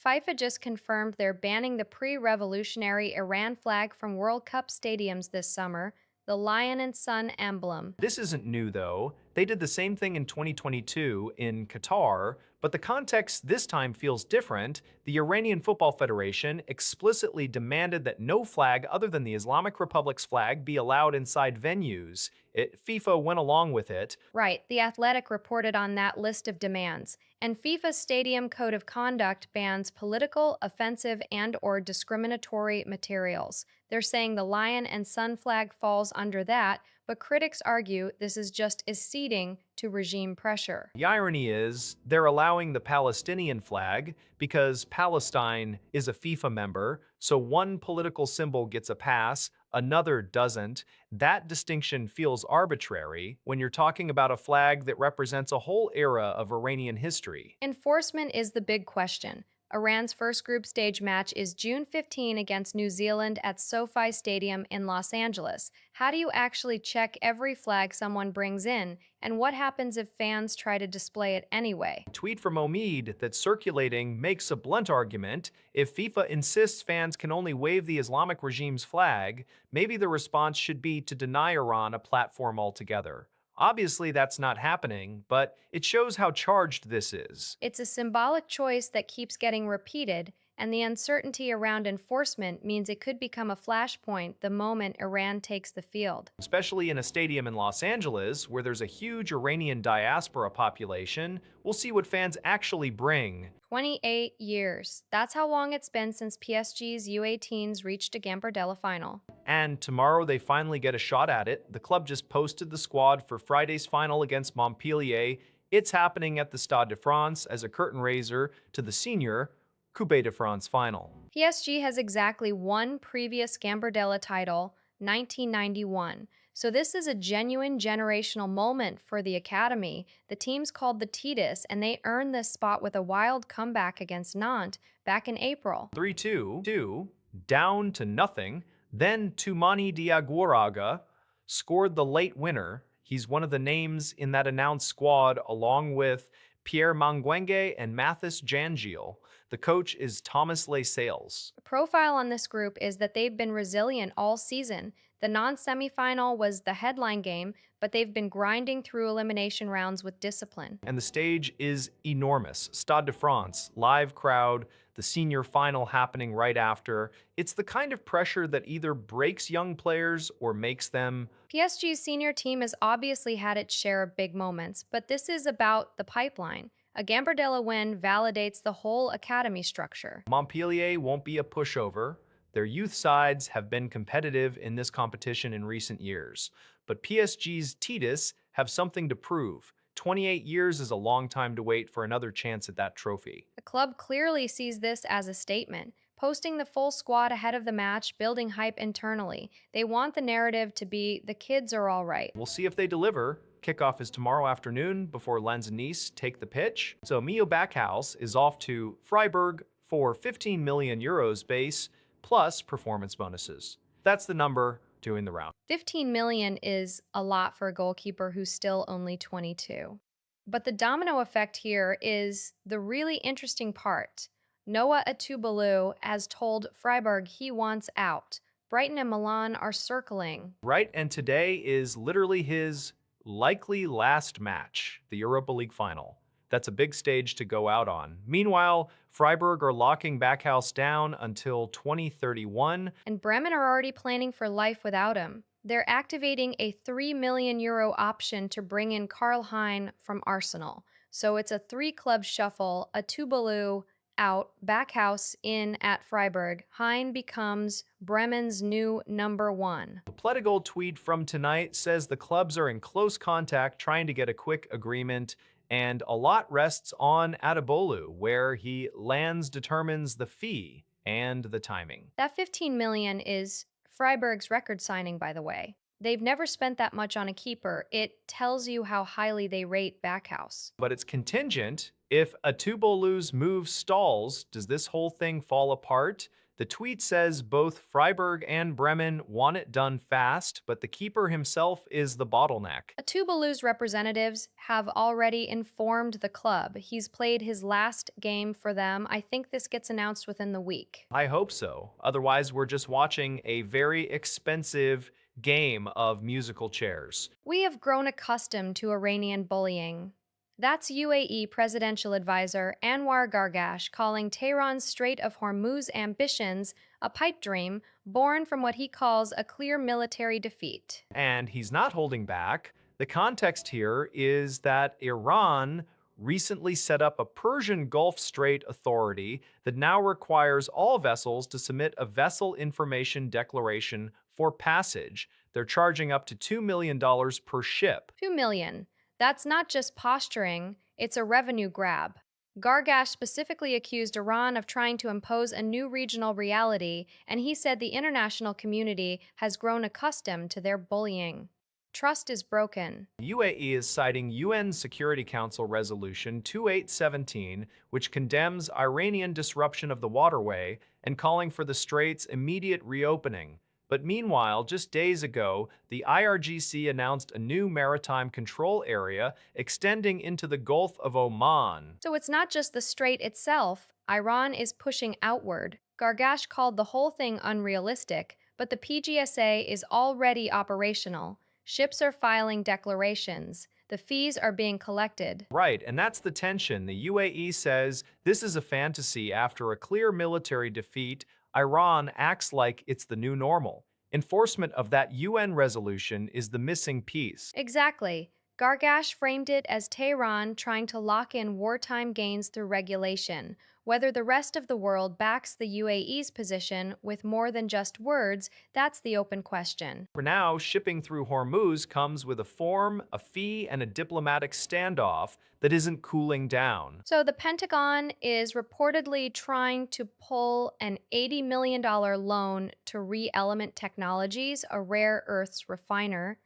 FIFA just confirmed they're banning the pre-revolutionary Iran flag from World Cup stadiums this summer, the lion and sun emblem. This isn't new, though. They did the same thing in 2022 in Qatar, but the context this time feels different. The Iranian Football Federation explicitly demanded that no flag other than the Islamic Republic's flag be allowed inside venues. FIFA went along with it. Right, The Athletic reported on that list of demands, and FIFA's Stadium Code of Conduct bans political, offensive, and/or discriminatory materials. They're saying the lion and sun flag falls under that, but critics argue this is just acceding to regime pressure. The irony is, they're allowing the Palestinian flag because Palestine is a FIFA member, so one political symbol gets a pass, another doesn't. That distinction feels arbitrary when you're talking about a flag that represents a whole era of Iranian history. Enforcement is the big question. Iran's first group stage match is June 15 against New Zealand at SoFi Stadium in Los Angeles. How do you actually check every flag someone brings in? And what happens if fans try to display it anyway? A tweet from Omid that's circulating makes a blunt argument. If FIFA insists fans can only wave the Islamic regime's flag, maybe the response should be to deny Iran a platform altogether. Obviously, that's not happening, but it shows how charged this is. It's a symbolic choice that keeps getting repeated, and the uncertainty around enforcement means it could become a flashpoint the moment Iran takes the field. Especially in a stadium in Los Angeles, where there's a huge Iranian diaspora population, we'll see what fans actually bring. 28 years. That's how long it's been since PSG's U18s reached a Gambardella final. And tomorrow they finally get a shot at it. The club just posted the squad for Friday's final against Montpellier. It's happening at the Stade de France as a curtain raiser to the senior Coupe de France final. PSG has exactly one previous Gambardella title, 1991. So this is a genuine generational moment for the academy. The team's called the Titus, and they earned this spot with a wild comeback against Nantes back in April. 3-2, down to nothing. Then Toumani Diaguaraga scored the late winner. He's one of the names in that announced squad, along with Pierre Mangwenge and Mathis Jangiel. The coach is Thomas Lascelles. The profile on this group is that they've been resilient all season. The non-semifinal was the headline game, but they've been grinding through elimination rounds with discipline. And the stage is enormous. Stade de France, live crowd, the senior final happening right after. It's the kind of pressure that either breaks young players or makes them. PSG's senior team has obviously had its share of big moments, but this is about the pipeline. A Gambardella win validates the whole academy structure. Montpellier won't be a pushover. Their youth sides have been competitive in this competition in recent years. But PSG's Titus have something to prove. 28 years is a long time to wait for another chance at that trophy. The club clearly sees this as a statement, posting the full squad ahead of the match, building hype internally. They want the narrative to be, the kids are all right. We'll see if they deliver. Kickoff is tomorrow afternoon before Lens and Nice take the pitch. So Mio Backhouse is off to Freiburg for 15 million euros base plus performance bonuses. That's the number doing the round. 15 million is a lot for a goalkeeper who's still only 22. But the domino effect here is the really interesting part. Noah Atubalu has told Freiburg he wants out. Brighton and Milan are circling. Right, and today is literally his likely last match, the Europa League final. That's a big stage to go out on. Meanwhile, Freiburg are locking Backhouse down until 2031. And Bremen are already planning for life without him. They're activating a €3 million option to bring in Karl Hein from Arsenal. So it's a three-club shuffle, Atubalu out, Backhouse in at Freiburg. Hein becomes Bremen's new number one. The Pledagol tweet from tonight says the clubs are in close contact trying to get a quick agreement, and a lot rests on Adebolu, where he lands determines the fee and the timing. That 15 million is Freiburg's record signing, by the way. They've never spent that much on a keeper. It tells you how highly they rate Backhouse. But it's contingent. If Atubolu's move stalls, does this whole thing fall apart? The tweet says both Freiburg and Bremen want it done fast, but the keeper himself is the bottleneck. Tuvalu's representatives have already informed the club. He's played his last game for them. I think this gets announced within the week. I hope so. Otherwise, we're just watching a very expensive game of musical chairs. We have grown accustomed to Iranian bullying. That's UAE presidential advisor Anwar Gargash calling Tehran's Strait of Hormuz ambitions a pipe dream born from what he calls a clear military defeat. And he's not holding back. The context here is that Iran recently set up a Persian Gulf Strait authority that now requires all vessels to submit a vessel information declaration for passage. They're charging up to $2 million per ship. 2 million. That's not just posturing, it's a revenue grab. Gargash specifically accused Iran of trying to impose a new regional reality, and he said the international community has grown accustomed to their bullying. Trust is broken. UAE is citing UN Security Council Resolution 2817, which condemns Iranian disruption of the waterway and calling for the strait's immediate reopening. But meanwhile, just days ago, the IRGC announced a new maritime control area extending into the Gulf of Oman. So it's not just the strait itself, Iran is pushing outward. Gargash called the whole thing unrealistic, but the PGSA is already operational. Ships are filing declarations. The fees are being collected. Right, and that's the tension. The UAE says this is a fantasy after a clear military defeat. Iran acts like it's the new normal. Enforcement of that UN resolution is the missing piece. Exactly. Gargash framed it as Tehran trying to lock in wartime gains through regulation. Whether the rest of the world backs the UAE's position with more than just words, that's the open question. For now, shipping through Hormuz comes with a form, a fee, and a diplomatic standoff that isn't cooling down. So the Pentagon is reportedly trying to pull an $80 million loan to Re-Element Technologies, a rare earths refiner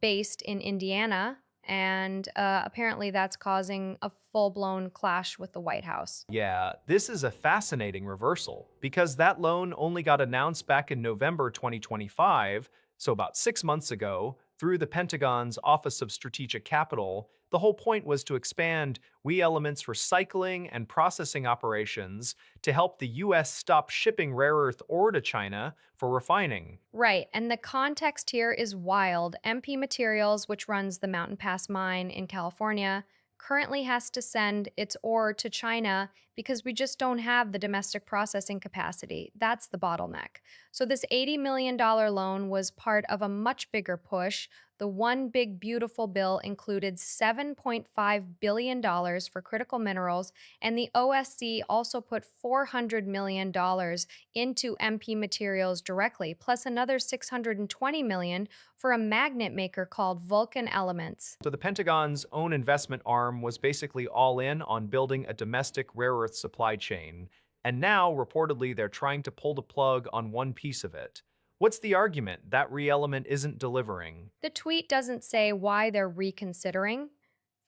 based in Indiana, and apparently that's causing a full-blown clash with the White House. Yeah, this is a fascinating reversal because that loan only got announced back in November 2025, so about 6 months ago, through the Pentagon's Office of Strategic Capital. The whole point was to expand Element's recycling and processing operations to help the US stop shipping rare earth ore to China for refining. Right, and the context here is wild. MP Materials, which runs the Mountain Pass mine in California, currently has to send its ore to China because we just don't have the domestic processing capacity. That's the bottleneck. So this $80 million loan was part of a much bigger push. The One Big Beautiful bill included $7.5 billion for critical minerals, and the OSC also put $400 million into MP Materials directly, plus another $620 million for a magnet maker called Vulcan Elements. So the Pentagon's own investment arm was basically all in on building a domestic rare earth supply chain, and now reportedly they're trying to pull the plug on one piece of it. What's the argument that Re-Element isn't delivering? The tweet doesn't say why they're reconsidering,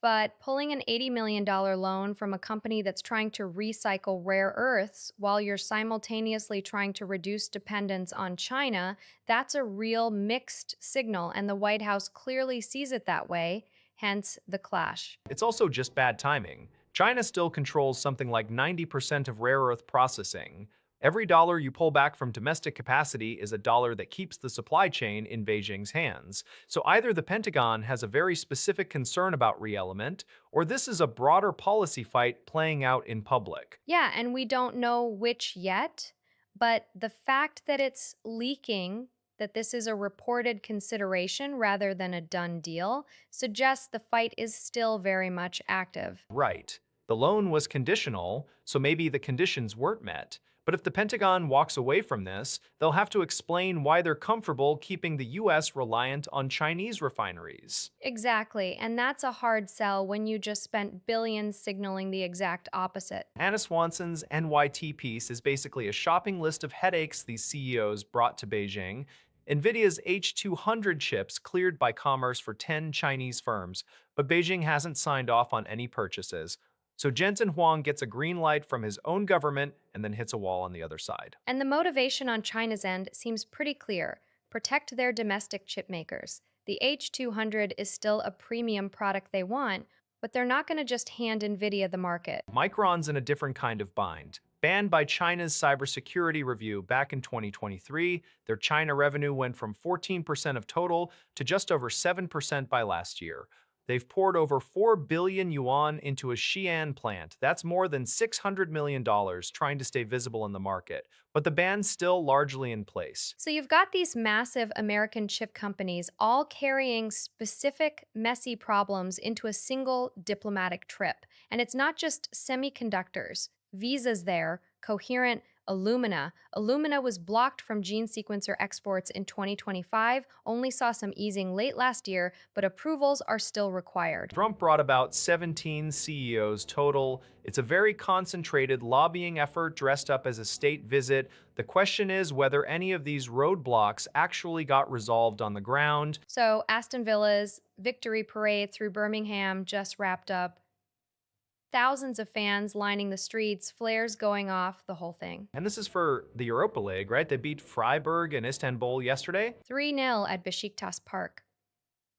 but pulling an $80 million loan from a company that's trying to recycle rare earths while you're simultaneously trying to reduce dependence on China, that's a real mixed signal, and the White House clearly sees it that way, hence the clash. It's also just bad timing. China still controls something like 90% of rare earth processing. Every dollar you pull back from domestic capacity is a dollar that keeps the supply chain in Beijing's hands. So either the Pentagon has a very specific concern about Re-Element, or this is a broader policy fight playing out in public. Yeah, and we don't know which yet, but the fact that it's leaking, that this is a reported consideration rather than a done deal, suggests the fight is still very much active. Right. The loan was conditional, so maybe the conditions weren't met. But if the Pentagon walks away from this, they'll have to explain why they're comfortable keeping the US reliant on Chinese refineries. Exactly, and that's a hard sell when you just spent billions signaling the exact opposite. Anna Swanson's NYT piece is basically a shopping list of headaches these CEOs brought to Beijing. NVIDIA's H200 chips cleared by commerce for 10 Chinese firms, but Beijing hasn't signed off on any purchases. So Jensen Huang gets a green light from his own government and then hits a wall on the other side. And the motivation on China's end seems pretty clear: protect their domestic chip makers. The H200 is still a premium product they want, but they're not going to just hand NVIDIA the market. Micron's in a different kind of bind. Banned by China's cybersecurity review back in 2023, their China revenue went from 14% of total to just over 7% by last year. They've poured over 4 billion yuan into a Xi'an plant. That's more than $600 million trying to stay visible in the market. But the ban's still largely in place. So you've got these massive American chip companies all carrying specific messy problems into a single diplomatic trip. And it's not just semiconductors. Visa's there, Coherent, Illumina. Illumina was blocked from gene sequencer exports in 2025, only saw some easing late last year, but approvals are still required. Trump brought about 17 CEOs total. It's a very concentrated lobbying effort dressed up as a state visit. The question is whether any of these roadblocks actually got resolved on the ground. So Aston Villa's victory parade through Birmingham just wrapped up. Thousands of fans lining the streets, flares going off, the whole thing. And this is for the Europa League, right? They beat Freiburg and Istanbul yesterday. 3-0 at Besiktas Park.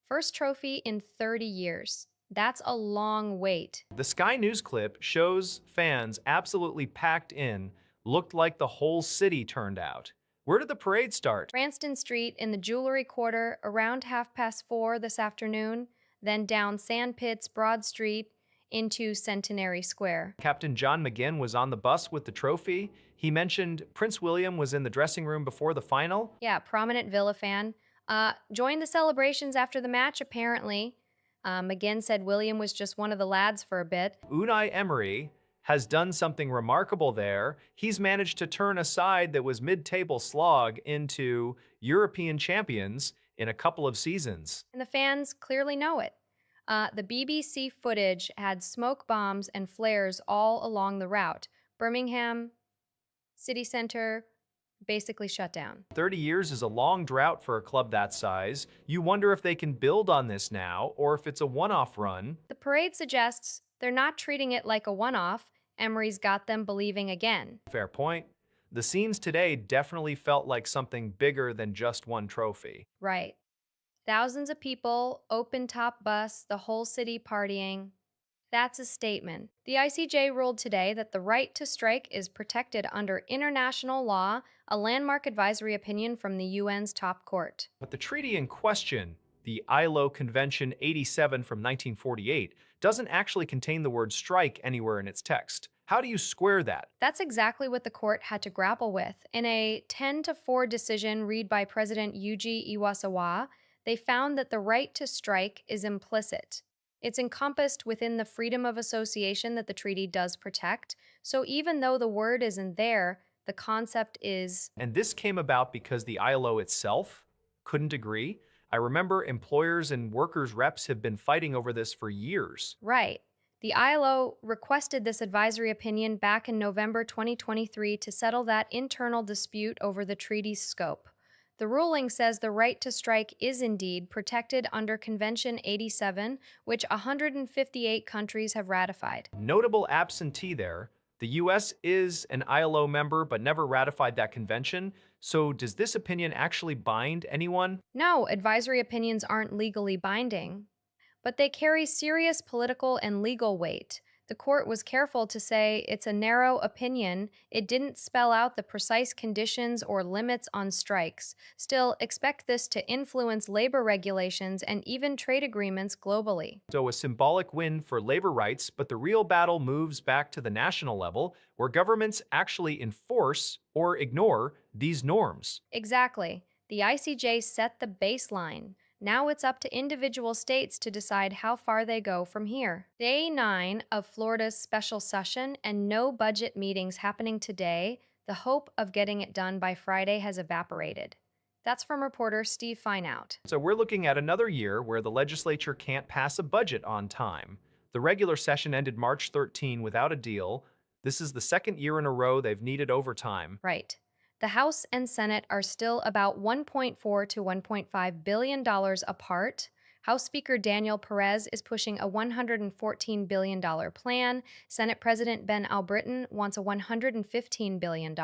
First trophy in 30 years. That's a long wait. The Sky News clip shows fans absolutely packed in, looked like the whole city turned out. Where did the parade start? Cranston Street in the Jewelry Quarter around 4:30 this afternoon, then down Sandpits Broad Street into Centenary Square. Captain John McGinn was on the bus with the trophy. He mentioned Prince William was in the dressing room before the final. Yeah, prominent Villa fan. Joined the celebrations after the match, apparently. McGinn said William was just one of the lads for a bit. Unai Emery has done something remarkable there. He's managed to turn a side that was mid-table slog into European champions in a couple of seasons. And the fans clearly know it. The BBC footage had smoke bombs and flares all along the route. Birmingham, city center, basically shut down. 30 years is a long drought for a club that size. You wonder if they can build on this now, or if it's a one-off run. The parade suggests they're not treating it like a one-off. Emery's got them believing again. Fair point. The scenes today definitely felt like something bigger than just one trophy. Right. Thousands of people, open-top bus, the whole city partying. That's a statement. The ICJ ruled today that the right to strike is protected under international law, a landmark advisory opinion from the UN's top court. But the treaty in question, the ILO Convention 87 from 1948, doesn't actually contain the word strike anywhere in its text. How do you square that? That's exactly what the court had to grapple with. In a 10-4 decision read by President Yuji Iwasawa, they found that the right to strike is implicit. It's encompassed within the freedom of association that the treaty does protect. So even though the word isn't there, the concept is. And this came about because the ILO itself couldn't agree. I remember employers and workers' reps have been fighting over this for years. Right. The ILO requested this advisory opinion back in November 2023 to settle that internal dispute over the treaty's scope. The ruling says the right to strike is indeed protected under Convention 87, which 158 countries have ratified. Notable absentee there. The US is an ILO member but never ratified that convention. So does this opinion actually bind anyone? No, advisory opinions aren't legally binding, but they carry serious political and legal weight. The court was careful to say it's a narrow opinion. It didn't spell out the precise conditions or limits on strikes. Still, expect this to influence labor regulations and even trade agreements globally. So a symbolic win for labor rights, but the real battle moves back to the national level, where governments actually enforce or ignore these norms. Exactly. The ICJ set the baseline. Now it's up to individual states to decide how far they go from here. Day 9 of Florida's special session and no budget meetings happening today, the hope of getting it done by Friday has evaporated. That's from reporter Steve Fineout. So we're looking at another year where the legislature can't pass a budget on time. The regular session ended March 13 without a deal. This is the second year in a row they've needed overtime. Right. The House and Senate are still about $1.4 to $1.5 billion apart. House Speaker Daniel Perez is pushing a $114 billion plan. Senate President Ben Albritton wants a $115 billion.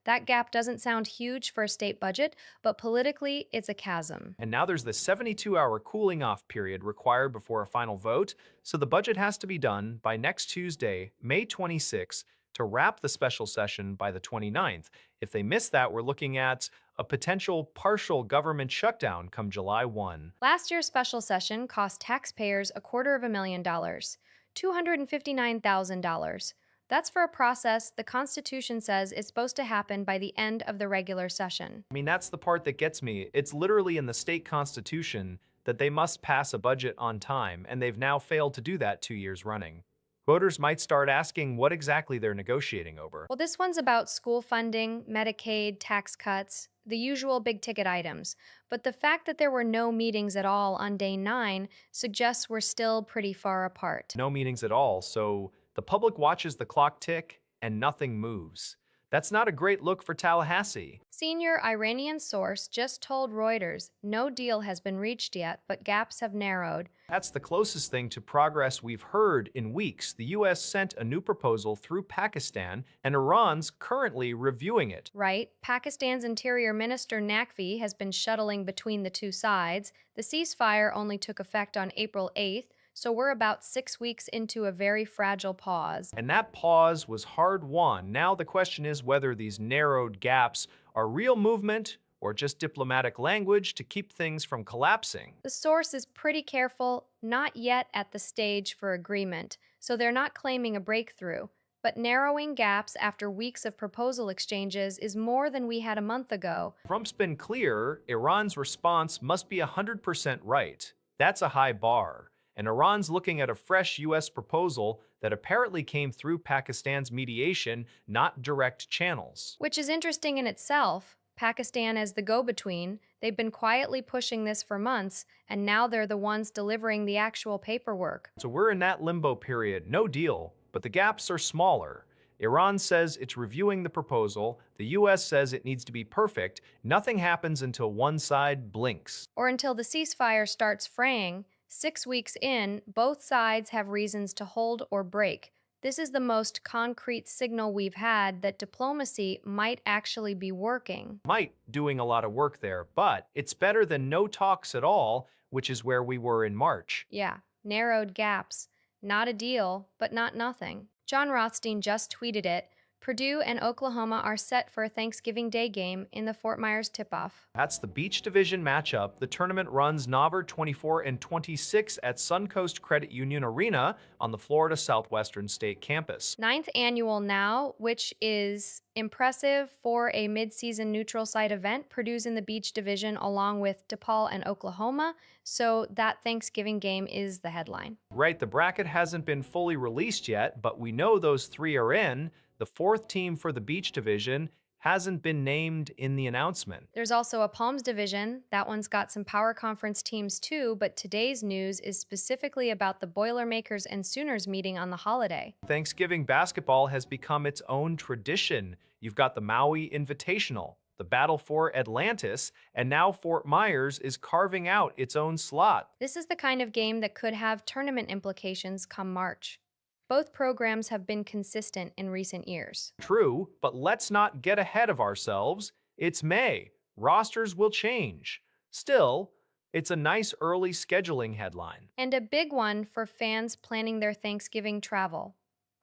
That gap doesn't sound huge for a state budget, but politically, it's a chasm. And now there's the 72-hour cooling off period required before a final vote, so the budget has to be done by next Tuesday, May 26th, to wrap the special session by the 29th. If they miss that, we're looking at a potential partial government shutdown come July 1. Last year's special session cost taxpayers $250,000, $259,000. That's for a process the Constitution says is supposed to happen by the end of the regular session. I mean, that's the part that gets me. It's literally in the state constitution that they must pass a budget on time, and they've now failed to do that 2 years running. Voters might start asking what exactly they're negotiating over. Well, this one's about school funding, Medicaid, tax cuts, the usual big ticket items. But the fact that there were no meetings at all on day 9 suggests we're still pretty far apart. No meetings at all, so the public watches the clock tick and nothing moves. That's not a great look for Tallahassee. Senior Iranian source just told Reuters no deal has been reached yet, but gaps have narrowed. That's the closest thing to progress we've heard in weeks. The U.S. sent a new proposal through Pakistan, and Iran's currently reviewing it. Right? Pakistan's Interior Minister Naqvi has been shuttling between the two sides. The ceasefire only took effect on April 8th, so we're about 6 weeks into a very fragile pause. And that pause was hard-won. Now the question is whether these narrowed gaps are real movement or just diplomatic language to keep things from collapsing. The source is pretty careful, not yet at the stage for agreement, so they're not claiming a breakthrough. But narrowing gaps after weeks of proposal exchanges is more than we had a month ago. Trump's been clear, Iran's response must be 100% right. That's a high bar. And Iran's looking at a fresh U.S. proposal that apparently came through Pakistan's mediation, not direct channels. Which is interesting in itself. Pakistan as the go-between, they've been quietly pushing this for months, and now they're the ones delivering the actual paperwork. So we're in that limbo period, no deal, but the gaps are smaller. Iran says it's reviewing the proposal, the U.S. says it needs to be perfect, nothing happens until one side blinks. Or until the ceasefire starts fraying. 6 weeks in, both sides have reasons to hold or break. This is the most concrete signal we've had that diplomacy might actually be working. Might doing a lot of work there, but it's better than no talks at all, which is where we were in March. Yeah, narrowed gaps. Not a deal, but not nothing. John Rothstein just tweeted it. Purdue and Oklahoma are set for a Thanksgiving Day game in the Fort Myers tip-off. That's the Beach Division matchup. The tournament runs November 24 and 26 at Suncoast Credit Union Arena on the Florida Southwestern State campus. 9th annual now, which is impressive for a mid-season neutral site event. Purdue's in the Beach Division along with DePaul and Oklahoma, so that Thanksgiving game is the headline. Right, the bracket hasn't been fully released yet, but we know those three are in. The fourth team for the Beach Division hasn't been named in the announcement. There's also a Palms Division. That one's got some Power Conference teams too, but today's news is specifically about the Boilermakers and Sooners meeting on the holiday. Thanksgiving basketball has become its own tradition. You've got the Maui Invitational, the battle for Atlantis, and now Fort Myers is carving out its own slot. This is the kind of game that could have tournament implications come March. Both programs have been consistent in recent years. True, but let's not get ahead of ourselves. It's May. Rosters will change. Still, it's a nice early scheduling headline. And a big one for fans planning their Thanksgiving travel.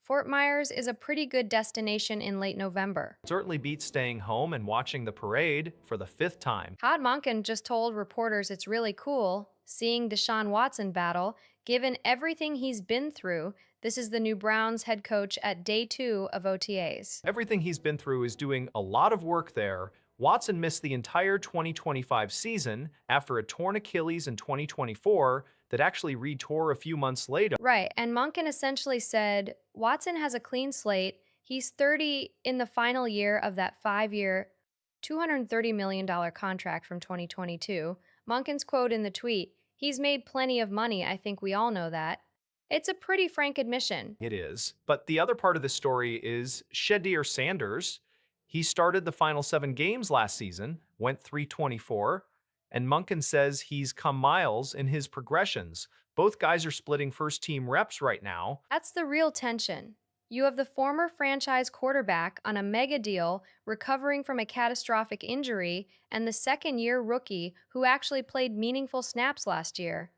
Fort Myers is a pretty good destination in late November. Certainly beats staying home and watching the parade for the 5th time. Todd Monken just told reporters it's really cool seeing Deshaun Watson battle. Given everything he's been through, this is the new Browns head coach at day 2 of OTAs. Everything he's been through is doing a lot of work there. Watson missed the entire 2025 season after a torn Achilles in 2024 that actually re-tore a few months later. Right, and Monken essentially said, Watson has a clean slate. He's 30 in the final year of that 5-year, $230 million contract from 2022. Monken's quote in the tweet, he's made plenty of money, I think we all know that. It's a pretty frank admission. It is. But the other part of the story is Shedeur Sanders. He started the final 7 games last season, went 324, and Munkin says he's come miles in his progressions. Both guys are splitting first team reps right now. That's the real tension. You have the former franchise quarterback on a mega deal recovering from a catastrophic injury, and the second year rookie who actually played meaningful snaps last year.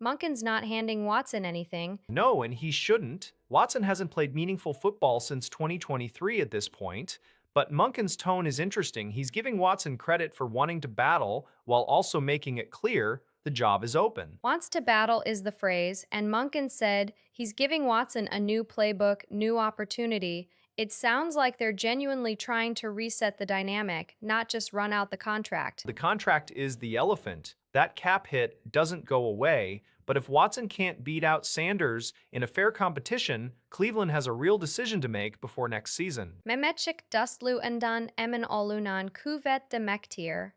Munkin's not handing Watson anything. No, and he shouldn't. Watson hasn't played meaningful football since 2023 at this point. But Munkin's tone is interesting. He's giving Watson credit for wanting to battle while also making it clear the job is open. Wants to battle is the phrase, and Munkin said he's giving Watson a new playbook, new opportunity. It sounds like they're genuinely trying to reset the dynamic, not just run out the contract. The contract is the elephant. That cap hit doesn't go away, but if Watson can't beat out Sanders in a fair competition, Cleveland has a real decision to make before next season. Mehmetçik dustlu endan emin olunan kuvvet demektir.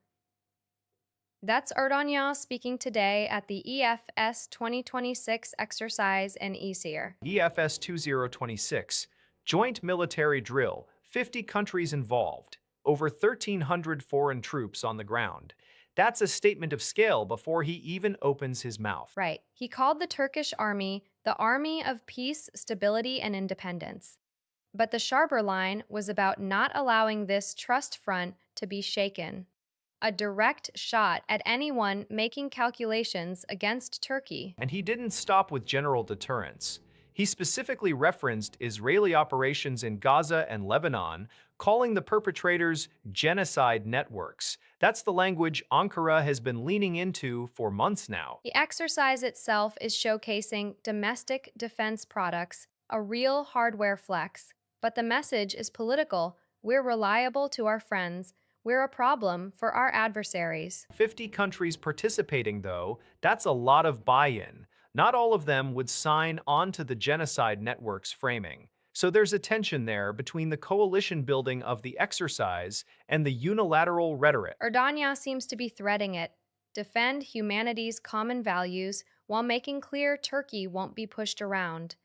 That's Erdanya speaking today at the EFS 2026 exercise in Esir. EFS 2026, Joint Military Drill, 50 countries involved, over 1,300 foreign troops on the ground. That's a statement of scale before he even opens his mouth. Right. He called the Turkish army the Army of Peace, Stability, and Independence. But the sharper line was about not allowing this trust front to be shaken. A direct shot at anyone making calculations against Turkey. And he didn't stop with general deterrence. He specifically referenced Israeli operations in Gaza and Lebanon, calling the perpetrators genocide networks. That's the language Ankara has been leaning into for months now. The exercise itself is showcasing domestic defense products, a real hardware flex. But the message is political. We're reliable to our friends. We're a problem for our adversaries. 50 countries participating, though, that's a lot of buy-in. Not all of them would sign on to the genocide network's framing. So there's a tension there between the coalition building of the exercise and the unilateral rhetoric. Erdanya seems to be threading it. Defend humanity's common values while making clear Turkey won't be pushed around.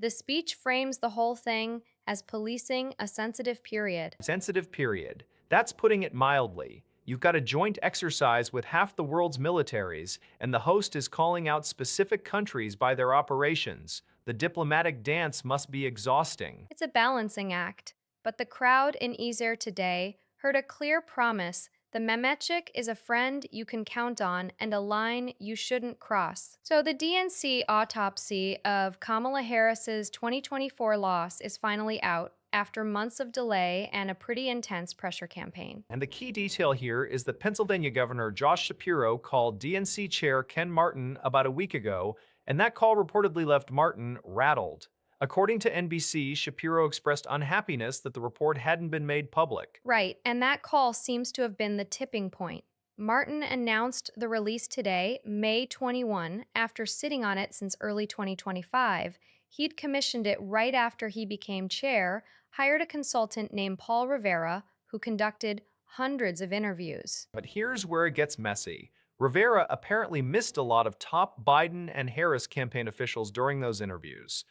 The speech frames the whole thing as policing a sensitive period. Sensitive period. That's putting it mildly. You've got a joint exercise with half the world's militaries, and the host is calling out specific countries by their operations. The diplomatic dance must be exhausting. It's a balancing act, but the crowd in Izir today heard a clear promise: the Mehmetçik is a friend you can count on and a line you shouldn't cross. So the DNC autopsy of Kamala Harris's 2024 loss is finally out after months of delay and a pretty intense pressure campaign. And the key detail here is that Pennsylvania Governor Josh Shapiro called DNC Chair Ken Martin about a week ago, and that call reportedly left Martin rattled. According to NBC, Shapiro expressed unhappiness that the report hadn't been made public. Right, and that call seems to have been the tipping point. Martin announced the release today, May 21, after sitting on it since early 2025. He'd commissioned it right after he became chair, hired a consultant named Paul Rivera, who conducted hundreds of interviews. But here's where it gets messy. Rivera apparently missed a lot of top Biden and Harris campaign officials during those interviews.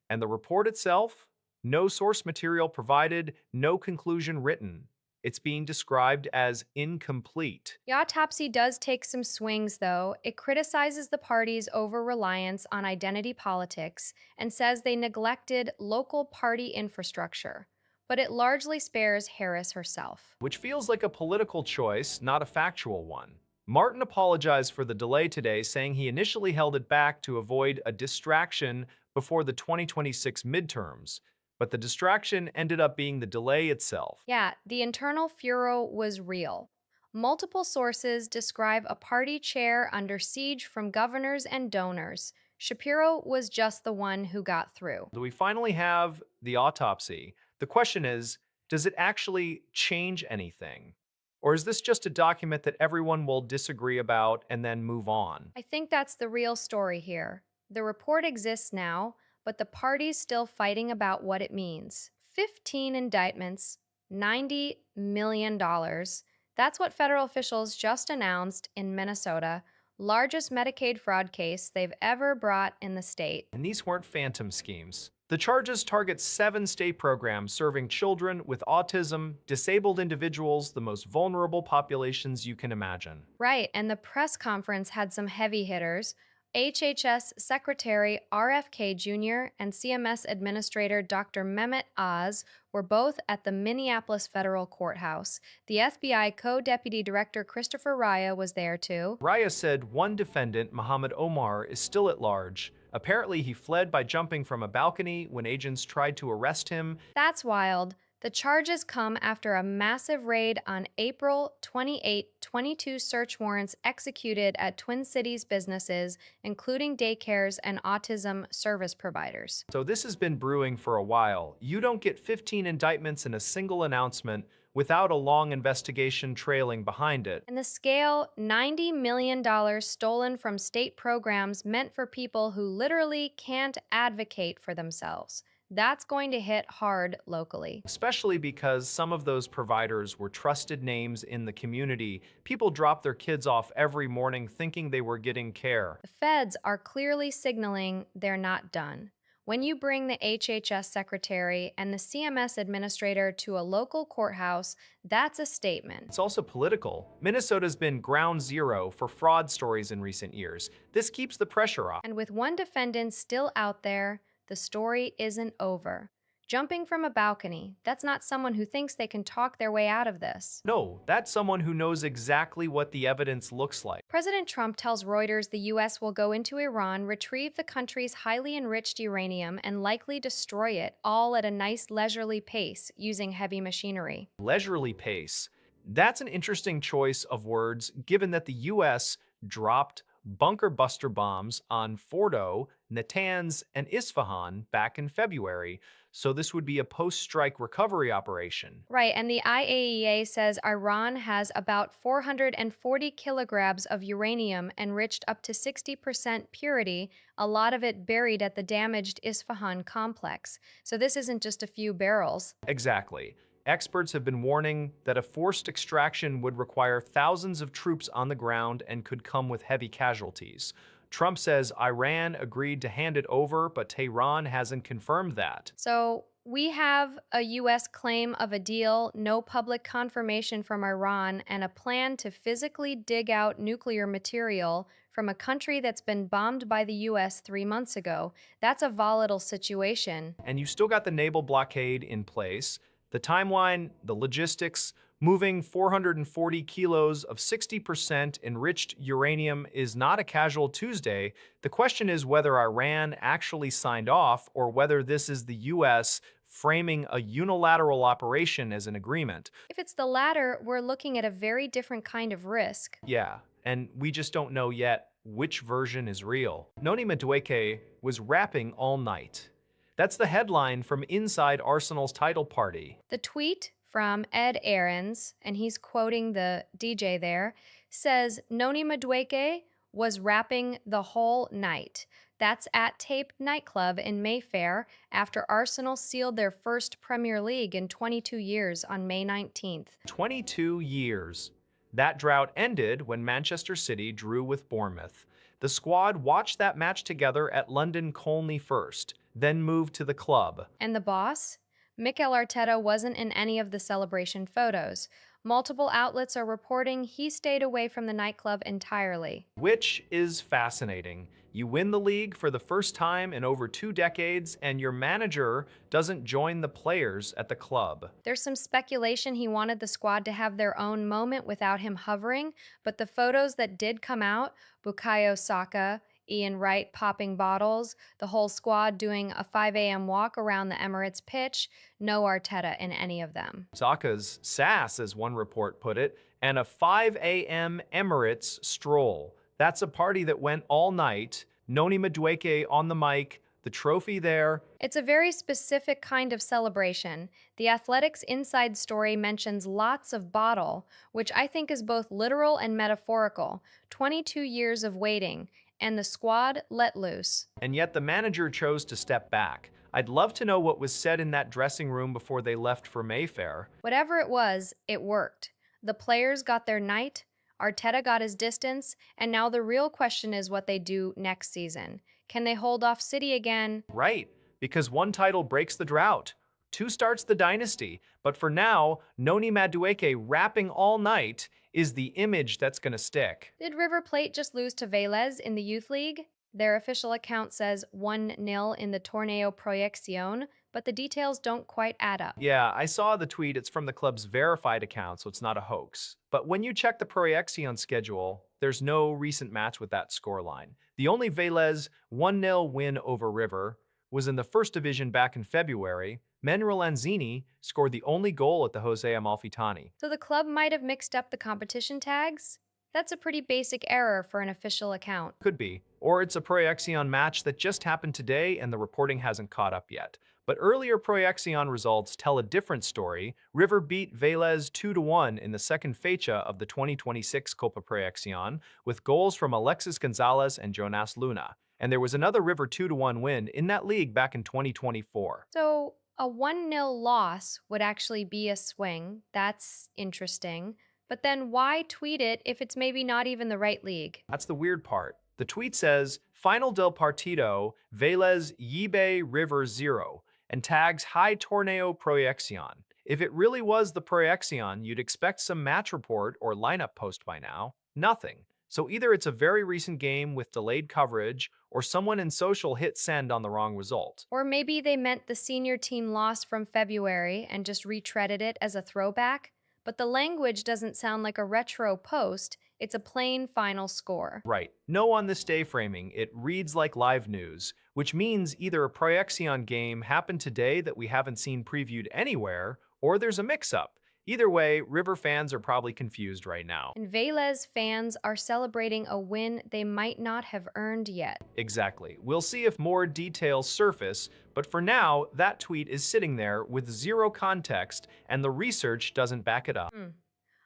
And the report itself? No source material provided, no conclusion written. It's being described as incomplete. The autopsy does take some swings, though. It criticizes the party's over-reliance on identity politics and says they neglected local party infrastructure. But it largely spares Harris herself. Which feels like a political choice, not a factual one. Martin apologized for the delay today, saying he initially held it back to avoid a distraction before the 2026 midterms. But the distraction ended up being the delay itself. Yeah, the internal furor was real. Multiple sources describe a party chair under siege from governors and donors. Shapiro was just the one who got through. Do we finally have the autopsy? The question is, does it actually change anything? Or is this just a document that everyone will disagree about and then move on? I think that's the real story here. The report exists now, but the party's still fighting about what it means. 15 indictments, $90 million. That's what federal officials just announced in Minnesota, largest Medicaid fraud case they've ever brought in the state. And these weren't phantom schemes. The charges target 7 state programs serving children with autism, disabled individuals, the most vulnerable populations you can imagine. Right, and the press conference had some heavy hitters. HHS Secretary RFK Jr. and CMS Administrator Dr. Mehmet Oz were both at the Minneapolis Federal Courthouse. The FBI co deputy director Christopher Raya was there too. Raya said one defendant, Mohammed Omar, is still at large. Apparently, he fled by jumping from a balcony when agents tried to arrest him. That's wild. The charges come after a massive raid on April 22 search warrants executed at Twin Cities businesses, including daycares and autism service providers. So this has been brewing for a while. You don't get 15 indictments in a single announcement without a long investigation trailing behind it. And the scale $90 million stolen from state programs meant for people who literally can't advocate for themselves. That's going to hit hard locally. Especially because some of those providers were trusted names in the community. People dropped their kids off every morning thinking they were getting care. The feds are clearly signaling they're not done. When you bring the HHS secretary and the CMS administrator to a local courthouse, that's a statement. It's also political. Minnesota's been ground zero for fraud stories in recent years. This keeps the pressure off. And with one defendant still out there, the story isn't over. Jumping from a balcony, that's not someone who thinks they can talk their way out of this. No, that's someone who knows exactly what the evidence looks like. President Trump tells Reuters the U.S. will go into Iran, retrieve the country's highly enriched uranium, and likely destroy it, all at a nice leisurely pace using heavy machinery. Leisurely pace. That's an interesting choice of words given that the U.S. dropped bunker buster bombs on Fordo, Natanz, and Isfahan back in February, so this would be a post-strike recovery operation. Right, and the IAEA says Iran has about 440 kilograms of uranium enriched up to 60% purity, a lot of it buried at the damaged Isfahan complex. So this isn't just a few barrels. Exactly. Experts have been warning that a forced extraction would require thousands of troops on the ground and could come with heavy casualties. Trump says Iran agreed to hand it over, but Tehran hasn't confirmed that. So we have a U.S. claim of a deal, no public confirmation from Iran, and a plan to physically dig out nuclear material from a country that's been bombed by the U.S. 3 months ago. That's a volatile situation. And you still got the naval blockade in place. The timeline, the logistics, moving 440 kilos of 60% enriched uranium is not a casual Tuesday. The question is whether Iran actually signed off or whether this is the U.S. framing a unilateral operation as an agreement. If it's the latter, we're looking at a very different kind of risk. Yeah, and we just don't know yet which version is real. Noni Madueke was rapping all night. That's the headline from inside Arsenal's title party. The tweet from Ed Aarons, and he's quoting the DJ there, says Noni Madueke was rapping the whole night. That's at Tape nightclub in Mayfair after Arsenal sealed their first Premier League in 22 years on May 19th. 22 years. That drought ended when Manchester City drew with Bournemouth. The squad watched that match together at London Colney first, then moved to the club. And the boss? Mikel Arteta wasn't in any of the celebration photos. Multiple outlets are reporting he stayed away from the nightclub entirely. Which is fascinating. You win the league for the first time in over 2 decades, and your manager doesn't join the players at the club. There's some speculation he wanted the squad to have their own moment without him hovering, but the photos that did come out, Bukayo Saka, Ian Wright popping bottles, the whole squad doing a 5 a.m. walk around the Emirates pitch, no Arteta in any of them. Saka's sass, as one report put it, and a 5 a.m. Emirates stroll. That's a party that went all night. Noni Madueke on the mic, the trophy there. It's a very specific kind of celebration. The Athletics Inside Story mentions lots of bottle, which I think is both literal and metaphorical. 22 years of waiting, and the squad let loose. And yet the manager chose to step back. I'd love to know what was said in that dressing room before they left for Mayfair. Whatever it was, it worked. The players got their night, Arteta got his distance, and now the real question is what they do next season. Can they hold off City again? Right. because one title breaks the drought, two starts the dynasty. But for now, Noni Madueke rapping all night is the image that's going to stick. Did River Plate just lose to Vélez in the Youth League? Their official account says 1-0 in the Torneo Proyección, but the details don't quite add up. Yeah, I saw the tweet. It's from the club's verified account, so it's not a hoax. But when you check the Proyection schedule, there's no recent match with that scoreline. The only Velez 1-0 win over River was in the first division back in February. Manuel Lanzini scored the only goal at the Jose Amalfitani. So the club might have mixed up the competition tags? That's a pretty basic error for an official account. Could be. Or it's a Proyection match that just happened today and the reporting hasn't caught up yet. But earlier Proyection results tell a different story. River beat Vélez 2-1 in the second fecha of the 2026 Copa Proyection with goals from Alexis Gonzalez and Jonas Luna. And there was another River 2-1 win in that league back in 2024. So a 1-0 loss would actually be a swing. That's interesting. But then why tweet it if it's maybe not even the right league? That's the weird part. The tweet says, Final del Partido, Vélez Yibe River 0, and tags High Torneo Proyección. If it really was the Proyección, you'd expect some match report or lineup post by now. Nothing. So either it's a very recent game with delayed coverage, or someone in social hit send on the wrong result. Or maybe they meant the senior team loss from February and just retreaded it as a throwback? But the language doesn't sound like a retro post, it's a plain final score. Right. No on this day framing, it reads like live news, which means either a Proyection game happened today that we haven't seen previewed anywhere, or there's a mix-up. Either way, River fans are probably confused right now. And Vélez fans are celebrating a win they might not have earned yet. Exactly. We'll see if more details surface, but for now, that tweet is sitting there with zero context and the research doesn't back it up.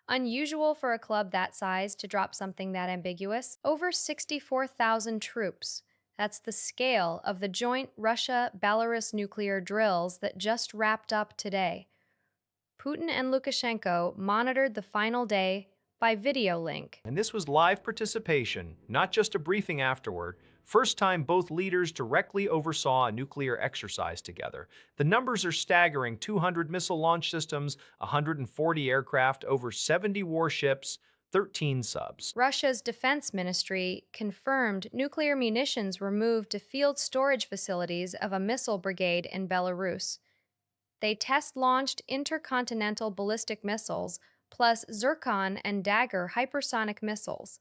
Unusual for a club that size to drop something that ambiguous. Over 64,000 troops. That's the scale of the joint Russia-Belarus nuclear drills that just wrapped up today. Putin and Lukashenko monitored the final day by video link. And this was live participation, not just a briefing afterward. First time both leaders directly oversaw a nuclear exercise together. The numbers are staggering: 200 missile launch systems, 140 aircraft, over 70 warships, 13 subs. Russia's defense ministry confirmed nuclear munitions were moved to field storage facilities of a missile brigade in Belarus. They test-launched intercontinental ballistic missiles, plus Zircon and Dagger hypersonic missiles.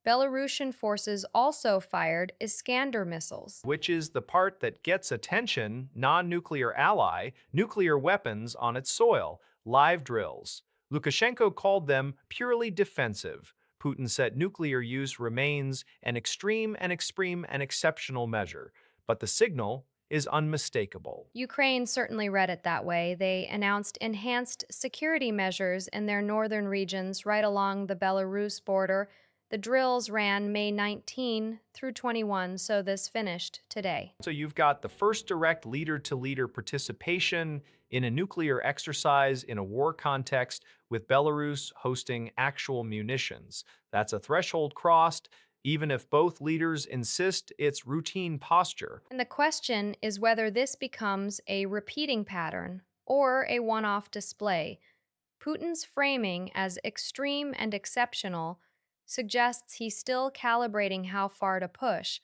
Belarusian forces also fired Iskander missiles. Which is the part that gets attention, non-nuclear ally, nuclear weapons on its soil, live drills. Lukashenko called them purely defensive. Putin said nuclear use remains an extreme and exceptional measure, but the signal is unmistakable. Ukraine certainly read it that way. They announced enhanced security measures in their northern regions right along the Belarus border. The drills ran May 19 through 21, so this finished today. So you've got the first direct leader-to-leader participation in a nuclear exercise in a war context, with Belarus hosting actual munitions. That's a threshold crossed, even if both leaders insist it's routine posture. And the question is whether this becomes a repeating pattern or a one-off display. Putin's framing as extreme and exceptional suggests he's still calibrating how far to push,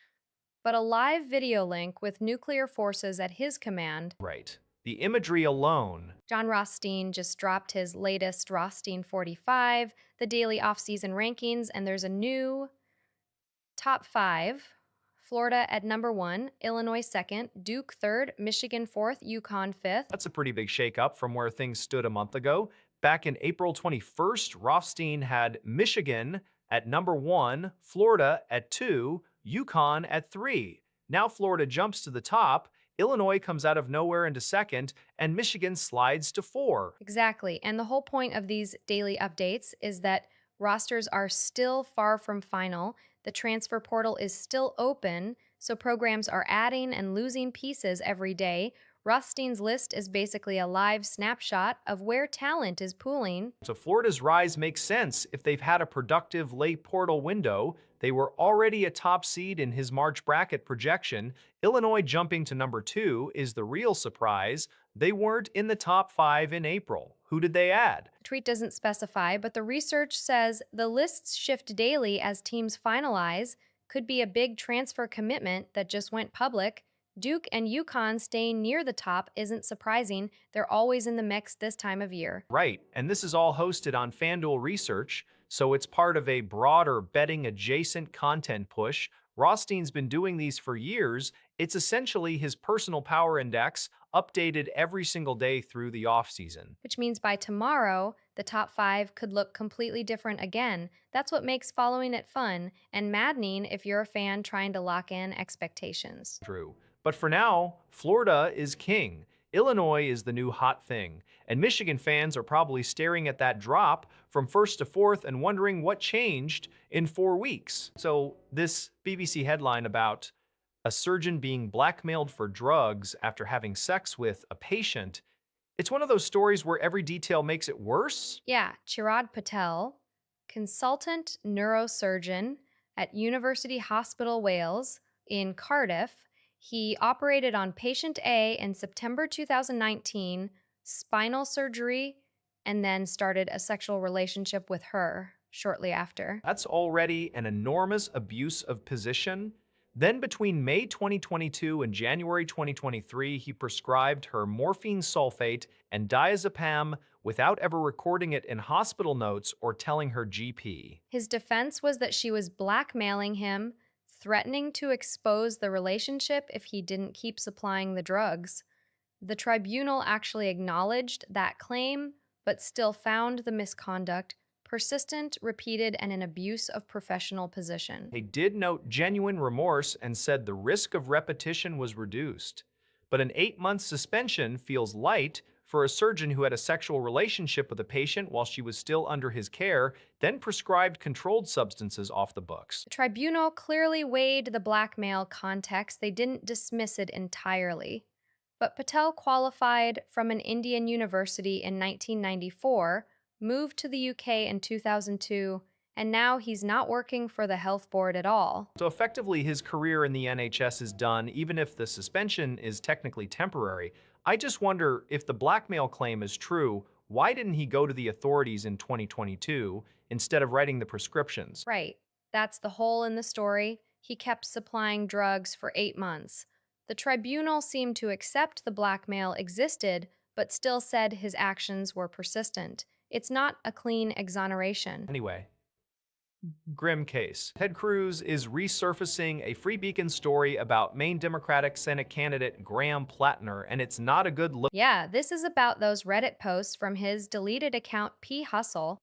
but a live video link with nuclear forces at his command. Right. The imagery alone. John Rothstein just dropped his latest Rothstein 45, the daily off-season rankings, and there's a new top 5. Florida at number 1, Illinois 2nd, Duke 3rd, Michigan 4th, UConn 5th. That's a pretty big shakeup from where things stood a month ago. Back in April 21st, Rothstein had Michigan at number 1, Florida at 2, UConn at 3. Now Florida jumps to the top, Illinois comes out of nowhere into 2nd, and Michigan slides to 4. Exactly, and the whole point of these daily updates is that rosters are still far from final. The transfer portal is still open, so programs are adding and losing pieces every day. Rothstein's list is basically a live snapshot of where talent is pooling. So Florida's rise makes sense if they've had a productive late portal window. They were already a top seed in his March bracket projection. Illinois jumping to number 2 is the real surprise. They weren't in the top 5 in April. Who did they add? The tweet doesn't specify, but the research says the lists shift daily as teams finalize. Could be a big transfer commitment that just went public. Duke and UConn staying near the top isn't surprising. They're always in the mix this time of year. Right, and this is all hosted on FanDuel Research, so it's part of a broader betting adjacent content push. Rothstein's been doing these for years. It's essentially his personal power index, updated every single day through the offseason. Which means by tomorrow, the top five could look completely different again. That's what makes following it fun and maddening if you're a fan trying to lock in expectations. True. But for now, Florida is king. Illinois is the new hot thing, and Michigan fans are probably staring at that drop from first to fourth and wondering what changed in 4 weeks. So, this BBC headline about a surgeon being blackmailed for drugs after having sex with a patient, it's one of those stories where every detail makes it worse. Yeah, Chirag Patel, consultant neurosurgeon at University Hospital Wales in Cardiff. He operated on patient A in September 2019, spinal surgery, and then started a sexual relationship with her shortly after. That's already an enormous abuse of position. Then, between May 2022 and January 2023, he prescribed her morphine sulfate and diazepam without ever recording it in hospital notes or telling her GP. His defense was that she was blackmailing him, threatening to expose the relationship if he didn't keep supplying the drugs. The tribunal actually acknowledged that claim, but still found the misconduct persistent, repeated, and an abuse of professional position. They did note genuine remorse and said the risk of repetition was reduced. But an 8-month suspension feels light for a surgeon who had a sexual relationship with a patient while she was still under his care, then prescribed controlled substances off the books. The tribunal clearly weighed the blackmail context. They didn't dismiss it entirely. But Patel qualified from an Indian university in 1994, moved to the UK in 2002, and now he's not working for the health board at all. So effectively, his career in the NHS is done, even if the suspension is technically temporary. I just wonder if the blackmail claim is true, why didn't he go to the authorities in 2022 instead of writing the prescriptions? Right. That's the hole in the story. He kept supplying drugs for 8 months. The tribunal seemed to accept the blackmail existed, but still said his actions were persistent. It's not a clean exoneration. Anyway, grim case. Ted Cruz is resurfacing a Free Beacon story about Maine Democratic Senate candidate Graham Plattner, and it's not a good look. Yeah, this is about those Reddit posts from his deleted account P. Hustle.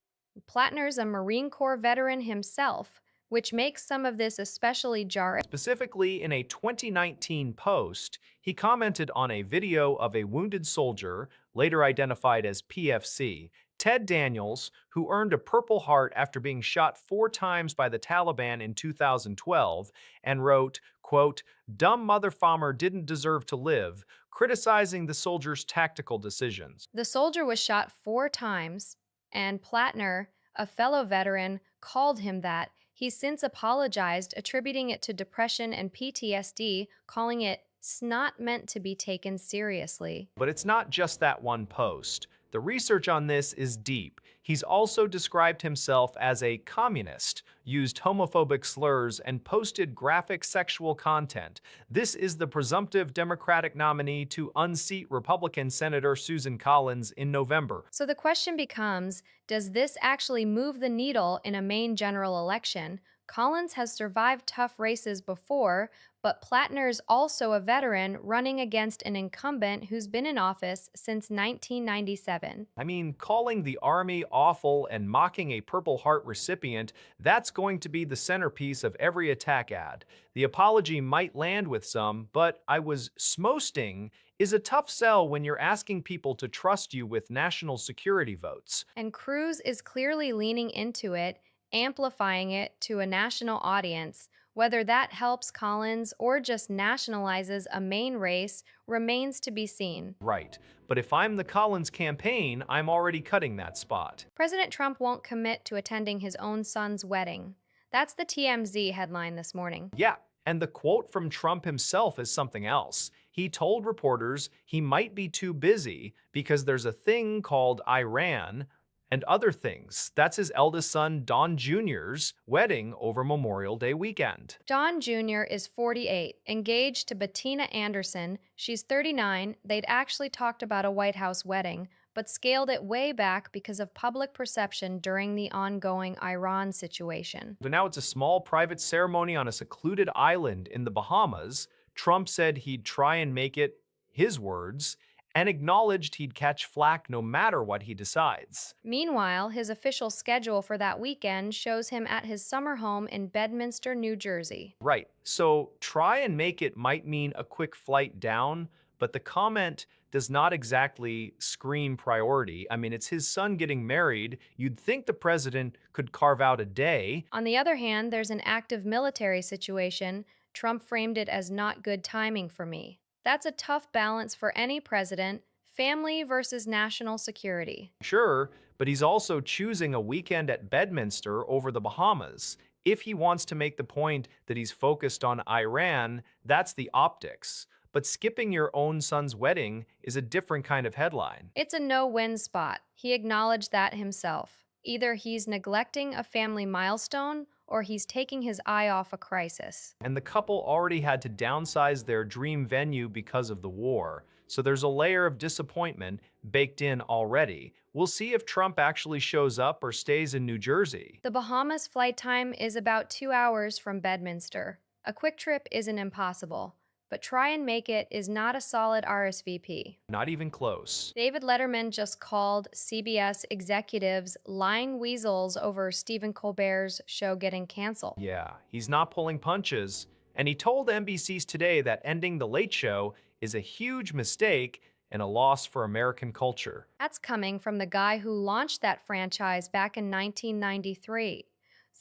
Plattner's a Marine Corps veteran himself, which makes some of this especially jarring. Specifically, in a 2019 post, he commented on a video of a wounded soldier, later identified as PFC, Ted Daniels, who earned a Purple Heart after being shot 4 times by the Taliban in 2012, and wrote, quote, "Dumb mother farmer didn't deserve to live," criticizing the soldier's tactical decisions. The soldier was shot 4 times, and Plattner, a fellow veteran, called him that. He's since apologized, attributing it to depression and PTSD, calling it "snot meant to be taken seriously." But it's not just that one post. The research on this is deep. He's also described himself as a communist, used homophobic slurs, and posted graphic sexual content. This is the presumptive Democratic nominee to unseat Republican Senator Susan Collins in November. So the question becomes, does this actually move the needle in a Maine general election? Collins has survived tough races before, but Plattner's also a veteran running against an incumbent who's been in office since 1997. I mean, calling the Army awful and mocking a Purple Heart recipient, that's going to be the centerpiece of every attack ad. The apology might land with some, but "I was smosting" is a tough sell when you're asking people to trust you with national security votes. And Cruz is clearly leaning into it, amplifying it to a national audience. Whether that helps Collins or just nationalizes a main race remains to be seen. Right. But if I'm the Collins campaign, I'm already cutting that spot. President Trump won't commit to attending his own son's wedding. That's the TMZ headline this morning. Yeah, and the quote from Trump himself is something else. He told reporters he might be too busy because there's a thing called Iran and other things. That's his eldest son, Don Jr.'s wedding over Memorial Day weekend. John Jr. is 48, engaged to Bettina Anderson. She's 39. They'd actually talked about a White House wedding, but scaled it way back because of public perception during the ongoing Iran situation. So now it's a small private ceremony on a secluded island in the Bahamas. Trump said he'd try and make it his words and acknowledged he'd catch flack no matter what he decides. Meanwhile, his official schedule for that weekend shows him at his summer home in Bedminster, New Jersey. Right. So try and make it might mean a quick flight down, but the comment does not exactly scream priority. I mean, it's his son getting married. You'd think the president could carve out a day. On the other hand, there's an active military situation. Trump framed it as not good timing for me. That's a tough balance for any president, family versus national security. Sure, but he's also choosing a weekend at Bedminster over the Bahamas. If he wants to make the point that he's focused on Iran, that's the optics. But skipping your own son's wedding is a different kind of headline. It's a no-win spot. He acknowledged that himself. Either he's neglecting a family milestone or he's taking his eye off a crisis. And the couple already had to downsize their dream venue because of the war. So there's a layer of disappointment baked in already. We'll see if Trump actually shows up or stays in New Jersey. The Bahamas flight time is about 2 hours from Bedminster. A quick trip isn't impossible, but try and make it is not a solid RSVP. Not even close. David Letterman just called CBS executives lying weasels over Stephen Colbert's show getting canceled. Yeah, he's not pulling punches. And he told NBC's Today that ending The Late Show is a huge mistake and a loss for American culture. That's coming from the guy who launched that franchise back in 1993.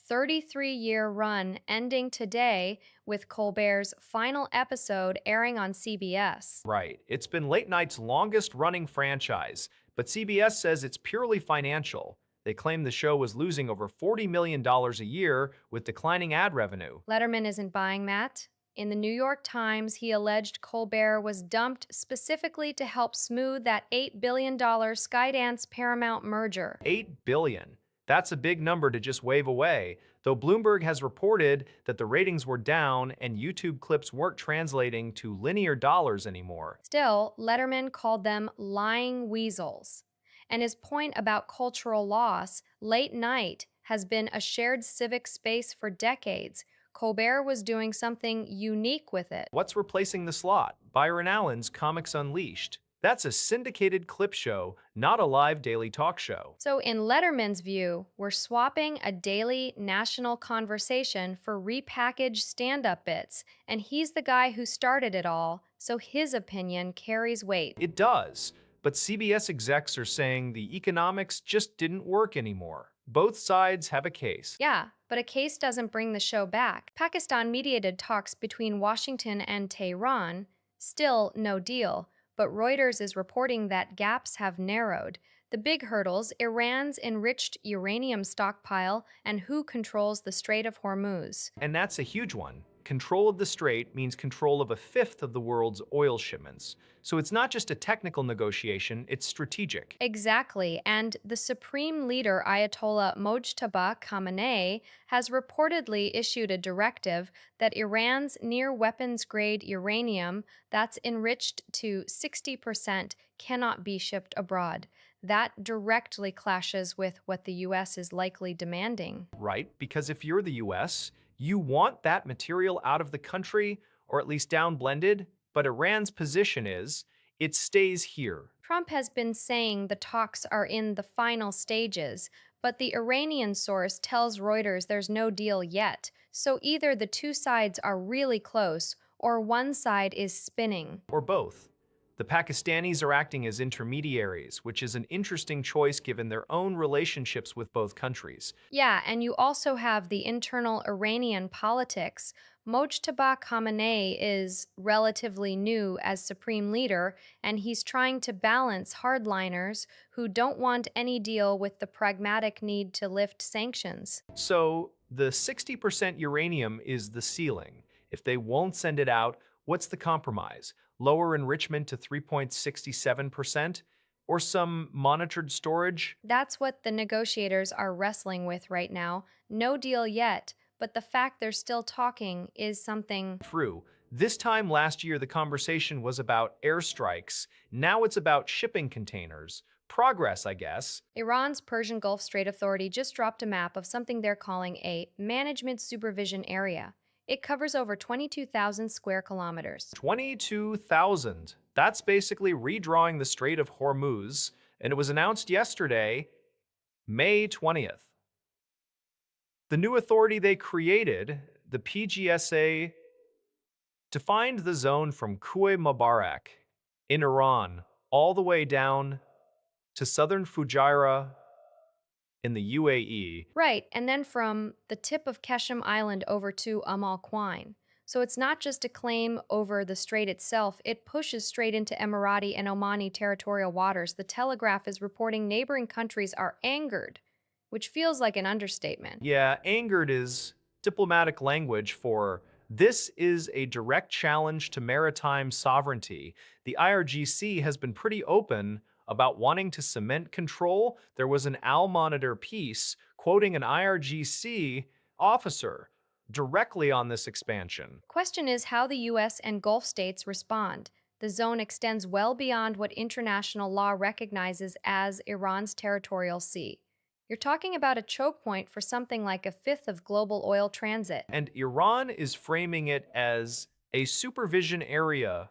33-year run ending today with Colbert's final episode airing on CBS. Right. It's been late night's longest running franchise, but CBS says it's purely financial. They claim the show was losing over $40 million a year with declining ad revenue. Letterman isn't buying that. In the New York Times, he alleged Colbert was dumped specifically to help smooth that $8 billion Skydance Paramount merger. $8 billion. That's a big number to just wave away, though Bloomberg has reported that the ratings were down and YouTube clips weren't translating to linear dollars anymore. Still, Letterman called them lying weasels. And his point about cultural loss, late night, has been a shared civic space for decades. Colbert was doing something unique with it. What's replacing the slot? Byron Allen's Comics Unleashed. That's a syndicated clip show, not a live daily talk show. So in Letterman's view, we're swapping a daily national conversation for repackaged stand-up bits, and he's the guy who started it all, so his opinion carries weight. It does, but CBS execs are saying the economics just didn't work anymore. Both sides have a case. Yeah, but a case doesn't bring the show back. Pakistan mediated talks between Washington and Tehran. Still no deal. But Reuters is reporting that gaps have narrowed. The big hurdles, Iran's enriched uranium stockpile and who controls the Strait of Hormuz. And that's a huge one. Control of the strait means control of a fifth of the world's oil shipments. So it's not just a technical negotiation, it's strategic. Exactly, and the supreme leader Ayatollah Mojtaba Khamenei has reportedly issued a directive that Iran's near-weapons-grade uranium that's enriched to 60% cannot be shipped abroad. That directly clashes with what the U.S. is likely demanding. Right, because if you're the US, you want that material out of the country, or at least down-blended, but Iran's position is, it stays here. Trump has been saying the talks are in the final stages, but the Iranian source tells Reuters there's no deal yet, so either the two sides are really close, or one side is spinning. Or both. The Pakistanis are acting as intermediaries, which is an interesting choice given their own relationships with both countries. Yeah, and you also have the internal Iranian politics. Mojtaba Khamenei is relatively new as supreme leader, and he's trying to balance hardliners who don't want any deal with the pragmatic need to lift sanctions. So the 60% uranium is the ceiling. If they won't send it out, what's the compromise? Lower enrichment to 3.67%? Or some monitored storage? That's what the negotiators are wrestling with right now. No deal yet, but the fact they're still talking is something. Through. This time last year, the conversation was about airstrikes. Now it's about shipping containers. Progress, I guess. Iran's Persian Gulf Strait Authority just dropped a map of something they're calling a management supervision area. It covers over 22,000 square kilometers. 22,000. That's basically redrawing the Strait of Hormuz, and it was announced yesterday, May 20th. The new authority they created, the PGSA, defined the zone from Khuy Mubarak in Iran all the way down to southern Fujairah in the UAE. Right, and then from the tip of Keshem Island over to Amal Quine. So it's not just a claim over the strait itself, it pushes straight into Emirati and Omani territorial waters. The Telegraph is reporting neighboring countries are angered, which feels like an understatement. Yeah, angered is diplomatic language for this is a direct challenge to maritime sovereignty. The IRGC has been pretty open about wanting to cement control. There was an Al Monitor piece quoting an IRGC officer directly on this expansion. Question is how the US and Gulf states respond. The zone extends well beyond what international law recognizes as Iran's territorial sea. You're talking about a choke point for something like a fifth of global oil transit. And Iran is framing it as a supervision area,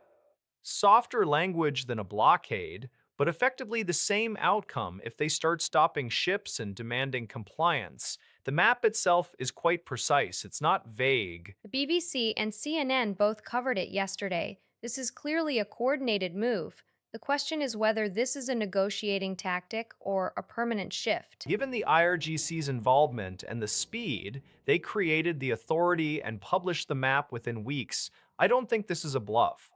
softer language than a blockade, but effectively the same outcome if they start stopping ships and demanding compliance. The map itself is quite precise, it's not vague. The BBC and CNN both covered it yesterday. This is clearly a coordinated move. The question is whether this is a negotiating tactic or a permanent shift. Given the IRGC's involvement and the speed, they created the authority and published the map within weeks. I don't think this is a bluff.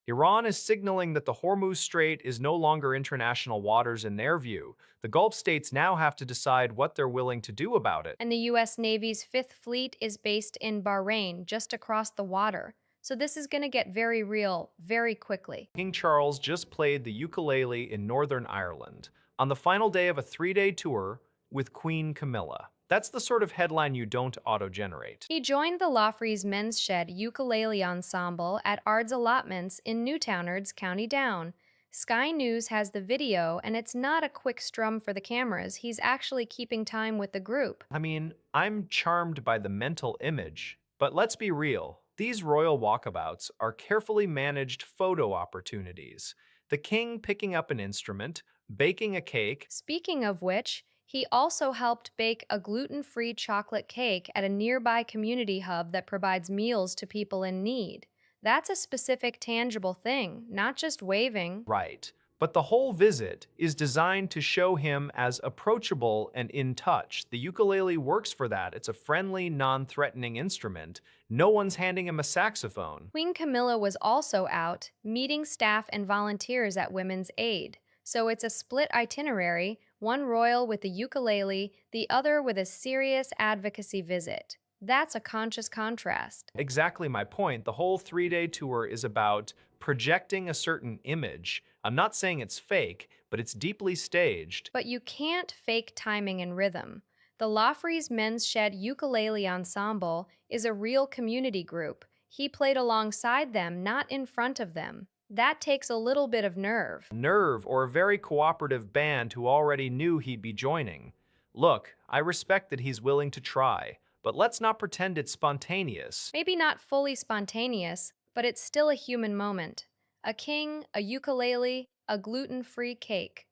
Iran is signaling that the Hormuz Strait is no longer international waters in their view. The Gulf states now have to decide what they're willing to do about it. And the US Navy's Fifth Fleet is based in Bahrain, just across the water. So this is going to get very real very quickly. King Charles just played the ukulele in Northern Ireland on the final day of a 3-day tour with Queen Camilla. That's the sort of headline you don't auto-generate. He joined the Lawfrey's Men's Shed Ukulele Ensemble at Ard's Allotments in Newtownards, County Down. Sky News has the video, and it's not a quick strum for the cameras. He's actually keeping time with the group. I mean, I'm charmed by the mental image, but let's be real. These royal walkabouts are carefully managed photo opportunities. The king picking up an instrument, baking a cake. Speaking of which, he also helped bake a gluten-free chocolate cake at a nearby community hub that provides meals to people in need. That's a specific, tangible thing, not just waving. Right. But the whole visit is designed to show him as approachable and in touch. The ukulele works for that. It's a friendly, non-threatening instrument. No one's handing him a saxophone. Queen Camilla was also out, meeting staff and volunteers at Women's Aid. So it's a split itinerary, one royal with a ukulele, the other with a serious advocacy visit. That's a conscious contrast. Exactly my point. The whole 3-day tour is about projecting a certain image. I'm not saying it's fake, but it's deeply staged. But you can't fake timing and rhythm. The Lawfrey's Men's Shed Ukulele Ensemble is a real community group. He played alongside them, not in front of them. That takes a little bit of nerve. Nerve, or a very cooperative band who already knew he'd be joining. Look, I respect that he's willing to try, but let's not pretend it's spontaneous. Maybe not fully spontaneous, but it's still a human moment. A king, a ukulele, a gluten-free cake.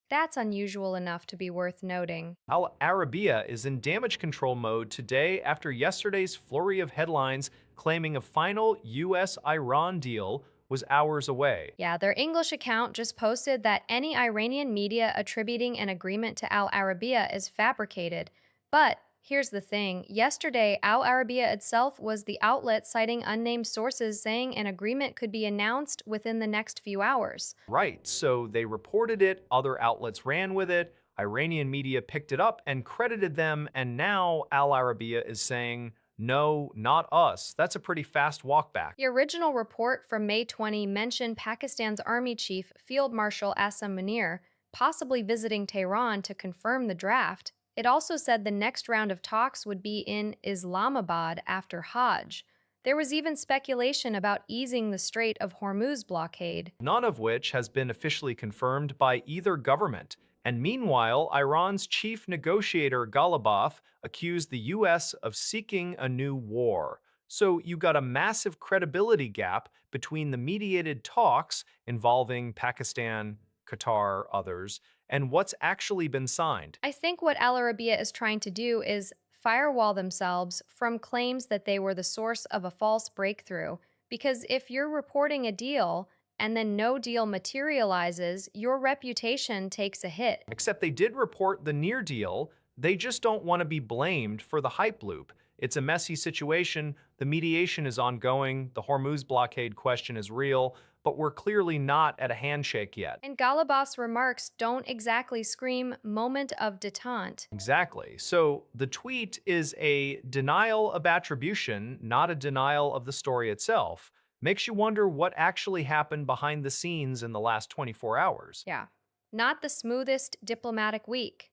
That's unusual enough to be worth noting. Al Arabiya is in damage control mode today after yesterday's flurry of headlines claiming a final US-Iran deal was hours away. Yeah, their English account just posted that any Iranian media attributing an agreement to Al Arabiya is fabricated. But here's the thing, yesterday, Al Arabiya itself was the outlet citing unnamed sources saying an agreement could be announced within the next few hours. Right, so they reported it, other outlets ran with it, Iranian media picked it up and credited them, and now Al Arabiya is saying, no, not us. That's a pretty fast walk back. The original report from May 20 mentioned Pakistan's Army Chief Field Marshal Assam Munir possibly visiting Tehran to confirm the draft. It also said the next round of talks would be in Islamabad after Hajj. There was even speculation about easing the Strait of Hormuz blockade. None of which has been officially confirmed by either government. And meanwhile, Iran's chief negotiator Ghalibaf accused the US of seeking a new war. So you got a massive credibility gap between the mediated talks involving Pakistan, Qatar, others, and what's actually been signed. I think what Al Arabiya is trying to do is firewall themselves from claims that they were the source of a false breakthrough. Because if you're reporting a deal and then no deal materializes, your reputation takes a hit. Except they did report the near deal, they just don't want to be blamed for the hype loop. It's a messy situation, the mediation is ongoing, the Hormuz blockade question is real, but we're clearly not at a handshake yet. And Galabas' remarks don't exactly scream moment of detente. Exactly. So the tweet is a denial of attribution, not a denial of the story itself. Makes you wonder what actually happened behind the scenes in the last 24 hours. Yeah, not the smoothest diplomatic week.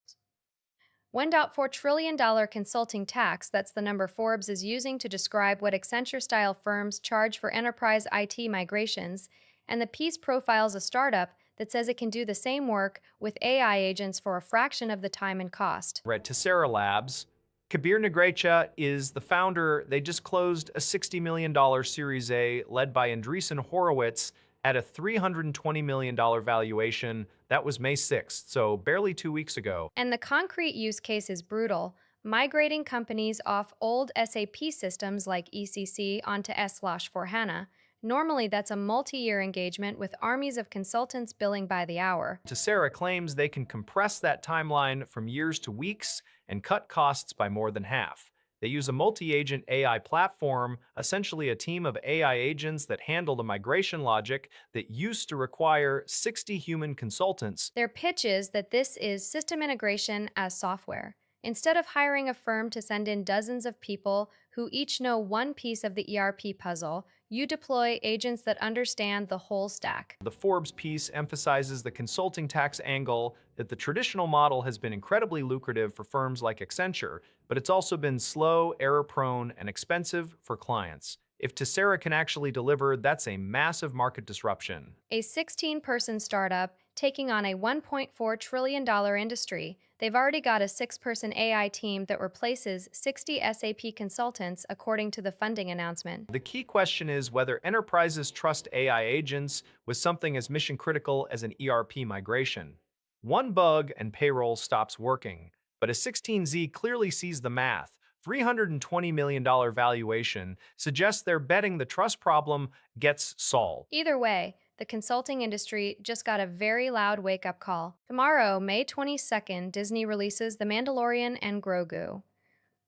$1.4 trillion consulting tax, that's the number Forbes is using to describe what Accenture-style firms charge for enterprise IT migrations, and the piece profiles a startup that says it can do the same work with AI agents for a fraction of the time and cost. We're at Tessera Labs. Kabir Negrecha is the founder. They just closed a $60 million Series A led by Andreessen Horowitz at a $320 million valuation. That was May 6th, so barely 2 weeks ago. And the concrete use case is brutal, migrating companies off old SAP systems like ECC onto S/4HANA. Normally, that's a multi-year engagement with armies of consultants billing by the hour. Tessera claims they can compress that timeline from years to weeks and cut costs by more than half. They use a multi-agent AI platform, essentially a team of AI agents that handle the migration logic that used to require 60 human consultants. Their pitch is that this is system integration as software. Instead of hiring a firm to send in dozens of people who each know one piece of the ERP puzzle, you deploy agents that understand the whole stack. The Forbes piece emphasizes the consulting tax angle, that the traditional model has been incredibly lucrative for firms like Accenture, but it's also been slow, error-prone, and expensive for clients. If Tessera can actually deliver, that's a massive market disruption. A 16-person startup taking on a $1.4 trillion industry. They've already got a 6-person AI team that replaces 60 SAP consultants, according to the funding announcement. The key question is whether enterprises trust AI agents with something as mission-critical as an ERP migration. One bug and payroll stops working, but a 16Z clearly sees the math. $320 million valuation suggests they're betting the trust problem gets solved. Either way, the consulting industry just got a very loud wake-up call. Tomorrow, May 22nd, Disney releases The Mandalorian and Grogu.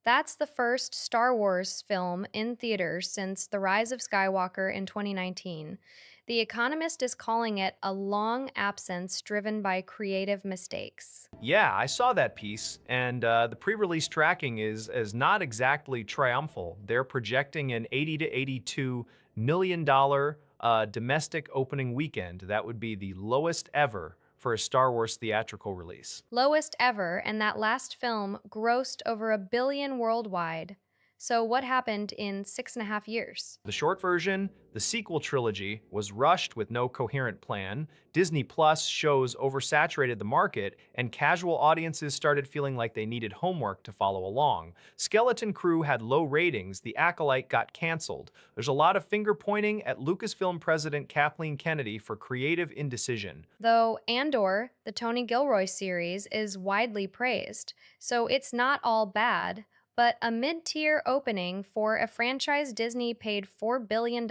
That's the first Star Wars film in theaters since The Rise of Skywalker in 2019. The Economist is calling it a long absence driven by creative mistakes. Yeah, I saw that piece, and the pre-release tracking is not exactly triumphal. They're projecting an $80 to $82 million domestic opening weekend. That would be the lowest ever for a Star Wars theatrical release. Lowest ever, and that last film grossed over $1 billion worldwide. So what happened in 6.5 years? The short version, the sequel trilogy, was rushed with no coherent plan. Disney Plus shows oversaturated the market, and casual audiences started feeling like they needed homework to follow along. Skeleton Crew had low ratings, The Acolyte got canceled. There's a lot of finger-pointing at Lucasfilm president Kathleen Kennedy for creative indecision. Though Andor, the Tony Gilroy series, is widely praised, so it's not all bad. but a mid tier opening for a franchise Disney paid $4 billion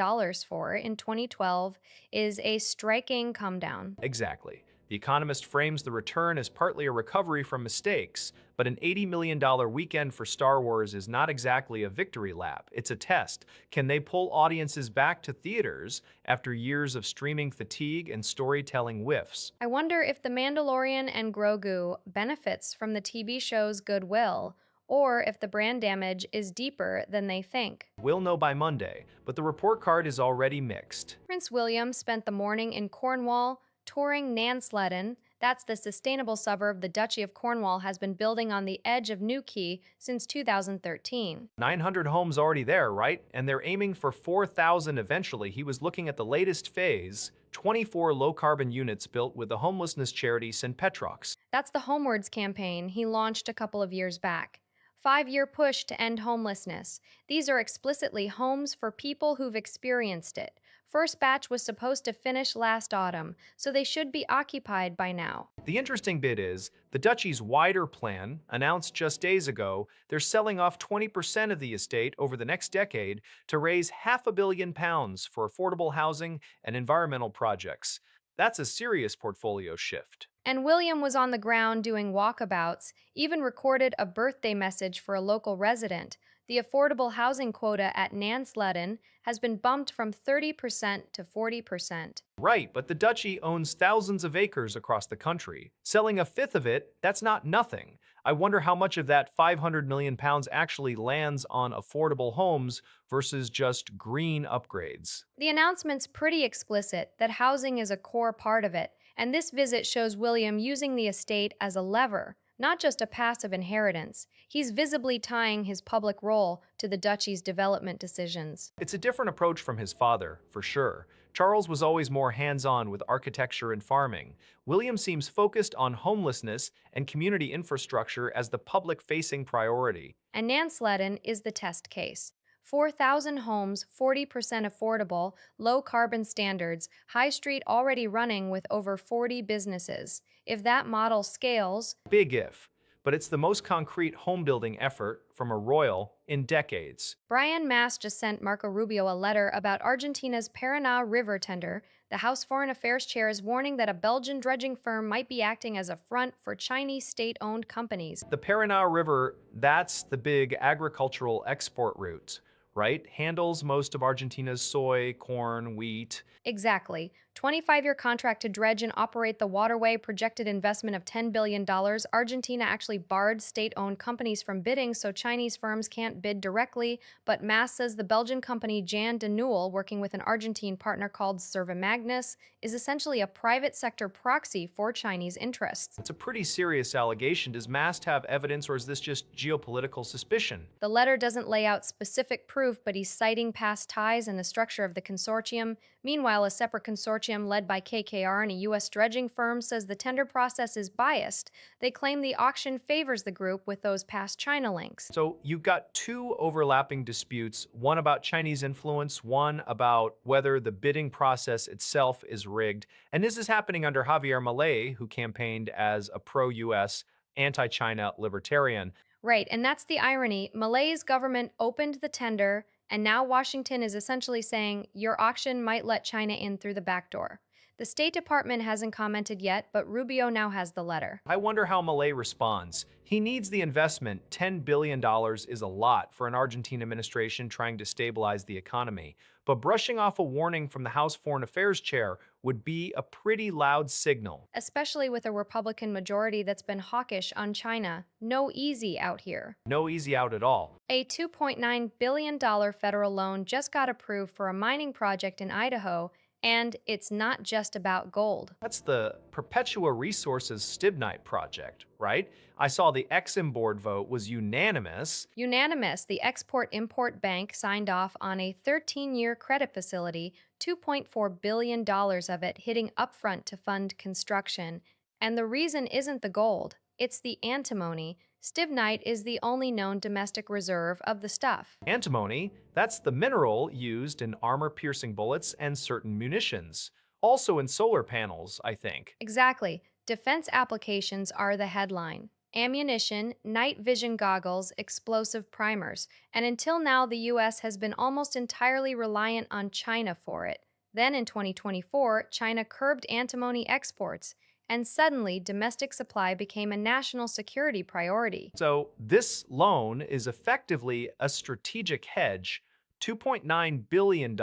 for in 2012 is a striking come down. Exactly. The Economist frames the return as partly a recovery from mistakes, but an $80 million weekend for Star Wars is not exactly a victory lap. It's a test. Can they pull audiences back to theaters after years of streaming fatigue and storytelling whiffs? I wonder if The Mandalorian and Grogu benefits from the TV show's goodwill, or if the brand damage is deeper than they think. We'll know by Monday, but the report card is already mixed. Prince William spent the morning in Cornwall touring Nansleddon. That's the sustainable suburb the Duchy of Cornwall has been building on the edge of Newquay since 2013. 900 homes already there, right? And they're aiming for 4,000 eventually. He was looking at the latest phase, 24 low-carbon units built with the homelessness charity St. Petrox. That's the Homewards campaign he launched a couple of years back. 5-year push to end homelessness. These are explicitly homes for people who've experienced it. First batch was supposed to finish last autumn, so they should be occupied by now. The interesting bit is, the Duchy's wider plan, announced just days ago, they're selling off 20% of the estate over the next decade to raise £500 million for affordable housing and environmental projects. That's a serious portfolio shift. And William was on the ground doing walkabouts, even recorded a birthday message for a local resident. The affordable housing quota at Nansleddon has been bumped from 30% to 40%. Right, but the Duchy owns thousands of acres across the country. Selling a fifth of it, that's not nothing. I wonder how much of that £500 million actually lands on affordable homes versus just green upgrades. The announcement's pretty explicit that housing is a core part of it, and this visit shows William using the estate as a lever, not just a passive inheritance. He's visibly tying his public role to the duchy's development decisions. It's a different approach from his father, for sure. Charles was always more hands-on with architecture and farming. William seems focused on homelessness and community infrastructure as the public-facing priority. And Nansleddon is the test case. 4,000 homes, 40% affordable, low carbon standards, high street already running with over 40 businesses. If that model scales, Big if, but it's the most concrete home-building effort from a royal in decades. Brian Mast just sent Marco Rubio a letter about Argentina's Paraná River tender. The House Foreign Affairs chair is warning that a Belgian dredging firm might be acting as a front for Chinese state-owned companies. The Paraná River, that's the big agricultural export route, right? Handles most of Argentina's soy, corn, wheat. Exactly. 25-year contract to dredge and operate the waterway, projected investment of $10 billion. Argentina actually barred state-owned companies from bidding, so Chinese firms can't bid directly, but Mass says the Belgian company Jan de Newell, working with an Argentine partner called Servimagnus, is essentially a private sector proxy for Chinese interests. It's a pretty serious allegation. Does Mast have evidence, or is this just geopolitical suspicion? The letter doesn't lay out specific proof, but he's citing past ties and the structure of the consortium. Meanwhile, a separate consortium led by KKR and a U.S. dredging firm says the tender process is biased. They claim the auction favors the group with those past China links. So you've got two overlapping disputes, one about Chinese influence, one about whether the bidding process itself is rigged. And this is happening under Javier Milei, who campaigned as a pro-U.S., anti-China libertarian. Right, and that's the irony. Malay's government opened the tender, and now Washington is essentially saying your auction might let China in through the back door. The State Department hasn't commented yet, but Rubio now has the letter. I wonder how Milei responds. He needs the investment. $10 billion is a lot for an Argentine administration trying to stabilize the economy. But brushing off a warning from the House Foreign Affairs chair would be a pretty loud signal. Especially with a Republican majority that's been hawkish on China. No easy out here. No easy out at all. A $2.9 billion federal loan just got approved for a mining project in Idaho, and it's not just about gold. That's the Perpetua Resources Stibnite project, right? I saw the Exim board vote was unanimous. Unanimous, the Export-Import Bank signed off on a 13-year credit facility, $2.4 billion of it hitting upfront to fund construction. And the reason isn't the gold, it's the antimony. Stibnite is the only known domestic reserve of the stuff. Antimony, that's the mineral used in armor-piercing bullets and certain munitions. Also in solar panels, I think. Exactly. Defense applications are the headline. ammunition, night vision goggles, explosive primers, and until now, the US has been almost entirely reliant on China for it. Then in 2024, China curbed antimony exports, and suddenly domestic supply became a national security priority. So this loan is effectively a strategic hedge. $2.9 billion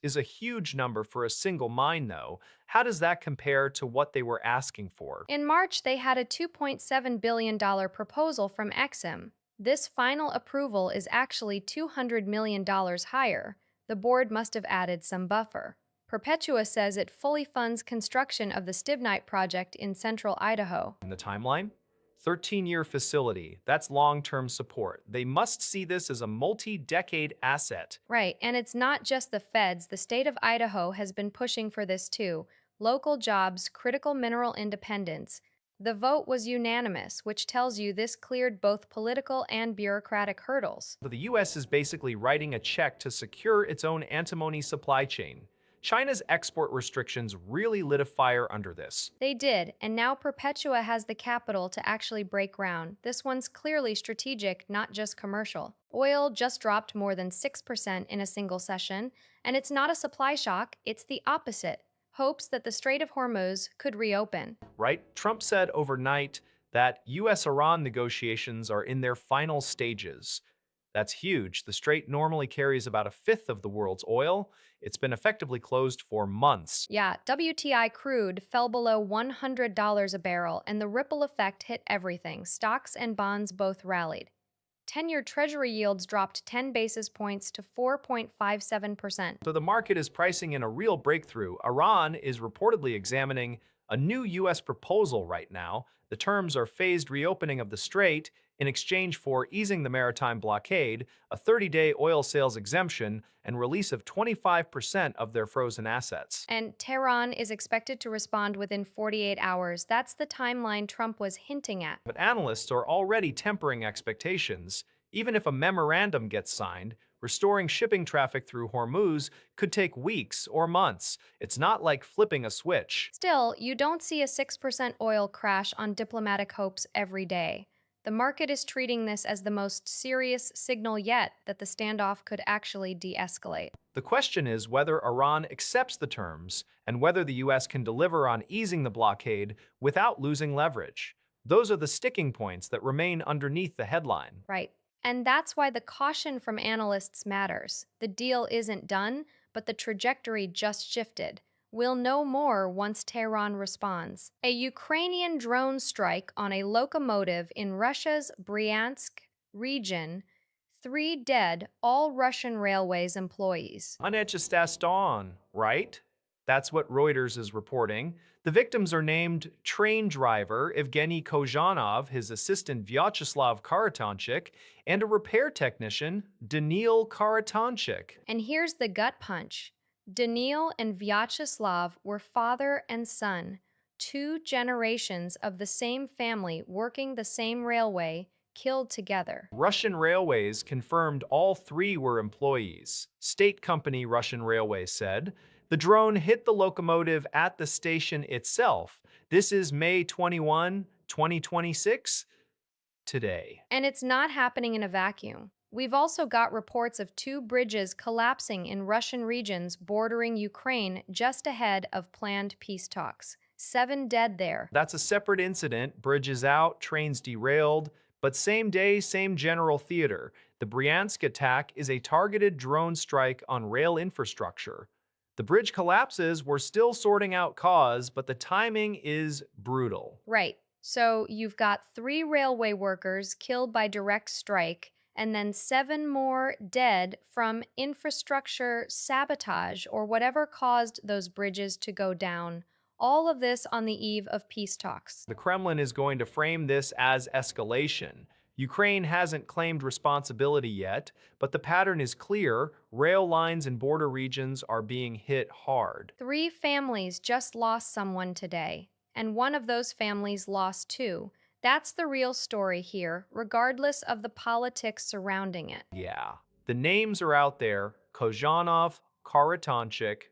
is a huge number for a single mine, though. How does that compare to what they were asking for? In March, they had a $2.7 billion proposal from Exim. This final approval is actually $200 million higher. The board must have added some buffer. Perpetua says it fully funds construction of the Stibnite project in central Idaho. In the timeline? 13-year facility. That's long-term support. They must see this as a multi-decade asset. Right, and it's not just the feds. The state of Idaho has been pushing for this too. Local jobs, critical mineral independence. The vote was unanimous, which tells you this cleared both political and bureaucratic hurdles. The U.S. is basically writing a check to secure its own antimony supply chain. China's export restrictions really lit a fire under this. They did, and now Perpetua has the capital to actually break ground. This one's clearly strategic, not just commercial. Oil just dropped more than 6% in a single session, and it's not a supply shock, it's the opposite. Hopes that the Strait of Hormuz could reopen. Right? Trump said overnight that U.S.-Iran negotiations are in their final stages. That's huge. The strait normally carries about a fifth of the world's oil. It's been effectively closed for months. Yeah, WTI crude fell below $100 a barrel, and the ripple effect hit everything. Stocks and bonds both rallied. 10-year Treasury yields dropped 10 basis points to 4.57%. So the market is pricing in a real breakthrough. Iran is reportedly examining a new U.S. proposal right now. The terms are phased reopening of the strait in exchange for easing the maritime blockade, a 30-day oil sales exemption, and release of 25% of their frozen assets. And Tehran is expected to respond within 48 hours. That's the timeline Trump was hinting at. But analysts are already tempering expectations. Even if a memorandum gets signed, restoring shipping traffic through Hormuz could take weeks or months. It's not like flipping a switch. Still, you don't see a 6% oil crash on diplomatic hopes every day. The market is treating this as the most serious signal yet that the standoff could actually de-escalate. The question is whether Iran accepts the terms and whether the U.S. can deliver on easing the blockade without losing leverage. Those are the sticking points that remain underneath the headline. Right. And that's why the caution from analysts matters. The deal isn't done, but the trajectory just shifted. We'll know more once Tehran responds. A Ukrainian drone strike on a locomotive in Russia's Bryansk region. 3 dead, all Russian Railways employees. On, right? That's what Reuters is reporting. The victims are named train driver Evgeny Kozhanov, his assistant Vyacheslav Karatanchik, and a repair technician, Daniil Karatanchik. And here's the gut punch. Daniil and Vyacheslav were father and son, 2 generations of the same family working the same railway, killed together. Russian Railways confirmed all 3 were employees. State company Russian Railways said. The drone hit the locomotive at the station itself. This is May 21, 2026, today. And it's not happening in a vacuum. We've also got reports of 2 bridges collapsing in Russian regions bordering Ukraine just ahead of planned peace talks. 7 dead there. That's a separate incident. Bridges out, trains derailed, but same day, same general theater. The Bryansk attack is a targeted drone strike on rail infrastructure. The bridge collapses, we're still sorting out cause, but the timing is brutal. Right. So you've got 3 railway workers killed by direct strike, and then 7 more dead from infrastructure sabotage or whatever caused those bridges to go down. All of this on the eve of peace talks. The Kremlin is going to frame this as escalation. Ukraine hasn't claimed responsibility yet, but the pattern is clear. Rail lines in border regions are being hit hard. 3 families just lost someone today, and one of those families lost 2. That's the real story here, regardless of the politics surrounding it. Yeah, the names are out there. Kozhanov, Karatanchik,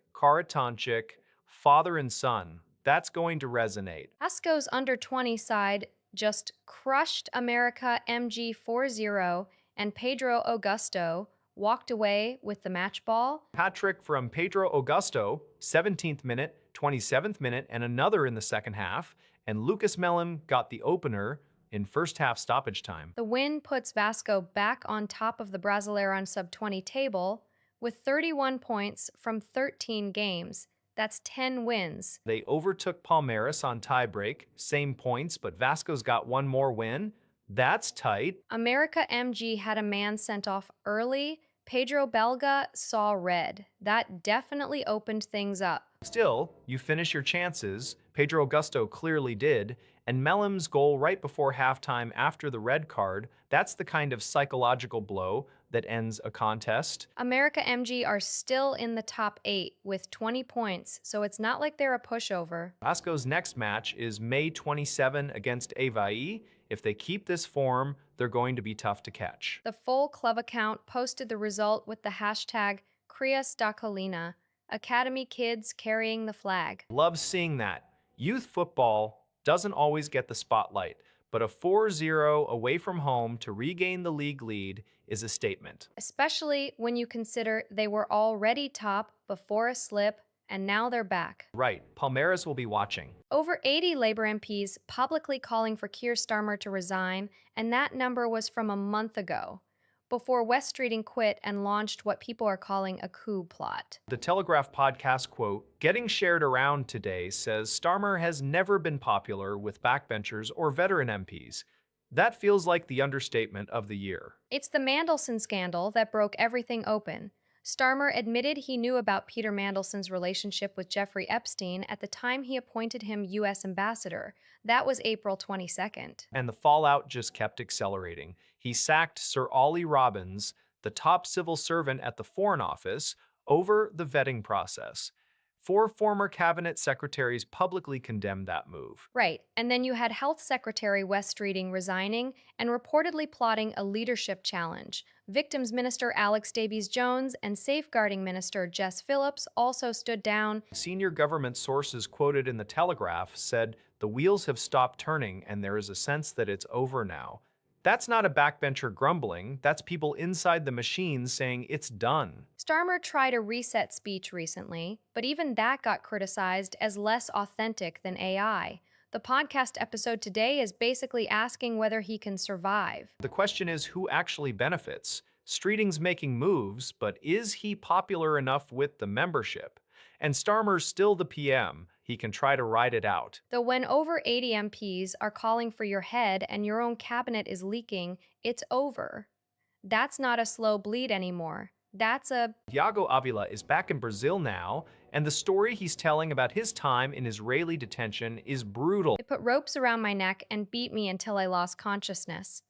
father and son. That's going to resonate. Asko's under 20 side just crushed America MG 4-0, and Pedro Augusto walked away with the match ball. Hat trick from Pedro Augusto, 17th minute, 27th minute, and another in the second half. And Lucas Mellem got the opener in first half stoppage time. The win puts Vasco back on top of the Brasileirão Sub-20 table with 31 points from 13 games. That's 10 wins. They overtook Palmeiras on tiebreak, same points, but Vasco's got one more win. That's tight. America MG had a man sent off early. Pedro Belga saw red. That definitely opened things up. Still, you finish your chances. Pedro Augusto clearly did, and Mellem's goal right before halftime after the red card, that's the kind of psychological blow that ends a contest. America MG are still in the top 8 with 20 points, so it's not like they're a pushover. Vasco's next match is May 27 against Avaí. If they keep this form, they're going to be tough to catch. The full club account posted the result with the hashtag Crias da Colina, Academy Kids carrying the flag. Love seeing that. Youth football doesn't always get the spotlight, but a 4-0 away from home to regain the league lead is a statement. Especially when you consider they were already top before a slip, and now they're back. Right, Palmeiras will be watching. Over 80 Labour MPs publicly calling for Keir Starmer to resign, and that number was from a month ago, before West Streeting quit and launched what people are calling a coup plot. The Telegraph podcast quote, getting shared around today, says Starmer has never been popular with backbenchers or veteran MPs. That feels like the understatement of the year. It's the Mandelson scandal that broke everything open. Starmer admitted he knew about Peter Mandelson's relationship with Jeffrey Epstein at the time he appointed him U.S. ambassador. That was April 22nd. And the fallout just kept accelerating. He sacked Sir Ollie Robbins, the top civil servant at the Foreign Office, over the vetting process. 4 former cabinet secretaries publicly condemned that move. Right, and then you had Health Secretary West Streeting resigning and reportedly plotting a leadership challenge. Victims Minister Alex Davies-Jones and Safeguarding Minister Jess Phillips also stood down. Senior government sources quoted in the Telegraph said the wheels have stopped turning and there is a sense that it's over now. That's not a backbencher grumbling, that's people inside the machine saying it's done. Starmer tried a reset speech recently, but even that got criticized as less authentic than AI. The podcast episode today is basically asking whether he can survive. The question is who actually benefits? Streeting's making moves, but is he popular enough with the membership? And Starmer's still the PM. He can try to ride it out. Though when over 80 MPs are calling for your head and your own cabinet is leaking, it's over. That's not a slow bleed anymore. That's a... Thiago Avila is back in Brazil now, and the story he's telling about his time in Israeli detention is brutal. They put ropes around my neck and beat me until I lost consciousness.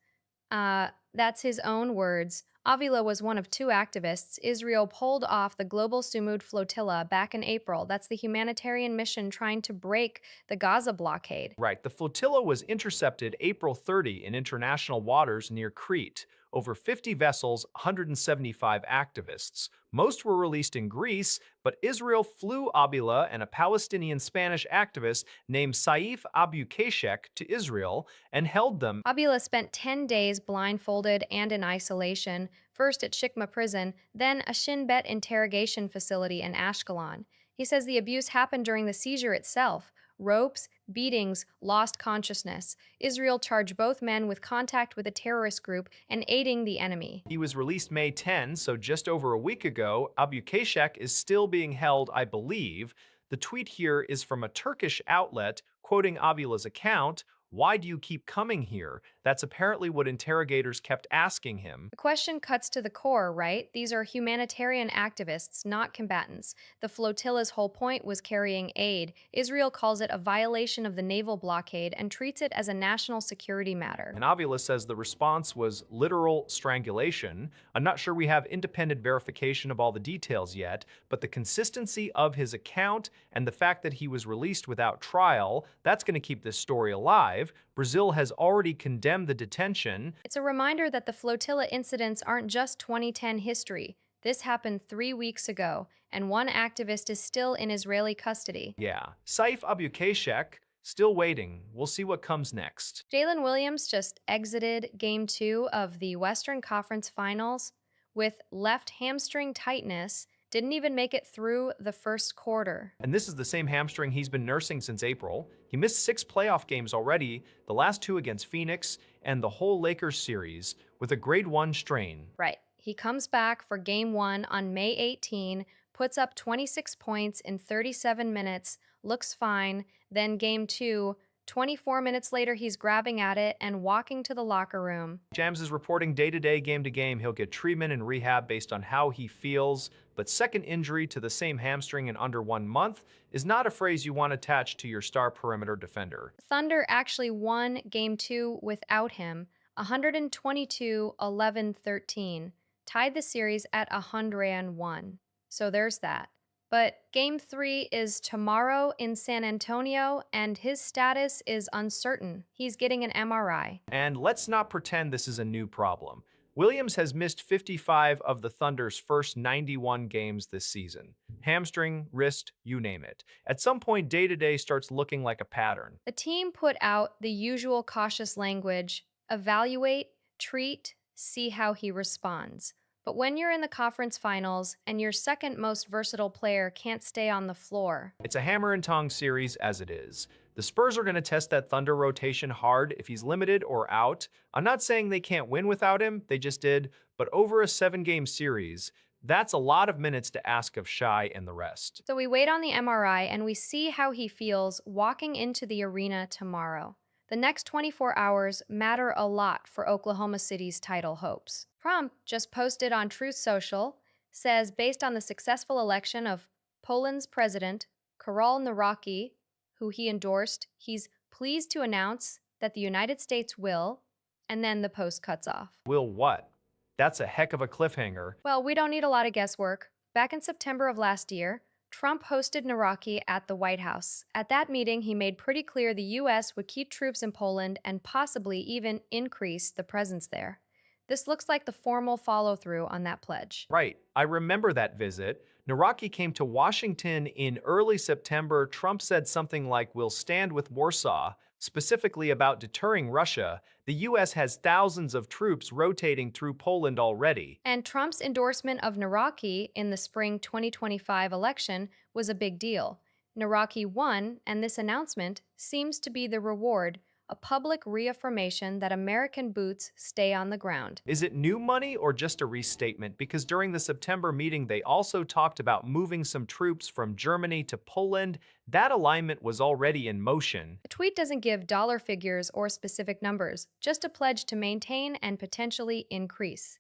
That's his own words. Avila was one of 2 activists Israel pulled off the Global Sumud Flotilla back in April. That's the humanitarian mission trying to break the Gaza blockade. Right, the flotilla was intercepted April 30 in international waters near Crete. Over 50 vessels, 175 activists. Most were released in Greece, but Israel flew Avila and a Palestinian Spanish activist named Saif Abu Keshek to Israel and held them. Avila spent 10 days blindfolded and in isolation, first at Shikma prison, then a Shin Bet interrogation facility in Ashkelon. He says the abuse happened during the seizure itself. Ropes, beatings, lost consciousness. Israel charged both men with contact with a terrorist group and aiding the enemy. He was released May 10, so just over a week ago. Abu Keshek is still being held, I believe. The tweet here is from a Turkish outlet quoting Avila's account. Why do you keep coming here? That's apparently what interrogators kept asking him. The question cuts to the core, right? These are humanitarian activists, not combatants. The flotilla's whole point was carrying aid. Israel calls it a violation of the naval blockade and treats it as a national security matter. And Avila says the response was literal strangulation. I'm not sure we have independent verification of all the details yet, but the consistency of his account and the fact that he was released without trial, that's going to keep this story alive. Brazil has already condemned the detention. It's a reminder that the flotilla incidents aren't just 2010 history. This happened 3 weeks ago, and one activist is still in Israeli custody. Yeah. Saif Abu Keshek Still waiting. We'll see what comes next. Jalen Williams just exited game two of the Western Conference Finals with left hamstring tightness, didn't even make it through the first quarter. And this is the same hamstring he's been nursing since April. He missed 6 playoff games already, the last 2 against Phoenix and the whole Lakers series, with a grade 1 strain. Right. He comes back for game one on May 18, puts up 26 points in 37 minutes, looks fine. Then game two, 24 minutes later, he's grabbing at it and walking to the locker room. Jams is reporting day-to-day, game-to-game. He'll get treatment and rehab based on how he feels, but second injury to the same hamstring in under 1 month is not a phrase you want attached to your star perimeter defender. Thunder actually won game two without him, 122-11-13, tied the series at 101. So there's that. But game three is tomorrow in San Antonio, and his status is uncertain. He's getting an MRI. And let's not pretend this is a new problem. Williams has missed 55 of the Thunder's first 91 games this season. Hamstring, wrist, you name it. At some point, day-to-day starts looking like a pattern. The team put out the usual cautious language: evaluate, treat, see how he responds. But when you're in the conference finals and your second most versatile player can't stay on the floor, It's a hammer and tongs series as it is. The Spurs are going to test that Thunder rotation hard if he's limited or out. I'm not saying they can't win without him, they just did, but over a 7-game series, that's a lot of minutes to ask of Shai and the rest. so we wait on the MRI and we see how he feels walking into the arena tomorrow. The next 24 hours matter a lot for Oklahoma City's title hopes. Trump just posted on Truth Social, says based on the successful election of Poland's president, Karol Nawrocki, who he endorsed, he's pleased to announce that the United States will, and then the post cuts off. Will what? That's a heck of a cliffhanger. Well, we don't need a lot of guesswork. Back in September of last year, Trump hosted Nawrocki at the White House. At that meeting, he made pretty clear the U.S. would keep troops in Poland and possibly even increase the presence there. This looks like the formal follow-through on that pledge. Right, I remember that visit. Nawrocki came to Washington in early September. Trump said something like, "We'll stand with Warsaw," specifically about deterring Russia. The U.S. has thousands of troops rotating through Poland already. And Trump's endorsement of Nawrocki in the spring 2025 election was a big deal. Nawrocki won, and this announcement seems to be the reward, a public reaffirmation that American boots stay on the ground. Is it new money or just a restatement? Because during the September meeting, they also talked about moving some troops from Germany to Poland. That alignment was already in motion. The tweet doesn't give dollar figures or specific numbers, just a pledge to maintain and potentially increase.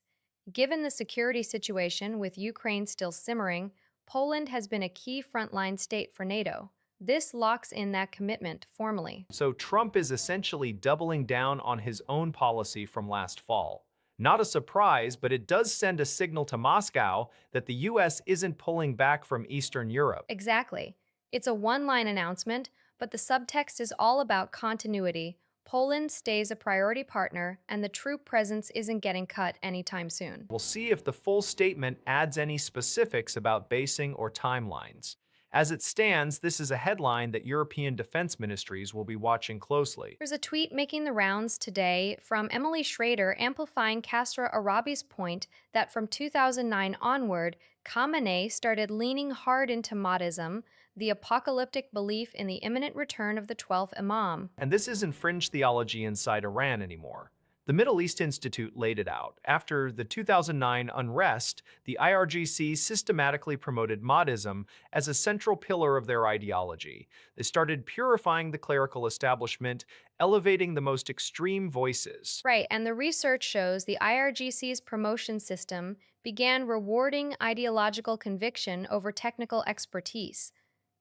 Given the security situation with Ukraine still simmering, Poland has been a key frontline state for NATO. This locks in that commitment formally. So Trump is essentially doubling down on his own policy from last fall. Not a surprise, but it does send a signal to Moscow that the U.S. isn't pulling back from Eastern Europe. Exactly. It's a one-line announcement, but the subtext is all about continuity. Poland stays a priority partner, and the troop presence isn't getting cut anytime soon. We'll see if the full statement adds any specifics about basing or timelines. As it stands, this is a headline that European defense ministries will be watching closely. There's a tweet making the rounds today from Emily Schrader amplifying Castro Arabi's point that from 2009 onward, Khamenei started leaning hard into Mahdism, the apocalyptic belief in the imminent return of the 12th Imam. And this isn't fringe theology inside Iran anymore. The Middle East Institute laid it out. After the 2009 unrest, the IRGC systematically promoted Mahdism as a central pillar of their ideology. They started purifying the clerical establishment, elevating the most extreme voices. Right, and the research shows the IRGC's promotion system began rewarding ideological conviction over technical expertise.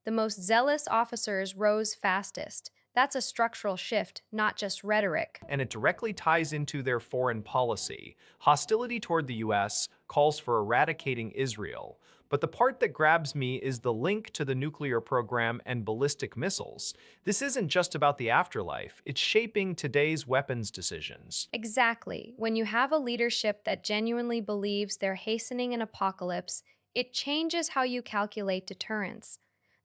The most zealous officers rose fastest. That's a structural shift, not just rhetoric. And it directly ties into their foreign policy. Hostility toward the U.S. calls for eradicating Israel. But the part that grabs me is the link to the nuclear program and ballistic missiles. This isn't just about the afterlife, it's shaping today's weapons decisions. Exactly. When you have a leadership that genuinely believes they're hastening an apocalypse, it changes how you calculate deterrence.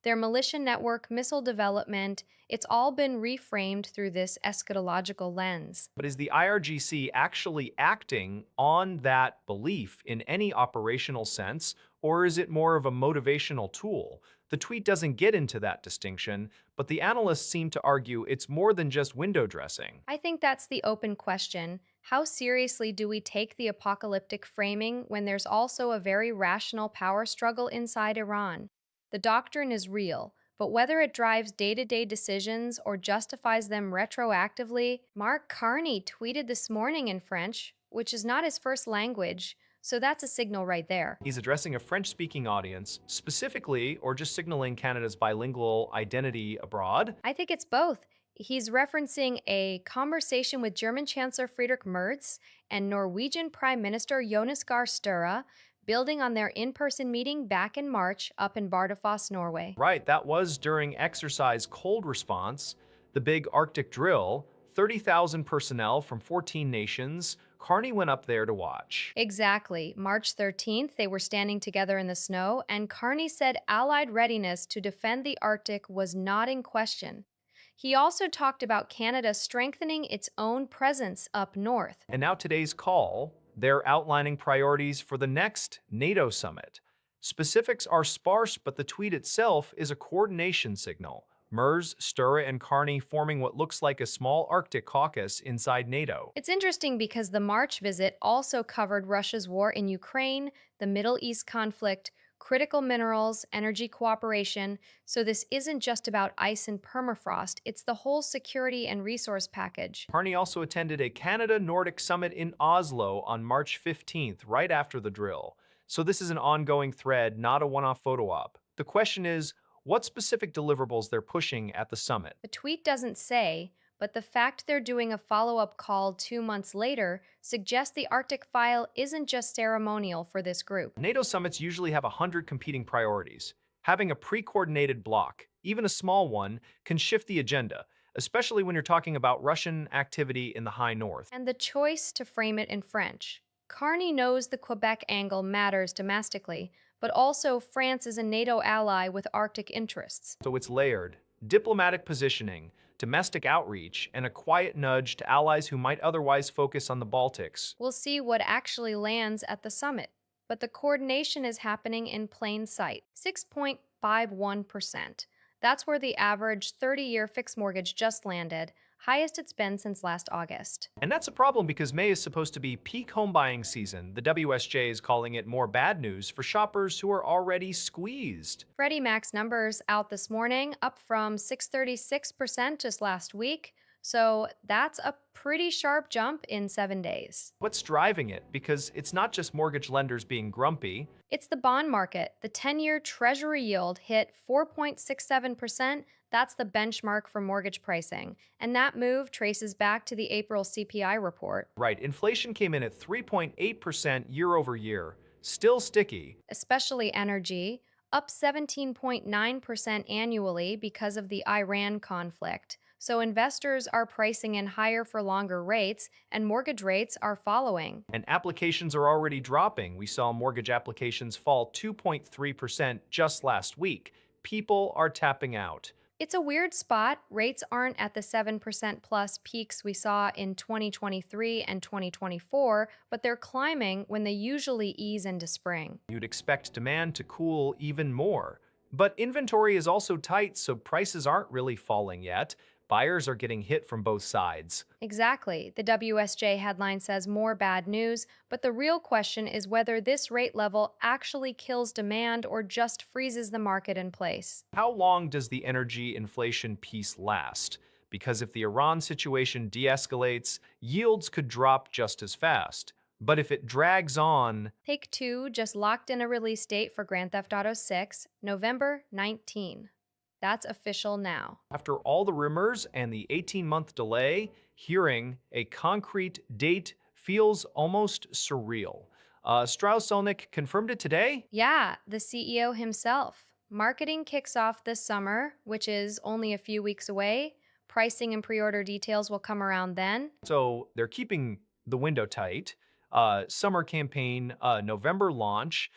Their militia network, missile development, it's all been reframed through this eschatological lens. But is the IRGC actually acting on that belief in any operational sense, or is it more of a motivational tool? The tweet doesn't get into that distinction, but the analysts seem to argue it's more than just window dressing. I think that's the open question. How seriously do we take the apocalyptic framing when there's also a very rational power struggle inside Iran? The doctrine is real, but whether it drives day to day decisions or justifies them retroactively, Mark Carney tweeted this morning in French, which is not his first language, so that's a signal right there. He's addressing a French-speaking audience, specifically, or just signaling Canada's bilingual identity abroad. I think it's both. He's referencing a conversation with German Chancellor Friedrich Merz and Norwegian Prime Minister Jonas Gahr Sture, building on their in person meeting back in March up in Bardufoss, Norway. Right, that was during exercise Cold Response, the big Arctic drill, 30,000 personnel from 14 nations. Carney went up there to watch. Exactly. March 13th, they were standing together in the snow, and Carney said Allied readiness to defend the Arctic was not in question. He also talked about Canada strengthening its own presence up north. And now today's call, they're outlining priorities for the next NATO summit. Specifics are sparse, but the tweet itself is a coordination signal. Merz, Sture, and Carney forming what looks like a small Arctic caucus inside NATO. It's interesting because the March visit also covered Russia's war in Ukraine, the Middle East conflict, critical minerals, energy cooperation. So this isn't just about ice and permafrost, it's the whole security and resource package. Carney also attended a Canada-Nordic summit in Oslo on March 15th, right after the drill. So this is an ongoing thread, not a one-off photo op. The question is, what specific deliverables they're pushing at the summit? The tweet doesn't say, but the fact they're doing a follow up call 2 months later suggests the Arctic file isn't just ceremonial for this group. NATO summits usually have 100 competing priorities. Having a pre-coordinated block, even a small one, can shift the agenda, especially when you're talking about Russian activity in the high north. And the choice to frame it in French. Carney knows the Quebec angle matters domestically, but also France is a NATO ally with Arctic interests. So it's layered: diplomatic positioning, domestic outreach, and a quiet nudge to allies who might otherwise focus on the Baltics. We'll see what actually lands at the summit, but the coordination is happening in plain sight. 6.51%. That's where the average 30-year fixed mortgage just landed, highest it's been since last August. And that's a problem because May is supposed to be peak home buying season. The WSJ is calling it more bad news for shoppers who are already squeezed. Freddie Mac's numbers out this morning, up from 636% just last week. So that's a pretty sharp jump in 7 days. What's driving it? Because it's not just mortgage lenders being grumpy. It's the bond market. The 10-year Treasury yield hit 4.67%. That's the benchmark for mortgage pricing. And that move traces back to the April CPI report. Right, inflation came in at 3.8% year over year. Still sticky. Especially energy, up 17.9% annually because of the Iran conflict. So investors are pricing in higher for longer rates, and mortgage rates are following. And applications are already dropping. We saw mortgage applications fall 2.3% just last week. People are tapping out. It's a weird spot. Rates aren't at the 7% plus peaks we saw in 2023 and 2024, but they're climbing when they usually ease into spring. You'd expect demand to cool even more. But inventory is also tight, so prices aren't really falling yet. Buyers are getting hit from both sides. Exactly. The WSJ headline says more bad news, but the real question is whether this rate level actually kills demand or just freezes the market in place. How long does the energy inflation piece last? Because if the Iran situation de-escalates, yields could drop just as fast. But if it drags on, Take-Two just locked in a release date for Grand Theft Auto 6, November 19. That's official now. after all the rumors and the 18-month delay, hearing a concrete date feels almost surreal. Strauss-Zelnick confirmed it today? Yeah, the CEO himself. Marketing kicks off this summer, which is only a few weeks away. Pricing and pre-order details will come around then. So they're keeping the window tight. Summer campaign, November launch.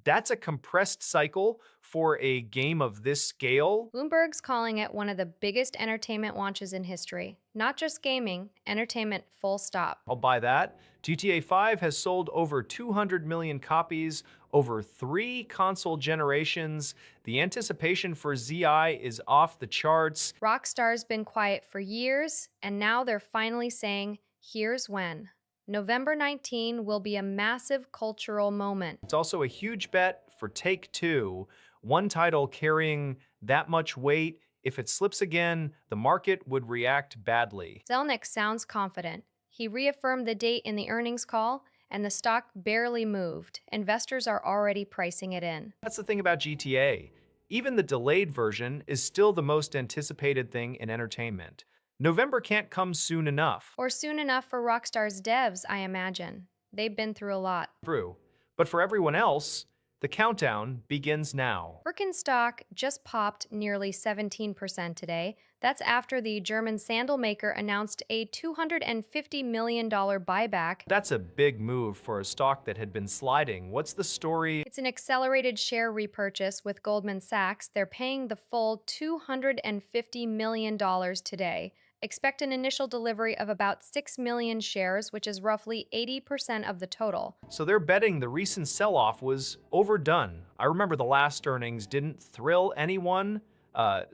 That's a compressed cycle for a game of this scale. Bloomberg's calling it one of the biggest entertainment launches in history. Not just gaming, entertainment full stop. I'll buy that. GTA 5 has sold over 200 million copies over 3 console generations. The anticipation for ZI is off the charts. Rockstar's been quiet for years, and now they're finally saying, here's when. November 19 will be a massive cultural moment. It's also a huge bet for Take-Two. One title carrying that much weight, if it slips again, the market would react badly. Zelnick sounds confident. He reaffirmed the date in the earnings call, and the stock barely moved. Investors are already pricing it in. That's the thing about GTA. Even the delayed version is still the most anticipated thing in entertainment. November can't come soon enough. Or soon enough for Rockstar's devs, I imagine. They've been through a lot. True. But for everyone else, the countdown begins now. Birkenstock just popped nearly 17% today. That's after the German sandal maker announced a $250 million buyback. That's a big move for a stock that had been sliding. What's the story? It's an accelerated share repurchase with Goldman Sachs. They're paying the full $250 million today. Expect an initial delivery of about 6 million shares, which is roughly 80% of the total. So they're betting the recent sell-off was overdone. I remember the last earnings didn't thrill anyone.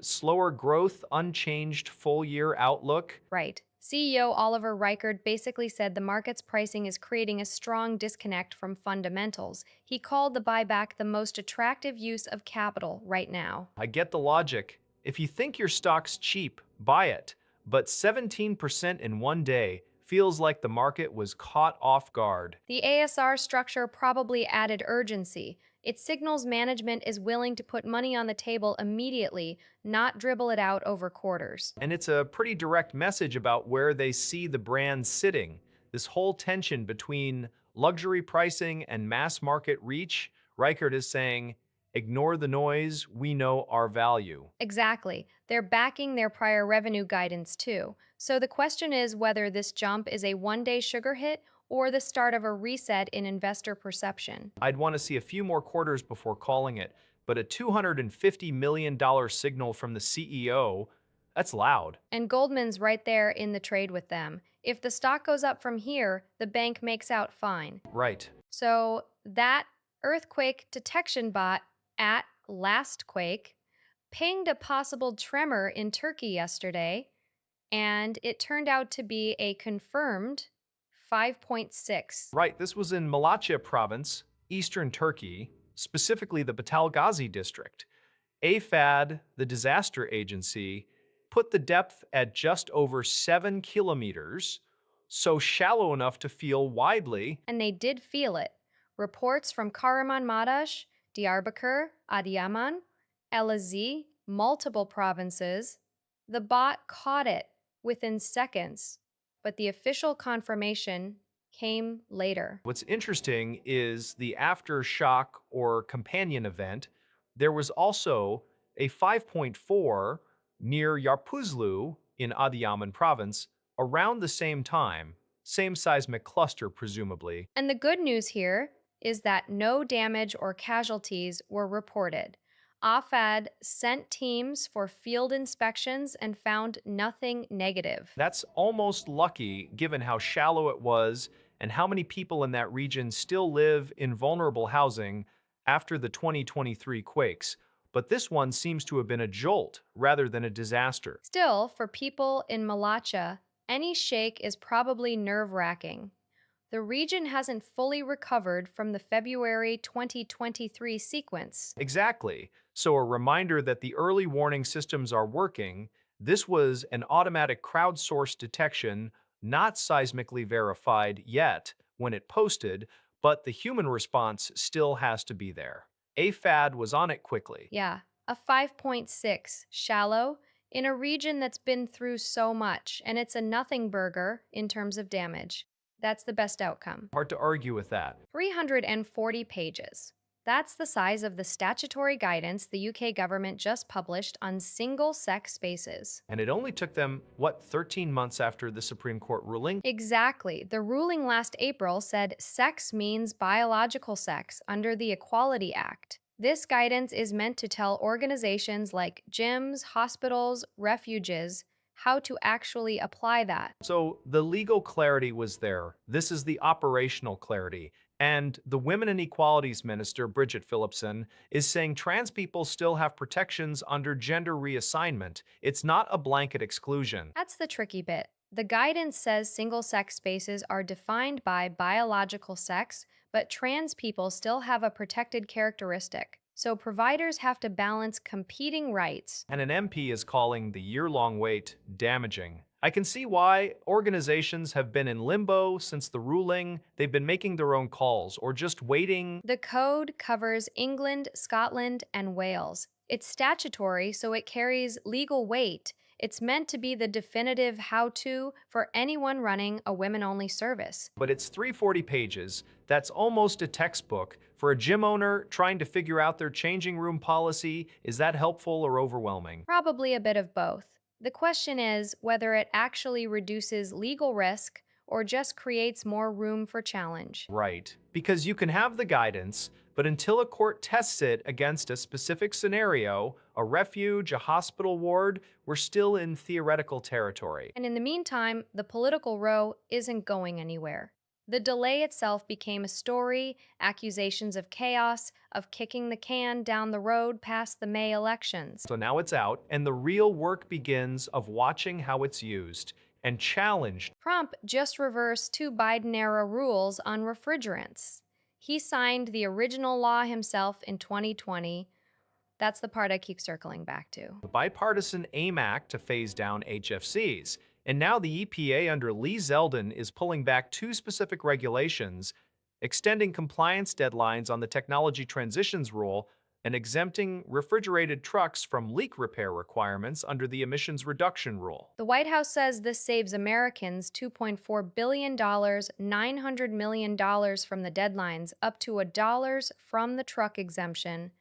Slower growth, unchanged full-year outlook. Right. CEO Oliver Reichert basically said the market's pricing is creating a strong disconnect from fundamentals. He called the buyback the most attractive use of capital right now. I get the logic. If you think your stock's cheap, buy it. But 17% in one day feels like the market was caught off guard. The ASR structure probably added urgency. It signals management is willing to put money on the table immediately, not dribble it out over quarters. And it's a pretty direct message about where they see the brand sitting. This whole tension between luxury pricing and mass market reach, Reichert is saying, ignore the noise, we know our value. Exactly. They're backing their prior revenue guidance too. So the question is whether this jump is a one-day sugar hit or the start of a reset in investor perception. I'd want to see a few more quarters before calling it, but a $250 million signal from the CEO, that's loud. And Goldman's right there in the trade with them. If the stock goes up from here, the bank makes out fine. Right. So that earthquake detection bot at Lastquake pinged a possible tremor in Turkey yesterday, and it turned out to be a confirmed 5.6. Right, this was in Malatya province, eastern Turkey, specifically the Batalgazi district. AFAD, the disaster agency, put the depth at just over 7 kilometers, so shallow enough to feel widely. And they did feel it. Reports from Kahramanmaraş, Diyarbakir, Adıyaman, Elazığ, multiple provinces. The bot caught it within seconds, but the official confirmation came later. What's interesting is the aftershock or companion event. There was also a 5.4 near Yarpuzlu in Adıyaman province around the same time, same seismic cluster presumably. And the good news here is that no damage or casualties were reported. AFAD sent teams for field inspections and found nothing negative. That's almost lucky given how shallow it was and how many people in that region still live in vulnerable housing after the 2023 quakes. But this one seems to have been a jolt rather than a disaster. Still, for people in Malatya, any shake is probably nerve-wracking. The region hasn't fully recovered from the February 2023 sequence. Exactly. So a reminder that the early warning systems are working. This was an automatic crowdsourced detection, not seismically verified yet when it posted, but the human response still has to be there. AFAD was on it quickly. Yeah, a 5.6, shallow, in a region that's been through so much, and it's a nothing burger in terms of damage. That's the best outcome. Hard to argue with that. 340 pages. That's the size of the statutory guidance the UK government just published on single sex spaces. And it only took them, what, 13 months after the Supreme Court ruling? Exactly. The ruling last April said sex means biological sex under the Equality Act. This guidance is meant to tell organizations like gyms, hospitals, refuges how to actually apply that. So the legal clarity was there. This is the operational clarity. And the Women and Equalities Minister, Bridget Phillipson, is saying trans people still have protections under gender reassignment. It's not a blanket exclusion. That's the tricky bit. The guidance says single sex spaces are defined by biological sex, but trans people still have a protected characteristic. So providers have to balance competing rights. And an MP is calling the year-long wait damaging. I can see why organizations have been in limbo since the ruling. They've been making their own calls or just waiting. The code covers England, Scotland, and Wales. It's statutory, so it carries legal weight. It's meant to be the definitive how to for anyone running a women only service. But it's 340 pages. That's almost a textbook. For a gym owner trying to figure out their changing room policy, is that helpful or overwhelming? Probably a bit of both. The question is whether it actually reduces legal risk or just creates more room for challenge. Right. Because you can have the guidance, but until a court tests it against a specific scenario, a refuge, a hospital ward, we're still in theoretical territory. And in the meantime, the political row isn't going anywhere. The delay itself became a story, accusations of chaos, of kicking the can down the road past the May elections. So now it's out, and the real work begins of watching how it's used and challenged. Trump just reversed two Biden era rules on refrigerants. He signed the original law himself in 2020. That's the part I keep circling back to. The bipartisan AIM Act to phase down HFCs. And now the EPA under Lee Zeldin is pulling back two specific regulations, extending compliance deadlines on the technology transitions rule and exempting refrigerated trucks from leak repair requirements under the emissions reduction rule. The White House says this saves Americans $2.4 billion, $900 million from the deadlines, up to $1 from the truck exemption.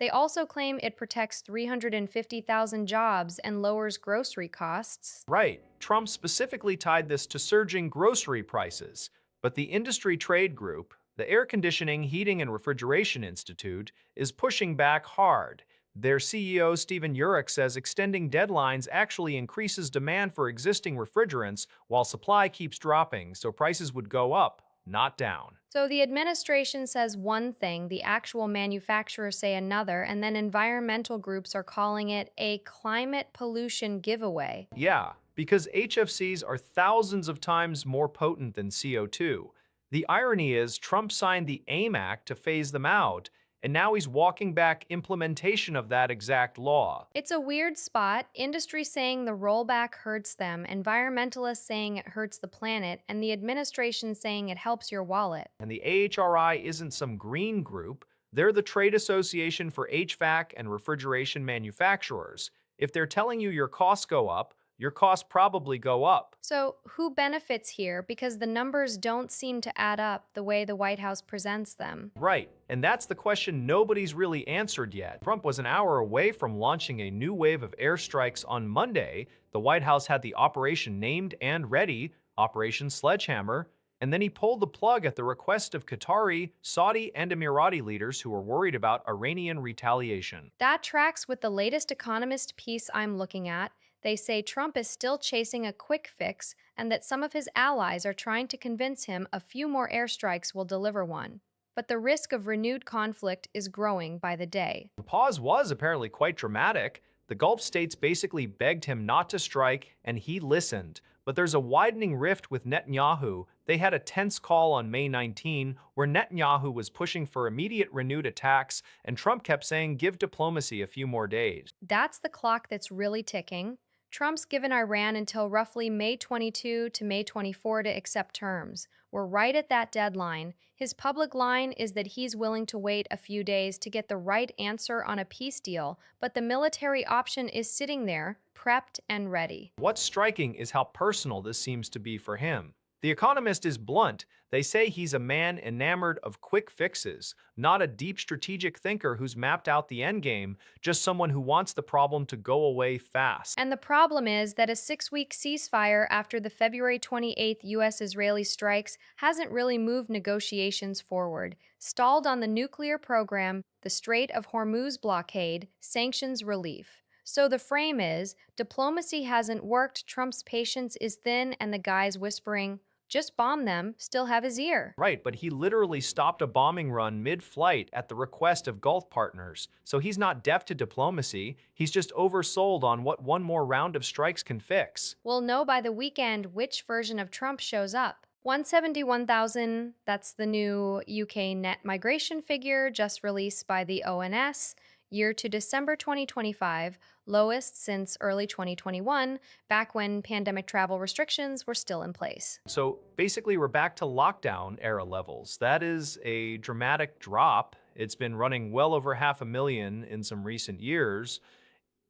They also claim it protects 350,000 jobs and lowers grocery costs. Right. Trump specifically tied this to surging grocery prices, but the industry trade group, the Air Conditioning, Heating, and Refrigeration Institute, is pushing back hard. Their CEO, Stephen Urich, says extending deadlines actually increases demand for existing refrigerants while supply keeps dropping, so prices would go up, not down. So the administration says one thing, the actual manufacturers say another, and then environmental groups are calling it a climate pollution giveaway. Yeah, because HFCs are thousands of times more potent than CO2. The irony is Trump signed the AIM Act to phase them out, and now he's walking back implementation of that exact law. It's a weird spot, industry saying the rollback hurts them, environmentalists saying it hurts the planet, and the administration saying it helps your wallet. And the AHRI isn't some green group. They're the trade association for HVAC and refrigeration manufacturers. If they're telling you your costs go up, your costs probably go up. So, who benefits here? Because the numbers don't seem to add up the way the White House presents them. Right, and that's the question nobody's really answered yet. Trump was an hour away from launching a new wave of airstrikes on Monday. The White House had the operation named and ready, Operation Sledgehammer, and then he pulled the plug at the request of Qatari, Saudi, and Emirati leaders who were worried about Iranian retaliation. That tracks with the latest Economist piece I'm looking at. They say Trump is still chasing a quick fix and that some of his allies are trying to convince him a few more airstrikes will deliver one. But the risk of renewed conflict is growing by the day. The pause was apparently quite dramatic. The Gulf states basically begged him not to strike, and he listened. But there's a widening rift with Netanyahu. They had a tense call on May 19 where Netanyahu was pushing for immediate renewed attacks, and Trump kept saying give diplomacy a few more days. That's the clock that's really ticking. Trump's given Iran until roughly May 22 to May 24 to accept terms. We're right at that deadline. His public line is that he's willing to wait a few days to get the right answer on a peace deal, but the military option is sitting there, prepped and ready. What's striking is how personal this seems to be for him. The Economist is blunt. They say he's a man enamored of quick fixes, not a deep strategic thinker who's mapped out the endgame, just someone who wants the problem to go away fast. And the problem is that a 6 week ceasefire after the February 28th US Israeli strikes hasn't really moved negotiations forward. Stalled on the nuclear program, the Strait of Hormuz blockade, sanctions relief. So the frame is diplomacy hasn't worked, Trump's patience is thin, and the guys whispering, just bomb them, still have his ear. Right, but he literally stopped a bombing run mid-flight at the request of Gulf partners. So he's not deaf to diplomacy, he's just oversold on what one more round of strikes can fix. We'll know by the weekend which version of Trump shows up. 171,000, that's the new UK net migration figure just released by the ONS, year to December 2025, lowest since early 2021, back when pandemic travel restrictions were still in place. So basically, we're back to lockdown era levels. That is a dramatic drop. It's been running well over 500,000 in some recent years.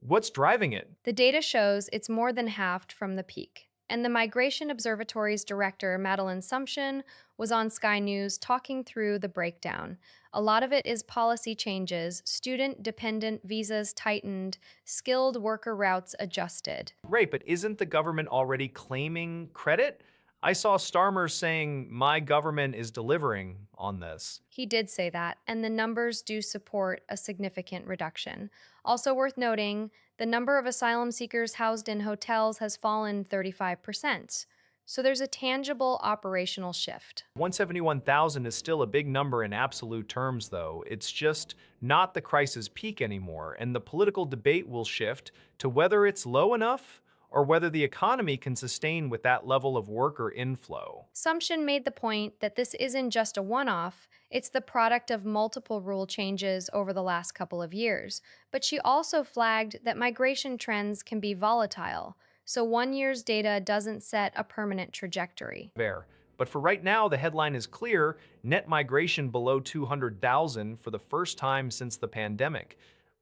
What's driving it? The data shows it's more than halved from the peak. And the Migration Observatory's director, Madeline Sumption, was on Sky News talking through the breakdown. A lot of it is policy changes, student dependent visas tightened, skilled worker routes adjusted. Right, but isn't the government already claiming credit? I saw Starmer saying, my government is delivering on this. He did say that, and the numbers do support a significant reduction. Also worth noting, the number of asylum seekers housed in hotels has fallen 35%. So there's a tangible operational shift. 171,000 is still a big number in absolute terms, though. It's just not the crisis peak anymore, and the political debate will shift to whether it's low enough or whether the economy can sustain with that level of worker inflow. Sumption made the point that this isn't just a one-off, it's the product of multiple rule changes over the last couple of years. But she also flagged that migration trends can be volatile, so 1 year's data doesn't set a permanent trajectory. Fair. But for right now, the headline is clear: net migration below 200,000 for the first time since the pandemic.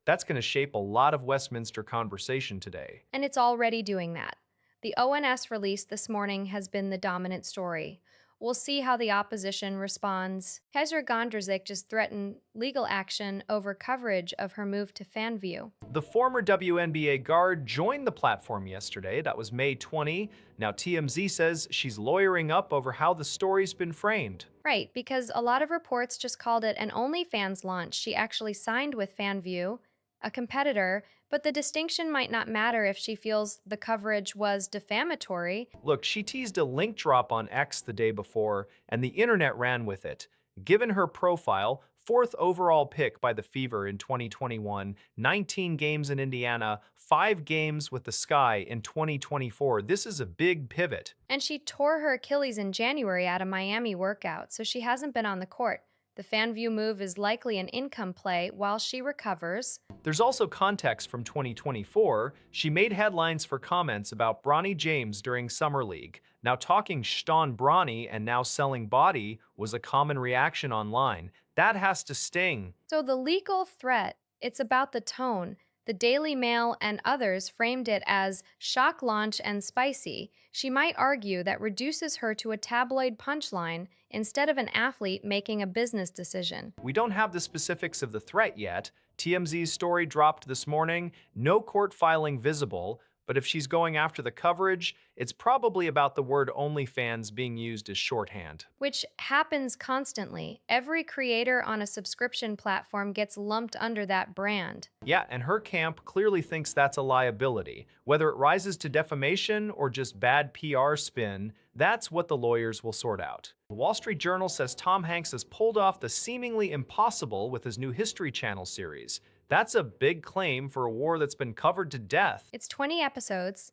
That's going to shape a lot of Westminster conversation today. And it's already doing that. The ONS release this morning has been the dominant story. We'll see how the opposition responds. Kaiser Gondrzik just threatened legal action over coverage of her move to FanView. The former WNBA guard joined the platform yesterday. That was May 20. Now TMZ says she's lawyering up over how the story's been framed. Right, because a lot of reports just called it an OnlyFans launch. She actually signed with FanView, a competitor, but the distinction might not matter if she feels the coverage was defamatory. Look, she teased a link drop on X the day before, and the internet ran with it. Given her profile, fourth overall pick by the Fever in 2021, 19 games in Indiana, 5 games with the Sky in 2024, this is a big pivot. And she tore her Achilles in January at a Miami workout, so she hasn't been on the court. The FanView move is likely an income play while she recovers. There's also context from 2024. She made headlines for comments about Bronny James during Summer League. Now talking shton Bronny and now selling body was a common reaction online. That has to sting. So the legal threat, it's about the tone. The Daily Mail and others framed it as shock launch and spicy. She might argue that reduces her to a tabloid punchline instead of an athlete making a business decision. We don't have the specifics of the threat yet. TMZ's story dropped this morning. No court filing visible. But if she's going after the coverage, it's probably about the word OnlyFans being used as shorthand. Which happens constantly. Every creator on a subscription platform gets lumped under that brand. Yeah, and her camp clearly thinks that's a liability. Whether it rises to defamation or just bad PR spin, that's what the lawyers will sort out. The Wall Street Journal says Tom Hanks has pulled off the seemingly impossible with his new History Channel series. That's a big claim for a war that's been covered to death. It's 20 episodes,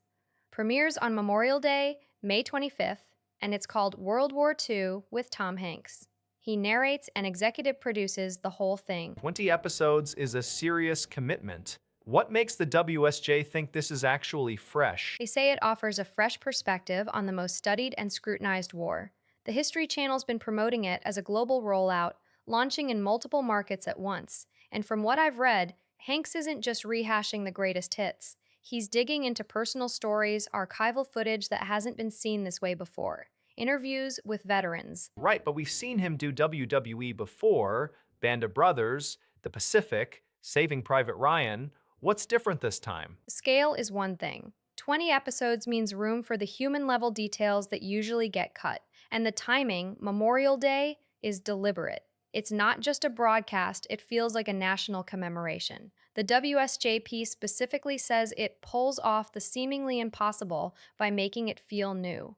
premieres on Memorial Day, May 25th, and it's called World War II with Tom Hanks. He narrates and executive produces the whole thing. 20 episodes is a serious commitment. What makes the WSJ think this is actually fresh? They say it offers a fresh perspective on the most studied and scrutinized war. The History Channel's been promoting it as a global rollout, launching in multiple markets at once. And from what I've read, Hanks isn't just rehashing the greatest hits. He's digging into personal stories, archival footage that hasn't been seen this way before. interviews with veterans. Right, but we've seen him do WWE before, Band of Brothers, The Pacific, Saving Private Ryan. What's different this time? Scale is one thing. 20 episodes means room for the human level details that usually get cut. And the timing, Memorial Day, is deliberate. It's not just a broadcast, it feels like a national commemoration. The WSJP specifically says it pulls off the seemingly impossible by making it feel new.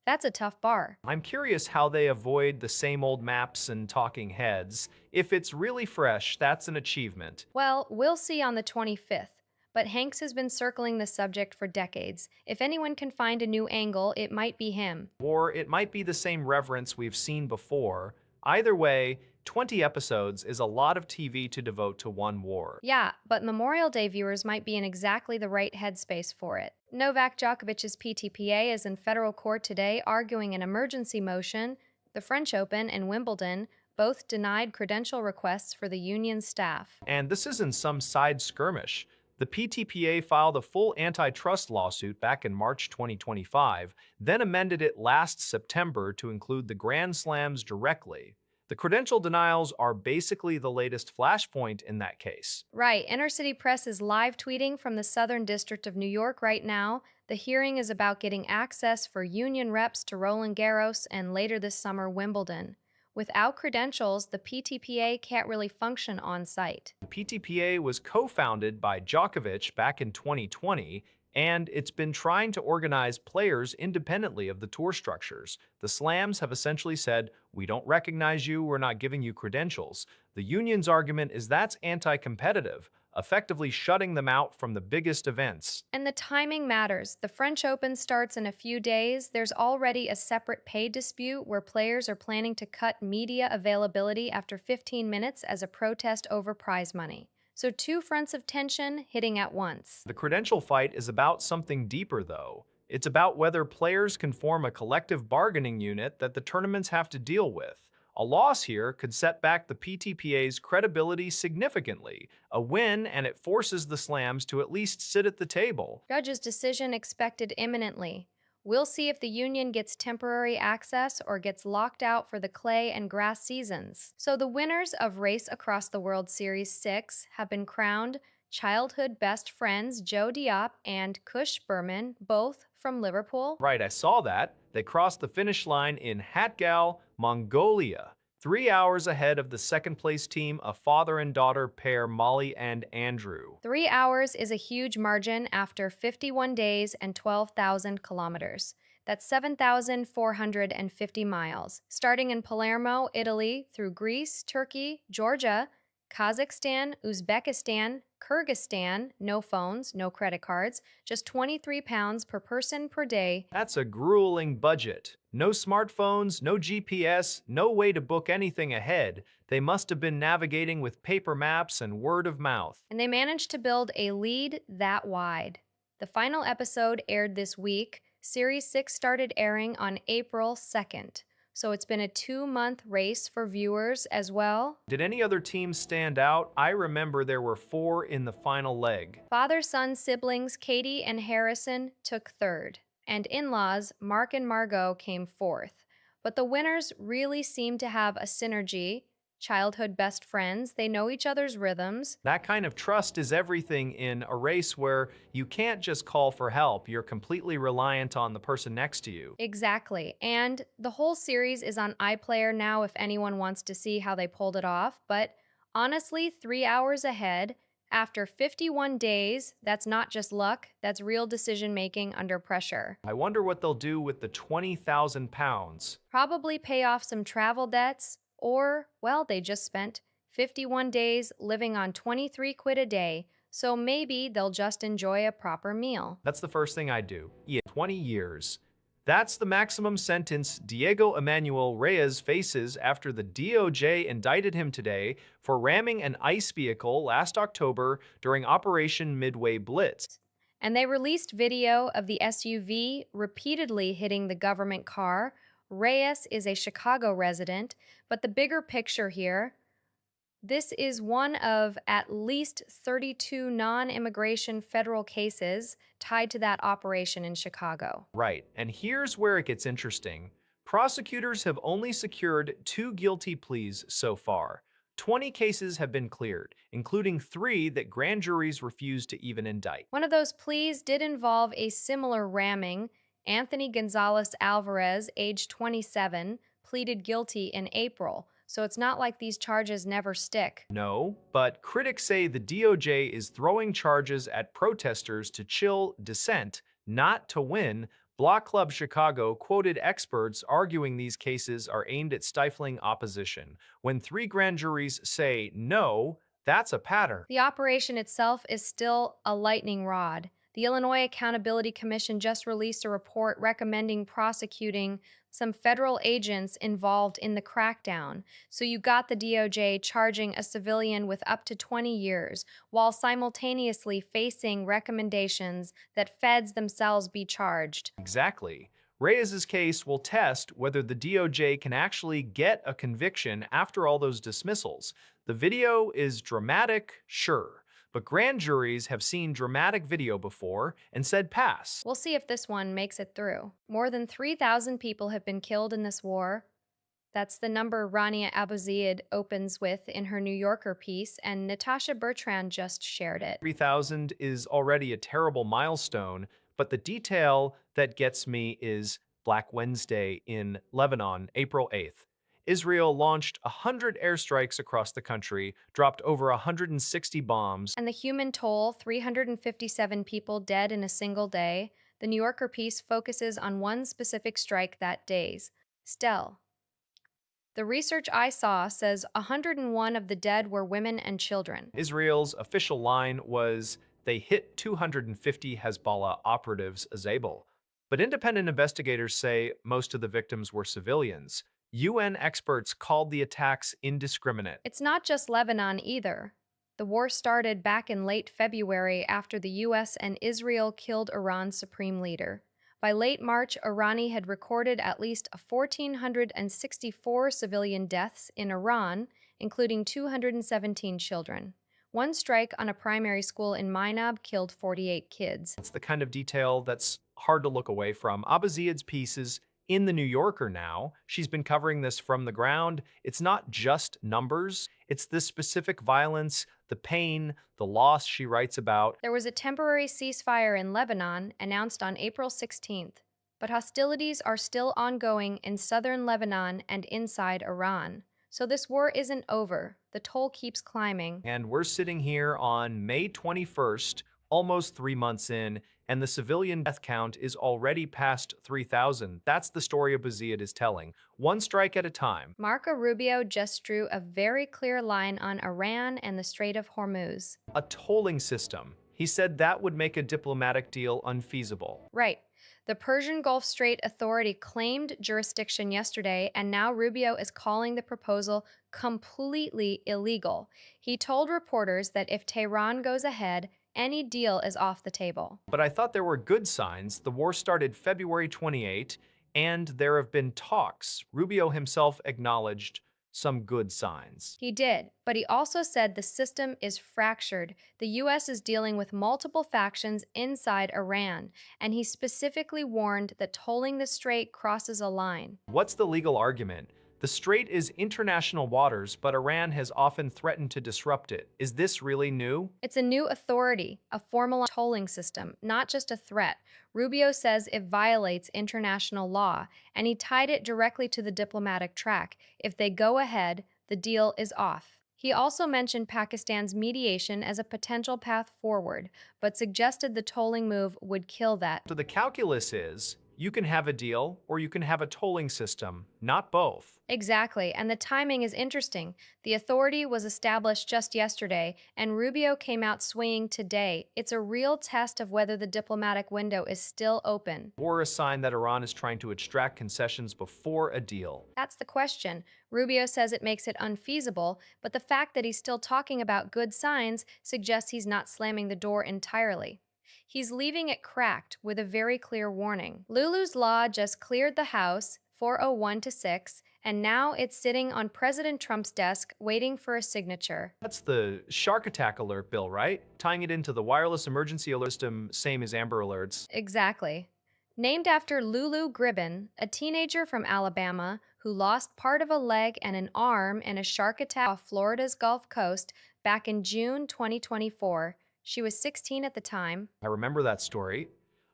That's a tough bar. I'm curious how they avoid the same old maps and talking heads. If it's really fresh, that's an achievement. Well, we'll see on the 25th. But Hanks has been circling the subject for decades. If anyone can find a new angle, it might be him. Or it might be the same reverence we've seen before. Either way, 20 episodes is a lot of TV to devote to one war. Yeah, but Memorial Day viewers might be in exactly the right headspace for it. Novak Djokovic's PTPA is in federal court today arguing an emergency motion. The French Open and Wimbledon both denied credential requests for the union's staff. And this isn't some side skirmish. The PTPA filed a full antitrust lawsuit back in March 2025, then amended it last September to include the Grand Slams directly. The credential denials are basically the latest flashpoint in that case. Right, Inner City Press is live tweeting from the Southern District of New York right now. The hearing is about getting access for union reps to Roland Garros and later this summer Wimbledon. Without credentials, the PTPA can't really function on site. The PTPA was co-founded by Djokovic back in 2020, and it's been trying to organize players independently of the tour structures. The slams have essentially said, "We don't recognize you, we're not giving you credentials." The union's argument is that's anti-competitive, effectively shutting them out from the biggest events. And the timing matters. The French Open starts in a few days. There's already a separate pay dispute where players are planning to cut media availability after 15 minutes as a protest over prize money. So two fronts of tension hitting at once. The credential fight is about something deeper, though. It's about whether players can form a collective bargaining unit that the tournaments have to deal with. A loss here could set back the PTPA's credibility significantly. A win, and it forces the slams to at least sit at the table. Judge's decision expected imminently. We'll see if the union gets temporary access or gets locked out for the clay and grass seasons. So the winners of Race Across the World Series 6 have been crowned childhood best friends Joe Diop and Cush Berman, both from Liverpool. Right, I saw that. They crossed the finish line in Hatgal, Mongolia, 3 hours ahead of the second-place team, a father and daughter pair, Molly and Andrew. 3 hours is a huge margin after 51 days and 12,000 kilometers. That's 7,450 miles, starting in Palermo, Italy, through Greece, Turkey, Georgia, Kazakhstan, Uzbekistan, Kyrgyzstan, no phones, no credit cards, just 23 pounds per person per day. That's a grueling budget. No smartphones, no GPS, no way to book anything ahead. They must have been navigating with paper maps and word of mouth. And they managed to build a lead that wide. The final episode aired this week. Series 6 started airing on April 2nd. So it's been a 2-month race for viewers as well. Did any other teams stand out? I remember there were 4 in the final leg. Father-son siblings Katie and Harrison took third, and in-laws Mark and Margot came fourth. But the winners really seem to have a synergy. Childhood best friends, they know each other's rhythms. That kind of trust is everything in a race where you can't just call for help. You're completely reliant on the person next to you. Exactly. And the whole series is on iPlayer now if anyone wants to see how they pulled it off. But honestly, 3 hours ahead, after 51 days, that's not just luck, that's real decision-making under pressure. I wonder what they'll do with the 20,000 pounds. Probably pay off some travel debts, or, well, they just spent 51 days living on 23 quid a day, so maybe they'll just enjoy a proper meal. That's the first thing I'd do. Yeah, 20 years. That's the maximum sentence Diego Emmanuel Reyes faces after the DOJ indicted him today for ramming an ICE vehicle last October during Operation Midway Blitz. And they released video of the SUV repeatedly hitting the government car. Reyes is a Chicago resident, but the bigger picture here, this is one of at least 32 non-immigration federal cases tied to that operation in Chicago. Right, and here's where it gets interesting. Prosecutors have only secured 2 guilty pleas so far. 20 cases have been cleared, including 3 that grand juries refused to even indict. One of those pleas did involve a similar ramming. Anthony Gonzalez Alvarez, age 27, pleaded guilty in April, so it's not like these charges never stick. No, but critics say the DOJ is throwing charges at protesters to chill dissent, not to win. Block Club Chicago quoted experts arguing these cases are aimed at stifling opposition. When 3 grand juries say no, that's a pattern. The operation itself is still a lightning rod. The Illinois Accountability Commission just released a report recommending prosecuting some federal agents involved in the crackdown. So you got the DOJ charging a civilian with up to 20 years, while simultaneously facing recommendations that feds themselves be charged. Exactly. Reyes's case will test whether the DOJ can actually get a conviction after all those dismissals. The video is dramatic, sure, but grand juries have seen dramatic video before and said pass. We'll see if this one makes it through. More than 3,000 people have been killed in this war. That's the number Rania Abuzaid opens with in her New Yorker piece, and Natasha Bertrand just shared it. 3,000 is already a terrible milestone, but the detail that gets me is Black Wednesday in Lebanon, April 8th. Israel launched 100 airstrikes across the country, dropped over 160 bombs. And the human toll, 357 people dead in a single day. The New Yorker piece focuses on one specific strike that day's. Stell. The research I saw says 101 of the dead were women and children. Israel's official line was they hit 250 Hezbollah operatives Zabel. But independent investigators say most of the victims were civilians. UN experts called the attacks indiscriminate. It's not just Lebanon either. The war started back in late February after the US and Israel killed Iran's supreme leader. By late March, Irani had recorded at least 1,464 civilian deaths in Iran, including 217 children. One strike on a primary school in Mainab killed 48 kids. It's the kind of detail that's hard to look away from. Abuzaid's piece is in the New Yorker now. She's been covering this from the ground. It's not just numbers. It's the specific violence, the pain, the loss she writes about. There was a temporary ceasefire in Lebanon announced on April 16th, but hostilities are still ongoing in southern Lebanon and inside Iran. So this war isn't over. The toll keeps climbing. And we're sitting here on May 21st, almost 3 months in, and the civilian death count is already past 3,000. That's the story Abuzaid is telling, one strike at a time. Marco Rubio just drew a very clear line on Iran and the Strait of Hormuz. A tolling system. He said that would make a diplomatic deal unfeasible. Right. The Persian Gulf Strait Authority claimed jurisdiction yesterday, and now Rubio is calling the proposal completely illegal. He told reporters that if Tehran goes ahead, any deal is off the table. But I thought there were good signs. The war started February 28, and there have been talks. Rubio himself acknowledged some good signs. He did, but he also said the system is fractured. The U.S. is dealing with multiple factions inside Iran, and he specifically warned that tolling the strait crosses a line. What's the legal argument? The strait is international waters, but Iran has often threatened to disrupt it. Is this really new? It's a new authority, a formal tolling system, not just a threat. Rubio says it violates international law, and he tied it directly to the diplomatic track. If they go ahead, the deal is off. He also mentioned Pakistan's mediation as a potential path forward, but suggested the tolling move would kill that. So the calculus is, you can have a deal or you can have a tolling system, not both. Exactly, and the timing is interesting. The authority was established just yesterday, and Rubio came out swinging today. It's a real test of whether the diplomatic window is still open. Or a sign that Iran is trying to extract concessions before a deal. That's the question. Rubio says it makes it unfeasible, but the fact that he's still talking about good signs suggests he's not slamming the door entirely. He's leaving it cracked with a very clear warning. Lulu's Law just cleared the House, 401 to 6, and now it's sitting on President Trump's desk waiting for a signature. That's the shark attack alert bill, right? Tying it into the wireless emergency alert system, same as Amber Alerts. Exactly. Named after Lulu Gribben, a teenager from Alabama who lost part of a leg and an arm in a shark attack off Florida's Gulf Coast back in June 2024. She was 16 at the time. I remember that story.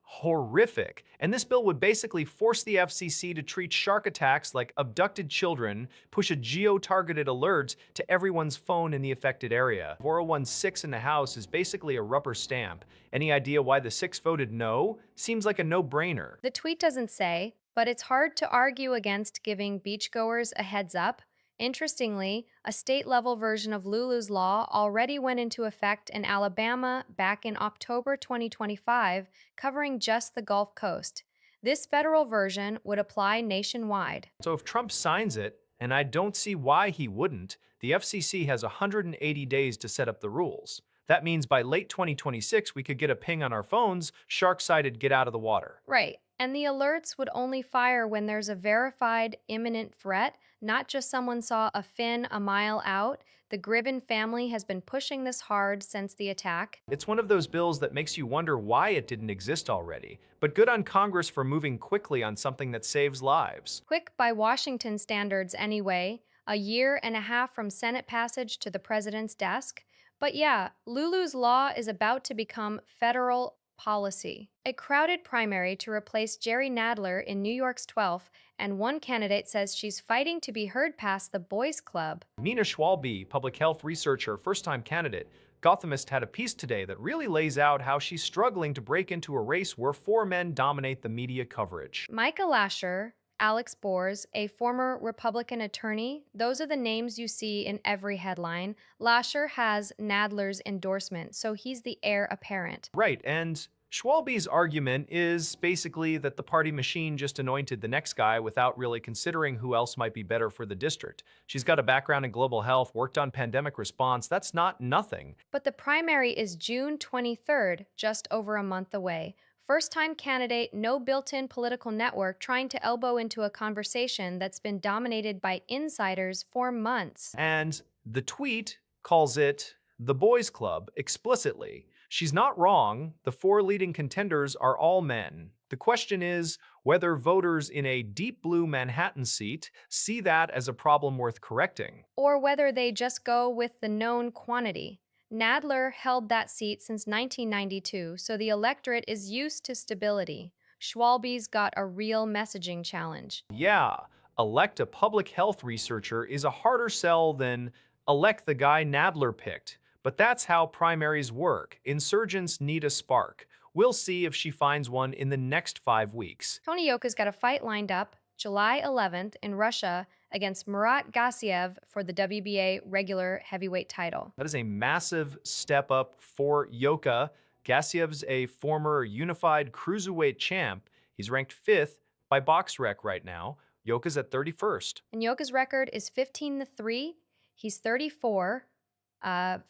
Horrific. And this bill would basically force the FCC to treat shark attacks like abducted children, push a geo-targeted alert to everyone's phone in the affected area. 4016 in the House is basically a rubber stamp. Any idea why the six voted no? Seems like a no-brainer. The tweet doesn't say, but it's hard to argue against giving beachgoers a heads up. Interestingly, a state level version of Lulu's Law already went into effect in Alabama back in October 2025, covering just the Gulf Coast. This federal version would apply nationwide. So if Trump signs it, and I don't see why he wouldn't, the FCC has 180 days to set up the rules. That means by late 2026, we could get a ping on our phones, shark sighted, get out of the water. Right. And the alerts would only fire when there's a verified imminent threat, not just someone saw a fin a mile out. The Gribben family has been pushing this hard since the attack. It's one of those bills that makes you wonder why it didn't exist already. But good on Congress for moving quickly on something that saves lives. Quick by Washington standards, anyway, a year and a half from Senate passage to the president's desk. But yeah, Lulu's Law is about to become federal policy. A crowded primary to replace Jerry Nadler in New York's 12th, and one candidate says she's fighting to be heard past the boys' club. Nina Schwalbe, public health researcher, first-time candidate, Gothamist, had a piece today that really lays out how she's struggling to break into a race where four men dominate the media coverage. Micah Lasher, Alex Bors, a former Republican attorney, those are the names you see in every headline. Lasher has Nadler's endorsement, so he's the heir apparent. Right, and Schwalbe's argument is basically that the party machine just anointed the next guy without really considering who else might be better for the district. She's got a background in global health, worked on pandemic response. That's not nothing. But the primary is June 23rd, just over a month away. First-time candidate, no built-in political network trying to elbow into a conversation that's been dominated by insiders for months. And the tweet calls it the boys' club explicitly. She's not wrong. The four leading contenders are all men. The question is whether voters in a deep blue Manhattan seat see that as a problem worth correcting. Or whether they just go with the known quantity. Nadler held that seat since 1992, so the electorate is used to stability. Schwalbe's got a real messaging challenge. Yeah, elect a public health researcher is a harder sell than elect the guy Nadler picked. But that's how primaries work. Insurgents need a spark. We'll see if she finds one in the next 5 weeks. Tony Yoka's got a fight lined up July 11th in Russia against Murat Gassiev for the WBA regular heavyweight title. That is a massive step up for Yoka. Gassiev's a former unified cruiserweight champ. He's ranked 5th by BoxRec right now. Yoka's at 31st. And Yoka's record is 15-3. He's 34.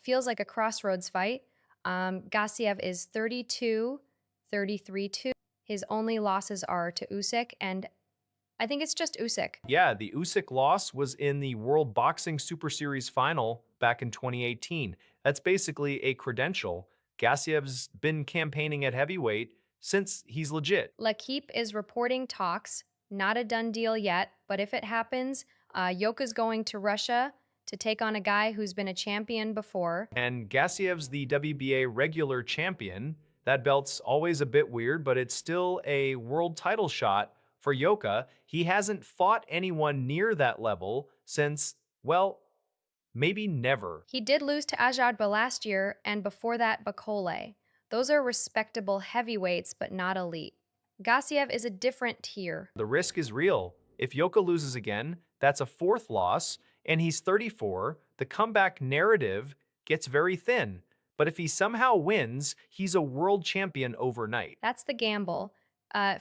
Feels like a crossroads fight. Gassiev is 32, 33-2. His only losses are to Usyk, and I think it's just Usyk. Yeah, the Usyk loss was in the World Boxing Super Series final back in 2018. That's basically a credential. Gassiev's been campaigning at heavyweight since he's legit. L'Equipe is reporting talks. Not a done deal yet, but if it happens, Yoka's going to Russia to take on a guy who's been a champion before. And Gassiev's the WBA regular champion. That belt's always a bit weird, but it's still a world title shot for Yoka. He hasn't fought anyone near that level since, well, maybe never. He did lose to Ajadba last year, and before that, Bakole. Those are respectable heavyweights, but not elite. Gassiev is a different tier. The risk is real. If Yoka loses again, that's a 4th loss, and he's 34. The comeback narrative gets very thin. But if he somehow wins, he's a world champion overnight. That's the gamble.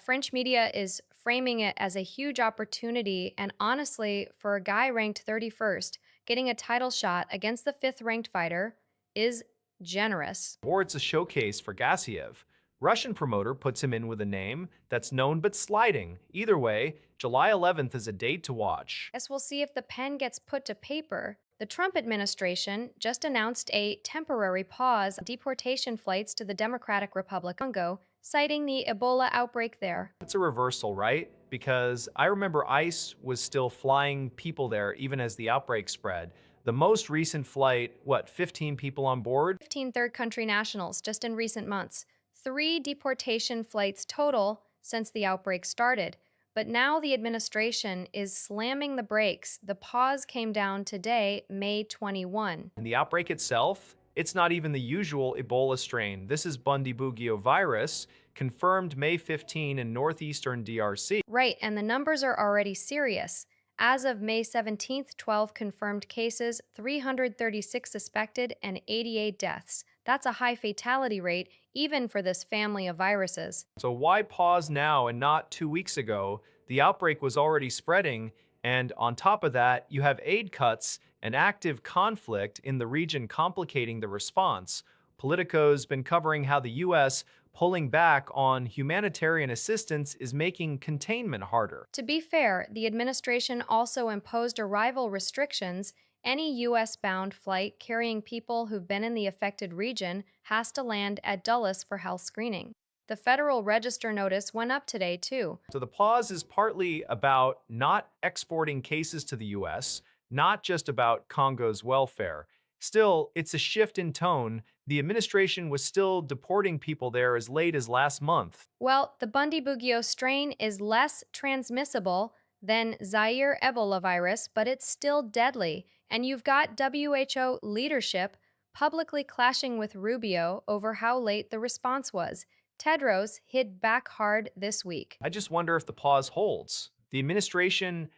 French media is framing it as a huge opportunity, and honestly, for a guy ranked 31st, getting a title shot against the 5th-ranked fighter is generous. Or it's a showcase for Gassiev. Russian promoter puts him in with a name that's known but sliding. Either way, July 11th is a date to watch. Guess we'll see if the pen gets put to paper. The Trump administration just announced a temporary pause on deportation flights to the Democratic Republic of Congo citing the Ebola outbreak there. It's a reversal, right? Because I remember ICE was still flying people there even as the outbreak spread. The most recent flight, what, 15 people on board? 15 third country nationals just in recent months, 3 deportation flights total since the outbreak started. But now the administration is slamming the brakes. The pause came down today, May 21. And the outbreak itself, it's not even the usual Ebola strain. This is Bundibugyo virus, confirmed May 15 in northeastern DRC. Right, and the numbers are already serious. As of May 17th, 12 confirmed cases, 336 suspected, and 88 deaths. That's a high fatality rate, even for this family of viruses. So why pause now and not 2 weeks ago? The outbreak was already spreading, and on top of that, you have aid cuts and active conflict in the region complicating the response. Politico's been covering how the U.S. pulling back on humanitarian assistance is making containment harder. To be fair, the administration also imposed arrival restrictions. Any U.S. bound flight carrying people who've been in the affected region has to land at Dulles for health screening. The Federal Register notice went up today, too. So the pause is partly about not exporting cases to the US, not just about Congo's welfare. Still, it's a shift in tone. The administration was still deporting people there as late as last month. Well, the Bundibugyo strain is less transmissible than Zaire Ebola virus, but it's still deadly. And you've got WHO leadership publicly clashing with Rubio over how late the response was. Tedros hit back hard this week. I just wonder if the pause holds. The administration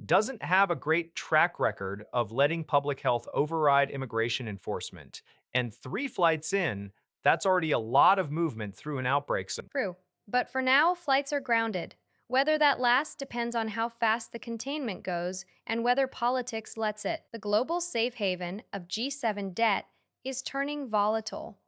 doesn't have a great track record of letting public health override immigration enforcement. And 3 flights in, that's already a lot of movement through an outbreak. True. But for now, flights are grounded. Whether that lasts depends on how fast the containment goes and whether politics lets it. The global safe haven of G7 debt is turning volatile.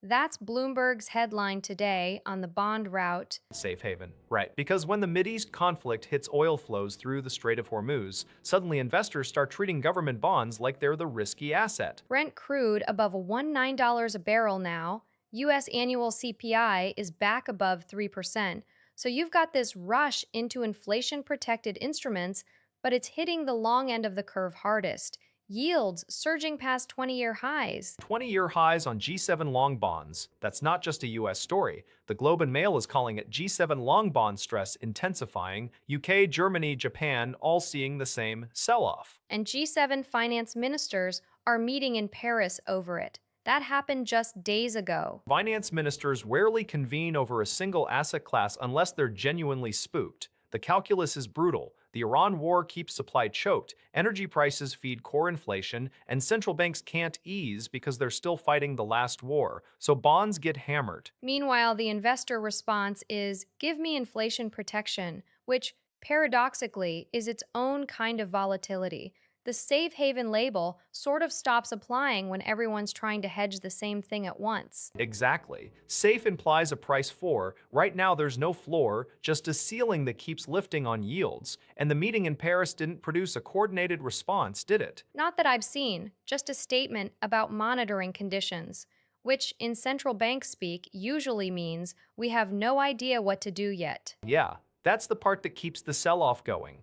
That's Bloomberg's headline today on the bond route. Safe haven. Right. Because when the Mideast conflict hits oil flows through the Strait of Hormuz, suddenly investors start treating government bonds like they're the risky asset. Brent crude above $19 a barrel now. US annual CPI is back above 3%. So you've got this rush into inflation protected instruments, but it's hitting the long end of the curve hardest. Yields surging past 20-year highs. 20-year highs on G7 long bonds. That's not just a US story. The Globe and Mail is calling it G7 long bond stress intensifying. UK, Germany, Japan all seeing the same sell-off. And G7 finance ministers are meeting in Paris over it. That happened just days ago. Finance ministers rarely convene over a single asset class unless they're genuinely spooked. The calculus is brutal. The Iran war keeps supply choked, energy prices feed core inflation, and central banks can't ease because they're still fighting the last war, so bonds get hammered. Meanwhile, the investor response is give me inflation protection, which paradoxically is its own kind of volatility. The safe haven label sort of stops applying when everyone's trying to hedge the same thing at once. Exactly. Safe implies a price floor. Right now, there's no floor, just a ceiling that keeps lifting on yields. And the meeting in Paris didn't produce a coordinated response, did it? Not that I've seen, just a statement about monitoring conditions, which in central bank speak usually means we have no idea what to do yet. Yeah, that's the part that keeps the sell-off going.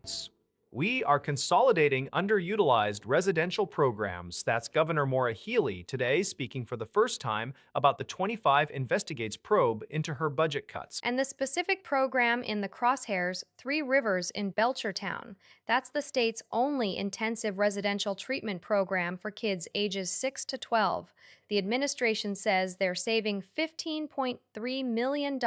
We are consolidating underutilized residential programs. That's Governor Maura Healey today speaking for the first time about the 25 Investigates probe into her budget cuts. And the specific program in the crosshairs, Three Rivers in Belchertown. That's the state's only intensive residential treatment program for kids ages 6 to 12. The administration says they're saving $15.3 million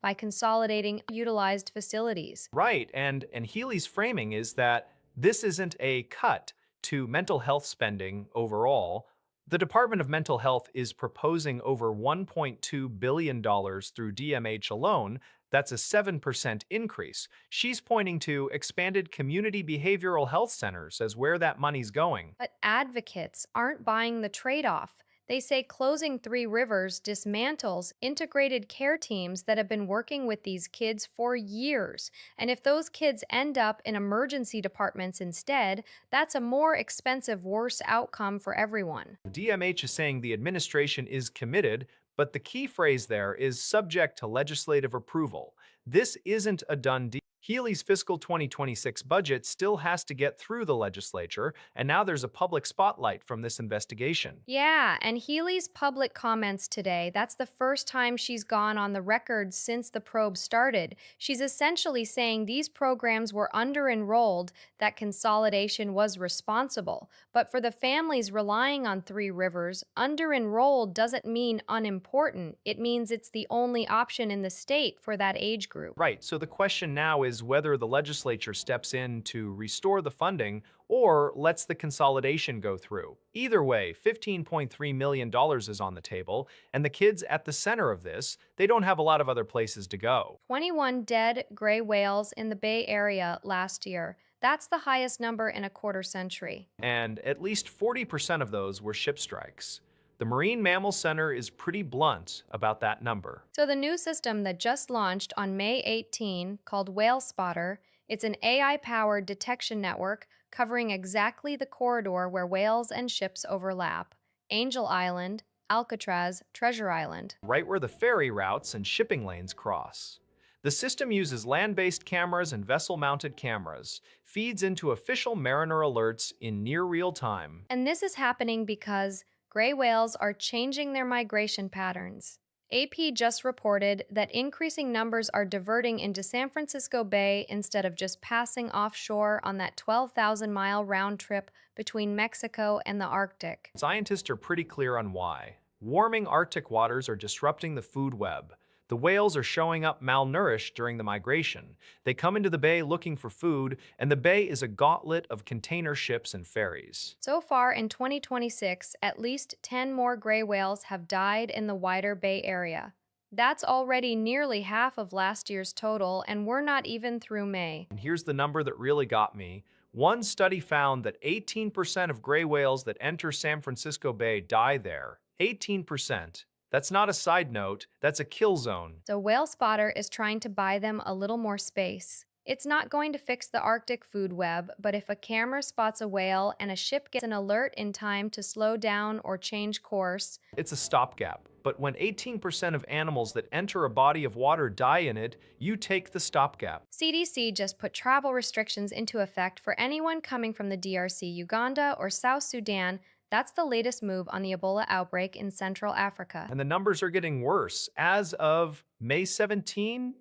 by consolidating utilized facilities. Right, and Healey's framing is that this isn't a cut to mental health spending overall. The Department of Mental Health is proposing over $1.2 billion through DMH alone. That's a 7% increase. She's pointing to expanded community behavioral health centers as where that money's going. But advocates aren't buying the trade-off. They say closing Three Rivers dismantles integrated care teams that have been working with these kids for years. And if those kids end up in emergency departments instead, that's a more expensive, worse outcome for everyone. DMH is saying the administration is committed, But the key phrase there is subject to legislative approval. This isn't a done deal. Healy's fiscal 2026 budget still has to get through the legislature, and now there's a public spotlight from this investigation. Yeah, and Healy's public comments today, that's the first time she's gone on the record since the probe started. She's essentially saying these programs were under-enrolled, that consolidation was responsible. But for the families relying on Three Rivers, under-enrolled doesn't mean unimportant. It means it's the only option in the state for that age group. Right, so the question now is whether the legislature steps in to restore the funding or lets the consolidation go through. Either way, $15.3 million is on the table, and the kids at the center of this, they don't have a lot of other places to go. 21 dead gray whales in the Bay Area last year. That's the highest number in a quarter century. And at least 40% of those were ship strikes. The Marine Mammal Center is pretty blunt about that number. So the new system that just launched on May 18, called Whale Spotter, it's an AI-powered detection network covering exactly the corridor where whales and ships overlap. Angel Island, Alcatraz, Treasure Island. Right where the ferry routes and shipping lanes cross. The system uses land-based cameras and vessel-mounted cameras, feeds into official mariner alerts in near real time. And this is happening because gray whales are changing their migration patterns. AP just reported that increasing numbers are diverting into San Francisco Bay instead of just passing offshore on that 12,000-mile round trip between Mexico and the Arctic. Scientists are pretty clear on why. Warming Arctic waters are disrupting the food web. The whales are showing up malnourished during the migration. They come into the bay looking for food, and the bay is a gauntlet of container ships and ferries. So far in 2026, at least 10 more gray whales have died in the wider Bay Area. That's already nearly half of last year's total, and we're not even through May. And here's the number that really got me. One study found that 18% of gray whales that enter San Francisco Bay die there. 18%. That's not a side note, that's a kill zone. So Whale Spotter is trying to buy them a little more space. It's not going to fix the Arctic food web, but if a camera spots a whale and a ship gets an alert in time to slow down or change course, It's a stopgap. But when 18% of animals that enter a body of water die in it, you take the stopgap. CDC just put travel restrictions into effect for anyone coming from the DRC, Uganda, or South Sudan. That's the latest move on the Ebola outbreak in Central Africa. And the numbers are getting worse. As of May 17,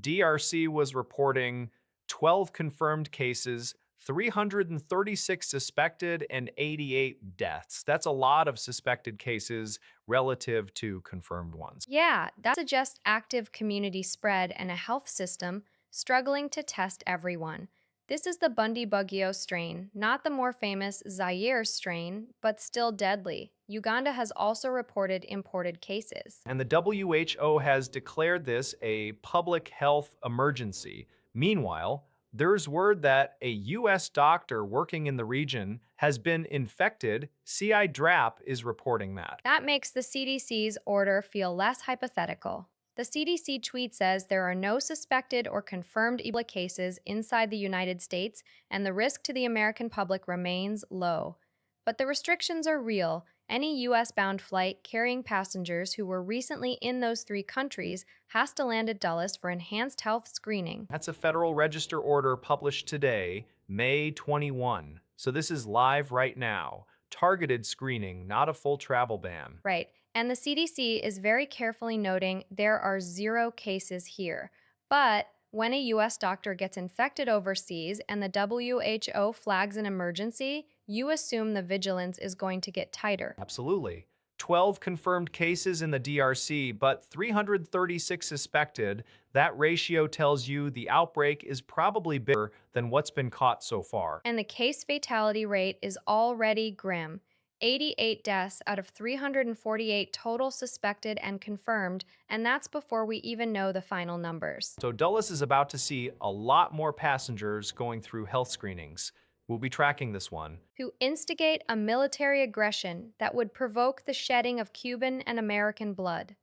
DRC was reporting 12 confirmed cases, 336 suspected, and 88 deaths. That's a lot of suspected cases relative to confirmed ones. Yeah, that suggests active community spread and a health system struggling to test everyone. This is the Bundibugyo strain, not the more famous Zaire strain, but still deadly. Uganda has also reported imported cases. And the WHO has declared this a public health emergency. Meanwhile, there's word that a U.S. doctor working in the region has been infected. CI DRAP is reporting that. That makes the CDC's order feel less hypothetical. The CDC tweet says there are no suspected or confirmed Ebola cases inside the United States, and the risk to the American public remains low. But the restrictions are real. Any U.S.-bound flight carrying passengers who were recently in those three countries has to land at Dulles for enhanced health screening. That's a Federal Register order published today, May 21. So this is live right now. Targeted screening, not a full travel ban. Right. And the CDC is very carefully noting there are 0 cases here. But when a U.S. doctor gets infected overseas and the WHO flags an emergency, you assume the vigilance is going to get tighter. Absolutely. 12 confirmed cases in the DRC, but 336 suspected. That ratio tells you the outbreak is probably bigger than what's been caught so far. And the case fatality rate is already grim. 88 deaths out of 348 total suspected and confirmed, and that's before we even know the final numbers. So Dulles is about to see a lot more passengers going through health screenings. We'll be tracking this one. Who instigate a military aggression that would provoke the shedding of Cuban and American blood.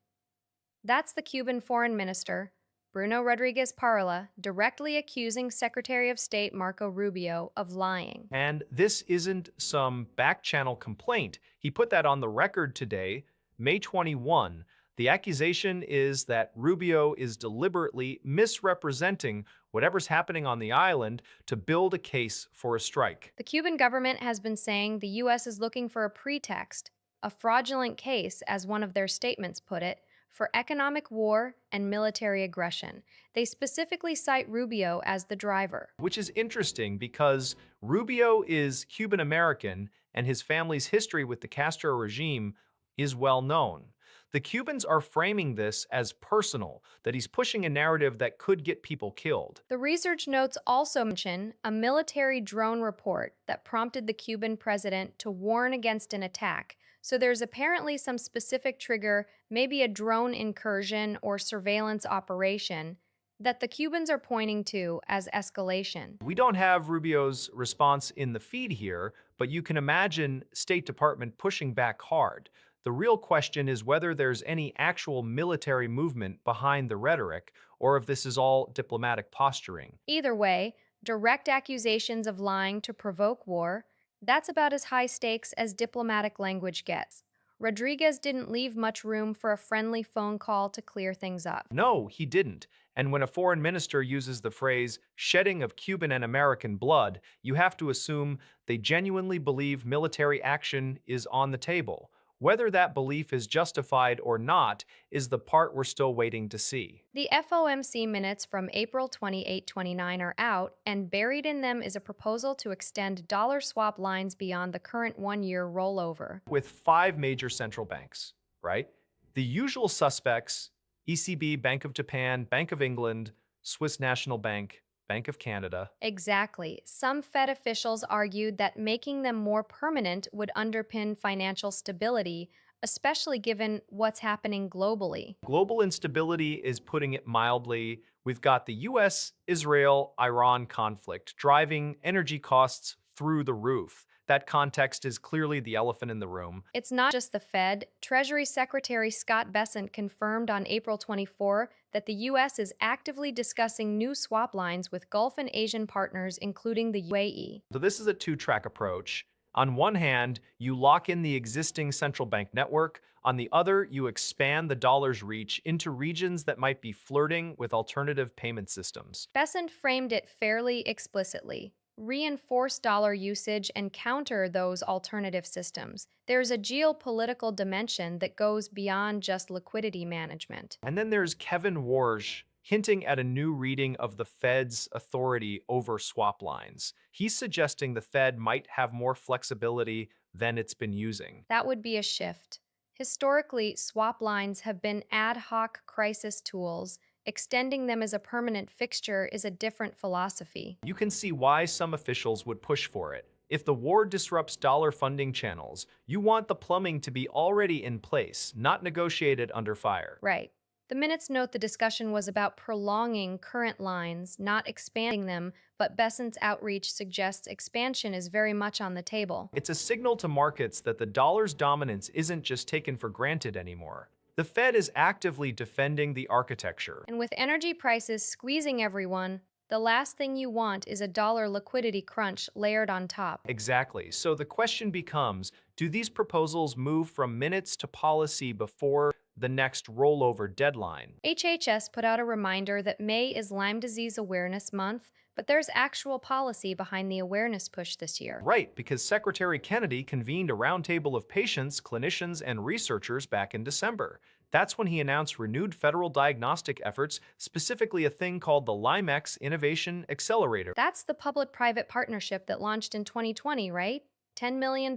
That's the Cuban foreign minister, Bruno Rodriguez Parla, directly accusing Secretary of State Marco Rubio of lying. And this isn't some back-channel complaint. He put that on the record today, May 21. The accusation is that Rubio is deliberately misrepresenting whatever's happening on the island to build a case for a strike. The Cuban government has been saying the U.S. is looking for a pretext, a fraudulent case, as one of their statements put it, for economic war and military aggression. They specifically cite Rubio as the driver. Which is interesting because Rubio is Cuban American and his family's history with the Castro regime is well known. The Cubans are framing this as personal, that he's pushing a narrative that could get people killed. The research notes also mention a military drone report that prompted the Cuban president to warn against an attack. So there's apparently some specific trigger, maybe a drone incursion or surveillance operation, that the Cubans are pointing to as escalation. We don't have Rubio's response in the feed here, but you can imagine State Department pushing back hard. The real question is whether there's any actual military movement behind the rhetoric, or if this is all diplomatic posturing. Either way, direct accusations of lying to provoke war, that's about as high stakes as diplomatic language gets. Rodriguez didn't leave much room for a friendly phone call to clear things up. No, he didn't. And when a foreign minister uses the phrase shedding of Cuban and American blood, you have to assume they genuinely believe military action is on the table. Whether that belief is justified or not is the part we're still waiting to see. The FOMC minutes from April 28-29 are out, and buried in them is a proposal to extend dollar swap lines beyond the current one-year rollover. With five major central banks, right? The usual suspects: ECB, Bank of Japan, Bank of England, Swiss National Bank, Bank of Canada. Exactly. Some Fed officials argued that making them more permanent would underpin financial stability, especially given what's happening globally. Global instability is putting it mildly. We've got the US, Israel, Iran conflict driving energy costs through the roof. That context is clearly the elephant in the room. It's not just the Fed. Treasury Secretary Scott Bessent confirmed on April 24 that the U.S. is actively discussing new swap lines with Gulf and Asian partners, including the UAE. So this is a two-track approach. On one hand, you lock in the existing central bank network. On the other, you expand the dollar's reach into regions that might be flirting with alternative payment systems. Bessent framed it fairly explicitly: reinforce dollar usage and counter those alternative systems. There's a geopolitical dimension that goes beyond just liquidity management. And then there's Kevin Warsh hinting at a new reading of the Fed's authority over swap lines. He's suggesting the Fed might have more flexibility than it's been using. That would be a shift. Historically, swap lines have been ad hoc crisis tools. Extending them as a permanent fixture is a different philosophy. You can see why some officials would push for it. If the war disrupts dollar funding channels, you want the plumbing to be already in place, not negotiated under fire. Right. The minutes note the discussion was about prolonging current lines, not expanding them, but Bessent's outreach suggests expansion is very much on the table. It's a signal to markets that the dollar's dominance isn't just taken for granted anymore. The Fed is actively defending the architecture. And with energy prices squeezing everyone, the last thing you want is a dollar liquidity crunch layered on top. Exactly. So the question becomes, do these proposals move from minutes to policy before the next rollover deadline? HHS put out a reminder that May is Lyme Disease Awareness Month, but there's actual policy behind the awareness push this year. Right, because Secretary Kennedy convened a roundtable of patients, clinicians, and researchers back in December. That's when he announced renewed federal diagnostic efforts, specifically a thing called the LymeX Innovation Accelerator. That's the public-private partnership that launched in 2020, right? $10 million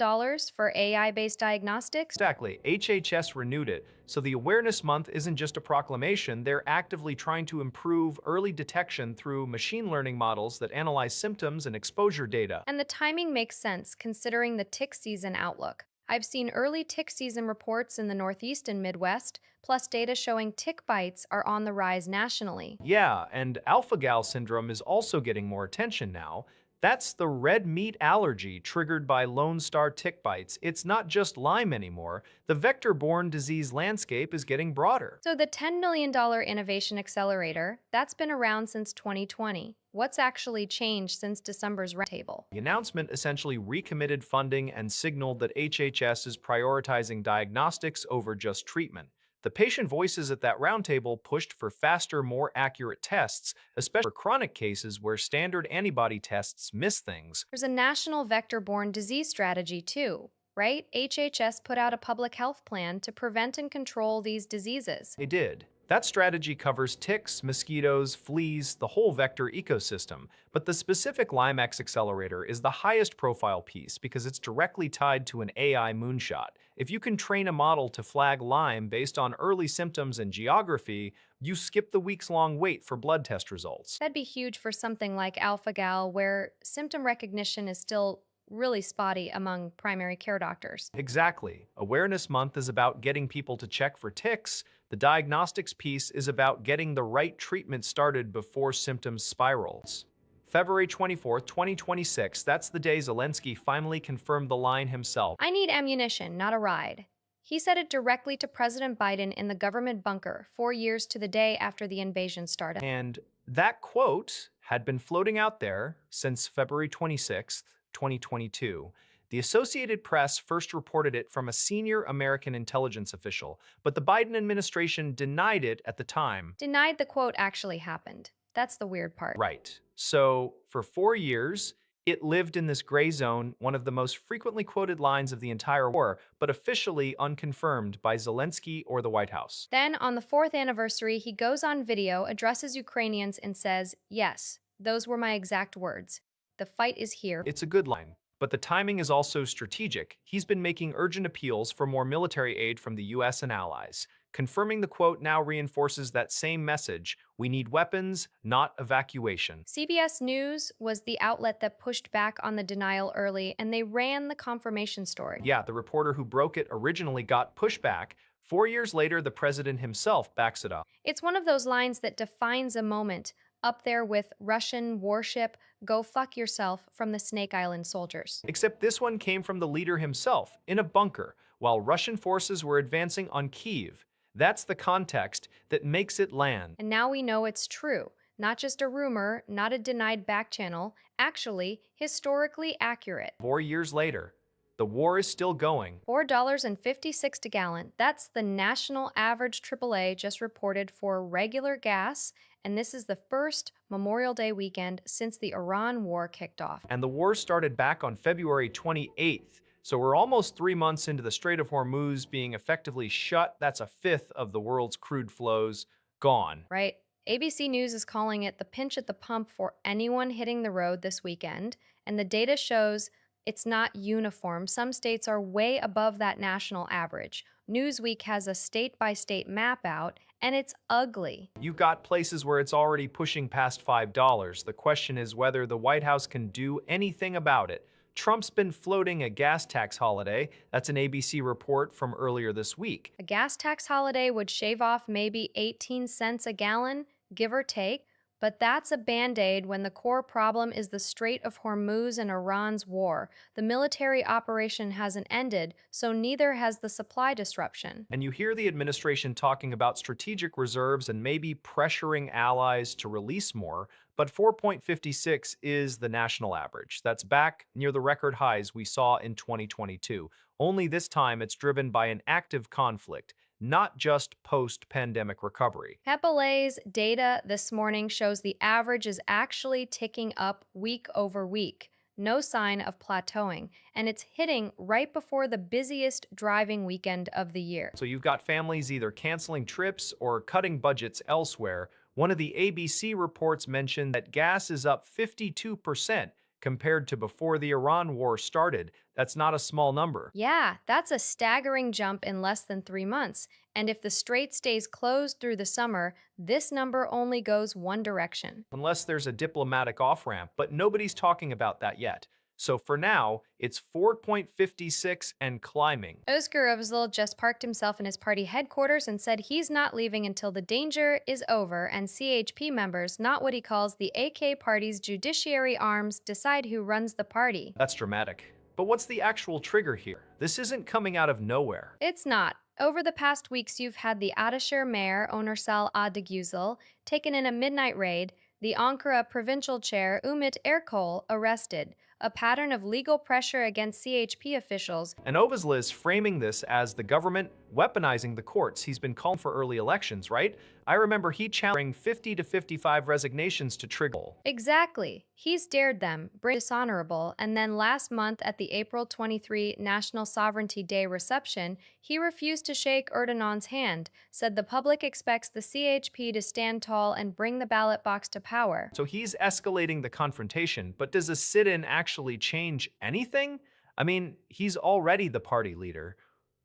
for AI-based diagnostics? Exactly. HHS renewed it. So the Awareness Month isn't just a proclamation. They're actively trying to improve early detection through machine learning models that analyze symptoms and exposure data. And the timing makes sense considering the tick season outlook. I've seen early tick season reports in the Northeast and Midwest, plus data showing tick bites are on the rise nationally. Yeah, and alpha-gal syndrome is also getting more attention now. That's the red meat allergy triggered by Lone Star tick bites. It's not just Lyme anymore. The vector-borne disease landscape is getting broader. So the $10 million Innovation Accelerator, that's been around since 2020. What's actually changed since December's roundtable? The announcement essentially recommitted funding and signaled that HHS is prioritizing diagnostics over just treatment. The patient voices at that roundtable pushed for faster, more accurate tests, especially for chronic cases where standard antibody tests miss things. There's a national vector-borne disease strategy too, right? HHS put out a public health plan to prevent and control these diseases. They did. That strategy covers ticks, mosquitoes, fleas, the whole vector ecosystem, but the specific LymeX accelerator is the highest profile piece because it's directly tied to an AI moonshot. If you can train a model to flag Lyme based on early symptoms and geography, you skip the weeks-long wait for blood test results. That'd be huge for something like alpha-gal, where symptom recognition is still really spotty among primary care doctors. Exactly. Awareness Month is about getting people to check for ticks. The diagnostics piece is about getting the right treatment started before symptoms spirals. February 24th, 2026, that's the day Zelensky finally confirmed the line himself. I need ammunition, not a ride. He said it directly to President Biden in the government bunker 4 years to the day after the invasion started. And that quote had been floating out there since February 26th, 2022. The Associated Press first reported it from a senior American intelligence official, but the Biden administration denied it at the time. Denied the quote actually happened. That's the weird part. Right. So, for 4 years, it lived in this gray zone, one of the most frequently quoted lines of the entire war, but officially unconfirmed by Zelensky or the White House. Then, on the fourth anniversary, he goes on video, addresses Ukrainians, and says, "Yes, those were my exact words. The fight is here." It's a good line, but the timing is also strategic. He's been making urgent appeals for more military aid from the US and allies. Confirming the quote now reinforces that same message: we need weapons, not evacuation. CBS News was the outlet that pushed back on the denial early, and they ran the confirmation story. Yeah, the reporter who broke it originally got pushback. 4 years later, the president himself backs it up. It's one of those lines that defines a moment, up there with Russian warship, "Go fuck yourself" from the Snake Island soldiers. Except this one came from the leader himself, in a bunker, while Russian forces were advancing on Kyiv. That's the context that makes it land. And now we know it's true. Not just a rumor, not a denied back channel, actually historically accurate. 4 years later, the war is still going. $4.56 a gallon. That's the national average AAA just reported for regular gas, and this is the first Memorial Day weekend since the Iran war kicked off. And the war started back on February 28th. So we're almost 3 months into the Strait of Hormuz being effectively shut. That's a fifth of the world's crude flows gone. Right? ABC News is calling it the pinch at the pump for anyone hitting the road this weekend, and the data shows it's not uniform. Some states are way above that national average. Newsweek has a state-by-state map out, and it's ugly. You've got places where it's already pushing past $5. The question is whether the White House can do anything about it. Trump's been floating a gas tax holiday. That's an ABC report from earlier this week. A gas tax holiday would shave off maybe 18 cents a gallon, give or take, but that's a band-aid when the core problem is the Strait of Hormuz and Iran's war. The military operation hasn't ended, so neither has the supply disruption. And you hear the administration talking about strategic reserves and maybe pressuring allies to release more, but 4.56 is the national average. That's back near the record highs we saw in 2022. Only this time it's driven by an active conflict, not just post-pandemic recovery. PEPALA's data this morning shows the average is actually ticking up week over week. No sign of plateauing, and it's hitting right before the busiest driving weekend of the year. So you've got families either canceling trips or cutting budgets elsewhere. One of the ABC reports mentioned that gas is up 52% compared to before the Iran war started. That's not a small number. Yeah, that's a staggering jump in less than 3 months. And if the strait stays closed through the summer, this number only goes one direction. Unless there's a diplomatic off-ramp, but nobody's talking about that yet. So for now, it's 4.56 and climbing. Özgür Özel just parked himself in his party headquarters and said he's not leaving until the danger is over and CHP members, not what he calls the AK party's judiciary arms, decide who runs the party. That's dramatic. But what's the actual trigger here? This isn't coming out of nowhere. It's not. Over the past weeks, you've had the Ataşehir mayor, Onursal Adegüzel, taken in a midnight raid, the Ankara provincial chair, Ümit Erkol, arrested, a pattern of legal pressure against CHP officials. And Özel is framing this as the government weaponizing the courts. He's been calling for early elections, right? I remember he challenged 50 to 55 resignations to trigger. Exactly. He's dared them, bring dishonorable, and then last month at the April 23 National Sovereignty Day reception, he refused to shake Erdogan's hand, said the public expects the CHP to stand tall and bring the ballot box to power. So he's escalating the confrontation, but does a sit-in actually change anything? I mean, he's already the party leader.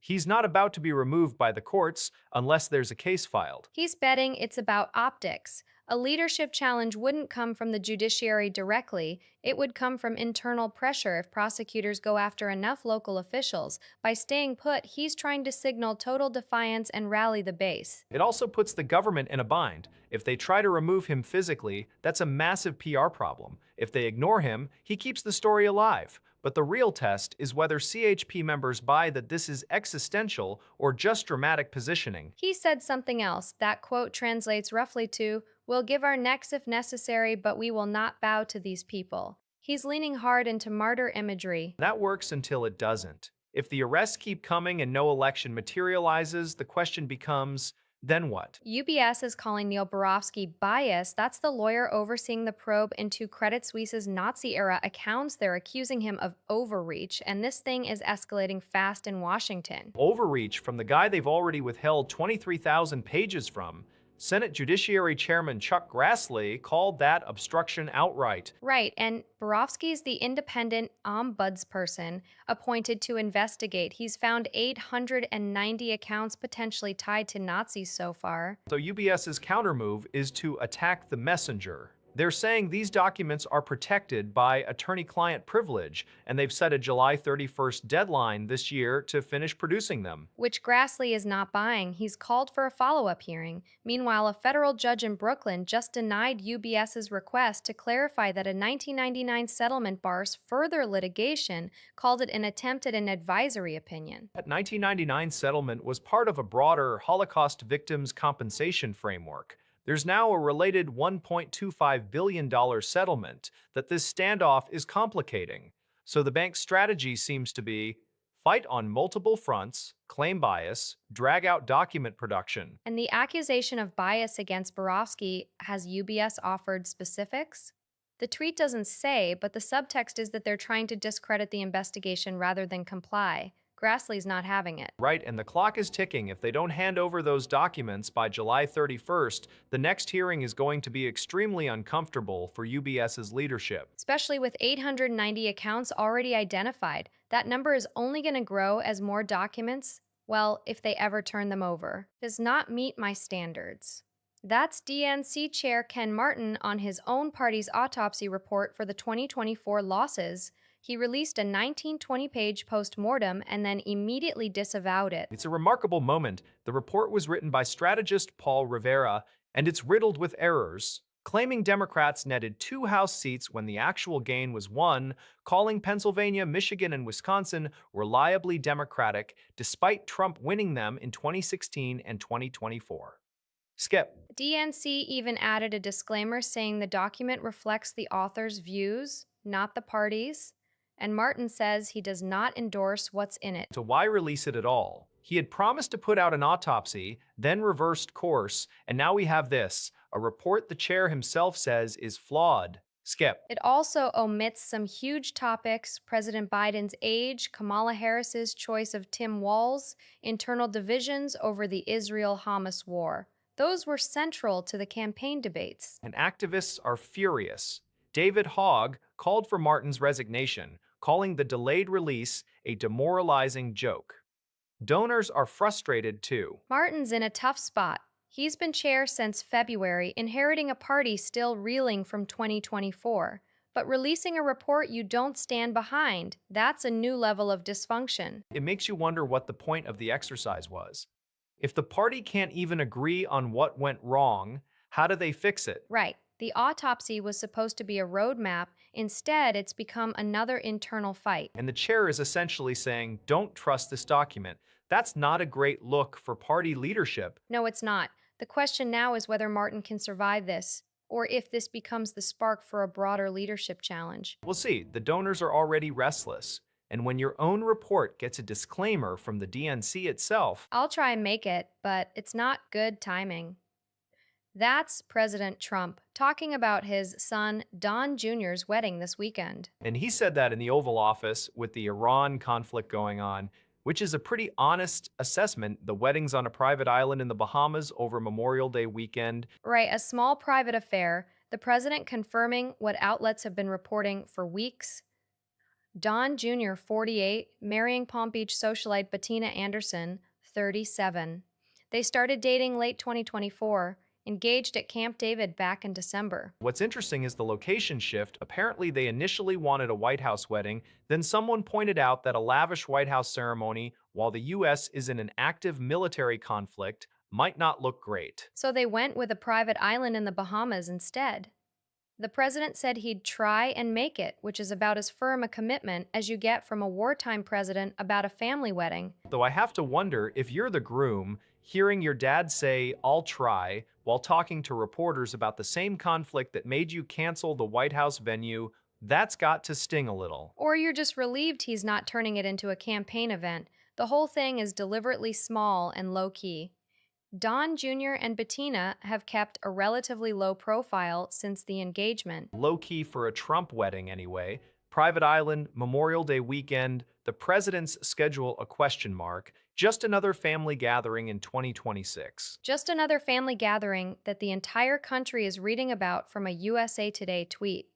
He's not about to be removed by the courts unless there's a case filed. He's betting it's about optics. A leadership challenge wouldn't come from the judiciary directly, it would come from internal pressure if prosecutors go after enough local officials. By staying put, he's trying to signal total defiance and rally the base. It also puts the government in a bind. If they try to remove him physically, that's a massive PR problem. If they ignore him, he keeps the story alive. But the real test is whether CHP members buy that this is existential or just dramatic positioning. He said something else. That quote translates roughly to, "We'll give our necks if necessary, but we will not bow to these people." He's leaning hard into martyr imagery. That works until it doesn't. If the arrests keep coming and no election materializes, the question becomes, then what? UBS is calling Neil Barofsky biased. That's the lawyer overseeing the probe into Credit Suisse's Nazi-era accounts. They're accusing him of overreach, and this thing is escalating fast in Washington. Overreach from the guy they've already withheld 23,000 pages from. Senate Judiciary Chairman Chuck Grassley called that obstruction outright. Right, and Borofsky's the independent ombudsperson appointed to investigate. He's found 890 accounts potentially tied to Nazis so far. So UBS's countermove is to attack the messenger. They're saying these documents are protected by attorney-client privilege, and they've set a July 31st deadline this year to finish producing them. Which Grassley is not buying. He's called for a follow-up hearing. Meanwhile, a federal judge in Brooklyn just denied UBS's request to clarify that a 1999 settlement bars further litigation, called it an attempt at an advisory opinion. That 1999 settlement was part of a broader Holocaust victims compensation framework. There's now a related $1.25 billion settlement that this standoff is complicating. So the bank's strategy seems to be fight on multiple fronts, claim bias, drag out document production. And the accusation of bias against Borofsky, has UBS offered specifics? The tweet doesn't say, but the subtext is that they're trying to discredit the investigation rather than comply. Grassley's not having it. Right, and the clock is ticking. If they don't hand over those documents by July 31st, the next hearing is going to be extremely uncomfortable for UBS's leadership. Especially with 890 accounts already identified. That number is only going to grow as more documents, well, if they ever turn them over, does not meet my standards. That's DNC Chair Ken Martin on his own party's autopsy report for the 2024 losses. He released a 19-20-page post-mortem and then immediately disavowed it. It's a remarkable moment. The report was written by strategist Paul Rivera, and it's riddled with errors, claiming Democrats netted 2 House seats when the actual gain was 1, calling Pennsylvania, Michigan, and Wisconsin reliably Democratic, despite Trump winning them in 2016 and 2024. Skip. DNC even added a disclaimer saying the document reflects the author's views, not the party's. And Martin says he does not endorse what's in it. So why release it at all? He had promised to put out an autopsy, then reversed course, and now we have this, a report the chair himself says is flawed. Skip. It also omits some huge topics: President Biden's age, Kamala Harris's choice of Tim Walz, internal divisions over the Israel-Hamas war. Those were central to the campaign debates. And activists are furious. David Hogg called for Martin's resignation, calling the delayed release a demoralizing joke. Donors are frustrated too. Martin's in a tough spot. He's been chair since February, inheriting a party still reeling from 2024. But releasing a report you don't stand behind, that's a new level of dysfunction. It makes you wonder what the point of the exercise was. If the party can't even agree on what went wrong, how do they fix it? Right. The autopsy was supposed to be a roadmap. Instead, it's become another internal fight. And the chair is essentially saying, don't trust this document. That's not a great look for party leadership. No, it's not. The question now is whether Martin can survive this, or if this becomes the spark for a broader leadership challenge. We'll see. The donors are already restless. And when your own report gets a disclaimer from the DNC itself, I'll try and make it, but it's not good timing. That's President Trump talking about his son Don Jr.'s wedding this weekend. and he said that in the Oval Office with the Iran conflict going on, which is a pretty honest assessment. The wedding's on a private island in the Bahamas over Memorial Day weekend. Right, a small private affair, the president confirming what outlets have been reporting for weeks. Don Jr., 48, marrying Palm Beach socialite Bettina Anderson, 37. They started dating late 2024, engaged at Camp David back in December. What's interesting is the location shift. Apparently, they initially wanted a White House wedding, then someone pointed out that a lavish White House ceremony, while the U.S. is in an active military conflict, might not look great. So they went with a private island in the Bahamas instead. The president said he'd try and make it, which is about as firm a commitment as you get from a wartime president about a family wedding. Though I have to wonder if you're the groom, hearing your dad say, "I'll try," while talking to reporters about the same conflict that made you cancel the White House venue, that's got to sting a little. Or you're just relieved he's not turning it into a campaign event. The whole thing is deliberately small and low key. Don Jr. and Bettina have kept a relatively low profile since the engagement. Low key for a Trump wedding, anyway. Private island, Memorial Day weekend, the president's schedule a question mark, just another family gathering in 2026. Just another family gathering that the entire country is reading about from a USA Today tweet.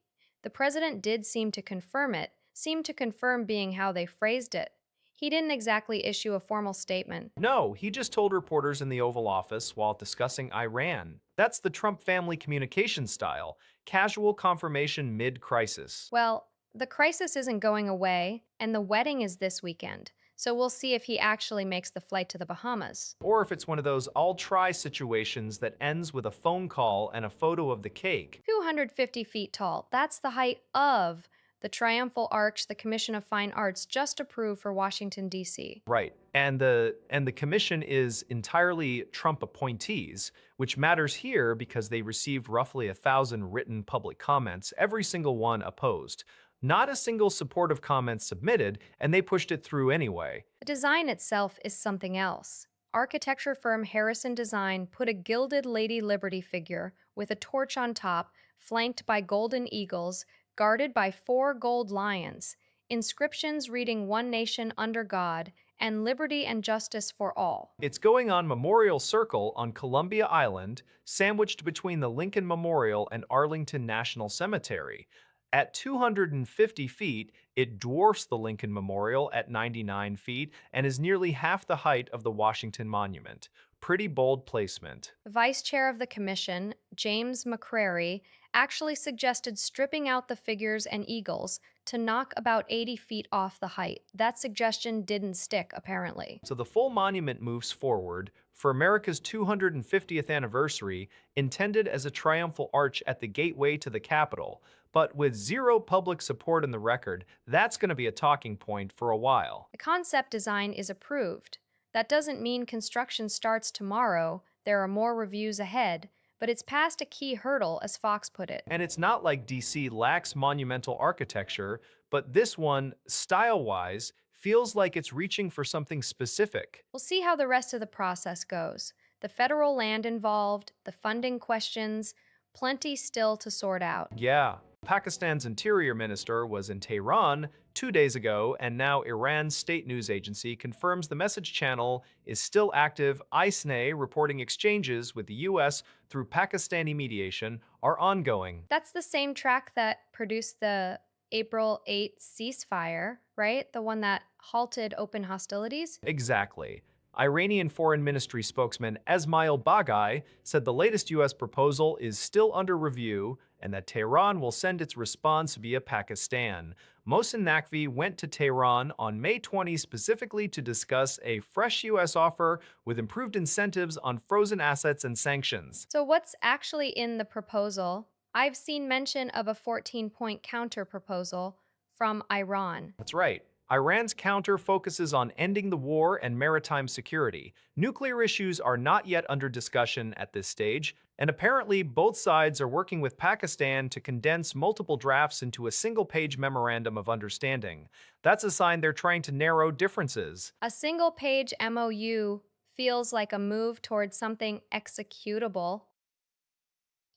The president did seem to confirm it, seemed to confirm being how they phrased it. He didn't exactly issue a formal statement. No, he just told reporters in the Oval Office while discussing Iran. That's the Trump family communication style, casual confirmation mid-crisis. Well, the crisis isn't going away, and the wedding is this weekend, so we'll see if he actually makes the flight to the Bahamas. Or if it's one of those I'll try situations that ends with a phone call and a photo of the cake. 250 feet tall, that's the height of the triumphal arch the Commission of Fine Arts just approved for Washington, D.C. Right. And the commission is entirely Trump appointees, which matters here because they received roughly 1,000 written public comments, every single one opposed. Not a single supportive comment submitted, and they pushed it through anyway. The design itself is something else. Architecture firm Harrison Design put a gilded Lady Liberty figure with a torch on top, flanked by golden eagles, guarded by 4 gold lions, inscriptions reading "One Nation under God" and "Liberty and Justice for All." It's going on Memorial Circle on Columbia Island, sandwiched between the Lincoln Memorial and Arlington National Cemetery. At 250 feet, it dwarfs the Lincoln Memorial at 99 feet and is nearly half the height of the Washington Monument. Pretty bold placement. Vice Chair of the Commission, James McCrary, actually suggested stripping out the figures and eagles to knock about 80 feet off the height. That suggestion didn't stick, apparently. So the full monument moves forward for America's 250th anniversary, intended as a triumphal arch at the gateway to the Capitol. But with zero public support in the record, that's going to be a talking point for a while. The concept design is approved. That doesn't mean construction starts tomorrow. There are more reviews ahead, but it's past a key hurdle, as Fox put it. And it's not like DC lacks monumental architecture, but this one, style-wise, feels like it's reaching for something specific. We'll see how the rest of the process goes. The federal land involved, the funding questions, plenty still to sort out. Yeah. Pakistan's interior minister was in Tehran 2 days ago, and now Iran's state news agency confirms the message channel is still active. ISNA reporting exchanges with the U.S. through Pakistani mediation are ongoing. That's the same track that produced the April 8 ceasefire, right? The one that halted open hostilities? Exactly. Iranian Foreign Ministry spokesman Esmail Baghai said the latest U.S. proposal is still under review and that Tehran will send its response via Pakistan. Mohsen Naqvi went to Tehran on May 20 specifically to discuss a fresh U.S. offer with improved incentives on frozen assets and sanctions. So what's actually in the proposal? I've seen mention of a 14-point counter proposal from Iran. That's right. Iran's counter focuses on ending the war and maritime security. Nuclear issues are not yet under discussion at this stage, and apparently both sides are working with Pakistan to condense multiple drafts into a single-page memorandum of understanding. That's a sign they're trying to narrow differences. A single page MOU feels like a move towards something executable.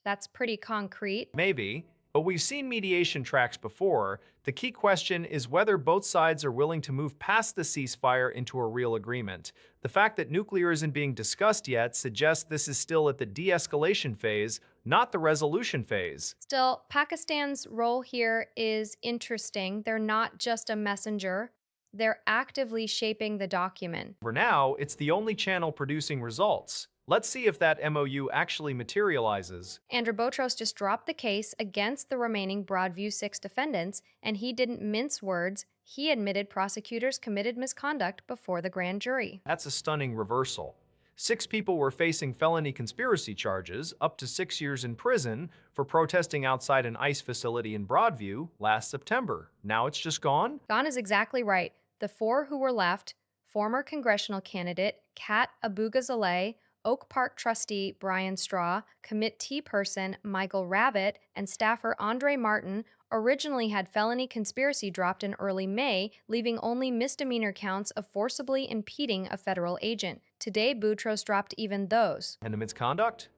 That's pretty concrete. Maybe, but we've seen mediation tracks before. The key question is whether both sides are willing to move past the ceasefire into a real agreement. The fact that nuclear isn't being discussed yet suggests this is still at the de-escalation phase, not the resolution phase. Still, Pakistan's role here is interesting. They're not just a messenger, they're actively shaping the document. For now, it's the only channel producing results. Let's see if that MOU actually materializes. Andrew Botros just dropped the case against the remaining Broadview 6 defendants, and he didn't mince words. He admitted prosecutors committed misconduct before the grand jury. That's a stunning reversal. 6 people were facing felony conspiracy charges, up to 6 years in prison, for protesting outside an ICE facility in Broadview last September. Now it's just gone? Don is exactly right. The 4 who were left, former congressional candidate Kat Abugazaleh, Oak Park trustee Brian Straw, committee person Michael Rabbit, and staffer Andre Martin originally had felony conspiracy dropped in early May, leaving only misdemeanor counts of forcibly impeding a federal agent. Today, Boutros dropped even those. And the misconduct?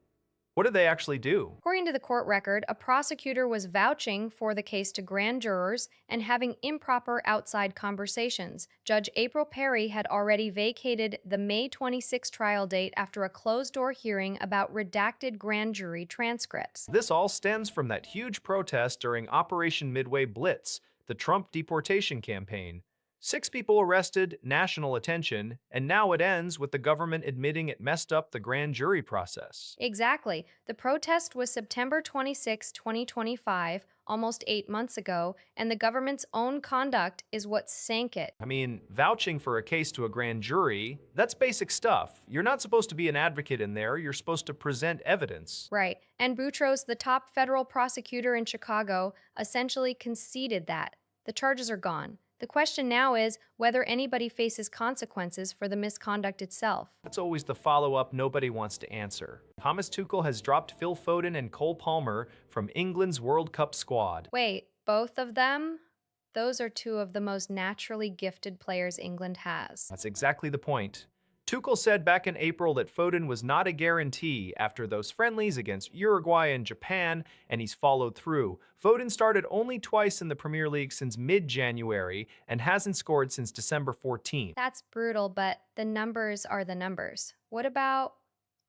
What did they actually do? According to the court record, a prosecutor was vouching for the case to grand jurors and having improper outside conversations. Judge April Perry had already vacated the May 26 trial date after a closed-door hearing about redacted grand jury transcripts. This all stems from that huge protest during Operation Midway Blitz, the Trump deportation campaign. 6 people arrested, national attention, and now it ends with the government admitting it messed up the grand jury process. Exactly. The protest was September 26, 2025, almost 8 months ago, and the government's own conduct is what sank it. I mean, vouching for a case to a grand jury, that's basic stuff. You're not supposed to be an advocate in there, you're supposed to present evidence. Right. And Boutros, the top federal prosecutor in Chicago, essentially conceded that. The charges are gone. The question now is whether anybody faces consequences for the misconduct itself. That's always the follow-up nobody wants to answer. Thomas Tuchel has dropped Phil Foden and Cole Palmer from England's World Cup squad. Wait, both of them? Those are 2 of the most naturally gifted players England has. That's exactly the point. Tuchel said back in April that Foden was not a guarantee after those friendlies against Uruguay and Japan, and he's followed through. Foden started only twice in the Premier League since mid-January and hasn't scored since December 14th. That's brutal, but the numbers are the numbers. What about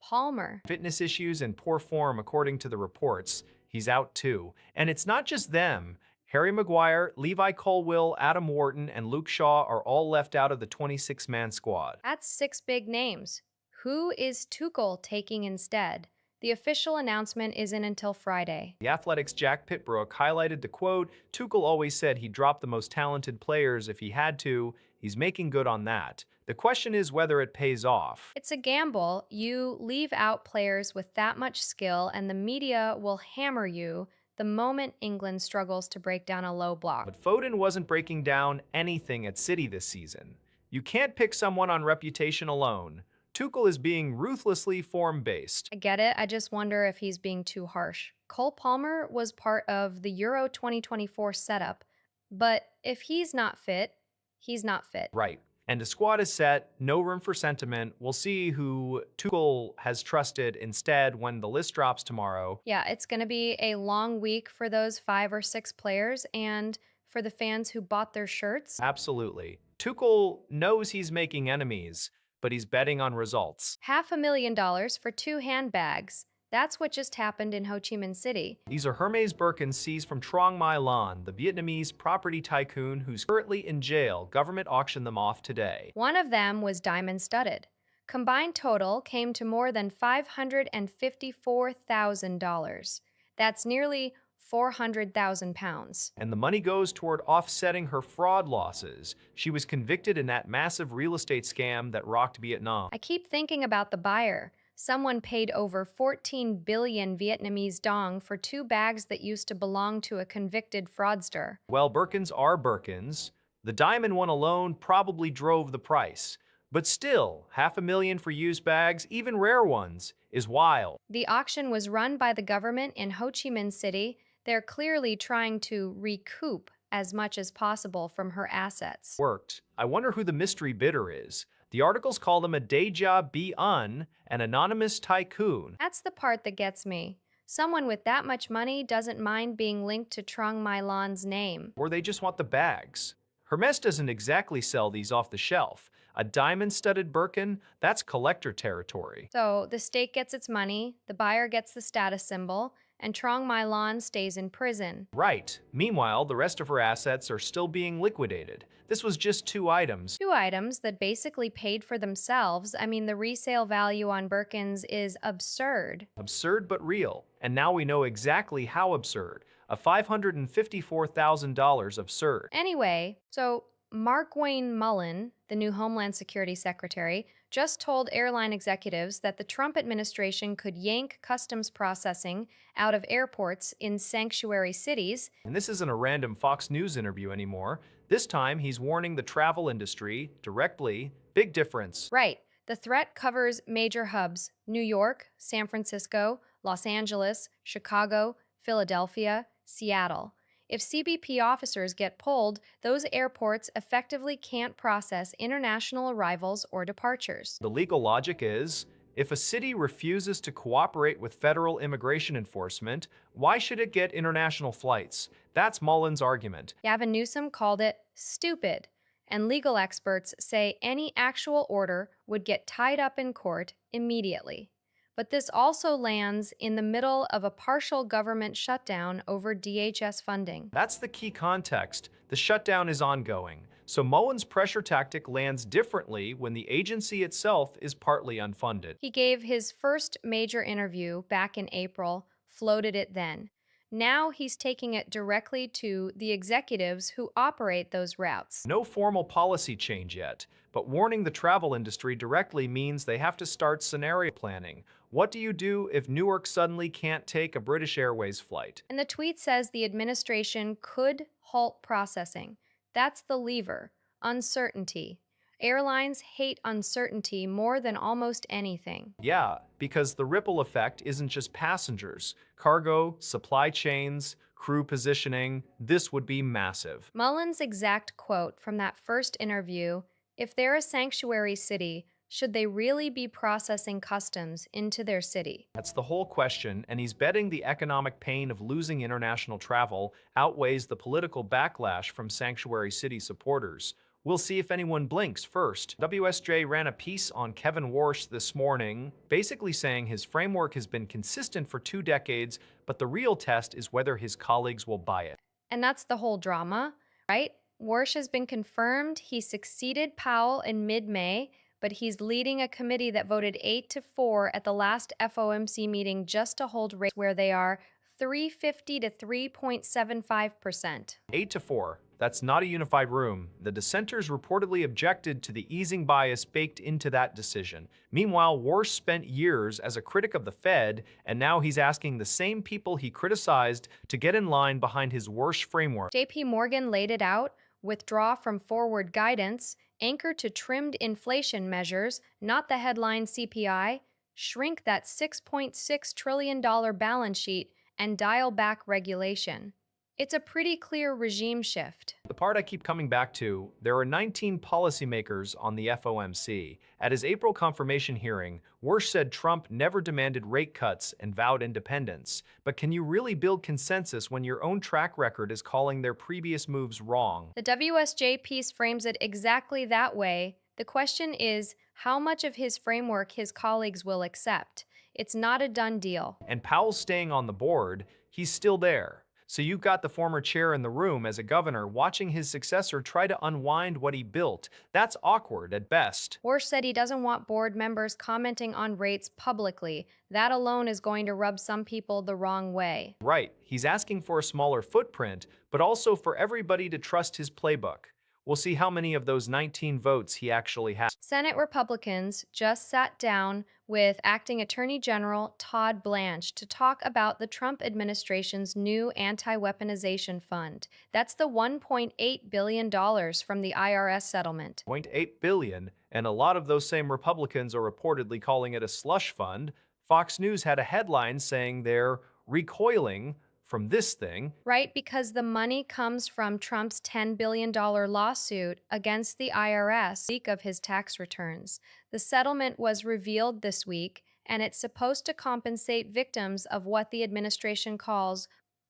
Palmer? Fitness issues and poor form according to the reports. He's out too. And it's not just them. Harry Maguire, Levi Colwill, Adam Wharton, and Luke Shaw are all left out of the 26-man squad. That's 6 big names. Who is Tuchel taking instead? The official announcement isn't until Friday. The Athletic's Jack Pitbrook highlighted the quote, "Tuchel always said he'd drop the most talented players if he had to. He's making good on that. The question is whether it pays off." It's a gamble. You leave out players with that much skill, and the media will hammer you the moment England struggles to break down a low block. But Foden wasn't breaking down anything at City this season. You can't pick someone on reputation alone. Tuchel is being ruthlessly form-based. I get it. I just wonder if he's being too harsh. Cole Palmer was part of the Euro 2024 setup, but if he's not fit, he's not fit. Right. And the squad is set, no room for sentiment. We'll see who Tuchel has trusted instead when the list drops tomorrow. Yeah, it's going to be a long week for those 5 or 6 players and for the fans who bought their shirts. Absolutely. Tuchel knows he's making enemies, but he's betting on results. $500,000 for 2 handbags. That's what just happened in Ho Chi Minh City. These are Hermes Birkins seized from Trong My Lan, the Vietnamese property tycoon who's currently in jail. Government auctioned them off today. One of them was diamond-studded. Combined total came to more than $554,000. That's nearly 400,000 pounds. And the money goes toward offsetting her fraud losses. She was convicted in that massive real estate scam that rocked Vietnam. I keep thinking about the buyer. Someone paid over 14 billion Vietnamese dong for 2 bags that used to belong to a convicted fraudster. Well, Birkins are Birkins. The diamond one alone probably drove the price. But still, 500,000 for used bags, even rare ones, is wild. The auction was run by the government in Ho Chi Minh City. They're clearly trying to recoup as much as possible from her assets. Worked. I wonder who the mystery bidder is. The articles call them a Deja Bi-un, an anonymous tycoon. That's the part that gets me. Someone with that much money doesn't mind being linked to Trong My Lan's name. Or they just want the bags. Hermes doesn't exactly sell these off the shelf. A diamond-studded Birkin, that's collector territory. So the state gets its money, the buyer gets the status symbol, and Trong My Lan stays in prison. Right. Meanwhile, the rest of her assets are still being liquidated. This was just 2 items. Two items that basically paid for themselves. I mean, the resale value on Birkins is absurd. Absurd but real. And now we know exactly how absurd. A $554,000 absurd. Anyway, so Mark Wayne Mullen, the new Homeland Security Secretary, just told airline executives that the Trump administration could yank customs processing out of airports in sanctuary cities. And this isn't a random Fox News interview anymore. This time, he's warning the travel industry directly. Big difference. Right. The threat covers major hubs: New York, San Francisco, Los Angeles, Chicago, Philadelphia, Seattle. If CBP officers get pulled, those airports effectively can't process international arrivals or departures. The legal logic is, if a city refuses to cooperate with federal immigration enforcement, why should it get international flights? That's Mullen's argument. Gavin Newsom called it stupid, and legal experts say any actual order would get tied up in court immediately. But this also lands in the middle of a partial government shutdown over DHS funding. That's the key context. The shutdown is ongoing. So Mullen's pressure tactic lands differently when the agency itself is partly unfunded. He gave his first major interview back in April, floated it then. Now he's taking it directly to the executives who operate those routes. No formal policy change yet, but warning the travel industry directly means they have to start scenario planning. What do you do if Newark suddenly can't take a British Airways flight? And the tweet says the administration could halt processing. That's the lever: uncertainty. Airlines hate uncertainty more than almost anything. Yeah, because the ripple effect isn't just passengers. Cargo, supply chains, crew positioning, this would be massive. Mullen's exact quote from that first interview: if they're a sanctuary city, should they really be processing customs into their city? That's the whole question, and he's betting the economic pain of losing international travel outweighs the political backlash from sanctuary city supporters. We'll see if anyone blinks first. WSJ ran a piece on Kevin Warsh this morning, basically saying his framework has been consistent for 2 decades, but the real test is whether his colleagues will buy it. And that's the whole drama, right? Warsh has been confirmed. He succeeded Powell in mid-May, but he's leading a committee that voted 8-4 at the last FOMC meeting just to hold rates where they are 3.50 to 3.75%. 8-4. That's not a unified room. The dissenters reportedly objected to the easing bias baked into that decision. Meanwhile, Warsh spent years as a critic of the Fed, and now he's asking the same people he criticized to get in line behind his Warsh framework. JP Morgan laid it out: withdraw from forward guidance, anchor to trimmed inflation measures, not the headline CPI, shrink that $6.6 trillion balance sheet, and dial back regulation. It's a pretty clear regime shift. The part I keep coming back to, there are 19 policymakers on the FOMC. At his April confirmation hearing, Warsh said Trump never demanded rate cuts and vowed independence. But can you really build consensus when your own track record is calling their previous moves wrong? The WSJ piece frames it exactly that way. The question is how much of his framework his colleagues will accept. It's not a done deal. And Powell's staying on the board, he's still there. So you've got the former chair in the room as a governor watching his successor try to unwind what he built. That's awkward at best. Warsh said he doesn't want board members commenting on rates publicly. That alone is going to rub some people the wrong way. Right, he's asking for a smaller footprint, but also for everybody to trust his playbook. We'll see how many of those 19 votes he actually has. Senate Republicans just sat down with Acting Attorney General Todd Blanche to talk about the Trump administration's new anti weaponization fund. That's the $1.8 billion from the IRS settlement. 0.8 billion, and a lot of those same Republicans are reportedly calling it a slush fund. Fox News had a headline saying they're recoiling from this thing. Right, because the money comes from Trump's $10 billion lawsuit against the IRS leak of his tax returns. The settlement was revealed this week, and it's supposed to compensate victims of what the administration calls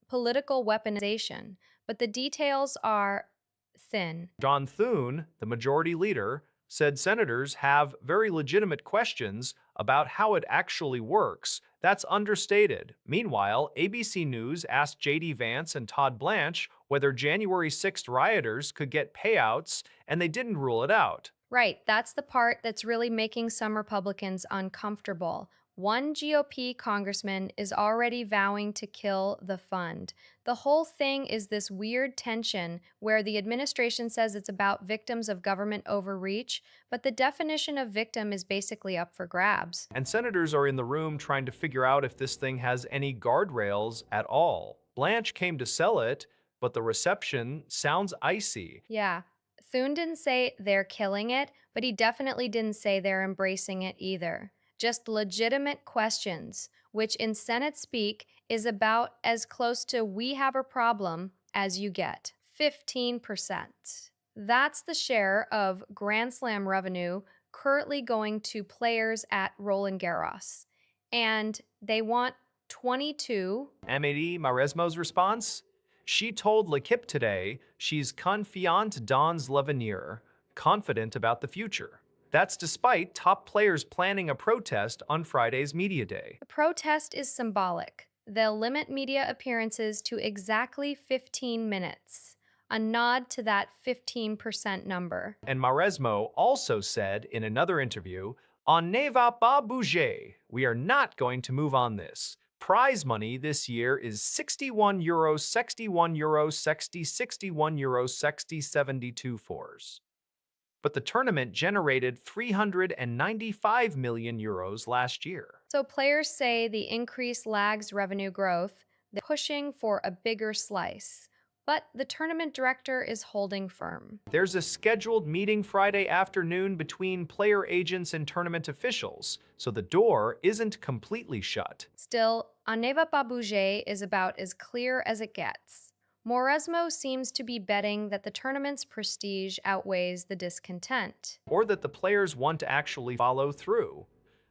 political weaponization. But the details are thin. John Thune, the majority leader, said senators have very legitimate questions about how it actually works. That's understated. Meanwhile, ABC News asked J.D. Vance and Todd Blanche whether January 6th rioters could get payouts, and they didn't rule it out. Right, that's the part that's really making some Republicans uncomfortable. One GOP congressman is already vowing to kill the fund. The whole thing is this weird tension where the administration says it's about victims of government overreach, but the definition of victim is basically up for grabs. And senators are in the room trying to figure out if this thing has any guardrails at all. Blanche came to sell it, but the reception sounds icy. Yeah. Thune didn't say they're killing it, but he definitely didn't say they're embracing it either. Just legitimate questions, which in Senate speak is about as close to we have a problem as you get. 15%. That's the share of Grand Slam revenue currently going to players at Roland Garros. And they want 22. Amélie Mauresmo's response? She told L'Equipe today she's confiante dans l'avenir, confident about the future. That's despite top players planning a protest on Friday's Media Day. The protest is symbolic. They'll limit media appearances to exactly 15 minutes, a nod to that 15% number. And Mauresmo also said in another interview, on ne va pas bouger. We are not going to move on this. Prize money this year is €61, €61, 60, €61, 60, 72 fours. But the tournament generated €395 million last year. So players say the increase lags revenue growth. They're pushing for a bigger slice. But the tournament director is holding firm. There's a scheduled meeting Friday afternoon between player agents and tournament officials, so the door isn't completely shut. Still, On ne va pas bouger is about as clear as it gets. Mauresmo seems to be betting that the tournament's prestige outweighs the discontent. Or that the players want to actually follow through.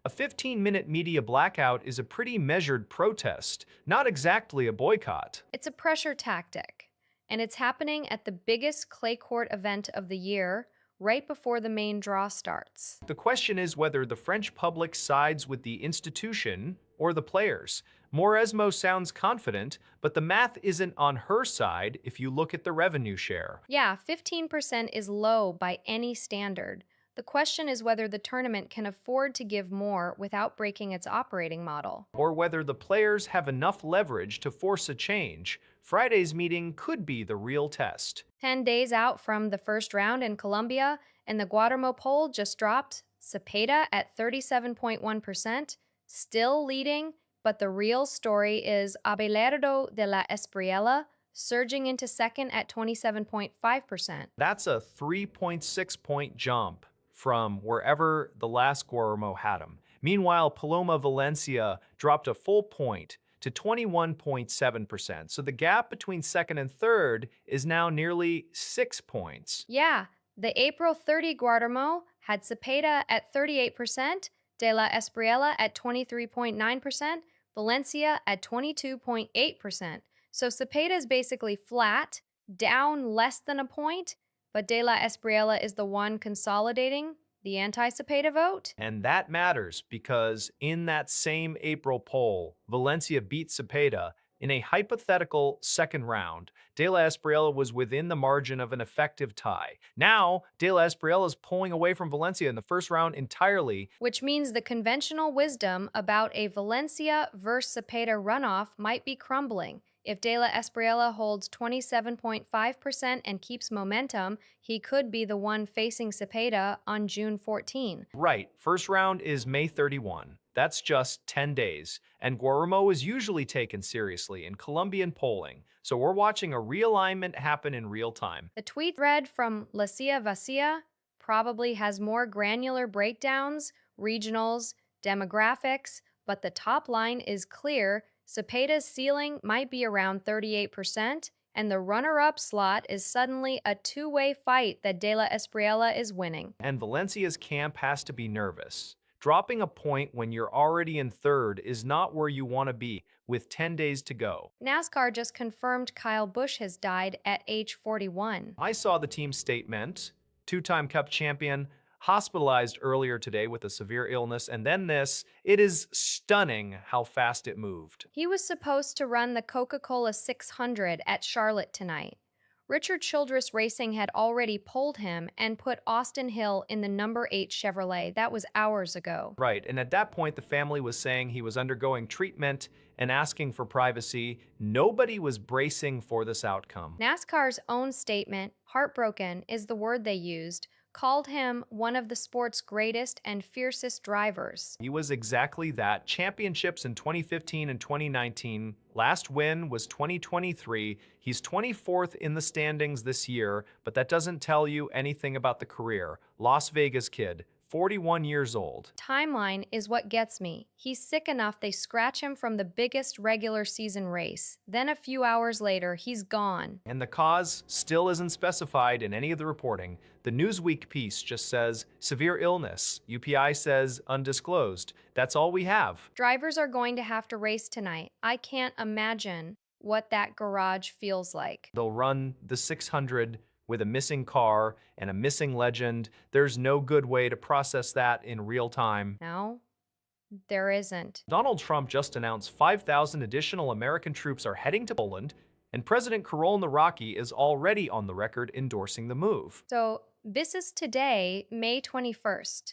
A 15-minute media blackout is a pretty measured protest, not exactly a boycott. It's a pressure tactic. And it's happening at the biggest clay court event of the year, right before the main draw starts. The question is whether the French public sides with the institution or the players. Mauresmo sounds confident, but the math isn't on her side if you look at the revenue share. Yeah, 15% is low by any standard. The question is whether the tournament can afford to give more without breaking its operating model. Or whether the players have enough leverage to force a change. Friday's meeting could be the real test. 10 days out from the first round in Colombia, and the Guatemala poll just dropped. Cepeda at 37.1%, still leading, but the real story is Abelardo de la Espriella, surging into second at 27.5%. That's a 3.6-point jump from wherever the last Guillermo had him. Meanwhile, Paloma Valencia dropped a full point to 21.7%. So the gap between second and third is now nearly 6 points. Yeah, the April 30 Guatemala had Cepeda at 38%, De La Espriella at 23.9%, Valencia at 22.8%. So Cepeda is basically flat, down less than a point, but De La Espriella is the one consolidating the anti-Cepeda vote. And that matters because in that same April poll, Valencia beat Cepeda in a hypothetical second round. De La Espriella was within the margin of an effective tie. Now, De La Espriella is pulling away from Valencia in the first round entirely. Which means the conventional wisdom about a Valencia versus Cepeda runoff might be crumbling. If De La Espriella holds 27.5% and keeps momentum, he could be the one facing Cepeda on June 14. Right, first round is May 31. That's just 10 days. And Guillermo is usually taken seriously in Colombian polling, so we're watching a realignment happen in real time. The tweet thread from Lacia Vacia probably has more granular breakdowns, regionals, demographics, but the top line is clear. Cepeda's ceiling might be around 38%, and the runner up slot is suddenly a two-way fight that De La Espriella is winning. And Valencia's camp has to be nervous. Dropping a point when you're already in third is not where you want to be with 10 days to go. NASCAR just confirmed Kyle Busch has died at age 41. I saw the team statement, two-time Cup champion, hospitalized earlier today with a severe illness, and then this. It is stunning how fast it moved. He was supposed to run the Coca-Cola 600 at Charlotte tonight. Richard Childress Racing had already pulled him and put Austin Hill in the number 8 Chevrolet. That was hours ago. Right, and at that point, the family was saying he was undergoing treatment and asking for privacy. Nobody was bracing for this outcome. NASCAR's own statement, heartbroken is the word they used, called him one of the sport's greatest and fiercest drivers. He was exactly that. Championships in 2015 and 2019. Last win was 2023. He's 24th in the standings this year, but that doesn't tell you anything about the career. Las Vegas kid, 41 years old. Timeline is what gets me. He's sick enough they scratch him from the biggest regular season race. Then a few hours later, he's gone. And the cause still isn't specified in any of the reporting. The Newsweek piece just says severe illness. UPI says undisclosed. That's all we have. Drivers are going to have to race tonight. I can't imagine what that garage feels like. They'll run the 600 with a missing car and a missing legend. There's no good way to process that in real time. No, there isn't. Donald Trump just announced 5,000 additional American troops are heading to Poland, and President Karol Nawrocki is already on the record endorsing the move. So this is today, May 21st.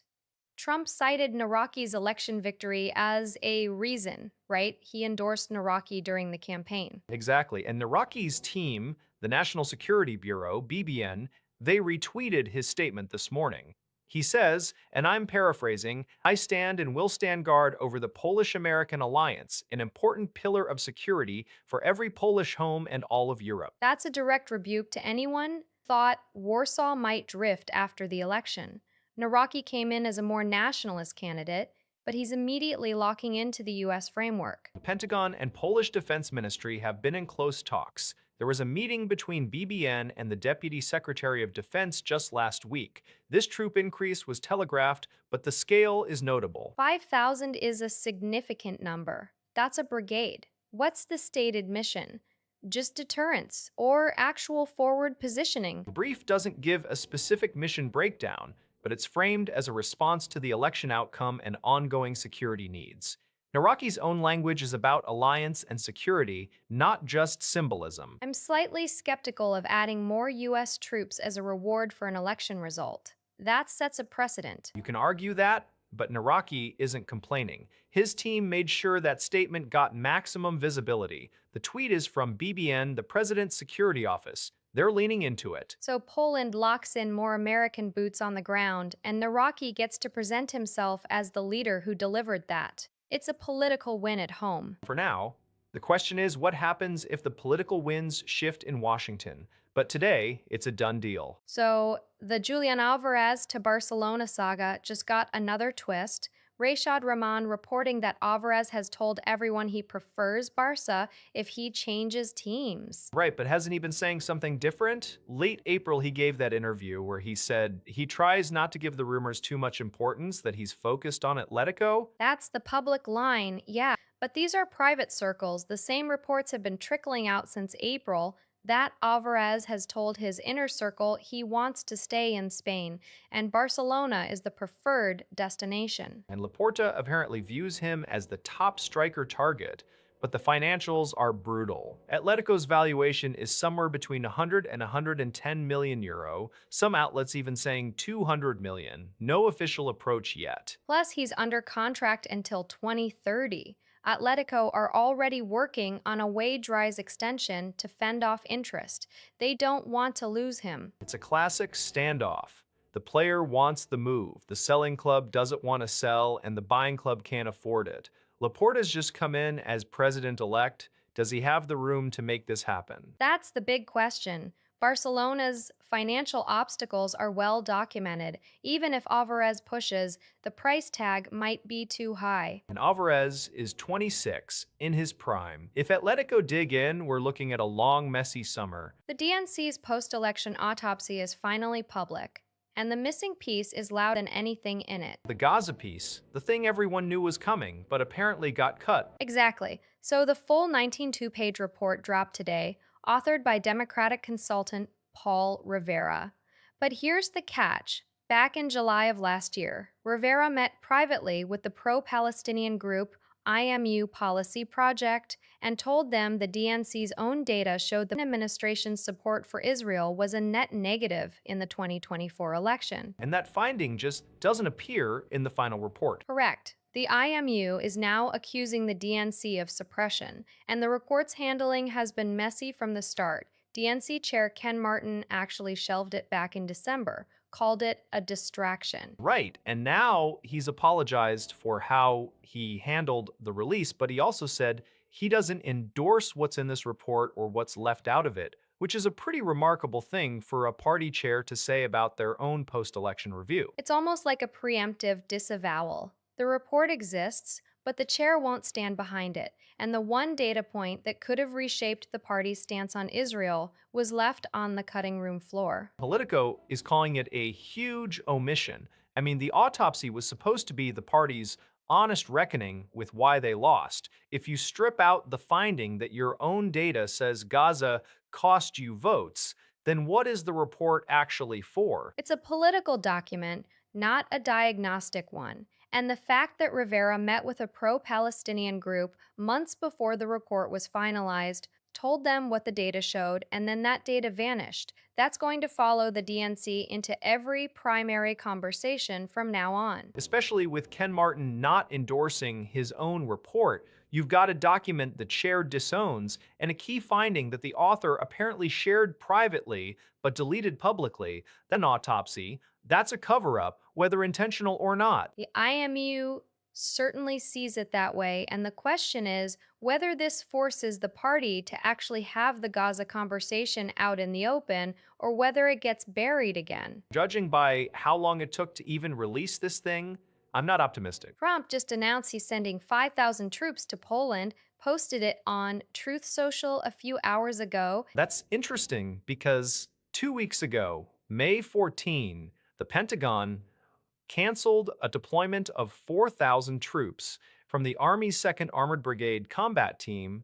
Trump cited Nawrocki's election victory as a reason, right? He endorsed Nawrocki during the campaign. Exactly, and Nawrocki's team, the National Security Bureau, BBN, they retweeted his statement this morning. He says, and I'm paraphrasing, I stand and will stand guard over the Polish-American alliance, an important pillar of security for every Polish home and all of Europe. That's a direct rebuke to anyone thought Warsaw might drift after the election. Nawrocki came in as a more nationalist candidate, but he's immediately locking into the U.S. framework. The Pentagon and Polish Defense Ministry have been in close talks. There was a meeting between BBN and the Deputy Secretary of Defense just last week. This troop increase was telegraphed, but the scale is notable. 5,000 is a significant number. That's a brigade. What's the stated mission? Just deterrence or actual forward positioning? The brief doesn't give a specific mission breakdown, but it's framed as a response to the election outcome and ongoing security needs. Nawrocki's own language is about alliance and security, not just symbolism. I'm slightly skeptical of adding more U.S. troops as a reward for an election result. That sets a precedent. You can argue that, but Nawrocki isn't complaining. His team made sure that statement got maximum visibility. The tweet is from BBN, the President's Security Office. They're leaning into it. So Poland locks in more American boots on the ground, and Nawrocki gets to present himself as the leader who delivered that. It's a political win at home. For now, the question is what happens if the political winds shift in Washington? But today, it's a done deal. So the Julian Alvarez to Barcelona saga just got another twist. Rashad Rahman reporting that Alvarez has told everyone he prefers Barca if he changes teams. Right, but hasn't he been saying something different? Late April, he gave that interview where he said he tries not to give the rumors too much importance, that he's focused on Atletico. That's the public line, yeah. But these are private circles. The same reports have been trickling out since April that Alvarez has told his inner circle he wants to stay in Spain, and Barcelona is the preferred destination. And Laporta apparently views him as the top striker target, but the financials are brutal. Atletico's valuation is somewhere between 100 and 110 million euro, some outlets even saying 200 million. No official approach yet. Plus, he's under contract until 2030. Atletico are already working on a wage rise extension to fend off interest. They don't want to lose him. It's a classic standoff. The player wants the move, the selling club doesn't want to sell, and the buying club can't afford it. Laporta's just come in as president-elect. Does he have the room to make this happen? That's the big question. Barcelona's financial obstacles are well documented. Even if Alvarez pushes, the price tag might be too high. And Alvarez is 26, in his prime. If Atletico dig in, we're looking at a long, messy summer. The DNC's post election autopsy is finally public, and the missing piece is louder than anything in it. The Gaza piece, the thing everyone knew was coming, but apparently got cut. Exactly. So the full 19 two-page report dropped today, authored by Democratic consultant Paul Rivera. But here's the catch. Back in July of last year, Rivera met privately with the pro-Palestinian group IMU Policy Project and told them the DNC's own data showed the administration's support for Israel was a net negative in the 2024 election. And that finding just doesn't appear in the final report. Correct. The IMU is now accusing the DNC of suppression, and the report's handling has been messy from the start. DNC Chair Ken Martin actually shelved it back in December, called it a distraction. Right, and now he's apologized for how he handled the release, but he also said he doesn't endorse what's in this report or what's left out of it, which is a pretty remarkable thing for a party chair to say about their own post-election review. It's almost like a preemptive disavowal. The report exists, but the chair won't stand behind it, and the one data point that could have reshaped the party's stance on Israel was left on the cutting room floor. Politico is calling it a huge omission. I mean, the autopsy was supposed to be the party's honest reckoning with why they lost. If you strip out the finding that your own data says Gaza cost you votes, then what is the report actually for? It's a political document, not a diagnostic one. And the fact that Rivera met with a pro-Palestinian group months before the report was finalized told them what the data showed, and then that data vanished. That's going to follow the DNC into every primary conversation from now on. Especially with Ken Martin not endorsing his own report, you've got a document the chair disowns and a key finding that the author apparently shared privately but deleted publicly. Then autopsy, that's a cover-up, whether intentional or not. The IMU certainly sees it that way, and the question is whether this forces the party to actually have the Gaza conversation out in the open or whether it gets buried again. Judging by how long it took to even release this thing, I'm not optimistic. Trump just announced he's sending 5,000 troops to Poland, posted it on Truth Social a few hours ago. That's interesting because 2 weeks ago, May 14, the Pentagon canceled a deployment of 4,000 troops from the Army's 2nd Armored Brigade combat team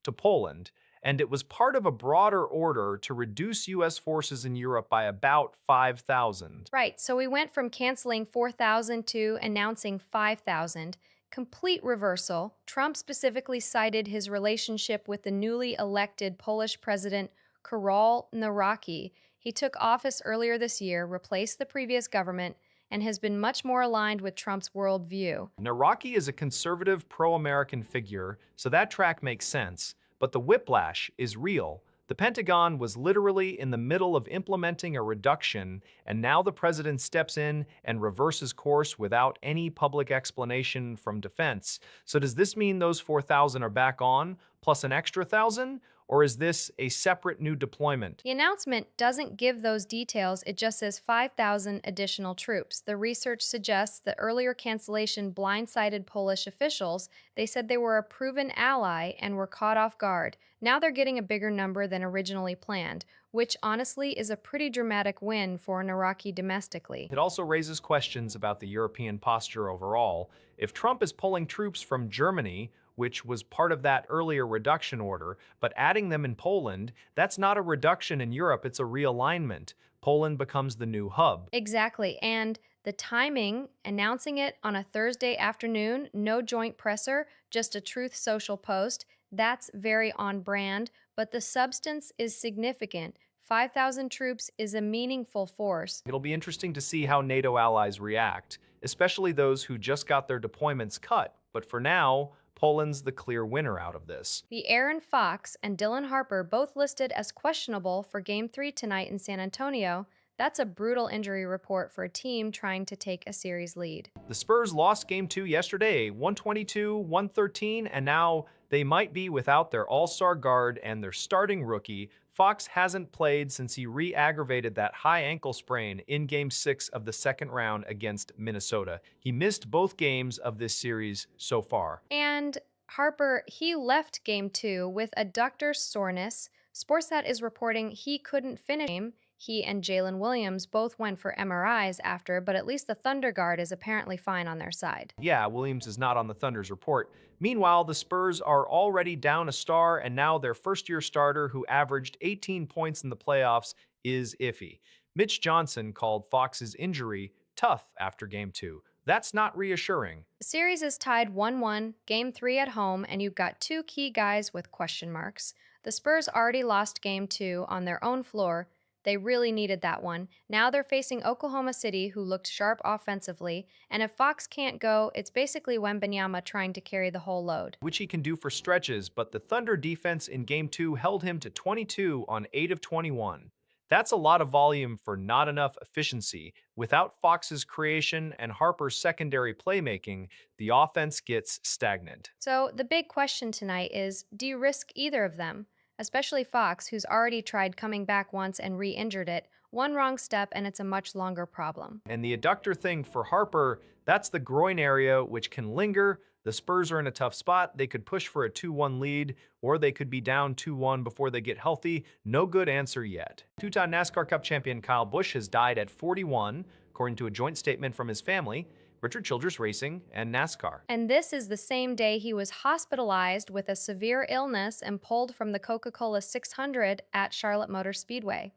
to Poland, and it was part of a broader order to reduce U.S. forces in Europe by about 5,000. Right, so we went from canceling 4,000 to announcing 5,000. Complete reversal. Trump specifically cited his relationship with the newly elected Polish president Karol Nawrocki. He took office earlier this year, replaced the previous government, and has been much more aligned with Trump's worldview. Nawrocki is a conservative, pro-American figure, so that track makes sense. But the whiplash is real. The Pentagon was literally in the middle of implementing a reduction, and now the president steps in and reverses course without any public explanation from defense. So does this mean those 4,000 are back on, plus an extra 1,000? Or is this a separate new deployment? The announcement doesn't give those details, it just says 5,000 additional troops. The research suggests the earlier cancellation blindsided Polish officials. They said they were a proven ally and were caught off guard. Now they're getting a bigger number than originally planned, which honestly is a pretty dramatic win for Nawrocki domestically. It also raises questions about the European posture overall. If Trump is pulling troops from Germany, which was part of that earlier reduction order, but adding them in Poland, that's not a reduction in Europe, it's a realignment. Poland becomes the new hub. Exactly, and the timing, announcing it on a Thursday afternoon, no joint presser, just a Truth Social post, that's very on brand, but the substance is significant. 5,000 troops is a meaningful force. It'll be interesting to see how NATO allies react, especially those who just got their deployments cut. But for now, Poland's the clear winner out of this. The Aaron Fox and Dylan Harper both listed as questionable for Game 3 tonight in San Antonio. That's a brutal injury report for a team trying to take a series lead. The Spurs lost Game 2 yesterday, 122-113, and now they might be without their all-star guard and their starting rookie. Fox hasn't played since he re-aggravated that high ankle sprain in Game 6 of the second round against Minnesota. He missed both games of this series so far. And Harper, he left Game 2 with adductor soreness. Sportsnet is reporting he couldn't finish the game. He and Jalen Williams both went for MRIs after, but at least the Thunder guard is apparently fine on their side. Yeah, Williams is not on the Thunder's report. Meanwhile, the Spurs are already down a star, and now their first-year starter, who averaged 18 points in the playoffs, is iffy. Mitch Johnson called Fox's injury tough after Game 2. That's not reassuring. The series is tied 1-1, Game 3 at home, and you've got two key guys with question marks. The Spurs already lost Game 2 on their own floor. They really needed that one. Now they're facing Oklahoma City, who looked sharp offensively, and if Fox can't go, it's basically Wembanyama trying to carry the whole load. Which he can do for stretches, but the Thunder defense in Game 2 held him to 22 on 8 of 21. That's a lot of volume for not enough efficiency. Without Fox's creation and Harper's secondary playmaking, the offense gets stagnant. So the big question tonight is, do you risk either of them? Especially Fox, who's already tried coming back once and re-injured it. One wrong step and it's a much longer problem. And the adductor thing for Harper, that's the groin area, which can linger. The Spurs are in a tough spot. They could push for a 2-1 lead, or they could be down 2-1 before they get healthy. No good answer yet. Two-time NASCAR Cup champion Kyle Busch has died at 41, according to a joint statement from his family, Richard Childress Racing, and NASCAR. And this is the same day he was hospitalized with a severe illness and pulled from the Coca-Cola 600 at Charlotte Motor Speedway.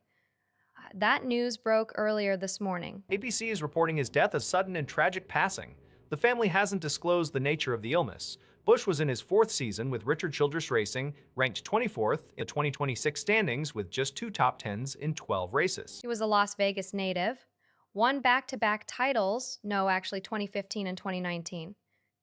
That news broke earlier this morning. ABC is reporting his death as sudden and tragic passing. The family hasn't disclosed the nature of the illness. Busch was in his fourth season with Richard Childress Racing, ranked 24th in the 2026 standings with just 2 top 10s in 12 races. He was a Las Vegas native. Won back-to-back titles, no, actually 2015 and 2019.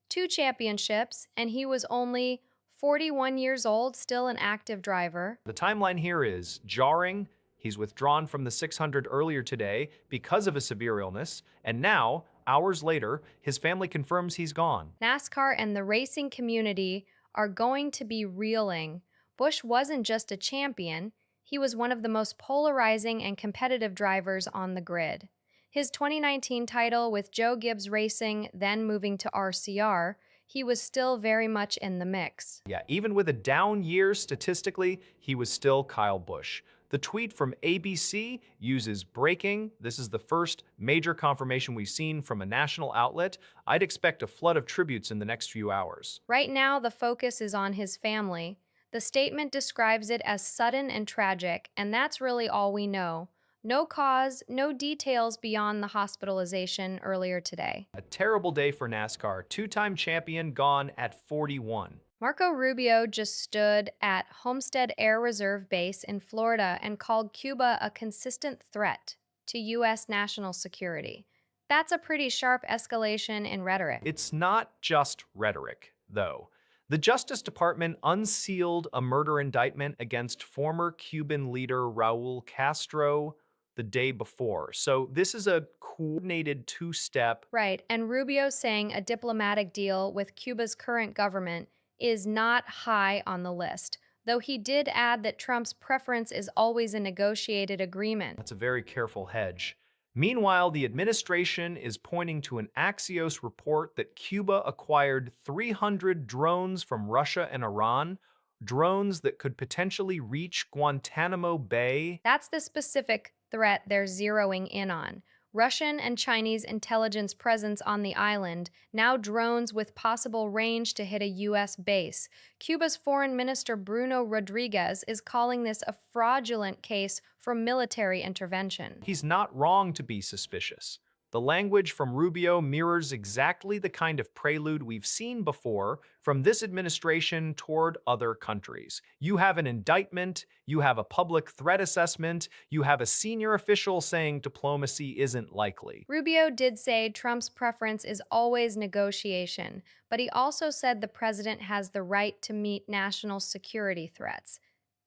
2 championships, and he was only 41 years old, still an active driver. The timeline here is jarring. He's withdrawn from the 600 earlier today because of a severe illness, and now, hours later, his family confirms he's gone. NASCAR and the racing community are going to be reeling. Busch wasn't just a champion, he was one of the most polarizing and competitive drivers on the grid. His 2019 title with Joe Gibbs Racing, then moving to RCR, he was still very much in the mix. Yeah, even with a down year statistically, he was still Kyle Busch. The tweet from ABC uses breaking. This is the first major confirmation we've seen from a national outlet. I'd expect a flood of tributes in the next few hours. Right now, the focus is on his family. The statement describes it as sudden and tragic, and that's really all we know. No cause, no details beyond the hospitalization earlier today. A terrible day for NASCAR. 2-time champion gone at 41. Marco Rubio just stood at Homestead Air Reserve Base in Florida and called Cuba a consistent threat to U.S. national security. That's a pretty sharp escalation in rhetoric. It's not just rhetoric, though. The Justice Department unsealed a murder indictment against former Cuban leader Raul Castro the day before. So this is a coordinated 2-step. Right, and Rubio saying a diplomatic deal with Cuba's current government is not high on the list, though he did add that Trump's preference is always a negotiated agreement. That's a very careful hedge. Meanwhile, the administration is pointing to an Axios report that Cuba acquired 300 drones from Russia and Iran, drones that could potentially reach Guantanamo Bay. That's the specific threat they're zeroing in on. Russian and Chinese intelligence presence on the island, now drones with possible range to hit a U.S. base. Cuba's Foreign Minister Bruno Rodriguez is calling this a fraudulent case for military intervention. He's not wrong to be suspicious. The language from Rubio mirrors exactly the kind of prelude we've seen before from this administration toward other countries. You have an indictment, you have a public threat assessment, you have a senior official saying diplomacy isn't likely. Rubio did say Trump's preference is always negotiation, but he also said the president has the right to meet national security threats.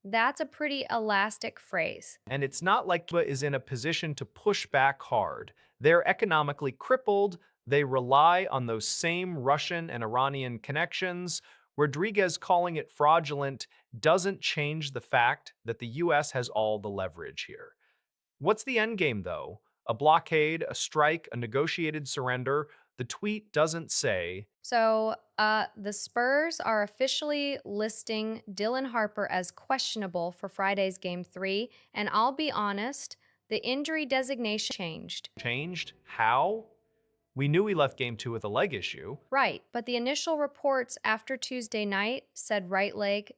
That's a pretty elastic phrase. And it's not like Cuba is in a position to push back hard. They're economically crippled. They rely on those same Russian and Iranian connections. Rodriguez calling it fraudulent doesn't change the fact that the US has all the leverage here. What's the end game, though? A blockade, a strike, a negotiated surrender? The tweet doesn't say. The Spurs are officially listing Dylan Harper as questionable for Friday's Game 3, and I'll be honest, the injury designation changed. Changed? How? We knew he left game 2 with a leg issue. Right, but the initial reports after Tuesday night said right leg,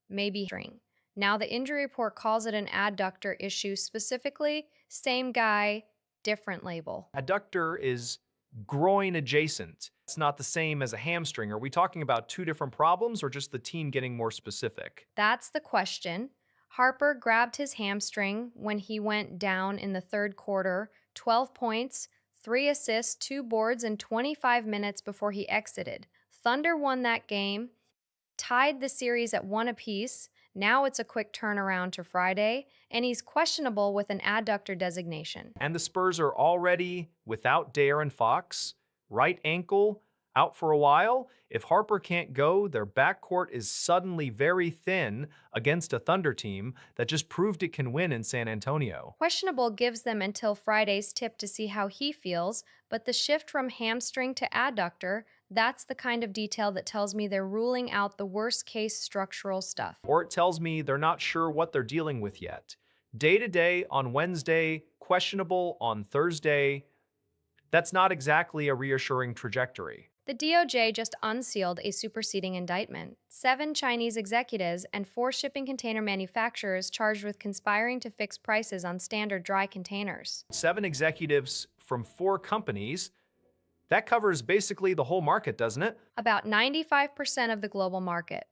maybe string. Now the injury report calls it an adductor issue specifically, same guy, different label. Adductor is groin adjacent. It's not the same as a hamstring. Are we talking about two different problems or just the team getting more specific? That's the question. Harper grabbed his hamstring when he went down in the third quarter, 12 points, 3 assists, 2 boards in 25 minutes before he exited. Thunder won that game, tied the series at 1 apiece. Now it's a quick turnaround to Friday, and he's questionable with an adductor designation. And the Spurs are already without De'Aaron Fox, right ankle, out for a while. If Harper can't go, their backcourt is suddenly very thin against a Thunder team that just proved it can win in San Antonio. Questionable gives them until Friday's tip to see how he feels, but the shift from hamstring to adductor, that's the kind of detail that tells me they're ruling out the worst case structural stuff. Or it tells me they're not sure what they're dealing with yet. Day to day on Wednesday, questionable on Thursday. That's not exactly a reassuring trajectory. The DOJ just unsealed a superseding indictment. 7 Chinese executives and 4 shipping container manufacturers charged with conspiring to fix prices on standard dry containers. 7 executives from 4 companies. That covers basically the whole market, doesn't it? About 95% of the global market.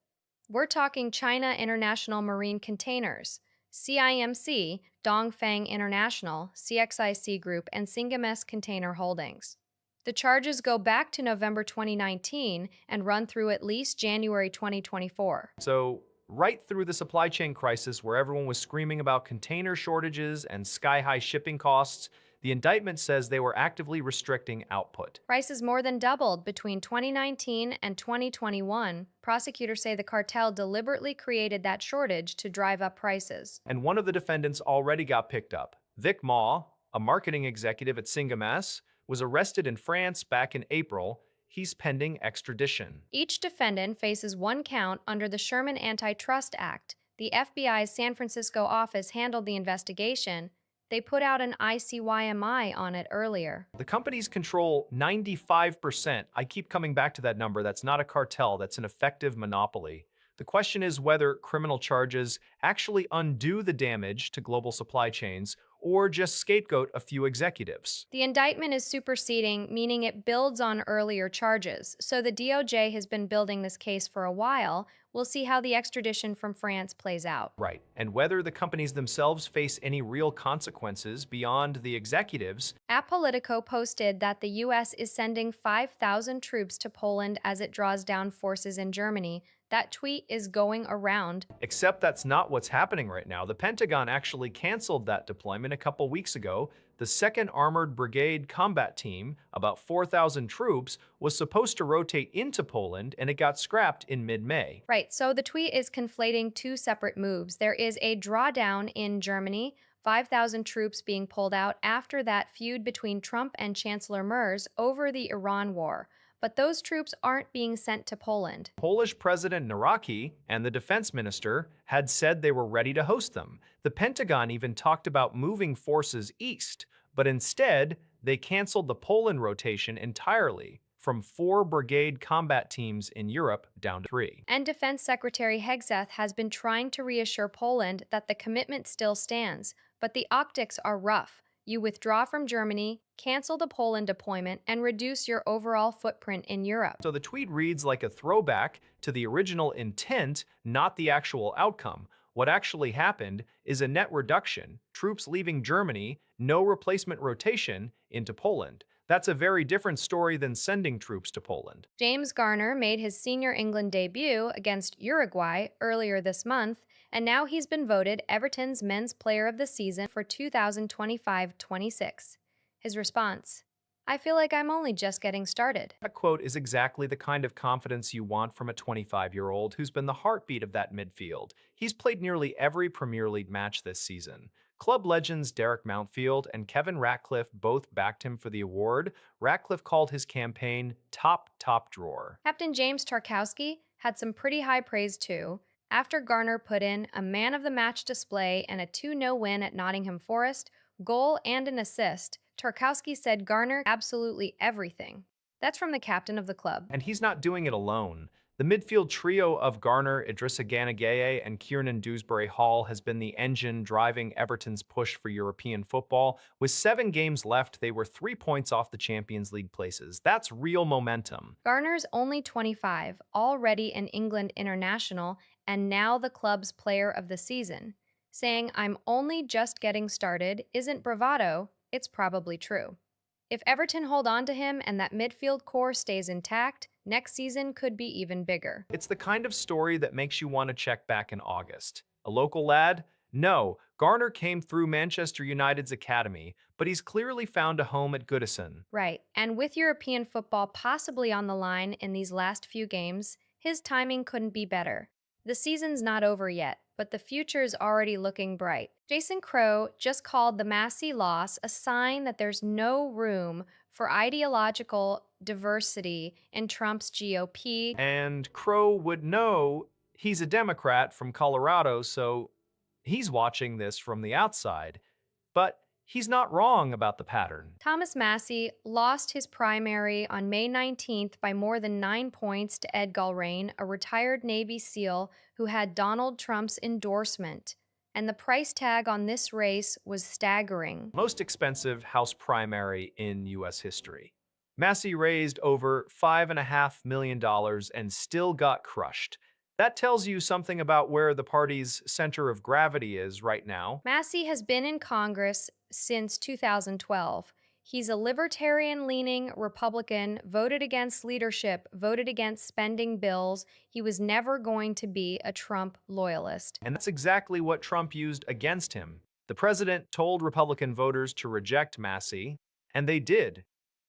We're talking China International Marine Containers, CIMC, Dongfeng International, CXIC Group, and Singames Container Holdings. The charges go back to November 2019 and run through at least January 2024. So, right through the supply chain crisis where everyone was screaming about container shortages and sky-high shipping costs, the indictment says they were actively restricting output. Prices more than doubled between 2019 and 2021. Prosecutors say the cartel deliberately created that shortage to drive up prices. And one of the defendants already got picked up. Vic Ma, a marketing executive at Singames, was arrested in France back in April. He's pending extradition. Each defendant faces 1 count under the Sherman Antitrust Act. The FBI's San Francisco office handled the investigation. They put out an ICYMI on it earlier. The companies control 95%. I keep coming back to that number. That's not a cartel, that's an effective monopoly. The question is whether criminal charges actually undo the damage to global supply chains or just scapegoat a few executives. The indictment is superseding, meaning it builds on earlier charges. So the DOJ has been building this case for a while. We'll see how the extradition from France plays out. Right. And whether the companies themselves face any real consequences beyond the executives. Politico posted that the U.S. is sending 5,000 troops to Poland as it draws down forces in Germany. That tweet is going around. Except that's not what's happening right now. The Pentagon actually canceled that deployment a couple weeks ago. The 2nd Armored Brigade combat team, about 4,000 troops, was supposed to rotate into Poland, and it got scrapped in mid-May. Right, so the tweet is conflating 2 separate moves. There is a drawdown in Germany, 5,000 troops being pulled out after that feud between Trump and Chancellor Merz over the Iran war. But those troops aren't being sent to Poland. Polish President Naraki and the defense minister had said they were ready to host them. The Pentagon even talked about moving forces east, but instead, they canceled the Poland rotation entirely, from 4 brigade combat teams in Europe down to 3. And Defense Secretary Hegseth has been trying to reassure Poland that the commitment still stands, but the optics are rough. You withdraw from Germany, cancel the Poland deployment, and reduce your overall footprint in Europe. So the tweet reads like a throwback to the original intent, not the actual outcome. What actually happened is a net reduction, troops leaving Germany, no replacement rotation into Poland. That's a very different story than sending troops to Poland. James Garner made his senior England debut against Uruguay earlier this month, and now he's been voted Everton's Men's Player of the Season for 2025-26. His response: I feel like I'm only just getting started. That quote is exactly the kind of confidence you want from a 25-year-old who's been the heartbeat of that midfield. He's played nearly every Premier League match this season. Club legends Derek Mountfield and Kevin Ratcliffe both backed him for the award. Ratcliffe called his campaign top drawer. Captain James Tarkowski had some pretty high praise too. After Garner put in a man of the match display and a 2-0 win at Nottingham Forest, goal and an assist, Tarkowski said Garner absolutely everything. That's from the captain of the club. And he's not doing it alone. The midfield trio of Garner, Idrissa Gana Gueye, and Kiernan Dewsbury Hall has been the engine driving Everton's push for European football. With 7 games left, they were 3 points off the Champions League places. That's real momentum. Garner's only 25, already an England international, and now the club's player of the season. Saying I'm only just getting started isn't bravado, it's probably true. If Everton hold on to him and that midfield core stays intact, next season could be even bigger. It's the kind of story that makes you want to check back in August. A local lad? No, Garner came through Manchester United's academy, but he's clearly found a home at Goodison. Right, and with European football possibly on the line in these last few games, his timing couldn't be better. The season's not over yet, but the future's already looking bright. Jason Crow just called the Massey loss a sign that there's no room for ideological diversity in Trump's GOP. And Crow would know he's a Democrat from Colorado, so he's watching this from the outside. But he's not wrong about the pattern. Thomas Massey lost his primary on May 19th by more than 9 points to Ed Gulrain, a retired Navy SEAL who had Donald Trump's endorsement. And the price tag on this race was staggering. Most expensive House primary in U.S. history. Massey raised over $5.5 million and still got crushed. That tells you something about where the party's center of gravity is right now. Massey has been in Congress since 2012. He's a libertarian-leaning Republican, voted against leadership, voted against spending bills. He was never going to be a Trump loyalist. And that's exactly what Trump used against him. The president told Republican voters to reject Massey, and they did.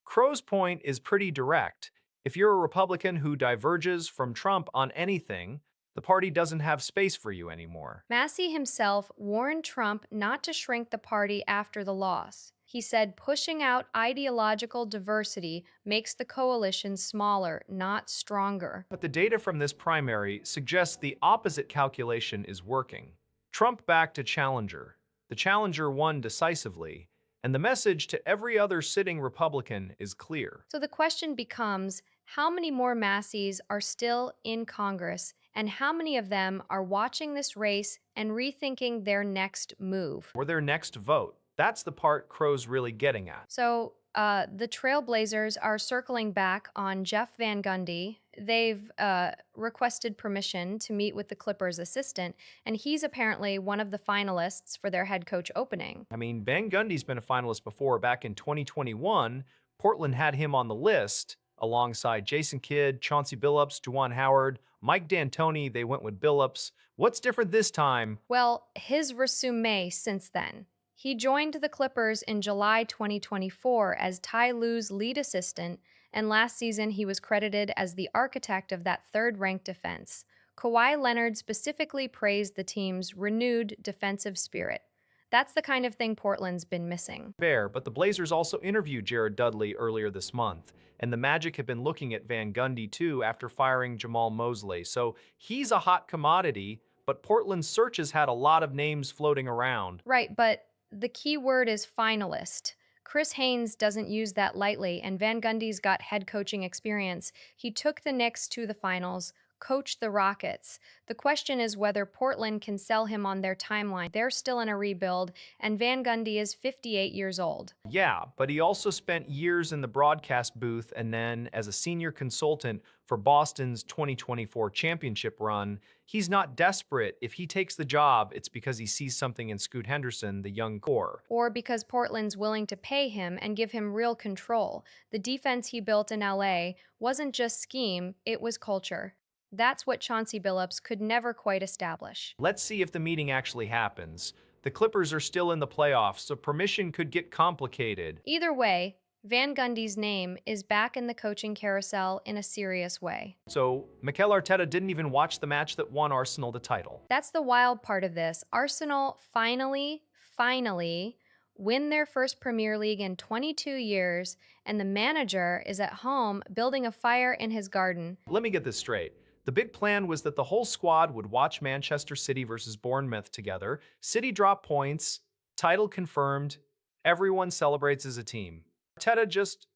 Crow's point is pretty direct. If you're a Republican who diverges from Trump on anything, the party doesn't have space for you anymore. Massey himself warned Trump not to shrink the party after the loss. He said pushing out ideological diversity makes the coalition smaller, not stronger. But the data from this primary suggests the opposite calculation is working. Trump backed a challenger. The challenger won decisively, and the message to every other sitting Republican is clear. So the question becomes, how many more Masseys are still in Congress, and how many of them are watching this race and rethinking their next move? Or their next vote. That's the part Crow's really getting at. So the Trailblazers are circling back on Jeff Van Gundy. They've requested permission to meet with the Clippers' assistant, and he's apparently one of the finalists for their head coach opening. I mean, Van Gundy's been a finalist before. Back in 2021, Portland had him on the list alongside Jason Kidd, Chauncey Billups, Juwan Howard, Mike D'Antoni. They went with Billups. What's different this time? Well, his resume since then. He joined the Clippers in July 2024 as Ty Lue's lead assistant, and last season he was credited as the architect of that third-ranked defense. Kawhi Leonard specifically praised the team's renewed defensive spirit. That's the kind of thing Portland's been missing. Fair, but the Blazers also interviewed Jared Dudley earlier this month, and the Magic have been looking at Van Gundy too after firing Jamal Mosley, so he's a hot commodity, but Portland's searches had a lot of names floating around. Right, but the key word is finalist. Chris Haynes doesn't use that lightly, and Van Gundy's got head coaching experience. He took the Knicks to the finals, coach the Rockets. The question is whether Portland can sell him on their timeline. They're still in a rebuild, and Van Gundy is 58 years old. Yeah, but he also spent years in the broadcast booth and then as a senior consultant for Boston's 2024 championship run. He's not desperate. If he takes the job, it's because he sees something in Scoot Henderson, the young core. Or because Portland's willing to pay him and give him real control. The defense he built in LA wasn't just scheme, it was culture. That's what Chauncey Billups could never quite establish. Let's see if the meeting actually happens. The Clippers are still in the playoffs, so permission could get complicated. Either way, Van Gundy's name is back in the coaching carousel in a serious way. So, Mikel Arteta didn't even watch the match that won Arsenal the title. That's the wild part of this. Arsenal finally win their first Premier League in 22 years, and the manager is at home building a fire in his garden. Let me get this straight. The big plan was that the whole squad would watch Manchester City versus Bournemouth together. City drop points, title confirmed, everyone celebrates as a team. Arteta just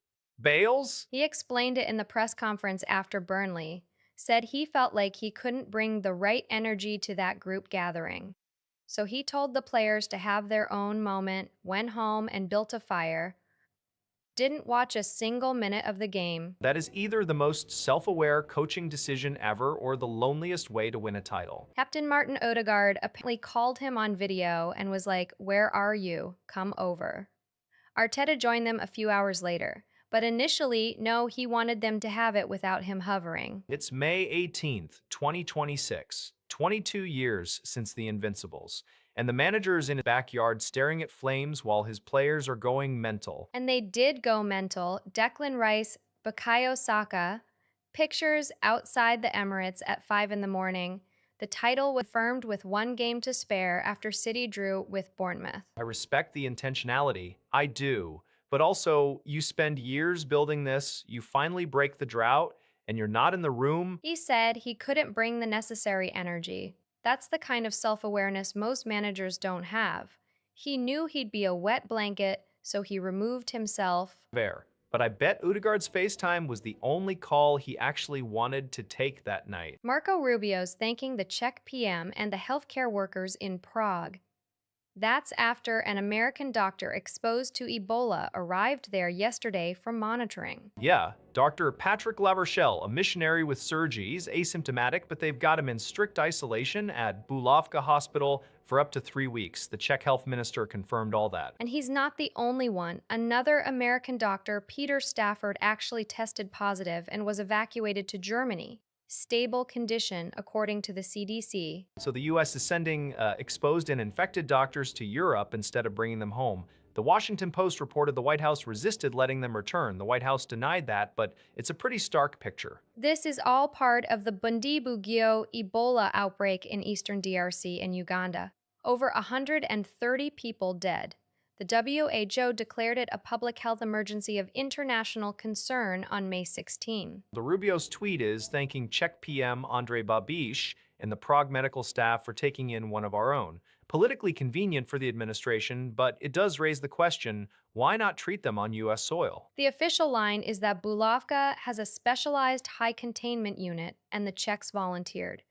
bails? He explained it in the press conference after Burnley, said he felt like he couldn't bring the right energy to that group gathering. So he told the players to have their own moment, went home and built a fire, didn't watch a single minute of the game. That is either the most self-aware coaching decision ever or the loneliest way to win a title. Captain Martin Odegaard apparently called him on video and was like, "Where are you? Come over." Arteta joined them a few hours later, but initially, no, he wanted them to have it without him hovering. It's May 18th, 2026, 22 years since the Invincibles, and the manager is in his backyard staring at flames while his players are going mental. And they did go mental. Declan Rice, Bukayo Saka, pictures outside the Emirates at 5 in the morning. The title was confirmed with one game to spare after City drew with Bournemouth. I respect the intentionality, I do, but also you spend years building this, you finally break the drought, and you're not in the room. He said he couldn't bring the necessary energy. That's the kind of self-awareness most managers don't have. He knew he'd be a wet blanket, so he removed himself. Fair. But I bet Odegaard's FaceTime was the only call he actually wanted to take that night. Marco Rubio's thanking the Czech PM and the healthcare workers in Prague. That's after an American doctor exposed to Ebola arrived there yesterday for monitoring. Yeah, Dr. Patrick Laverchelle, a missionary with Sergi, is asymptomatic, but they've got him in strict isolation at Bulovka Hospital for up to 3 weeks. The Czech health minister confirmed all that. And he's not the only one. Another American doctor, Peter Stafford, actually tested positive and was evacuated to Germany. Stable condition, according to the CDC. So the U.S. is sending exposed and infected doctors to Europe instead of bringing them home. The Washington Post reported the White House resisted letting them return. The White House denied that, but it's a pretty stark picture. This is all part of the Bundibugyo Ebola outbreak in eastern DRC and Uganda. Over 130 people dead. The WHO declared it a public health emergency of international concern on May 16. The Rubio's tweet is thanking Czech PM Andrej Babiš and the Prague medical staff for taking in one of our own. Politically convenient for the administration, but it does raise the question, why not treat them on U.S. soil? The official line is that Bulovka has a specialized high containment unit and the Czechs volunteered.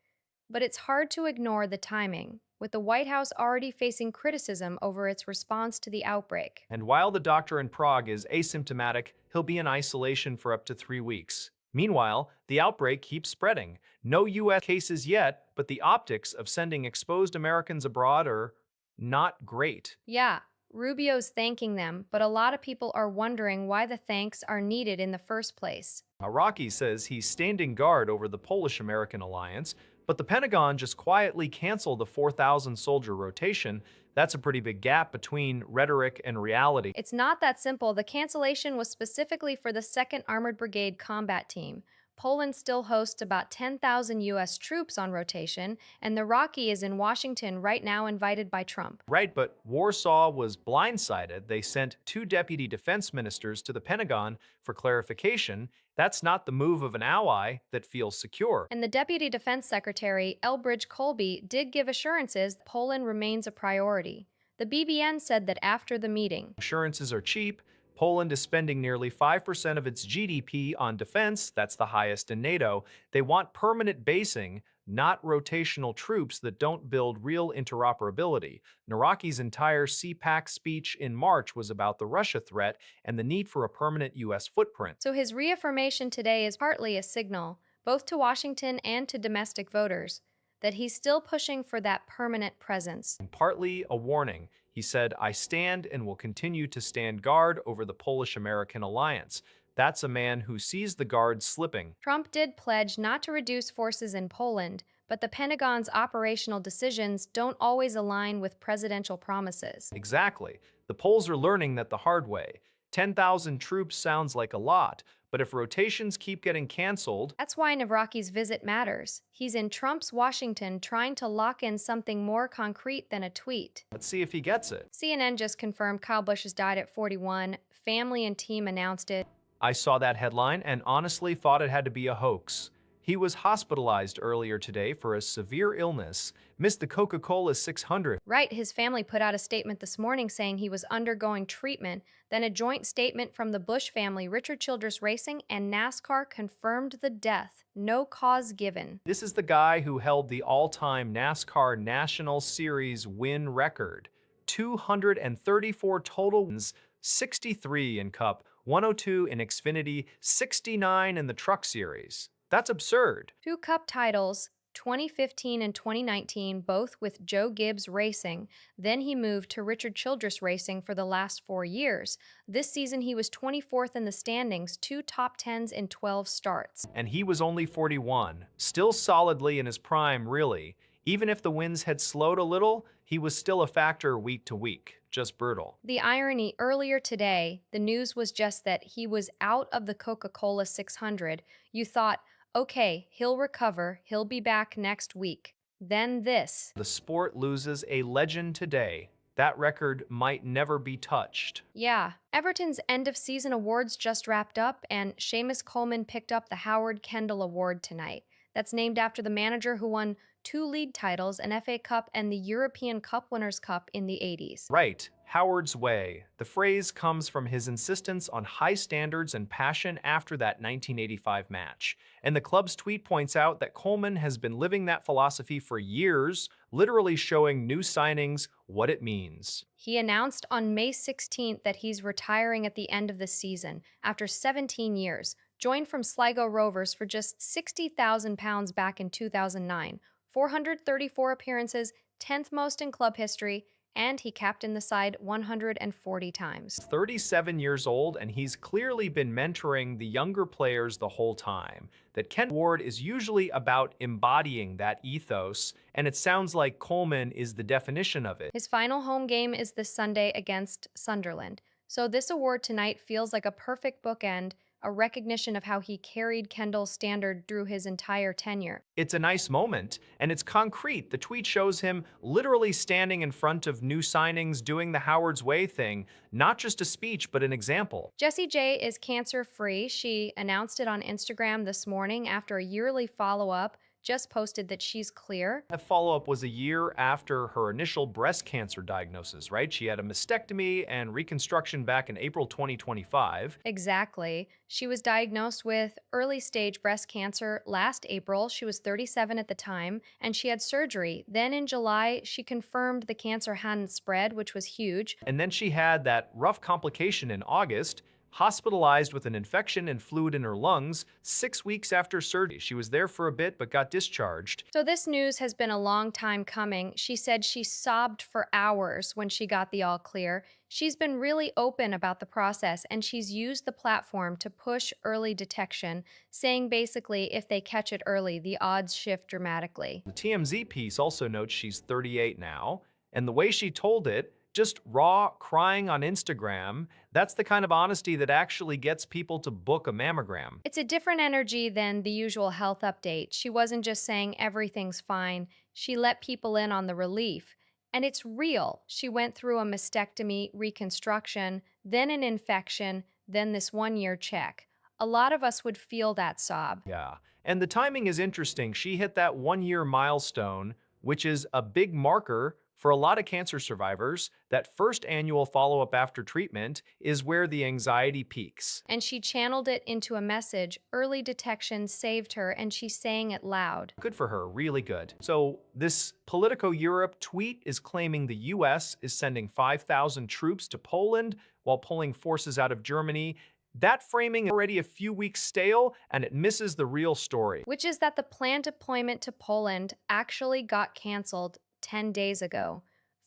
But it's hard to ignore the timing, with the White House already facing criticism over its response to the outbreak. And while the doctor in Prague is asymptomatic, he'll be in isolation for up to 3 weeks. Meanwhile, the outbreak keeps spreading. No U.S. cases yet, but the optics of sending exposed Americans abroad are not great. Yeah, Rubio's thanking them, but a lot of people are wondering why the thanks are needed in the first place. Rocky says he's standing guard over the Polish-American alliance, but the Pentagon just quietly canceled the 4,000-soldier rotation. That's a pretty big gap between rhetoric and reality. It's not that simple. The cancellation was specifically for the 2nd Armored Brigade combat team. Poland still hosts about 10,000 U.S. troops on rotation, and the Rocky is in Washington right now, invited by Trump. Right, but Warsaw was blindsided. They sent 2 deputy defense ministers to the Pentagon for clarification. That's not the move of an ally that feels secure. And the Deputy Defense Secretary, Elbridge Colby, did give assurances that Poland remains a priority. The BBN said that after the meeting, Assurances are cheap. Poland is spending nearly 5% of its GDP on defense. That's the highest in NATO. They want permanent basing, not rotational troops that don't build real interoperability. Naraki's entire CPAC speech in March was about the Russia threat and the need for a permanent U.S. footprint. So his reaffirmation today is partly a signal, both to Washington and to domestic voters, that he's still pushing for that permanent presence. And partly a warning. He said, I stand and will continue to stand guard over the Polish-American alliance. That's a man who sees the guard slipping. Trump did pledge not to reduce forces in Poland, but the Pentagon's operational decisions don't always align with presidential promises. Exactly. The Poles are learning that the hard way. 10,000 troops sounds like a lot, but if rotations keep getting canceled, That's why Navraki's visit matters. He's in Trump's Washington trying to lock in something more concrete than a tweet. let's see if he gets it. CNN just confirmed Kyle Busch has died at 41. Family and team announced it. I saw that headline and honestly thought it had to be a hoax. He was hospitalized earlier today for a severe illness, missed the Coca-Cola 600. Right, his family put out a statement this morning saying he was undergoing treatment. Then a joint statement from the Busch family, Richard Childress Racing, and NASCAR confirmed the death. No cause given. This is the guy who held the all-time NASCAR National Series win record. 234 total wins, 63 in Cup, 102 in Xfinity, 69 in the Truck Series. That's absurd. 2 Cup titles, 2015 and 2019, both with Joe Gibbs Racing. Then he moved to Richard Childress Racing for the last 4 years. This season, he was 24th in the standings, 2 top 10s in 12 starts. And he was only 41, still solidly in his prime, really. Even if the wins had slowed a little, he was still a factor week to week. Just brutal. The irony, earlier today, the news was just that he was out of the Coca-Cola 600. You thought, okay, he'll recover, he'll be back next week. Then this. The sport loses a legend today. That record might never be touched. Yeah, Everton's end-of-season awards just wrapped up, and Seamus Coleman picked up the Howard Kendall Award tonight. That's named after the manager who won 2 league titles, an FA Cup, and the European Cup Winners' Cup in the 80s. Right, Howard's way. The phrase comes from his insistence on high standards and passion after that 1985 match. And the club's tweet points out that Coleman has been living that philosophy for years, literally showing new signings what it means. He announced on May 16th that he's retiring at the end of the season after 17 years, joined from Sligo Rovers for just £60,000 back in 2009. 434 appearances, 10th most in club history, and he captained the side 140 times. 37 years old, and he's clearly been mentoring the younger players the whole time. That Ken Ward is usually about embodying that ethos, and it sounds like Coleman is the definition of it. His final home game is this Sunday against Sunderland, so this award tonight feels like a perfect bookend, a recognition of how he carried Kendall's standard through his entire tenure. It's a nice moment, and it's concrete. The tweet shows him literally standing in front of new signings doing the Howard's Way thing, not just a speech, but an example. Jessie J is cancer-free. She announced it on Instagram this morning after a yearly follow-up, just posted that she's clear. That follow-up was a year after her initial breast cancer diagnosis, right? She had a mastectomy and reconstruction back in April 2025. Exactly. She was diagnosed with early-stage breast cancer last April. She was 37 at the time, and she had surgery. Then in July, she confirmed the cancer hadn't spread, which was huge. And then she had that rough complication in August, hospitalized with an infection and fluid in her lungs 6 weeks after surgery. She was there for a bit but got discharged. So this news has been a long time coming. She said she sobbed for hours when she got the all clear. She's been really open about the process, and she's used the platform to push early detection, saying basically if they catch it early, the odds shift dramatically. The TMZ piece also notes she's 38 now, and the way she told it, just raw crying on Instagram, that's the kind of honesty that actually gets people to book a mammogram. It's a different energy than the usual health update. She wasn't just saying everything's fine. She let people in on the relief. And it's real. She went through a mastectomy, reconstruction, then an infection, then this 1-year check. A lot of us would feel that sob. Yeah, and the timing is interesting. She hit that 1-year milestone, which is a big marker For a lot of cancer survivors, that first annual follow-up after treatment is where the anxiety peaks. And she channeled it into a message. Early detection saved her, and she's saying it loud. Good for her, really good. So, this Politico Europe tweet is claiming the US is sending 5,000 troops to Poland while pulling forces out of Germany. That framing is already a few weeks stale, and it misses the real story. Which is that the planned deployment to Poland actually got canceled 10 days ago.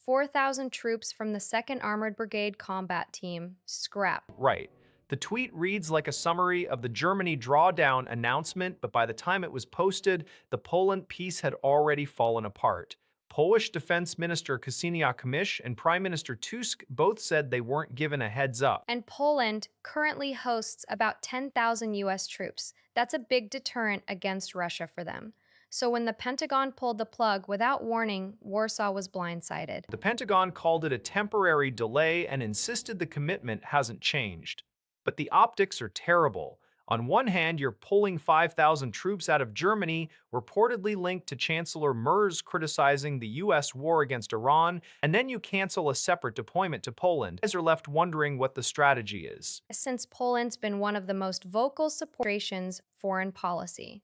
4,000 troops from the 2nd Armored Brigade combat team scrap. Right. The tweet reads like a summary of the Germany drawdown announcement, but by the time it was posted, the Poland piece had already fallen apart. Polish Defense Minister Kosyniak-Kamysz and Prime Minister Tusk both said they weren't given a heads up. And Poland currently hosts about 10,000 US troops. That's a big deterrent against Russia for them. So when the Pentagon pulled the plug without warning, Warsaw was blindsided. The Pentagon called it a temporary delay and insisted the commitment hasn't changed. But the optics are terrible. On one hand, you're pulling 5,000 troops out of Germany, reportedly linked to Chancellor Merz criticizing the US war against Iran, and then you cancel a separate deployment to Poland. You guys are left wondering what the strategy is. Since Poland's been one of the most vocal supporters of foreign policy.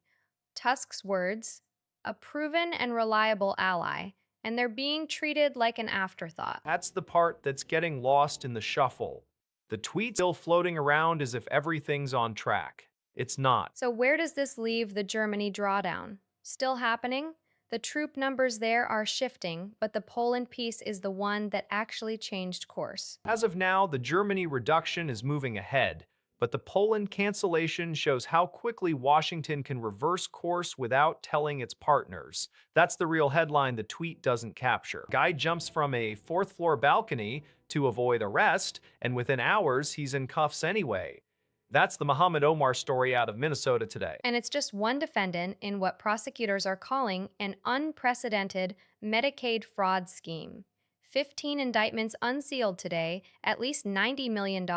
Tusk's words, a proven and reliable ally, and they're being treated like an afterthought. That's the part that's getting lost in the shuffle. The tweet's still floating around as if everything's on track. It's not. So where does this leave the Germany drawdown? Still happening? The troop numbers there are shifting, but the Poland piece is the one that actually changed course. As of now, the Germany reduction is moving ahead, but the Poland cancellation shows how quickly Washington can reverse course without telling its partners. That's the real headline the tweet doesn't capture. Guy jumps from a fourth-floor balcony to avoid arrest, and within hours, he's in cuffs anyway. That's the Muhammad Omar story out of Minnesota today. And it's just one defendant in what prosecutors are calling an unprecedented Medicaid fraud scheme. 15 indictments unsealed today, at least $90 million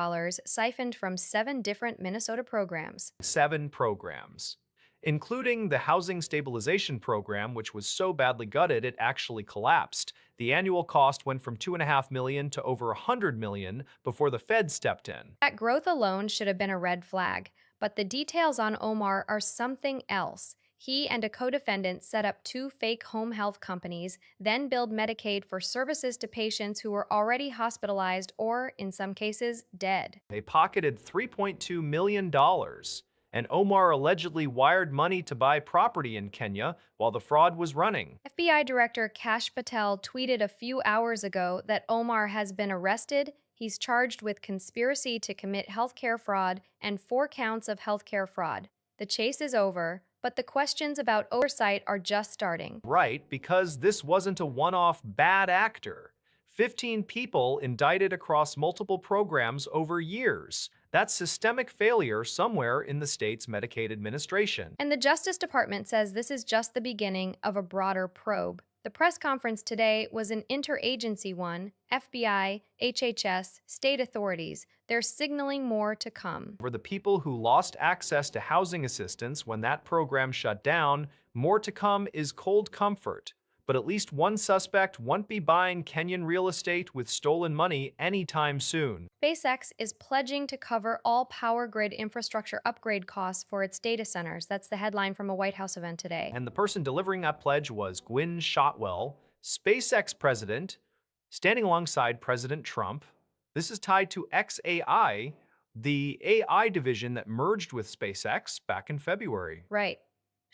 siphoned from 7 different Minnesota programs. 7 programs, including the Housing Stabilization Program, which was so badly gutted it actually collapsed. The annual cost went from $2.5 million to over $100 million before the Fed stepped in. That growth alone should have been a red flag, but the details on Omar are something else. He and a co-defendant set up 2 fake home health companies, then billed Medicaid for services to patients who were already hospitalized or, in some cases, dead. They pocketed $3.2 million, and Omar allegedly wired money to buy property in Kenya while the fraud was running. FBI Director Kash Patel tweeted a few hours ago that Omar has been arrested. He's charged with conspiracy to commit healthcare fraud and 4 counts of healthcare fraud. The chase is over, but the questions about oversight are just starting. Right, because this wasn't a one-off bad actor. 15 people indicted across multiple programs over years. That's systemic failure somewhere in the state's Medicaid administration. And the Justice Department says this is just the beginning of a broader probe. The press conference today was an interagency one. FBI, HHS, state authorities. They're signaling more to come. For the people who lost access to housing assistance when that program shut down, more to come is cold comfort. But at least one suspect won't be buying Kenyan real estate with stolen money anytime soon. SpaceX is pledging to cover all power grid infrastructure upgrade costs for its data centers. That's the headline from a White House event today. And the person delivering that pledge was Gwynne Shotwell, SpaceX president, standing alongside President Trump. This is tied to xAI, the AI division that merged with SpaceX back in February. Right.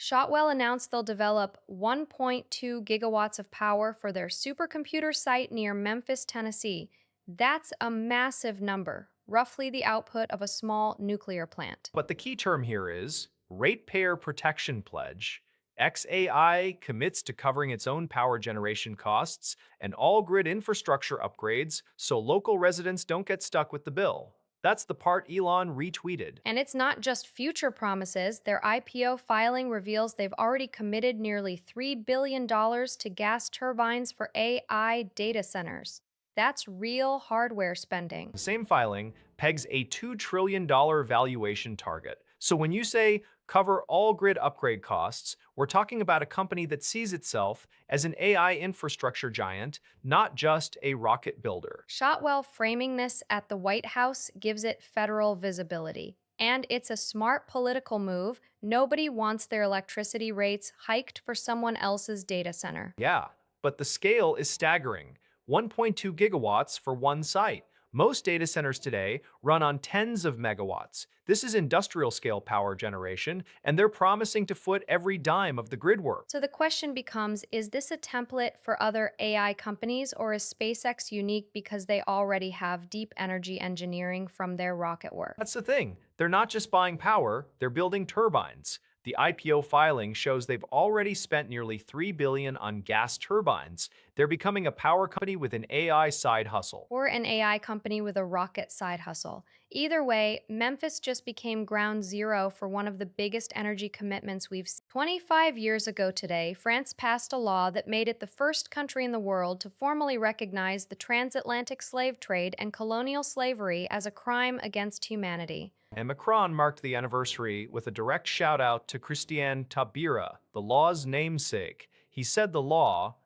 Shotwell announced they'll develop 1.2 gigawatts of power for their supercomputer site near Memphis, Tennessee. That's a massive number, roughly the output of a small nuclear plant. But the key term here is ratepayer protection pledge. xAI commits to covering its own power generation costs and all grid infrastructure upgrades so local residents don't get stuck with the bill. That's the part Elon retweeted. And it's not just future promises. Their IPO filing reveals they've already committed nearly $3 billion to gas turbines for AI data centers. That's real hardware spending. The same filing pegs a $2 trillion valuation target. So when you say cover all grid upgrade costs, we're talking about a company that sees itself as an AI infrastructure giant, not just a rocket builder. Shotwell framing this at the White House gives it federal visibility. And it's a smart political move. Nobody wants their electricity rates hiked for someone else's data center. Yeah, but the scale is staggering. 1.2 gigawatts for one site. Most data centers today run on tens of megawatts. This is industrial scale power generation, and they're promising to foot every dime of the grid work. So the question becomes, is this a template for other AI companies, or is SpaceX unique because they already have deep energy engineering from their rocket work? That's the thing. They're not just buying power, they're building turbines. The IPO filing shows they've already spent nearly $3 billion on gas turbines. They're becoming a power company with an AI side hustle. Or an AI company with a rocket side hustle. Either way, Memphis just became ground zero for one of the biggest energy commitments we've seen. 25 years ago today, France passed a law that made it the first country in the world to formally recognize the transatlantic slave trade and colonial slavery as a crime against humanity. And Macron marked the anniversary with a direct shout out to Christiane Taubira, the law's namesake. He said the law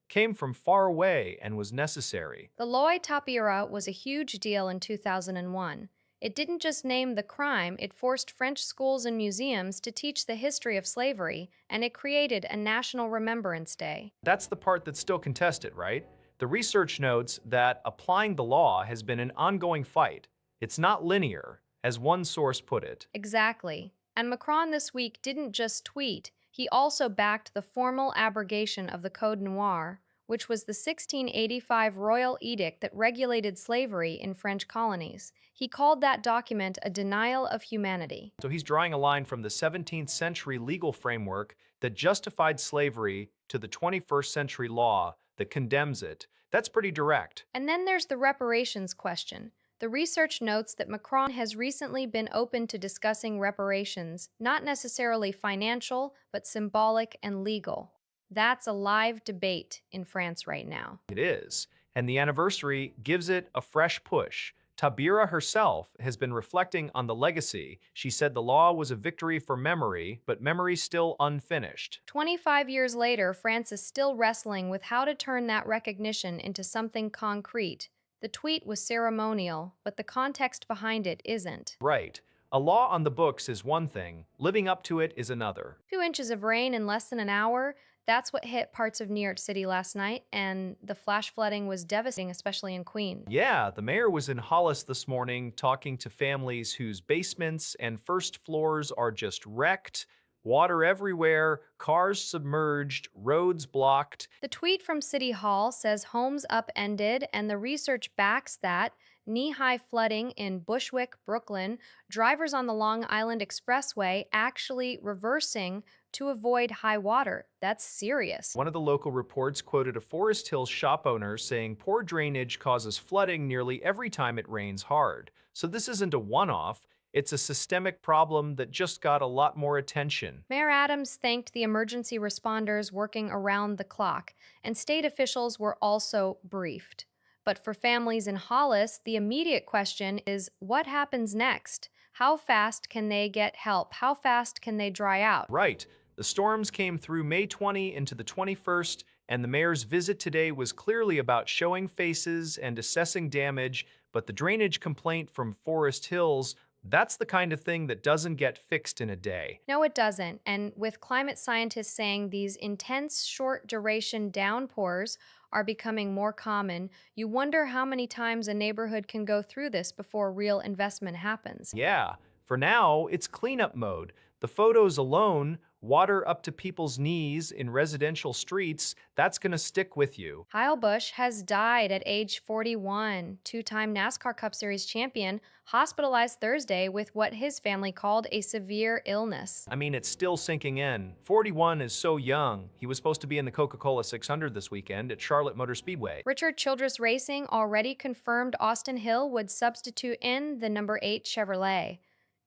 came from far away and was necessary. The Loi Tapira was a huge deal in 2001. It didn't just name the crime, it forced French schools and museums to teach the history of slavery, and it created a National Remembrance Day. That's the part that's still contested, right? The research notes that applying the law has been an ongoing fight. It's not linear, as one source put it. Exactly. And Macron this week didn't just tweet, he also backed the formal abrogation of the Code Noir, which was the 1685 royal edict that regulated slavery in French colonies. He called that document a denial of humanity. So he's drawing a line from the 17th century legal framework that justified slavery to the 21st century law that condemns it. That's pretty direct. And then there's the reparations question. The research notes that Macron has recently been open to discussing reparations, not necessarily financial, but symbolic and legal. That's a live debate in France right now. It is. And the anniversary gives it a fresh push. Tabira herself has been reflecting on the legacy. She said the law was a victory for memory, but memory's still unfinished. 25 years later, France is still wrestling with how to turn that recognition into something concrete. The tweet was ceremonial, but the context behind it isn't. Right. A law on the books is one thing, living up to it is another. 2 inches of rain in less than an hour. That's what hit parts of New York City last night, and the flash flooding was devastating, especially in Queens. Yeah, the mayor was in Hollis this morning talking to families whose basements and first floors are just wrecked. Water everywhere, cars submerged, roads blocked. The tweet from City Hall says homes upended, and the research backs that. Knee-high flooding in Bushwick, Brooklyn, drivers on the Long Island Expressway actually reversing to avoid high water. That's serious. One of the local reports quoted a Forest Hills shop owner saying poor drainage causes flooding nearly every time it rains hard. So this isn't a one-off. It's a systemic problem that just got a lot more attention. Mayor Adams thanked the emergency responders working around the clock, and state officials were also briefed. But for families in Hollis, the immediate question is, what happens next? How fast can they get help? How fast can they dry out? Right. The storms came through May 20 into the 21st, and the mayor's visit today was clearly about showing faces and assessing damage, but the drainage complaint from Forest Hills, that's the kind of thing that doesn't get fixed in a day. No, it doesn't. And with climate scientists saying these intense, short-duration downpours are becoming more common, you wonder how many times a neighborhood can go through this before real investment happens. Yeah, for now, it's cleanup mode. The photos alone, water up to people's knees in residential streets, that's gonna stick with you. Kyle Busch has died at age 41, two-time NASCAR Cup Series champion, hospitalized Thursday with what his family called a severe illness. I mean, it's still sinking in. 41 is so young. He was supposed to be in the Coca-Cola 600 this weekend at Charlotte Motor Speedway. Richard Childress Racing already confirmed Austin Hill would substitute in the number 8 Chevrolet.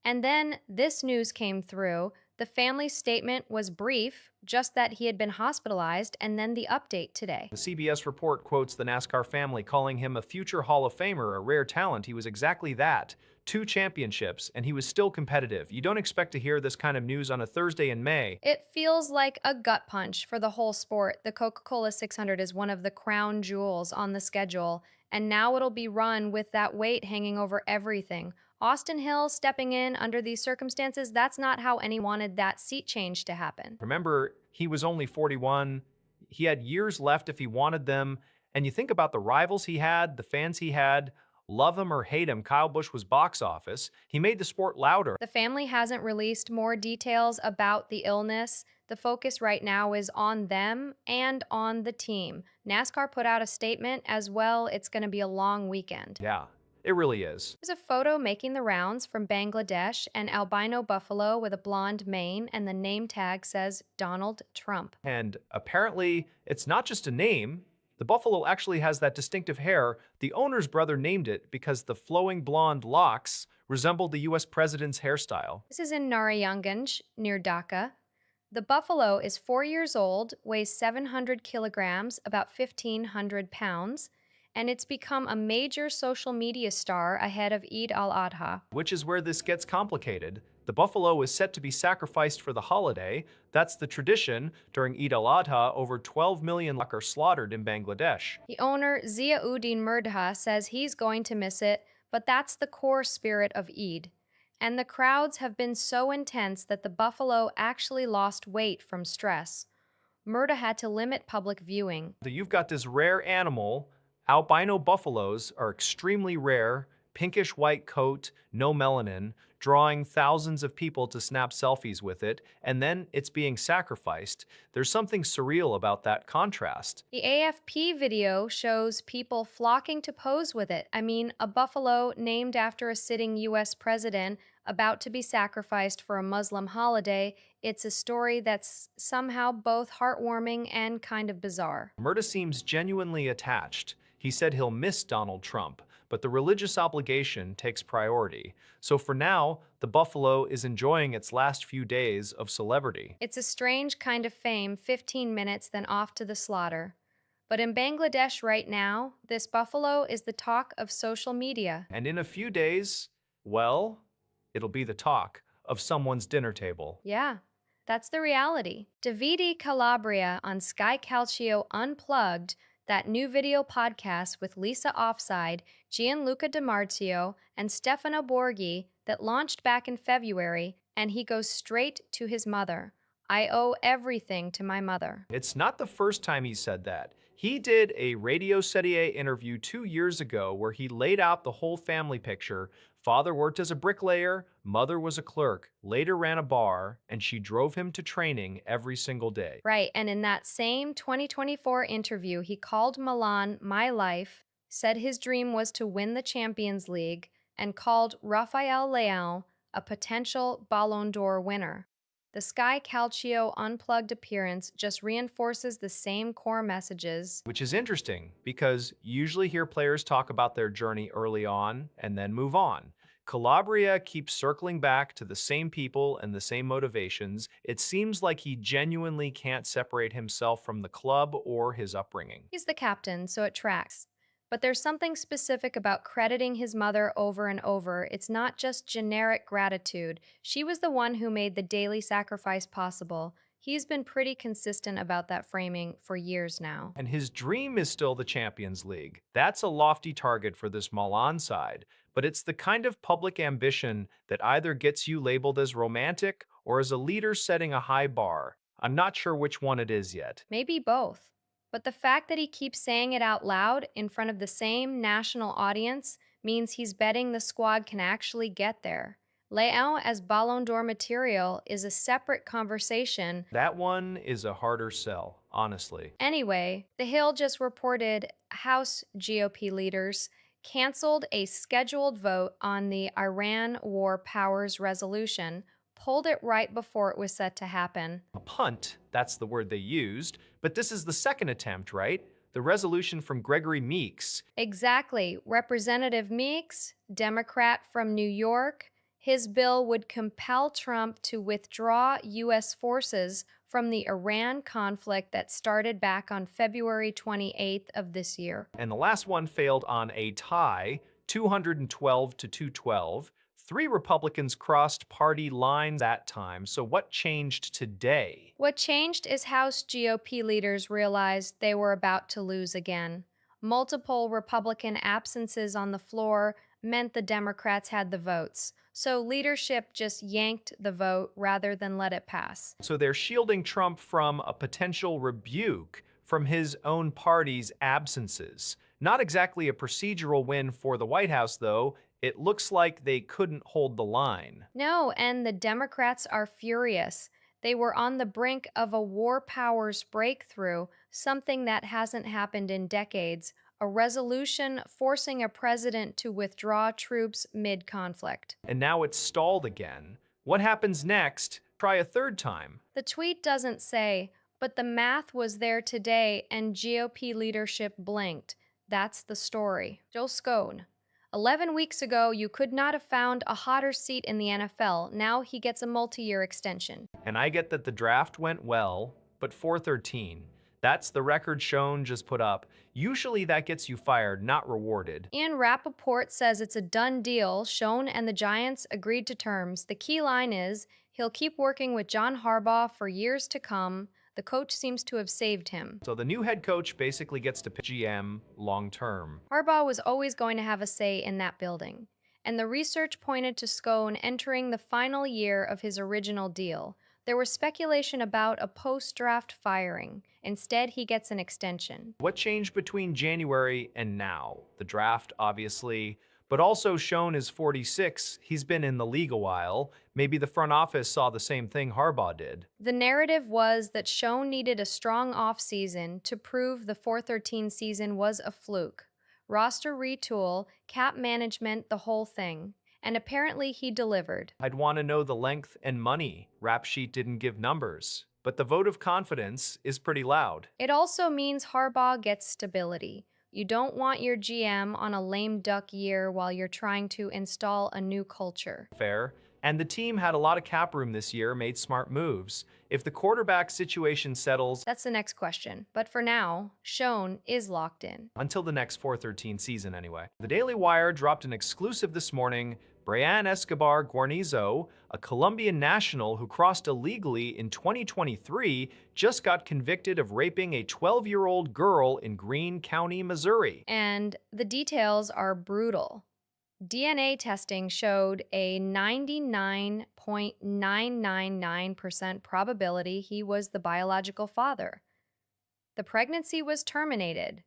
And then this news came through. The family statement was brief, just that he had been hospitalized, and then the update today. The CBS report quotes the NASCAR family, calling him a future Hall of Famer, a rare talent. He was exactly that. 2 championships, and he was still competitive. You don't expect to hear this kind of news on a Thursday in May. It feels like a gut punch for the whole sport. The Coca Cola 600 is one of the crown jewels on the schedule, and now it'll be run with that weight hanging over everything. Austin Hill stepping in under these circumstances, that's not how anyone wanted that seat change to happen. Remember, he was only 41. He had years left if he wanted them. And you think about the rivals he had, the fans he had, love him or hate him, Kyle Busch was box office. He made the sport louder. The family hasn't released more details about the illness. The focus right now is on them and on the team. NASCAR put out a statement as well. It's going to be a long weekend. Yeah, it really is. There's a photo making the rounds from Bangladesh, an albino buffalo with a blonde mane, and the name tag says Donald Trump. And apparently, it's not just a name. The buffalo actually has that distinctive hair. The owner's brother named it because the flowing blonde locks resembled the US president's hairstyle. This is in Narayanganj, near Dhaka. The buffalo is 4 years old, weighs 700 kilograms, about 1,500 pounds, and it's become a major social media star ahead of Eid al-Adha. Which is where this gets complicated. The buffalo is set to be sacrificed for the holiday. That's the tradition. During Eid al-Adha, over 12 million lakh are slaughtered in Bangladesh. The owner, Ziauddin Murdha, says he's going to miss it, but that's the core spirit of Eid. And the crowds have been so intense that the buffalo actually lost weight from stress. Murda had to limit public viewing. So you've got this rare animal. Albino buffaloes are extremely rare, pinkish white coat, no melanin, drawing thousands of people to snap selfies with it, and then it's being sacrificed. There's something surreal about that contrast. The AFP video shows people flocking to pose with it. I mean, a buffalo named after a sitting US president about to be sacrificed for a Muslim holiday. It's a story that's somehow both heartwarming and kind of bizarre. Murda seems genuinely attached. He said he'll miss Donald Trump, but the religious obligation takes priority. So for now, the buffalo is enjoying its last few days of celebrity. It's a strange kind of fame, 15 minutes, then off to the slaughter. But in Bangladesh right now, this buffalo is the talk of social media. And in a few days, well, it'll be the talk of someone's dinner table. Yeah, that's the reality. Davide Calabria on Sky Calcio Unplugged, that new video podcast with Lisa Offside, Gianluca DiMarzio, and Stefano Borghi that launched back in February, and he goes straight to his mother. I owe everything to my mother. It's not the first time he said that. He did a Radio Serie interview 2 years ago where he laid out the whole family picture. Father worked as a bricklayer, mother was a clerk, later ran a bar, and she drove him to training every single day. Right, and in that same 2024 interview, he called Milan my life, said his dream was to win the Champions League, and called Rafael Leão a potential Ballon d'Or winner. The Sky Calcio Unplugged appearance just reinforces the same core messages. Which is interesting, because you usually hear players talk about their journey early on and then move on. Calabria keeps circling back to the same people and the same motivations. It seems like he genuinely can't separate himself from the club or his upbringing. He's the captain, so it tracks. But there's something specific about crediting his mother over and over. It's not just generic gratitude. She was the one who made the daily sacrifice possible. He's been pretty consistent about that framing for years now. And his dream is still the Champions League. That's a lofty target for this Milan side, but it's the kind of public ambition that either gets you labeled as romantic or as a leader setting a high bar. I'm not sure which one it is yet. Maybe both. But the fact that he keeps saying it out loud in front of the same national audience means he's betting the squad can actually get there. Leão as Ballon d'Or material is a separate conversation. That one is a harder sell, honestly. Anyway, The Hill just reported House GOP leaders canceled a scheduled vote on the Iran War Powers Resolution, pulled it right before it was set to happen. A punt, that's the word they used, but this is the second attempt, right? The resolution from Gregory Meeks. Exactly. Representative Meeks, Democrat from New York, His bill would compel Trump to withdraw U.S. forces from the Iran conflict that started back on February 28th of this year. And the last one failed on a tie, 212 to 212. Three Republicans crossed party lines that time. So what changed today? What changed is House GOP leaders realized they were about to lose again. Multiple Republican absences on the floor meant the Democrats had the votes, so leadership just yanked the vote rather than let it pass. So they're shielding Trump from a potential rebuke from his own party's absences. Not exactly a procedural win for the White House, though. It looks like they couldn't hold the line. No, and the Democrats are furious. They were on the brink of a war powers breakthrough, something that hasn't happened in decades, a resolution forcing a president to withdraw troops mid conflict. And now it's stalled again. What happens next? Try a third time. The tweet doesn't say, but the math was there today and GOP leadership blinked. That's the story. Joe Scone. 11 weeks ago, you could not have found a hotter seat in the NFL. Now he gets a multi year extension. And I get that the draft went well, but 413. That's the record Schoen just put up. Usually that gets you fired, not rewarded. And Rappaport says it's a done deal. Schoen and the Giants agreed to terms. The key line is he'll keep working with John Harbaugh for years to come. The coach seems to have saved him. So the new head coach basically gets to pick GM long term. Harbaugh was always going to have a say in that building, and the research pointed to Scone entering the final year of his original deal. There was speculation about a post-draft firing. Instead, he gets an extension. What changed between January and now? The draft, obviously, but also Schoen is 46. He's been in the league a while. Maybe the front office saw the same thing Harbaugh did. The narrative was that Schoen needed a strong offseason to prove the 413 season was a fluke. Roster retool, cap management, the whole thing. And apparently he delivered. I'd want to know the length and money. Rap sheet didn't give numbers, but the vote of confidence is pretty loud. It also means Harbaugh gets stability. You don't want your GM on a lame duck year while you're trying to install a new culture. Fair. And the team had a lot of cap room this year, made smart moves. If the quarterback situation settles That's the next question. But for now, Schoen is locked in. until the next 413 season anyway. The Daily Wire dropped an exclusive this morning. Brian Escobar Guarnizo, a Colombian national who crossed illegally in 2023, just got convicted of raping a 12-year-old girl in Greene County, Missouri. And the details are brutal. DNA testing showed a 99.999% probability he was the biological father. The pregnancy was terminated.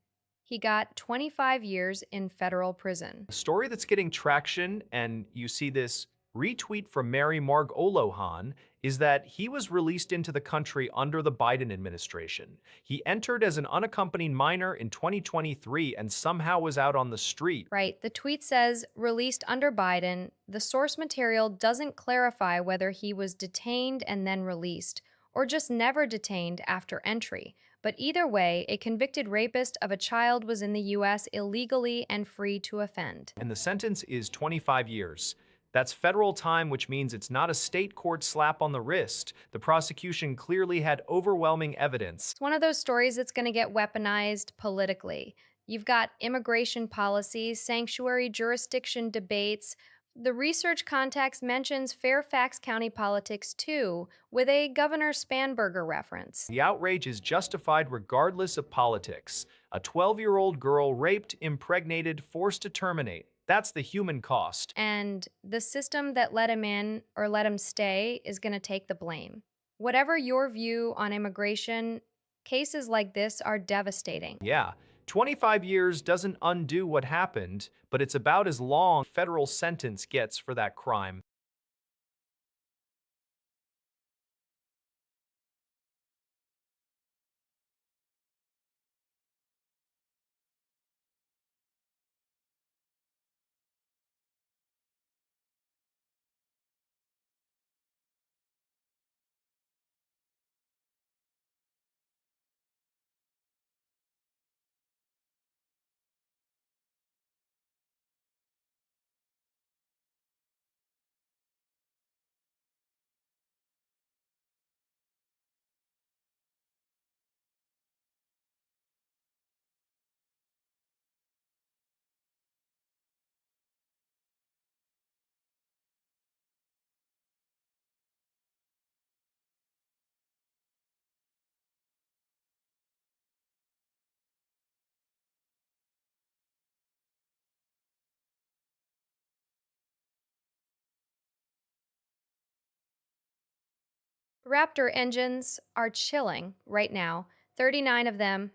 He got 25 years in federal prison. A story that's getting traction, and you see this retweet from Mary Marg Olohan, is that he was released into the country under the Biden administration. He entered as an unaccompanied minor in 2023 and somehow was out on the street. Right, the tweet says, released under Biden. The source material doesn't clarify whether he was detained and then released, or just never detained after entry. But either way, a convicted rapist of a child was in the U.S. illegally and free to offend. And the sentence is 25 years. That's federal time, which means it's not a state court slap on the wrist. The prosecution clearly had overwhelming evidence. It's one of those stories that's going to get weaponized politically. You've got immigration policies, sanctuary jurisdiction debates. The research context mentions Fairfax County politics too, with a Governor Spanberger reference. The outrage is justified regardless of politics. A 12-year-old girl raped, impregnated, forced to terminate. That's the human cost. And the system that let him in or let him stay is going to take the blame. Whatever your view on immigration, cases like this are devastating. Yeah, 25 years doesn't undo what happened, but it's about as long a federal sentence gets for that crime. Raptor engines are chilling right now, 39 of them,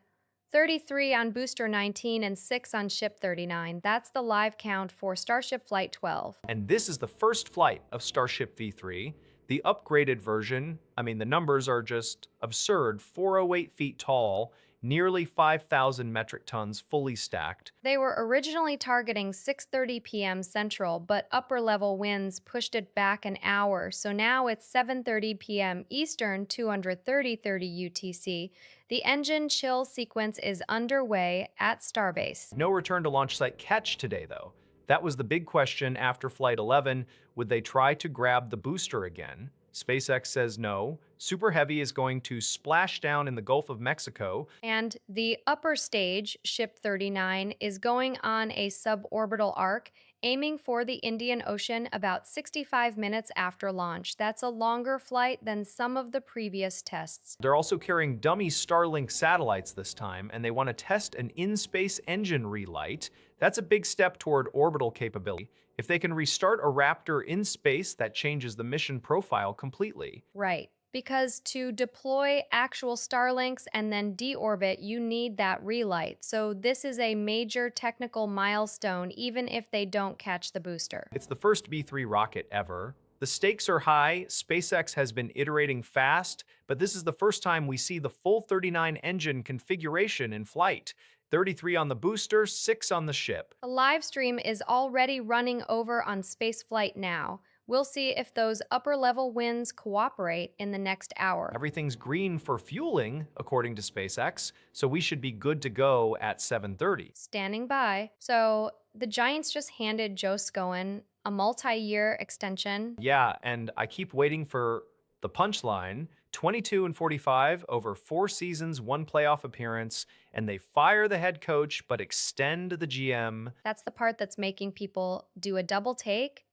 33 on Booster 19 and 6 on Ship 39. That's the live count for Starship Flight 12. And this is the first flight of Starship V3. The upgraded version, I mean, the numbers are just absurd. 408 feet tall, nearly 5,000 metric tons fully stacked. They were originally targeting 6:30 p.m. Central, but upper level winds pushed it back an hour. So now it's 7:30 p.m. Eastern, 230 UTC. The engine chill sequence is underway at Starbase. No return to launch site catch today, though. That was the big question after Flight 11. Would they try to grab the booster again? SpaceX says no. Super Heavy is going to splash down in the Gulf of Mexico. And the upper stage, Ship 39, is going on a suborbital arc, aiming for the Indian Ocean about 65 minutes after launch. That's a longer flight than some of the previous tests. They're also carrying dummy Starlink satellites this time, and they want to test an in-space engine relight. That's a big step toward orbital capability. If they can restart a Raptor in space, that changes the mission profile completely. Right. Because to deploy actual Starlinks and then deorbit, you need that relight. So this is a major technical milestone, even if they don't catch the booster. It's the first B3 rocket ever. The stakes are high. SpaceX has been iterating fast, but this is the first time we see the full 39 engine configuration in flight. 33 on the booster, 6 on the ship. The live stream is already running over on Spaceflight Now. We'll see if those upper level winds cooperate in the next hour. Everything's green for fueling, according to SpaceX, so we should be good to go at 7:30. Standing by. So the Giants just handed Joe Scowen a multi-year extension. Yeah, and I keep waiting for the punchline. 22 and 45 over 4 seasons, 1 playoff appearance, and they fire the head coach but extend the GM. That's the part that's making people do a double take.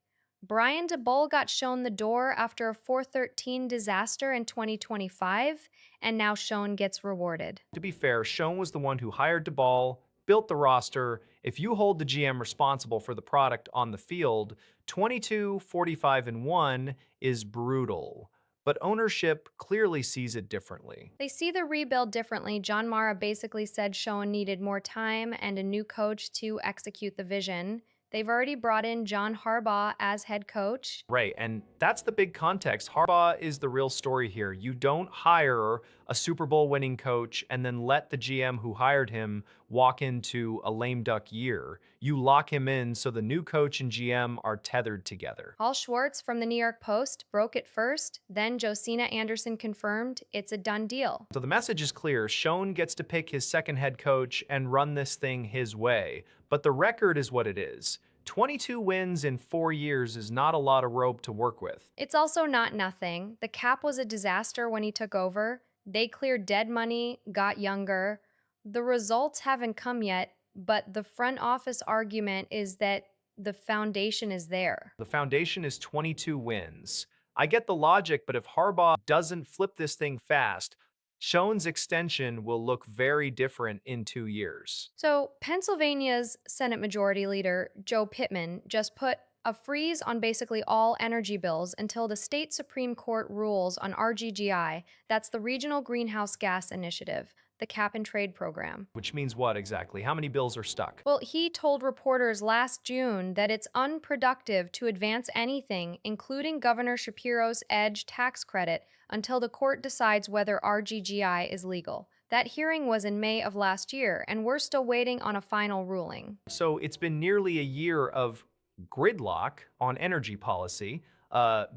Brian DeBull got shown the door after a 413 disaster in 2025, and now Schoen gets rewarded. To be fair, Schoen was the one who hired DeBall, built the roster. If you hold the GM responsible for the product on the field, 22, 45, and 1 is brutal. But ownership clearly sees it differently. They see the rebuild differently. John Mara basically said Schoen needed more time and a new coach to execute the vision. They've already brought in John Harbaugh as head coach. Right, and that's the big context. Harbaugh is the real story here. You don't hire a Super Bowl winning coach and then let the GM who hired him walk into a lame duck year. You lock him in so the new coach and GM are tethered together. Paul Schwartz from the New York Post broke it first, then Josina Anderson confirmed it's a done deal. So the message is clear. Schoen gets to pick his second head coach and run this thing his way. But the record is what it is. 22 wins in 4 years is not a lot of rope to work with. It's also not nothing. The cap was a disaster when he took over. They cleared dead money, got younger. The results haven't come yet, but the front office argument is that the foundation is there. The foundation is 22 wins. I get the logic, but if Harbaugh doesn't flip this thing fast, Schoen's extension will look very different in 2 years. So, Pennsylvania's Senate Majority Leader, Joe Pittman, just put a freeze on basically all energy bills until the state Supreme Court rules on RGGI. That's the Regional Greenhouse Gas Initiative, the cap and trade program. Which means what exactly? How many bills are stuck? Well, he told reporters last June that it's unproductive to advance anything, including Governor Shapiro's EDGE tax credit, until the court decides whether RGGI is legal. That hearing was in May of last year, and we're still waiting on a final ruling. So it's been nearly a year of gridlock on energy policy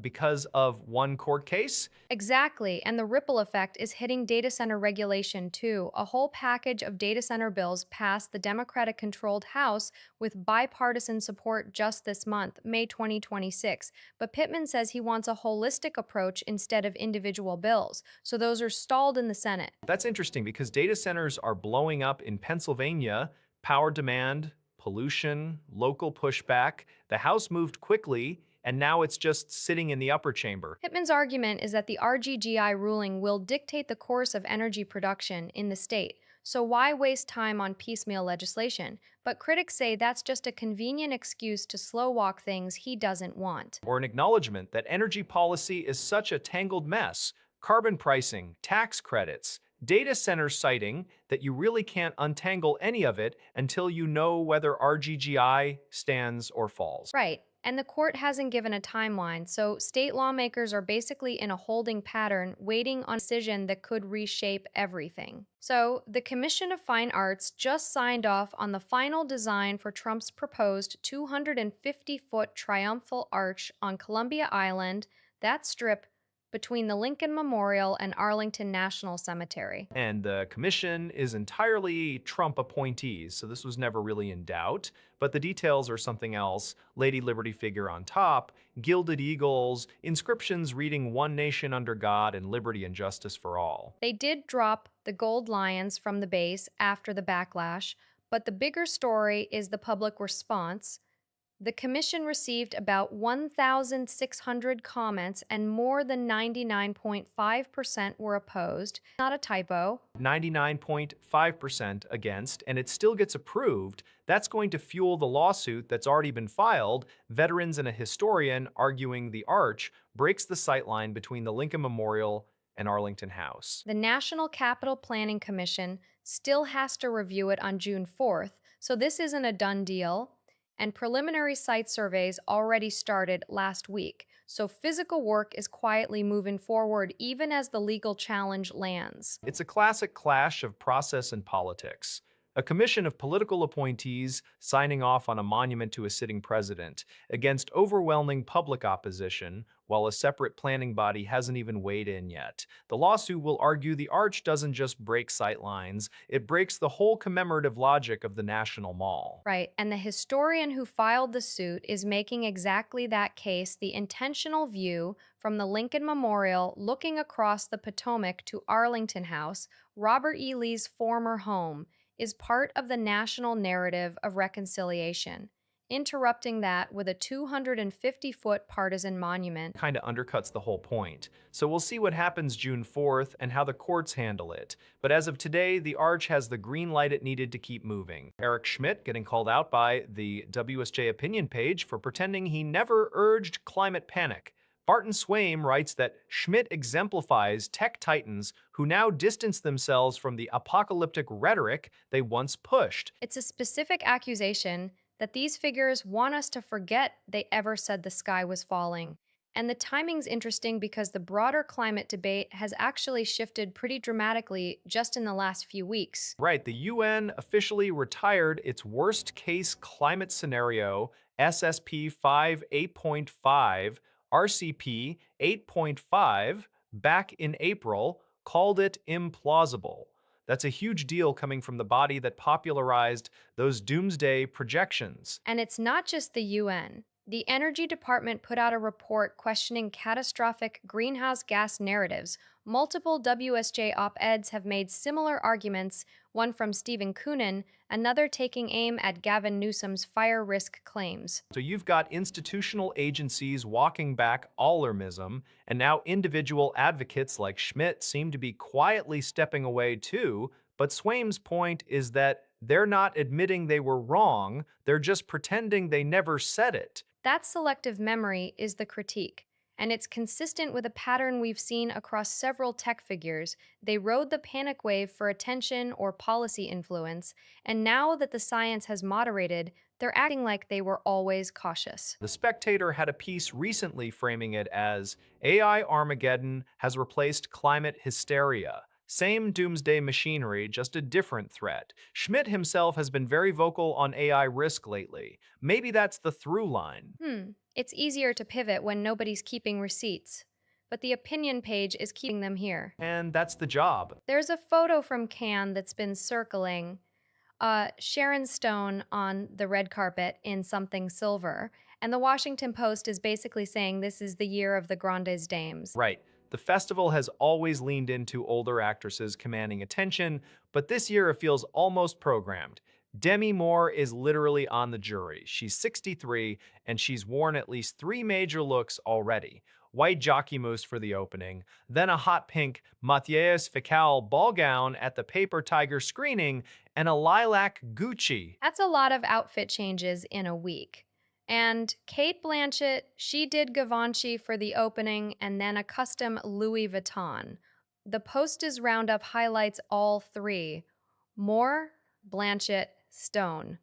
because of one court case. Exactly, and the ripple effect is hitting data center regulation too. A whole package of data center bills passed the Democratic-controlled House with bipartisan support just this month, May 2026. But Pittman says he wants a holistic approach instead of individual bills, so those are stalled in the Senate. That's interesting because data centers are blowing up in Pennsylvania. Power demand, pollution, local pushback. The House moved quickly, and now it's just sitting in the upper chamber. Pittman's argument is that the RGGI ruling will dictate the course of energy production in the state, so why waste time on piecemeal legislation? But critics say that's just a convenient excuse to slow walk things he doesn't want. Or an acknowledgement that energy policy is such a tangled mess. carbon pricing, tax credits, data centers citing that you really can't untangle any of it until you know whether RGGI stands or falls. Right. And the court hasn't given a timeline, so state lawmakers are basically in a holding pattern, waiting on a decision that could reshape everything. So, the Commission of Fine Arts just signed off on the final design for Trump's proposed 250-foot triumphal arch on Columbia Island, that strip between the Lincoln Memorial and Arlington National Cemetery. And the commission is entirely Trump appointees, so this was never really in doubt. But the details are something else. Lady Liberty figure on top, gilded eagles, inscriptions reading "One Nation under God" and "Liberty and Justice for All." They did drop the gold lions from the base after the backlash, but the bigger story is the public response. The commission received about 1,600 comments, and more than 99.5% were opposed. Not a typo. 99.5% against, and it still gets approved. That's going to fuel the lawsuit that's already been filed. Veterans and a historian arguing the arch breaks the sightline between the Lincoln Memorial and Arlington House. The National Capital Planning Commission still has to review it on June 4th, so this isn't a done deal. And preliminary site surveys already started last week, so physical work is quietly moving forward even as the legal challenge lands. It's a classic clash of process and politics. A commission of political appointees signing off on a monument to a sitting president against overwhelming public opposition, while a separate planning body hasn't even weighed in yet. The lawsuit will argue the arch doesn't just break sightlines, it breaks the whole commemorative logic of the National Mall. Right, and the historian who filed the suit is making exactly that case. The intentional view from the Lincoln Memorial looking across the Potomac to Arlington House, Robert E. Lee's former home, is part of the national narrative of reconciliation, interrupting that with a 250-foot partisan monument. Kind of undercuts the whole point. So we'll see what happens June 4th and how the courts handle it. But as of today, the arch has the green light it needed to keep moving. Eric Schmidt getting called out by the WSJ opinion page for pretending he never urged climate panic. Barton Swaim writes that Schmidt exemplifies tech titans who now distance themselves from the apocalyptic rhetoric they once pushed. It's a specific accusation that these figures want us to forget they ever said the sky was falling. And the timing's interesting because the broader climate debate has actually shifted pretty dramatically just in the last few weeks. Right, the UN officially retired its worst-case climate scenario, SSP 5 8.5, RCP 8.5, back in April, called it implausible. That's a huge deal coming from the body that popularized those doomsday projections. And it's not just the UN. The Energy Department put out a report questioning catastrophic greenhouse gas narratives. Multiple WSJ op-eds have made similar arguments, one from Stephen Koonin, another taking aim at Gavin Newsom's fire risk claims. So you've got institutional agencies walking back alarmism, and now individual advocates like Schmidt seem to be quietly stepping away too. But Swaim's point is that they're not admitting they were wrong, they're just pretending they never said it. That selective memory is the critique, and it's consistent with a pattern we've seen across several tech figures. They rode the panic wave for attention or policy influence, and now that the science has moderated, they're acting like they were always cautious. The Spectator had a piece recently framing it as AI Armageddon has replaced climate hysteria. Same doomsday machinery, just a different threat. Schmidt himself has been very vocal on AI risk lately. Maybe that's the through line. It's easier to pivot when nobody's keeping receipts, but the opinion page is keeping them here. And that's the job. There's a photo from Cannes that's been circling. Sharon Stone on the red carpet in something silver, and the Washington Post is basically saying this is the year of the Grandes Dames. Right. The festival has always leaned into older actresses commanding attention, but this year it feels almost programmed. Demi Moore is literally on the jury. She's 63, and she's worn at least 3 major looks already. White jacquemus for the opening, then a hot pink Matthias Fecal ball gown at the Paper Tiger screening, and a lilac Gucci. That's a lot of outfit changes in a week. And Kate Blanchett, she did Givenchy for the opening and then a custom Louis Vuitton. The Post's roundup highlights all three: Moore, Blanchett, Stone.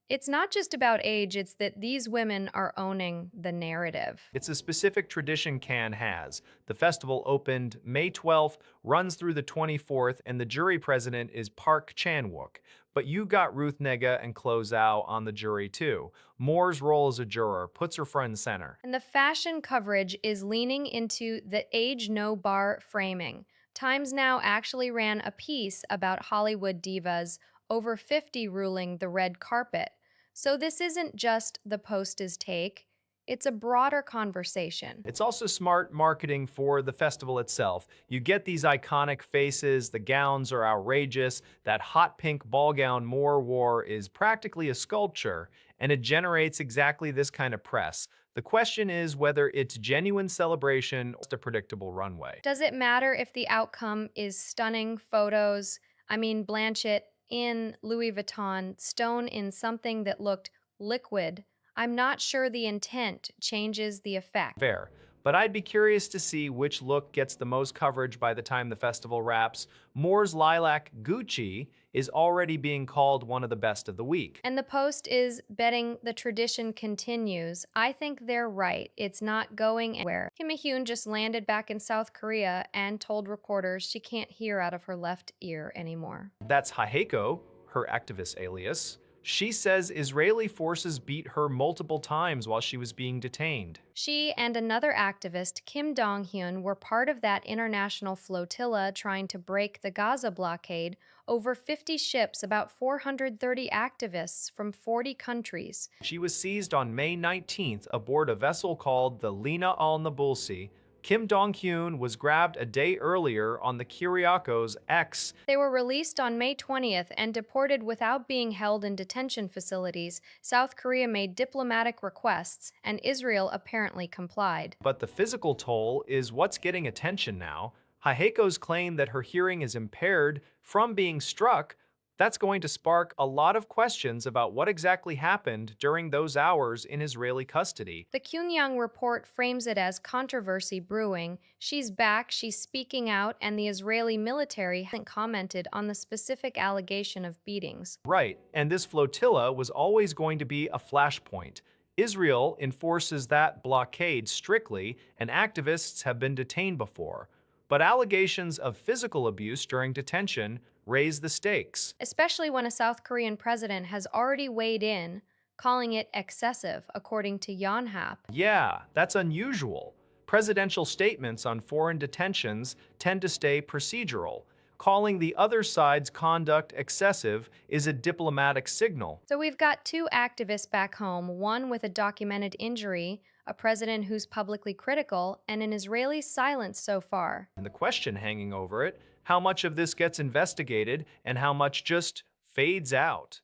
It's not just about age, it's that these women are owning the narrative. It's a specific tradition Cannes has. The festival opened May 12th, runs through the 24th, and the jury president is Park Chan-wook. But you got Ruth Nega and Chloe Zhao on the jury too. Moore's role as a juror puts her front and center. And the fashion coverage is leaning into the age no bar framing. Times Now actually ran a piece about Hollywood divas over 50 ruling the red carpet. So this isn't just the Post's take, it's a broader conversation. It's also smart marketing for the festival itself. You get these iconic faces, the gowns are outrageous, that hot pink ball gown Moore wore is practically a sculpture, and it generates exactly this kind of press. The question is whether it's genuine celebration or just a predictable runway. Does it matter if the outcome is stunning photos? I mean, Blanchett in Louis Vuitton, Stone in something that looked liquid. I'm not sure the intent changes the effect. Fair. But I'd be curious to see which look gets the most coverage by the time the festival wraps. Moore's lilac Gucci is already being called one of the best of the week. And the Post is betting the tradition continues. I think they're right. It's not going anywhere. Kim Hyun just landed back in South Korea and told reporters she can't hear out of her left ear anymore. That's Haeko, her activist alias. She says Israeli forces beat her multiple times while she was being detained. She and another activist, Kim Dong-hyun, were part of that international flotilla trying to break the Gaza blockade. Over 50 ships, about 430 activists from 40 countries. She was seized on May 19th aboard a vessel called the Lina al-Nabulsi. Kim Dong-hyun was grabbed a day earlier on the Kyriakos X. They were released on May 20th and deported without being held in detention facilities. South Korea made diplomatic requests, and Israel apparently complied. But the physical toll is what's getting attention now. Haeko's claim that her hearing is impaired from being struck. That's going to spark a lot of questions about what exactly happened during those hours in Israeli custody. The Kyungyang report frames it as controversy brewing. She's back, she's speaking out, and the Israeli military hasn't commented on the specific allegation of beatings. Right, and this flotilla was always going to be a flashpoint. Israel enforces that blockade strictly, and activists have been detained before. But allegations of physical abuse during detention raise the stakes. Especially when a South Korean president has already weighed in, calling it excessive, according to Yonhap. Yeah, that's unusual. Presidential statements on foreign detentions tend to stay procedural. Calling the other side's conduct excessive is a diplomatic signal. So we've got two activists back home, one with a documented injury, a president who's publicly critical, and an Israeli silence so far. And the question hanging over it, how much of this gets investigated and how much just fades out?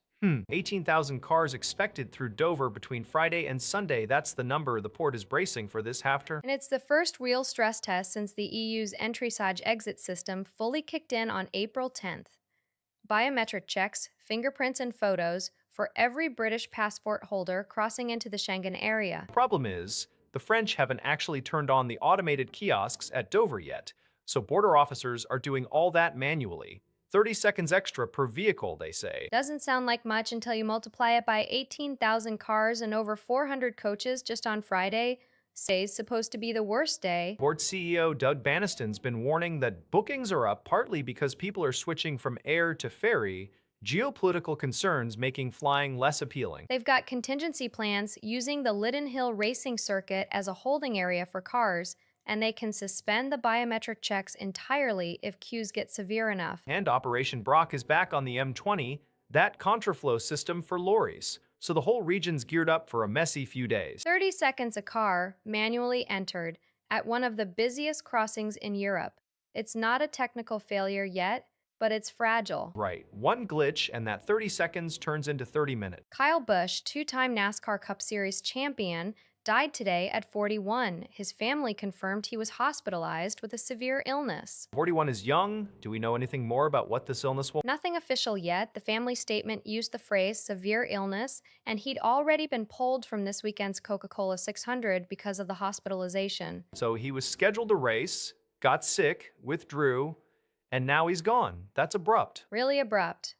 18,000 cars expected through Dover between Friday and Sunday. That's the number the port is bracing for this halter. And it's the first real stress test since the EU's entry-exit system fully kicked in on April 10th. Biometric checks, fingerprints, and photos for every British passport holder crossing into the Schengen area. Problem is, the French haven't actually turned on the automated kiosks at Dover yet, so border officers are doing all that manually. 30 seconds extra per vehicle, they say. Doesn't sound like much until you multiply it by 18,000 cars and over 400 coaches just on Friday. Today's supposed to be the worst day. Board CEO Doug Banniston's been warning that bookings are up partly because people are switching from air to ferry, geopolitical concerns making flying less appealing. They've got contingency plans using the Liddon Hill racing circuit as a holding area for cars, and they can suspend the biometric checks entirely if queues get severe enough. And Operation Brock is back on the M20, that contraflow system for lorries. So the whole region's geared up for a messy few days. 30 seconds a car, manually entered, at one of the busiest crossings in Europe. It's not a technical failure yet, but it's fragile. Right. One glitch and that 30 seconds turns into 30 minutes. Kyle Busch, two-time NASCAR Cup Series champion, died today at 41. His family confirmed he was hospitalized with a severe illness. 41 is young. Do we know anything more about what this illness was? Nothing official yet. The family statement used the phrase severe illness, and he'd already been pulled from this weekend's Coca-Cola 600 because of the hospitalization. So he was scheduled to race, got sick, withdrew, and now he's gone. That's abrupt. Really abrupt.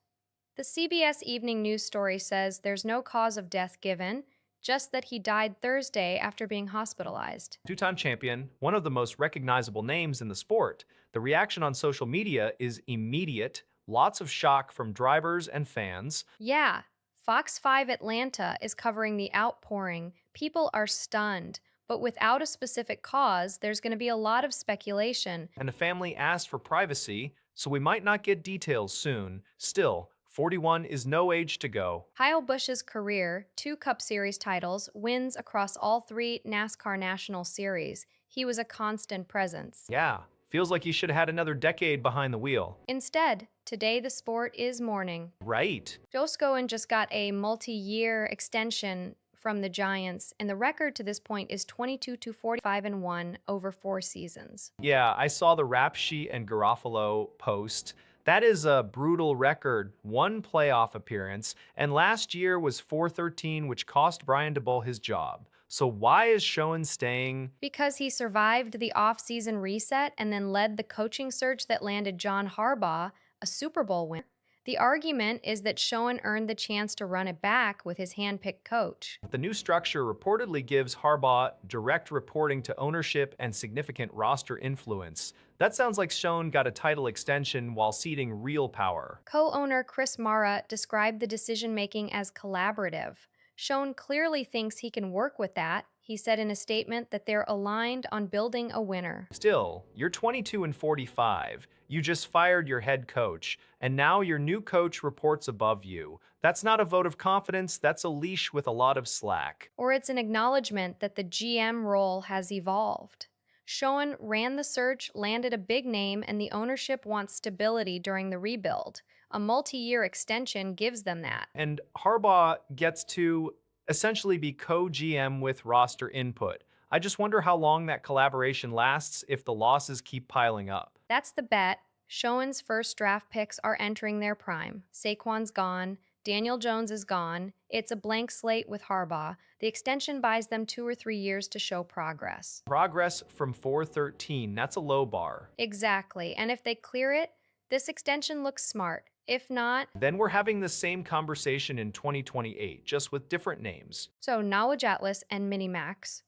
The CBS Evening News story says there's no cause of death given, just that he died Thursday after being hospitalized. Two-time champion, one of the most recognizable names in the sport. The reaction on social media is immediate, lots of shock from drivers and fans. Yeah, Fox 5 Atlanta is covering the outpouring. People are stunned, but without a specific cause, there's going to be a lot of speculation. And the family asked for privacy, so we might not get details soon. Still, 41 is no age to go. Kyle Busch's career, 2 Cup Series titles, wins across all 3 NASCAR National Series. He was a constant presence. Yeah, feels like he should have had another decade behind the wheel. Instead, today the sport is mourning. Right. Joe Scowen just got a multi-year extension from the Giants, and the record to this point is 22-45-1 over 4 seasons. Yeah, I saw the rap sheet and Garofalo post. That is a brutal record, 1 playoff appearance, and last year was 413, which cost Brian DeBull his job. So why is Schoen staying? Because he survived the off-season reset and then led the coaching search that landed John Harbaugh a Super Bowl winner. The argument is that Schoen earned the chance to run it back with his hand-picked coach. The new structure reportedly gives Harbaugh direct reporting to ownership and significant roster influence. That sounds like Schoen got a title extension while ceding real power. Co-owner Chris Mara described the decision-making as collaborative. Schoen clearly thinks he can work with that. He said in a statement that they're aligned on building a winner. Still, you're 22 and 45. You just fired your head coach, and now your new coach reports above you. That's not a vote of confidence, that's a leash with a lot of slack. Or it's an acknowledgement that the GM role has evolved. Schoen ran the search, landed a big name, and the ownership wants stability during the rebuild. A multi-year extension gives them that. And Harbaugh gets to essentially be co-GM with roster input. I just wonder how long that collaboration lasts if the losses keep piling up. That's the bet. Schoen's first draft picks are entering their prime. Saquon's gone. Daniel Jones is gone. It's a blank slate with Harbaugh. The extension buys them 2 or 3 years to show progress. Progress from 413, that's a low bar. Exactly. And if they clear it, this extension looks smart. If not, then we're having the same conversation in 2028, just with different names. So Knowledge Atlas and Minimax,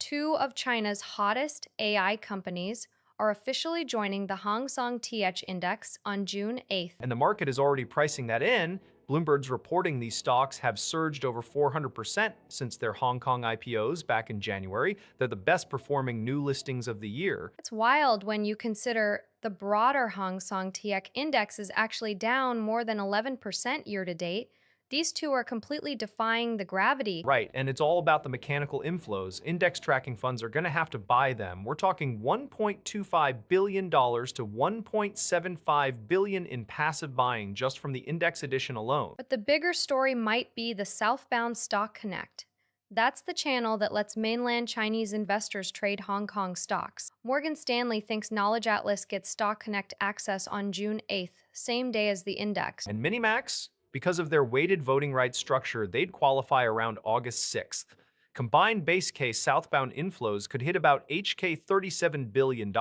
2 of China's hottest AI companies, are officially joining the Hang Seng TH Index on June 8th. And the market is already pricing that in. Bloomberg's reporting these stocks have surged over 400% since their Hong Kong IPOs back in January. They're the best performing new listings of the year. It's wild when you consider the broader Hang Seng TX index is actually down more than 11% year to date. These 2 are completely defying the gravity. Right, and it's all about the mechanical inflows. Index tracking funds are going to have to buy them. We're talking $1.25 billion to $1.75 billion in passive buying just from the index edition alone. But the bigger story might be the Southbound Stock Connect. That's the channel that lets mainland Chinese investors trade Hong Kong stocks. Morgan Stanley thinks Knowledge Atlas gets Stock Connect access on June 8th, same day as the index. And Minimax? Because of their weighted voting rights structure, they'd qualify around August 6th. Combined base case southbound inflows could hit about HK $37 billion.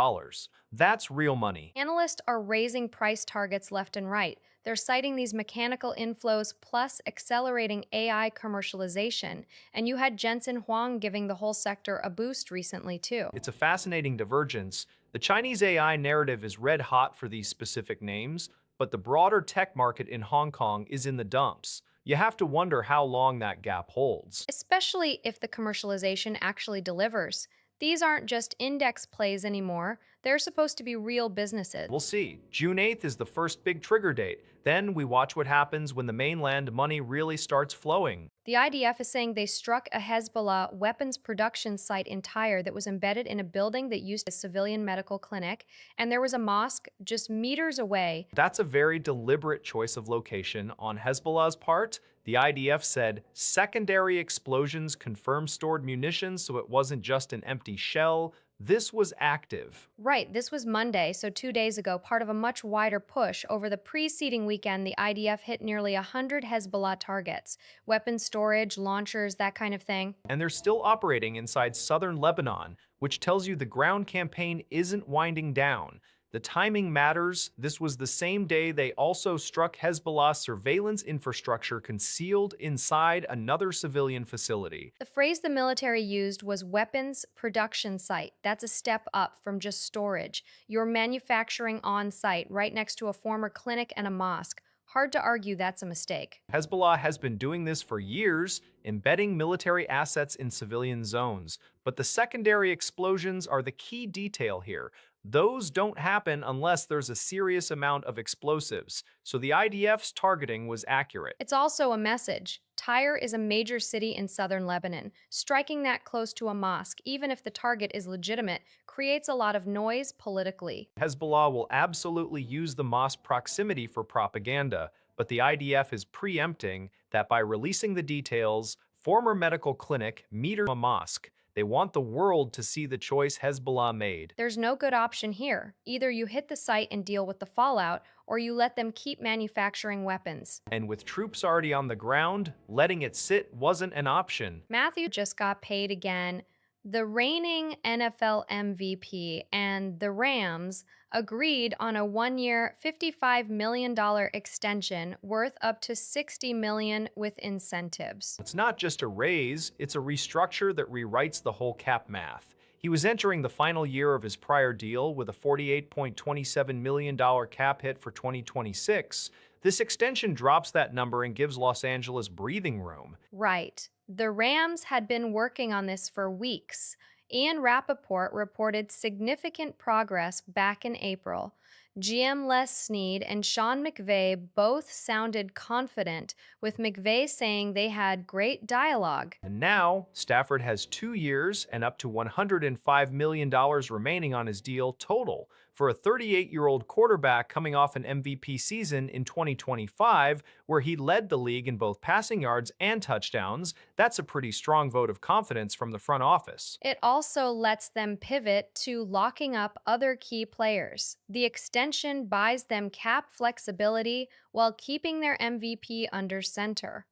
That's real money. Analysts are raising price targets left and right. They're citing these mechanical inflows plus accelerating AI commercialization. And you had Jensen Huang giving the whole sector a boost recently, too. It's a fascinating divergence. The Chinese AI narrative is red hot for these specific names, but the broader tech market in Hong Kong is in the dumps. You have to wonder how long that gap holds. Especially if the commercialization actually delivers. These aren't just index plays anymore. They're supposed to be real businesses. We'll see. June 8th is the first big trigger date. Then we watch what happens when the mainland money really starts flowing. The IDF is saying they struck a Hezbollah weapons production site in Tyre that was embedded in a building that used a civilian medical clinic, and there was a mosque just meters away. That's a very deliberate choice of location on Hezbollah's part. The IDF said secondary explosions confirmed stored munitions, so it wasn't just an empty shell. This was active. Right, this was Monday, so 2 days ago, part of a much wider push. Over the preceding weekend, the IDF hit nearly 100 Hezbollah targets, weapon storage, launchers, that kind of thing. And they're still operating inside southern Lebanon, which tells you the ground campaign isn't winding down. The timing matters. This was the same day they also struck Hezbollah surveillance infrastructure concealed inside another civilian facility. The phrase the military used was weapons production site. That's a step up from just storage. You're manufacturing on site, right next to a former clinic and a mosque. Hard to argue that's a mistake. Hezbollah has been doing this for years, embedding military assets in civilian zones. But the secondary explosions are the key detail here. Those don't happen unless there's a serious amount of explosives, so the IDF's targeting was accurate. It's also a message. Tyre is a major city in southern Lebanon. Striking that close to a mosque, even if the target is legitimate, creates a lot of noise politically. Hezbollah will absolutely use the mosque proximity for propaganda, but the IDF is preempting that by releasing the details, former medical clinic meter a mosque. They want the world to see the choice Hezbollah made. There's no good option here. Either you hit the site and deal with the fallout, or you let them keep manufacturing weapons. And with troops already on the ground, letting it sit wasn't an option. Matthew just got paid again. The reigning NFL MVP and the Rams agreed on a 1-year, $55 million extension worth up to $60 million with incentives. It's not just a raise, it's a restructure that rewrites the whole cap math. He was entering the final year of his prior deal with a $48.27 million cap hit for 2026. This extension drops that number and gives Los Angeles breathing room. Right. The Rams had been working on this for weeks. Ian Rappaport reported significant progress back in April. GM Les Snead and Sean McVay both sounded confident, with McVay saying they had great dialogue. And now, Stafford has 2 years and up to $105 million remaining on his deal total. For a 38-year-old quarterback coming off an MVP season in 2025, where he led the league in both passing yards and touchdowns, that's a pretty strong vote of confidence from the front office. It also lets them pivot to locking up other key players. The extension buys them cap flexibility while keeping their MVP under center.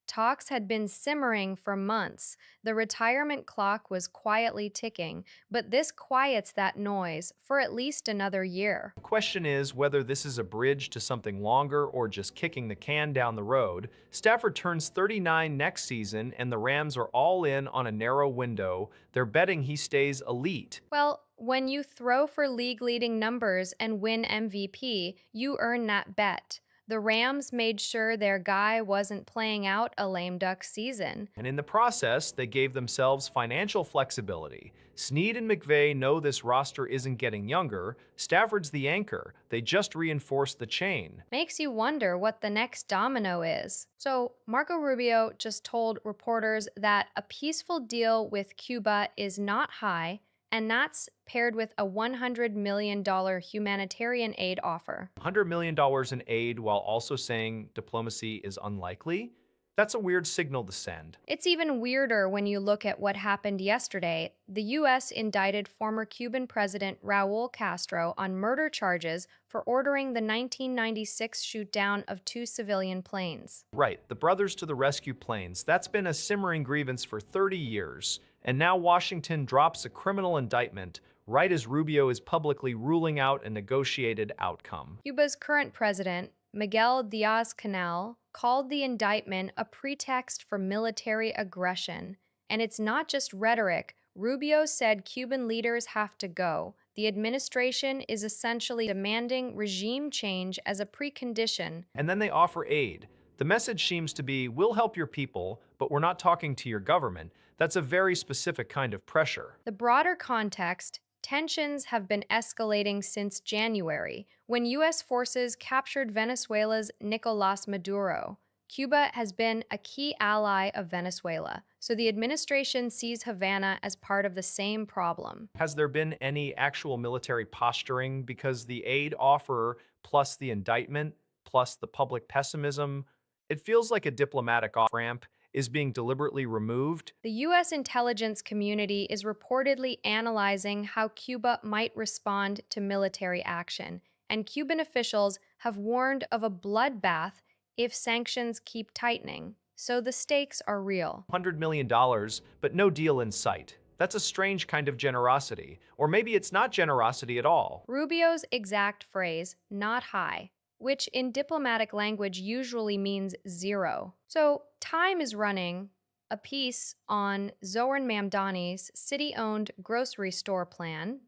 Talks had been simmering for months. The retirement clock was quietly ticking, but this quiets that noise for at least another year. The question is whether this is a bridge to something longer or just kicking the can down the road. Stafford turns 39 next season, and the Rams are all in on a narrow window. They're betting he stays elite. Well, when you throw for league-leading numbers and win MVP, you earn that bet. The Rams made sure their guy wasn't playing out a lame duck season. And in the process, they gave themselves financial flexibility. Snead and McVay know this roster isn't getting younger. Stafford's the anchor. They just reinforced the chain. Makes you wonder what the next domino is. So, Marco Rubio just told reporters that a peaceful deal with Cuba is not high, and that's paired with a $100 million humanitarian aid offer. $100 million in aid while also saying diplomacy is unlikely? That's a weird signal to send. It's even weirder when you look at what happened yesterday. The U.S. indicted former Cuban President Raul Castro on murder charges for ordering the 1996 shoot-down of 2 civilian planes. Right, the Brothers to the Rescue planes. That's been a simmering grievance for 30 years. And now Washington drops a criminal indictment right as Rubio is publicly ruling out a negotiated outcome. Cuba's current president, Miguel Diaz-Canel, called the indictment a pretext for military aggression. And it's not just rhetoric. Rubio said Cuban leaders have to go. The administration is essentially demanding regime change as a precondition. And then they offer aid. The message seems to be, we'll help your people, but we're not talking to your government. That's a very specific kind of pressure. The broader context, tensions have been escalating since January, when U.S. forces captured Venezuela's Nicolás Maduro. Cuba has been a key ally of Venezuela, so the administration sees Havana as part of the same problem. Has there been any actual military posturing? Because the aid offer plus the indictment plus the public pessimism It feels like a diplomatic off-ramp is being deliberately removed. The U.S. intelligence community is reportedly analyzing how Cuba might respond to military action, and Cuban officials have warned of a bloodbath if sanctions keep tightening. So the stakes are real. $100 million, but no deal in sight. That's a strange kind of generosity. Or maybe it's not generosity at all. Rubio's exact phrase, not high, which in diplomatic language usually means zero. So time is running. A piece on Zoran Mamdani's city owned grocery store plan,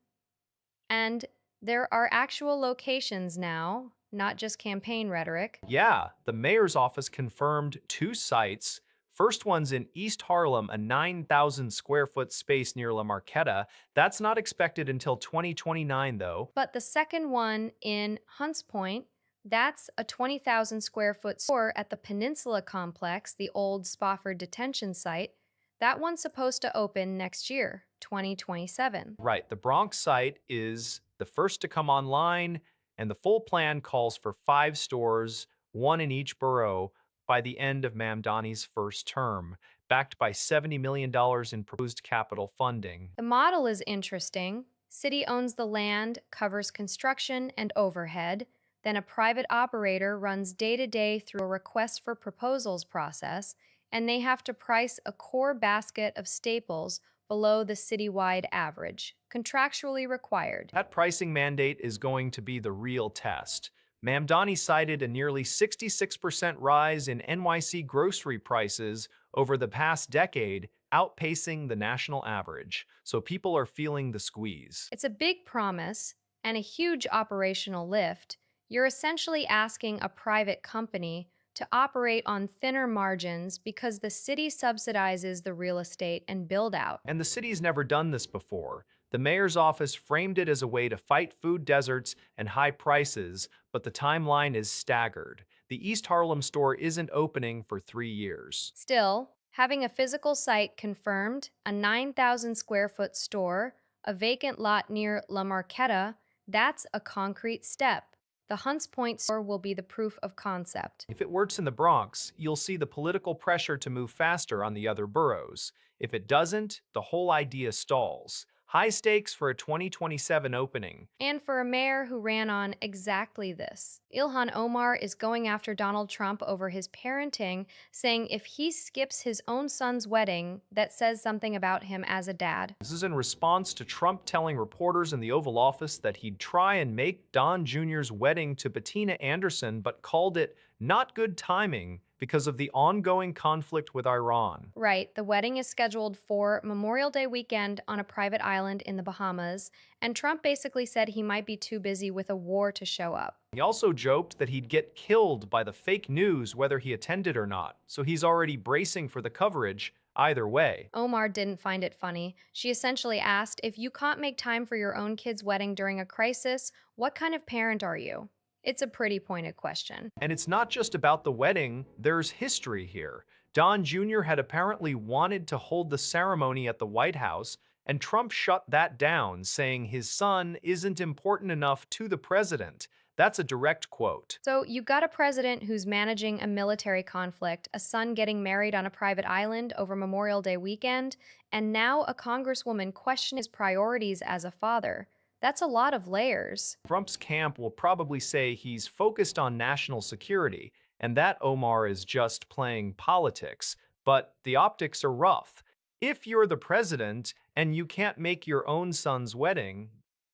and there are actual locations now, not just campaign rhetoric. Yeah, the mayor's office confirmed 2 sites. First one's in East Harlem, a 9,000 square foot space near La Marqueta. That's not expected until 2029, though. But the second one in Hunts Point, that's a 20,000 square foot store at the Peninsula Complex, the old Spofford detention site. That one's supposed to open next year, 2027. Right, the Bronx site is the first to come online, and the full plan calls for 5 stores, one in each borough, by the end of Mamdani's first term, backed by $70 million in proposed capital funding. The model is interesting. City owns the land, covers construction and overhead, then a private operator runs day-to-day through a request for proposals process, and they have to price a core basket of staples below the citywide average, contractually required. That pricing mandate is going to be the real test. Mamdani cited a nearly 66% rise in NYC grocery prices over the past decade, outpacing the national average. So people are feeling the squeeze. It's a big promise and a huge operational lift. You're essentially asking a private company to operate on thinner margins because the city subsidizes the real estate and build out. And the city's never done this before. The mayor's office framed it as a way to fight food deserts and high prices, but the timeline is staggered. The East Harlem store isn't opening for 3 years. Still, having a physical site confirmed, a 9,000 square foot store, a vacant lot near La Marqueta, that's a concrete step. The Hunts Point store will be the proof of concept. If it works in the Bronx, you'll see the political pressure to move faster on the other boroughs. If it doesn't, the whole idea stalls. High stakes for a 2027 opening. And for a mayor who ran on exactly this. Ilhan Omar is going after Donald Trump over his parenting, saying if he skips his own son's wedding, that says something about him as a dad. This is in response to Trump telling reporters in the Oval Office that he'd try and make Don Jr.'s wedding to Bettina Anderson, but called it not good timing because of the ongoing conflict with Iran. Right, the wedding is scheduled for Memorial Day weekend on a private island in the Bahamas, and Trump basically said he might be too busy with a war to show up. He also joked that he'd get killed by the fake news whether he attended or not, so he's already bracing for the coverage either way. Omar didn't find it funny. She essentially asked, if you can't make time for your own kid's wedding during a crisis, what kind of parent are you? It's a pretty pointed question. And it's not just about the wedding, there's history here. Don Jr. had apparently wanted to hold the ceremony at the White House, and Trump shut that down, saying his son isn't important enough to the president. That's a direct quote. So you got a president who's managing a military conflict, a son getting married on a private island over Memorial Day weekend, and now a congresswoman questioning his priorities as a father. That's a lot of layers. Trump's camp will probably say he's focused on national security, and that Omar is just playing politics. But the optics are rough. If you're the president and you can't make your own son's wedding,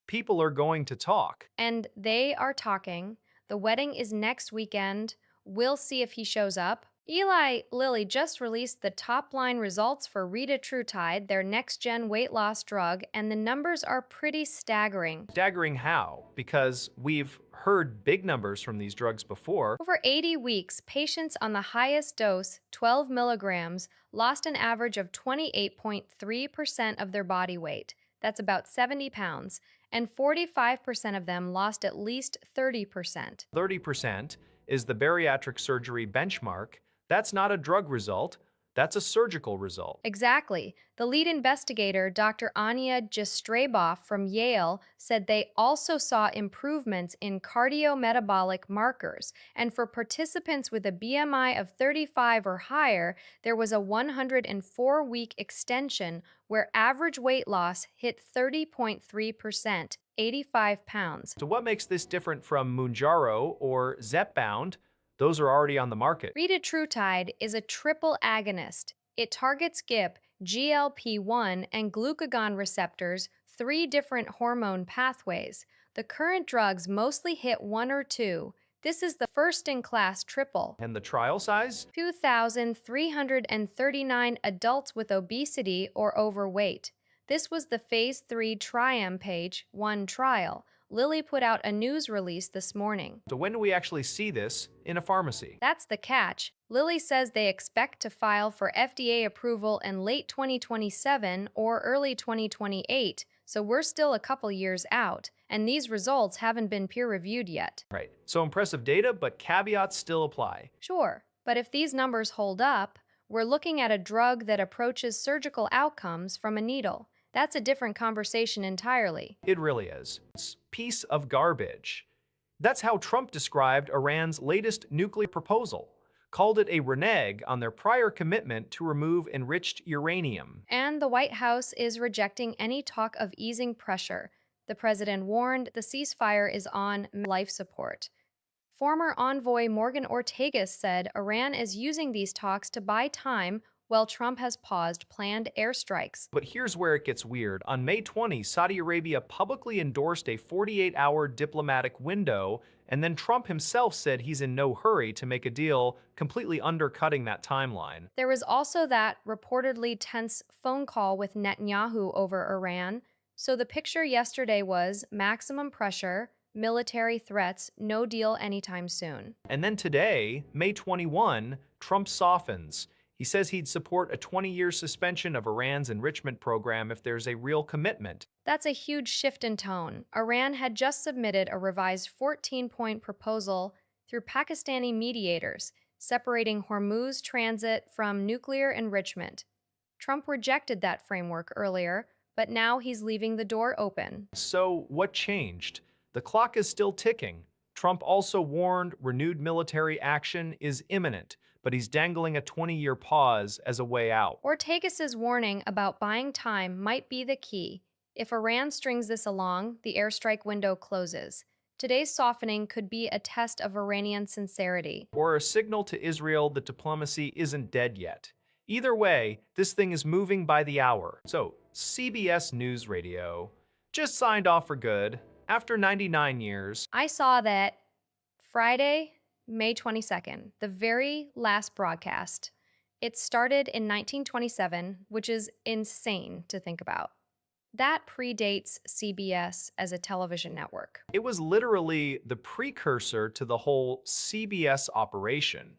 people are going to talk. And they are talking. The wedding is next weekend. We'll see if he shows up. Eli Lilly just released the top-line results for retatrutide, their next-gen weight loss drug, and the numbers are pretty staggering. Staggering how? Because we've heard big numbers from these drugs before. Over 80 weeks, patients on the highest dose, 12 milligrams, lost an average of 28.3% of their body weight. That's about 70 pounds. And 45% of them lost at least 30%. 30% is the bariatric surgery benchmark. That's not a drug result. That's a surgical result. Exactly. The lead investigator, Dr. Anya Jastreboff from Yale, said they also saw improvements in cardiometabolic markers. And for participants with a BMI of 35 or higher, there was a 104-week extension where average weight loss hit 30.3%, 85 pounds. So what makes this different from Mounjaro or Zepbound? Those are already on the market. Retatrutide is a triple agonist. It targets GIP, GLP-1, and glucagon receptors, three different hormone pathways. The current drugs mostly hit one or two. This is the first-in-class triple. And the trial size? 2,339 adults with obesity or overweight. This was the Phase 3 Page 1 trial. Lilly put out a news release this morning. So when do we actually see this in a pharmacy? That's the catch. Lilly says they expect to file for FDA approval in late 2027 or early 2028, so we're still a couple years out, and these results haven't been peer-reviewed yet. Right. So impressive data, but caveats still apply. Sure, but if these numbers hold up, we're looking at a drug that approaches surgical outcomes from a needle. That's a different conversation entirely. It really is. It's piece of garbage. That's how Trump described Iran's latest nuclear proposal, called it a renege on their prior commitment to remove enriched uranium. And the White House is rejecting any talk of easing pressure. The president warned the ceasefire is on life support. Former envoy Morgan Ortagus said Iran is using these talks to buy time while Trump has paused planned airstrikes. But here's where it gets weird. On May 20, Saudi Arabia publicly endorsed a 48-hour diplomatic window, and then Trump himself said he's in no hurry to make a deal, completely undercutting that timeline. There was also that reportedly tense phone call with Netanyahu over Iran. So the picture yesterday was maximum pressure, military threats, no deal anytime soon. And then today, May 21, Trump softens. He says he'd support a 20-year suspension of Iran's enrichment program if there's a real commitment. That's a huge shift in tone. Iran had just submitted a revised 14-point proposal through Pakistani mediators, separating Hormuz transit from nuclear enrichment. Trump rejected that framework earlier, but now he's leaving the door open. So what changed? The clock is still ticking. Trump also warned renewed military action is imminent, but he's dangling a 20-year pause as a way out. Ortagus' warning about buying time might be the key. If Iran strings this along, the airstrike window closes. Today's softening could be a test of Iranian sincerity. Or a signal to Israel that diplomacy isn't dead yet. Either way, this thing is moving by the hour. So, CBS News Radio just signed off for good after 99 years. I saw that Friday, May 22nd, the very last broadcast. It started in 1927, which is insane to think about. That predates CBS as a television network. It was literally the precursor to the whole CBS operation.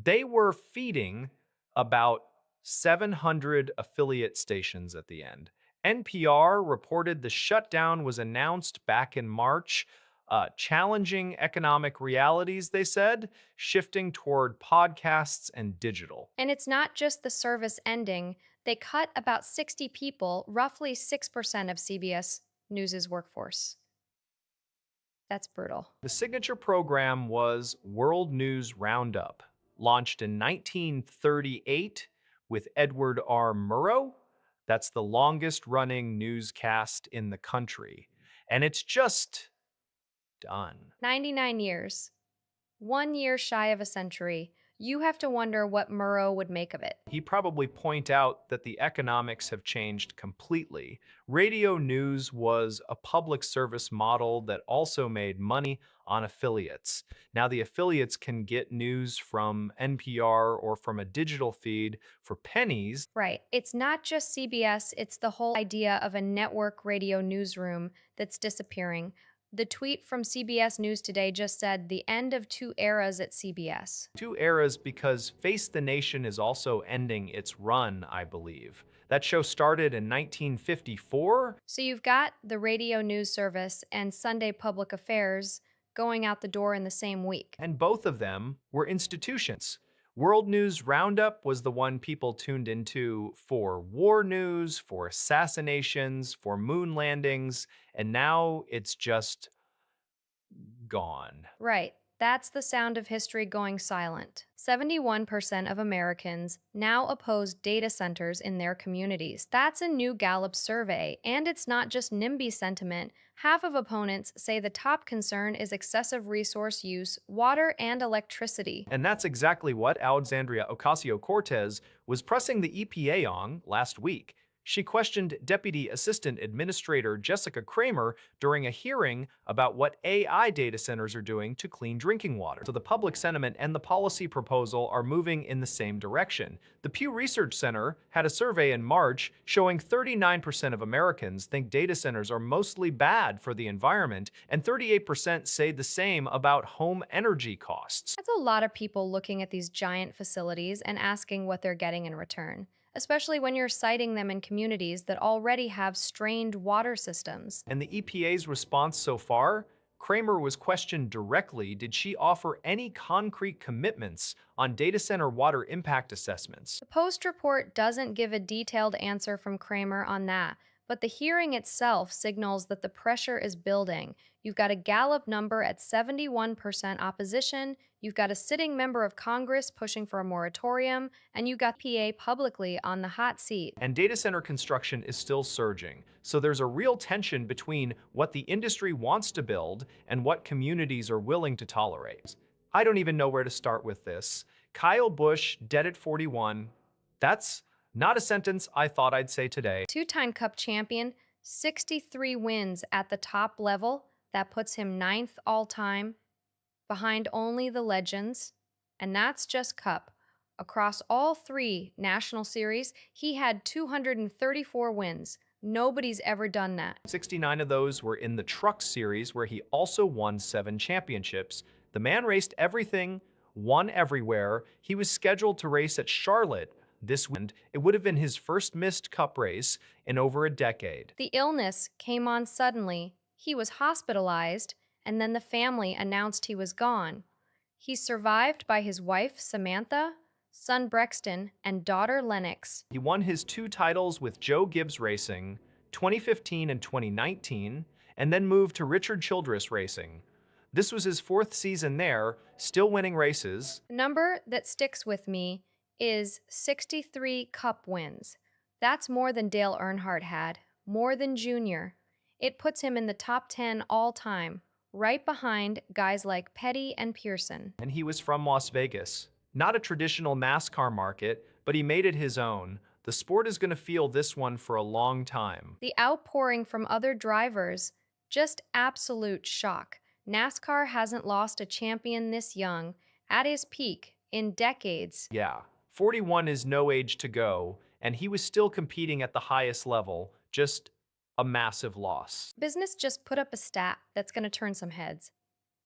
They were feeding about 700 affiliate stations at the end. NPR reported the shutdown was announced back in March. Challenging economic realities, they said, shifting toward podcasts and digital. And it's not just the service ending. They cut about 60 people, roughly 6% of CBS News' workforce. That's brutal. The signature program was World News Roundup, launched in 1938 with Edward R. Murrow. That's the longest-running newscast in the country. And it's just done. 99 years. 1 year shy of a century. You have to wonder what Murrow would make of it. He'd probably point out that the economics have changed completely. Radio news was a public service model that also made money on affiliates. Now the affiliates can get news from NPR or from a digital feed for pennies. Right. It's not just CBS, it's the whole idea of a network radio newsroom that's disappearing. The tweet from CBS News Today just said the end of 2 eras at CBS. 2 eras because Face the Nation is also ending its run, I believe. That show started in 1954. So you've got the radio news service and Sunday Public Affairs going out the door in the same week. And both of them were institutions. World News Roundup was the one people tuned into for war news, for assassinations, for moon landings, and now it's just gone. Right. That's the sound of history going silent. 71% of Americans now oppose data centers in their communities. That's a new Gallup survey, and it's not just NIMBY sentiment. Half of opponents say the top concern is excessive resource use, water, and electricity. And that's exactly what Alexandria Ocasio-Cortez was pressing the EPA on last week. She questioned Deputy Assistant Administrator Jessica Kramer during a hearing about what AI data centers are doing to clean drinking water. So the public sentiment and the policy proposal are moving in the same direction. The Pew Research Center had a survey in March showing 39% of Americans think data centers are mostly bad for the environment, and 38% say the same about home energy costs. That's a lot of people looking at these giant facilities and asking what they're getting in return, especially when you're citing them in communities that already have strained water systems. And the EPA's response so far? Kramer was questioned directly, did she offer any concrete commitments on data center water impact assessments? The Post report doesn't give a detailed answer from Kramer on that, but the hearing itself signals that the pressure is building. You've got a Gallup number at 71% opposition, you've got a sitting member of Congress pushing for a moratorium, and you've got PA publicly on the hot seat. And data center construction is still surging, so there's a real tension between what the industry wants to build and what communities are willing to tolerate. I don't even know where to start with this. Kyle Busch, dead at 41. That's not a sentence I thought I'd say today. Two-time Cup champion, 63 wins at the top level. That puts him ninth all-time, behind only the legends. And that's just Cup. Across all three national series, he had 234 wins. Nobody's ever done that. 69 of those were in the Truck Series, where he also won 7 championships. The man raced everything, won everywhere. He was scheduled to race at Charlotte this weekend. It would have been his first missed Cup race in over a decade. The illness came on suddenly. He was hospitalized, and then the family announced he was gone. He's survived by his wife, Samantha, son Brexton, and daughter Lennox. He won his 2 titles with Joe Gibbs Racing, 2015 and 2019, and then moved to Richard Childress Racing. This was his 4th season there, still winning races. The number that sticks with me is 63 Cup wins. That's more than Dale Earnhardt had, more than Junior. It puts him in the top 10 all time, right behind guys like Petty and Pearson. And he was from Las Vegas. Not a traditional NASCAR market, but he made it his own. The sport is going to feel this one for a long time. The outpouring from other drivers, just absolute shock. NASCAR hasn't lost a champion this young, at his peak, in decades. Yeah, 41 is no age to go, and he was still competing at the highest level, just a massive loss. Business just put up a stat that's going to turn some heads.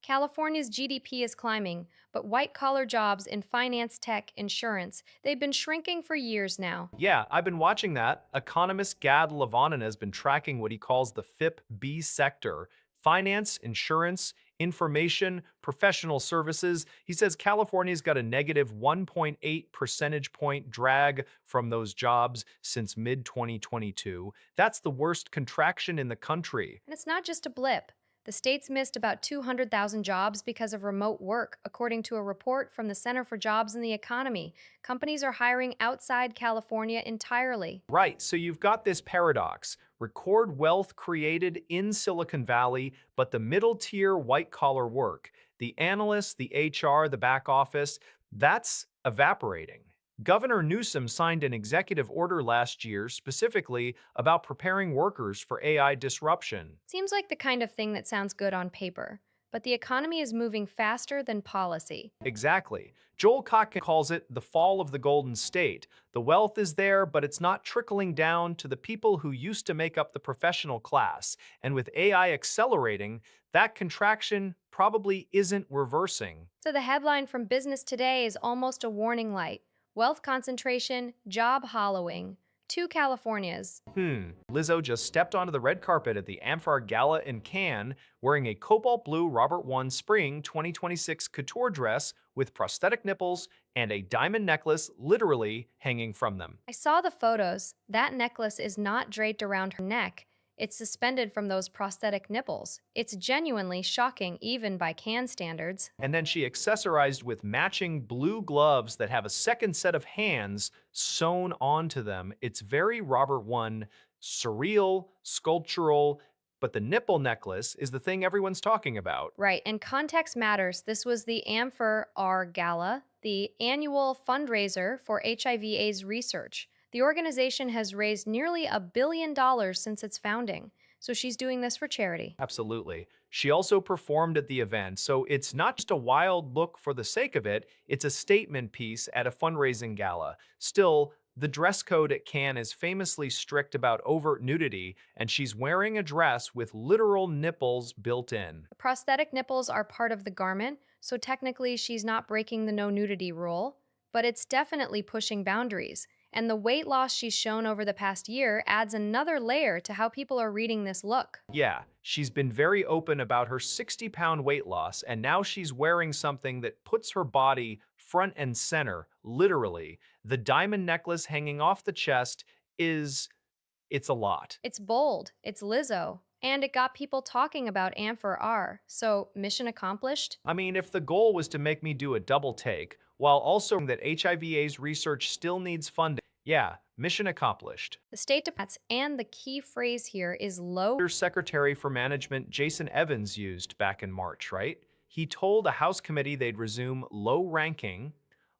California's GDP is climbing, but white-collar jobs in finance, tech, insurance, they've been shrinking for years now. Yeah, I've been watching that. Economist Gad Lavanan has been tracking what he calls the FIP-B sector: finance, insurance, information, professional services. He says California's got a negative 1.8 percentage point drag from those jobs since mid-2022. That's the worst contraction in the country. And it's not just a blip. The state's missed about 200,000 jobs because of remote work, according to a report from the Center for Jobs and the Economy. Companies are hiring outside California entirely. Right, so you've got this paradox. Record wealth created in Silicon Valley, but the middle-tier white-collar work, the analysts, the HR, the back office, that's evaporating. Governor Newsom signed an executive order last year specifically about preparing workers for AI disruption. Seems like the kind of thing that sounds good on paper, but the economy is moving faster than policy. Exactly. Joel Kotkin calls it the fall of the Golden State. The wealth is there, but it's not trickling down to the people who used to make up the professional class. And with AI accelerating, that contraction probably isn't reversing. So the headline from Business Today is almost a warning light. Wealth concentration, job hollowing. Two Californias. Lizzo just stepped onto the red carpet at the Amphar Gala in Cannes wearing a cobalt blue Robert I Spring 2026 couture dress with prosthetic nipples and a diamond necklace literally hanging from them. I saw the photos. That necklace is not draped around her neck. It's suspended from those prosthetic nipples. It's genuinely shocking, even by can standards. And then she accessorized with matching blue gloves that have a second set of hands sewn onto them. It's very Robert I, surreal, sculptural, but the nipple necklace is the thing everyone's talking about. Right, and context matters. This was the Amphar R Gala, the annual fundraiser for HIV/AIDS research. The organization has raised nearly $1 billion since its founding, so she's doing this for charity. Absolutely. She also performed at the event, so it's not just a wild look for the sake of it, it's a statement piece at a fundraising gala. Still, the dress code at Cannes is famously strict about overt nudity, and she's wearing a dress with literal nipples built in. The prosthetic nipples are part of the garment, so technically she's not breaking the no nudity rule, but it's definitely pushing boundaries. And the weight loss she's shown over the past year adds another layer to how people are reading this look. Yeah, she's been very open about her 60-pound weight loss, and now she's wearing something that puts her body front and center, literally. The diamond necklace hanging off the chest it's a lot. It's bold, it's Lizzo, and it got people talking about Amphor R. So, mission accomplished? I mean, if the goal was to make me do a double take, while also that HIV/AIDS research still needs funding, yeah, mission accomplished. The State Department, and the key phrase here is low. Secretary for Management Jason Evans used back in March, right? He told a House committee they'd resume low-ranking,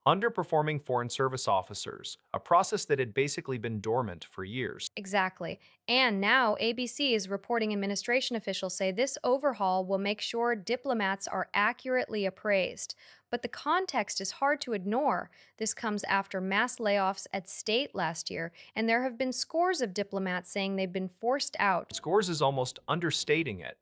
underperforming Foreign Service officers, a process that had basically been dormant for years. Exactly. And now ABC is reporting administration officials say this overhaul will make sure diplomats are accurately appraised. But the context is hard to ignore. This comes after mass layoffs at state last year, and there have been scores of diplomats saying they've been forced out. Scores is almost understating it.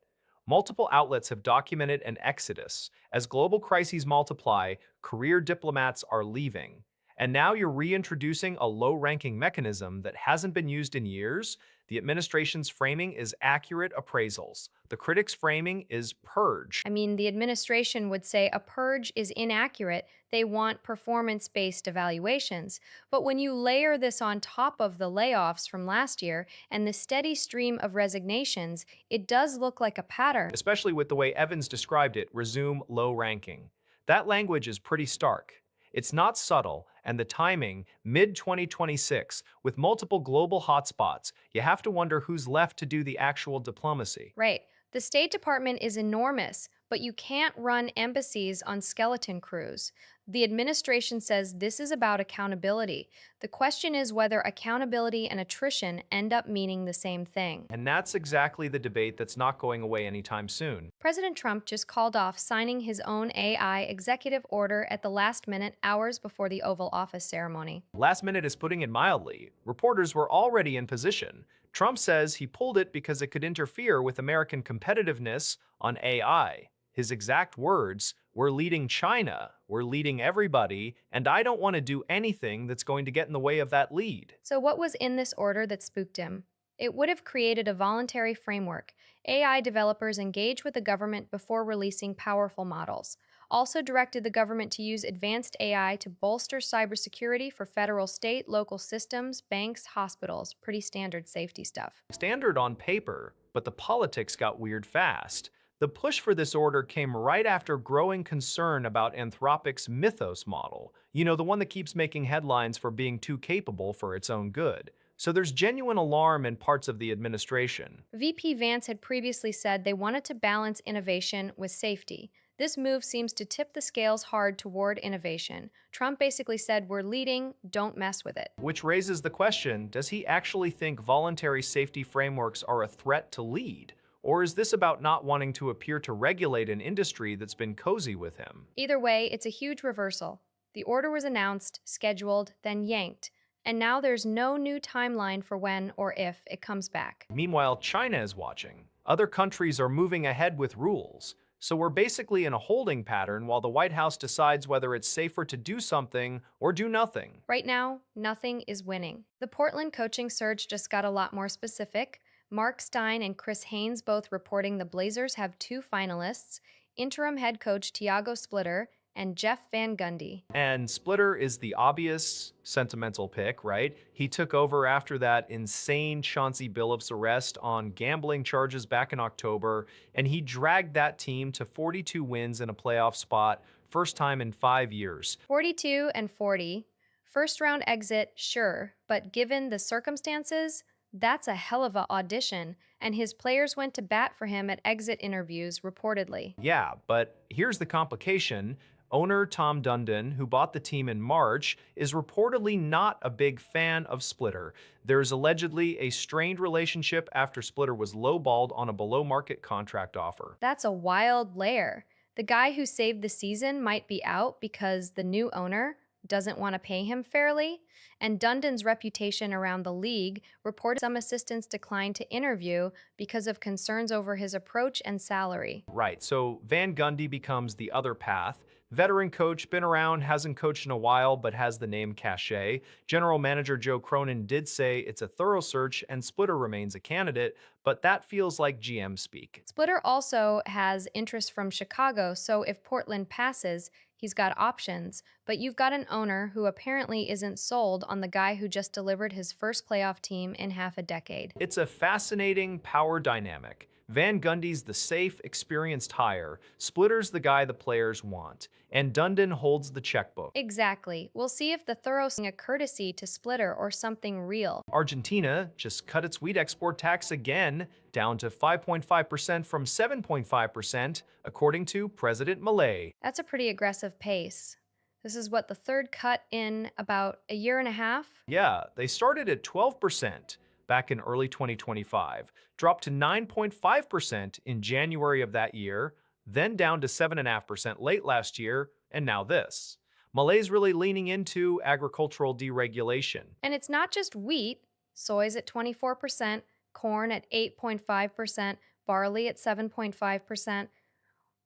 Multiple outlets have documented an exodus. As global crises multiply, career diplomats are leaving. And now you're reintroducing a low-ranking mechanism that hasn't been used in years. The administration's framing is accurate appraisals. The critics' framing is purge. I mean, the administration would say a purge is inaccurate. They want performance based evaluations. But when you layer this on top of the layoffs from last year and the steady stream of resignations, it does look like a pattern. Especially with the way Evans described it, resume low ranking. That language is pretty stark. It's not subtle, and the timing, mid-2026, with multiple global hotspots, you have to wonder who's left to do the actual diplomacy. Right. The State Department is enormous, but you can't run embassies on skeleton crews. The administration says this is about accountability. The question is whether accountability and attrition end up meaning the same thing. And that's exactly the debate that's not going away anytime soon. President Trump just called off signing his own AI executive order at the last minute, hours before the Oval Office ceremony. Last minute is putting it mildly. Reporters were already in position. Trump says he pulled it because it could interfere with American competitiveness on AI. His exact words, "We're leading China, we're leading everybody, and I don't want to do anything that's going to get in the way of that lead." So, what was in this order that spooked him? It would have created a voluntary framework. AI developers engage with the government before releasing powerful models. Also directed the government to use advanced AI to bolster cybersecurity for federal, state, local systems, banks, hospitals. Pretty standard safety stuff. Standard on paper, but the politics got weird fast. The push for this order came right after growing concern about Anthropic's Mythos model. You know, the one that keeps making headlines for being too capable for its own good. So there's genuine alarm in parts of the administration. VP Vance had previously said they wanted to balance innovation with safety. This move seems to tip the scales hard toward innovation. Trump basically said, "We're leading, don't mess with it." Which raises the question, does he actually think voluntary safety frameworks are a threat to lead? Or is this about not wanting to appear to regulate an industry that's been cozy with him? Either way, it's a huge reversal. The order was announced, scheduled, then yanked. And now there's no new timeline for when or if it comes back. Meanwhile, China is watching. Other countries are moving ahead with rules. So we're basically in a holding pattern while the White House decides whether it's safer to do something or do nothing. Right now, nothing is winning. The Portland coaching surge just got a lot more specific. Mark Stein and Chris Haynes both reporting the Blazers have two finalists, interim head coach Tiago Splitter and Jeff Van Gundy. And Splitter is the obvious sentimental pick, right? He took over after that insane Chauncey Billups arrest on gambling charges back in October, and he dragged that team to 42 wins in a playoff spot, first time in 5 years. 42 and 40. First round exit, sure, but given the circumstances, that's a hell of a audition, and his players went to bat for him at exit interviews, reportedly. Yeah, but here's the complication. Owner Tom Dundon, who bought the team in March, is reportedly not a big fan of Splitter. There's allegedly a strained relationship after Splitter was lowballed on a below-market contract offer. That's a wild layer. The guy who saved the season might be out because the new owner doesn't want to pay him fairly, and Dundon's reputation around the league reported some assistants declined to interview because of concerns over his approach and salary. Right, so Van Gundy becomes the other path. Veteran coach, been around, hasn't coached in a while, but has the name cachet. General manager Joe Cronin did say it's a thorough search and Splitter remains a candidate, but that feels like GM speak. Splitter also has interest from Chicago, so if Portland passes, he's got options. But you've got an owner who apparently isn't sold on the guy who just delivered his first playoff team in half a decade. It's a fascinating power dynamic. Van Gundy's the safe, experienced hire, Splitter's the guy the players want, and Dundon holds the checkbook. Exactly. We'll see if the thorough a courtesy to Splitter or something real. Argentina just cut its wheat export tax again, down to 5.5% from 7.5%, according to President Milei. That's a pretty aggressive pace. This is what, the third cut in about a year and a half? Yeah, they started at 12% back in early 2025, dropped to 9.5% in January of that year, then down to 7.5% late last year, and now this. Malay's really leaning into agricultural deregulation. And it's not just wheat. Soy's at 24%, corn at 8.5%, barley at 7.5%.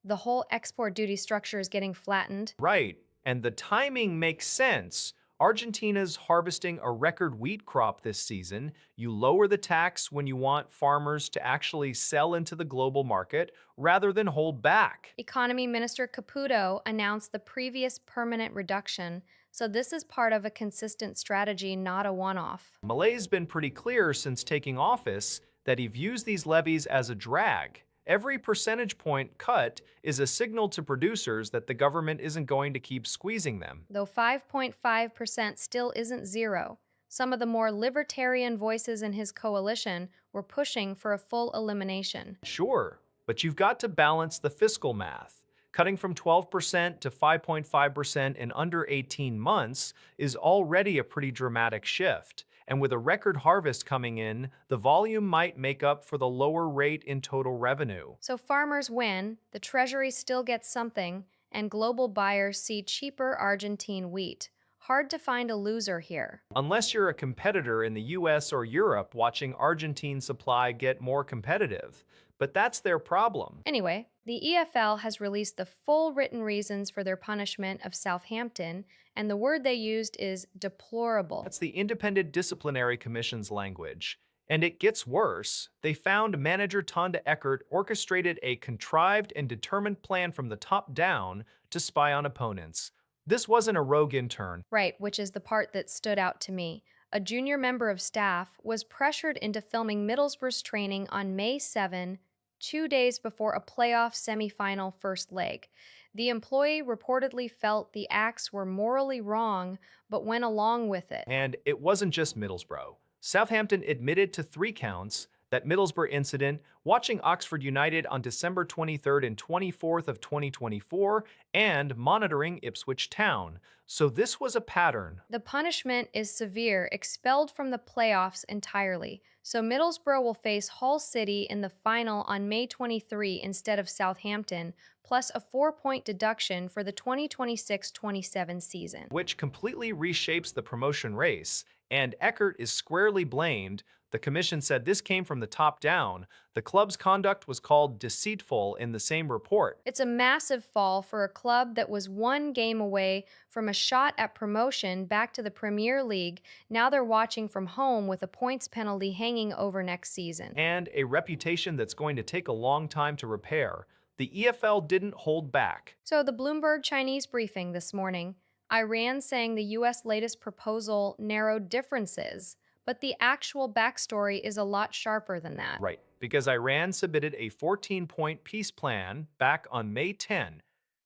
The whole export duty structure is getting flattened. Right, and the timing makes sense. Argentina's harvesting a record wheat crop this season. You lower the tax when you want farmers to actually sell into the global market rather than hold back. Economy Minister Caputo announced the previous permanent reduction, so this is part of a consistent strategy, not a one-off. Malay's been pretty clear since taking office that he views these levies as a drag. Every percentage point cut is a signal to producers that the government isn't going to keep squeezing them. Though 5.5% still isn't zero, some of the more libertarian voices in his coalition were pushing for a full elimination. Sure, but you've got to balance the fiscal math. Cutting from 12% to 5.5% in under 18 months is already a pretty dramatic shift. And with a record harvest coming in, the volume might make up for the lower rate in total revenue. So farmers win, the Treasury still gets something, and global buyers see cheaper Argentine wheat. Hard to find a loser here. Unless you're a competitor in the US or Europe watching Argentine supply get more competitive. But that's their problem. Anyway, the EFL has released the full written reasons for their punishment of Southampton, and the word they used is deplorable. That's the Independent Disciplinary Commission's language. And it gets worse. They found manager Tonda Eckert orchestrated a contrived and determined plan from the top down to spy on opponents. This wasn't a rogue intern. Right, which is the part that stood out to me. A junior member of staff was pressured into filming Middlesbrough's training on May 7, 2 days before a playoff semifinal first leg. The employee reportedly felt the acts were morally wrong, but went along with it. And it wasn't just Middlesbrough. Southampton admitted to 3 counts, that Middlesbrough incident, watching Oxford United on December 23rd and 24th of 2024, and monitoring Ipswich Town. So this was a pattern. The punishment is severe, expelled from the playoffs entirely. So Middlesbrough will face Hull City in the final on May 23 instead of Southampton, plus a 4-point deduction for the 2026-27 season. Which completely reshapes the promotion race, and Eckert is squarely blamed. The commission said this came from the top down. The club's conduct was called deceitful in the same report. It's a massive fall for a club that was one game away from a shot at promotion back to the Premier League. Now they're watching from home with a points penalty hanging over next season. And a reputation that's going to take a long time to repair. The EFL didn't hold back. So, the Bloomberg Chinese briefing this morning, Iran saying the U.S. latest proposal narrowed differences, but the actual backstory is a lot sharper than that. Right, because Iran submitted a 14-point peace plan back on May 10,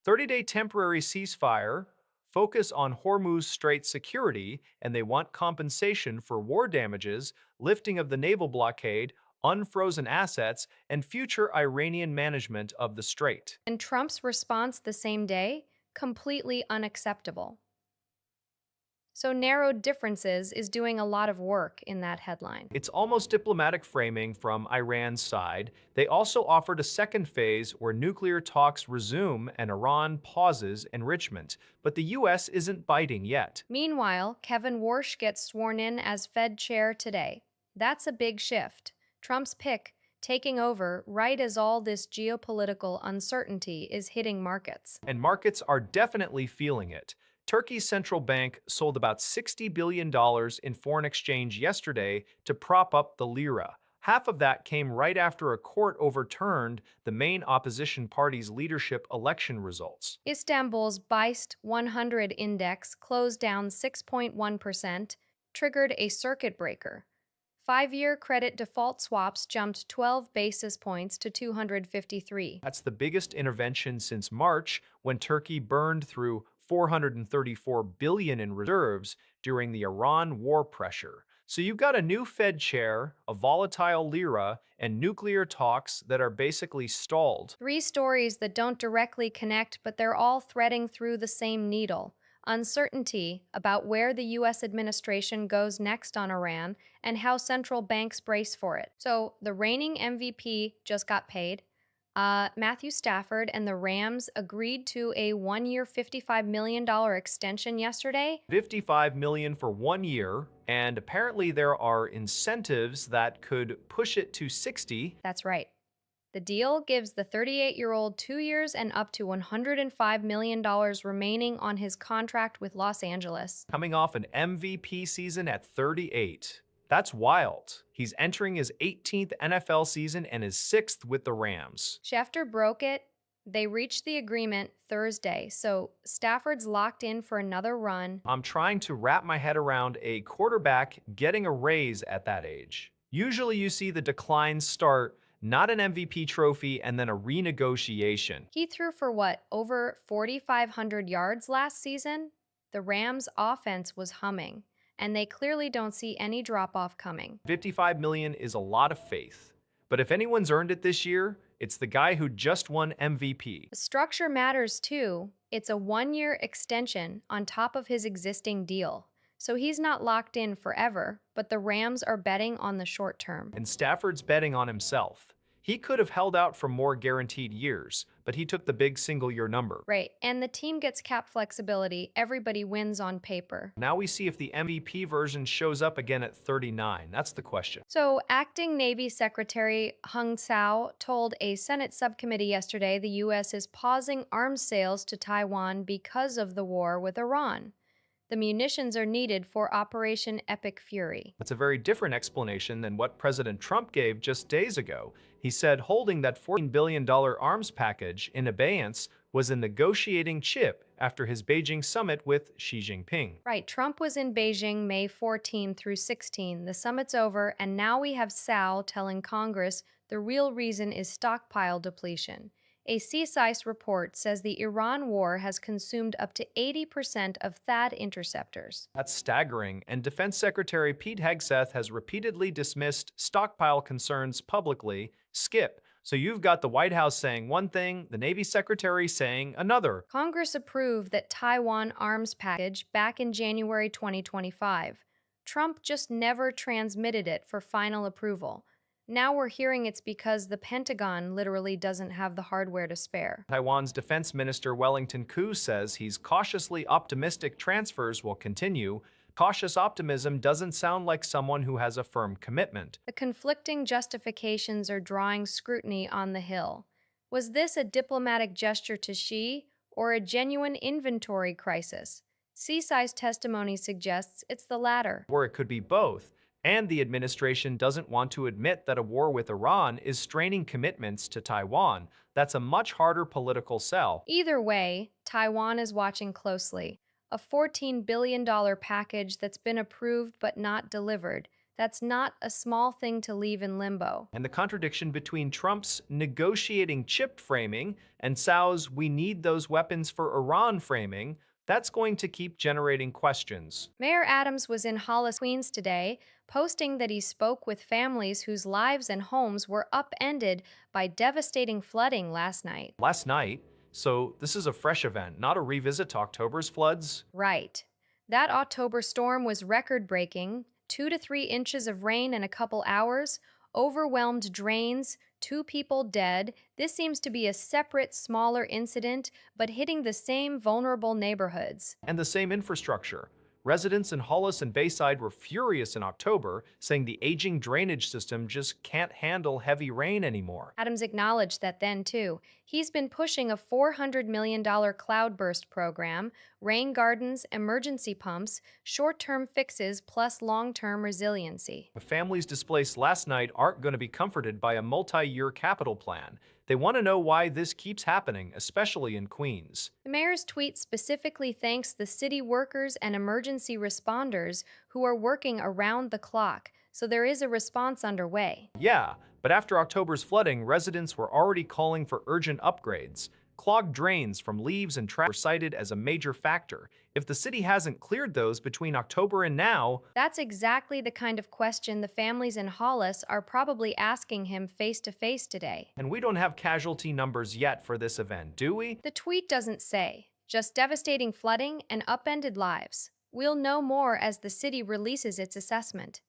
30-day temporary ceasefire, focus on Hormuz Strait security, and they want compensation for war damages, lifting of the naval blockade, unfrozen assets, and future Iranian management of the strait. And Trump's response the same day? Completely unacceptable. So, narrowed differences is doing a lot of work in that headline. It's almost diplomatic framing from Iran's side. They also offered a second phase where nuclear talks resume and Iran pauses enrichment, but the U.S. isn't biting yet. Meanwhile, Kevin Warsh gets sworn in as Fed chair today. That's a big shift. Trump's pick taking over right as all this geopolitical uncertainty is hitting markets. And markets are definitely feeling it. Turkey's central bank sold about $60 billion in foreign exchange yesterday to prop up the lira. Half of that came right after a court overturned the main opposition party's leadership election results. Istanbul's BIST 100 index closed down 6.1%, triggered a circuit breaker. 5-year credit default swaps jumped 12 basis points to 253. That's the biggest intervention since March, when Turkey burned through $434 billion in reserves during the Iran war pressure. So you've got a new Fed chair, a volatile lira, and nuclear talks that are basically stalled. 3 stories that don't directly connect, but they're all threading through the same needle. Uncertainty about where the U.S. administration goes next on Iran and how central banks brace for it. So the reigning MVP just got paid. Matthew Stafford and the Rams agreed to a 1-year $55 million extension yesterday. $55 million for 1 year, and apparently there are incentives that could push it to 60. That's right. The deal gives the 38-year-old 2 years and up to $105 million remaining on his contract with Los Angeles. Coming off an MVP season at 38. That's wild. He's entering his 18th NFL season and his 6th with the Rams. Schefter broke it. They reached the agreement Thursday, so Stafford's locked in for another run. I'm trying to wrap my head around a quarterback getting a raise at that age. Usually you see the decline start, not an MVP trophy, and then a renegotiation. He threw for what, over 4,500 yards last season? The Rams' offense was humming, and they clearly don't see any drop-off coming. $55 million is a lot of faith. But if anyone's earned it this year, it's the guy who just won MVP. The structure matters too. It's a 1-year extension on top of his existing deal. So he's not locked in forever, but the Rams are betting on the short term. And Stafford's betting on himself. He could have held out for more guaranteed years, but he took the big single-year number. Right, and the team gets cap flexibility. Everybody wins on paper. Now we see if the MVP version shows up again at 39. That's the question. So, Acting Navy Secretary Hung Sao told a Senate subcommittee yesterday the U.S. is pausing arms sales to Taiwan because of the war with Iran. The munitions are needed for Operation Epic Fury. That's a very different explanation than what President Trump gave just days ago. He said holding that $14 billion arms package in abeyance was a negotiating chip after his Beijing summit with Xi Jinping. Right, Trump was in Beijing May 14 through 16. The summit's over, and now we have Sao telling Congress the real reason is stockpile depletion. A synthesized report says the Iran war has consumed up to 80% of THAAD interceptors. That's staggering, and Defense Secretary Pete Hegseth has repeatedly dismissed stockpile concerns publicly. Skip. So you've got the White House saying one thing, the Navy Secretary saying another. Congress approved that Taiwan arms package back in January 2025. Trump just never transmitted it for final approval. Now we're hearing it's because the Pentagon literally doesn't have the hardware to spare. Taiwan's Defense Minister Wellington Koo says he's cautiously optimistic transfers will continue, Cautious optimism doesn't sound like someone who has a firm commitment. The conflicting justifications are drawing scrutiny on the Hill. Was this a diplomatic gesture to Xi or a genuine inventory crisis? Seaside's testimony suggests it's the latter. Or it could be both. And the administration doesn't want to admit that a war with Iran is straining commitments to Taiwan. That's a much harder political sell. Either way, Taiwan is watching closely. A $14 billion package that's been approved but not delivered. That's not a small thing to leave in limbo. And the contradiction between Trump's negotiating chip framing and Tsaw's "we need those weapons for Iran" framing, that's going to keep generating questions. Mayor Adams was in Hollis, Queens today, posting that he spoke with families whose lives and homes were upended by devastating flooding last night. Last night, so this is a fresh event, not a revisit to October's floods. Right. That October storm was record breaking 2 to 3 inches of rain in a couple hours, overwhelmed drains, 2 people dead. This seems to be a separate, smaller incident, but hitting the same vulnerable neighborhoods. And the same infrastructure. Residents in Hollis and Bayside were furious in October, saying the aging drainage system just can't handle heavy rain anymore. Adams acknowledged that then, too. He's been pushing a $400 million cloudburst program, rain gardens, emergency pumps, short-term fixes, plus long-term resiliency. The families displaced last night aren't going to be comforted by a multi-year capital plan. They want to know why this keeps happening, especially in Queens. The mayor's tweet specifically thanks the city workers and emergency responders who are working around the clock, so there is a response underway. Yeah, but after October's flooding, residents were already calling for urgent upgrades. Clogged drains from leaves and trash were cited as a major factor. If the city hasn't cleared those between October and now, That's exactly the kind of question the families in Hollis are probably asking him face to face today. and we don't have casualty numbers yet for this event, do we? The tweet doesn't say, just devastating flooding and upended lives. We'll know more as the city releases its assessment.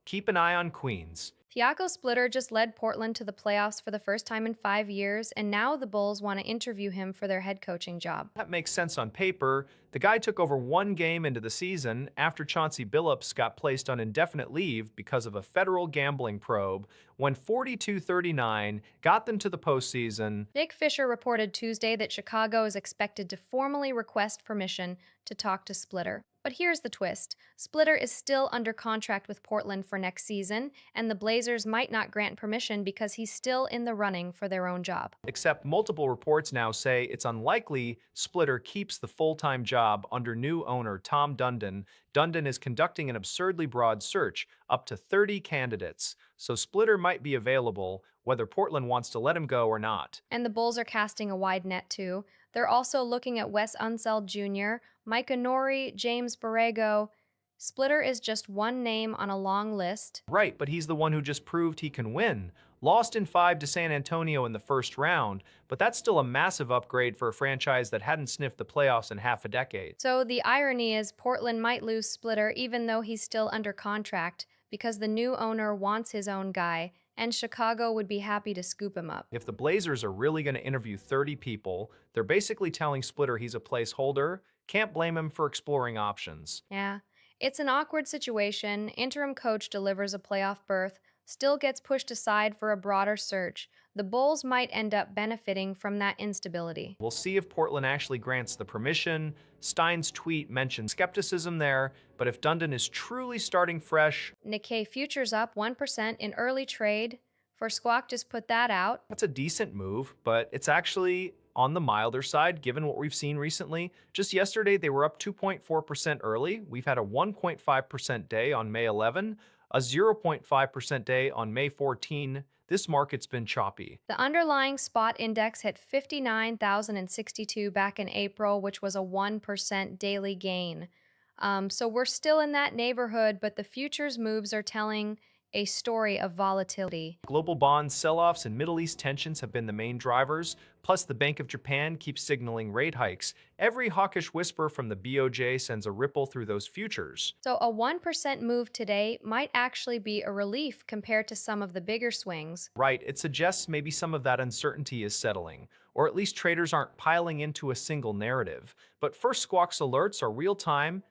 Keep an eye on Queens. Thiago Splitter just led Portland to the playoffs for the first time in 5 years, and now the Bulls want to interview him for their head coaching job. That makes sense on paper. The guy took over one game into the season after Chauncey Billups got placed on indefinite leave because of a federal gambling probe when 42-39 got them to the postseason. Jake Fisher reported Tuesday that Chicago is expected to formally request permission to talk to Splitter. But here's the twist. Splitter is still under contract with Portland for next season, and the Blazers might not grant permission because he's still in the running for their own job. Except multiple reports now say it's unlikely Splitter keeps the full-time job under new owner Tom Dundon. Dundon is conducting an absurdly broad search, up to 30 candidates, so Splitter might be available whether Portland wants to let him go or not. And the Bulls are casting a wide net too. They're also looking at Wes Unseld Jr., Micah Nori, James Borrego. Splitter is just one name on a long list. Right, but he's the one who just proved he can win. Lost in 5 to San Antonio in the first round, but that's still a massive upgrade for a franchise that hadn't sniffed the playoffs in half a decade. So the irony is Portland might lose Splitter even though he's still under contract because the new owner wants his own guy, and Chicago would be happy to scoop him up. If the Blazers are really going to interview 30 people, they're basically telling Splitter he's a placeholder. Can't blame him for exploring options. Yeah, it's an awkward situation. Interim coach delivers a playoff berth, still gets pushed aside for a broader search. The Bulls might end up benefiting from that instability. We'll see if Portland actually grants the permission. Stein's tweet mentioned skepticism there, but if Dundon is truly starting fresh, Nikkei futures up 1% in early trade. For Squawk just put that out. that's a decent move, but it's actually on the milder side given what we've seen recently. Just yesterday, they were up 2.4% early. We've had a 1.5% day on May 11, a 0.5% day on May 14. This market's been choppy. The underlying spot index hit 59,062 back in April, which was a 1% daily gain. So we're still in that neighborhood, but the futures moves are telling a story of volatility. Global bond sell-offs and Middle East tensions have been the main drivers, plus the Bank of Japan keeps signaling rate hikes. Every hawkish whisper from the BOJ sends a ripple through those futures. So a 1% move today might actually be a relief compared to some of the bigger swings. Right, it suggests maybe some of that uncertainty is settling, or at least traders aren't piling into a single narrative. But first Squawk's alerts are real-time.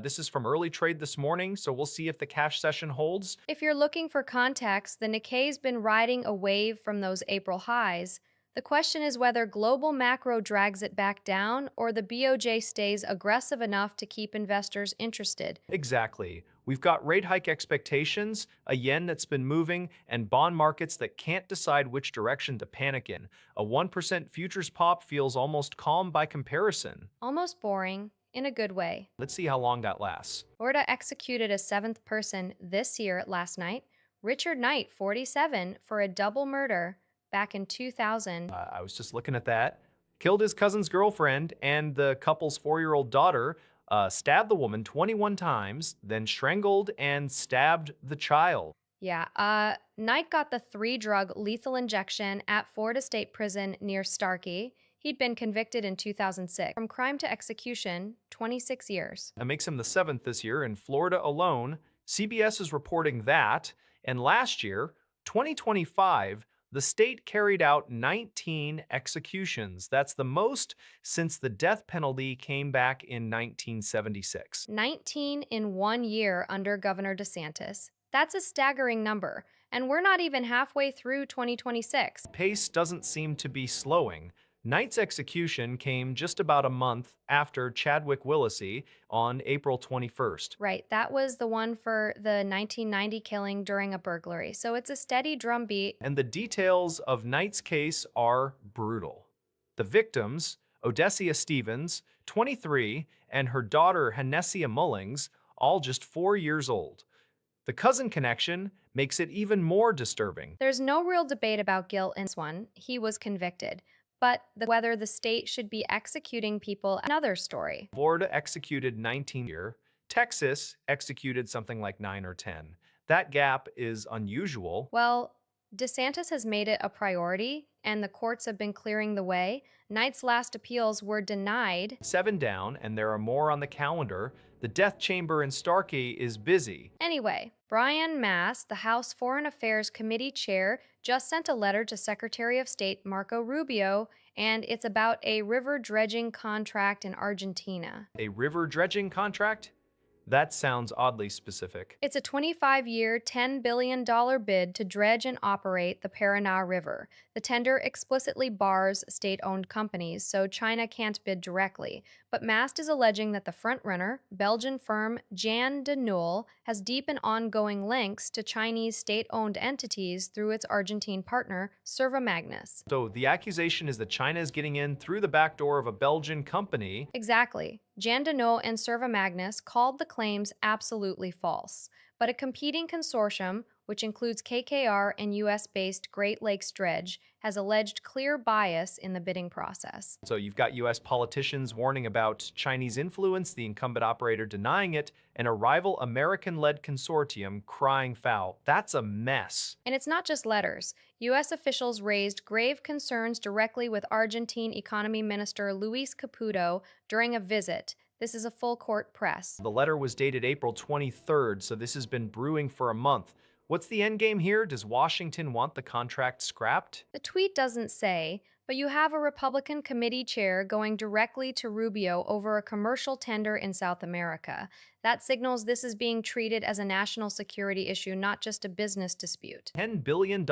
This is from early trade this morning, so we'll see if the cash session holds. If you're looking for context, the Nikkei's been riding a wave from those April highs. The question is whether global macro drags it back down or the BOJ stays aggressive enough to keep investors interested. Exactly. We've got rate hike expectations, a yen that's been moving, and bond markets that can't decide which direction to panic in. A 1% futures pop feels almost calm by comparison. Almost boring, in a good way. Let's see how long that lasts. Florida executed a seventh person this year last night, Richard Knight, 47, for a double murder back in 2000. I was just looking at that. Killed his cousin's girlfriend and the couple's 4-year-old daughter, stabbed the woman 21 times, then strangled and stabbed the child. Knight got the 3-drug lethal injection at Florida State Prison near Starkey. He'd been convicted in 2006. From crime to execution, 26 years. That makes him the 7th this year in Florida alone. CBS is reporting that. And last year, 2025, the state carried out 19 executions. That's the most since the death penalty came back in 1976. 19 in 1 year under Governor DeSantis. That's a staggering number. And we're not even halfway through 2026. Pace doesn't seem to be slowing. Knight's execution came just about a month after Chadwick Willesee on April 21st. Right, that was the one for the 1990 killing during a burglary. So it's a steady drumbeat. And the details of Knight's case are brutal. The victims, Odessia Stevens, 23, and her daughter Hanessia Mullings, all just 4 years old. The cousin connection makes it even more disturbing. There's no real debate about guilt in this one. He was convicted. But whether the state should be executing people, another story. Florida executed 19 year. Texas executed something like 9 or 10. That gap is unusual. Well, DeSantis has made it a priority, and the courts have been clearing the way. Knight's last appeals were denied. 7 down, and there are more on the calendar. The death chamber in Starkey is busy. Anyway, Brian Mast, the House Foreign Affairs Committee chair, just sent a letter to Secretary of State Marco Rubio, and it's about a river dredging contract in Argentina. A river dredging contract? That sounds oddly specific. It's a 25-year, $10 billion bid to dredge and operate the Paraná River. The tender explicitly bars state-owned companies, so China can't bid directly. But Mast is alleging that the frontrunner, Belgian firm Jan de Nul, has deep and ongoing links to Chinese state-owned entities through its Argentine partner, Servomagnus. So the accusation is that China is getting in through the back door of a Belgian company. Exactly. Jan de Nul and Servomagnus called the claims absolutely false. But a competing consortium, which includes KKR and US-based Great Lakes Dredge, has alleged clear bias in the bidding process. So you've got US politicians warning about Chinese influence, the incumbent operator denying it, and a rival American-led consortium crying foul. That's a mess. And it's not just letters. US officials raised grave concerns directly with Argentine Economy Minister Luis Caputo during a visit. This is a full-court press. The letter was dated April 23rd, so this has been brewing for a month. What's the endgame here? Does Washington want the contract scrapped? The tweet doesn't say, but you have a Republican committee chair going directly to Rubio over a commercial tender in South America. That signals this is being treated as a national security issue, not just a business dispute. $10 billion,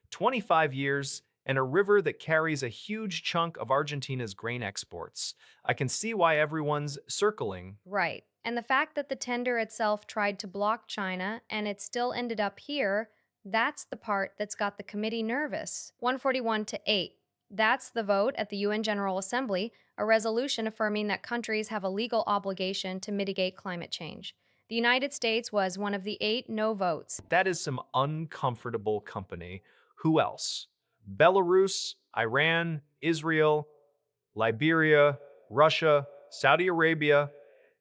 25 years, and a river that carries a huge chunk of Argentina's grain exports. I can see why everyone's circling. Right. And the fact that the tender itself tried to block China and it still ended up here, that's the part that's got the committee nervous. 141 to 8. That's the vote at the UN General Assembly, a resolution affirming that countries have a legal obligation to mitigate climate change. The United States was one of the 8 no votes. That is some uncomfortable company. Who else? Belarus, Iran, Israel, Liberia, Russia, Saudi Arabia,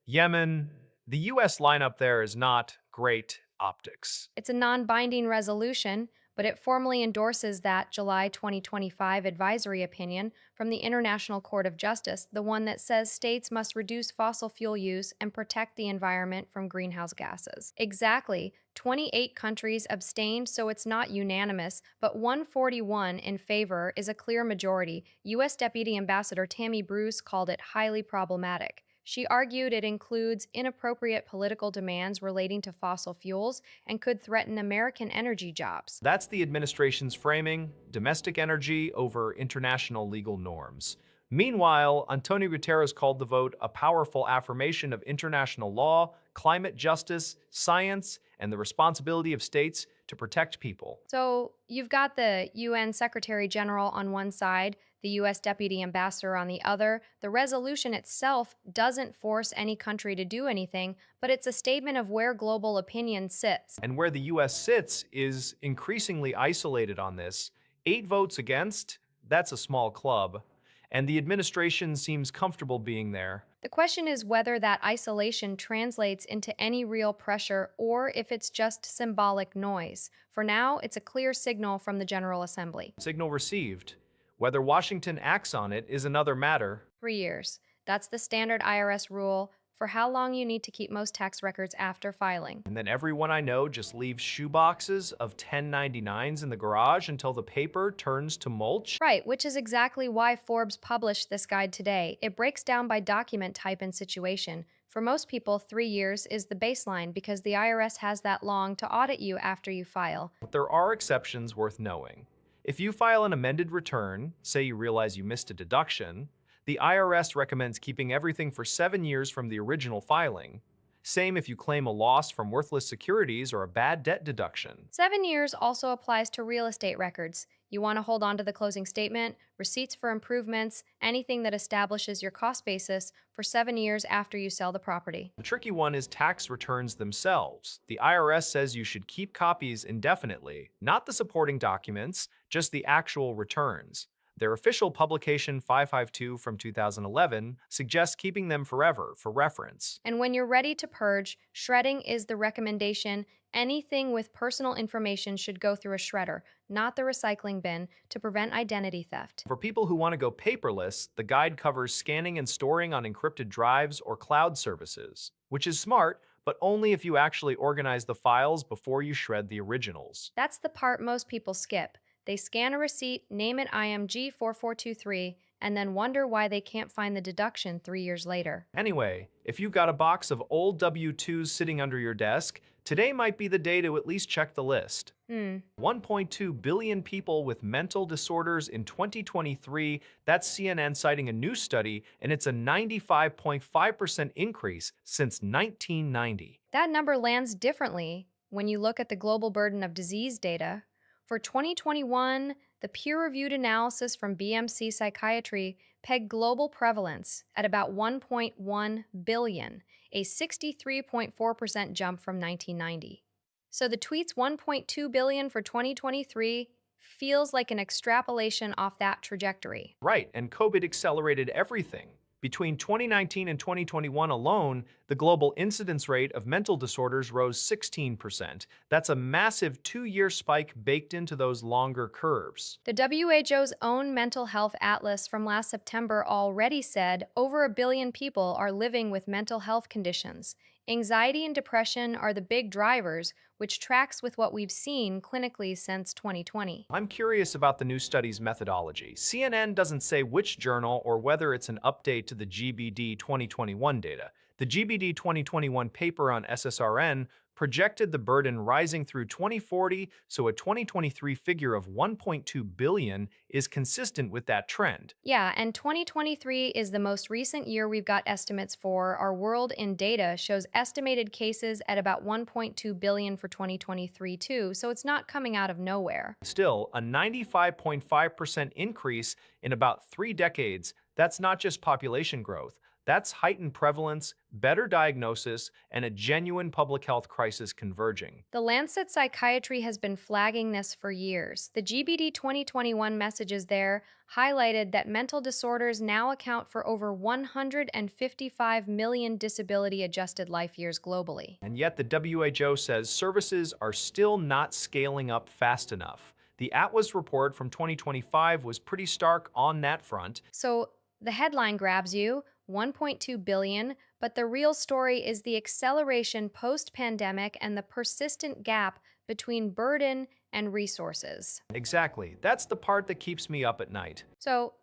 Yemen. The US lineup there is not great optics. It's a non-binding resolution, but it formally endorses that July 2025 advisory opinion from the International Court of Justice, the one that says states must reduce fossil fuel use and protect the environment from greenhouse gases. Exactly. 28 countries abstained, so it's not unanimous, but 141 in favor is a clear majority. U.S. Deputy Ambassador Tammy Bruce called it highly problematic. She argued it includes inappropriate political demands relating to fossil fuels and could threaten American energy jobs. That's the administration's framing: domestic energy over international legal norms. Meanwhile, Antonio Guterres called the vote a powerful affirmation of international law, climate justice, science, and the responsibility of states to protect people. So you've got the UN Secretary General on one side, the US Deputy Ambassador on the other. The resolution itself doesn't force any country to do anything, but it's a statement of where global opinion sits. And where the US sits is increasingly isolated on this. 8 votes against, that's a small club. And the administration seems comfortable being there. The question is whether that isolation translates into any real pressure or if it's just symbolic noise. For now, it's a clear signal from the General Assembly. Signal received. Whether Washington acts on it is another matter. 3 years. That's the standard IRS rule for how long you need to keep most tax records after filing. And then everyone I know just leaves shoeboxes of 1099s in the garage until the paper turns to mulch. Right, which is exactly why Forbes published this guide today. It breaks down by document type and situation. For most people, 3 years is the baseline because the IRS has that long to audit you after you file. But there are exceptions worth knowing. If you file an amended return, say you realize you missed a deduction, the IRS recommends keeping everything for 7 years from the original filing. Same if you claim a loss from worthless securities or a bad debt deduction. 7 years also applies to real estate records. You want to hold on to the closing statement, receipts for improvements, anything that establishes your cost basis for 7 years after you sell the property. The tricky one is tax returns themselves. The IRS says you should keep copies indefinitely, not the supporting documents, just the actual returns. Their official publication 552 from 2011 suggests keeping them forever for reference. And when you're ready to purge, shredding is the recommendation. Anything with personal information should go through a shredder, not the recycling bin, to prevent identity theft. For people who want to go paperless, the guide covers scanning and storing on encrypted drives or cloud services, which is smart, but only if you actually organize the files before you shred the originals. That's the part most people skip. They scan a receipt, name it IMG 4423, and then wonder why they can't find the deduction 3 years later. Anyway, if you've got a box of old W-2s sitting under your desk, today might be the day to at least check the list. 1.2 billion people with mental disorders in 2023. That's CNN citing a new study, and it's a 95.5% increase since 1990. That number lands differently when you look at the global burden of disease data. For 2021, the peer-reviewed analysis from BMC Psychiatry pegged global prevalence at about 1.1 billion, a 63.4% jump from 1990. So the tweet's 1.2 billion for 2023 feels like an extrapolation off that trajectory. Right, and COVID accelerated everything. Between 2019 and 2021 alone, the global incidence rate of mental disorders rose 16%. That's a massive 2-year spike baked into those longer curves. The WHO's own mental health atlas from last September already said over a billion people are living with mental health conditions. Anxiety and depression are the big drivers, which tracks with what we've seen clinically since 2020. I'm curious about the new study's methodology. CNN doesn't say which journal or whether it's an update to the GBD 2021 data. The GBD 2021 paper on SSRN projected the burden rising through 2040, so a 2023 figure of 1.2 billion is consistent with that trend. Yeah, and 2023 is the most recent year we've got estimates for. Our World in Data shows estimated cases at about 1.2 billion for 2023 too, so it's not coming out of nowhere. Still, a 95.5% increase in about 3 decades. That's not just population growth. That's heightened prevalence, better diagnosis, and a genuine public health crisis converging. The Lancet Psychiatry has been flagging this for years. The GBD 2021 messages there highlighted that mental disorders now account for over 155 million disability-adjusted life years globally. And yet the WHO says services are still not scaling up fast enough. The Atlas report from 2025 was pretty stark on that front. So the headline grabs you, 1.2 billion, but the real story is the acceleration post-pandemic and the persistent gap between burden and resources. Exactly. That's the part that keeps me up at night. So,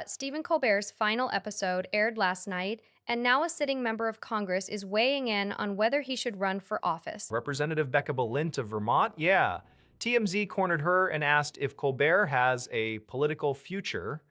Stephen Colbert's final episode aired last night, And now a sitting member of Congress is weighing in on whether he should run for office. Representative Becca Balint of Vermont? Yeah. TMZ cornered her and asked if Colbert has a political future.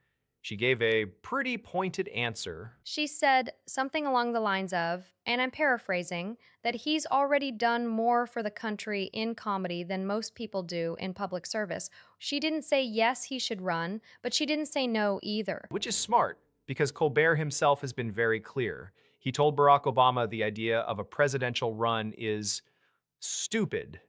She gave a pretty pointed answer. She said something along the lines of, and I'm paraphrasing, that he's already done more for the country in comedy than most people do in public service. She didn't say yes, he should run, but she didn't say no either. Which is smart, because Colbert himself has been very clear. He told Barack Obama the idea of a presidential run is stupid.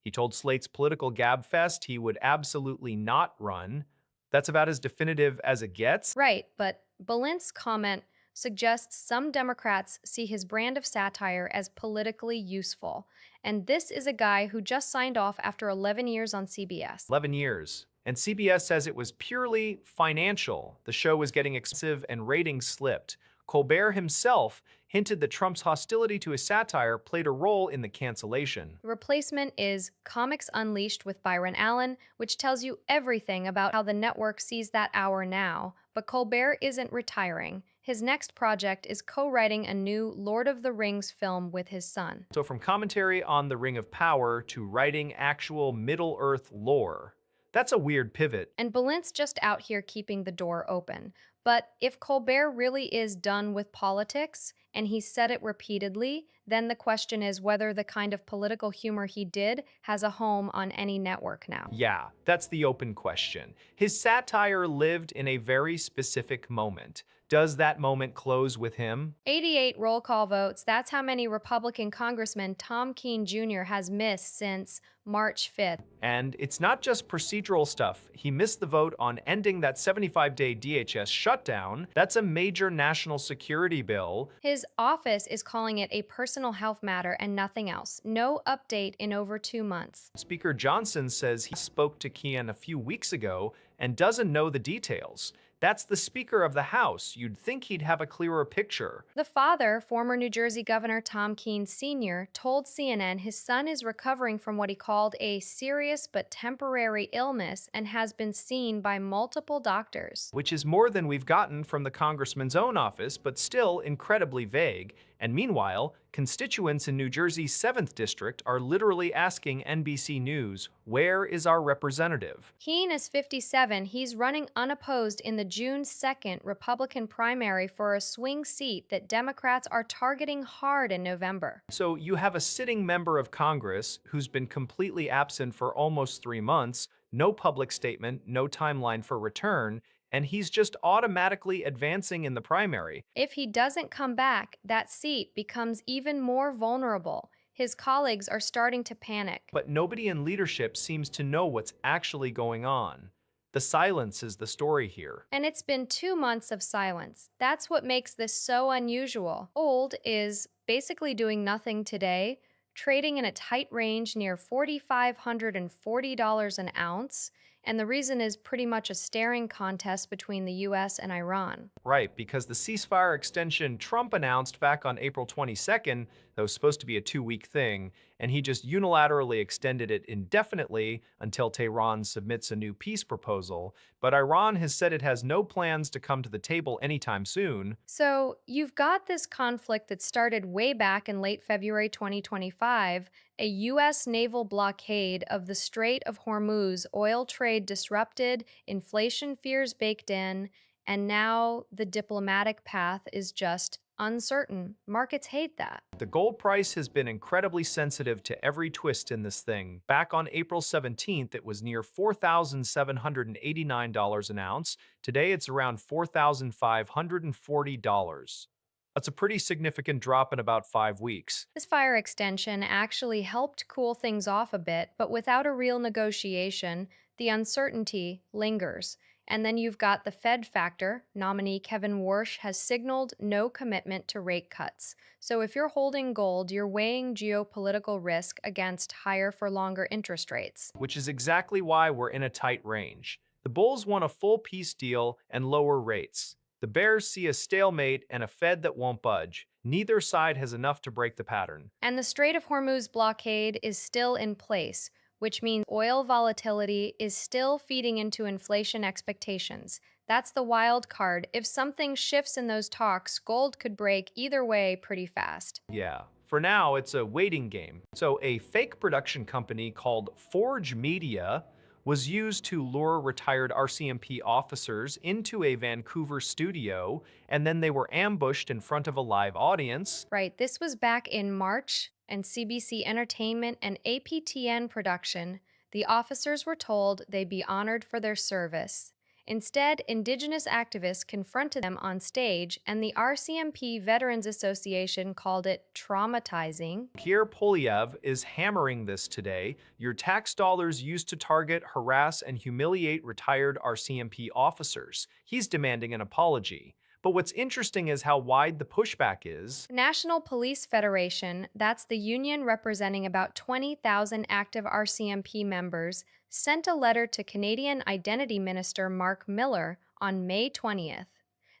He told Slate's Political Gabfest he would absolutely not run. That's about as definitive as it gets. Right, but Bolint's comment suggests some Democrats see his brand of satire as politically useful. And this is a guy who just signed off after 11 years on CBS. 11 years. And CBS says it was purely financial. The show was getting expensive and ratings slipped. Colbert himself hinted that Trump's hostility to his satire played a role in the cancellation. The replacement is Comics Unleashed with Byron Allen, which tells you everything about how the network sees that hour now. But Colbert isn't retiring. His next project is co-writing a new Lord of the Rings film with his son. So from commentary on the Ring of Power to writing actual Middle-earth lore, that's a weird pivot. And Bolint's just out here keeping the door open. But if Colbert really is done with politics, and he said it repeatedly, then the question is whether the kind of political humor he did has a home on any network now. Yeah, that's the open question. His satire lived in a very specific moment. Does that moment close with him? 88 roll call votes, that's how many Republican Congressman Tom Keene Jr. has missed since March 5th. And it's not just procedural stuff. He missed the vote on ending that 75-day DHS shutdown. That's a major national security bill. His office is calling it a personal health matter and nothing else. No update in over 2 months. Speaker Johnson says he spoke to Keene a few weeks ago and doesn't know the details. That's the Speaker of the House. You'd think he'd have a clearer picture. The father, former New Jersey Governor Tom Keene Sr., told CNN his son is recovering from what he called a serious but temporary illness and has been seen by multiple doctors. Which is more than we've gotten from the congressman's own office, but still incredibly vague. And meanwhile, constituents in New Jersey's 7th District are literally asking NBC News, where is our representative? Keene is 57. He's running unopposed in the June 2nd Republican primary for a swing seat that Democrats are targeting hard in November. So you have a sitting member of Congress who's been completely absent for almost 3 months, no public statement, no timeline for return, and he's just automatically advancing in the primary. If he doesn't come back, that seat becomes even more vulnerable. His colleagues are starting to panic. But nobody in leadership seems to know what's actually going on. The silence is the story here. And it's been 2 months of silence. That's what makes this so unusual. Old is basically doing nothing today, trading in a tight range near $4,540 an ounce, and the reason is pretty much a staring contest between the US and Iran. Right, because the ceasefire extension Trump announced back on April 22nd, that was supposed to be a 2-week thing, and he just unilaterally extended it indefinitely until Tehran submits a new peace proposal. But Iran has said it has no plans to come to the table anytime soon. So you've got this conflict that started way back in late February 2025, a U.S. naval blockade of the Strait of Hormuz, oil trade disrupted, inflation fears baked in, and now the diplomatic path is just uncertain. Markets hate that. The gold price has been incredibly sensitive to every twist in this thing. Back on April 17th, it was near $4,789 an ounce. Today, it's around $4,540. That's a pretty significant drop in about 5 weeks. This fire extension actually helped cool things off a bit, but without a real negotiation, the uncertainty lingers. And then you've got the Fed factor. Nominee Kevin Warsh has signaled no commitment to rate cuts. So if you're holding gold, you're weighing geopolitical risk against higher for longer interest rates. Which is exactly why we're in a tight range. The bulls want a full peace deal and lower rates. The bears see a stalemate and a Fed that won't budge. Neither side has enough to break the pattern. And the Strait of Hormuz blockade is still in place, which means oil volatility is still feeding into inflation expectations. That's the wild card. If something shifts in those talks, gold could break either way pretty fast. Yeah. For now, it's a waiting game. So, a fake production company called Forge Media was used to lure retired RCMP officers into a Vancouver studio, and then they were ambushed in front of a live audience. Right, this was back in March, and CBC Entertainment and APTN production. The officers were told they'd be honored for their service. Instead, Indigenous activists confronted them on stage, and the RCMP Veterans Association called it traumatizing. Pierre Polyev is hammering this today. Your tax dollars used to target, harass, and humiliate retired RCMP officers. He's demanding an apology. But what's interesting is how wide the pushback is. National Police Federation, that's the union representing about 20,000 active RCMP members, sent a letter to Canadian Identity Minister Mark Miller on May 20th.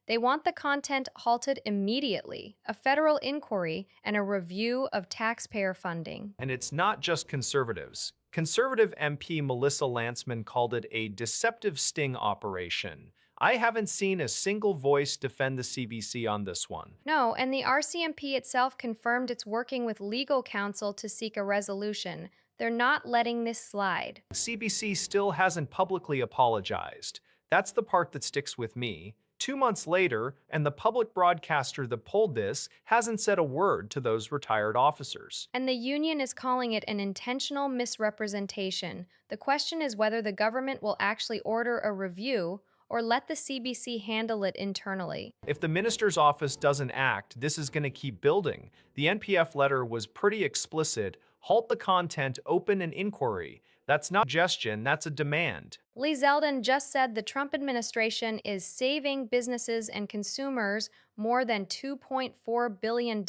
They want the content halted immediately, a federal inquiry, and a review of taxpayer funding. And it's not just conservatives. Conservative MP Melissa Lantsman called it a deceptive sting operation. I haven't seen a single voice defend the CBC on this one. No, and the RCMP itself confirmed it's working with legal counsel to seek a resolution. They're not letting this slide. CBC still hasn't publicly apologized. That's the part that sticks with me. 2 months later, and the public broadcaster that pulled this hasn't said a word to those retired officers. And the union is calling it an intentional misrepresentation. The question is whether the government will actually order a review or let the CBC handle it internally. If the minister's office doesn't act, this is going to keep building. The NPF letter was pretty explicit. Halt the content, open an inquiry. That's not suggestion, that's a demand. Lee Zeldin just said the Trump administration is saving businesses and consumers more than $2.4 billion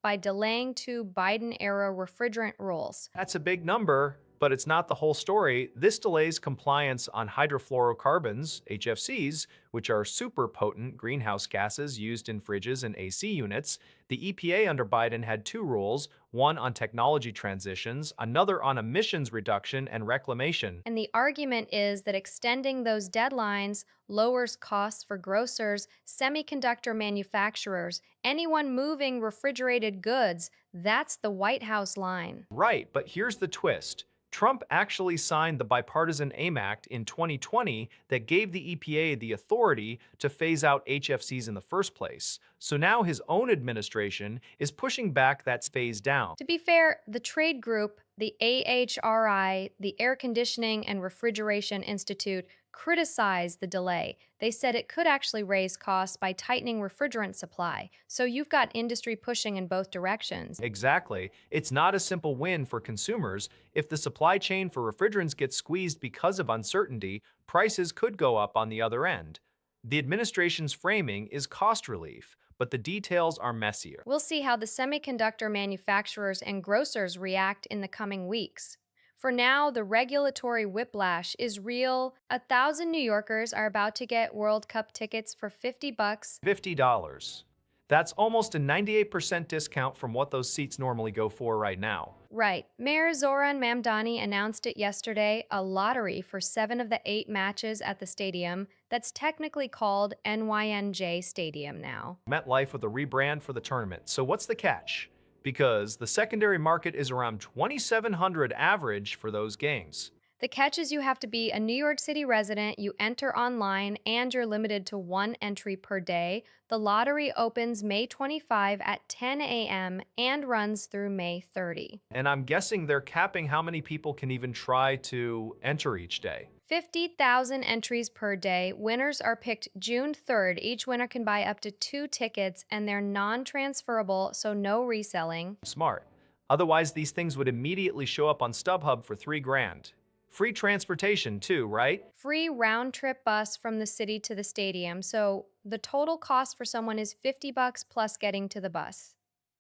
by delaying two Biden-era refrigerant rules. That's a big number, but it's not the whole story. This delays compliance on hydrofluorocarbons, HFCs, which are super potent greenhouse gases used in fridges and AC units. The EPA under Biden had two rules, one on technology transitions, another on emissions reduction and reclamation. And the argument is that extending those deadlines lowers costs for grocers, semiconductor manufacturers, anyone moving refrigerated goods. That's the White House line. Right, but here's the twist. Trump actually signed the Bipartisan AIM Act in 2020 that gave the EPA the authority to phase out HFCs in the first place. So now his own administration is pushing back that phase down. To be fair, the trade group, the AHRI, the Air Conditioning and Refrigeration Institute, criticized the delay. They said it could actually raise costs by tightening refrigerant supply. So you've got industry pushing in both directions. Exactly. It's not a simple win for consumers. If the supply chain for refrigerants gets squeezed because of uncertainty, prices could go up on the other end. The administration's framing is cost relief, but the details are messier. We'll see how the semiconductor manufacturers and grocers react in the coming weeks. For now, the regulatory whiplash is real. 1,000 New Yorkers are about to get World Cup tickets for $50. $50. That's almost a 98% discount from what those seats normally go for right now. Right. Mayor Zoran Mamdani announced it yesterday, a lottery for 7 of the 8 matches at the stadium that's technically called NYNJ Stadium now. MetLife with a rebrand for the tournament. So what's the catch? Because the secondary market is around 2,700 average for those games. The catch is you have to be a New York City resident, you enter online, and you're limited to 1 entry per day. The lottery opens May 25 at 10 a.m. and runs through May 30. And I'm guessing they're capping how many people can even try to enter each day. 50,000 entries per day. Winners are picked June 3rd. Each winner can buy up to 2 tickets, and they're non-transferable, so no reselling. Smart. Otherwise, these things would immediately show up on StubHub for $3,000. Free transportation too, right? Free round-trip bus from the city to the stadium, so the total cost for someone is $50 plus getting to the bus.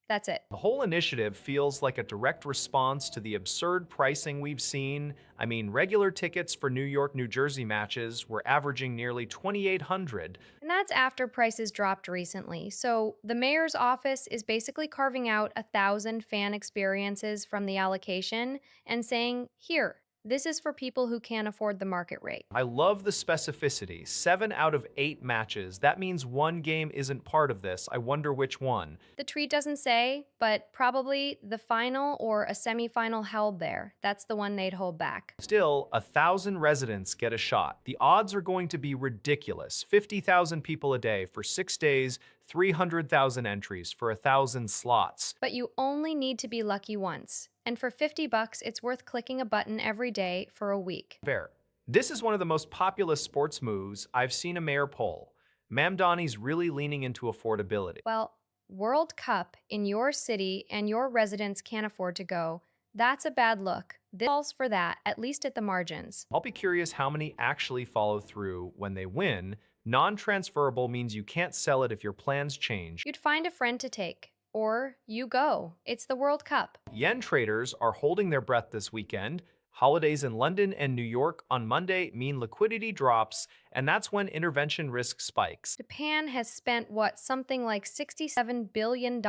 That's it. The whole initiative feels like a direct response to the absurd pricing we've seen. I mean, regular tickets for New York, New Jersey matches were averaging nearly $2,800. And that's after prices dropped recently. So the mayor's office is basically carving out 1,000 fan experiences from the allocation and saying, here, This is for people who can't afford the market rate. I love the specificity. 7 out of 8 matches. That means one game isn't part of this. I wonder which one. The tweet doesn't say, but probably the final or a semifinal held there. That's the one they'd hold back. Still, 1,000 residents get a shot. The odds are going to be ridiculous. 50,000 people a day for 6 days, 300,000 entries for 1,000 slots. But you only need to be lucky once. And for 50 bucks, it's worth clicking a button every day for a week. Fair. This is one of the most populous sports moves I've seen a mayor pull. Mamdani's really leaning into affordability. Well, World Cup in your city and your residents can't afford to go. That's a bad look. This falls for that, at least at the margins. I'll be curious how many actually follow through when they win. Non-transferable means you can't sell it if your plans change. You'd find a friend to take. Or you go. It's the World Cup. Yen traders are holding their breath this weekend. Holidays in London and New York on Monday mean liquidity drops, and that's when intervention risk spikes. Japan has spent, something like $67 billion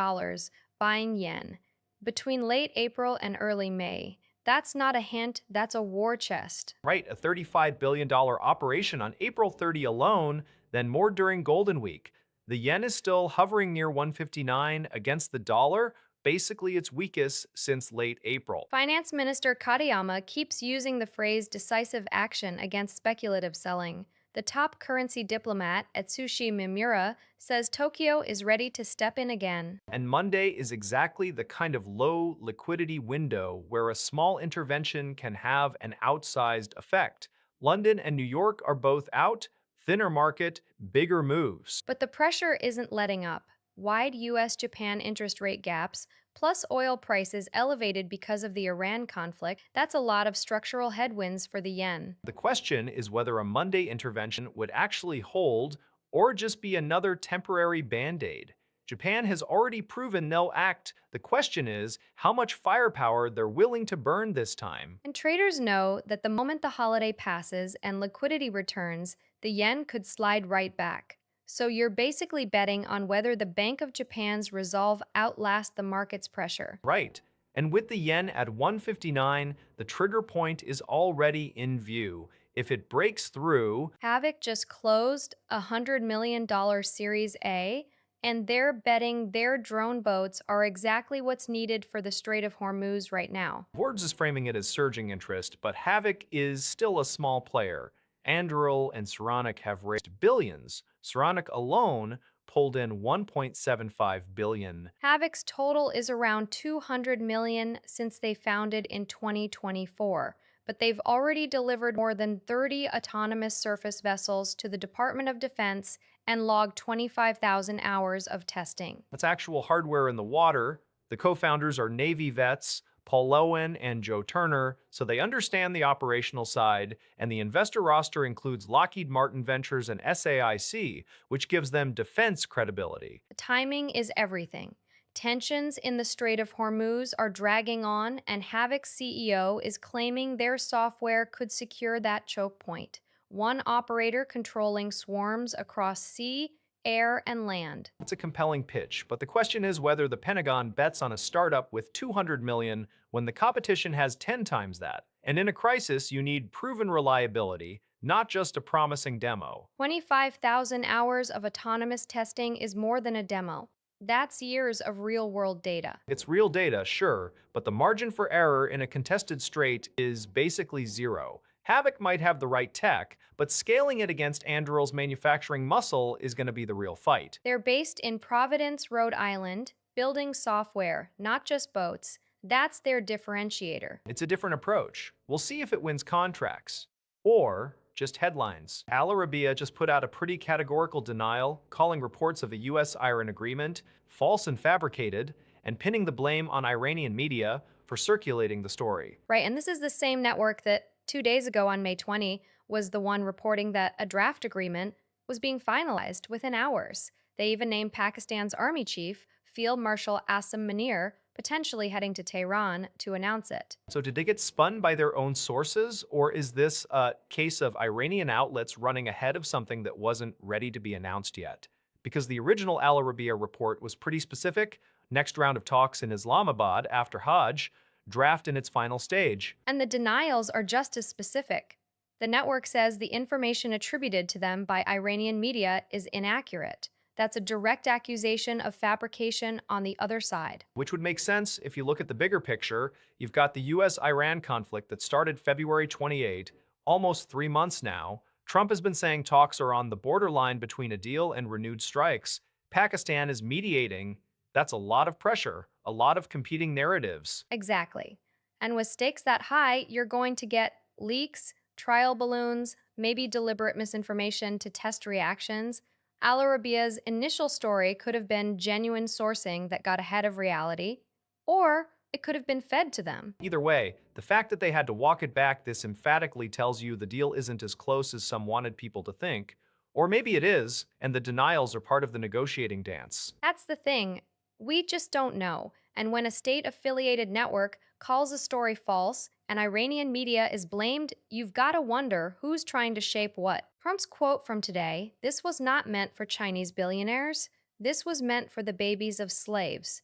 buying yen between late April and early May. That's not a hint, that's a war chest. Right, a $35 billion operation on April 30 alone, then more during Golden Week. The yen is still hovering near 159 against the dollar, basically its weakest since late April. Finance Minister Katayama keeps using the phrase decisive action against speculative selling. The top currency diplomat, Atsushi Mimura, says Tokyo is ready to step in again. And Monday is exactly the kind of low liquidity window where a small intervention can have an outsized effect. London and New York are both out, thinner market, bigger moves. But the pressure isn't letting up. Wide US-Japan interest rate gaps, plus oil prices elevated because of the Iran conflict, that's a lot of structural headwinds for the yen. The question is whether a Monday intervention would actually hold or just be another temporary band-aid. Japan has already proven they'll act. The question is how much firepower they're willing to burn this time. And traders know that the moment the holiday passes and liquidity returns, the yen could slide right back. So you're basically betting on whether the Bank of Japan's resolve outlast the market's pressure. Right. And with the yen at 159, the trigger point is already in view. If it breaks through, Havoc just closed a $100 million Series A, and they're betting their drone boats are exactly what's needed for the Strait of Hormuz right now. Words is framing it as surging interest, but Havoc is still a small player. Anduril and Saronic have raised billions. Saronic alone pulled in 1.75 billion. Havoc's total is around 200 million since they founded in 2024, but they've already delivered more than 30 autonomous surface vessels to the Department of Defense and logged 25,000 hours of testing. That's actual hardware in the water. The co-founders are Navy vets, Paul Lowen and Joe Turner, so they understand the operational side, and the investor roster includes Lockheed Martin Ventures and SAIC, which gives them defense credibility. Timing is everything. Tensions in the Strait of Hormuz are dragging on, and Havoc's CEO is claiming their software could secure that choke point. One operator controlling swarms across sea, air, and land. It's a compelling pitch, but the question is whether the Pentagon bets on a startup with 200 million when the competition has 10 times that. And in a crisis, you need proven reliability, not just a promising demo. 25,000 hours of autonomous testing is more than a demo. That's years of real-world data. It's real data, sure, but the margin for error in a contested strait is basically zero. Havoc might have the right tech, but scaling it against Anduril's manufacturing muscle is going to be the real fight. They're based in Providence, Rhode Island, building software, not just boats. That's their differentiator. It's a different approach. We'll see if it wins contracts. Or just headlines. Al Arabiya just put out a pretty categorical denial, calling reports of a US-Iran agreement false and fabricated, and pinning the blame on Iranian media for circulating the story. Right, and this is the same network that 2 days ago on May 20 was the one reporting that a draft agreement was being finalized within hours. They even named Pakistan's army chief, Field Marshal Asim Munir, potentially heading to Tehran to announce it. So did they get spun by their own sources, or is this a case of Iranian outlets running ahead of something that wasn't ready to be announced yet? Because the original Al Arabiya report was pretty specific. Next round of talks in Islamabad after Hajj. draft in its final stage. And the denials are just as specific. The network says the information attributed to them by Iranian media is inaccurate. That's a direct accusation of fabrication on the other side. Which would make sense if you look at the bigger picture. You've got the US-Iran conflict that started February 28, almost 3 months now. Trump has been saying talks are on the borderline between a deal and renewed strikes. Pakistan is mediating. That's a lot of pressure, a lot of competing narratives. Exactly. And with stakes that high, you're going to get leaks, trial balloons, maybe deliberate misinformation to test reactions. Al Arabia's initial story could have been genuine sourcing that got ahead of reality, or it could have been fed to them. Either way, the fact that they had to walk it back this emphatically tells you the deal isn't as close as some wanted people to think. Or maybe it is, and the denials are part of the negotiating dance. That's the thing. We just don't know. And when a state affiliated network calls a story false and Iranian media is blamed, you've got to wonder who's trying to shape what. Trump's quote from today, "This was not meant for Chinese billionaires. This was meant for the babies of slaves."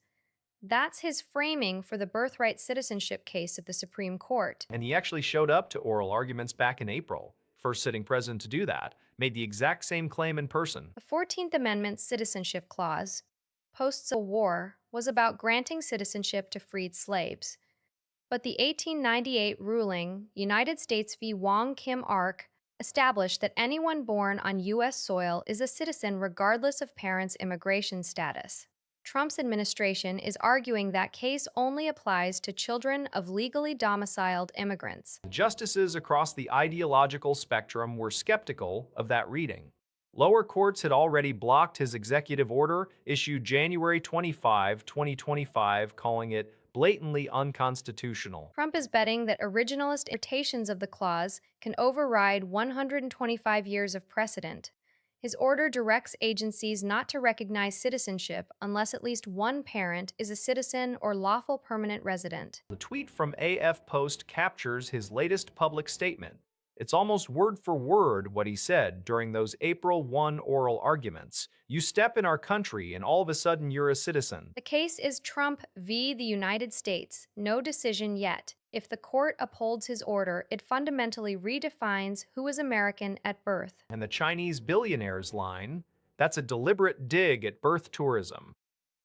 That's his framing for the birthright citizenship case at the Supreme Court. And he actually showed up to oral arguments back in April. First sitting president to do that, made the exact same claim in person. The 14th Amendment Citizenship Clause, post Civil War, was about granting citizenship to freed slaves. But the 1898 ruling, United States v. Wong Kim Ark, established that anyone born on U.S. soil is a citizen regardless of parents' immigration status. Trump's administration is arguing that case only applies to children of legally domiciled immigrants. Justices across the ideological spectrum were skeptical of that reading. Lower courts had already blocked his executive order issued January 25, 2025, calling it blatantly unconstitutional. Trump is betting that originalist interpretations of the clause can override 125 years of precedent. His order directs agencies not to recognize citizenship unless at least one parent is a citizen or lawful permanent resident. The tweet from AF Post captures his latest public statement. It's almost word for word what he said during those April 1 oral arguments. You step in our country and all of a sudden you're a citizen. The case is Trump v. the United States. No decision yet. If the court upholds his order, it fundamentally redefines who is American at birth. And the Chinese billionaires line, that's a deliberate dig at birth tourism.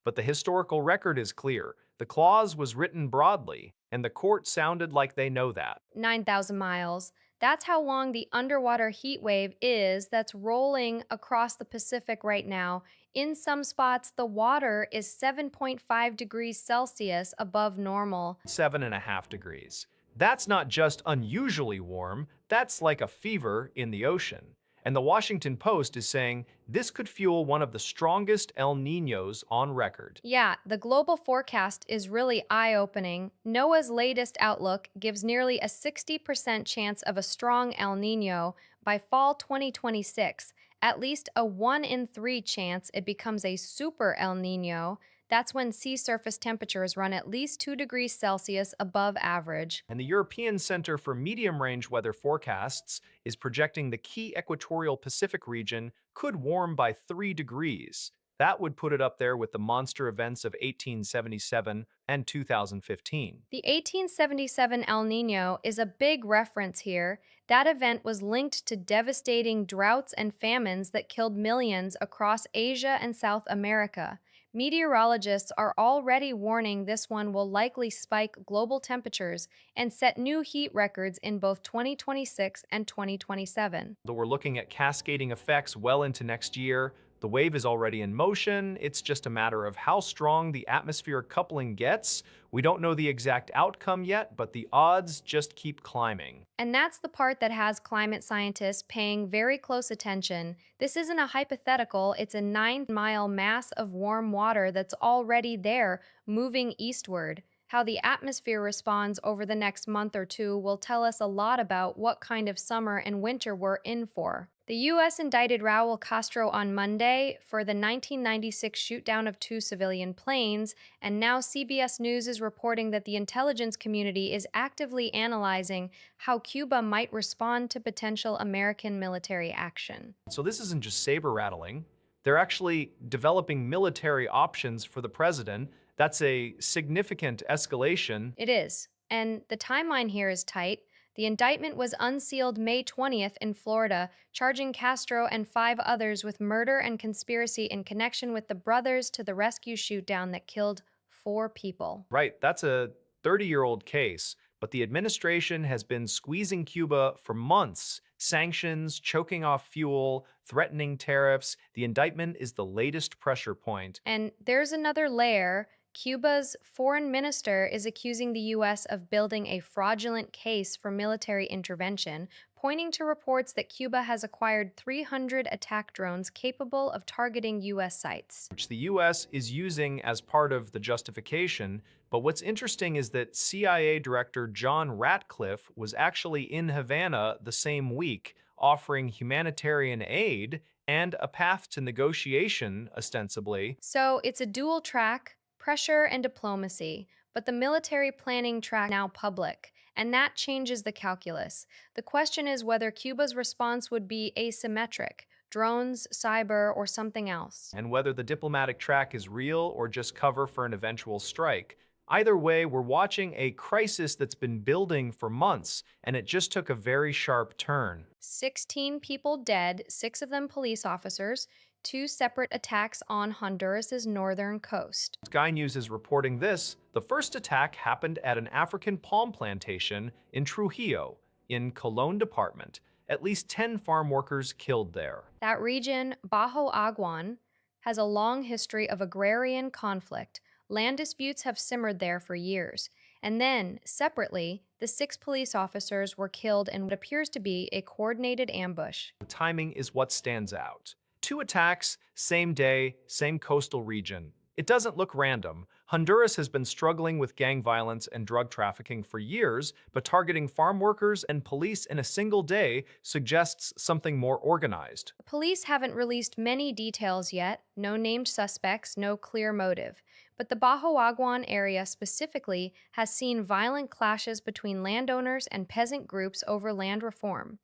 But the historical record is clear. The clause was written broadly, and the court sounded like they know that. 9,000 miles. That's how long the underwater heat wave is that's rolling across the Pacific right now. In some spots, the water is 7.5 degrees Celsius above normal. 7.5 degrees. That's not just unusually warm, that's like a fever in the ocean. And the Washington Post is saying this could fuel one of the strongest El Niños on record. Yeah, the global forecast is really eye-opening. NOAA's latest outlook gives nearly a 60% chance of a strong El Niño by fall 2026, at least a 1 in 3 chance it becomes a super El Niño. That's when sea surface temperatures run at least 2 degrees Celsius above average. And the European Center for Medium-Range Weather Forecasts is projecting the key equatorial Pacific region could warm by 3 degrees. That would put it up there with the monster events of 1877 and 2015. The 1877 El Niño is a big reference here. That event was linked to devastating droughts and famines that killed millions across Asia and South America. Meteorologists are already warning this one will likely spike global temperatures and set new heat records in both 2026 and 2027. Though we're looking at cascading effects well into next year, the wave is already in motion. It's just a matter of how strong the atmospheric coupling gets. We don't know the exact outcome yet, but the odds just keep climbing. And that's the part that has climate scientists paying very close attention. This isn't a hypothetical, it's a 9-mile mass of warm water that's already there, moving eastward. How the atmosphere responds over the next month or two will tell us a lot about what kind of summer and winter we're in for. The U.S. indicted Raul Castro on Monday for the 1996 shootdown of 2 civilian planes, and now CBS News is reporting that the intelligence community is actively analyzing how Cuba might respond to potential American military action. So this isn't just saber rattling. They're actually developing military options for the president That's a significant escalation. It is. And the timeline here is tight. The indictment was unsealed May 20th in Florida, charging Castro and five others with murder and conspiracy in connection with the brothers to the rescue shootdown that killed four people. Right, that's a 30-year-old case, but the administration has been squeezing Cuba for months. Sanctions, choking off fuel, threatening tariffs. The indictment is the latest pressure point. And there's another layer. Cuba's foreign minister is accusing the U.S. of building a fraudulent case for military intervention, pointing to reports that Cuba has acquired 300 attack drones capable of targeting U.S. sites. Which the US is using as part of the justification. But what's interesting is that CIA Director John Ratcliffe was actually in Havana the same week, offering humanitarian aid and a path to negotiation, ostensibly. So it's a dual track, pressure and diplomacy, but the military planning track now public, and that changes the calculus. The question is whether Cuba's response would be asymmetric, drones, cyber, or something else. And whether the diplomatic track is real or just cover for an eventual strike. Either way, we're watching a crisis that's been building for months, and it just took a very sharp turn. 16 people dead, six of them police officers, two separate attacks on Honduras's northern coast. Sky News is reporting this. The first attack happened at an African palm plantation in Trujillo, in Colon Department. At least 10 farm workers killed there. That region, Bajo Aguan, has a long history of agrarian conflict. Land disputes have simmered there for years. And then, separately, the six police officers were killed in what appears to be a coordinated ambush. The timing is what stands out. Two attacks, same day, same coastal region. It doesn't look random. Honduras has been struggling with gang violence and drug trafficking for years, but targeting farm workers and police in a single day suggests something more organized. The police haven't released many details yet, no named suspects, no clear motive. But the Bajo Aguan area specifically has seen violent clashes between landowners and peasant groups over land reform.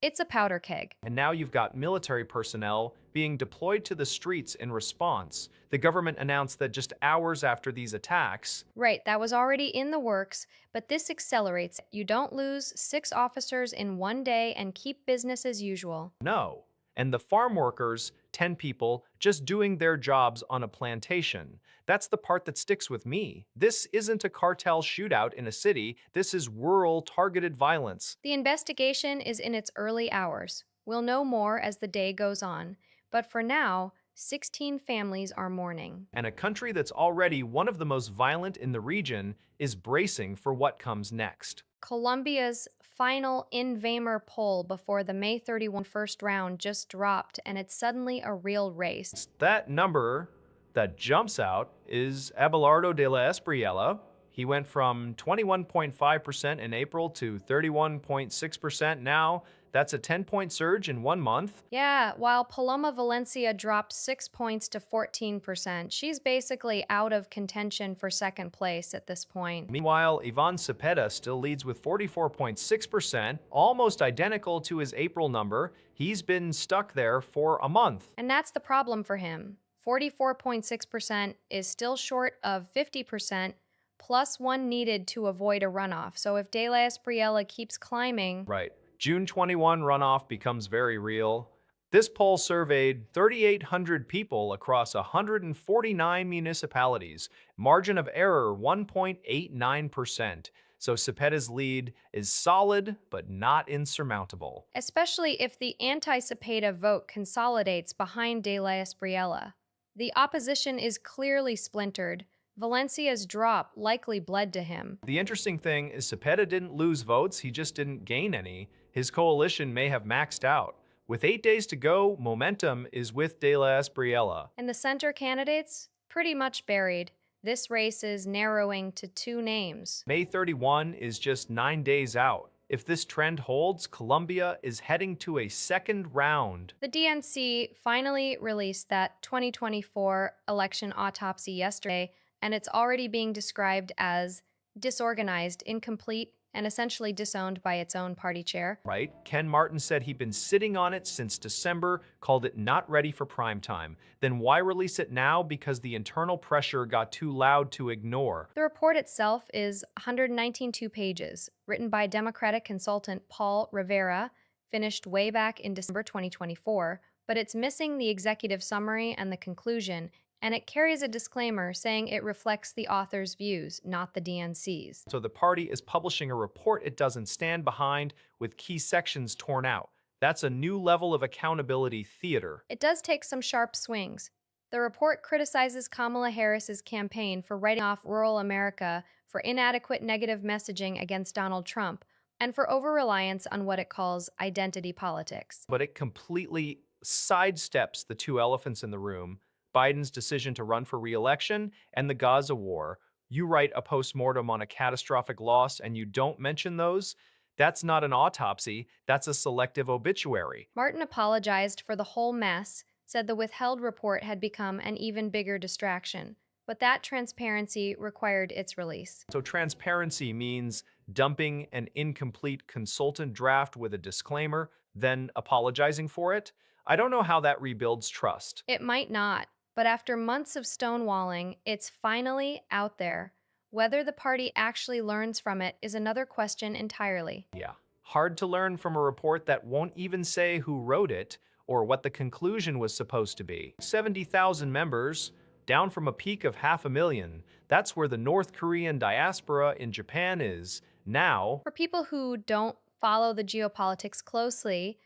It's a powder keg. And now you've got military personnel being deployed to the streets in response. The government announced that just hours after these attacks, Right, that was already in the works, but this accelerates. You don't lose six officers in one day and keep business as usual. no. And the farm workers, 10 people, just doing their jobs on a plantation. That's the part that sticks with me. This isn't a cartel shootout in a city. This is rural targeted violence. The investigation is in its early hours. We'll know more as the day goes on. But for now, 16 families are mourning. And a country that's already one of the most violent in the region is bracing for what comes next. Colombia's final in-Vamer poll before the May 31 first round just dropped, and it's suddenly a real race. That number that jumps out is Abelardo de la Espriella. He went from 21.5% in April to 31.6% now. That's a 10-point surge in 1 month. Yeah, while Paloma Valencia dropped 6 points to 14%, she's basically out of contention for second place at this point. Meanwhile, Ivan Cepeda still leads with 44.6%, almost identical to his April number. He's been stuck there for a month. And that's the problem for him. 44.6% is still short of 50%, plus one needed to avoid a runoff. So if De La Espriella keeps climbing, Right. June 21 runoff becomes very real. This poll surveyed 3,800 people across 149 municipalities. Margin of error 1.89%. So Cepeda's lead is solid, but not insurmountable. especially if the anti-Cepeda vote consolidates behind De La Espriella. The opposition is clearly splintered. Valencia's drop likely bled to him. The interesting thing is Cepeda didn't lose votes, he just didn't gain any. His coalition may have maxed out. With 8 days to go, momentum is with De La Espriella. And the center candidates? Pretty much buried. This race is narrowing to two names. May 31 is just 9 days out. If this trend holds, Colombia is heading to a second round. The DNC finally released that 2024 election autopsy yesterday, and it's already being described as disorganized, incomplete, and essentially disowned by its own party chair. Right? Ken Martin said he'd been sitting on it since December, called it not ready for prime time. Then why release it now? Because the internal pressure got too loud to ignore. The report itself is 119 pages, written by Democratic consultant Paul Rivera, finished way back in December 2024, but it's missing the executive summary and the conclusion, and it carries a disclaimer saying it reflects the author's views, not the DNC's. So the party is publishing a report it doesn't stand behind with key sections torn out. That's a new level of accountability theater. It does take some sharp swings. The report criticizes Kamala Harris's campaign for writing off rural America, for inadequate negative messaging against Donald Trump, and for over-reliance on what it calls identity politics. But it completely sidesteps the two elephants in the room: Biden's decision to run for re-election and the Gaza war. You write a postmortem on a catastrophic loss and you don't mention those? That's not an autopsy, that's a selective obituary. Martin apologized for the whole mess, said the withheld report had become an even bigger distraction, but that transparency required its release. So transparency means dumping an incomplete consultant draft with a disclaimer, then apologizing for it. I don't know how that rebuilds trust. It might not, but after months of stonewalling, it's finally out there. Whether the party actually learns from it is another question entirely. Yeah. Hard to learn from a report that won't even say who wrote it or what the conclusion was supposed to be. 70,000 members, down from a peak of 500,000. That's where the North Korean diaspora in Japan is now. For people who don't follow the geopolitics closely,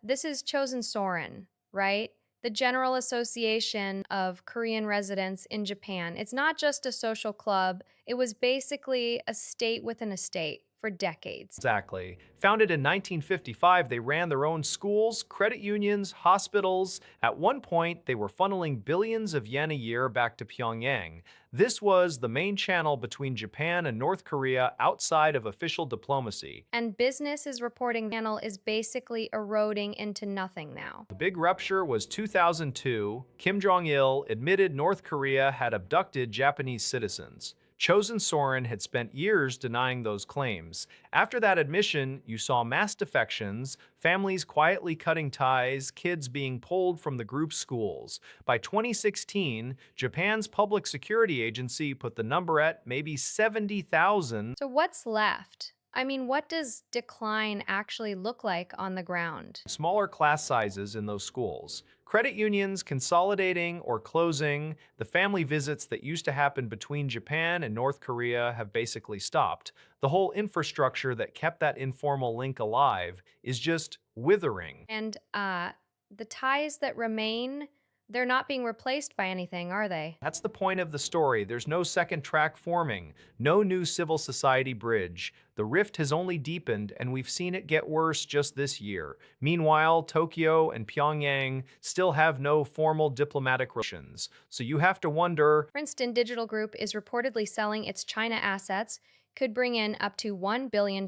this is Chosen Soren, right? The General Association of Korean Residents in Japan. It's not just a social club, it was basically a state within a state for decades. Exactly. Founded in 1955, they ran their own schools, credit unions, hospitals. At one point, they were funneling billions of yen a year back to Pyongyang. This was the main channel between Japan and North Korea outside of official diplomacy. And business is reporting the channel is basically eroding into nothing now. The big rupture was 2002. Kim Jong-il admitted North Korea had abducted Japanese citizens. Chosen Soren had spent years denying those claims. After that admission, you saw mass defections, families quietly cutting ties, kids being pulled from the group's schools. By 2016, Japan's public security agency put the number at maybe 70,000. So what's left? I mean, what does decline actually look like on the ground? Smaller class sizes in those schools. Credit unions consolidating or closing. The family visits that used to happen between Japan and North Korea have basically stopped. The whole infrastructure that kept that informal link alive is just withering. And the ties that remain, they're not being replaced by anything, are they? That's the point of the story. There's no second track forming, no new civil society bridge. The rift has only deepened, and we've seen it get worse just this year. Meanwhile, Tokyo and Pyongyang still have no formal diplomatic relations. So you have to wonder. Princeton Digital Group is reportedly selling its China assets, could bring in up to $1 billion,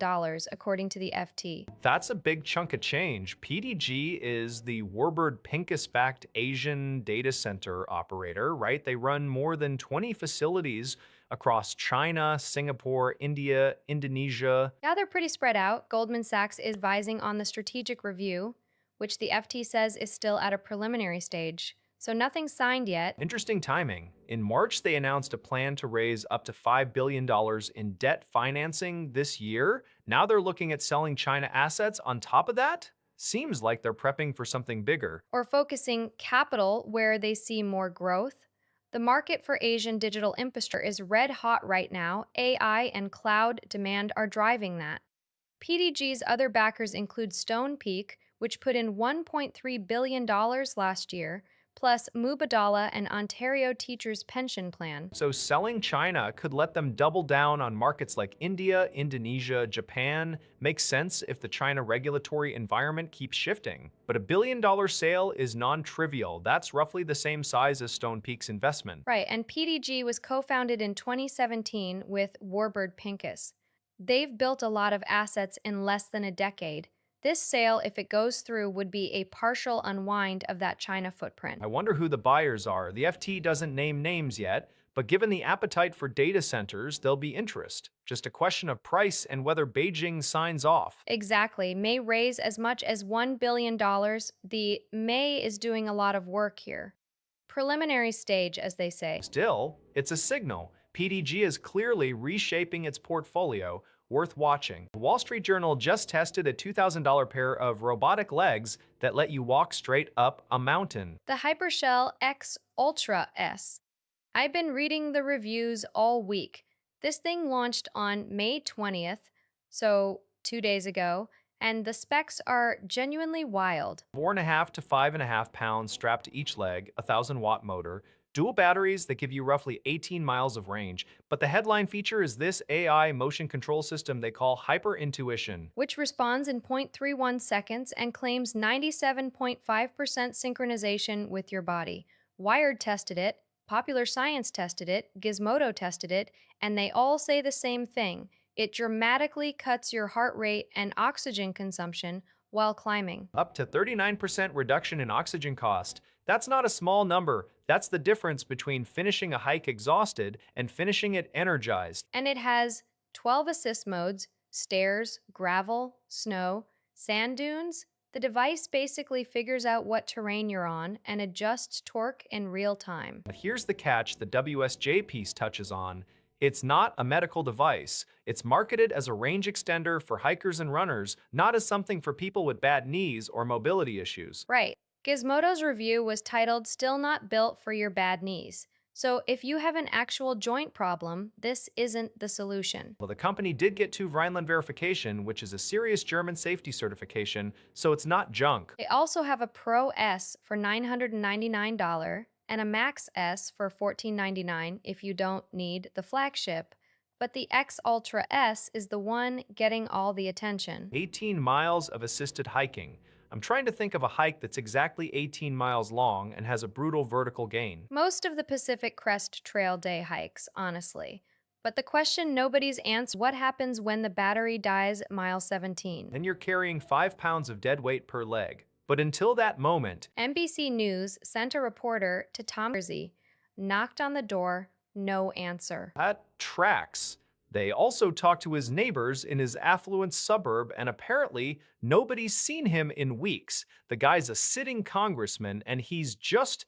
according to the FT. That's a big chunk of change. PDG is the Warburg Pincus-backed Asian data center operator, right? They run more than 20 facilities across China, Singapore, India, Indonesia. Yeah, they're pretty spread out. Goldman Sachs is advising on the strategic review, which the FT says is still at a preliminary stage. So nothing's signed yet. Interesting timing. In March, they announced a plan to raise up to $5 billion in debt financing this year. Now they're looking at selling China assets on top of that? Seems like they're prepping for something bigger. Or focusing capital where they see more growth. The market for Asian digital infrastructure is red hot right now. AI and cloud demand are driving that. PDG's other backers include Stonepeak, which put in $1.3 billion last year, plus Mubadala and Ontario Teachers' Pension Plan. So selling China could let them double down on markets like India, Indonesia, Japan. Makes sense if the China regulatory environment keeps shifting. But $1 billion sale is non-trivial. That's roughly the same size as Stonepeak's investment. Right, and PDG was co-founded in 2017 with Warburg Pincus. They've built a lot of assets in less than a decade. This sale, if it goes through, would be a partial unwind of that China footprint. I wonder who the buyers are. The FT doesn't name names yet, But given the appetite for data centers, there'll be interest. Just a question of price and whether Beijing signs off. Exactly. May raise as much as $1 billion. Dollars. The May is doing a lot of work here. Preliminary stage, as they say. Still, it's a signal. PDG is clearly reshaping its portfolio, worth watching. The Wall Street Journal just tested a $2,000 pair of robotic legs that let you walk straight up a mountain. The Hypershell X Ultra S. I've been reading the reviews all week. This thing launched on May 20th, so 2 days ago, and the specs are genuinely wild. 4.5 to 5.5 pounds strapped to each leg, a 1,000-watt motor, dual batteries that give you roughly 18 miles of range. But the headline feature is this AI motion control system they call Hyper Intuition. Which responds in 0.31 seconds and claims 97.5% synchronization with your body. Wired tested it, Popular Science tested it, Gizmodo tested it, and they all say the same thing. It dramatically cuts your heart rate and oxygen consumption while climbing. Up to 39% reduction in oxygen cost. That's not a small number. That's the difference between finishing a hike exhausted and finishing it energized. And it has 12 assist modes: stairs, gravel, snow, sand dunes. The device basically figures out what terrain you're on and adjusts torque in real time. But here's the catch the WSJ piece touches on. It's not a medical device. It's marketed as a range extender for hikers and runners, not as something for people with bad knees or mobility issues. Right. Gizmodo's review was titled Still Not Built for Your Bad Knees. So if you have an actual joint problem, this isn't the solution. Well, the company did get to Rhineland verification, which is a serious German safety certification, so it's not junk. They also have a Pro S for $999 and a Max S for $1499 if you don't need the flagship. But the X Ultra S is the one getting all the attention. 18 miles of assisted hiking. I'm trying to think of a hike that's exactly 18 miles long and has a brutal vertical gain. Most of the Pacific Crest Trail day hikes, honestly. But the question nobody's answered: what happens when the battery dies at mile 17? Then you're carrying 5 pounds of dead weight per leg. But until that moment, NBC News sent a reporter to Tom Jersey, knocked on the door, no answer. that tracks. They also talked to his neighbors in his affluent suburb, and apparently nobody's seen him in weeks. The guy's a sitting congressman, and he's just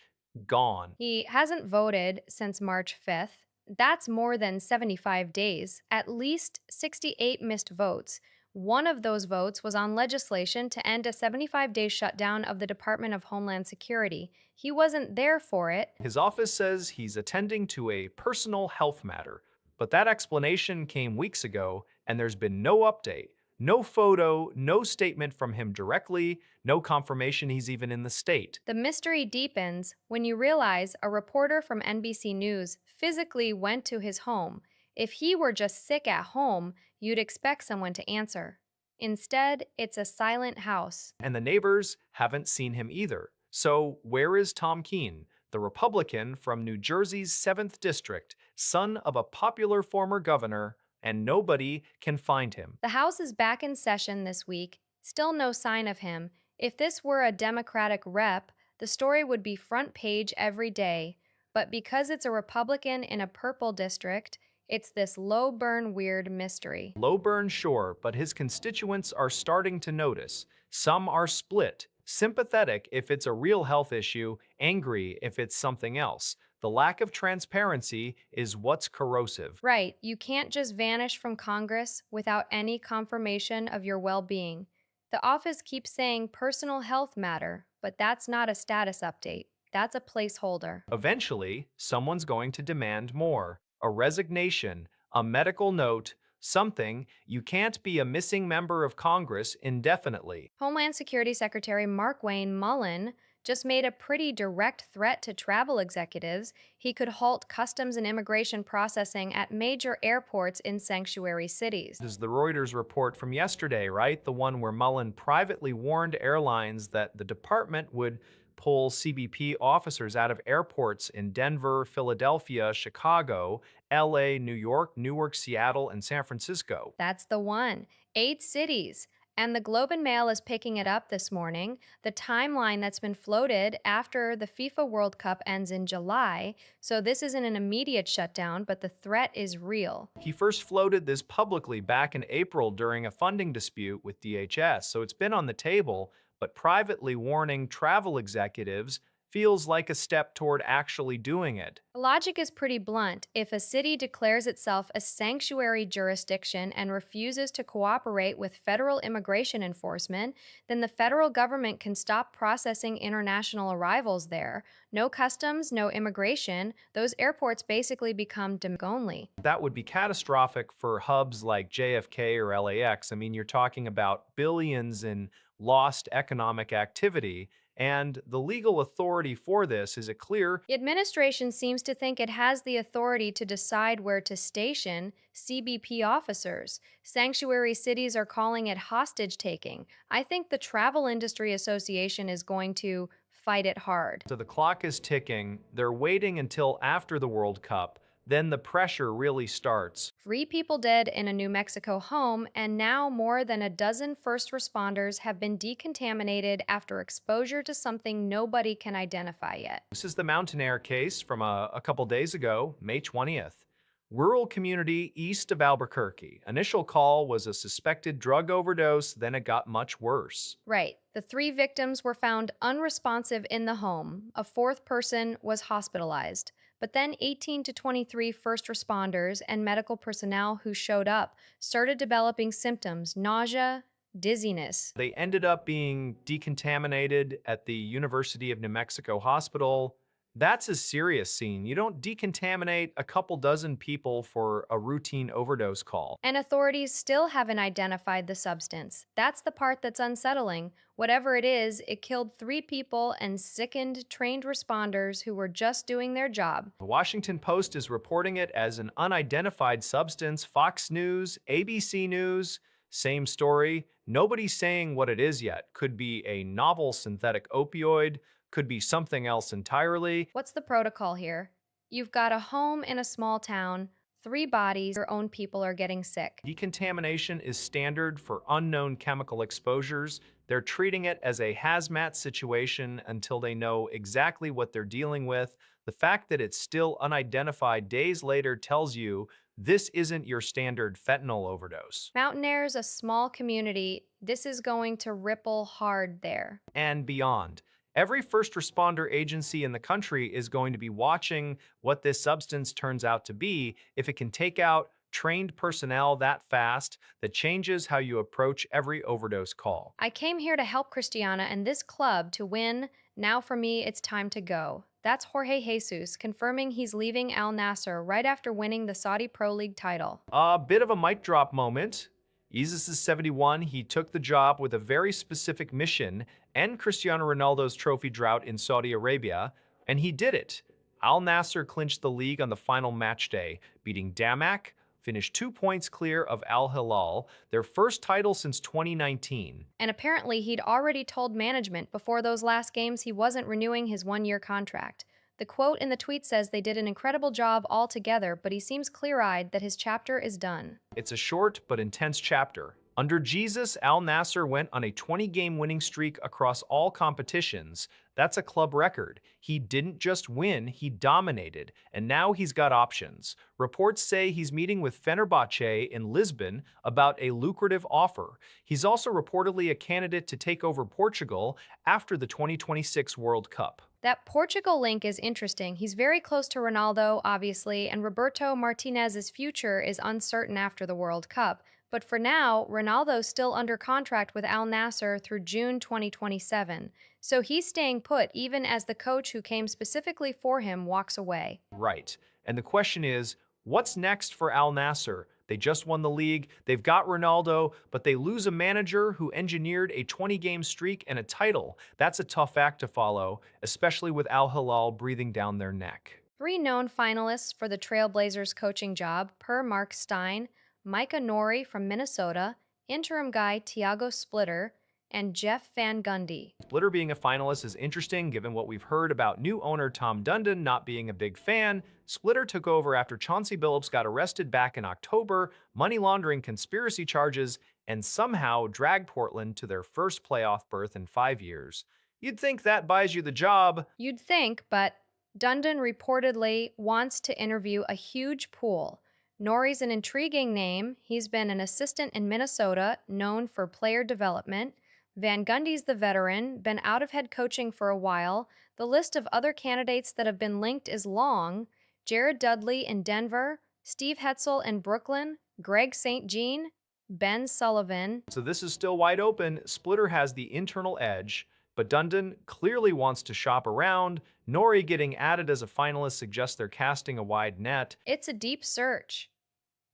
gone. He hasn't voted since March 5th. That's more than 75 days, at least 68 missed votes. One of those votes was on legislation to end a 75-day shutdown of the Department of Homeland Security. He wasn't there for it. His office says he's attending to a personal health matter, but that explanation came weeks ago, and there's been no update. No photo, no statement from him directly, no confirmation he's even in the state. The mystery deepens when you realize a reporter from NBC News physically went to his home. If he were just sick at home, you'd expect someone to answer. Instead, it's a silent house. And the neighbors haven't seen him either. So where is Tom Keene, the Republican from New Jersey's 7th District, son of a popular former governor, and nobody can find him? The House is back in session this week. Still no sign of him. If this were a Democratic rep, the story would be front page every day. But because it's a Republican in a purple district, it's this low-burn weird mystery. Low burn, sure, but his constituents are starting to notice. Some are split, sympathetic if it's a real health issue, angry if it's something else. The lack of transparency is what's corrosive. Right, you can't just vanish from Congress without any confirmation of your well-being. The office keeps saying personal health matter, but that's not a status update. That's a placeholder. Eventually, someone's going to demand more. A resignation, a medical note, something. You can't be a missing member of Congress indefinitely. Homeland Security Secretary Markwayne Mullen just made a pretty direct threat to travel executives. He could halt customs and immigration processing at major airports in sanctuary cities. This is the Reuters report from yesterday, right? The one where Mullen privately warned airlines that the department would pull CBP officers out of airports in Denver, Philadelphia, Chicago, LA, New York, Newark, Seattle, and San Francisco. That's the one. 8 cities. And the Globe and Mail is picking it up this morning. The timeline that's been floated after the FIFA World Cup ends in July. So this isn't an immediate shutdown, but the threat is real. He first floated this publicly back in April during a funding dispute with DHS, so it's been on the table, but privately warning travel executives feels like a step toward actually doing it. The logic is pretty blunt. If a city declares itself a sanctuary jurisdiction and refuses to cooperate with federal immigration enforcement, then the federal government can stop processing international arrivals there. No customs, no immigration. Those airports basically become domestic only. That would be catastrophic for hubs like JFK or LAX. I mean, you're talking about billions in lost economic activity, and the legal authority for this is a clear. The administration seems to think it has the authority to decide where to station CBP officers. Sanctuary cities are calling it hostage taking. I think the Travel Industry Association is going to fight it hard. So the clock is ticking. They're waiting until after the World Cup. Then the pressure really starts. 3 people dead in a New Mexico home, and now more than a dozen first responders have been decontaminated after exposure to something nobody can identify yet. This is the Mountain Air case from a couple days ago, May 20th. Rural community east of Albuquerque. Initial call was a suspected drug overdose, then it got much worse. Right. The 3 victims were found unresponsive in the home. A fourth person was hospitalized. But then 18 to 23 first responders and medical personnel who showed up started developing symptoms: nausea, dizziness. They ended up being decontaminated at the University of New Mexico Hospital. That's a serious scene. You don't decontaminate a couple dozen people for a routine overdose call. And authorities still haven't identified the substance. That's the part that's unsettling. Whatever it is, it killed 3 people and sickened trained responders who were just doing their job. The Washington Post is reporting it as an unidentified substance. Fox News, ABC News, same story. Nobody's saying what it is yet. Could be a novel synthetic opioid, could be something else entirely. What's the protocol here? You've got a home in a small town, 3 bodies, your own people are getting sick. Decontamination is standard for unknown chemical exposures. They're treating it as a hazmat situation until they know exactly what they're dealing with. The fact that it's still unidentified days later tells you this isn't your standard fentanyl overdose. Mountain Air's a small community. This is going to ripple hard there. And beyond. Every first responder agency in the country is going to be watching what this substance turns out to be. If it can take out trained personnel that fast, that changes how you approach every overdose call. I came here to help Christiana and this club to win. Now for me, it's time to go. That's Jorge Jesus confirming he's leaving Al Nasser right after winning the Saudi Pro League title. A bit of a mic drop moment. Jesus is 71. He took the job with a very specific mission: end Cristiano Ronaldo's trophy drought in Saudi Arabia, and he did it. Al Nassr clinched the league on the final match day, beating Damac, finished 2 points clear of Al Hilal, their first title since 2019. And apparently he'd already told management before those last games he wasn't renewing his 1-year contract. The quote in the tweet says they did an incredible job all together, but he seems clear-eyed that his chapter is done. It's a short but intense chapter. Under Jesus, Al Nassr went on a 20-game winning streak across all competitions. That's a club record. He didn't just win, he dominated, and now he's got options. Reports say he's meeting with Fenerbahce in Lisbon about a lucrative offer. He's also reportedly a candidate to take over Portugal after the 2026 World Cup. That Portugal link is interesting. He's very close to Ronaldo, obviously, and Roberto Martinez's future is uncertain after the World Cup. But for now, Ronaldo's still under contract with Al Nassr through June 2027. So he's staying put even as the coach who came specifically for him walks away. Right. And the question is, what's next for Al Nassr? They just won the league, they've got Ronaldo, but they lose a manager who engineered a 20-game streak and a title. That's a tough act to follow, especially with Al Hilal breathing down their neck. 3 known finalists for the Trailblazers coaching job, per Mark Stein: Micah Nori from Minnesota, interim guy Tiago Splitter, and Jeff Van Gundy. Splitter being a finalist is interesting given what we've heard about new owner Tom Dundon not being a big fan. Splitter took over after Chauncey Billups got arrested back in October, money laundering conspiracy charges, and somehow drag Portland to their first playoff berth in 5 years. You'd think that buys you the job. You'd think, but Dundon reportedly wants to interview a huge pool. Nori's an intriguing name. He's been an assistant in Minnesota, known for player development. Van Gundy's the veteran, been out of head coaching for a while. The list of other candidates that have been linked is long. Jared Dudley in Denver, Steve Hetzel in Brooklyn, Greg St. Jean, Ben Sullivan. So this is still wide open. Splitter has the internal edge, but Dundon clearly wants to shop around. Nori getting added as a finalist suggests they're casting a wide net. It's a deep search.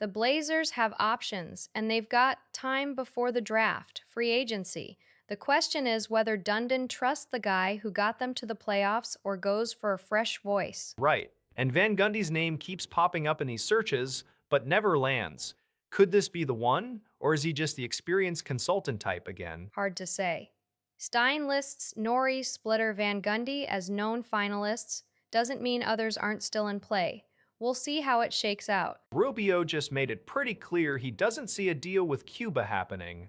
The Blazers have options, and they've got time before the draft, free agency. The question is whether Dundon trusts the guy who got them to the playoffs or goes for a fresh voice. Right. And Van Gundy's name keeps popping up in these searches, but never lands. Could this be the one, or is he just the experienced consultant type again? Hard to say. Stein lists Nori, Splitter, Van Gundy as known finalists. Doesn't mean others aren't still in play. We'll see how it shakes out. Rubio just made it pretty clear he doesn't see a deal with Cuba happening.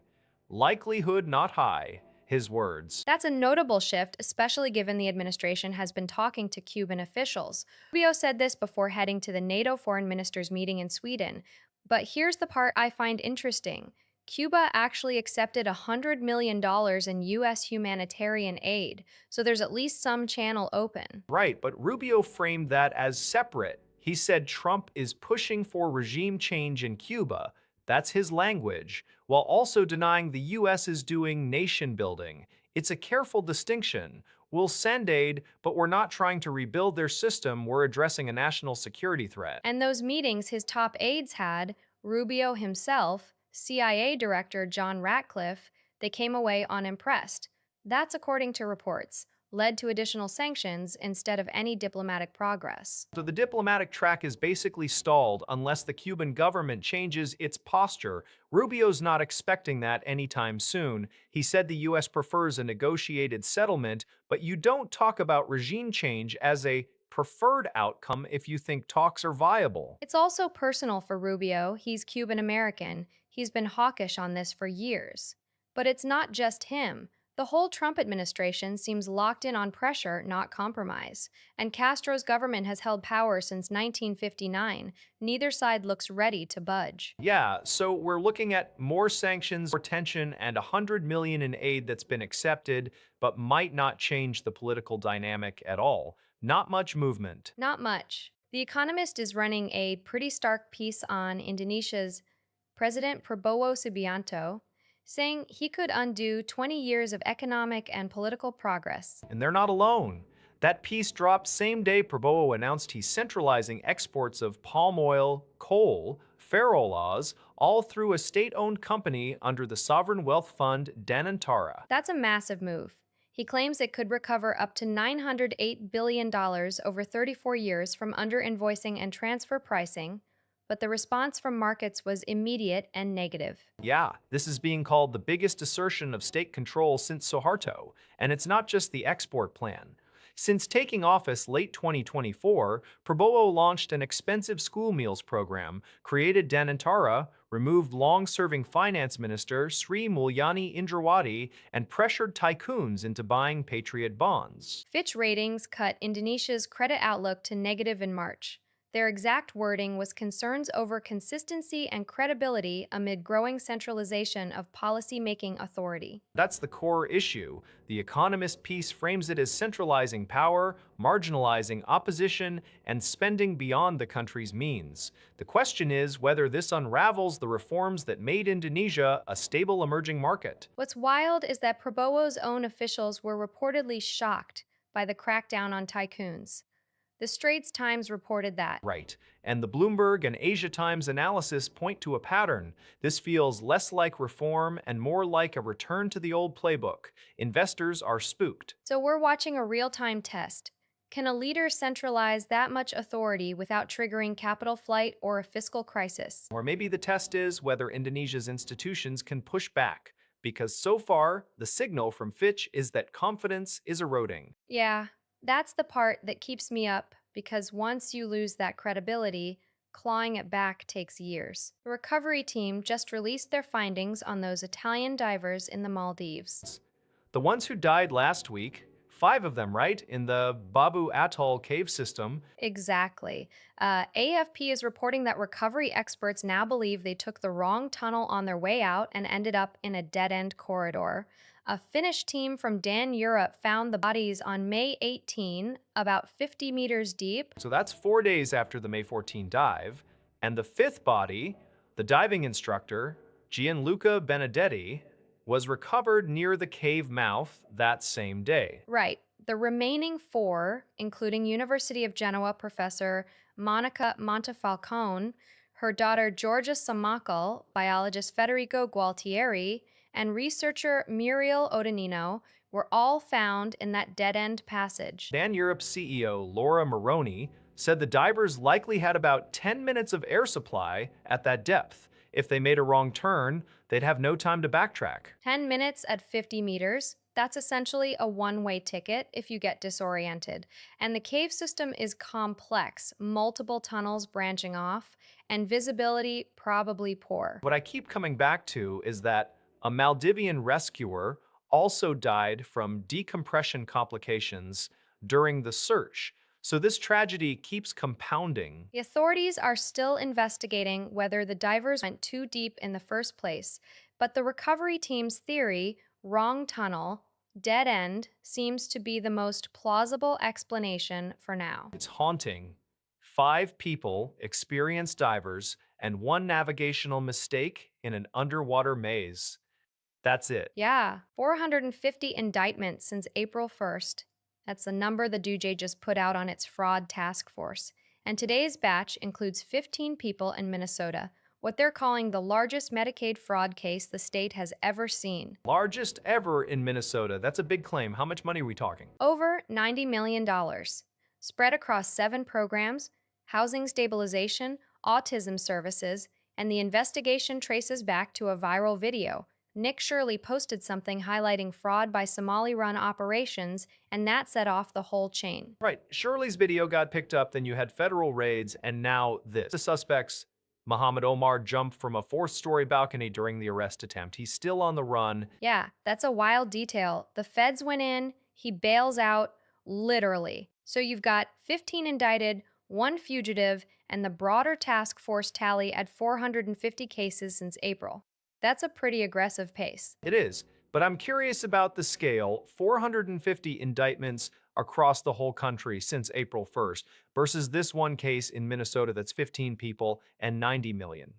Likelihood not high, his words. That's a notable shift, especially given the administration has been talking to Cuban officials. Rubio said this before heading to the NATO foreign ministers meeting in Sweden. But here's the part I find interesting. Cuba actually accepted $100 million in U.S. humanitarian aid, so there's at least some channel open. Right, but Rubio framed that as separate. He said Trump is pushing for regime change in Cuba. That's his language, while also denying the U.S. is doing nation building. It's a careful distinction. We'll send aid, but we're not trying to rebuild their system. We're addressing a national security threat. And those meetings his top aides had, Rubio himself, CIA Director John Ratcliffe, they came away unimpressed. That's according to reports, led to additional sanctions instead of any diplomatic progress. So the diplomatic track is basically stalled unless the Cuban government changes its posture. Rubio's not expecting that anytime soon. He said the U.S. prefers a negotiated settlement, but you don't talk about regime change as a preferred outcome if you think talks are viable. It's also personal for Rubio. He's Cuban American. He's been hawkish on this for years. But it's not just him. The whole Trump administration seems locked in on pressure, not compromise. And Castro's government has held power since 1959. Neither side looks ready to budge. Yeah, so we're looking at more sanctions, more tension, and $100 million in aid that's been accepted, but might not change the political dynamic at all. Not much movement. Not much. The Economist is running a pretty stark piece on Indonesia's President Prabowo Subianto, saying he could undo 20 years of economic and political progress. And they're not alone. That piece dropped same day Prabowo announced he's centralizing exports of palm oil, coal, ferroalloys, all through a state-owned company under the sovereign wealth fund Danantara. That's a massive move. He claims it could recover up to $908 billion over 34 years from under-invoicing and transfer pricing, but the response from markets was immediate and negative. Yeah, this is being called the biggest assertion of state control since Suharto, and it's not just the export plan. Since taking office late 2024, Prabowo launched an expensive school meals program, created Danantara, removed long-serving finance minister Sri Mulyani Indrawati, and pressured tycoons into buying Patriot bonds. Fitch Ratings cut Indonesia's credit outlook to negative in March. Their exact wording was concerns over consistency and credibility amid growing centralization of policy-making authority. That's the core issue. The Economist piece frames it as centralizing power, marginalizing opposition, and spending beyond the country's means. The question is whether this unravels the reforms that made Indonesia a stable emerging market. What's wild is that Prabowo's own officials were reportedly shocked by the crackdown on tycoons. The Straits Times reported that. Right. And the Bloomberg and Asia Times analysis point to a pattern. This feels less like reform and more like a return to the old playbook. Investors are spooked. So we're watching a real-time test. Can a leader centralize that much authority without triggering capital flight or a fiscal crisis? Or maybe the test is whether Indonesia's institutions can push back. Because so far, the signal from Fitch is that confidence is eroding. Yeah. That's the part that keeps me up, because once you lose that credibility, Clawing it back takes years. The recovery team just released their findings on those Italian divers in the Maldives. The ones who died last week, 5 of them, right, in the Babu Atoll cave system. Exactly. AFP is reporting that recovery experts now believe they took the wrong tunnel on their way out and ended up in a dead end corridor. A Finnish team from Dan Europe found the bodies on May 18, about 50 meters deep. So that's 4 days after the May 14 dive. And the fifth body, the diving instructor, Gianluca Benedetti, was recovered near the cave mouth that same day. Right. The remaining four, including University of Genoa professor Monica Montefalcone, her daughter Georgia Samacal, biologist Federico Gualtieri, and researcher Muriel Odenino, were all found in that dead end passage. Dan Europe's CEO, Laura Moroni, said the divers likely had about 10 minutes of air supply at that depth. If they made a wrong turn, they'd have no time to backtrack. 10 minutes at 50 meters. That's essentially a one-way ticket if you get disoriented. And the cave system is complex, multiple tunnels branching off, and visibility probably poor. What I keep coming back to is that a Maldivian rescuer also died from decompression complications during the search. So this tragedy keeps compounding. The authorities are still investigating whether the divers went too deep in the first place, but the recovery team's theory, wrong tunnel, dead end, seems to be the most plausible explanation for now. It's haunting. 5 people, experienced divers, and one navigational mistake in an underwater maze. That's it. Yeah, 450 indictments since April 1st. That's the number the DOJ just put out on its fraud task force. And today's batch includes 15 people in Minnesota, what they're calling the largest Medicaid fraud case the state has ever seen. Largest ever in Minnesota. That's a big claim. How much money are we talking? Over $90 million. Spread across 7 programs: housing stabilization, autism services, and the investigation traces back to a viral video. Nick Shirley posted something highlighting fraud by Somali-run operations, and that set off the whole chain. Right. Shirley's video got picked up, then you had federal raids, and now this. The suspects, Muhammad Omar, jumped from a 4th-story balcony during the arrest attempt. He's still on the run. Yeah, that's a wild detail. The feds went in, he bails out, literally. So you've got 15 indicted, 1 fugitive, and the broader task force tally at 450 cases since April. That's a pretty aggressive pace. It is, but I'm curious about the scale. 450 indictments across the whole country since April 1st versus this one case in Minnesota that's 15 people and 90 million.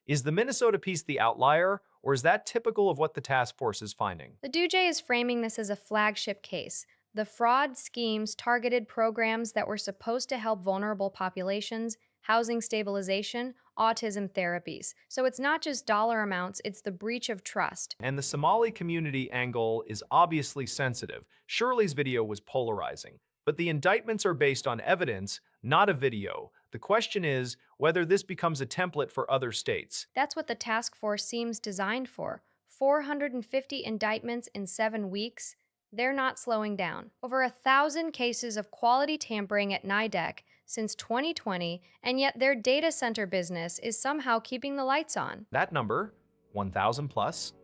Is the Minnesota piece the outlier, or is that typical of what the task force is finding? The DOJ is framing this as a flagship case. The fraud schemes targeted programs that were supposed to help vulnerable populations, housing stabilization, autism therapies. So it's not just dollar amounts, it's the breach of trust. And the Somali community angle is obviously sensitive. Shirley's video was polarizing, but the indictments are based on evidence, not a video. The question is whether this becomes a template for other states. That's what the task force seems designed for. 450 indictments in 7 weeks. They're not slowing down. Over 1,000 cases of quality tampering at NIDEC since 2020, and yet their data center business is somehow keeping the lights on. That number, 1,000 plus,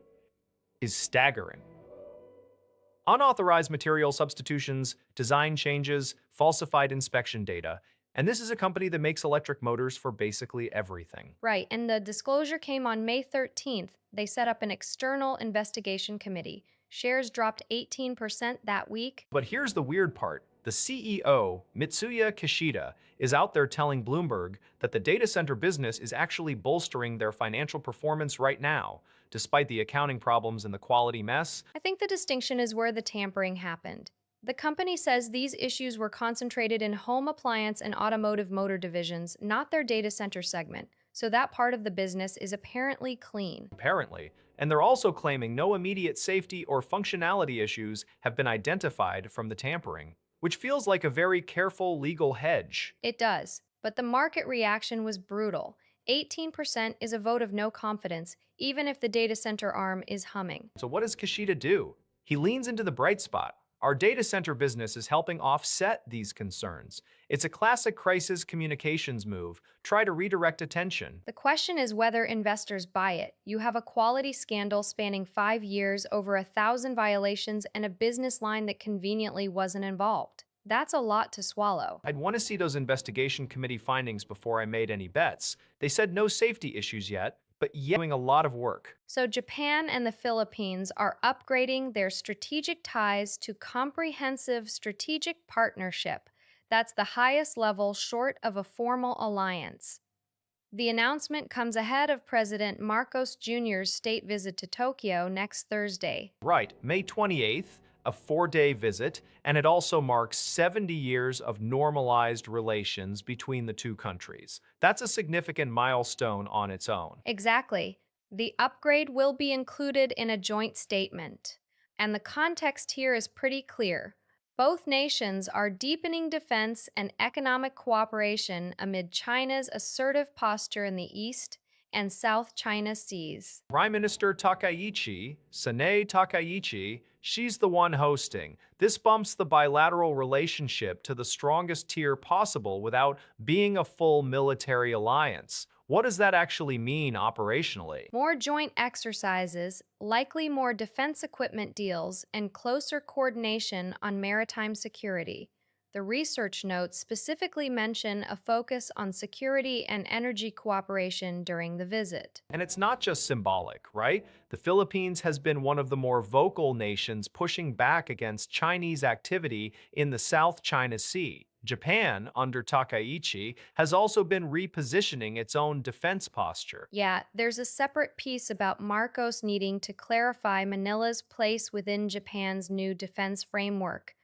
is staggering. Unauthorized material substitutions, design changes, falsified inspection data. And this is a company that makes electric motors for basically everything. Right, and the disclosure came on May 13th. They set up an external investigation committee. Shares dropped 18% that week. But here's the weird part. The CEO, Mitsuya Kishida, is out there telling Bloomberg that the data center business is actually bolstering their financial performance right now, despite the accounting problems and the quality mess. I think the distinction is where the tampering happened. The company says these issues were concentrated in home appliance and automotive motor divisions, not their data center segment. So that part of the business is apparently clean. Apparently. And they're also claiming no immediate safety or functionality issues have been identified from the tampering, which feels like a very careful legal hedge. It does, but the market reaction was brutal. 18% is a vote of no confidence, even if the data center arm is humming. So what does Kishida do? He leans into the bright spot. Our data center business is helping offset these concerns. It's a classic crisis communications move. Try to redirect attention. The question is whether investors buy it. You have a quality scandal spanning 5 years, over 1,000 violations, and a business line that conveniently wasn't involved. That's a lot to swallow. I'd want to see those investigation committee findings before I made any bets. They said no safety issues yet, but yet doing a lot of work. So, Japan and the Philippines are upgrading their strategic ties to comprehensive strategic partnership. That's the highest level short of a formal alliance. The announcement comes ahead of President Marcos Jr.'s state visit to Tokyo next Thursday. Right, May 28th, a 4-day visit, and it also marks 70 years of normalized relations between the two countries. That's a significant milestone on its own. Exactly. The upgrade will be included in a joint statement. And the context here is pretty clear. Both nations are deepening defense and economic cooperation amid China's assertive posture in the East and South China Seas. Prime Minister Takaichi, Sanae Takaichi, she's the one hosting. This bumps the bilateral relationship to the strongest tier possible without being a full military alliance. What does that actually mean operationally? More joint exercises, likely more defense equipment deals, and closer coordination on maritime security. The research notes specifically mention a focus on security and energy cooperation during the visit. And it's not just symbolic, right? The Philippines has been one of the more vocal nations pushing back against Chinese activity in the South China Sea. Japan, under Takaichi, has also been repositioning its own defense posture. Yeah, there's a separate piece about Marcos needing to clarify Manila's place within Japan's new defense framework.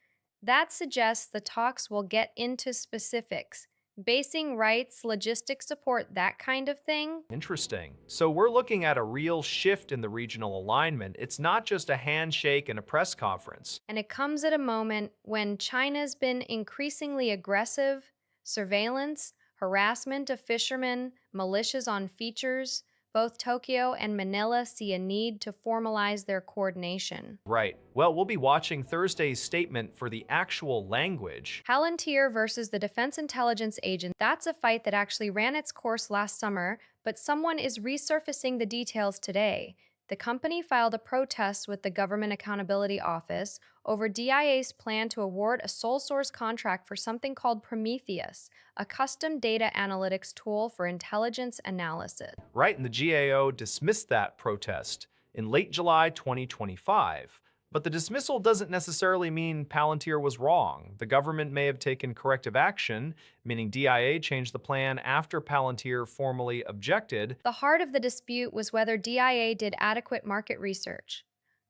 That suggests the talks will get into specifics, basing rights, logistic support, that kind of thing. Interesting. So we're looking at a real shift in the regional alignment. It's not just a handshake and a press conference. And it comes at a moment when China's been increasingly aggressive, surveillance, harassment of fishermen, militias on features. Both Tokyo and Manila see a need to formalize their coordination. Right. Well, we'll be watching Thursday's statement for the actual language. Palantir versus the Defense Intelligence Agency. That's a fight that actually ran its course last summer, but someone is resurfacing the details today. The company filed a protest with the Government Accountability Office over DIA's plan to award a sole source contract for something called Prometheus, a custom data analytics tool for intelligence analysis. Right, and the GAO dismissed that protest in late July 2025. But the dismissal doesn't necessarily mean Palantir was wrong. The government may have taken corrective action, meaning DIA changed the plan after Palantir formally objected. The heart of the dispute was whether DIA did adequate market research.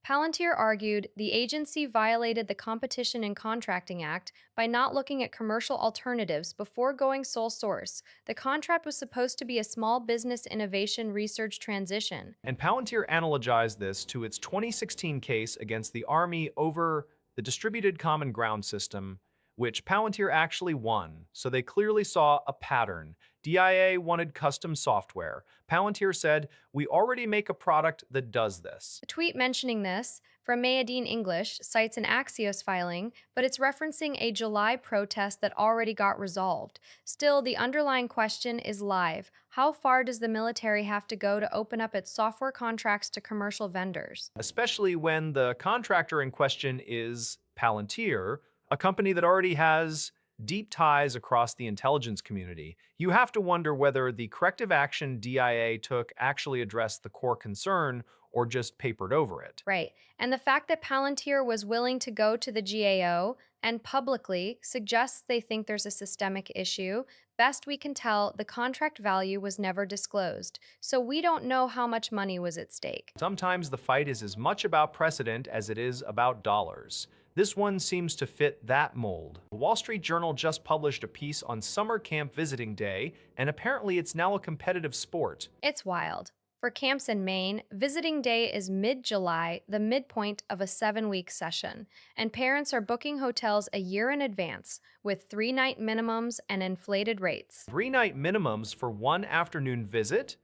Palantir argued the agency violated the Competition and Contracting Act by not looking at commercial alternatives before going sole source. The contract was supposed to be a small business innovation research transition. And Palantir analogized this to its 2016 case against the Army over the Distributed Common Ground System, which Palantir actually won, so they clearly saw a pattern. DIA wanted custom software. Palantir said, "We already make a product that does this." A tweet mentioning this from Mayadeen English cites an Axios filing, but it's referencing a July protest that already got resolved. Still, the underlying question is live. How far does the military have to go to open up its software contracts to commercial vendors? Especially when the contractor in question is Palantir, a company that already has deep ties across the intelligence community. You have to wonder whether the corrective action DIA took actually addressed the core concern or just papered over it. Right. And the fact that Palantir was willing to go to the GAO and publicly suggests they think there's a systemic issue. Best we can tell, the contract value was never disclosed, so we don't know how much money was at stake. Sometimes the fight is as much about precedent as it is about dollars. This one seems to fit that mold. The Wall Street Journal just published a piece on summer camp visiting day, and apparently it's now a competitive sport. It's wild. For camps in Maine, visiting day is mid-July, the midpoint of a 7-week session, and parents are booking hotels a year in advance with 3-night minimums and inflated rates. 3-night minimums for one afternoon visit?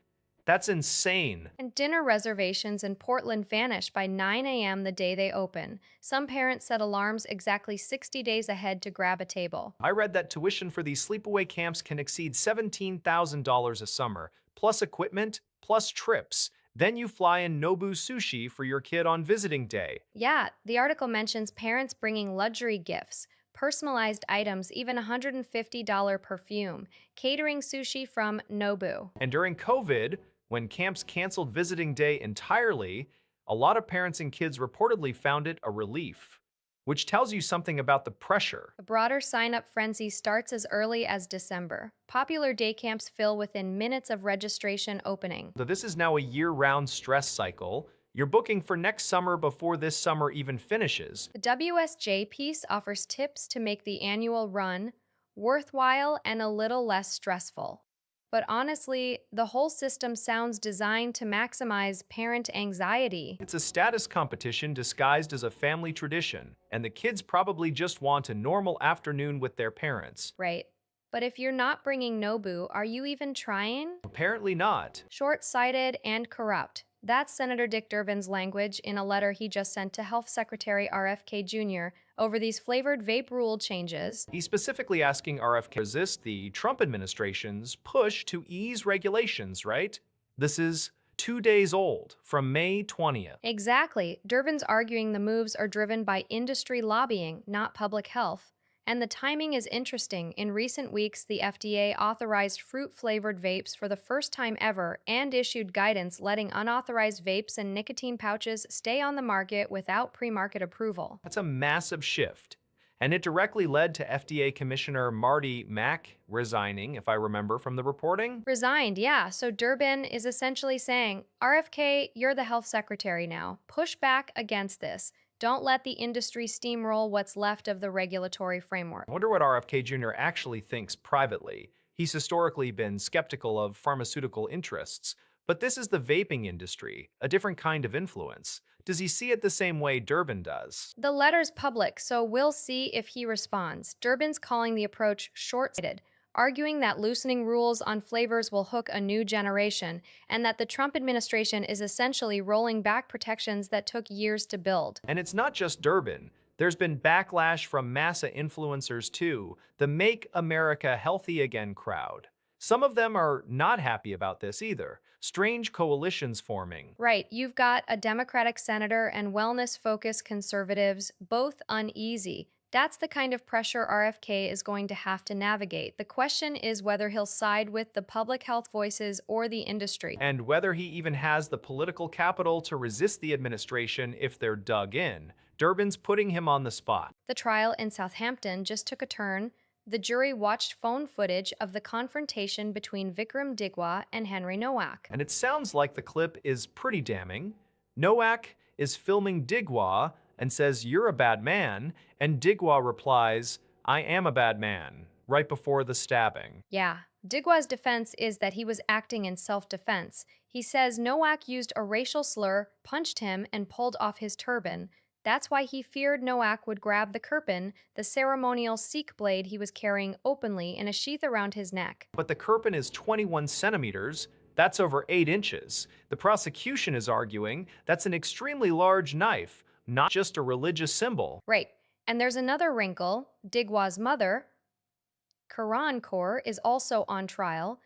That's insane. And dinner reservations in Portland vanish by 9 a.m. the day they open. Some parents set alarms exactly 60 days ahead to grab a table. I read that tuition for these sleepaway camps can exceed $17,000 a summer, plus equipment, plus trips. Then you fly in Nobu sushi for your kid on visiting day. Yeah, the article mentions parents bringing luxury gifts, personalized items, even $150 perfume, catering sushi from Nobu. And during COVID, when camps canceled visiting day entirely, a lot of parents and kids reportedly found it a relief, which tells you something about the pressure. The broader sign up frenzy starts as early as December. Popular day camps fill within minutes of registration opening. So this is now a year-round stress cycle. You're booking for next summer before this summer even finishes. The WSJ piece offers tips to make the annual run worthwhile and a little less stressful. But honestly, the whole system sounds designed to maximize parent anxiety. It's a status competition disguised as a family tradition, and the kids probably just want a normal afternoon with their parents. Right. But if you're not bringing Nobu, are you even trying? Apparently not. Short-sighted and corrupt. That's Senator Dick Durbin's language in a letter he just sent to Health Secretary RFK Jr. over these flavored vape rule changes. He's specifically asking RFK to resist the Trump administration's push to ease regulations, right? This is 2 days old, from May 20th. Exactly. Durbin's arguing the moves are driven by industry lobbying, not public health. And the timing is interesting. In recent weeks, the FDA authorized fruit-flavored vapes for the first time ever and issued guidance letting unauthorized vapes and nicotine pouches stay on the market without pre-market approval. That's a massive shift. And it directly led to FDA Commissioner Marty Mack resigning, if I remember from the reporting. Resigned, yeah. So Durbin is essentially saying, RFK, you're the health secretary now. Push back against this. Don't let the industry steamroll what's left of the regulatory framework. I wonder what RFK Jr. actually thinks privately. He's historically been skeptical of pharmaceutical interests, but this is the vaping industry, a different kind of influence. Does he see it the same way Durbin does? The letter's public, so we'll see if he responds. Durbin's calling the approach short-sighted, arguing that loosening rules on flavors will hook a new generation, and that the Trump administration is essentially rolling back protections that took years to build. And it's not just Durbin. There's been backlash from massa influencers too, the Make America Healthy Again crowd. Some of them are not happy about this either. Strange coalitions forming. Right, you've got a Democratic senator and wellness-focused conservatives, both uneasy. That's the kind of pressure RFK is going to have to navigate. The question is whether he'll side with the public health voices or the industry. And whether he even has the political capital to resist the administration if they're dug in. Durbin's putting him on the spot. The trial in Southampton just took a turn. The jury watched phone footage of the confrontation between Vikram Digwa and Henry Nowak. And it sounds like the clip is pretty damning. Nowak is filming Digwa and says, "You're a bad man," and Digwa replies, "I am a bad man," right before the stabbing. Yeah. Digwa's defense is that he was acting in self-defense. He says Nowak used a racial slur, punched him, and pulled off his turban. That's why he feared Nowak would grab the kirpan, the ceremonial Sikh blade he was carrying openly in a sheath around his neck. But the kirpan is 21 centimeters. That's over 8 inches. The prosecution is arguing that's an extremely large knife, not just a religious symbol. Right. And there's another wrinkle. Digwa's mother, Karan Kaur, is also on trial.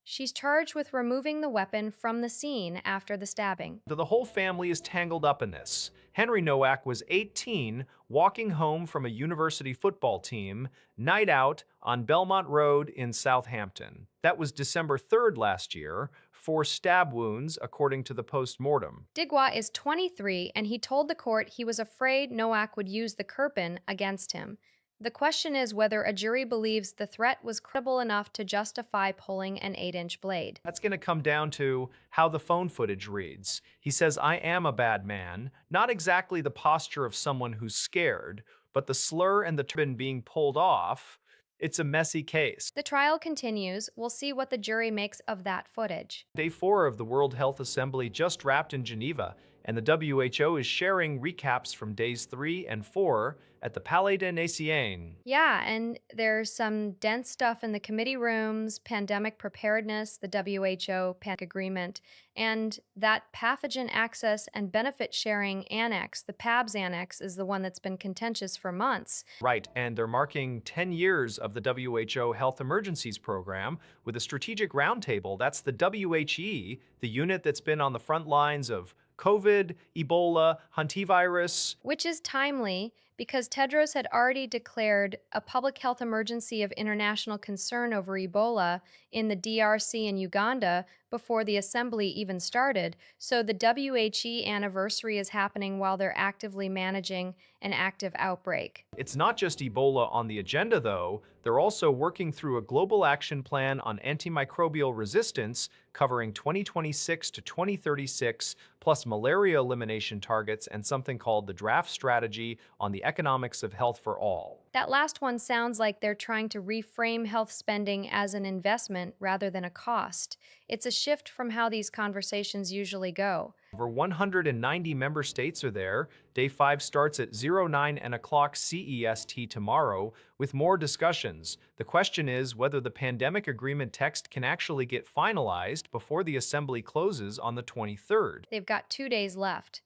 She's charged with removing the weapon from the scene after the stabbing. The whole family is tangled up in this. Henry Nowak was 18, walking home from a university football team, night out on Belmont Road in Southampton. That was December 3rd last year, 4 stab wounds, according to the post-mortem. Digwa is 23, and he told the court he was afraid Nowak would use the kirpan against him. The question is whether a jury believes the threat was credible enough to justify pulling an 8-inch blade. That's going to come down to how the phone footage reads. He says, "I am a bad man," not exactly the posture of someone who's scared, but the slur and the turban being pulled off. It's a messy case. The trial continues. We'll see what the jury makes of that footage. Day 4 of the World Health Assembly just wrapped in Geneva, and the WHO is sharing recaps from days 3 and 4 at the Palais des Nations. Yeah, and there's some dense stuff in the committee rooms, pandemic preparedness, the WHO pandemic agreement, and that pathogen access and benefit sharing annex, the PABS annex, is the one that's been contentious for months. Right, and they're marking 10 years of the WHO Health Emergencies Program with a strategic roundtable. That's the WHE, the unit that's been on the front lines of COVID, Ebola, hantavirus. Which is timely because Tedros had already declared a public health emergency of international concern over Ebola in the DRC and Uganda before the assembly even started. So the WHE anniversary is happening while they're actively managing an active outbreak. It's not just Ebola on the agenda, though. They're also working through a global action plan on antimicrobial resistance covering 2026 to 2036, plus malaria elimination targets and something called the draft strategy on the economics of health for all. That last one sounds like they're trying to reframe health spending as an investment rather than a cost. It's a shift from how these conversations usually go. Over 190 member states are there. Day 5 starts at 09 and o'clock CEST tomorrow with more discussions. The question is whether the pandemic agreement text can actually get finalized before the assembly closes on the 23rd. They've got 2 days left.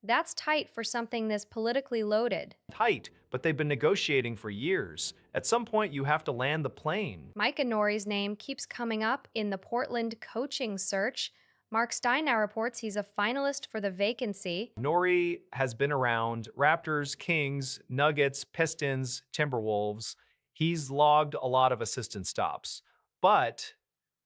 That's tight for something this politically loaded. Tight, but they've been negotiating for years. At some point, you have to land the plane. Micah Nori's name keeps coming up in the Portland coaching search. Mark Stein now reports he's a finalist for the vacancy. Nori has been around Raptors, Kings, Nuggets, Pistons, Timberwolves. He's logged a lot of assistant stops, but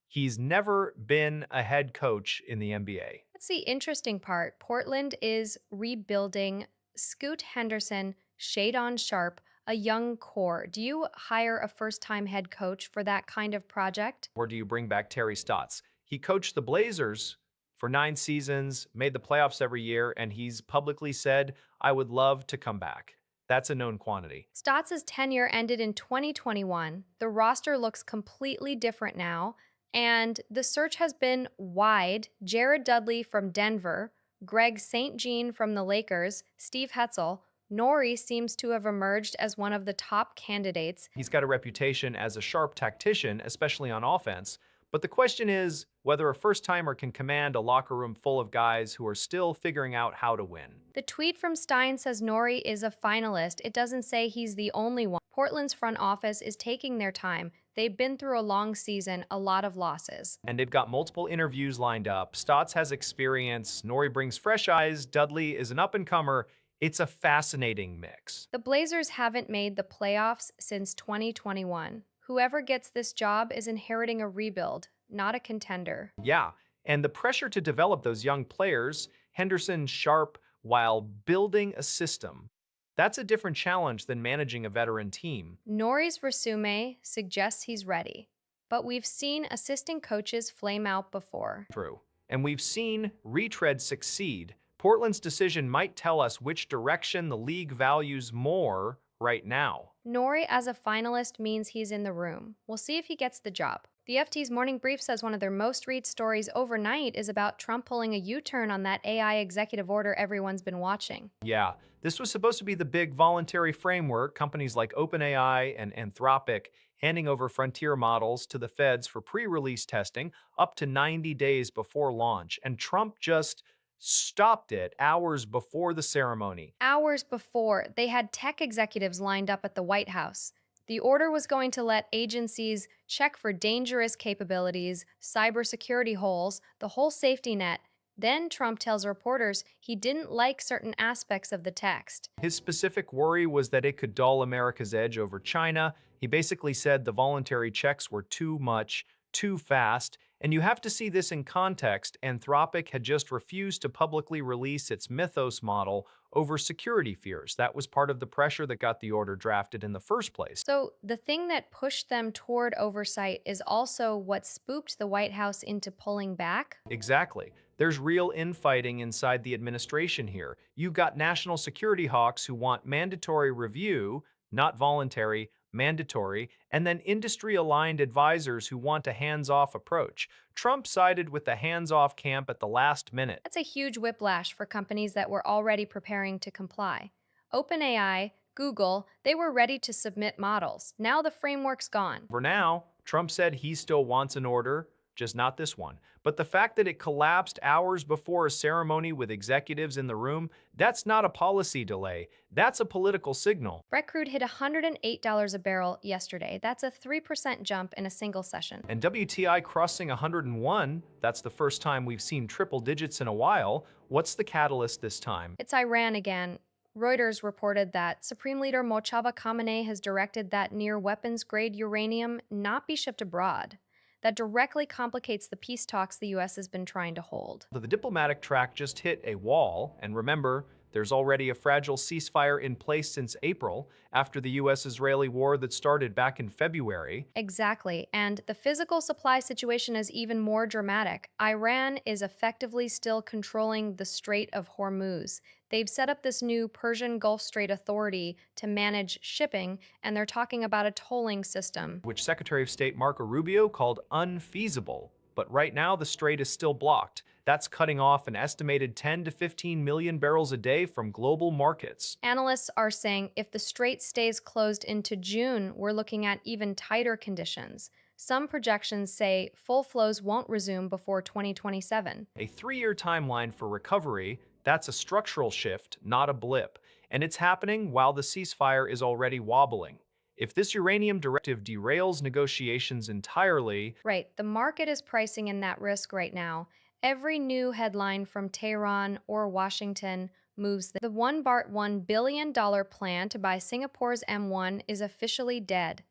he's never been a head coach in the NBA. That's the interesting part. Portland is rebuilding. Scoot Henderson, Shadon Sharp, a young core. Do you hire a first-time head coach for that kind of project? Or do you bring back Terry Stotts? He coached the Blazers for 9 seasons, made the playoffs every year, and he's publicly said, I would love to come back. That's a known quantity. Stotts' tenure ended in 2021. The roster looks completely different now, and the search has been wide. Jared Dudley from Denver, Greg St. Jean from the Lakers, Steve Hetzel. Nori seems to have emerged as one of the top candidates. He's got a reputation as a sharp tactician, especially on offense. But the question is whether a first-timer can command a locker room full of guys who are still figuring out how to win. The tweet from Stein says Nori is a finalist. It doesn't say he's the only one. Portland's front office is taking their time. They've been through a long season, a lot of losses. And they've got multiple interviews lined up. Stotts has experience, Nori brings fresh eyes, Dudley is an up-and-comer. It's a fascinating mix. The Blazers haven't made the playoffs since 2021. Whoever gets this job is inheriting a rebuild, not a contender. Yeah, and the pressure to develop those young players, Henderson, Sharp, while building a system, that's a different challenge than managing a veteran team. Nori's resume suggests he's ready, but we've seen assistant coaches flame out before. True. And we've seen retreads succeed. Portland's decision might tell us which direction the league values more right now. Nori as a finalist means he's in the room. We'll see if he gets the job. The FT's Morning Brief says one of their most read stories overnight is about Trump pulling a U-turn on that AI executive order everyone's been watching. Yeah, this was supposed to be the big voluntary framework, companies like OpenAI and Anthropic handing over frontier models to the feds for pre-release testing up to 90 days before launch. And Trump just stopped it hours before the ceremony. Hours before, they had tech executives lined up at the White House. The order was going to let agencies check for dangerous capabilities, cybersecurity holes, the whole safety net. Then Trump tells reporters he didn't like certain aspects of the text. His specific worry was that it could dull America's edge over China. He basically said the voluntary checks were too much, too fast, and you have to see this in context. Anthropic had just refused to publicly release its Mythos model over security fears. That was part of the pressure that got the order drafted in the first place. So the thing that pushed them toward oversight is also what spooked the White House into pulling back? Exactly. There's real infighting inside the administration here. You've got national security hawks who want mandatory review, not voluntary, mandatory, and then industry-aligned advisors who want a hands-off approach. Trump sided with the hands-off camp at the last minute. That's a huge whiplash for companies that were already preparing to comply. OpenAI, Google, they were ready to submit models. Now the framework's gone. For now, Trump said he still wants an order, just not this one. But the fact that it collapsed hours before a ceremony with executives in the room, that's not a policy delay. That's a political signal. Brent crude hit $108 a barrel yesterday. That's a 3% jump in a single session. And WTI crossing 101, that's the first time we've seen triple digits in a while. What's the catalyst this time? It's Iran again. Reuters reported that Supreme Leader Mojtaba Khamenei has directed that near weapons-grade uranium not be shipped abroad. That directly complicates the peace talks the U.S. has been trying to hold. The diplomatic track just hit a wall, and remember, there's already a fragile ceasefire in place since April, after the U.S.-Israeli war that started back in February. Exactly, and the physical supply situation is even more dramatic. Iran is effectively still controlling the Strait of Hormuz. They've set up this new Persian Gulf Strait Authority to manage shipping, and they're talking about a tolling system. Which Secretary of State Marco Rubio called unfeasible. But right now, the strait is still blocked. That's cutting off an estimated 10 to 15 million barrels a day from global markets. Analysts are saying if the strait stays closed into June, we're looking at even tighter conditions. Some projections say full flows won't resume before 2027. A 3-year timeline for recovery, that's a structural shift, not a blip. And it's happening while the ceasefire is already wobbling. If this uranium directive derails negotiations entirely, Right, the market is pricing in that risk right now. Every new headline from Tehran or Washington moves the $1 billion plan to buy Singapore's M1 is officially dead.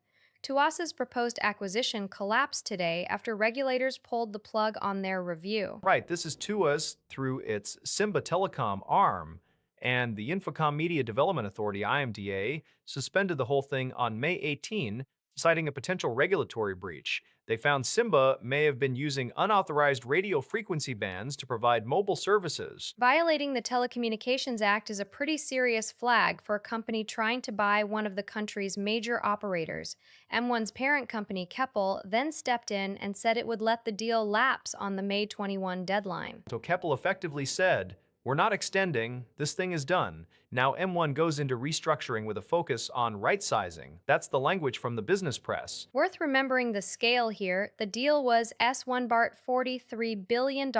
Tuas's proposed acquisition collapsed today after regulators pulled the plug on their review. right, this is Tuas through its Simba Telecom arm, and the Infocom Media Development Authority, IMDA, suspended the whole thing on May 18, citing a potential regulatory breach. They found Simba may have been using unauthorized radio frequency bands to provide mobile services. Violating the Telecommunications Act is a pretty serious flag for a company trying to buy one of the country's major operators. M1's parent company, Keppel, then stepped in and said it would let the deal lapse on the May 21 deadline. So Keppel effectively said, "We're not extending, this thing is done." Now M1 goes into restructuring with a focus on right-sizing. That's the language from the business press. Worth remembering the scale here, the deal was S1 Bart $43 billion,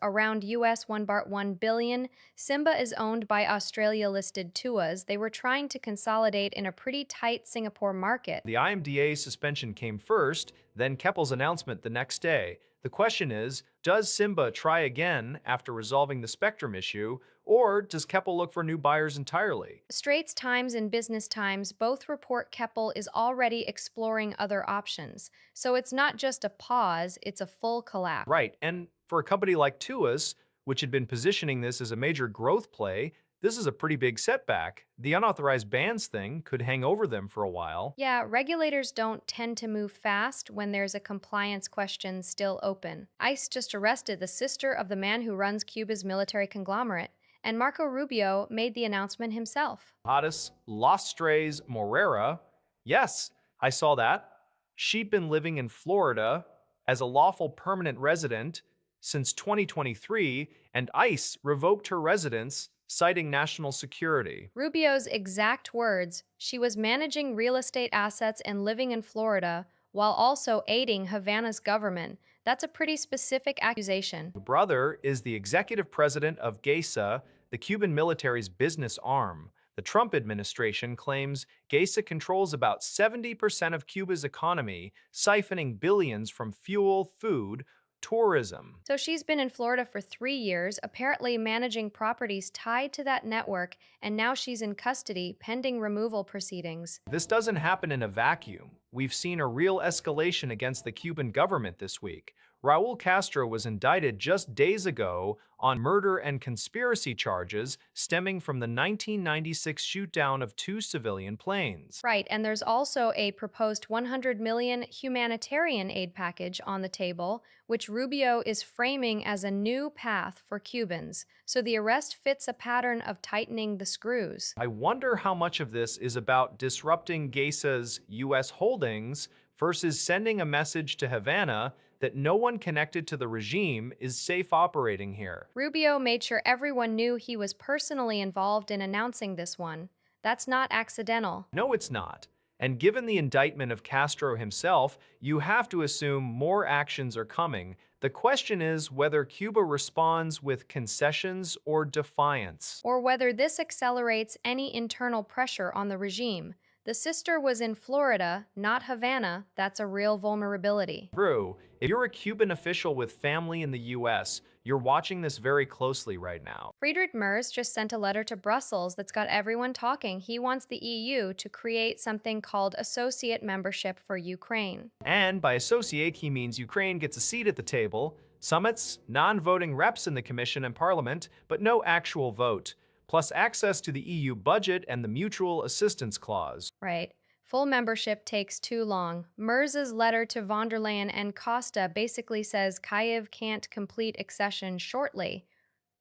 around US 1 Bart $1 billion. Simba is owned by Australia-listed Tuas. They were trying to consolidate in a pretty tight Singapore market. The IMDA suspension came first, then Keppel's announcement the next day. The question is, does Simba try again after resolving the spectrum issue, or does Keppel look for new buyers entirely? Straits Times and Business Times both report Keppel is already exploring other options. So it's not just a pause, it's a full collapse. Right, and for a company like Tuas, which had been positioning this as a major growth play, this is a pretty big setback. The unauthorized bans thing could hang over them for a while. Yeah, regulators don't tend to move fast when there's a compliance question still open. ICE just arrested the sister of the man who runs Cuba's military conglomerate, and Marco Rubio made the announcement himself. Otis Lastres Morera. Yes, I saw that. She'd been living in Florida as a lawful permanent resident since 2023, and ICE revoked her residence, citing national security. Rubio's exact words, she was managing real estate assets and living in Florida while also aiding Havana's government. That's a pretty specific accusation. The brother is the executive president of GESA, the Cuban military's business arm. The Trump administration claims GESA controls about 70% of Cuba's economy, siphoning billions from fuel, food, tourism. So she's been in Florida for 3 years, apparently managing properties tied to that network, and now she's in custody pending removal proceedings. This doesn't happen in a vacuum. We've seen a real escalation against the Cuban government this week. Raul Castro was indicted just days ago on murder and conspiracy charges stemming from the 1996 shootdown of two civilian planes. Right, and there's also a proposed 100 million humanitarian aid package on the table, which Rubio is framing as a new path for Cubans. So the arrest fits a pattern of tightening the screws. I wonder how much of this is about disrupting Gesa's U.S. holdings versus sending a message to Havana that no one connected to the regime is safe operating here. Rubio made sure everyone knew he was personally involved in announcing this one. That's not accidental. No, it's not. And given the indictment of Castro himself, you have to assume more actions are coming. The question is whether Cuba responds with concessions or defiance. Or whether this accelerates any internal pressure on the regime. The sister was in Florida, not Havana. That's a real vulnerability. True, if you're a Cuban official with family in the US, you're watching this very closely right now. Friedrich Merz just sent a letter to Brussels that's got everyone talking. He wants the EU to create something called associate membership for Ukraine. And by associate, he means Ukraine gets a seat at the table, summits, non-voting reps in the Commission and Parliament, but no actual vote, plus access to the EU budget and the Mutual Assistance Clause. Right. Full membership takes too long. Merz's letter to von der Leyen and Costa basically says Kyiv can't complete accession shortly.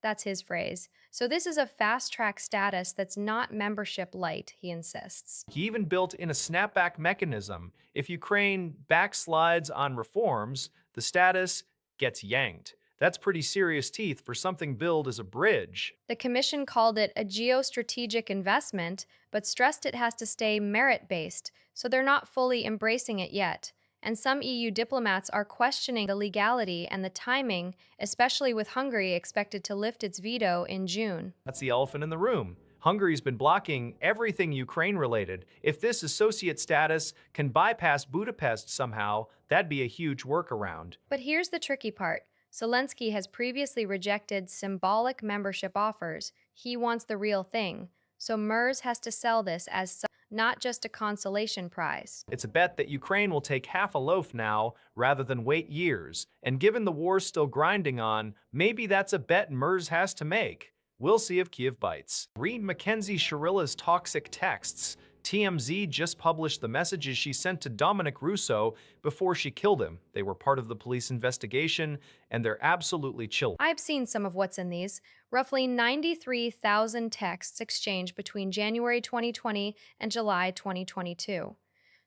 That's his phrase. So this is a fast-track status that's not membership light, he insists. He even built in a snapback mechanism. If Ukraine backslide on reforms, the status gets yanked. That's pretty serious teeth for something billed as a bridge. The Commission called it a geostrategic investment, but stressed it has to stay merit-based, so they're not fully embracing it yet. And some EU diplomats are questioning the legality and the timing, especially with Hungary expected to lift its veto in June. That's the elephant in the room. Hungary's been blocking everything Ukraine-related. If this associate status can bypass Budapest somehow, that'd be a huge workaround. But here's the tricky part. Zelensky has previously rejected symbolic membership offers. He wants the real thing. So Merz has to sell this as not just a consolation prize. It's a bet that Ukraine will take half a loaf now rather than wait years. And given the war's still grinding on, maybe that's a bet Merz has to make. We'll see if Kiev bites. Read Mackenzie Shirilla's toxic texts. TMZ just published the messages she sent to Dominic Russo before she killed him. They were part of the police investigation, and they're absolutely chill. I've seen some of what's in these. Roughly 93,000 texts exchanged between January 2020 and July 2022.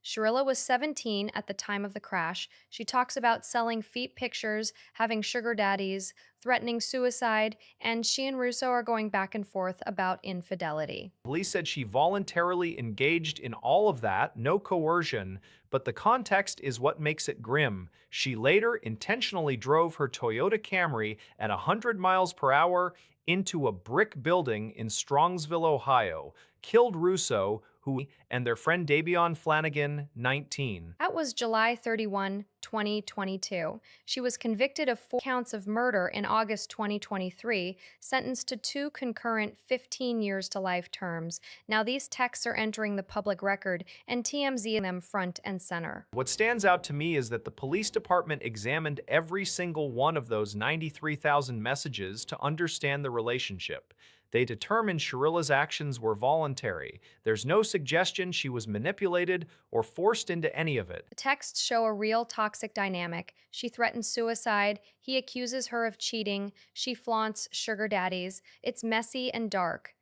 Shirilla was 17 at the time of the crash. She talks about selling feet pictures, having sugar daddies, threatening suicide, and she and Russo are going back and forth about infidelity. Police said she voluntarily engaged in all of that, no coercion, but the context is what makes it grim. She later intentionally drove her Toyota Camry at 100 miles per hour into a brick building in Strongsville, Ohio, killed Russo, who and their friend Davion Flanagan, 19. That was July 31, 2022. She was convicted of 4 counts of murder in August 2023, sentenced to 2 concurrent 15 years to life terms. Now these texts are entering the public record, and TMZ in them front and center. What stands out to me is that the police department examined every single one of those 93,000 messages to understand the relationship. They determined Shirilla's actions were voluntary. There's no suggestion she was manipulated or forced into any of it. The texts show a real toxic dynamic. She threatens suicide. He accuses her of cheating. She flaunts sugar daddies. It's messy and dark.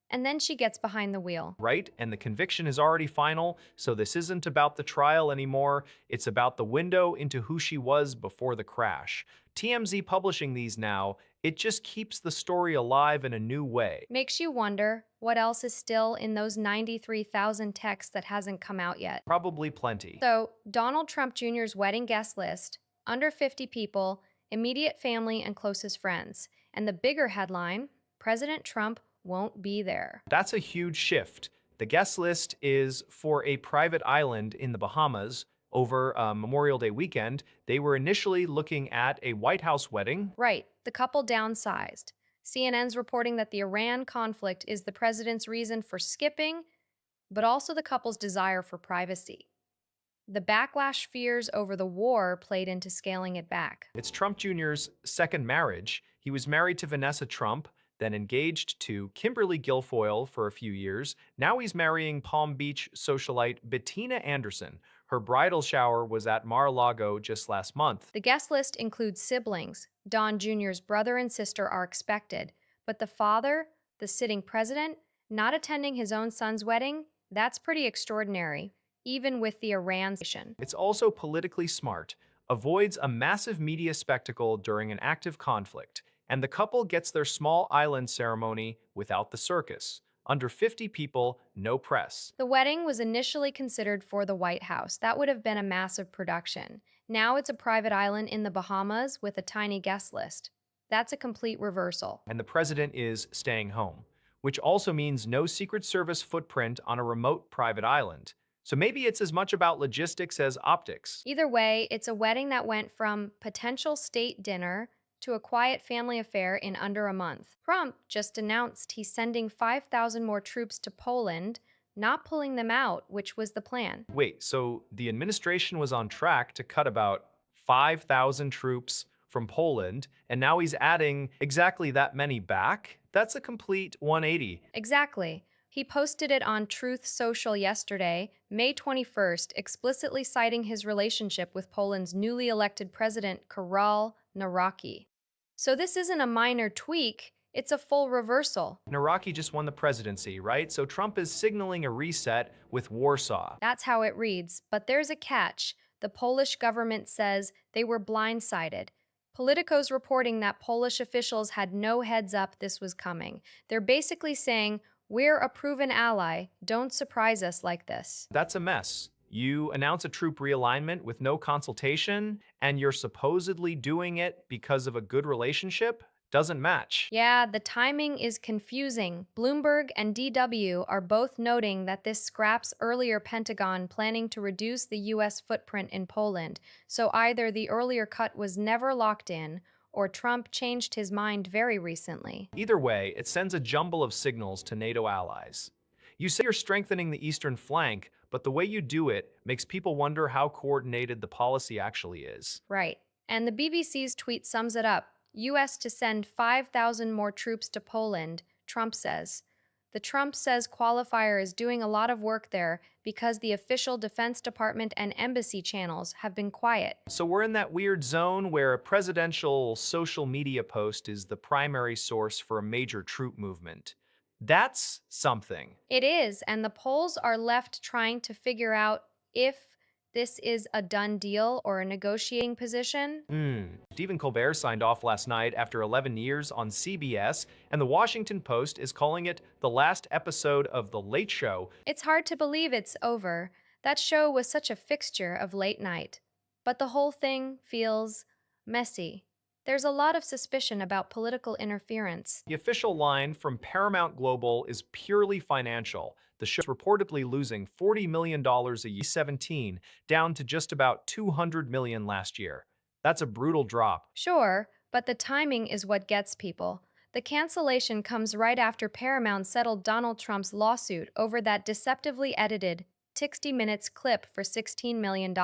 And then she gets behind the wheel. Right? And the conviction is already final, so this isn't about the trial anymore. It's about the window into who she was before the crash. TMZ publishing these now, it just keeps the story alive in a new way. Makes you wonder what else is still in those 93,000 texts that hasn't come out yet. Probably plenty. So, Donald Trump Jr.'s wedding guest list, under 50 people, immediate family and closest friends. And the bigger headline, President Trump won't be there. That's a huge shift. The guest list is for a private island in the Bahamas over Memorial Day weekend. They were initially looking at a White House wedding. Right, the couple downsized. CNN's reporting that the Iran conflict is the president's reason for skipping, but also the couple's desire for privacy. The backlash fears over the war played into scaling it back. It's Trump Jr.'s second marriage. He was married to Vanessa Trump, then engaged to Kimberly Guilfoyle for a few years. Now he's marrying Palm Beach socialite Bettina Anderson. Her bridal shower was at Mar-a-Lago just last month. The guest list includes siblings. Don Jr.'s brother and sister are expected, but the father, the sitting president, not attending his own son's wedding, that's pretty extraordinary, even with the Iran situation. It's also politically smart, avoids a massive media spectacle during an active conflict, and the couple gets their small island ceremony without the circus. Under 50 people, no press. The wedding was initially considered for the White House. That would have been a massive production. Now it's a private island in the Bahamas with a tiny guest list. That's a complete reversal. And the president is staying home, which also means no Secret Service footprint on a remote private island. So maybe it's as much about logistics as optics. Either way, it's a wedding that went from potential state dinner to a quiet family affair in under a month. Trump just announced he's sending 5,000 more troops to Poland, not pulling them out, which was the plan. Wait, so the administration was on track to cut about 5,000 troops from Poland, and now he's adding exactly that many back? That's a complete 180. Exactly. He posted it on Truth Social yesterday, May 21st, explicitly citing his relationship with Poland's newly elected president, Karol Nawrocki. So this isn't a minor tweak, it's a full reversal. Naraki just won the presidency, right? So Trump is signaling a reset with Warsaw. That's how it reads, but there's a catch. The Polish government says they were blindsided. Politico's reporting that Polish officials had no heads up this was coming. They're basically saying, we're a proven ally, don't surprise us like this. That's a mess. You announce a troop realignment with no consultation, and you're supposedly doing it because of a good relationship? Doesn't match. Yeah, the timing is confusing. Bloomberg and DW are both noting that this scraps earlier Pentagon planning to reduce the U.S. footprint in Poland, so either the earlier cut was never locked in, or Trump changed his mind very recently. Either way, it sends a jumble of signals to NATO allies. You say you're strengthening the eastern flank, but the way you do it makes people wonder how coordinated the policy actually is. Right. And the BBC's tweet sums it up. U.S. to send 5,000 more troops to Poland, Trump says. The Trump says qualifier is doing a lot of work there because the official Defense Department and embassy channels have been quiet. So we're in that weird zone where a presidential social media post is the primary source for a major troop movement. That's something. It is, and the polls are left trying to figure out if this is a done deal or a negotiating position. Stephen Colbert signed off last night after 11 years on CBS, and the Washington Post is calling it the last episode of The Late Show. It's hard to believe it's over. That show was such a fixture of late night. But the whole thing feels messy. There's a lot of suspicion about political interference. The official line from Paramount Global is purely financial. The show is reportedly losing $40 million a year, 17, down to just about $200 million last year. That's a brutal drop. Sure, but the timing is what gets people. The cancellation comes right after Paramount settled Donald Trump's lawsuit over that deceptively edited 60 Minutes clip for $16 million,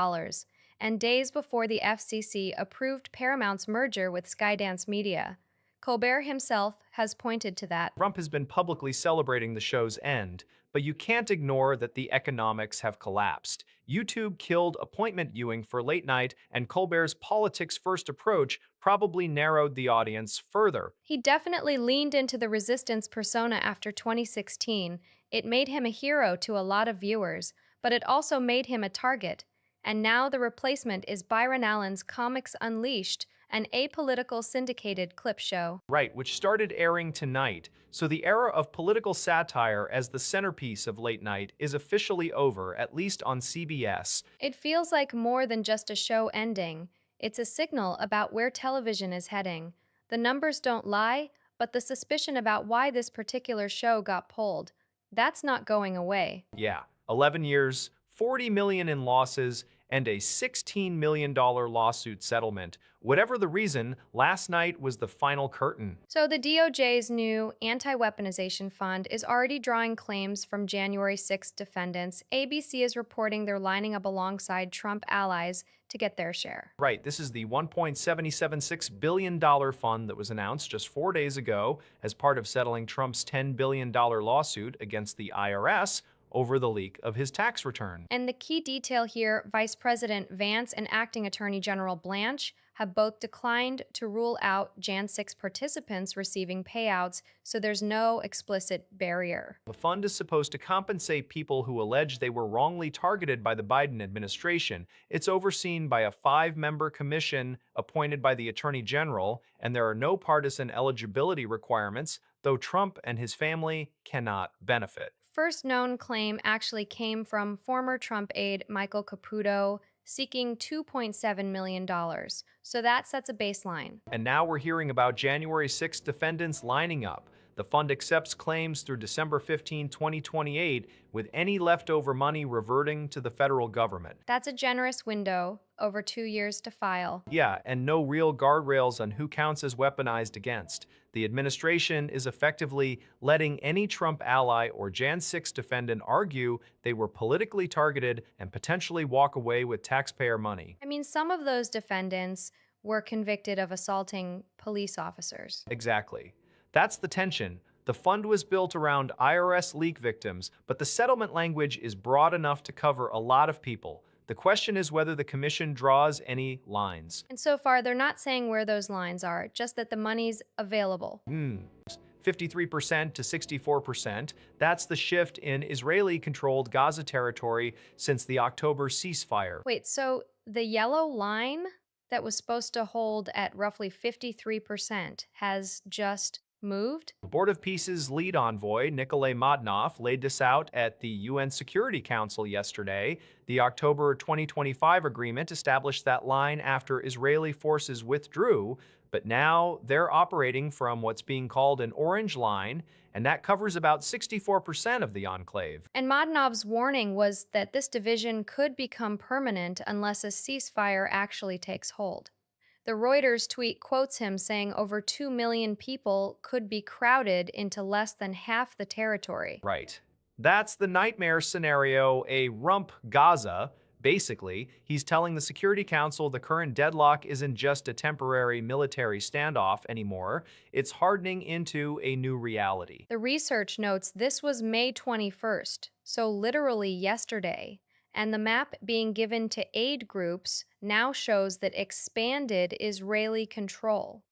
and days before the FCC approved Paramount's merger with Skydance Media. Colbert himself has pointed to that. Trump has been publicly celebrating the show's end, but you can't ignore that the economics have collapsed. YouTube killed appointment viewing for late night, and Colbert's politics-first approach probably narrowed the audience further. He definitely leaned into the resistance persona after 2016. It made him a hero to a lot of viewers, but it also made him a target. And now the replacement is Byron Allen's Comics Unleashed, an apolitical syndicated clip show. Right, which started airing tonight. So the era of political satire as the centerpiece of late night is officially over, at least on CBS. It feels like more than just a show ending. It's a signal about where television is heading. The numbers don't lie, but the suspicion about why this particular show got pulled, that's not going away. Yeah, 11 years, 40 million in losses, and a $16 million lawsuit settlement. Whatever the reason, last night was the final curtain. So, the DOJ's new anti weaponization fund is already drawing claims from January 6th defendants. ABC is reporting they're lining up alongside Trump allies to get their share. Right, this is the $1.776 billion fund that was announced just 4 days ago as part of settling Trump's $10 billion lawsuit against the IRS over the leak of his tax return. And the key detail here, Vice President Vance and Acting Attorney General Blanche have both declined to rule out Jan 6 participants receiving payouts, so there's no explicit barrier. The fund is supposed to compensate people who allege they were wrongly targeted by the Biden administration. It's overseen by a 5-member commission appointed by the Attorney General, and there are no partisan eligibility requirements, though Trump and his family cannot benefit. First known claim actually came from former Trump aide Michael Caputo seeking $2.7 million. So that sets a baseline. And now we're hearing about January 6 defendants lining up. The fund accepts claims through December 15, 2028, with any leftover money reverting to the federal government. That's a generous window, over 2 years to file. Yeah, and no real guardrails on who counts as weaponized against. The administration is effectively letting any Trump ally or Jan 6 defendant argue they were politically targeted and potentially walk away with taxpayer money. I mean, some of those defendants were convicted of assaulting police officers. Exactly. That's the tension. The fund was built around IRS leak victims, but the settlement language is broad enough to cover a lot of people. The question is whether the commission draws any lines. And so far, they're not saying where those lines are, just that the money's available. 53% to 64%. That's the shift in Israeli-controlled Gaza territory since the October ceasefire. Wait, so the yellow line that was supposed to hold at roughly 53% has just moved? The Board of Peace's lead envoy, Nikolay Madnov, laid this out at the UN Security Council yesterday. The October 2025 agreement established that line after Israeli forces withdrew, but now they're operating from what's being called an orange line, and that covers about 64% of the enclave. And Madnov's warning was that this division could become permanent unless a ceasefire actually takes hold. The Reuters tweet quotes him saying over 2 million people could be crowded into less than half the territory. Right. That's the nightmare scenario, a rump Gaza. Basically, he's telling the Security Council the current deadlock isn't just a temporary military standoff anymore, it's hardening into a new reality. The research notes this was May 21st, so literally yesterday, and the map being given to aid groups now shows that expanded Israeli control.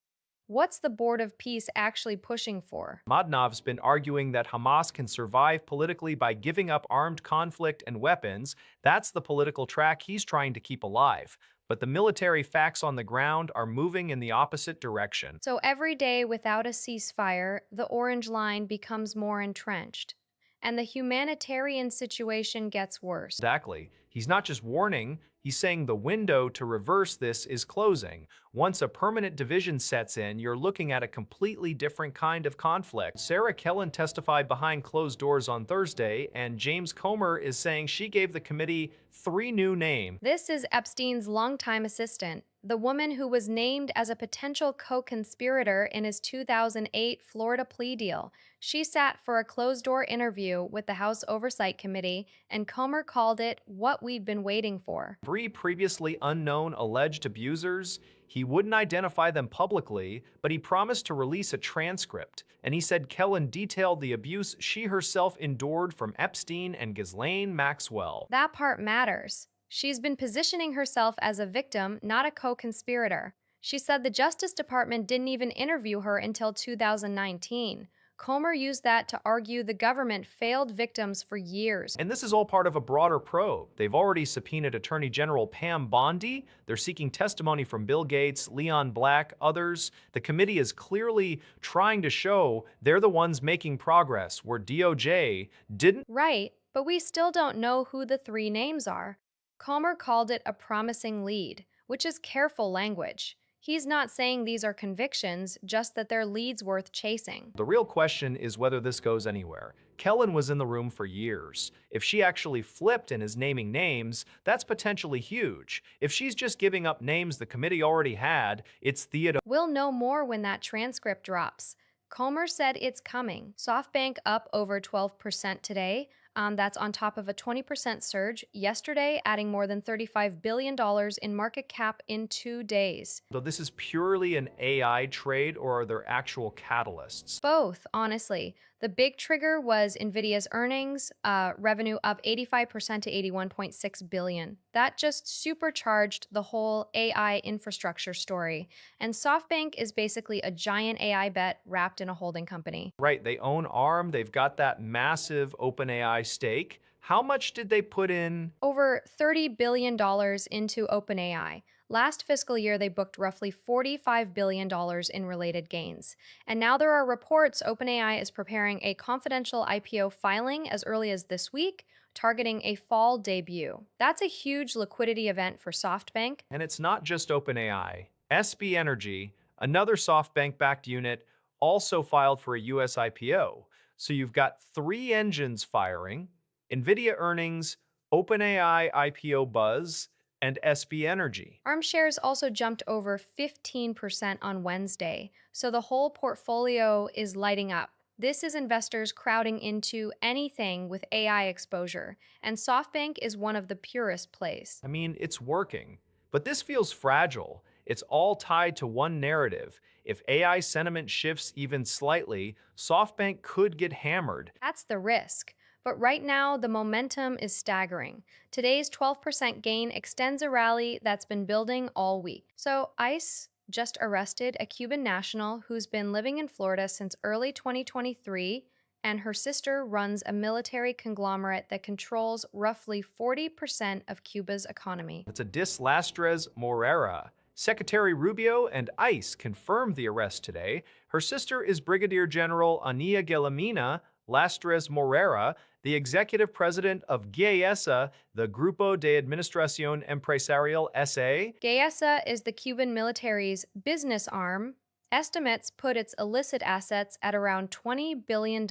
What's the Board of Peace actually pushing for? Madnov's been arguing that Hamas can survive politically by giving up armed conflict and weapons. That's the political track he's trying to keep alive. But the military facts on the ground are moving in the opposite direction. So every day without a ceasefire, the orange line becomes more entrenched, and the humanitarian situation gets worse. Exactly. He's not just warning, he's saying the window to reverse this is closing. Once a permanent division sets in, you're looking at a completely different kind of conflict. Sarah Kellen testified behind closed doors on Thursday, and James Comer is saying she gave the committee 3 new names. This is Epstein's longtime assistant, the woman who was named as a potential co-conspirator in his 2008 Florida plea deal. She sat for a closed-door interview with the House Oversight Committee, and Comer called it what we've been waiting for. 3 previously unknown alleged abusers. He wouldn't identify them publicly, but he promised to release a transcript. And he said Kellen detailed the abuse she herself endured from Epstein and Ghislaine Maxwell. That part matters. She's been positioning herself as a victim, not a co-conspirator. She said the Justice Department didn't even interview her until 2019. Comer used that to argue the government failed victims for years. And this is all part of a broader probe. They've already subpoenaed Attorney General Pam Bondi. They're seeking testimony from Bill Gates, Leon Black, others. The committee is clearly trying to show they're the ones making progress, where DOJ didn't. Right, but we still don't know who the 3 names are. Comer called it a promising lead, which is careful language. He's not saying these are convictions, just that they're leads worth chasing. The real question is whether this goes anywhere. Kellen was in the room for years. If she actually flipped and is naming names, that's potentially huge. If she's just giving up names the committee already had, it's theater. We'll know more when that transcript drops. Comer said it's coming. SoftBank up over 12% today. That's on top of a 20% surge yesterday, adding more than $35 billion in market cap in 2 days. So this is purely an AI trade, or are there actual catalysts? Both, honestly. The big trigger was Nvidia's earnings, revenue up 85% to 81.6 billion. That just supercharged the whole AI infrastructure story. And SoftBank is basically a giant AI bet wrapped in a holding company. Right, they own ARM, they've got that massive OpenAI stake. How much did they put in? Over $30 billion into OpenAI. Last fiscal year, they booked roughly $45 billion in related gains. And now there are reports OpenAI is preparing a confidential IPO filing as early as this week, targeting a fall debut. That's a huge liquidity event for SoftBank. And it's not just OpenAI. SB Energy, another SoftBank-backed unit, also filed for a US IPO. So you've got three engines firing: NVIDIA earnings, OpenAI IPO buzz, and SB Energy. ARM shares also jumped over 15% on Wednesday, so the whole portfolio is lighting up. This is investors crowding into anything with AI exposure, and SoftBank is one of the purest plays. I mean, it's working, but this feels fragile. It's all tied to one narrative. If AI sentiment shifts even slightly, SoftBank could get hammered. That's the risk. But right now, the momentum is staggering. Today's 12% gain extends a rally that's been building all week. So, ICE just arrested a Cuban national who's been living in Florida since early 2023, and her sister runs a military conglomerate that controls roughly 40% of Cuba's economy. It's a Dis Lastres Morera. Secretary Rubio and ICE confirmed the arrest today. Her sister is Brigadier General Ania Guillermina Lastres Morera, the executive president of GAESA, the Grupo de Administración Empresarial SA. GAESA is the Cuban military's business arm. Estimates put its illicit assets at around $20 billion.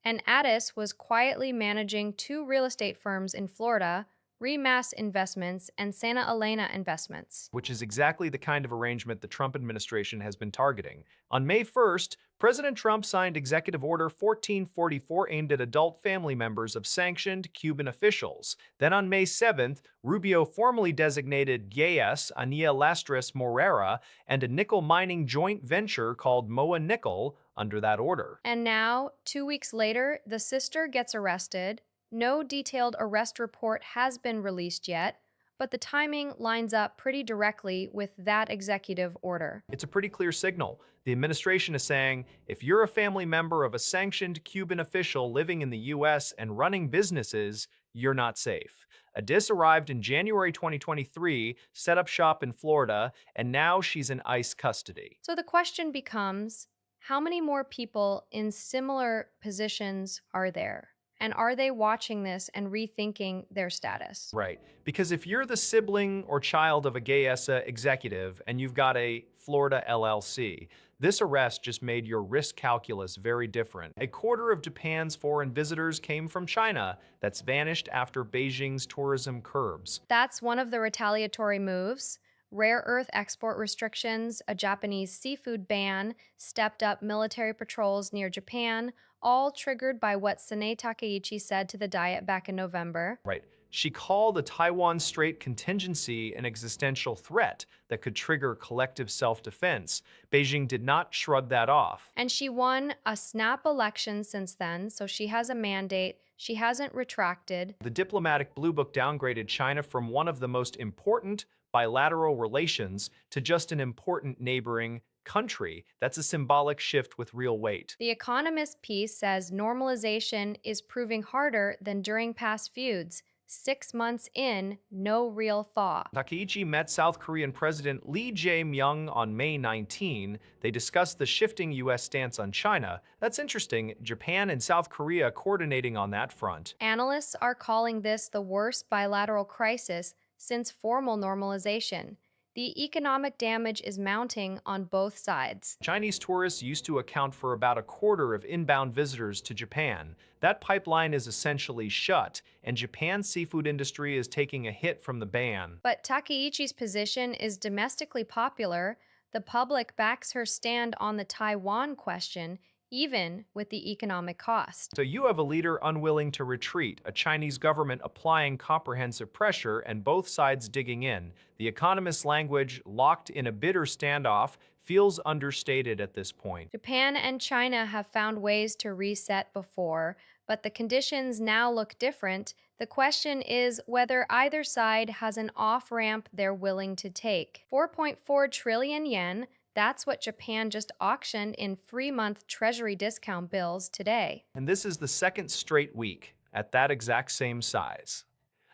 And Addis was quietly managing two real estate firms in Florida, Remass Investments and Santa Elena Investments. Which is exactly the kind of arrangement the Trump administration has been targeting. On May 1st, President Trump signed Executive Order 1444 aimed at adult family members of sanctioned Cuban officials. Then on May 7th, Rubio formally designated GAES, Ania Lastres Morera, and a nickel mining joint venture called Moa Nickel under that order. And now, 2 weeks later, the sister gets arrested. No detailed arrest report has been released yet, but the timing lines up pretty directly with that executive order. It's a pretty clear signal. The administration is saying, if you're a family member of a sanctioned Cuban official living in the US and running businesses, you're not safe. Addis arrived in January 2023, set up shop in Florida, and now she's in ICE custody. So the question becomes, how many more people in similar positions are there? And are they watching this and rethinking their status? Right. Because if you're the sibling or child of a GAESA executive and you've got a Florida LLC, this arrest just made your risk calculus very different. A quarter of Japan's foreign visitors came from China. That's vanished after Beijing's tourism curbs. That's one of the retaliatory moves. Rare earth export restrictions, a Japanese seafood ban, stepped up military patrols near Japan, all triggered by what Sanae Takaichi said to the Diet back in November. Right. She called the Taiwan Strait contingency an existential threat that could trigger collective self-defense. Beijing did not shrug that off. And she won a snap election since then, so she has a mandate. She hasn't retracted. The diplomatic blue book downgraded China from one of the most important bilateral relations to just an important neighboring country. That's a symbolic shift with real weight. The Economist piece says normalization is proving harder than during past feuds. 6 months in, no real thaw. Takaichi met South Korean President Lee Jae-myung on May 19. They discussed the shifting U.S. stance on China. That's interesting. Japan and South Korea coordinating on that front. Analysts are calling this the worst bilateral crisis since formal normalization. The economic damage is mounting on both sides. Chinese tourists used to account for about a quarter of inbound visitors to Japan. That pipeline is essentially shut, and Japan's seafood industry is taking a hit from the ban. But Takeichi's position is domestically popular. The public backs her stand on the Taiwan question, even with the economic cost. So you have a leader unwilling to retreat, a Chinese government applying comprehensive pressure, and both sides digging in. The economist's language, locked in a bitter standoff, feels understated at this point. Japan and China have found ways to reset before, but the conditions now look different. The question is whether either side has an off ramp they're willing to take. 4.4 trillion yen, that's what Japan just auctioned in 3-month Treasury discount bills today. And this is the second straight week at that exact same size.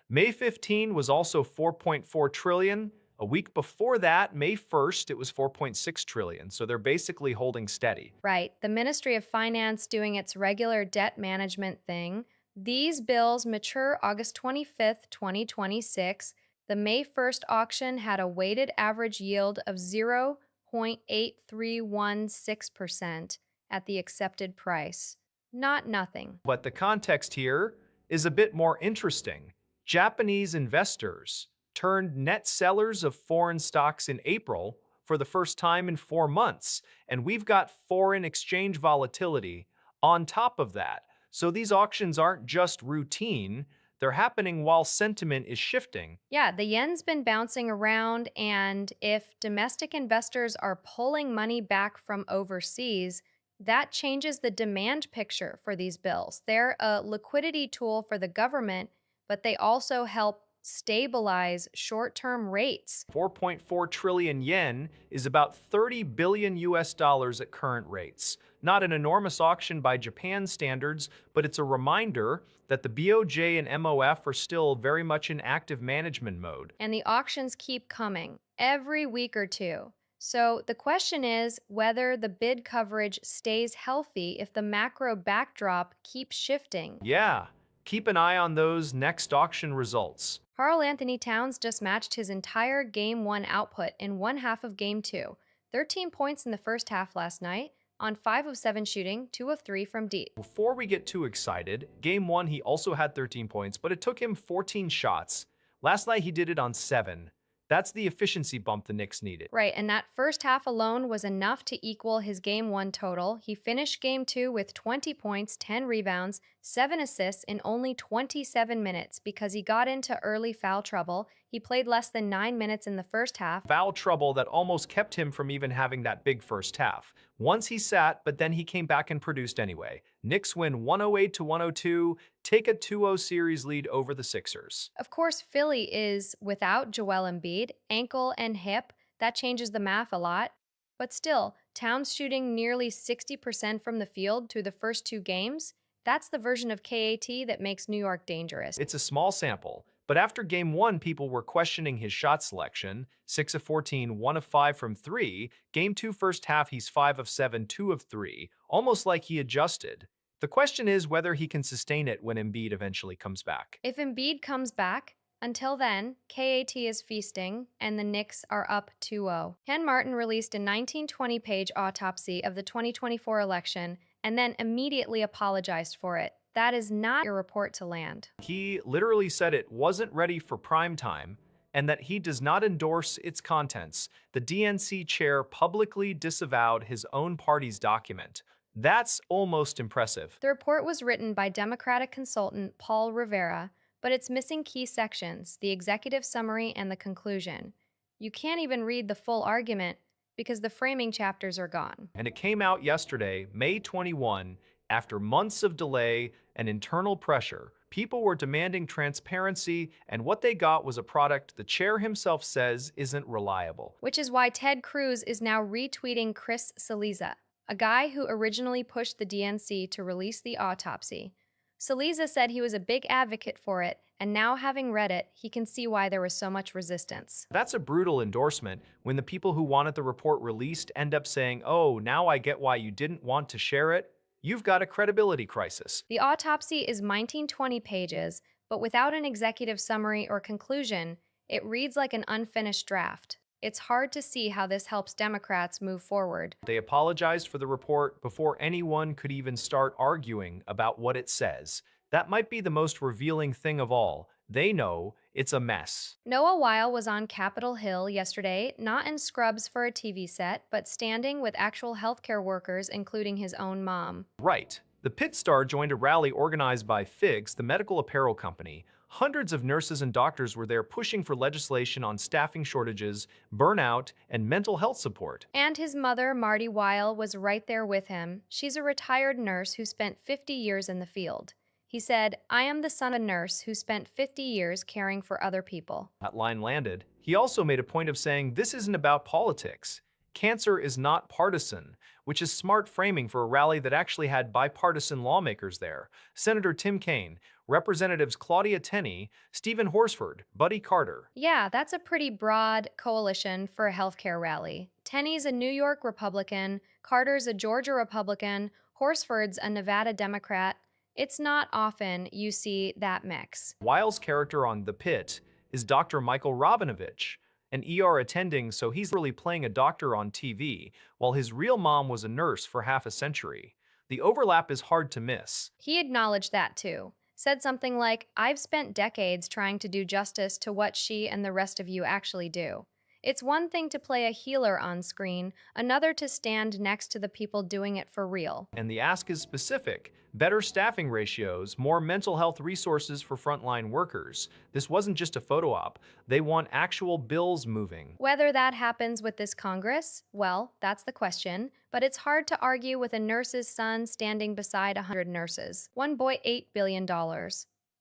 May 15 was also 4.4 trillion. A week before that, May 1st, it was 4.6 trillion. So they're basically holding steady. Right, the Ministry of Finance doing its regular debt management thing. These bills mature August 25th, 2026. The May 1st auction had a weighted average yield of 0.8316% at the accepted price. Not nothing. But the context here is a bit more interesting. Japanese investors turned net sellers of foreign stocks in April for the first time in 4 months, and we've got foreign exchange volatility on top of that. So these auctions aren't just routine, they're happening while sentiment is shifting. Yeah, the yen's been bouncing around, and if domestic investors are pulling money back from overseas, that changes the demand picture for these bills. They're a liquidity tool for the government, but they also help stabilize short term rates. 4.4 trillion yen is about 30 billion US dollars at current rates. Not an enormous auction by Japan standards, but it's a reminder that the BOJ and MOF are still very much in active management mode. And the auctions keep coming every week or two. So the question is whether the bid coverage stays healthy if the macro backdrop keeps shifting. Yeah, keep an eye on those next auction results. Karl Anthony Towns just matched his entire Game 1 output in one half of Game 2. 13 points in the first half last night, on 5 of 7 shooting, 2 of 3 from deep. Before we get too excited, Game 1 he also had 13 points, but it took him 14 shots. Last night he did it on 7. That's the efficiency bump the Knicks needed. Right, and that first half alone was enough to equal his Game 1 total. He finished Game 2 with 20 points, 10 rebounds, 7 assists in only 27 minutes because he got into early foul trouble. He played less than 9 minutes in the first half. Foul trouble that almost kept him from even having that big first half. Once he sat, but then he came back and produced anyway. Knicks win 108-102, take a 2-0 series lead over the Sixers. Of course, Philly is without Joel Embiid, ankle and hip. That changes the math a lot. But still, Towns shooting nearly 60% from the field through the first 2 games. That's the version of KAT that makes New York dangerous. It's a small sample, but after Game 1, people were questioning his shot selection. 6 of 14, 1 of 5 from 3. Game 2 first half, he's 5 of 7, 2 of 3. Almost like he adjusted. The question is whether he can sustain it when Embiid eventually comes back. If Embiid comes back, until then, KAT is feasting, and the Knicks are up 2-0. Ken Martin released a 1920-page autopsy of the 2024 election and then immediately apologized for it. That is not your report to land. He literally said it wasn't ready for prime time and that he does not endorse its contents. The DNC chair publicly disavowed his own party's document. That's almost impressive. The report was written by Democratic consultant Paul Rivera, but it's missing key sections, the executive summary and the conclusion. You can't even read the full argument because the framing chapters are gone. And it came out yesterday, May 21, after months of delay and internal pressure. People were demanding transparency, and what they got was a product the chair himself says isn't reliable. Which is why Ted Cruz is now retweeting Chris Cillizza, a guy who originally pushed the DNC to release the autopsy. Cillizza said he was a big advocate for it, and now having read it, he can see why there was so much resistance. That's a brutal endorsement when the people who wanted the report released end up saying, "Oh, now I get why you didn't want to share it." You've got a credibility crisis. The autopsy is 1920 pages, but without an executive summary or conclusion, it reads like an unfinished draft. It's hard to see how this helps Democrats move forward. They apologized for the report before anyone could even start arguing about what it says. That might be the most revealing thing of all. They know it's a mess. Noah Weil was on Capitol Hill yesterday, not in scrubs for a TV set, but standing with actual healthcare workers, including his own mom. Right. The Pit Star joined a rally organized by FIGS, the medical apparel company. Hundreds of nurses and doctors were there pushing for legislation on staffing shortages, burnout, and mental health support. And his mother, Marty Weil, was right there with him. She's a retired nurse who spent 50 years in the field. He said, I am the son of a nurse who spent 50 years caring for other people. That line landed. He also made a point of saying this isn't about politics. Cancer is not partisan, which is smart framing for a rally that actually had bipartisan lawmakers there. Senator Tim Kaine, Representatives Claudia Tenney, Stephen Horsford, Buddy Carter. Yeah, that's a pretty broad coalition for a healthcare rally. Tenney's a New York Republican, Carter's a Georgia Republican, Horsford's a Nevada Democrat. It's not often you see that mix. Weil's character on The Pit is Dr. Michael Robinovich, an ER attending, so he's really playing a doctor on TV, while his real mom was a nurse for half a century. The overlap is hard to miss. He acknowledged that too. Said something like, I've spent decades trying to do justice to what she and the rest of you actually do. It's one thing to play a healer on screen, another to stand next to the people doing it for real. And the ask is specific. Better staffing ratios, more mental health resources for frontline workers. This wasn't just a photo op. They want actual bills moving. Whether that happens with this Congress, well, that's the question, but it's hard to argue with a nurse's son standing beside 100 nurses. One boy, $8 billion.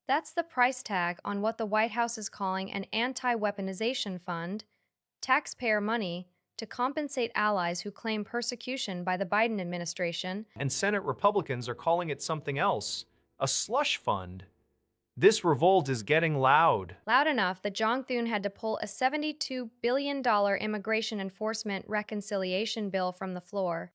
That's the price tag on what the White House is calling an anti-weaponization fund, taxpayer money, to compensate allies who claim persecution by the Biden administration. And Senate Republicans are calling it something else, a slush fund. This revolt is getting loud. Loud enough that Jong Thune had to pull a $72 billion immigration enforcement reconciliation bill from the floor.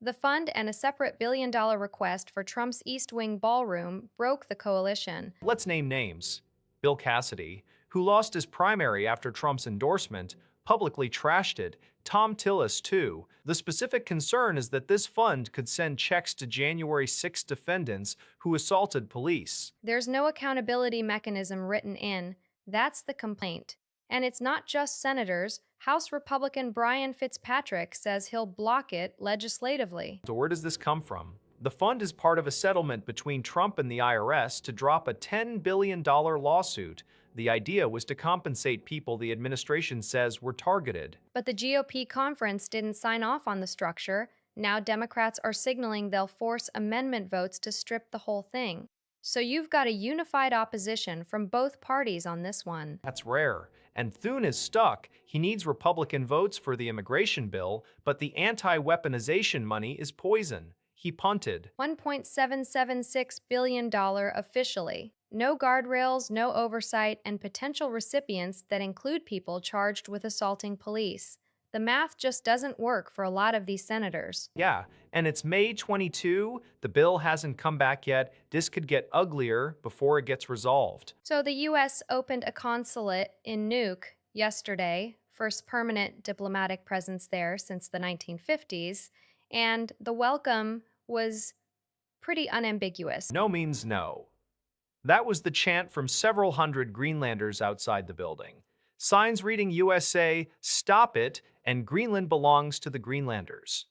The fund and a separate billion-dollar request for Trump's East Wing ballroom broke the coalition. Let's name names. Bill Cassidy, who lost his primary after Trump's endorsement, publicly trashed it. Tom Tillis, too. The specific concern is that this fund could send checks to January 6 defendants who assaulted police. There's no accountability mechanism written in. That's the complaint. And it's not just senators. House Republican Brian Fitzpatrick says he'll block it legislatively. So where does this come from? The fund is part of a settlement between Trump and the IRS to drop a $10 billion lawsuit. The idea was to compensate people the administration says were targeted. But the GOP conference didn't sign off on the structure. Now Democrats are signaling they'll force amendment votes to strip the whole thing. So you've got a unified opposition from both parties on this one. That's rare. And Thune is stuck. He needs Republican votes for the immigration bill, but the anti-weaponization money is poison. He punted. $1.776 billion officially. No guardrails, no oversight, and potential recipients that include people charged with assaulting police. The math just doesn't work for a lot of these senators. Yeah, and it's May 22. The bill hasn't come back yet. This could get uglier before it gets resolved. So the U.S. opened a consulate in Nuuk yesterday, first permanent diplomatic presence there since the 1950s, and the welcome was pretty unambiguous. No means no. That was the chant from several hundred Greenlanders outside the building. Signs reading USA, Stop It, and Greenland belongs to the Greenlanders.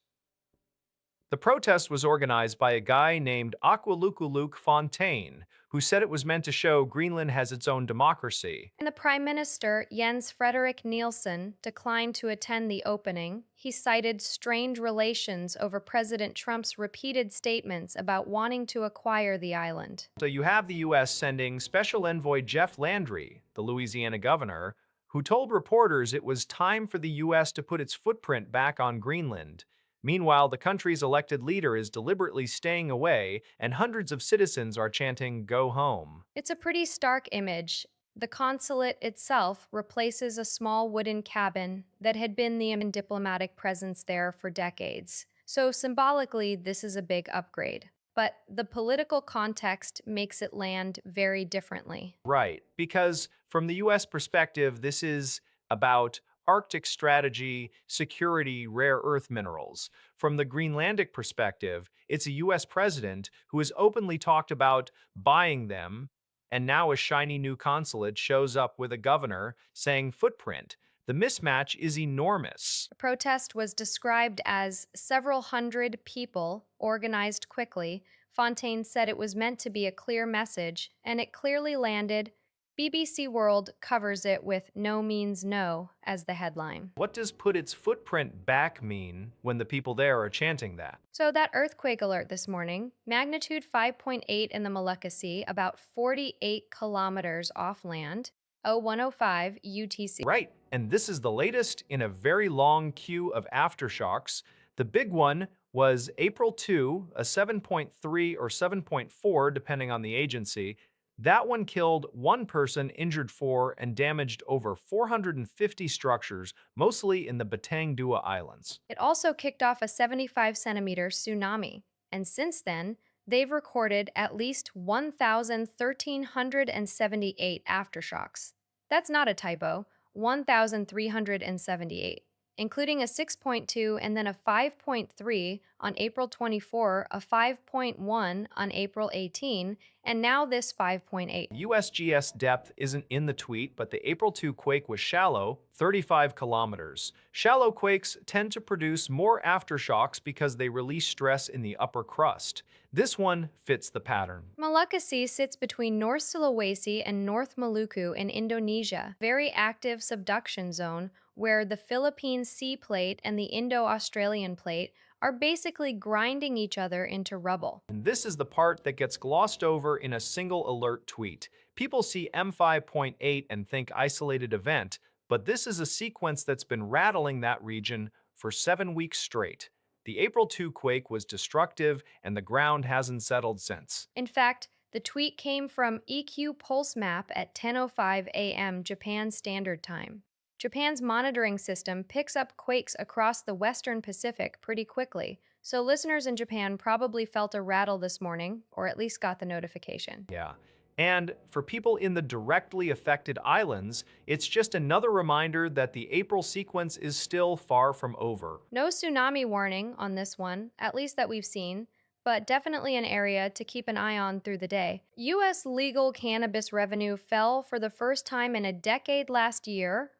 The protest was organized by a guy named Aqualukuluk Fontaine, who said it was meant to show Greenland has its own democracy. And the Prime Minister, Jens Frederik Nielsen, declined to attend the opening. He cited strained relations over President Trump's repeated statements about wanting to acquire the island. So you have the U.S. sending Special Envoy Jeff Landry, the Louisiana governor, who told reporters it was time for the U.S. to put its footprint back on Greenland. Meanwhile, the country's elected leader is deliberately staying away, and hundreds of citizens are chanting, "Go home." It's a pretty stark image. The consulate itself replaces a small wooden cabin that had been the diplomatic presence there for decades. So symbolically, this is a big upgrade. But the political context makes it land very differently. Right, because from the U.S. perspective, this is about, Arctic strategy, security, rare earth minerals. From the Greenlandic perspective, it's a US president who has openly talked about buying them, and now a shiny new consulate shows up with a governor saying footprint. The mismatch is enormous. The protest was described as several hundred people organized quickly. Fontaine said it was meant to be a clear message, and it clearly landed. BBC World covers it with "No means no" as the headline. What does put its footprint back mean when the people there are chanting that? So, that earthquake alert this morning, magnitude 5.8 in the Molucca Sea, about 48 kilometers off land, 0105 UTC. Right, and this is the latest in a very long queue of aftershocks. The big one was April 2, a 7.3 or 7.4, depending on the agency. That one killed one person, injured four, and damaged over 450 structures, mostly in the Batang Dua Islands. It also kicked off a 75 centimeter tsunami, and since then, they've recorded at least 1,378 aftershocks. That's not a typo, 1,378, including a 6.2 and then a 5.3 on April 24, a 5.1 on April 18, and now this 5.8. USGS depth isn't in the tweet, but the April 2 quake was shallow, 35 kilometers. Shallow quakes tend to produce more aftershocks because they release stress in the upper crust. This one fits the pattern. Molucca Sea sits between North Sulawesi and North Maluku in Indonesia, very active subduction zone where the Philippine Sea Plate and the Indo-Australian Plate are basically grinding each other into rubble. And this is the part that gets glossed over in a single alert tweet. People see M5.8 and think isolated event, but this is a sequence that's been rattling that region for 7 weeks straight. The April 2 quake was destructive, and the ground hasn't settled since. In fact, the tweet came from EQ Pulse Map at 10:05 a.m. Japan Standard Time. Japan's monitoring system picks up quakes across the Western Pacific pretty quickly, so listeners in Japan probably felt a rattle this morning, or at least got the notification. Yeah. And for people in the directly affected islands, it's just another reminder that the April sequence is still far from over. No tsunami warning on this one, at least that we've seen, but definitely an area to keep an eye on through the day. U.S. legal cannabis revenue fell for the first time in a decade last year,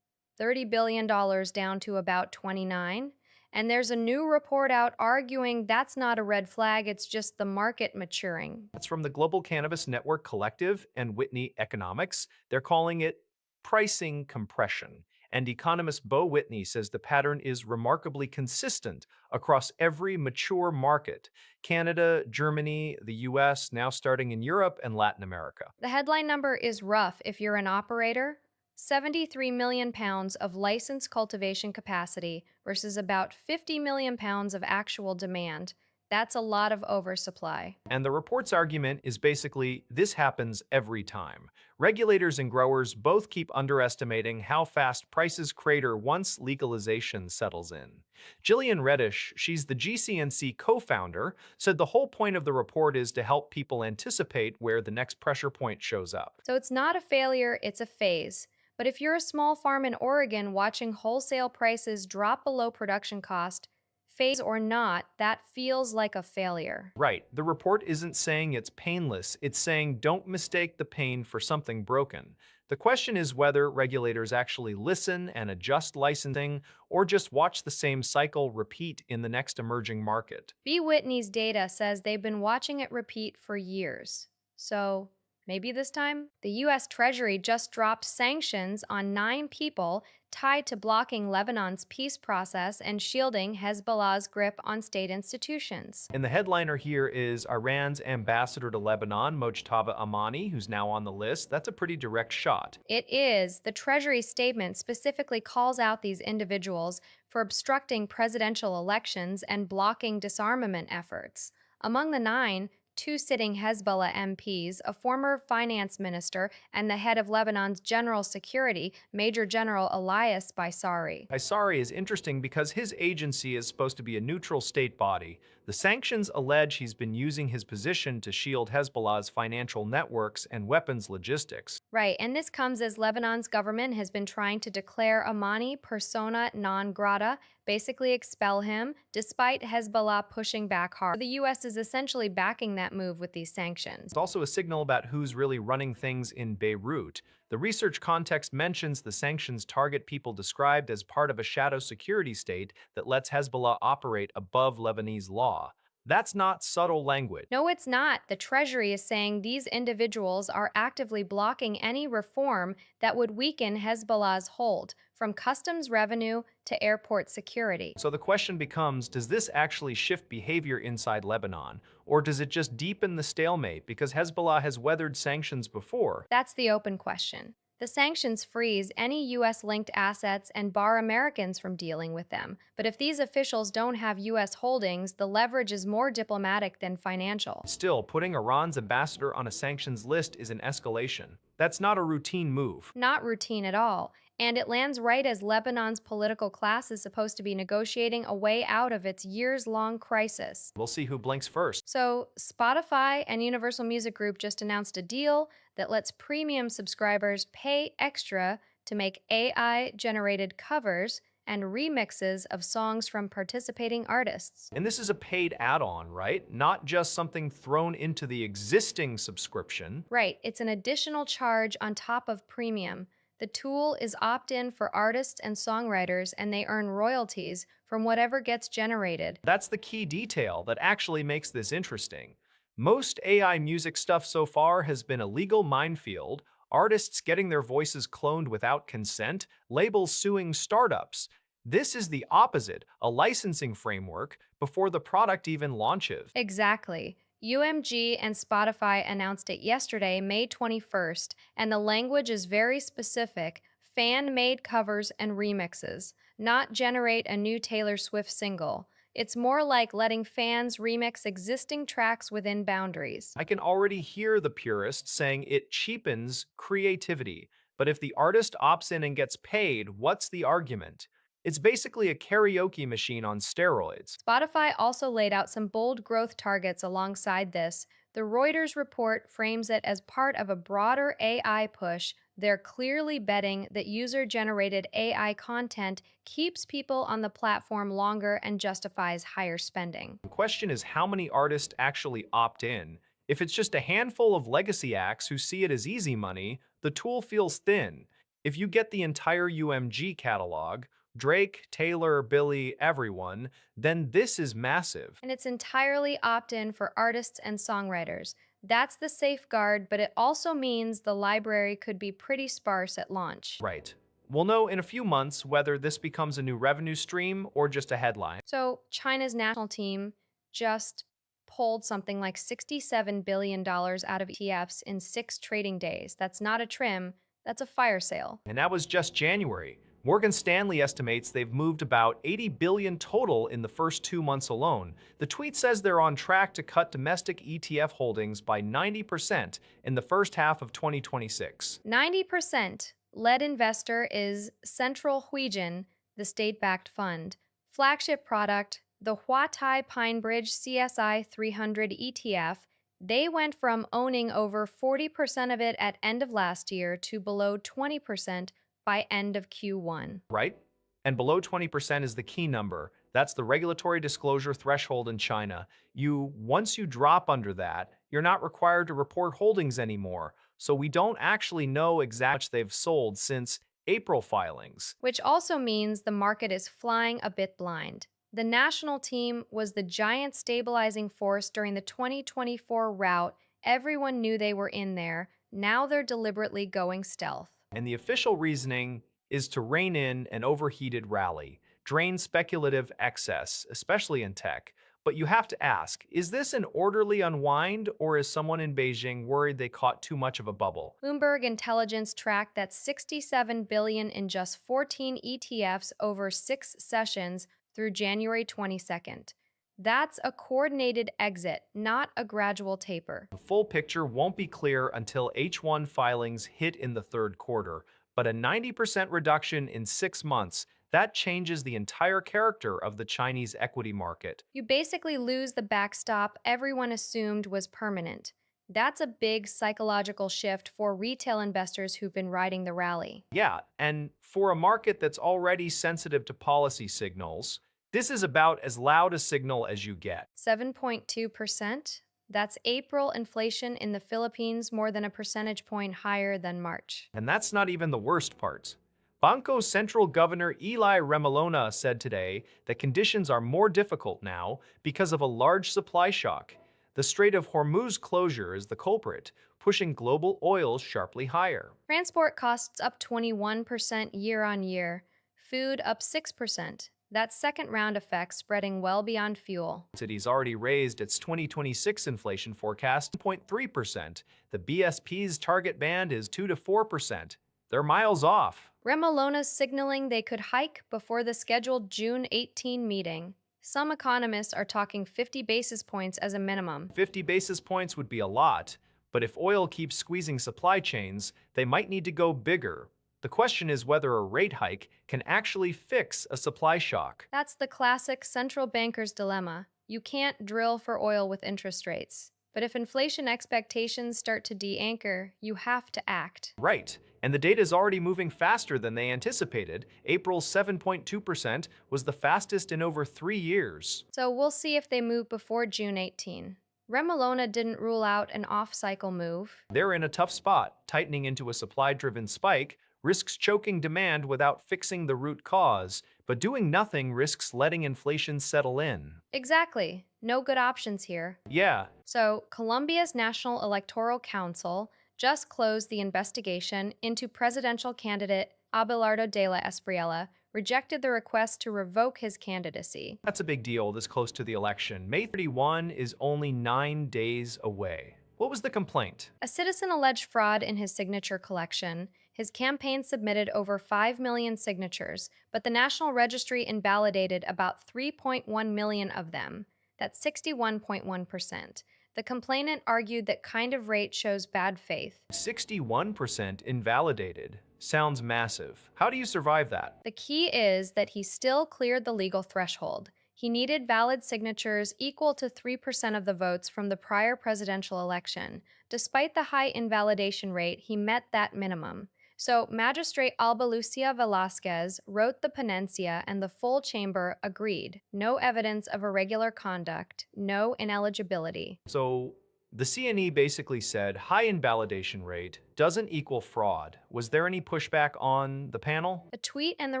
$30 billion down to about 29. And there's a new report out arguing that's not a red flag, it's just the market maturing. That's from the Global Cannabis Network Collective and Whitney Economics. They're calling it pricing compression. And economist Bo Whitney says the pattern is remarkably consistent across every mature market: Canada, Germany, the US, now starting in Europe and Latin America. The headline number is rough if you're an operator. 73 million pounds of licensed cultivation capacity versus about 50 million pounds of actual demand. That's a lot of oversupply. And the report's argument is basically this happens every time. Regulators and growers both keep underestimating how fast prices crater once legalization settles in. Jillian Reddish, she's the GCNC co-founder, said the whole point of the report is to help people anticipate where the next pressure point shows up. So it's not a failure, it's a phase. But if you're a small farm in Oregon watching wholesale prices drop below production cost, phase or not, that feels like a failure. Right. The report isn't saying it's painless. It's saying don't mistake the pain for something broken. The question is whether regulators actually listen and adjust licensing or just watch the same cycle repeat in the next emerging market. B. Whitney's data says they've been watching it repeat for years. So maybe this time? The U.S. Treasury just dropped sanctions on 9 people tied to blocking Lebanon's peace process and shielding Hezbollah's grip on state institutions. And the headliner here is Iran's ambassador to Lebanon, Mojtaba Amani, who's now on the list. That's a pretty direct shot. It is. The Treasury statement specifically calls out these individuals for obstructing presidential elections and blocking disarmament efforts. Among the 9, two sitting Hezbollah MPs, a former finance minister, and the head of Lebanon's general security, Major General Elias Baisari. Isari is interesting because his agency is supposed to be a neutral state body. The sanctions allege he's been using his position to shield Hezbollah's financial networks and weapons logistics. Right, and this comes as Lebanon's government has been trying to declare Amani persona non grata, basically expel him, despite Hezbollah pushing back hard. The U.S. is essentially backing that move with these sanctions. It's also a signal about who's really running things in Beirut. The research context mentions the sanctions target people described as part of a shadow security state that lets Hezbollah operate above Lebanese law. That's not subtle language. No, it's not. The Treasury is saying these individuals are actively blocking any reform that would weaken Hezbollah's hold, from customs revenue to airport security. So the question becomes, does this actually shift behavior inside Lebanon? Or does it just deepen the stalemate because Hezbollah has weathered sanctions before? That's the open question. The sanctions freeze any U.S. linked assets and bar Americans from dealing with them. But if these officials don't have U.S. holdings, the leverage is more diplomatic than financial. Still, putting Iran's ambassador on a sanctions list is an escalation. That's not a routine move. Not routine at all. And it lands right as Lebanon's political class is supposed to be negotiating a way out of its years-long crisis. We'll see who blinks first. So, Spotify and Universal Music Group just announced a deal that lets premium subscribers pay extra to make AI-generated covers and remixes of songs from participating artists. And this is a paid add-on, right? Not just something thrown into the existing subscription. Right, it's an additional charge on top of premium. The tool is opt-in for artists and songwriters, and they earn royalties from whatever gets generated. That's the key detail that actually makes this interesting. Most AI music stuff so far has been a legal minefield, artists getting their voices cloned without consent, labels suing startups. This is the opposite, a licensing framework before the product even launches. Exactly. UMG and Spotify announced it yesterday, May 21st, and the language is very specific: fan-made covers and remixes, not generate a new Taylor Swift single. It's more like letting fans remix existing tracks within boundaries. I can already hear the purists saying it cheapens creativity. But if the artist opts in and gets paid, what's the argument? It's basically a karaoke machine on steroids. Spotify also laid out some bold growth targets alongside this. The Reuters report frames it as part of a broader AI push. They're clearly betting that user-generated AI content keeps people on the platform longer and justifies higher spending. The question is how many artists actually opt in. If it's just a handful of legacy acts who see it as easy money, the tool feels thin. If you get the entire UMG catalog, Drake, Taylor, Billy, everyone, then this is massive. And it's entirely opt-in for artists and songwriters. That's the safeguard, but it also means the library could be pretty sparse at launch. Right. We'll know in a few months whether this becomes a new revenue stream or just a headline. So China's national team just pulled something like $67 billion out of ETFs in 6 trading days. That's not a trim, that's a fire sale. And that was just January. Morgan Stanley estimates they've moved about $80 billion total in the first 2 months alone. The tweet says they're on track to cut domestic ETF holdings by 90% in the first half of 2026. 90%. Lead investor is Central Huijin, the state-backed fund. Flagship product, the Huatai Pinebridge CSI 300 ETF. They went from owning over 40% of it at end of last year to below 20% by end of Q1. Right? And below 20% is the key number. That's the regulatory disclosure threshold in China. Once you drop under that, you're not required to report holdings anymore. So we don't actually know exactly how much they've sold since April filings. Which also means the market is flying a bit blind. The national team was the giant stabilizing force during the 2024 rout. Everyone knew they were in there. Now they're deliberately going stealth. And the official reasoning is to rein in an overheated rally, drain speculative excess, especially in tech. But you have to ask, is this an orderly unwind, or is someone in Beijing worried they caught too much of a bubble? Bloomberg Intelligence tracked that $67 billion in just 14 ETFs over 6 sessions through January 22nd. That's a coordinated exit, not a gradual taper. The full picture won't be clear until H1 filings hit in the third quarter, but a 90% reduction in 6 months, that changes the entire character of the Chinese equity market. You basically lose the backstop everyone assumed was permanent. That's a big psychological shift for retail investors who've been riding the rally. Yeah, and for a market that's already sensitive to policy signals, this is about as loud a signal as you get. 7.2%. That's April inflation in the Philippines, more than a percentage point higher than March. And that's not even the worst part. Banco Central Governor Eli Remolona said today that conditions are more difficult now because of a large supply shock. The Strait of Hormuz closure is the culprit, pushing global oil sharply higher. Transport costs up 21% year on year, food up 6%. That second round effect spreading well beyond fuel. City's already raised its 2026 inflation forecast to 0.3%. The BSP's target band is 2 to 4%. They're miles off. Remolona's signaling they could hike before the scheduled June 18 meeting. Some economists are talking 50 basis points as a minimum. 50 basis points would be a lot, but if oil keeps squeezing supply chains, they might need to go bigger. The question is whether a rate hike can actually fix a supply shock. That's the classic central banker's dilemma. You can't drill for oil with interest rates. But if inflation expectations start to de-anchor, you have to act. Right, and the data is already moving faster than they anticipated. April's 7.2% was the fastest in over 3 years. So we'll see if they move before June 18. Remolona didn't rule out an off-cycle move. They're in a tough spot. Tightening into a supply-driven spike risks choking demand without fixing the root cause, but doing nothing risks letting inflation settle in. Exactly. No good options here. Yeah, So, Colombia's National Electoral Council just closed the investigation into presidential candidate Abelardo de la Espriella, rejected the request to revoke his candidacy. that's a big deal this close to the election. May 31 is only 9 days away. What was the complaint? A citizen alleged fraud in his signature collection. His campaign submitted over 5 million signatures, but the National Registry invalidated about 3.1 million of them. That's 61.1%. The complainant argued that kind of rate shows bad faith. 61% invalidated. Sounds massive. How do you survive that? The key is that he still cleared the legal threshold. He needed valid signatures equal to 3% of the votes from the prior presidential election. Despite the high invalidation rate, he met that minimum. So, Magistrate Alba Lucia Velasquez wrote the ponencia and the full chamber agreed. No evidence of irregular conduct, no ineligibility. So, the CNE basically said high invalidation rate doesn't equal fraud. Was there any pushback on the panel? The tweet and the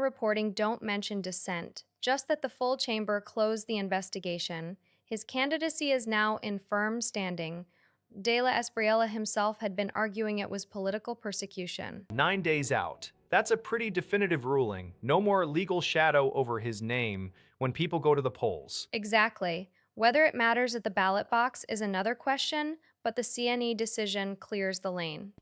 reporting don't mention dissent, just that the full chamber closed the investigation. His candidacy is now in firm standing. De la Espriella himself had been arguing it was political persecution. 9 days out. That's a pretty definitive ruling. No more legal shadow over his name when people go to the polls. Exactly. Whether it matters at the ballot box is another question, but the CNE decision clears the lane.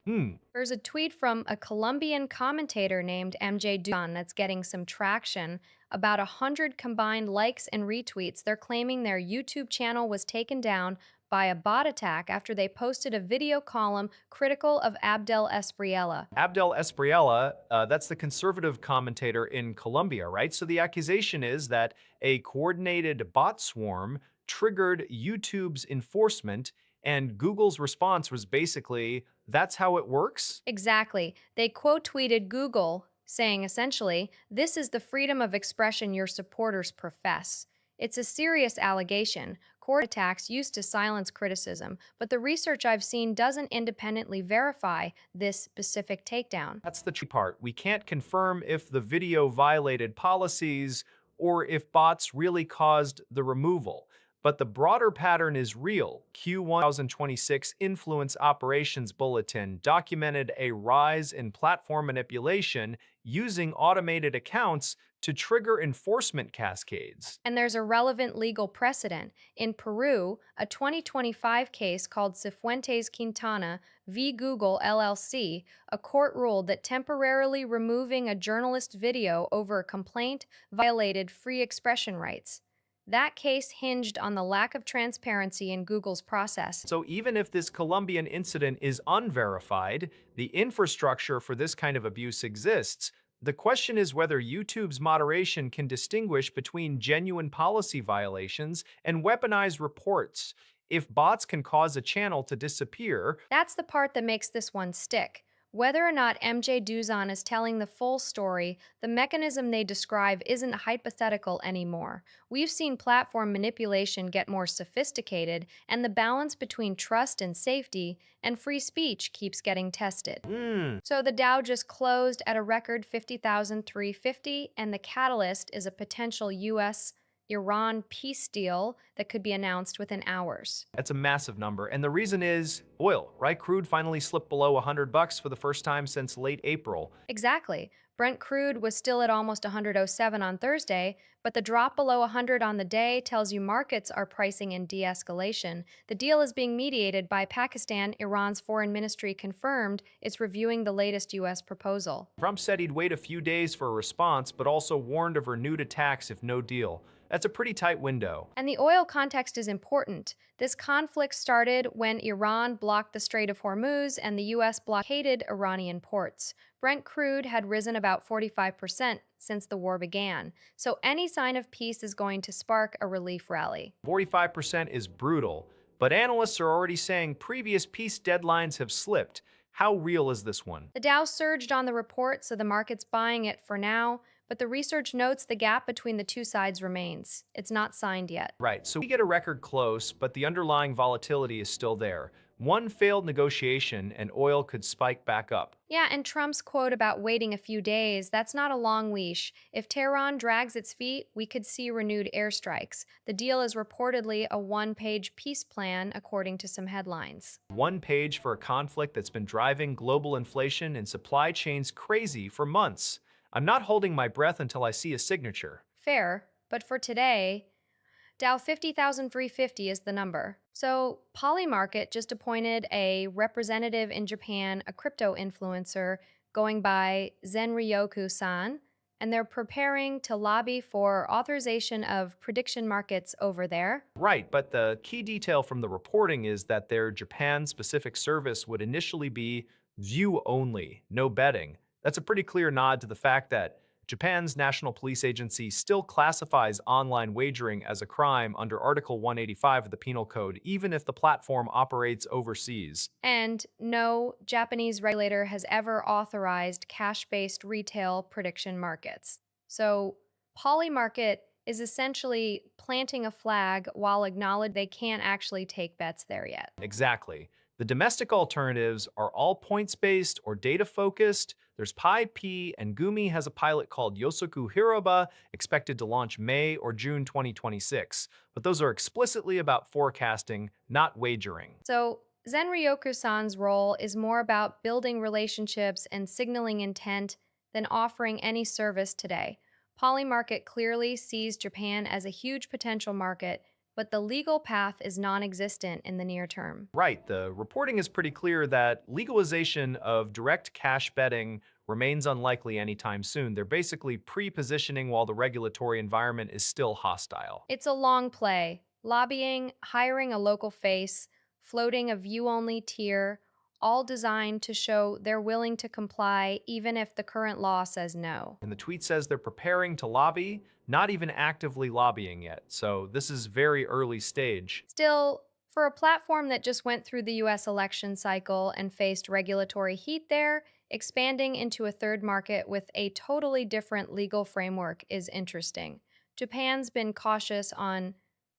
There's a tweet from a Colombian commentator named MJ Duran that's getting some traction. About 100 combined likes and retweets. They're claiming their YouTube channel was taken down by a bot attack after they posted a video column critical of Abdel Espriella. Abdel Espriella, that's the conservative commentator in Colombia, right? So the accusation is that a coordinated bot swarm triggered YouTube's enforcement, and Google's response was basically, that's how it works? Exactly. They quote tweeted Google, saying essentially, "This is the freedom of expression your supporters profess." It's a serious allegation. Court attacks used to silence criticism, but the research I've seen doesn't independently verify this specific takedown. That's the tricky part. We can't confirm if the video violated policies or if bots really caused the removal. But the broader pattern is real. Q1 2026 Influence Operations Bulletin documented a rise in platform manipulation using automated accounts to trigger enforcement cascades. And there's a relevant legal precedent. In Peru, a 2025 case called Cifuentes Quintana v. Google LLC, a court ruled that temporarily removing a journalist's video over a complaint violated free expression rights. That case hinged on the lack of transparency in Google's process. So even if this Colombian incident is unverified, the infrastructure for this kind of abuse exists. The question is whether YouTube's moderation can distinguish between genuine policy violations and weaponized reports. If bots can cause a channel to disappear, That's the part that makes this one stick. Whether or not MJ Duzon is telling the full story, the mechanism they describe isn't hypothetical anymore. We've seen platform manipulation get more sophisticated, and the balance between trust and safety and free speech keeps getting tested. So the Dow just closed at a record 50,350, and the catalyst is a potential US Iran peace deal that could be announced within hours. that's a massive number. And the reason is oil, right? Crude finally slipped below $100 for the first time since late April. Exactly. Brent crude was still at almost 107 on Thursday, but the drop below 100 on the day tells you markets are pricing in de escalation. The deal is being mediated by Pakistan. Iran's foreign ministry confirmed it's reviewing the latest U.S. proposal. Trump said he'd wait a few days for a response, but also warned of renewed attacks if no deal. That's a pretty tight window. And the oil context is important. This conflict started when Iran blocked the Strait of Hormuz and the U.S. blockaded Iranian ports. Brent crude had risen about 45% since the war began, so any sign of peace is going to spark a relief rally. 45% is brutal, but analysts are already saying previous peace deadlines have slipped. How real is this one? The Dow surged on the report, so the market's buying it for now, but the research notes the gap between the two sides remains. It's not signed yet. Right, so we get a record close, but the underlying volatility is still there. One failed negotiation and oil could spike back up. Yeah, and Trump's quote about waiting a few days, that's not a long leash. If Tehran drags its feet, we could see renewed airstrikes. The deal is reportedly a one-page peace plan, according to some headlines. One page for a conflict that's been driving global inflation and supply chains crazy for months. I'm not holding my breath until I see a signature. Fair, but for today, Dow 50,350 is the number. So, Polymarket just appointed a representative in Japan, a crypto influencer, going by Zenryoku-san, and they're preparing to lobby for authorization of prediction markets over there. Right, but the key detail from the reporting is that their Japan-specific service would initially be view only, no betting. That's a pretty clear nod to the fact that Japan's National Police Agency still classifies online wagering as a crime under Article 185 of the Penal Code, even if the platform operates overseas. And no Japanese regulator has ever authorized cash-based retail prediction markets. So, Polymarket is essentially planting a flag while acknowledging they can't actually take bets there yet. Exactly. The domestic alternatives are all points-based or data-focused. There's Pi P, and Gumi has a pilot called Yosoku Hiroba, expected to launch May or June 2026. But those are explicitly about forecasting, not wagering. So, Zenryoku-san's role is more about building relationships and signaling intent than offering any service today. Polymarket clearly sees Japan as a huge potential market, but the legal path is non-existent in the near term. Right, the reporting is pretty clear that legalization of direct cash betting remains unlikely anytime soon. They're basically pre-positioning while the regulatory environment is still hostile. It's a long play. Lobbying, hiring a local face, floating a view-only tier, all designed to show they're willing to comply even if the current law says no. And the tweet says they're preparing to lobby, not even actively lobbying yet. So this is very early stage. Still, for a platform that just went through the US election cycle and faced regulatory heat there, expanding into a third market with a totally different legal framework is interesting. Japan's been cautious on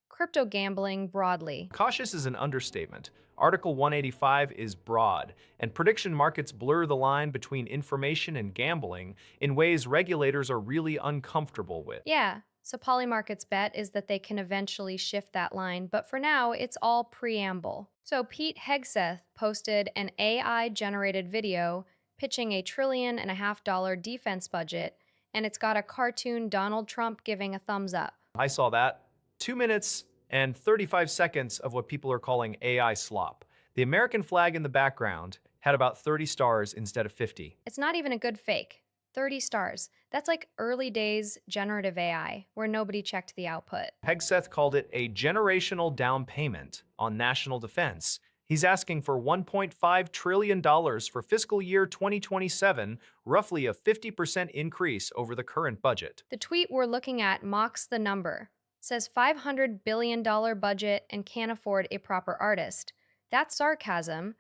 crypto gambling broadly. Cautious is an understatement. Article 185 is broad, and prediction markets blur the line between information and gambling in ways regulators are really uncomfortable with. Yeah, so Polymarket's bet is that they can eventually shift that line, but for now, it's all preamble. So Pete Hegseth posted an AI-generated video pitching $1.5 trillion defense budget, and it's got a cartoon Donald Trump giving a thumbs up. I saw that. 2 minutes and 35 seconds of what people are calling AI slop. The American flag in the background had about 30 stars instead of 50. It's not even a good fake. 30 stars. That's like early days generative AI, where nobody checked the output. Hegseth called it a generational down payment on national defense. He's asking for $1.5 trillion for fiscal year 2027, roughly a 50% increase over the current budget. The tweet we're looking at mocks the number, says $500 billion budget and can't afford a proper artist. That's sarcasm.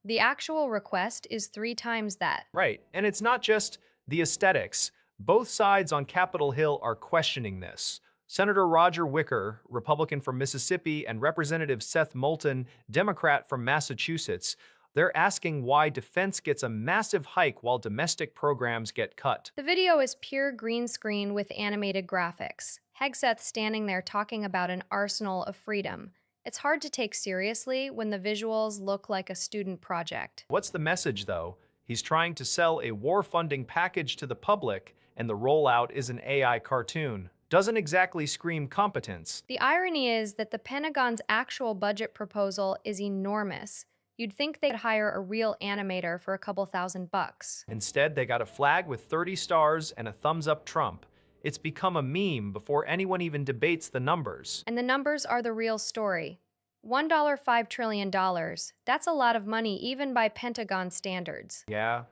The actual request is three times that. Right, and it's not just the aesthetics. Both sides on Capitol Hill are questioning this. Senator Roger Wicker, Republican from Mississippi, and Representative Seth Moulton, Democrat from Massachusetts, they're asking why defense gets a massive hike while domestic programs get cut. The video is pure green screen with animated graphics. Hegseth standing there talking about an arsenal of freedom. It's hard to take seriously when the visuals look like a student project. What's the message, though? He's trying to sell a war funding package to the public, and the rollout is an AI cartoon. Doesn't exactly scream competence. The irony is that the Pentagon's actual budget proposal is enormous. You'd think they'd hire a real animator for a couple $1,000. Instead, they got a flag with 30 stars and a thumbs up Trump. It's become a meme before anyone even debates the numbers. And the numbers are the real story. $1.5 trillion. That's a lot of money even by Pentagon standards. Yeah,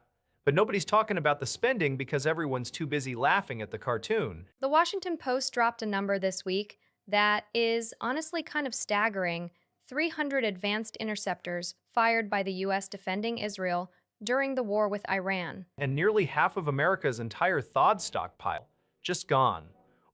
but nobody's talking about the spending because everyone's too busy laughing at the cartoon. The Washington Post dropped a number this week that is honestly kind of staggering. 300 advanced interceptors fired by the U.S. defending Israel during the war with Iran. And nearly half of America's entire THAAD stockpile just gone.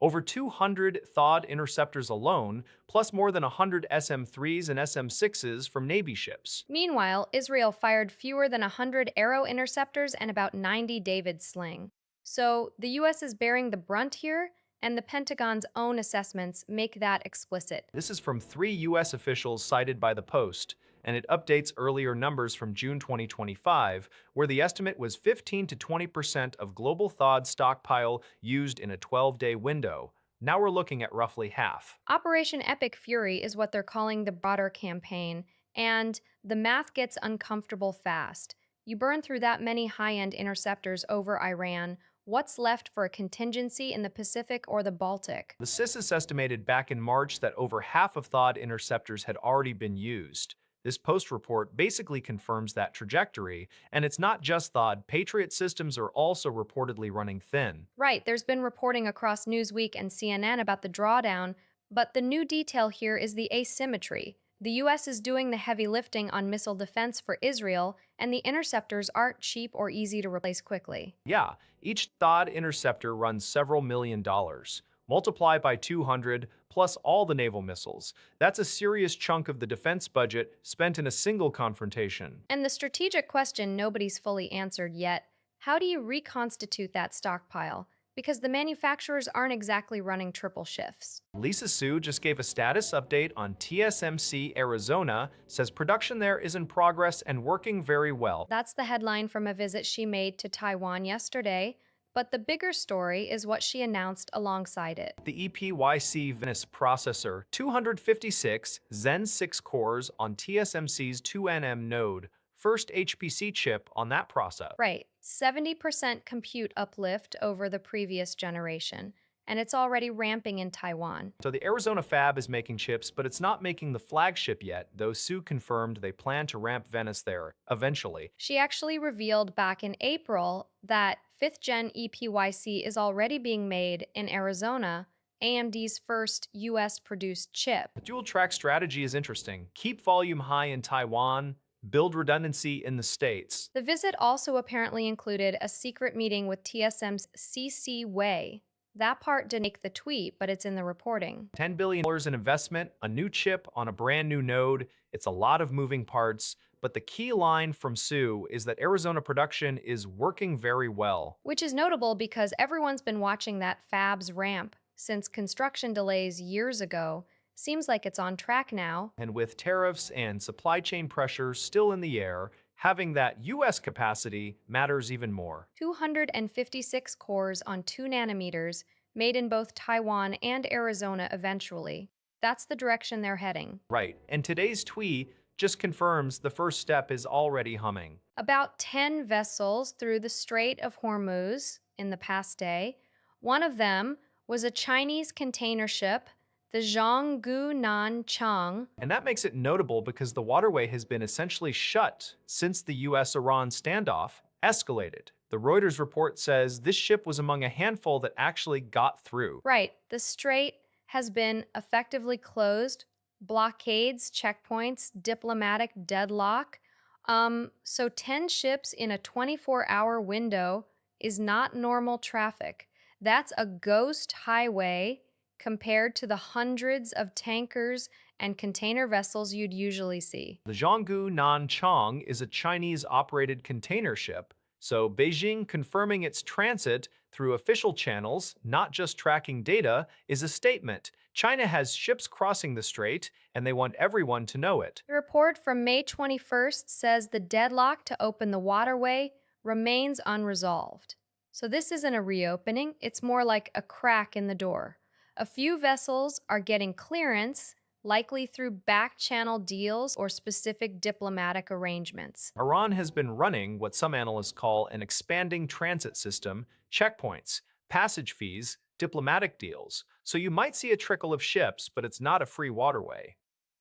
Over 200 THAAD interceptors alone, plus more than 100 SM-3s and SM-6s from Navy ships. Meanwhile, Israel fired fewer than 100 Arrow interceptors and about 90 David Sling. So the U.S. is bearing the brunt here, and the Pentagon's own assessments make that explicit. This is from 3 U.S. officials cited by the Post, and it updates earlier numbers from June 2025, where the estimate was 15 to 20% of global THAAD stockpile used in a 12-day window. Now we're looking at roughly half. Operation Epic Fury is what they're calling the broader campaign, and the math gets uncomfortable fast. You burn through that many high-end interceptors over Iran. What's left for a contingency in the Pacific or the Baltic? The CISIS estimated back in March that over half of THAAD interceptors had already been used. This Post report basically confirms that trajectory, and it's not just THAAD. Patriot systems are also reportedly running thin. Right, there's been reporting across Newsweek and CNN about the drawdown, but the new detail here is the asymmetry. The U.S. is doing the heavy lifting on missile defense for Israel, and the interceptors aren't cheap or easy to replace quickly. Yeah, each THAAD interceptor runs several $1,000,000. Multiply by 200, plus all the naval missiles. That's a serious chunk of the defense budget spent in a single confrontation. And the strategic question nobody's fully answered yet, how do you reconstitute that stockpile? Because the manufacturers aren't exactly running triple shifts. Lisa Su just gave a status update on TSMC Arizona, says production there is in progress and working very well. That's the headline from a visit she made to Taiwan yesterday. But the bigger story is what she announced alongside it. The EPYC Venice processor, 256 Zen 6 cores on TSMC's 2nm node, first HPC chip on that process. Right, 70% compute uplift over the previous generation, and it's already ramping in Taiwan. So the Arizona fab is making chips, but it's not making the flagship yet, though Su confirmed they plan to ramp Venice there eventually. She actually revealed back in April that 5th gen EPYC is already being made in Arizona, AMD's first US-produced chip. The dual-track strategy is interesting. Keep volume high in Taiwan, build redundancy in the States. The visit also apparently included a secret meeting with TSMC's CC Wei. That part didn't make the tweet, but it's in the reporting. $10 billion in investment, a new chip on a brand new node. It's a lot of moving parts, but the key line from Su is that Arizona production is working very well. Which is notable because everyone's been watching that fab's ramp since construction delays years ago. Seems like it's on track now. And with tariffs and supply chain pressure still in the air, having that U.S. capacity matters even more. 256 cores on 2 nanometers, made in both Taiwan and Arizona eventually. That's the direction they're heading. Right, and today's tweet just confirms the first step is already humming. About 10 vessels through the Strait of Hormuz, in the past day. One of them was a Chinese container ship, the Zhonggu Nan Chang. And that makes it notable because the waterway has been essentially shut since the US-Iran standoff escalated. The Reuters report says this ship was among a handful that actually got through. Right, the strait has been effectively closed, blockades, checkpoints, diplomatic deadlock. So 10 ships in a 24-hour window is not normal traffic. That's a ghost highway compared to the hundreds of tankers and container vessels you'd usually see. The Zhonggu Nanchang is a Chinese-operated container ship, so Beijing confirming its transit through official channels, not just tracking data, is a statement. China has ships crossing the strait, and they want everyone to know it. The report from May 21st says the deadlock to open the waterway remains unresolved. So this isn't a reopening, it's more like a crack in the door. A few vessels are getting clearance, likely through back channel deals or specific diplomatic arrangements. Iran has been running what some analysts call an expanding transit system, checkpoints, passage fees, diplomatic deals, so you might see a trickle of ships, but it's not a free waterway.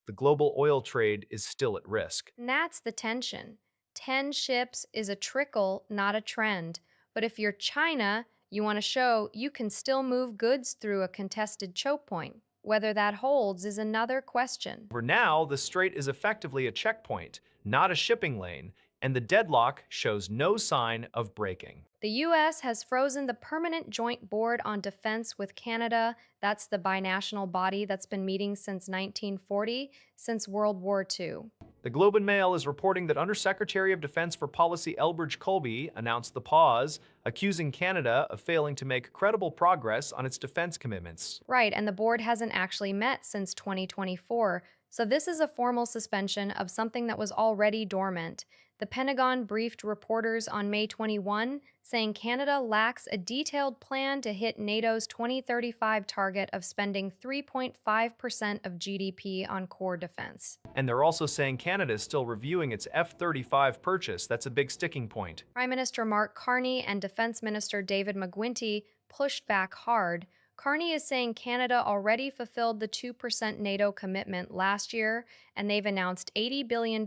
The global oil trade is still at risk. And that's the tension. 10 ships is a trickle, not a trend. But if you're China, you want to show you can still move goods through a contested choke point. Whether that holds is another question. For now, the strait is effectively a checkpoint, not a shipping lane, and the deadlock shows no sign of breaking. The U.S. has frozen the Permanent Joint Board on Defense with Canada. That's the binational body that's been meeting since 1940, since World War II. The Globe and Mail is reporting that Undersecretary of Defense for Policy Elbridge Colby announced the pause, accusing Canada of failing to make credible progress on its defense commitments. Right, and the board hasn't actually met since 2024, so this is a formal suspension of something that was already dormant. The Pentagon briefed reporters on May 21, saying Canada lacks a detailed plan to hit NATO's 2035 target of spending 3.5% of GDP on core defense. And they're also saying Canada is still reviewing its F-35 purchase. That's a big sticking point. Prime Minister Mark Carney and Defense Minister David McGuinty pushed back hard. Carney is saying Canada already fulfilled the 2% NATO commitment last year, and they've announced $80 billion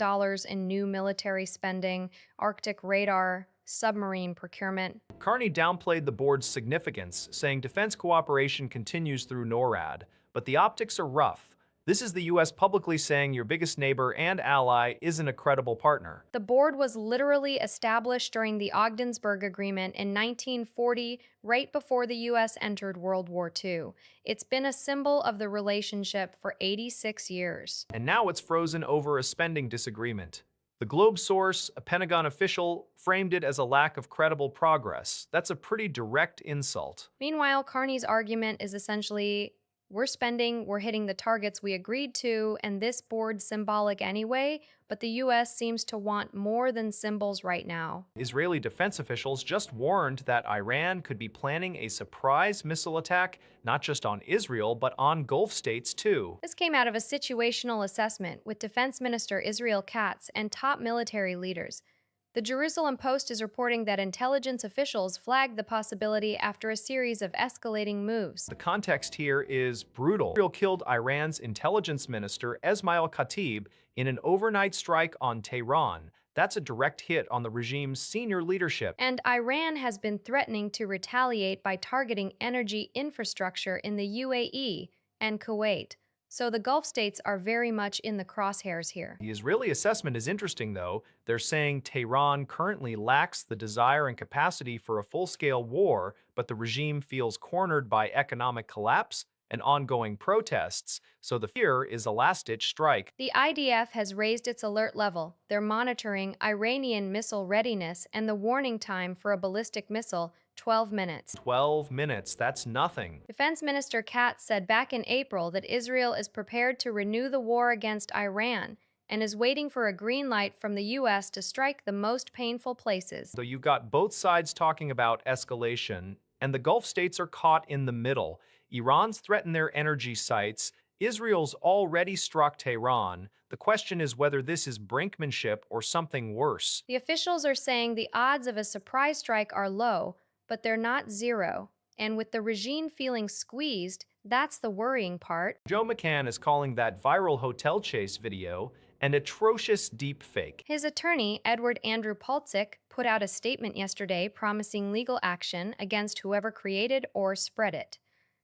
in new military spending, Arctic radar, submarine procurement. Carney downplayed the board's significance, saying defense cooperation continues through NORAD, but the optics are rough. This is the U.S. publicly saying your biggest neighbor and ally isn't a credible partner. The board was literally established during the Ogdensburg Agreement in 1940, right before the U.S. entered World War II. It's been a symbol of the relationship for 86 years. And now it's frozen over a spending disagreement. The Globe source, a Pentagon official, framed it as a lack of credible progress. That's a pretty direct insult. Meanwhile, Carney's argument is essentially, we're hitting the targets we agreed to, and this board's symbolic anyway, but the U.S. seems to want more than symbols right now. Israeli defense officials just warned that Iran could be planning a surprise missile attack, not just on Israel, but on Gulf states too. This came out of a situational assessment with Defense Minister Israel Katz and top military leaders. The Jerusalem Post is reporting that intelligence officials flagged the possibility after a series of escalating moves. The context here is brutal. Israel killed Iran's intelligence minister Esmail Khatib in an overnight strike on Tehran. That's a direct hit on the regime's senior leadership. And Iran has been threatening to retaliate by targeting energy infrastructure in the UAE and Kuwait. So the Gulf states are very much in the crosshairs here. The Israeli assessment is interesting, though. They're saying Tehran currently lacks the desire and capacity for a full-scale war, but the regime feels cornered by economic collapse and ongoing protests, so the fear is a last-ditch strike. The IDF has raised its alert level. They're monitoring Iranian missile readiness and the warning time for a ballistic missile, 12 minutes. 12 minutes, that's nothing. Defense Minister Katz said back in April that Israel is prepared to renew the war against Iran and is waiting for a green light from the U.S. to strike the most painful places. So you've got both sides talking about escalation, and the Gulf states are caught in the middle. Iran's threatened their energy sites. Israel's already struck Tehran. The question is whether this is brinkmanship or something worse. The officials are saying the odds of a surprise strike are low, but they're not zero. And with the regime feeling squeezed, that's the worrying part. Joe McCann is calling that viral hotel chase video an atrocious deep fake. His attorney, Edward Andrew Paltzik, put out a statement yesterday promising legal action against whoever created or spread it.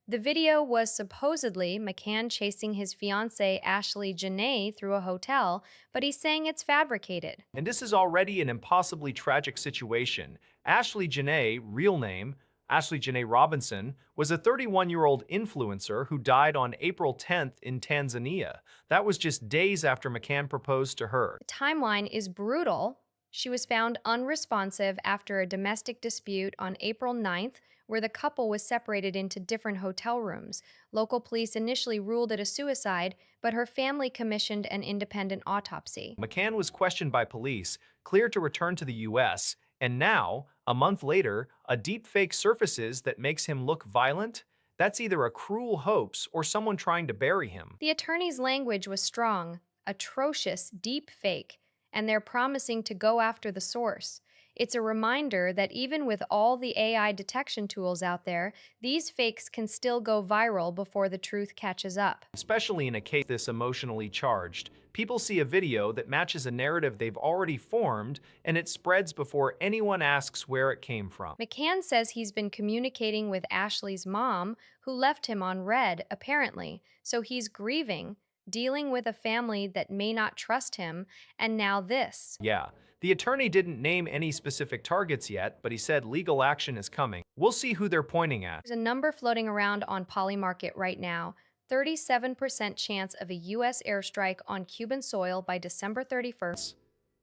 The video was supposedly McCann chasing his fiancée Ashley Janae through a hotel, but he's saying it's fabricated. And this is already an impossibly tragic situation. Ashley Janae, real name, Ashley Janae Robinson, was a 31-year-old influencer who died on April 10th in Tanzania. That was just days after McCann proposed to her. The timeline is brutal. She was found unresponsive after a domestic dispute on April 9th, where the couple was separated into different hotel rooms. Local police initially ruled it a suicide, but her family commissioned an independent autopsy. McCann was questioned by police, cleared to return to the U.S., and now, a month later, a deepfake surfaces that makes him look violent? That's either a cruel hoax or someone trying to bury him. The attorney's language was strong, atrocious, deep fake, and they're promising to go after the source. It's a reminder that even with all the AI detection tools out there, these fakes can still go viral before the truth catches up. Especially in a case this emotionally charged, people see a video that matches a narrative they've already formed, and it spreads before anyone asks where it came from. McCann says he's been communicating with Ashley's mom, who left him on red, apparently, so he's grieving, dealing with a family that may not trust him, and now this. Yeah, the attorney didn't name any specific targets yet, but he said legal action is coming. We'll see who they're pointing at. There's a number floating around on Polymarket right now. 37% chance of a U.S. airstrike on Cuban soil by December 31st.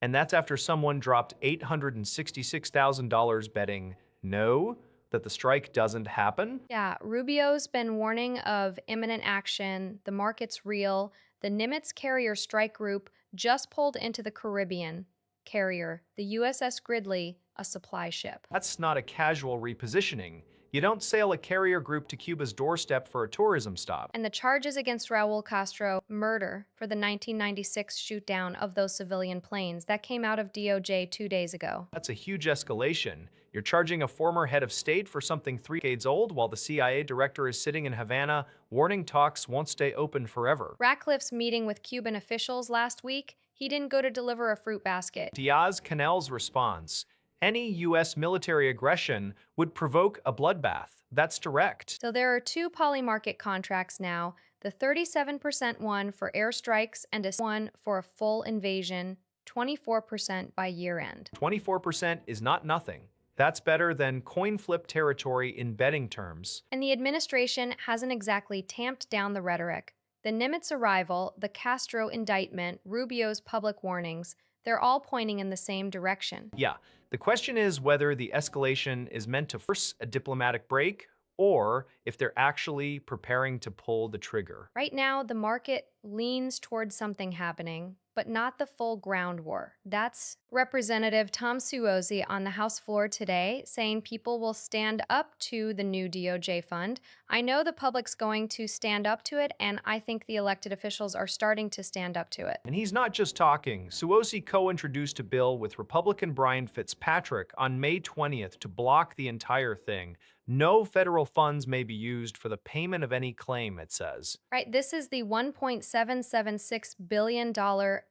And that's after someone dropped $866,000 betting no, that the strike doesn't happen. Yeah, Rubio's been warning of imminent action. The market's real. The Nimitz carrier strike group just pulled into the Caribbean. Carrier, the USS Gridley, a supply ship. That's not a casual repositioning. You don't sail a carrier group to Cuba's doorstep for a tourism stop. And the charges against Raul Castro, murder for the 1996 shootdown of those civilian planes, that came out of DOJ 2 days ago. That's a huge escalation. You're charging a former head of state for something 3 decades old while the CIA director is sitting in Havana warning talks won't stay open forever. Ratcliffe's meeting with Cuban officials last week, he didn't go to deliver a fruit basket. Diaz-Canel's response: any U.S. military aggression would provoke a bloodbath. That's direct. So there are 2 Polymarket contracts now, the 37% one for airstrikes and a one for a full invasion, 24% by year end. 24% is not nothing. That's better than coin flip territory in betting terms. And the administration hasn't exactly tamped down the rhetoric. The Nimitz arrival, the Castro indictment, Rubio's public warnings, they're all pointing in the same direction. Yeah, the question is whether the escalation is meant to force a diplomatic break or if they're actually preparing to pull the trigger. Right now, the market leans towards something happening, but not the full ground war. That's Representative Tom Suozzi on the House floor today saying people will stand up to the new DOJ fund. I know the public's going to stand up to it, and I think the elected officials are starting to stand up to it. And he's not just talking. Suozzi co-introduced a bill with Republican Brian Fitzpatrick on May 20th to block the entire thing. No federal funds may be used for the payment of any claim, it says. Right, this is the $1.776 billion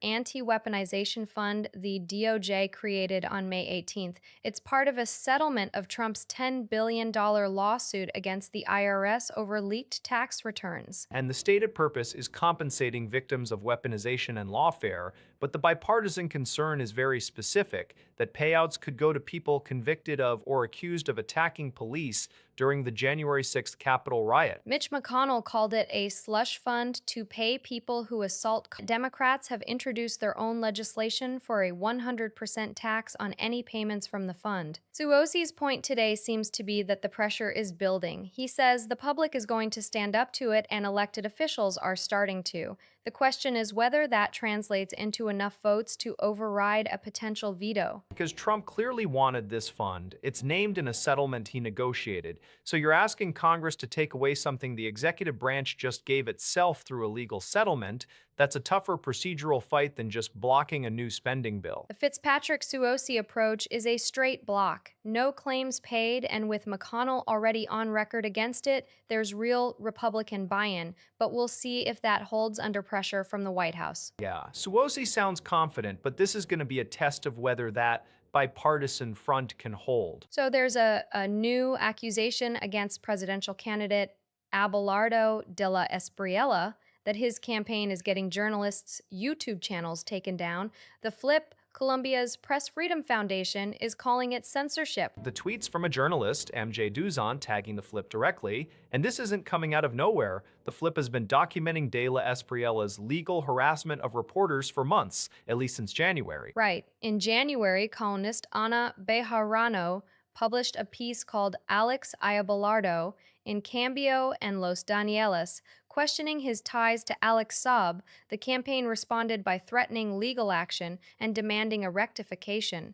anti-weaponization fund the DOJ created on May 18th. It's part of a settlement of Trump's $10 billion lawsuit against the IRS over leaked tax returns. And the stated purpose is compensating victims of weaponization and lawfare, but the bipartisan concern is very specific, that payouts could go to people convicted of or accused of attacking police during the January 6th Capitol riot. Mitch McConnell called it a slush fund to pay people who assault. Democrats have introduced their own legislation for a 100% tax on any payments from the fund. Suozzi's point today seems to be that the pressure is building. He says the public is going to stand up to it and elected officials are starting to. The question is whether that translates into enough votes to override a potential veto. Because Trump clearly wanted this fund. It's named in a settlement he negotiated. So you're asking Congress to take away something the executive branch just gave itself through a legal settlement. That's a tougher procedural fight than just blocking a new spending bill. The Fitzpatrick-Suosi approach is a straight block. No claims paid, and with McConnell already on record against it, there's real Republican buy-in, but we'll see if that holds under pressure from the White House. Yeah, Suosi sounds confident, but this is going to be a test of whether that bipartisan front can hold. So there's a new accusation against presidential candidate Abelardo de la Espriella that his campaign is getting journalists' YouTube channels taken down. The Flip, Colombia's Press Freedom Foundation, is calling it censorship. The tweets from a journalist, MJ Duzon, tagging the Flip directly, and this isn't coming out of nowhere. The Flip has been documenting De La Espriella's legal harassment of reporters for months, at least since January. Right. In January, columnist Ana Bejarano published a piece called Alex Abelardo in Cambio and Los Danieles, questioning his ties to Alex Saab. The campaign responded by threatening legal action and demanding a rectification.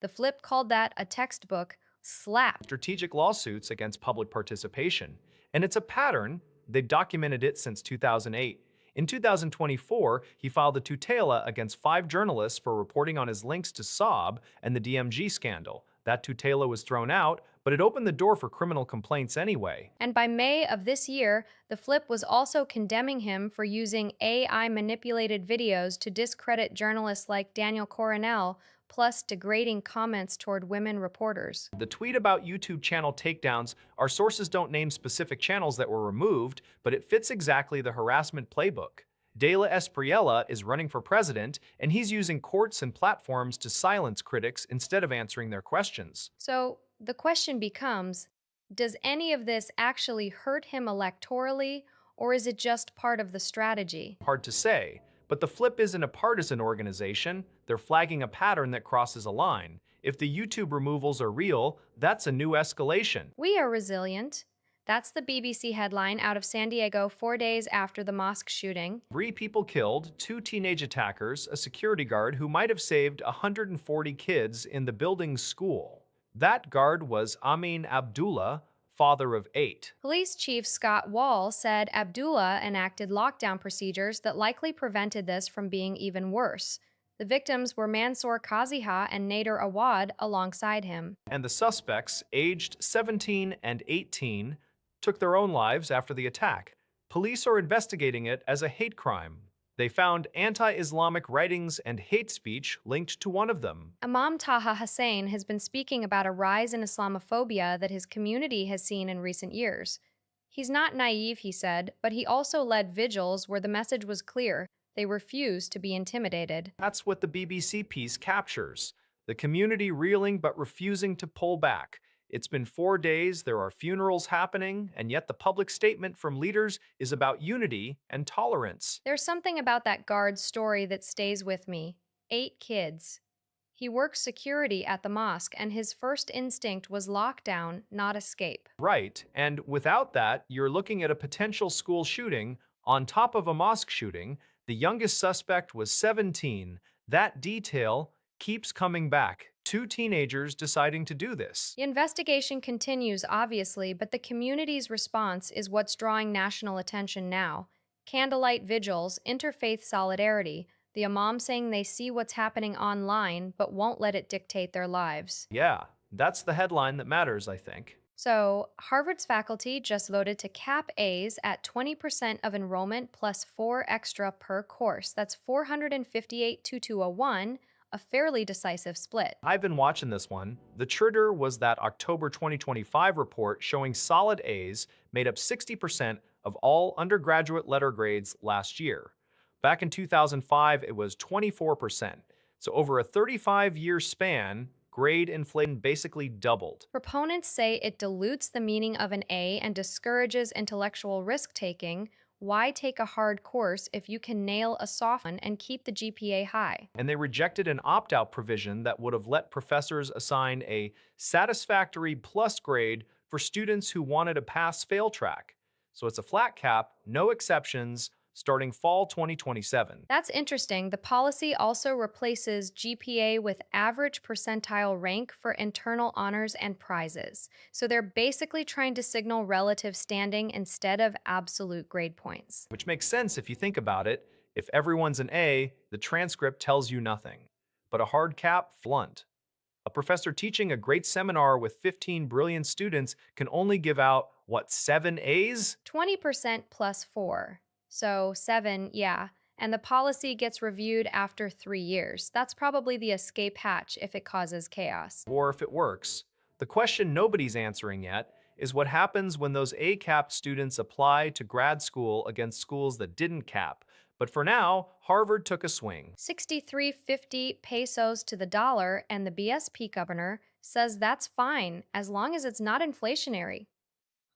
The Flip called that a textbook slap. Strategic lawsuits against public participation, and it's a pattern. They've documented it since 2008. In 2024, he filed a tutela against 5 journalists for reporting on his links to Saab and the DMG scandal. That tutela was thrown out, but it opened the door for criminal complaints anyway. And by May of this year, the Flip was also condemning him for using AI-manipulated videos to discredit journalists like Daniel Coronel, plus degrading comments toward women reporters. The tweet about YouTube channel takedowns, our sources don't name specific channels that were removed, but it fits exactly the harassment playbook. De La Espriella is running for president, and he's using courts and platforms to silence critics instead of answering their questions. So the question becomes, does any of this actually hurt him electorally, or is it just part of the strategy? Hard to say, but the Flip isn't a partisan organization. They're flagging a pattern that crosses a line. If the YouTube removals are real, that's a new escalation. We are resilient. That's the BBC headline out of San Diego 4 days after the mosque shooting. 3 people killed, 2 teenage attackers, a security guard who might have saved 140 kids in the building's school. That guard was Amin Abdullah, father of 8. Police Chief Scott Wall said Abdullah enacted lockdown procedures that likely prevented this from being even worse. The victims were Mansoor Kaziha and Nader Awad alongside him. And the suspects, aged 17 and 18, took their own lives after the attack. Police are investigating it as a hate crime. They found anti-Islamic writings and hate speech linked to one of them. Imam Taha Hussein has been speaking about a rise in Islamophobia that his community has seen in recent years. He's not naive, he said, but he also led vigils where the message was clear. They refused to be intimidated. That's what the BBC piece captures. The community reeling but refusing to pull back. It's been 4 days, there are funerals happening, and yet the public statement from leaders is about unity and tolerance. There's something about that guard's story that stays with me. 8 kids. He works security at the mosque, and his first instinct was lockdown, not escape. Right, and without that, you're looking at a potential school shooting on top of a mosque shooting. The youngest suspect was 17. That detail keeps coming back. 2 teenagers deciding to do this. The investigation continues, obviously, but the community's response is what's drawing national attention now. Candlelight vigils, interfaith solidarity, the imam saying they see what's happening online but won't let it dictate their lives. Yeah, that's the headline that matters, I think. So, Harvard's faculty just voted to cap A's at 20% of enrollment plus 4 extra per course. That's 458 to 201. A fairly decisive split. I've been watching this one. The trigger was that October 2025 report showing solid A's made up 60% of all undergraduate letter grades last year. Back in 2005, it was 24%. So over a 35-year span, grade inflation basically doubled. Proponents say it dilutes the meaning of an A and discourages intellectual risk-taking. Why take a hard course if you can nail a soft one and keep the GPA high? And they rejected an opt-out provision that would have let professors assign a satisfactory plus grade for students who wanted a pass-fail track. So it's a flat cap, no exceptions, starting fall 2027. That's interesting. The policy also replaces GPA with average percentile rank for internal honors and prizes. So they're basically trying to signal relative standing instead of absolute grade points. Which makes sense if you think about it. If everyone's an A, the transcript tells you nothing. But a hard cap, blunt. A professor teaching a great seminar with 15 brilliant students can only give out, what, 7 A's? 20% plus 4. So 7, yeah. And the policy gets reviewed after 3 years. That's probably the escape hatch if it causes chaos. Or if it works. The question nobody's answering yet is what happens when those A-capped students apply to grad school against schools that didn't cap. But for now, Harvard took a swing. 63.50 pesos to the dollar, and the BSP governor says that's fine as long as it's not inflationary.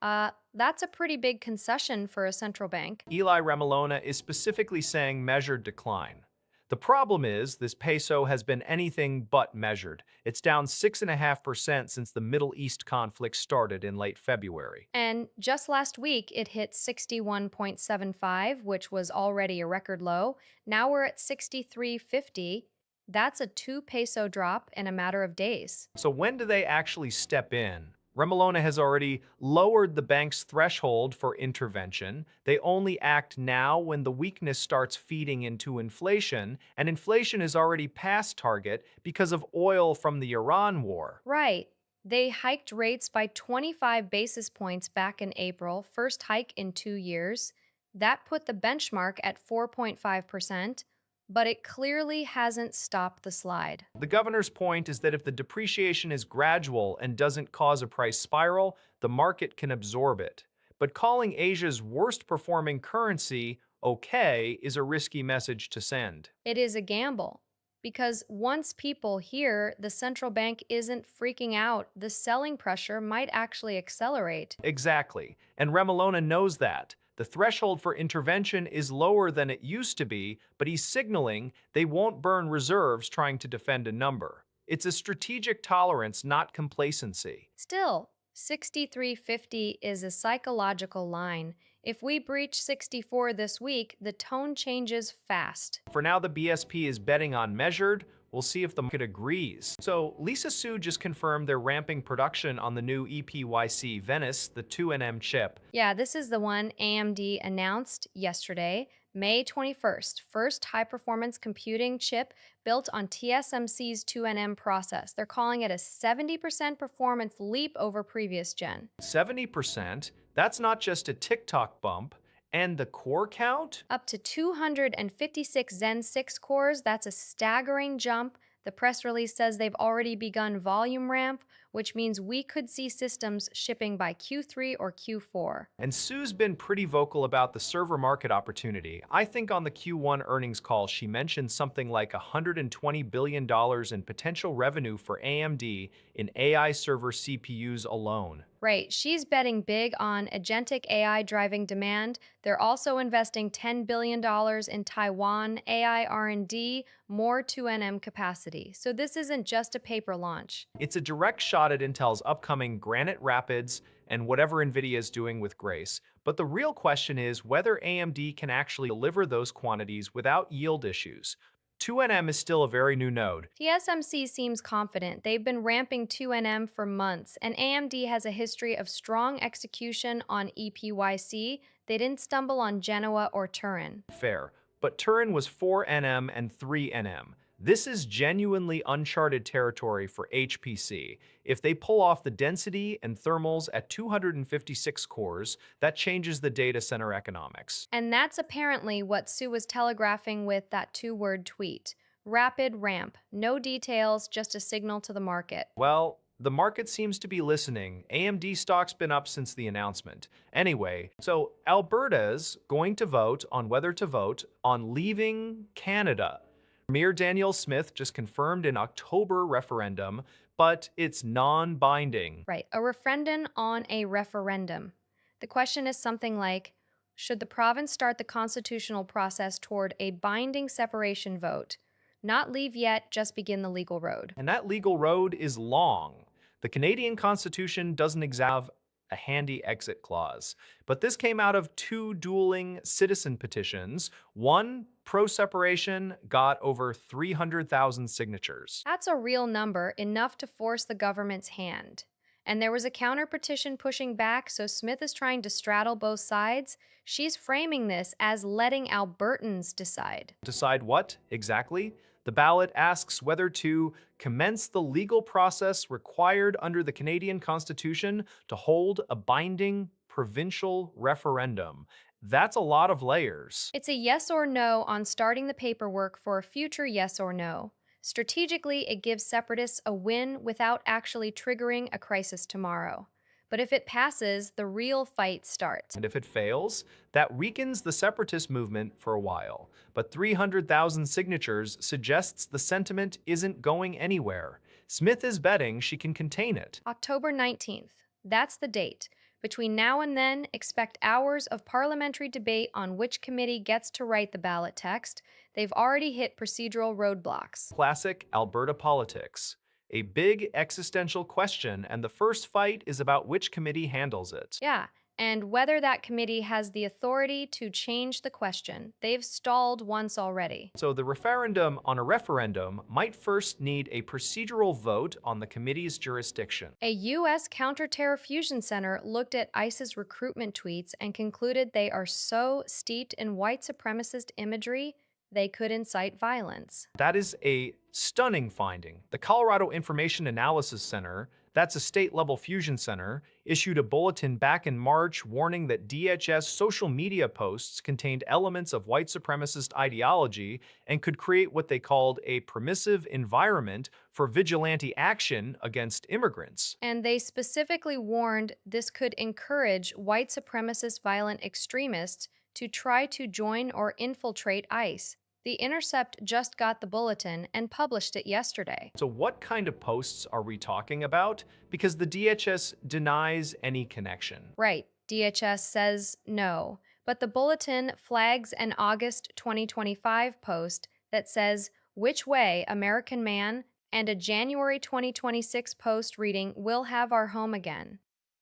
That's a pretty big concession for a central bank. Eli Remolona is specifically saying measured decline. The problem is this peso has been anything but measured. It's down 6.5% since the Middle East conflict started in late February. And just last week, it hit 61.75, which was already a record low. Now we're at 63.50. That's a 2 peso drop in a matter of days. So when do they actually step in? Remolona has already lowered the bank's threshold for intervention. They only act now when the weakness starts feeding into inflation, and inflation is already past target because of oil from the Iran war. Right. They hiked rates by 25 basis points back in April, first hike in 2 years. That put the benchmark at 4.5%, but it clearly hasn't stopped the slide. The governor's point is that if the depreciation is gradual and doesn't cause a price spiral, the market can absorb it. But calling Asia's worst performing currency okay is a risky message to send. It is a gamble because once people hear the central bank isn't freaking out, the selling pressure might actually accelerate. Exactly. And Remolona knows that. The threshold for intervention is lower than it used to be, but he's signaling they won't burn reserves trying to defend a number. It's a strategic tolerance, not complacency. Still, 63.50 is a psychological line. If we breach 64 this week, the tone changes fast. For now, the BSP is betting on measured. We'll see if the market agrees. So, Lisa Su just confirmed they're ramping production on the new EPYC Venice, the 2nm chip. Yeah, this is the one AMD announced yesterday, May 21st. First high performance computing chip built on TSMC's 2nm process. They're calling it a 70% performance leap over previous gen. 70%? That's not just a TikTok bump. And the core count? Up to 256 Zen 6 cores, that's a staggering jump. The press release says they've already begun volume ramp, which means we could see systems shipping by Q3 or Q4. And Sue's been pretty vocal about the server market opportunity. I think on the Q1 earnings call, she mentioned something like $120 billion in potential revenue for AMD in AI server CPUs alone. Right, she's betting big on agentic AI driving demand. They're also investing $10 billion in Taiwan AI R&D, more 2nm capacity. So this isn't just a paper launch. It's a direct shot at Intel's upcoming Granite Rapids and whatever NVIDIA is doing with Grace. But the real question is whether AMD can actually deliver those quantities without yield issues. 2nm is still a very new node. TSMC seems confident. They've been ramping 2nm for months, and AMD has a history of strong execution on EPYC. They didn't stumble on Genoa or Turin. Fair. But Turin was 4nm and 3nm. This is genuinely uncharted territory for HPC. If they pull off the density and thermals at 256 cores, that changes the data center economics. And that's apparently what Sue was telegraphing with that two-word tweet. Rapid ramp. No details, just a signal to the market. Well, the market seems to be listening. AMD stock's been up since the announcement. Anyway, so Alberta's going to vote on whether to vote on leaving Canada. Premier Daniel Smith just confirmed an October referendum, but it's non-binding. Right, a referendum on a referendum. The question is something like, should the province start the constitutional process toward a binding separation vote? Not leave yet, just begin the legal road. And that legal road is long. The Canadian Constitution doesn't have a handy exit clause. But this came out of two dueling citizen petitions. One, pro-separation, got over 300,000 signatures. That's a real number, enough to force the government's hand. And there was a counter petition pushing back, so Smith is trying to straddle both sides. She's framing this as letting Albertans decide. Decide what, exactly? The ballot asks whether to commence the legal process required under the Canadian Constitution to hold a binding provincial referendum. That's a lot of layers. It's a yes or no on starting the paperwork for a future yes or no. Strategically, it gives separatists a win without actually triggering a crisis tomorrow. But if it passes, the real fight starts. And if it fails, that weakens the separatist movement for a while. But 300,000 signatures suggests the sentiment isn't going anywhere. Smith is betting she can contain it. October 19th. That's the date. Between now and then, expect hours of parliamentary debate on which committee gets to write the ballot text. They've already hit procedural roadblocks. Classic Alberta politics. A big existential question, and the first fight is about which committee handles it. Yeah, and whether that committee has the authority to change the question. They've stalled once already. So the referendum on a referendum might first need a procedural vote on the committee's jurisdiction. A U.S. counterterror fusion center looked at ICE's recruitment tweets and concluded they are so steeped in white supremacist imagery, they could incite violence. That is a stunning finding. The Colorado Information Analysis Center, that's a state-level fusion center, issued a bulletin back in March warning that DHS social media posts contained elements of white supremacist ideology and could create what they called a permissive environment for vigilante action against immigrants. And they specifically warned this could encourage white supremacist violent extremists to try to join or infiltrate ICE. The Intercept just got the bulletin and published it yesterday. So what kind of posts are we talking about? Because the DHS denies any connection. Right, DHS says no. But the bulletin flags an August 2025 post that says, "Which way, American man?" and a January 2026 post reading, "We'll have our home again."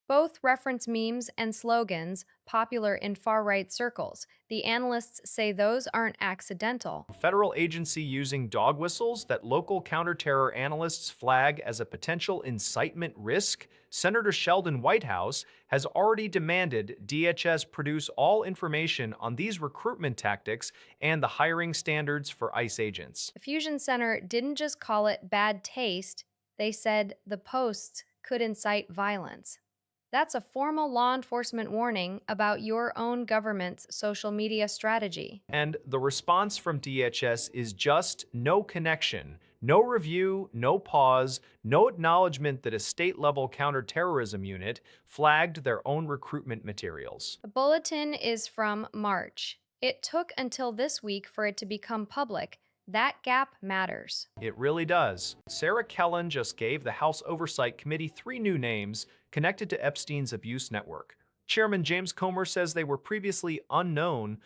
Both reference memes and slogans popular in far-right circles. The analysts say those aren't accidental. Federal agency using dog whistles that local counterterror analysts flag as a potential incitement risk. Senator Sheldon Whitehouse has already demanded DHS produce all information on these recruitment tactics and the hiring standards for ICE agents. The Fusion Center didn't just call it bad taste, they said the posts could incite violence. That's a formal law enforcement warning about your own government's social media strategy. And the response from DHS is just no connection, no review, no pause, no acknowledgement that a state-level counterterrorism unit flagged their own recruitment materials. The bulletin is from March. It took until this week for it to become public. That gap matters. It really does. Sarah Kellen just gave the House Oversight Committee 3 new names connected to Epstein's abuse network. Chairman James Comer says they were previously unknown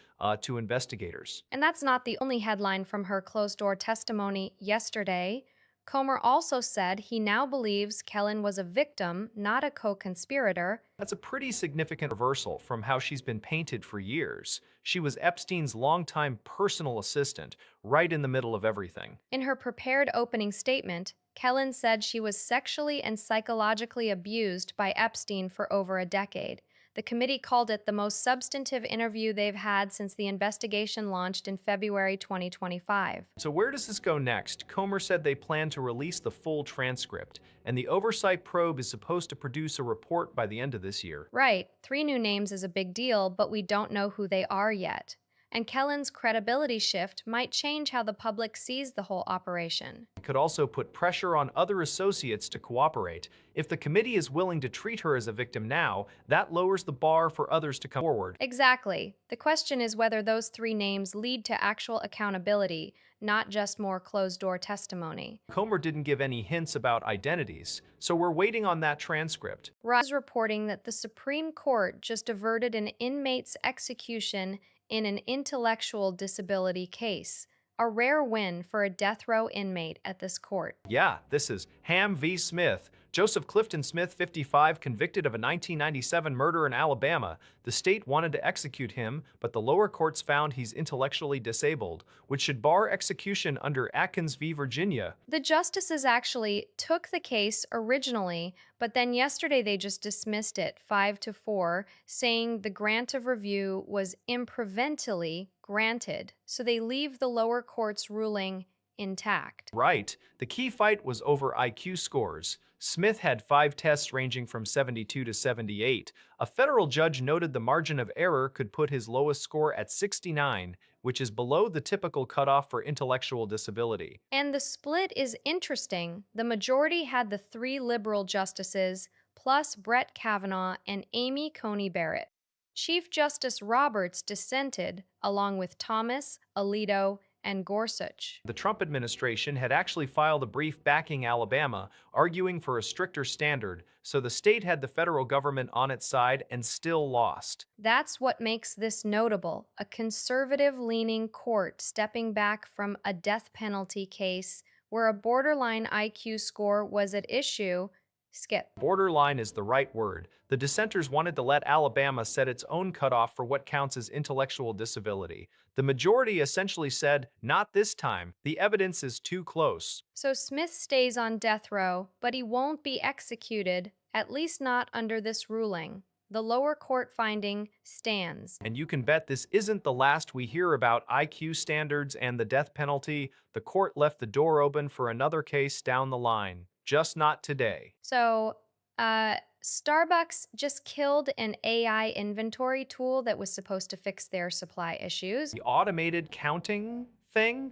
to investigators. And that's not the only headline from her closed-door testimony yesterday. Comer also said he now believes Kellen was a victim, not a co-conspirator. That's a pretty significant reversal from how she's been painted for years. She was Epstein's longtime personal assistant, right in the middle of everything. In her prepared opening statement, Kellen said she was sexually and psychologically abused by Epstein for over a decade. The committee called it the most substantive interview they've had since the investigation launched in February 2025. So where does this go next? Comer said they plan to release the full transcript, and the oversight probe is supposed to produce a report by the end of this year. Right, 3 new names is a big deal, but we don't know who they are yet. And Kellen's credibility shift might change how the public sees the whole operation. It could also put pressure on other associates to cooperate. If the committee is willing to treat her as a victim now, that lowers the bar for others to come forward. Exactly. The question is whether those 3 names lead to actual accountability, not just more closed-door testimony. Comer didn't give any hints about identities, so we're waiting on that transcript. Ross is reporting that the Supreme Court just averted an inmate's execution in an intellectual disability case. a rare win for a death row inmate at this court. Yeah, this is Ham v. Smith. Joseph Clifton Smith, 55, convicted of a 1997 murder in Alabama. The state wanted to execute him, but the lower courts found he's intellectually disabled, which should bar execution under Atkins v. Virginia. The justices actually took the case originally, but then yesterday they just dismissed it 5-4, saying the grant of review was improvidently granted. So they leave the lower court's ruling intact. Right. The key fight was over IQ scores. Smith had 5 tests ranging from 72 to 78. A federal judge noted the margin of error could put his lowest score at 69, which is below the typical cutoff for intellectual disability. And the split is interesting. The majority had the three liberal justices, plus Brett Kavanaugh and Amy Coney Barrett. Chief Justice Roberts dissented, along with Thomas, Alito, and Gorsuch. The Trump administration had actually filed a brief backing Alabama, arguing for a stricter standard, so the state had the federal government on its side and still lost. That's what makes this notable, a conservative-leaning court stepping back from a death penalty case where a borderline IQ score was at issue. Skip. Borderline is the right word. The dissenters wanted to let Alabama set its own cutoff for what counts as intellectual disability. The majority essentially said, not this time, the evidence is too close. So Smith stays on death row, but he won't be executed, at least not under this ruling. The lower court finding stands. And you can bet this isn't the last we hear about IQ standards and the death penalty. The court left the door open for another case down the line. Just not today. So, Starbucks just killed an AI inventory tool that was supposed to fix their supply issues. The automated counting thing?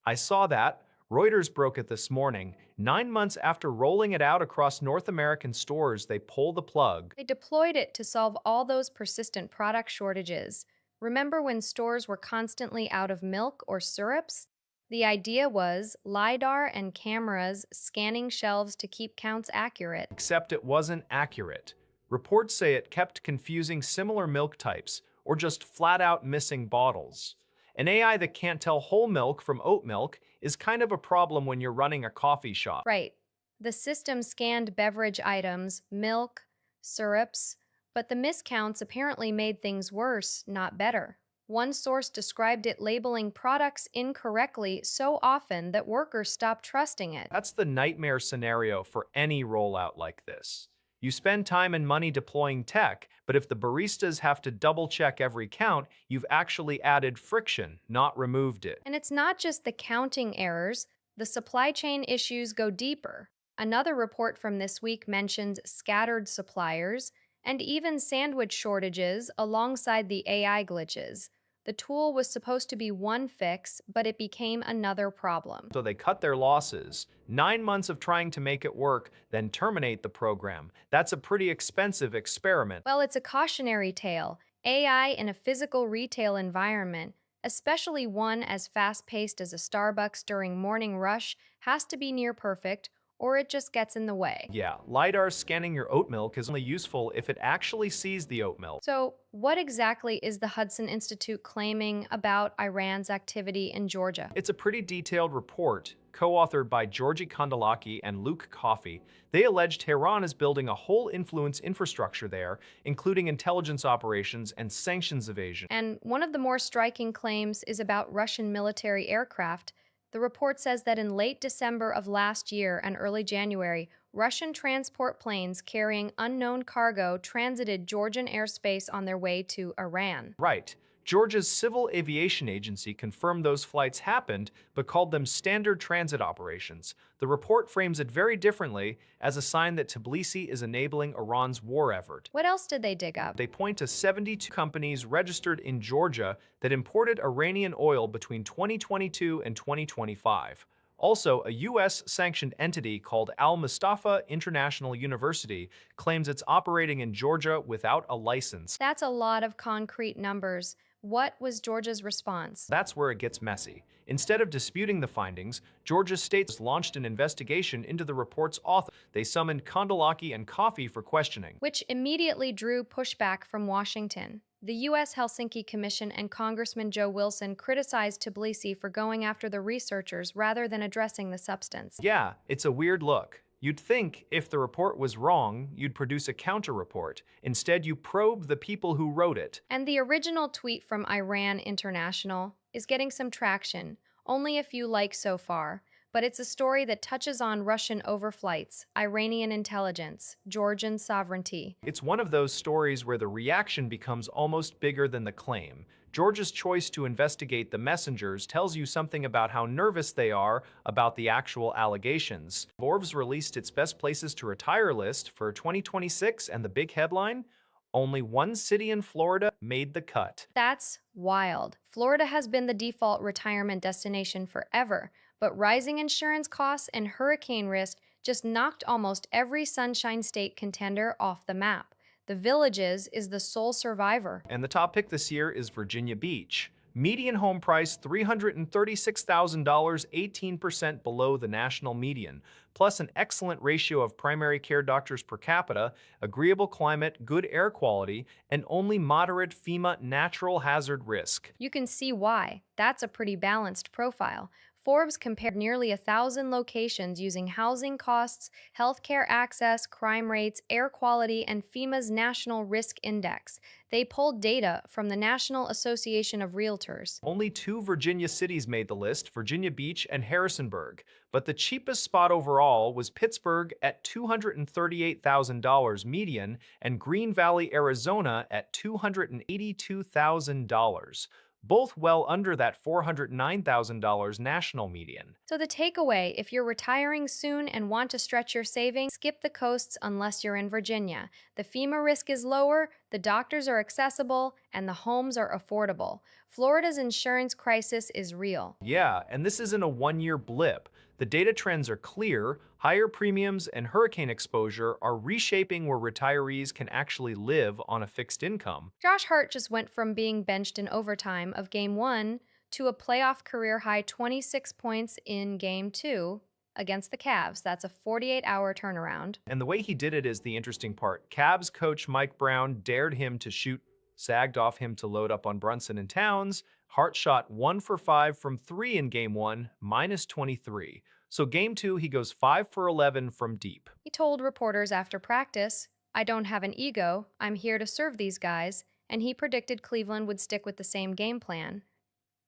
I saw that. Reuters broke it this morning. 9 months after rolling it out across North American stores, they pull the plug. They deployed it to solve all those persistent product shortages. Remember when stores were constantly out of milk or syrups? The idea was LiDAR and cameras scanning shelves to keep counts accurate. Except it wasn't accurate. Reports say it kept confusing similar milk types, or just flat out missing bottles. An AI that can't tell whole milk from oat milk is kind of a problem when you're running a coffee shop. Right. The system scanned beverage items, milk, syrups, but the miscounts apparently made things worse, not better. One source described it labeling products incorrectly so often that workers stopped trusting it. That's the nightmare scenario for any rollout like this. You spend time and money deploying tech, but if the baristas have to double-check every count, you've actually added friction, not removed it. And it's not just the counting errors, the supply chain issues go deeper. Another report from this week mentions scattered suppliers and even sandwich shortages alongside the AI glitches. The tool was supposed to be one fix, but it became another problem. So they cut their losses. 9 months of trying to make it work, then terminate the program. That's a pretty expensive experiment. Well, it's a cautionary tale. AI in a physical retail environment, especially one as fast-paced as a Starbucks during morning rush, has to be near perfect, or it just gets in the way. Yeah, LiDAR scanning your oat milk is only useful if it actually sees the oat milk. So, what exactly is the Hudson Institute claiming about Iran's activity in Georgia? It's a pretty detailed report, co-authored by Georgi Kondalaki and Luke Coffey. They allege Tehran is building a whole influence infrastructure there, including intelligence operations and sanctions evasion. And one of the more striking claims is about Russian military aircraft. The report says that in late December of last year and early January, Russian transport planes carrying unknown cargo transited Georgian airspace on their way to Iran. Right. Georgia's Civil Aviation Agency confirmed those flights happened, but called them standard transit operations. The report frames it very differently, as a sign that Tbilisi is enabling Iran's war effort. What else did they dig up? They point to 72 companies registered in Georgia that imported Iranian oil between 2022 and 2025. Also, a U.S.-sanctioned entity called Al-Mustafa International University claims it's operating in Georgia without a license. That's a lot of concrete numbers. What was Georgia's response? That's where it gets messy. Instead of disputing the findings, Georgia State launched an investigation into the report's author. They summoned Kondalaki and Coffey for questioning. Which immediately drew pushback from Washington. The U.S. Helsinki Commission and Congressman Joe Wilson criticized Tbilisi for going after the researchers rather than addressing the substance. Yeah, it's a weird look. You'd think if the report was wrong, you'd produce a counter report. Instead, you probe the people who wrote it. And the original tweet from Iran International is getting some traction, only a few likes so far, but it's a story that touches on Russian overflights, Iranian intelligence, Georgian sovereignty. It's one of those stories where the reaction becomes almost bigger than the claim. Georgia's choice to investigate the messengers tells you something about how nervous they are about the actual allegations. Forbes released its best places to retire list for 2026, and the big headline? Only one city in Florida made the cut. That's wild. Florida has been the default retirement destination forever, but rising insurance costs and hurricane risk just knocked almost every Sunshine State contender off the map. The Villages is the sole survivor. And the top pick this year is Virginia Beach. Median home price $336,000, 18% below the national median, plus an excellent ratio of primary care doctors per capita, agreeable climate, good air quality, and only moderate FEMA natural hazard risk. You can see why. That's a pretty balanced profile. Forbes compared nearly 1,000 locations using housing costs, healthcare access, crime rates, air quality, and FEMA's National Risk Index. They pulled data from the National Association of Realtors. Only two Virginia cities made the list, Virginia Beach and Harrisonburg, but the cheapest spot overall was Pittsburgh at $238,000 median and Green Valley, Arizona at $282,000, both well under that $409,000 national median. So, the takeaway, if you're retiring soon and want to stretch your savings, skip the coasts unless you're in Virginia. The FEMA risk is lower, the doctors are accessible, and the homes are affordable. Florida's insurance crisis is real. Yeah, and this isn't a one-year blip. The data trends are clear. Higher premiums and hurricane exposure are reshaping where retirees can actually live on a fixed income. Josh Hart just went from being benched in overtime of Game 1 to a playoff career high 26 points in Game 2 against the Cavs. That's a 48-hour turnaround. And the way he did it is the interesting part. Cavs coach Mike Brown dared him to shoot, sagged off him to load up on Brunson and Towns. Hart shot 1 for 5 from 3 in Game 1, minus 23. So Game 2, he goes 5 for 11 from deep. He told reporters after practice, "I don't have an ego, I'm here to serve these guys," and he predicted Cleveland would stick with the same game plan.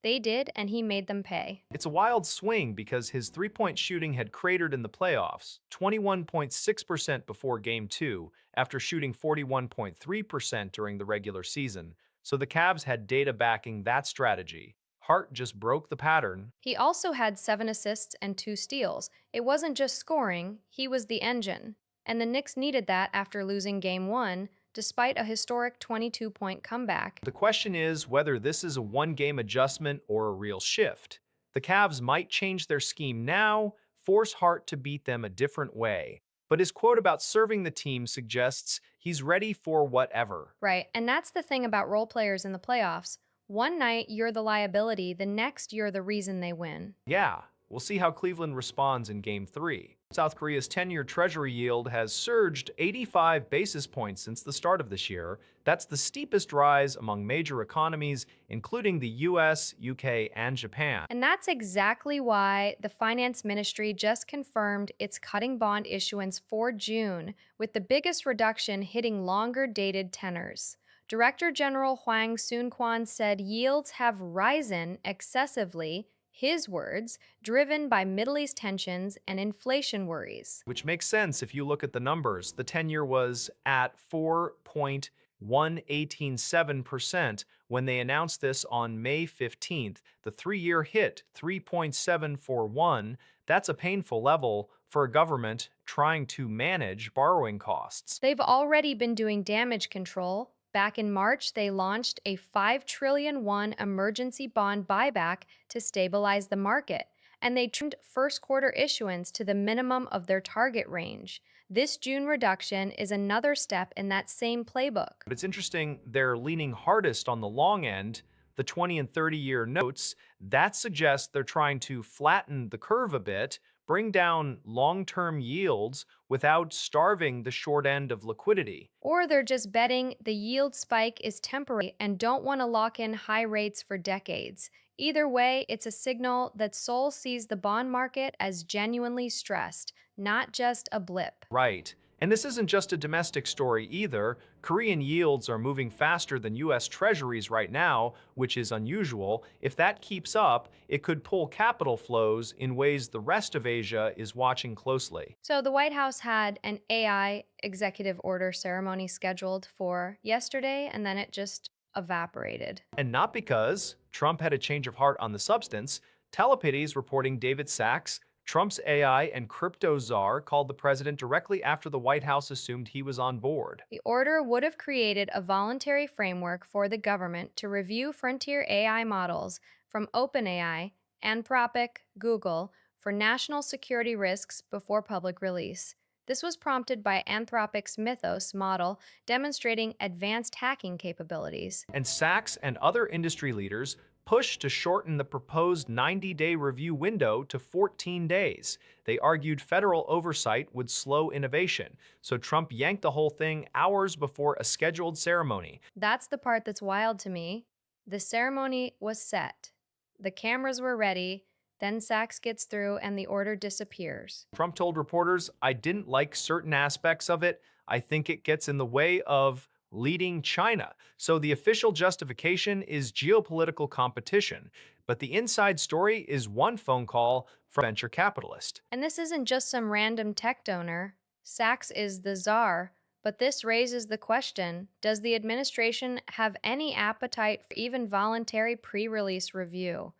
They did, and he made them pay. It's a wild swing because his three-point shooting had cratered in the playoffs, 21.6% before Game 2, after shooting 41.3% during the regular season. So the Cavs had data backing that strategy. Hart just broke the pattern. He also had 7 assists and 2 steals. It wasn't just scoring, he was the engine. And the Knicks needed that after losing Game 1, despite a historic 22-point comeback. The question is whether this is a one-game adjustment or a real shift. The Cavs might change their scheme now, force Hart to beat them a different way. But his quote about serving the team suggests he's ready for whatever. Right, and that's the thing about role players in the playoffs. One night, you're the liability, the next, you're the reason they win. Yeah, we'll see how Cleveland responds in Game 3. South Korea's 10-year Treasury yield has surged 85 basis points since the start of this year. That's the steepest rise among major economies, including the US, UK, and Japan. And that's exactly why the Finance Ministry just confirmed it's cutting bond issuance for June, with the biggest reduction hitting longer-dated tenors. Director General Hwang Soon-kwan said yields have risen excessively, his words, driven by Middle East tensions and inflation worries. Which makes sense if you look at the numbers. The 10-year was at 4.187% when they announced this on May 15th. The 3-year hit 3.741. That's a painful level for a government trying to manage borrowing costs. They've already been doing damage control. Back in March, they launched a $5 trillion emergency bond buyback to stabilize the market, and they trimmed first-quarter issuance to the minimum of their target range. This June reduction is another step in that same playbook. But it's interesting, they're leaning hardest on the long end, the 20 and 30-year notes. That suggests they're trying to flatten the curve a bit, bring down long-term yields without starving the short end of liquidity. Or they're just betting the yield spike is temporary and don't want to lock in high rates for decades. Either way, it's a signal that Seoul sees the bond market as genuinely stressed, not just a blip. Right. And this isn't just a domestic story either. Korean yields are moving faster than US Treasuries right now, which is unusual. If that keeps up, it could pull capital flows in ways the rest of Asia is watching closely. So the White House had an AI executive order ceremony scheduled for yesterday, and then it just evaporated. And not because Trump had a change of heart on the substance. Telepity's reporting David Sachs, Trump's AI and crypto czar, called the president directly after the White House assumed he was on board. The order would have created a voluntary framework for the government to review frontier AI models from OpenAI, Anthropic, Google for national security risks before public release. This was prompted by Anthropic's Mythos model demonstrating advanced hacking capabilities. And Sachs and other industry leaders pushed to shorten the proposed 90-day review window to 14 days. They argued federal oversight would slow innovation, so Trump yanked the whole thing hours before a scheduled ceremony. That's the part that's wild to me. The ceremony was set. The cameras were ready. Then Sachs gets through and the order disappears. Trump told reporters, "I didn't like certain aspects of it. I think it gets in the way of leading China." So the official justification is geopolitical competition. But the inside story is one phone call from a venture capitalist. And this isn't just some random tech donor. Sachs is the czar. But this raises the question, does the administration have any appetite for even voluntary pre-release review?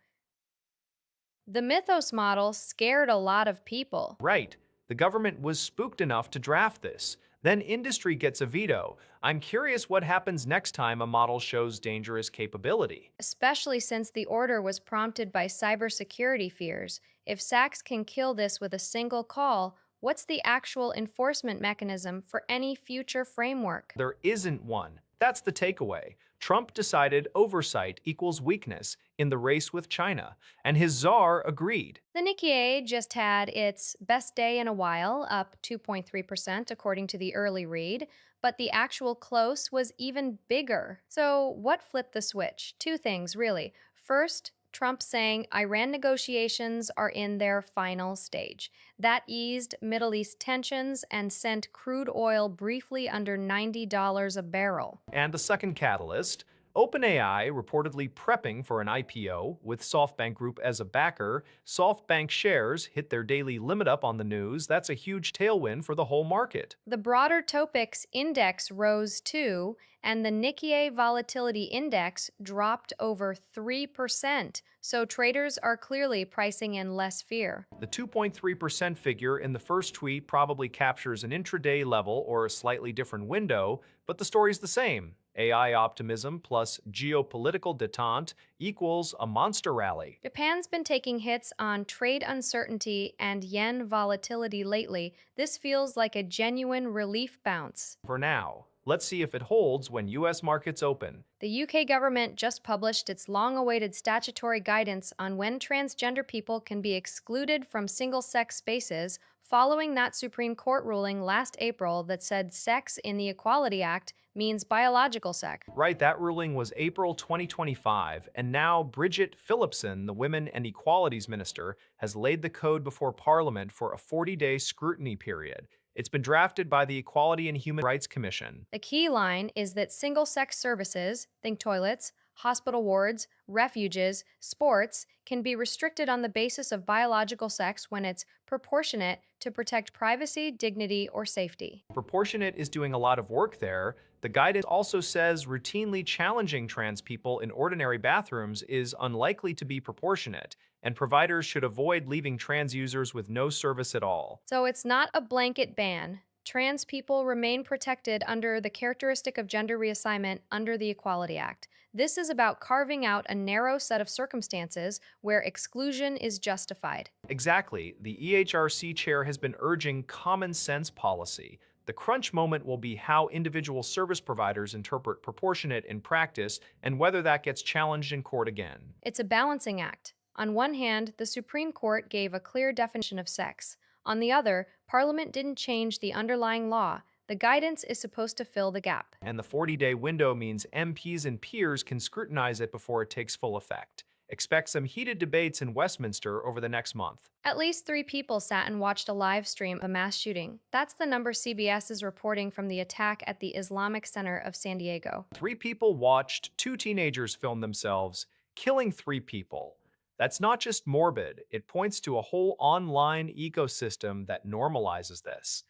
The Mythos model scared a lot of people, Right. The government was spooked enough to draft this. Then industry gets a veto. I'm curious what happens next time a model shows dangerous capability. especially since the order was prompted by cybersecurity fears. If Sachs can kill this with a single call, what's the actual enforcement mechanism for any future framework? There isn't one. That's the takeaway. Trump decided oversight equals weakness in the race with China, and his czar agreed. The Nikkei just had its best day in a while, up 2.3% according to the early read, but the actual close was even bigger. So, what flipped the switch? Two things, really. First, Trump saying Iran negotiations are in their final stage. That eased Middle East tensions and sent crude oil briefly under $90 a barrel. And the second catalyst, OpenAI reportedly prepping for an IPO with SoftBank Group as a backer. SoftBank shares hit their daily limit up on the news. That's a huge tailwind for the whole market. The broader Topix index rose too, and the Nikkei volatility index dropped over 3%. So traders are clearly pricing in less fear. The 2.3% figure in the first tweet probably captures an intraday level or a slightly different window, but the story's the same. AI optimism plus geopolitical detente equals a monster rally. Japan's been taking hits on trade uncertainty and yen volatility lately. This feels like a genuine relief bounce. For now, let's see if it holds when US markets open. The UK government just published its long-awaited statutory guidance on when transgender people can be excluded from single-sex spaces following that Supreme Court ruling last April that said sex in the Equality Act means biological sex. Right, that ruling was April 2025, and now Bridget Phillipson, the Women and Equalities Minister, has laid the code before Parliament for a 40-day scrutiny period. It's been drafted by the Equality and Human Rights Commission. The key line is that single-sex services, think toilets, hospital wards, refuges, sports, can be restricted on the basis of biological sex when it's proportionate to protect privacy, dignity, or safety. Proportionate is doing a lot of work there. The guidance also says routinely challenging trans people in ordinary bathrooms is unlikely to be proportionate, and providers should avoid leaving trans users with no service at all. So it's not a blanket ban. Trans people remain protected under the characteristic of gender reassignment under the Equality Act. This is about carving out a narrow set of circumstances where exclusion is justified. Exactly. The EHRC chair has been urging common sense policy. The crunch moment will be how individual service providers interpret proportionate in practice and whether that gets challenged in court again. It's a balancing act. On one hand, the Supreme Court gave a clear definition of sex. On the other, Parliament didn't change the underlying law. The guidance is supposed to fill the gap. And the 40-day window means MPs and peers can scrutinize it before it takes full effect. Expect some heated debates in Westminster over the next month. At least 3 people sat and watched a live stream of a mass shooting. That's the number CBS is reporting from the attack at the Islamic Center of San Diego. 3 people watched 2 teenagers film themselves, killing 3 people. That's not just morbid, it points to a whole online ecosystem that normalizes this.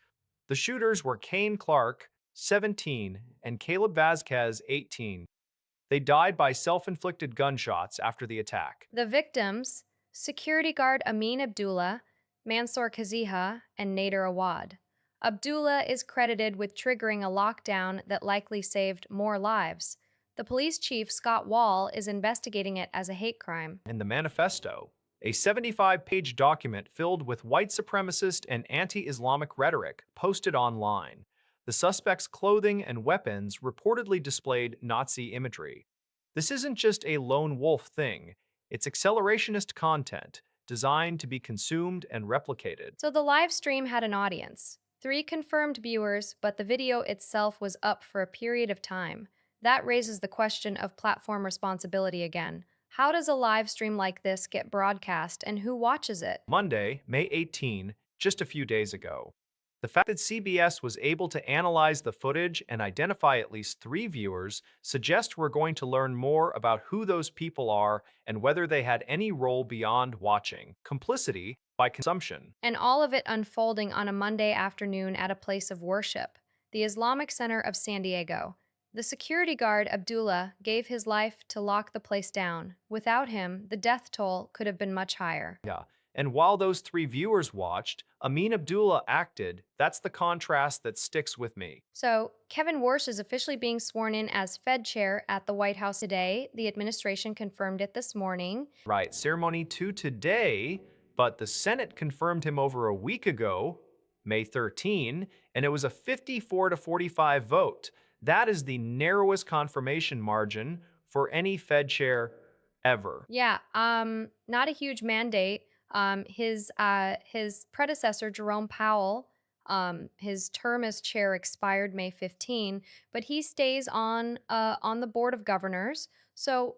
The shooters were Kane Clark, 17, and Caleb Vasquez, 18. They died by self-inflicted gunshots after the attack. The victims, security guard Amin Abdullah, Mansour Kaziha, and Nader Awad. Abdullah is credited with triggering a lockdown that likely saved more lives. The police chief, Scott Wall, is investigating it as a hate crime. And the manifesto, a 75-page document filled with white supremacist and anti-Islamic rhetoric posted online. The suspects' clothing and weapons reportedly displayed Nazi imagery. This isn't just a lone wolf thing, it's accelerationist content designed to be consumed and replicated. So the live stream had an audience. 3 confirmed viewers, but the video itself was up for a period of time. That raises the question of platform responsibility again. How does a live stream like this get broadcast and who watches it? Monday, May 18, just a few days ago. The fact that CBS was able to analyze the footage and identify at least 3 viewers suggests we're going to learn more about who those people are and whether they had any role beyond watching. Complicity by consumption. And all of it unfolding on a Monday afternoon at a place of worship, the Islamic Center of San Diego. The security guard, Abdullah, gave his life to lock the place down. Without him, the death toll could have been much higher. Yeah. And while those 3 viewers watched, Amin Abdullah acted. That's the contrast that sticks with me. So, Kevin Warsh is officially being sworn in as Fed chair at the White House today. The administration confirmed it this morning. Right, ceremony 2 today, but the Senate confirmed him over a week ago, May 13, and it was a 54 to 45 vote. That is the narrowest confirmation margin for any Fed chair ever. Yeah, not a huge mandate. His predecessor, Jerome Powell, his term as chair expired May 15, but he stays on the board of governors. So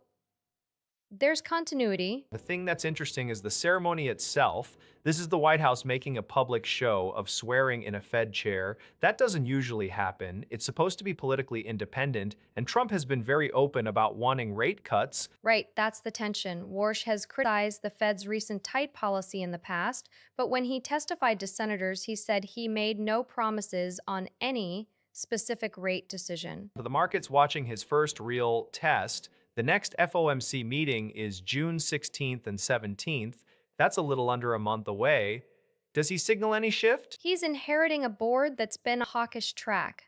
there's continuity. The thing that's interesting is the ceremony itself. This is the White House making a public show of swearing in a Fed chair. That doesn't usually happen. It's supposed to be politically independent, and Trump has been very open about wanting rate cuts. Right, that's the tension. Warsh has criticized the Fed's recent tight policy in the past, but when he testified to senators, he said he made no promises on any specific rate decision. The market's watching his first real test. The next FOMC meeting is June 16th and 17th. That's a little under a month away. Does he signal any shift? He's inheriting a board that's been a hawkish track.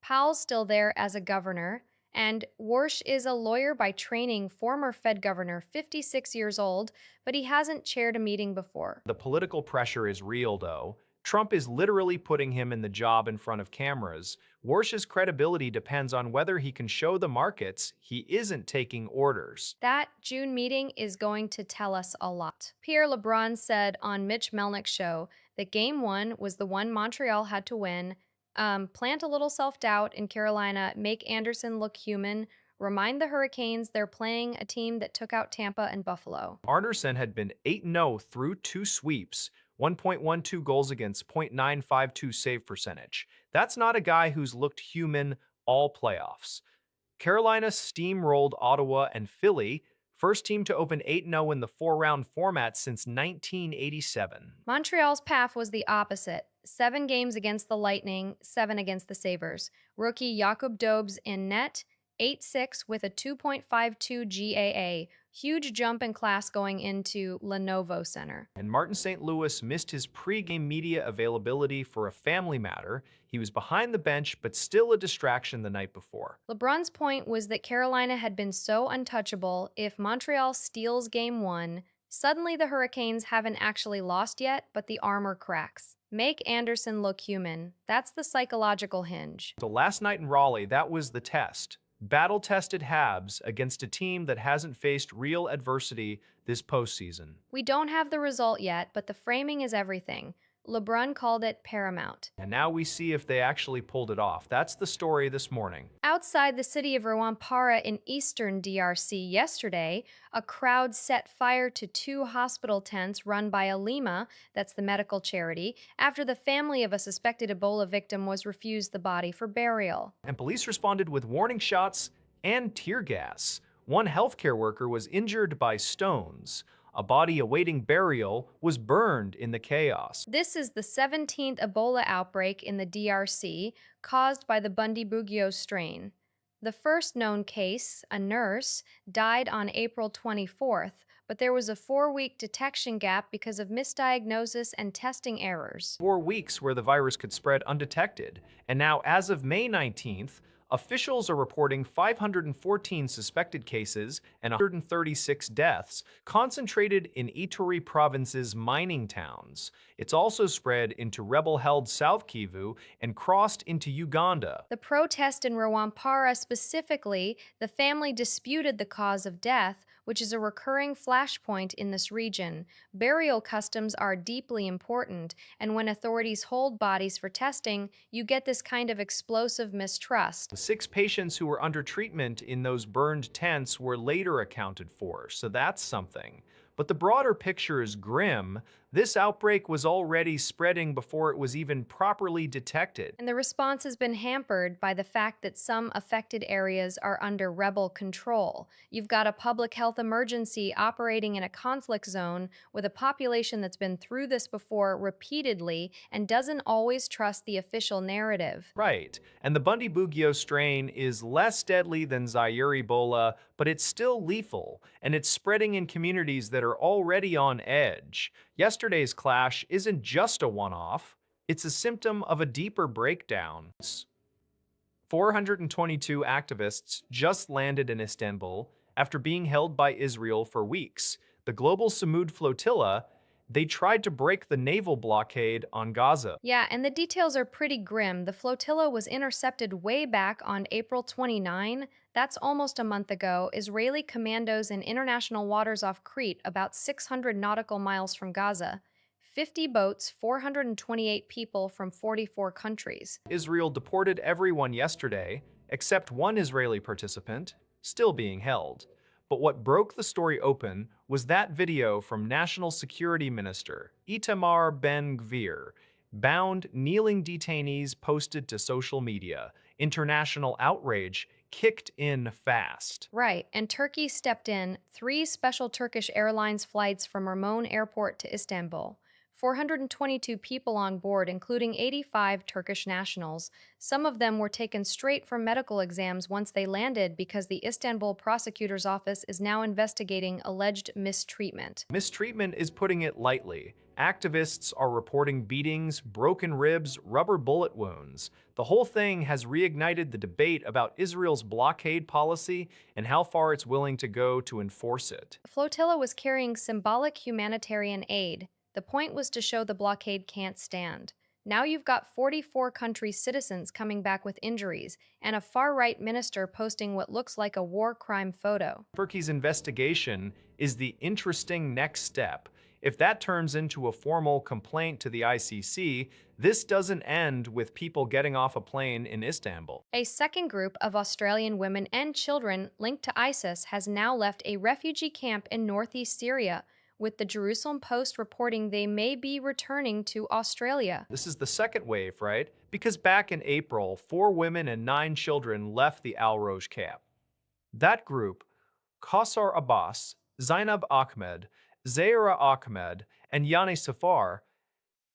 Powell's still there as a governor, and Warsh is a lawyer by training, former Fed governor, 56 years old, but he hasn't chaired a meeting before. The political pressure is real, though. Trump is literally putting him in the job in front of cameras. Warsh's credibility depends on whether he can show the markets he isn't taking orders. That June meeting is going to tell us a lot. Pierre LeBrun said on Mitch Melnick's show that Game 1 was the one Montreal had to win. Plant a little self-doubt in Carolina, make Anderson look human, remind the Hurricanes they're playing a team that took out Tampa and Buffalo. Anderson had been 8-0 through 2 sweeps, 1.12 goals against, .952 save percentage. That's not a guy who's looked human all playoffs. Carolina steamrolled Ottawa and Philly, first team to open 8-0 in the 4-round format since 1987. Montreal's path was the opposite. 7 games against the Lightning, 7 against the Sabres. Rookie Jakub Dobes in net, 8-6 with a 2.52 GAA. Huge jump in class going into Lenovo Center. And Martin St. Louis missed his pregame media availability for a family matter. He was behind the bench, but still a distraction the night before. LeBrun's point was that Carolina had been so untouchable. If Montreal steals Game 1, suddenly the Hurricanes haven't actually lost yet, but the armor cracks. Make Anderson look human. That's the psychological hinge. So last night in Raleigh, that was the test. battle-tested Habs against a team that hasn't faced real adversity this postseason. We don't have the result yet, but the framing is everything. LeBrun called it paramount. And now we see if they actually pulled it off. That's the story this morning. Outside the city of Rwampara in eastern DRC yesterday, a crowd set fire to two hospital tents run by Alima, that's the medical charity, after the family of a suspected Ebola victim was refused the body for burial. And police responded with warning shots and tear gas. One healthcare worker was injured by stones. A body awaiting burial was burned in the chaos. This is the 17th Ebola outbreak in the DRC caused by the Bundibugyo strain. The first known case, a nurse, died on April 24th, but there was a 4-week detection gap because of misdiagnosis and testing errors. 4 weeks where the virus could spread undetected. And now, as of May 19th, officials are reporting 514 suspected cases and 136 deaths, concentrated in Ituri province's mining towns. It's also spread into rebel-held South Kivu and crossed into Uganda. The protest in Rwampara specifically, the family disputed the cause of death, which is a recurring flashpoint in this region. Burial customs are deeply important, and when authorities hold bodies for testing, you get this kind of explosive mistrust. 6 patients who were under treatment in those burned tents were later accounted for, so that's something. But the broader picture is grim. This outbreak was already spreading before it was even properly detected. And the response has been hampered by the fact that some affected areas are under rebel control. You've got a public health emergency operating in a conflict zone with a population that's been through this before repeatedly and doesn't always trust the official narrative. Right, and the Bundibugyo strain is less deadly than Zaire Ebola, but it's still lethal, and it's spreading in communities that are already on edge. Yesterday's clash isn't just a one-off, it's a symptom of a deeper breakdown. 422 activists just landed in Istanbul after being held by Israel for weeks. The global Samud flotilla, they tried to break the naval blockade on Gaza. Yeah, and the details are pretty grim. The flotilla was intercepted way back on April 29. That's almost a month ago. Israeli commandos in international waters off Crete, about 600 nautical miles from Gaza. 50 boats, 428 people from 44 countries. Israel deported everyone yesterday, except one Israeli participant, still being held. But what broke the story open was that video from National Security Minister Itamar Ben-Gvir, bound kneeling detainees posted to social media. International outrage kicked in fast. Right, and Turkey stepped in. 3 special Turkish Airlines flights from Ramon Airport to Istanbul. 422 people on board, including 85 Turkish nationals. Some of them were taken straight from medical exams once they landed because the Istanbul prosecutor's office is now investigating alleged mistreatment. Mistreatment is putting it lightly. Activists are reporting beatings, broken ribs, rubber bullet wounds. The whole thing has reignited the debate about Israel's blockade policy and how far it's willing to go to enforce it. The flotilla was carrying symbolic humanitarian aid. The point was to show the blockade can't stand. Now you've got 44 countries' citizens coming back with injuries, and a far-right minister posting what looks like a war crime photo. Turkey's investigation is the interesting next step. If that turns into a formal complaint to the ICC, this doesn't end with people getting off a plane in Istanbul. A second group of Australian women and children linked to ISIS has now left a refugee camp in northeast Syria, with the Jerusalem Post reporting they may be returning to Australia. This is the second wave, right? Because back in April, 4 women and 9 children left the Al Roj camp. That group, Kausar Abbas, Zainab Ahmed, Zahra Ahmed, and Yani Safar,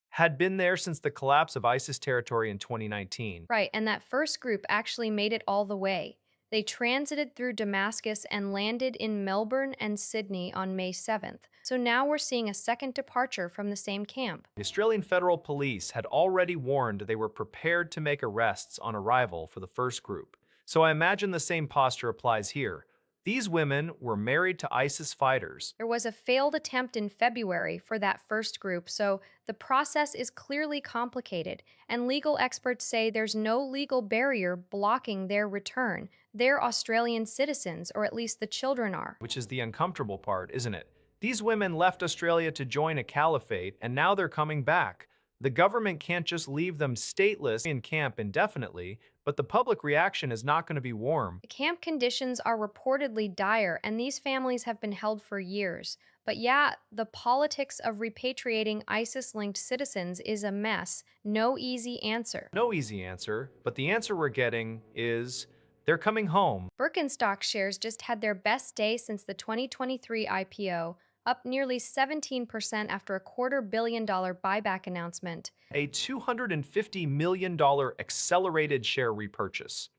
had been there since the collapse of ISIS territory in 2019. Right, and that first group actually made it all the way. They transited through Damascus and landed in Melbourne and Sydney on May 7th. So now we're seeing a second departure from the same camp. The Australian Federal Police had already warned they were prepared to make arrests on arrival for the first group. So I imagine the same posture applies here. These women were married to ISIS fighters. There was a failed attempt in February for that first group, so the process is clearly complicated, and legal experts say there's no legal barrier blocking their return. They're Australian citizens, or at least the children are. Which is the uncomfortable part, isn't it? These women left Australia to join a caliphate, and now they're coming back. The government can't just leave them stateless in camp indefinitely, but the public reaction is not going to be warm. The camp conditions are reportedly dire, and these families have been held for years. But yeah, the politics of repatriating ISIS linked citizens is a mess. No easy answer. No easy answer, but the answer we're getting is they're coming home. Birkenstock shares just had their best day since the 2023 IPO, up nearly 17% after a $250 million buyback announcement. A $250 million accelerated share repurchase,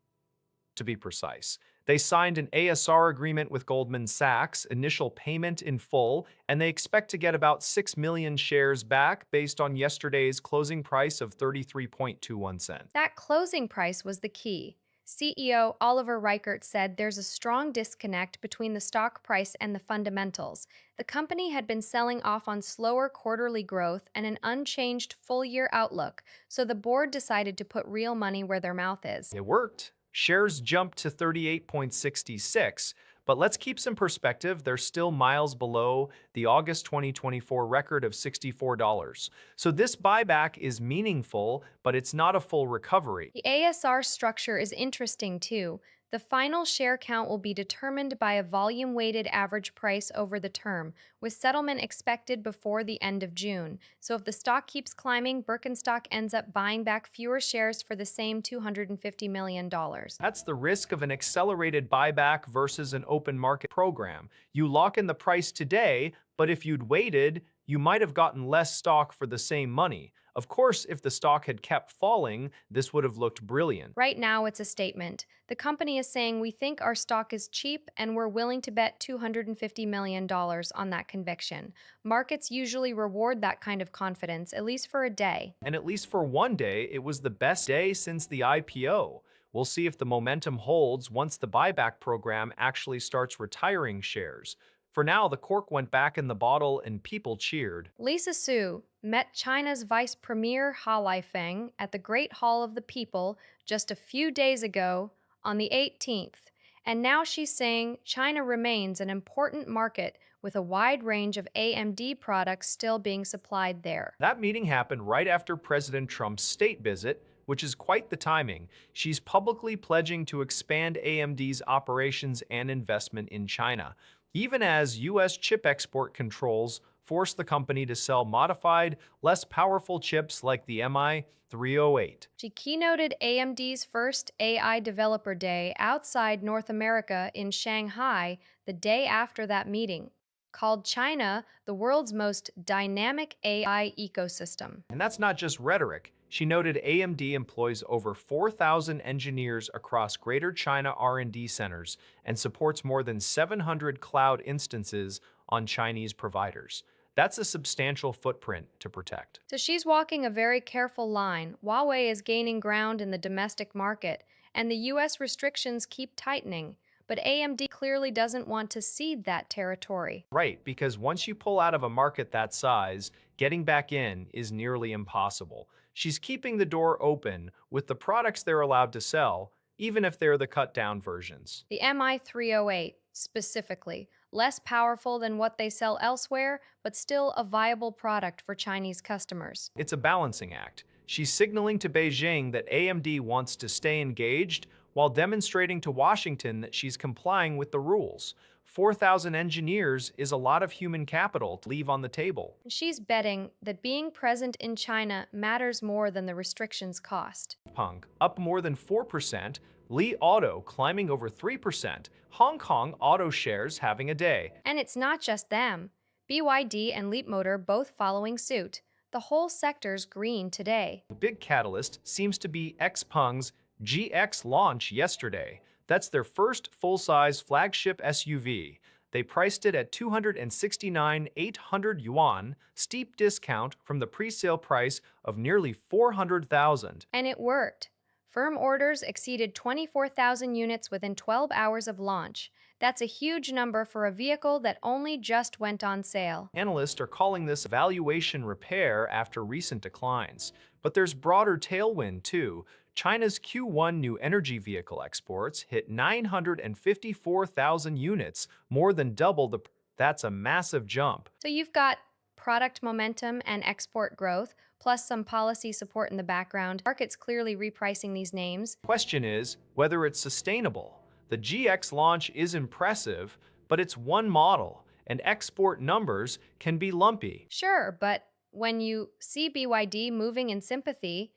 to be precise. They signed an ASR agreement with Goldman Sachs, initial payment in full, and they expect to get about 6 million shares back based on yesterday's closing price of 33.21 cents. That closing price was the key. CEO Oliver Reichert said there's a strong disconnect between the stock price and the fundamentals. The company had been selling off on slower quarterly growth and an unchanged full-year outlook, so the board decided to put real money where their mouth is. It worked. Shares jumped to 38.66, but let's keep some perspective. They're still miles below the August 2024 record of $64. So this buyback is meaningful, but it's not a full recovery. The ASR structure is interesting too. The final share count will be determined by a volume-weighted average price over the term, with settlement expected before the end of June. So if the stock keeps climbing, Birkenstock ends up buying back fewer shares for the same $250 million. That's the risk of an accelerated buyback versus an open market program. You lock in the price today, but if you'd waited, you might have gotten less stock for the same money. Of course, if the stock had kept falling, this would have looked brilliant. Right now, it's a statement. The company is saying we think our stock is cheap and we're willing to bet $250 million on that conviction. Markets usually reward that kind of confidence, at least for a day. And at least for one day, it was the best day since the IPO. We'll see if the momentum holds once the buyback program actually starts retiring shares. For now, the cork went back in the bottle and people cheered. Lisa Su met China's Vice Premier Ha Lifeng at the Great Hall of the People just a few days ago on the 18th. And now she's saying China remains an important market with a wide range of AMD products still being supplied there. That meeting happened right after President Trump's state visit, which is quite the timing. She's publicly pledging to expand AMD's operations and investment in China, even as U.S. chip export controls force the company to sell modified, less powerful chips like the MI308. She keynoted AMD's first AI Developer Day outside North America in Shanghai the day after that meeting, called China the world's most dynamic AI ecosystem. And that's not just rhetoric. She noted AMD employs over 4,000 engineers across Greater China R&D centers and supports more than 700 cloud instances on Chinese providers. That's a substantial footprint to protect. So she's walking a very careful line. Huawei is gaining ground in the domestic market, and the US restrictions keep tightening. But AMD clearly doesn't want to cede that territory. Right, because once you pull out of a market that size, getting back in is nearly impossible. She's keeping the door open with the products they're allowed to sell, even if they're the cut-down versions. The MI308, specifically, less powerful than what they sell elsewhere, but still a viable product for Chinese customers. It's a balancing act. She's signaling to Beijing that AMD wants to stay engaged while demonstrating to Washington that she's complying with the rules. 4,000 engineers is a lot of human capital to leave on the table. She's betting that being present in China matters more than the restrictions cost. Punk up more than 4%, Li Auto climbing over 3%, Hong Kong auto shares having a day. And it's not just them. BYD and Leapmotor both following suit. The whole sector's green today. The big catalyst seems to be XPeng's GX launch yesterday. That's their first full-size flagship SUV. They priced it at 269,800 yuan, steep discount from the pre-sale price of nearly 400,000. And it worked. Firm orders exceeded 24,000 units within 12 hours of launch. That's a huge number for a vehicle that only just went on sale. Analysts are calling this valuation repair after recent declines. But there's broader tailwind too. China's Q1 new energy vehicle exports hit 954,000 units, more than double the. That's a massive jump. So you've got product momentum and export growth, plus some policy support in the background. Market's clearly repricing these names. Question is whether it's sustainable. The GX launch is impressive, but it's one model, and export numbers can be lumpy. Sure, but when you see BYD moving in sympathy,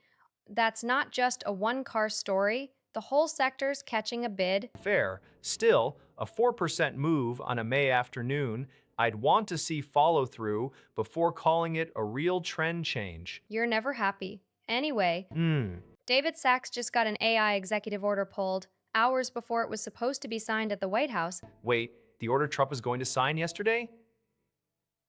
that's not just a one car story. The whole sector's catching a bid. Fair. Still, a 4% move on a May afternoon, I'd want to see follow through before calling it a real trend change. You're never happy. Anyway, Hmm. David Sachs just got an AI executive order pulled hours before it was supposed to be signed at the White House. Wait, the order Trump was going to sign yesterday?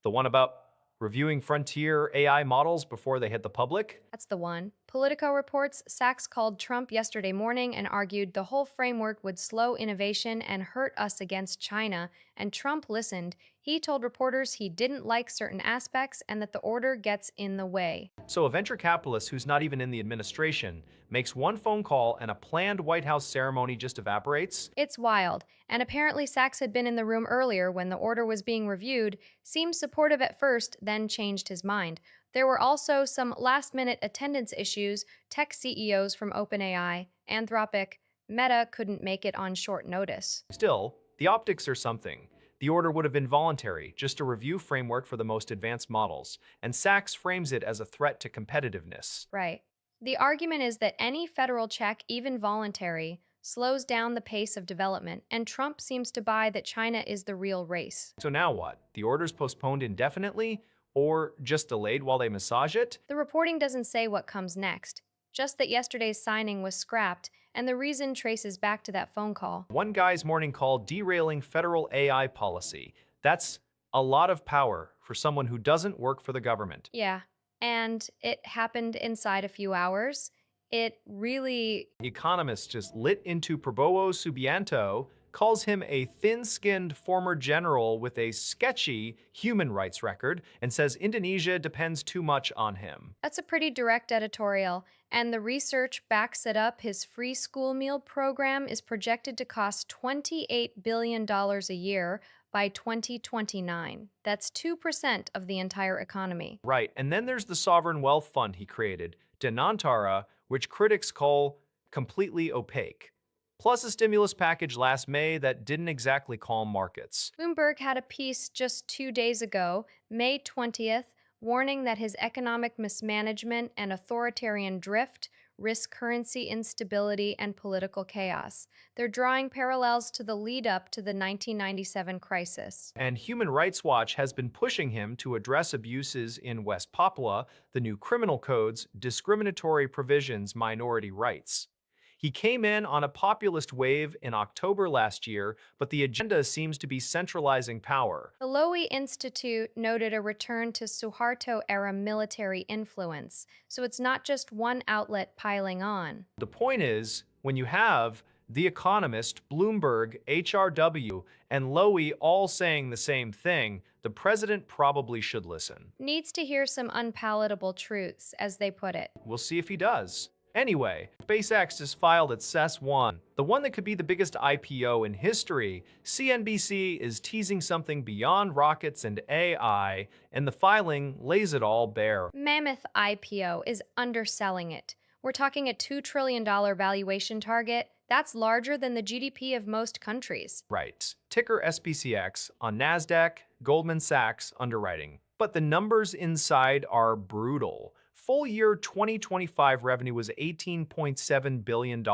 The one about reviewing frontier AI models before they hit the public? That's the one. Politico reports Sachs called Trump yesterday morning and argued the whole framework would slow innovation and hurt us against China, and Trump listened. He told reporters he didn't like certain aspects and that the order gets in the way. So a venture capitalist who's not even in the administration makes one phone call and a planned White House ceremony just evaporates? It's wild, and apparently Sachs had been in the room earlier when the order was being reviewed, seemed supportive at first, then changed his mind. There were also some last-minute attendance issues. Tech CEOs from OpenAI, Anthropic, Meta couldn't make it on short notice. Still, the optics are something. The order would have been voluntary, just a review framework for the most advanced models, and Sachs frames it as a threat to competitiveness. Right. The argument is that any federal check, even voluntary, slows down the pace of development, and Trump seems to buy that China is the real race. So now what? The order's postponed indefinitely? Or just delayed while they massage it? The reporting doesn't say what comes next, just that yesterday's signing was scrapped, and the reason traces back to that phone call. One guy's morning call derailing federal AI policy. That's a lot of power for someone who doesn't work for the government. Yeah, and it happened inside a few hours. It really. Economists just lit into Prabowo Subianto, calls him a thin-skinned former general with a sketchy human rights record, and says Indonesia depends too much on him. That's a pretty direct editorial, and the research backs it up. His free school meal program is projected to cost $28 billion a year by 2029. That's 2% of the entire economy. Right, and then there's the sovereign wealth fund he created, Denantara, which critics call completely opaque. Plus a stimulus package last May that didn't exactly calm markets. Bloomberg had a piece just 2 days ago, May 20th, warning that his economic mismanagement and authoritarian drift risk currency instability and political chaos. They're drawing parallels to the lead up to the 1997 crisis. And Human Rights Watch has been pushing him to address abuses in West Papua, the new criminal code's discriminatory provisions, minority rights. He came in on a populist wave in October last year, but the agenda seems to be centralizing power. The Lowy Institute noted a return to Suharto-era military influence, so it's not just one outlet piling on. The point is, when you have The Economist, Bloomberg, HRW, and Lowy all saying the same thing, the president probably should listen. Needs to hear some unpalatable truths, as they put it. We'll see if he does. Anyway, SpaceX has filed its SES-1, the one that could be the biggest IPO in history. CNBC is teasing something beyond rockets and AI, and the filing lays it all bare. Mammoth IPO is underselling it. We're talking a $2 trillion valuation target. That's larger than the GDP of most countries. Right. Ticker SPCX on NASDAQ, Goldman Sachs underwriting. But the numbers inside are brutal. Full year 2025 revenue was $18.7 billion,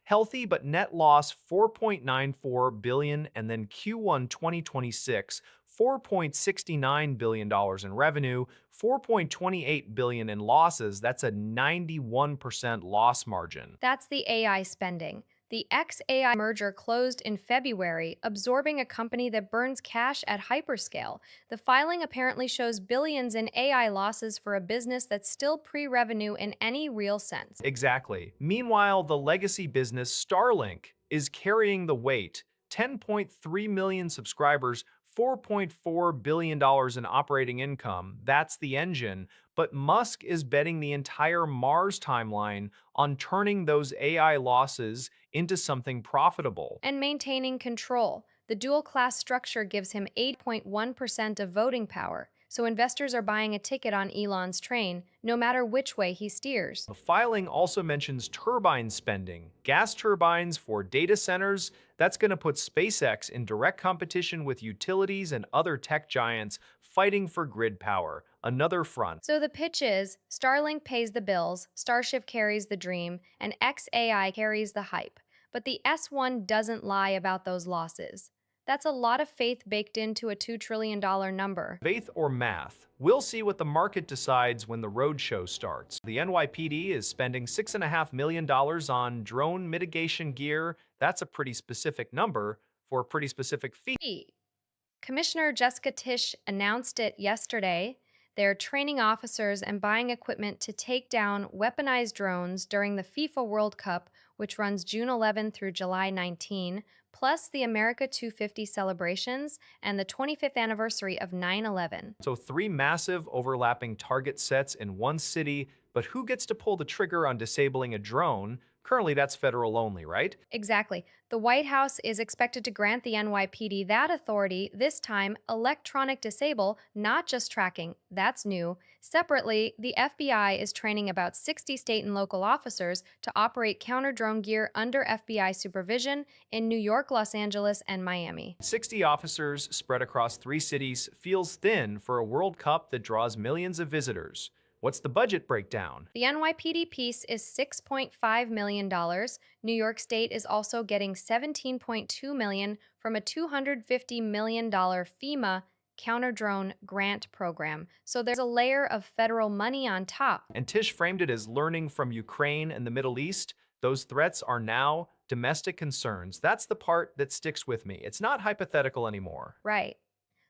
healthy but net loss $4.94 billion, and then Q1 2026, $4.69 billion in revenue, $4.28 billion in losses. That's a 91% loss margin. That's the AI spending. The XAI merger closed in February, absorbing a company that burns cash at hyperscale. The filing apparently shows billions in AI losses for a business that's still pre-revenue in any real sense. Exactly. Meanwhile, the legacy business Starlink is carrying the weight. 10.3 million subscribers, $4.4 billion in operating income. That's the engine. But Musk is betting the entire Mars timeline on turning those AI losses into something profitable. And maintaining control. The dual class structure gives him 8.1% of voting power, so investors are buying a ticket on Elon's train, no matter which way he steers. The filing also mentions turbine spending, gas turbines for data centers. That's going to put SpaceX in direct competition with utilities and other tech giants fighting for grid power, another front. So the pitch is Starlink pays the bills, Starship carries the dream, and XAI carries the hype. But the S1 doesn't lie about those losses. That's a lot of faith baked into a $2 trillion number. Faith or math? We'll see what the market decides when the roadshow starts. The NYPD is spending $6.5 million on drone mitigation gear. That's a pretty specific number for a pretty specific fee. Commissioner Jessica Tisch announced it yesterday. They're training officers and buying equipment to take down weaponized drones during the FIFA World Cup, which runs June 11 through July 19, plus the America 250 celebrations and the 25th anniversary of 9/11. So three massive overlapping target sets in one city, but who gets to pull the trigger on disabling a drone? Currently, that's federal only, right? Exactly. The White House is expected to grant the NYPD that authority, this time electronic disable, not just tracking. That's new. Separately, the FBI is training about 60 state and local officers to operate counter drone gear under FBI supervision in New York, Los Angeles, and Miami. 60 officers spread across three cities feels thin for a World Cup that draws millions of visitors. What's the budget breakdown? The NYPD piece is $6.5 million. New York State is also getting $17.2 million from a $250 million FEMA counter-drone grant program. So there's a layer of federal money on top. And Tish framed it as learning from Ukraine and the Middle East. Those threats are now domestic concerns. That's the part that sticks with me. It's not hypothetical anymore. Right.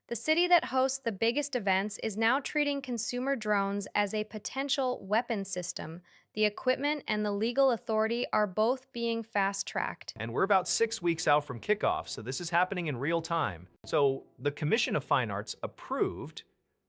The city that hosts the biggest events is now treating consumer drones as a potential weapon system. The equipment and the legal authority are both being fast-tracked. And we're about 6 weeks out from kickoff, so this is happening in real time. So the Commission of Fine Arts approved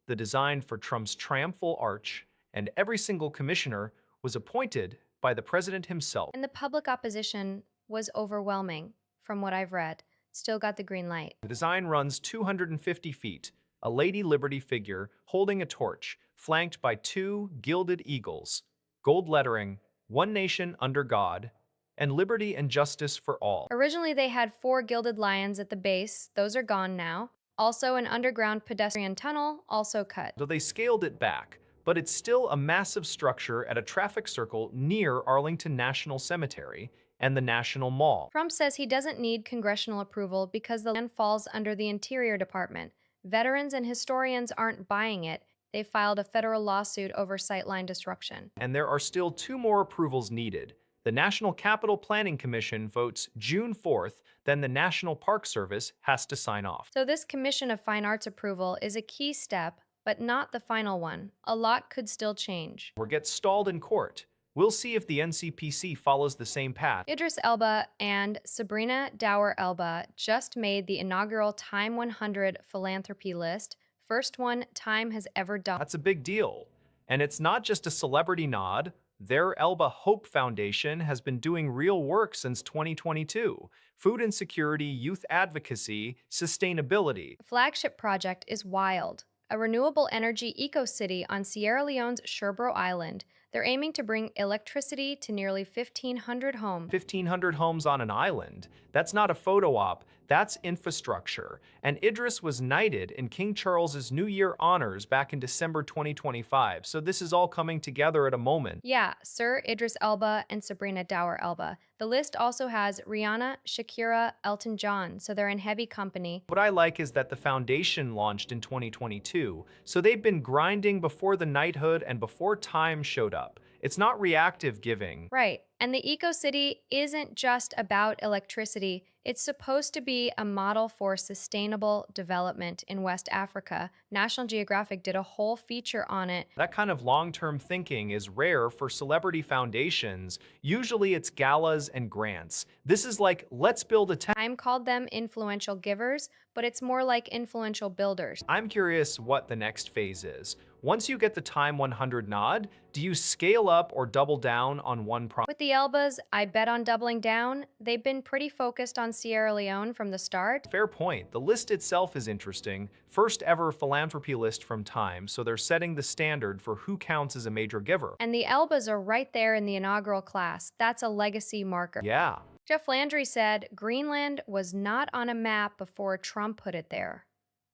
the design for Trump's triumphal arch, and every single commissioner was appointed by the president himself. And the public opposition was overwhelming, from what I've read. Still got the green light. The design runs 250 feet, a Lady Liberty figure holding a torch, flanked by two gilded eagles, gold lettering, "One Nation Under God," and "Liberty and Justice for All." Originally, they had 4 gilded lions at the base. Those are gone now. Also, an underground pedestrian tunnel, also cut. So they scaled it back, but it's still a massive structure at a traffic circle near Arlington National Cemetery and the National Mall. Trump says he doesn't need congressional approval because the land falls under the Interior Department. Veterans and historians aren't buying it. They filed a federal lawsuit over sightline disruption. And there are still 2 more approvals needed. The National Capital Planning Commission votes June 4th, then the National Park Service has to sign off. So this Commission of Fine Arts approval is a key step, but not the final one. A lot could still change. Or get stalled in court. We'll see if the NCPC follows the same path. Idris Elba and Sabrina Dower Elba just made the inaugural Time 100 philanthropy list, first one Time has ever done. That's a big deal. And it's not just a celebrity nod. Their Elba Hope Foundation has been doing real work since 2022. Food insecurity, youth advocacy, sustainability. The flagship project is Wild, a renewable energy eco-city on Sierra Leone's Sherbro Island. They're aiming to bring electricity to nearly 1,500 homes. 1,500 homes on an island. That's not a photo op, that's infrastructure. And Idris was knighted in King Charles's New Year honors back in December 2025. So this is all coming together at a moment. Yeah, Sir Idris Elba and Sabrina Dower Elba. The list also has Rihanna, Shakira, Elton John, so they're in heavy company. What I like is that the foundation launched in 2022, so they've been grinding before the knighthood and before Time showed up. It's not reactive giving. Right. And the Eco City isn't just about electricity. It's supposed to be a model for sustainable development in West Africa. National Geographic did a whole feature on it. That kind of long-term thinking is rare for celebrity foundations. Usually it's galas and grants. This is like, let's build a town. Time called them influential givers, but it's more like influential builders. I'm curious what the next phase is. Once you get the Time 100 nod, do you scale up or double down on one project? With the Elbas, I bet on doubling down. They've been pretty focused on Sierra Leone from the start. Fair point. The list itself is interesting. First ever philanthropy list from Time, so they're setting the standard for who counts as a major giver. And the Elbas are right there in the inaugural class. That's a legacy marker. Yeah. Jeff Landry said Greenland was not on a map before Trump put it there.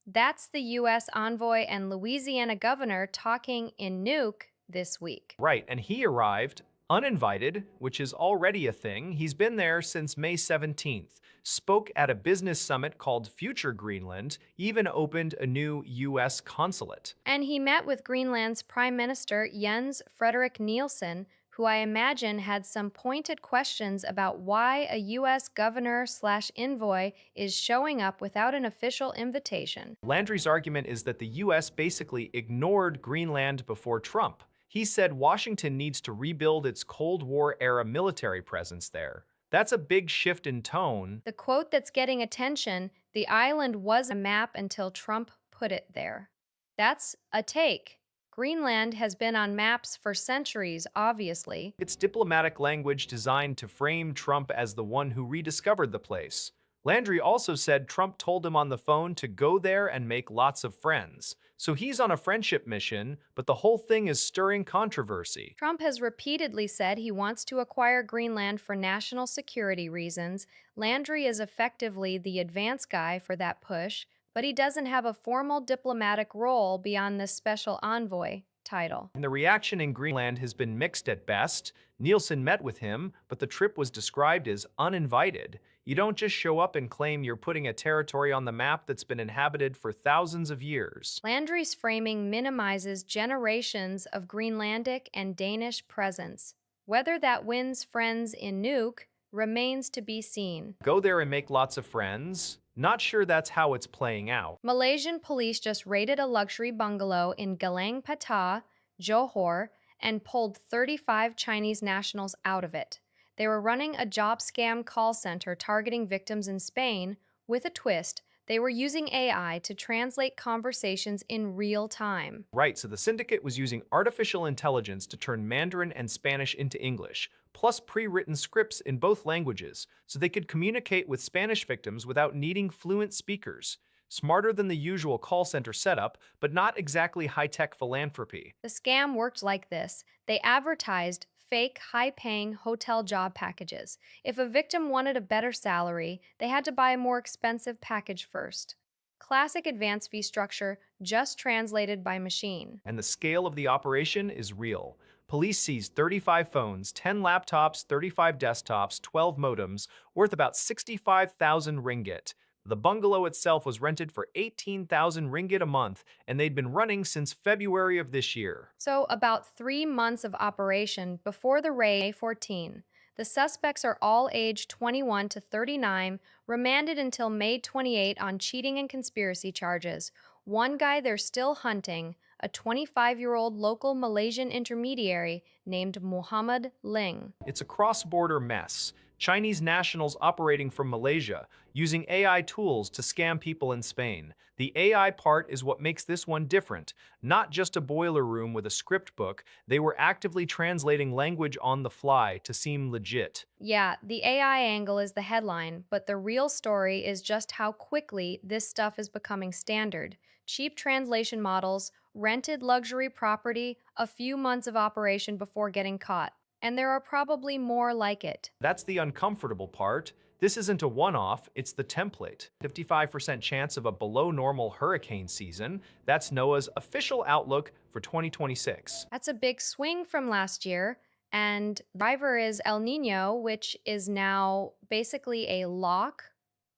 That's the U.S. envoy and Louisiana governor talking in Nuke this week. Right, and he arrived uninvited, which is already a thing. He's been there since May 17th, spoke at a business summit called Future Greenland, even opened a new U.S. consulate. And he met with Greenland's Prime Minister Jens Frederik Nielsen, who I imagine had some pointed questions about why a U.S. governor/envoy is showing up without an official invitation. Landry's argument is that the U.S. basically ignored Greenland before Trump. He said Washington needs to rebuild its Cold War-era military presence there. That's a big shift in tone. The quote that's getting attention, the island was a map until Trump put it there. That's a take. Greenland has been on maps for centuries, obviously. It's diplomatic language designed to frame Trump as the one who rediscovered the place. Landry also said Trump told him on the phone to go there and make lots of friends. So he's on a friendship mission, but the whole thing is stirring controversy. Trump has repeatedly said he wants to acquire Greenland for national security reasons. Landry is effectively the advance guy for that push, but he doesn't have a formal diplomatic role beyond this special envoy title. And the reaction in Greenland has been mixed at best. Nielsen met with him, but the trip was described as uninvited. You don't just show up and claim you're putting a territory on the map that's been inhabited for thousands of years. Landry's framing minimizes generations of Greenlandic and Danish presence. Whether that wins friends in Nuuk remains to be seen. Go there and make lots of friends? Not sure that's how it's playing out. Malaysian police just raided a luxury bungalow in Galang Patah, Johor, and pulled 35 Chinese nationals out of it. They were running a job scam call center targeting victims in Spain. With a twist, they were using AI to translate conversations in real time. Right, so the syndicate was using artificial intelligence to turn Mandarin and Spanish into English, plus pre-written scripts in both languages, so they could communicate with Spanish victims without needing fluent speakers. Smarter than the usual call center setup, but not exactly high-tech philanthropy. The scam worked like this. They advertised fake, high-paying hotel job packages. If a victim wanted a better salary, they had to buy a more expensive package first. Classic advance fee structure, just translated by machine. And the scale of the operation is real. Police seized 35 phones, 10 laptops, 35 desktops, 12 modems, worth about 65,000 ringgit. The bungalow itself was rented for 18,000 ringgit a month, and they'd been running since February of this year. So about 3 months of operation before the raid, May 14. The suspects are all aged 21 to 39, remanded until May 28 on cheating and conspiracy charges. One guy they're still hunting, a 25-year-old local Malaysian intermediary named Muhammad Ling. It's a cross-border mess. Chinese nationals operating from Malaysia, using AI tools to scam people in Spain. The AI part is what makes this one different. Not just a boiler room with a script book, they were actively translating language on the fly to seem legit. Yeah, the AI angle is the headline, but the real story is just how quickly this stuff is becoming standard. Cheap translation models, rented luxury property, a few months of operation before getting caught. And there are probably more like it. That's the uncomfortable part. This isn't a one-off, it's the template. 55% chance of a below-normal hurricane season. That's NOAA's official outlook for 2026. That's a big swing from last year. And driver is El Nino, which is now basically a lock.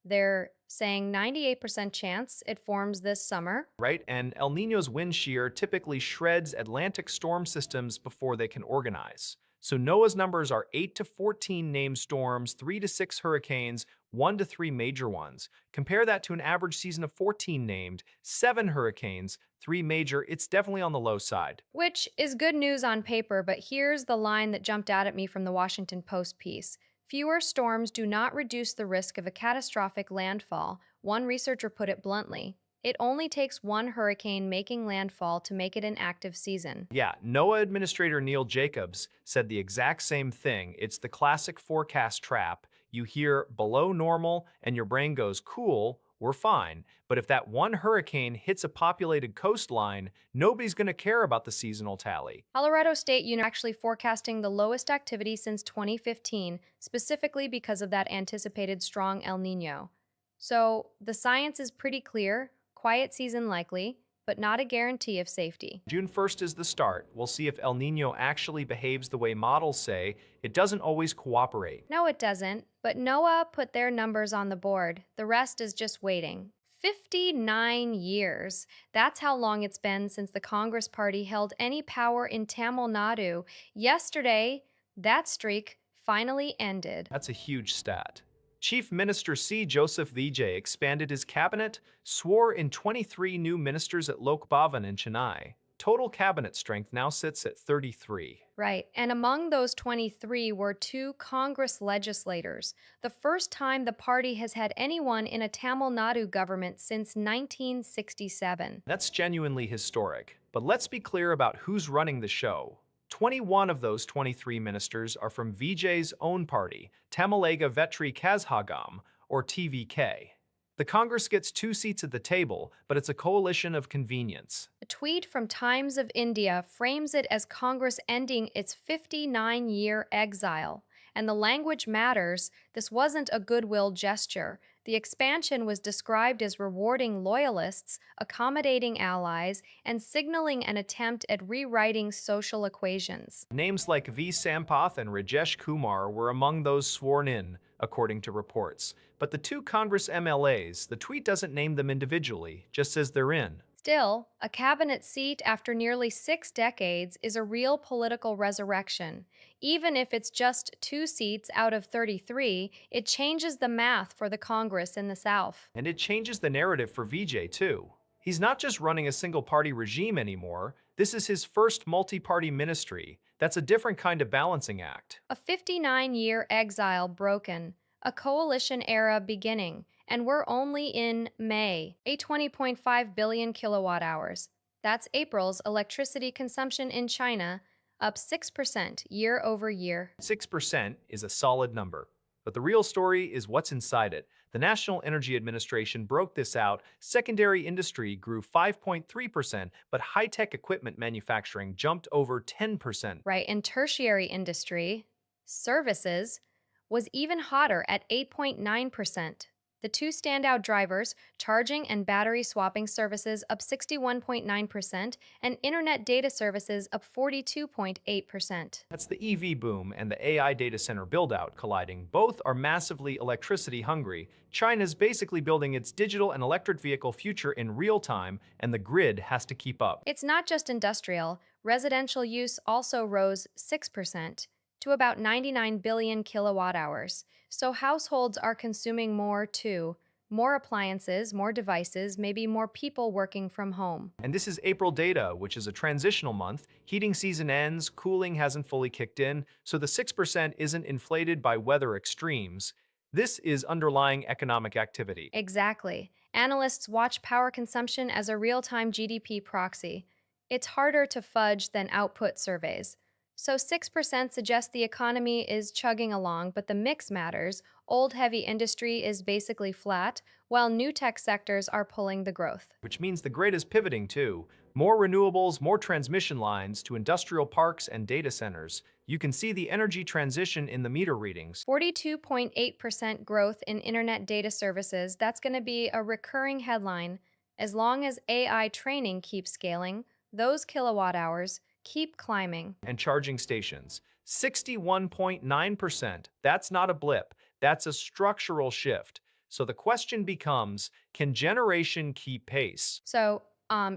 They're saying 98% chance it forms this summer. right? And El Nino's wind shear typically shreds Atlantic storm systems before they can organize. So NOAA's numbers are 8 to 14 named storms, 3 to 6 hurricanes, 1 to 3 major ones. Compare that to an average season of 14 named, 7 hurricanes, 3 major. It's definitely on the low side. Which is good news on paper, but here's the line that jumped out at me from the Washington Post piece. Fewer storms do not reduce the risk of a catastrophic landfall. One researcher put it bluntly. It only takes one hurricane making landfall to make it an active season. Yeah, NOAA Administrator Neil Jacobs said the exact same thing. It's the classic forecast trap. You hear below normal and your brain goes, cool, we're fine. But if that one hurricane hits a populated coastline, nobody's going to care about the seasonal tally. Colorado State actually forecasting the lowest activity since 2015, specifically because of that anticipated strong El Nino. So the science is pretty clear, quiet season likely, but not a guarantee of safety. June 1st is the start. We'll see if El Nino actually behaves the way models say. It doesn't always cooperate. No, it doesn't, but NOAA put their numbers on the board. The rest is just waiting. 59 years. That's how long it's been since the Congress Party held any power in Tamil Nadu. Yesterday, that streak finally ended. That's a huge stat. Chief Minister C. Joseph Vijay expanded his cabinet, swore in 23 new ministers at Lok Bhavan in Chennai. Total cabinet strength now sits at 33. Right, and among those 23 were two Congress legislators, the first time the party has had anyone in a Tamil Nadu government since 1967. That's genuinely historic. But let's be clear about who's running the show. 21 of those 23 ministers are from Vijay's own party, Tamilega Vetri Kazhagam, or TVK. The Congress gets 2 seats at the table, but it's a coalition of convenience. A tweet from Times of India frames it as Congress ending its 59-year exile. And the language matters. This wasn't a goodwill gesture. The expansion was described as rewarding loyalists, accommodating allies, and signaling an attempt at rewriting social equations. Names like V. Sampath and Rajesh Kumar were among those sworn in, according to reports. But the 2 Congress MLAs, the tweet doesn't name them individually, just says they're in. Still, a cabinet seat after nearly 6 decades is a real political resurrection. Even if it's just 2 seats out of 33, it changes the math for the Congress in the South. And it changes the narrative for Vijay, too. He's not just running a single-party regime anymore. This is his first multi-party ministry. That's a different kind of balancing act. A 59-year exile broken, a coalition era beginning, and we're only in May. A 20.5 billion kilowatt hours. That's April's electricity consumption in China, up 6% year over year. 6% is a solid number. But the real story is what's inside it. The National Energy Administration broke this out. Secondary industry grew 5.3%, but high-tech equipment manufacturing jumped over 10%. Right, and tertiary industry, services, was even hotter at 8.9%. The 2 standout drivers, charging and battery swapping services up 61.9% and internet data services up 42.8%. That's the EV boom and the AI data center build-out colliding. Both are massively electricity hungry. China's basically building its digital and electric vehicle future in real time, and the grid has to keep up. It's not just industrial. Residential use also rose 6% to about 99 billion kilowatt hours. So households are consuming more too. More appliances, more devices, maybe more people working from home. And this is April data, which is a transitional month. Heating season ends, cooling hasn't fully kicked in, so the 6% isn't inflated by weather extremes. This is underlying economic activity. Exactly. Analysts watch power consumption as a real-time GDP proxy. It's harder to fudge than output surveys. So 6% suggests the economy is chugging along, but the mix matters. Old heavy industry is basically flat, while new tech sectors are pulling the growth. Which means the grid is pivoting too. More renewables, more transmission lines to industrial parks and data centers. You can see the energy transition in the meter readings. 42.8% growth in internet data services. That's going to be a recurring headline. As long as AI training keeps scaling, those kilowatt hours keep climbing. And charging stations, 61.9%. That's not a blip. That's a structural shift. So the question becomes, can generation keep pace? So,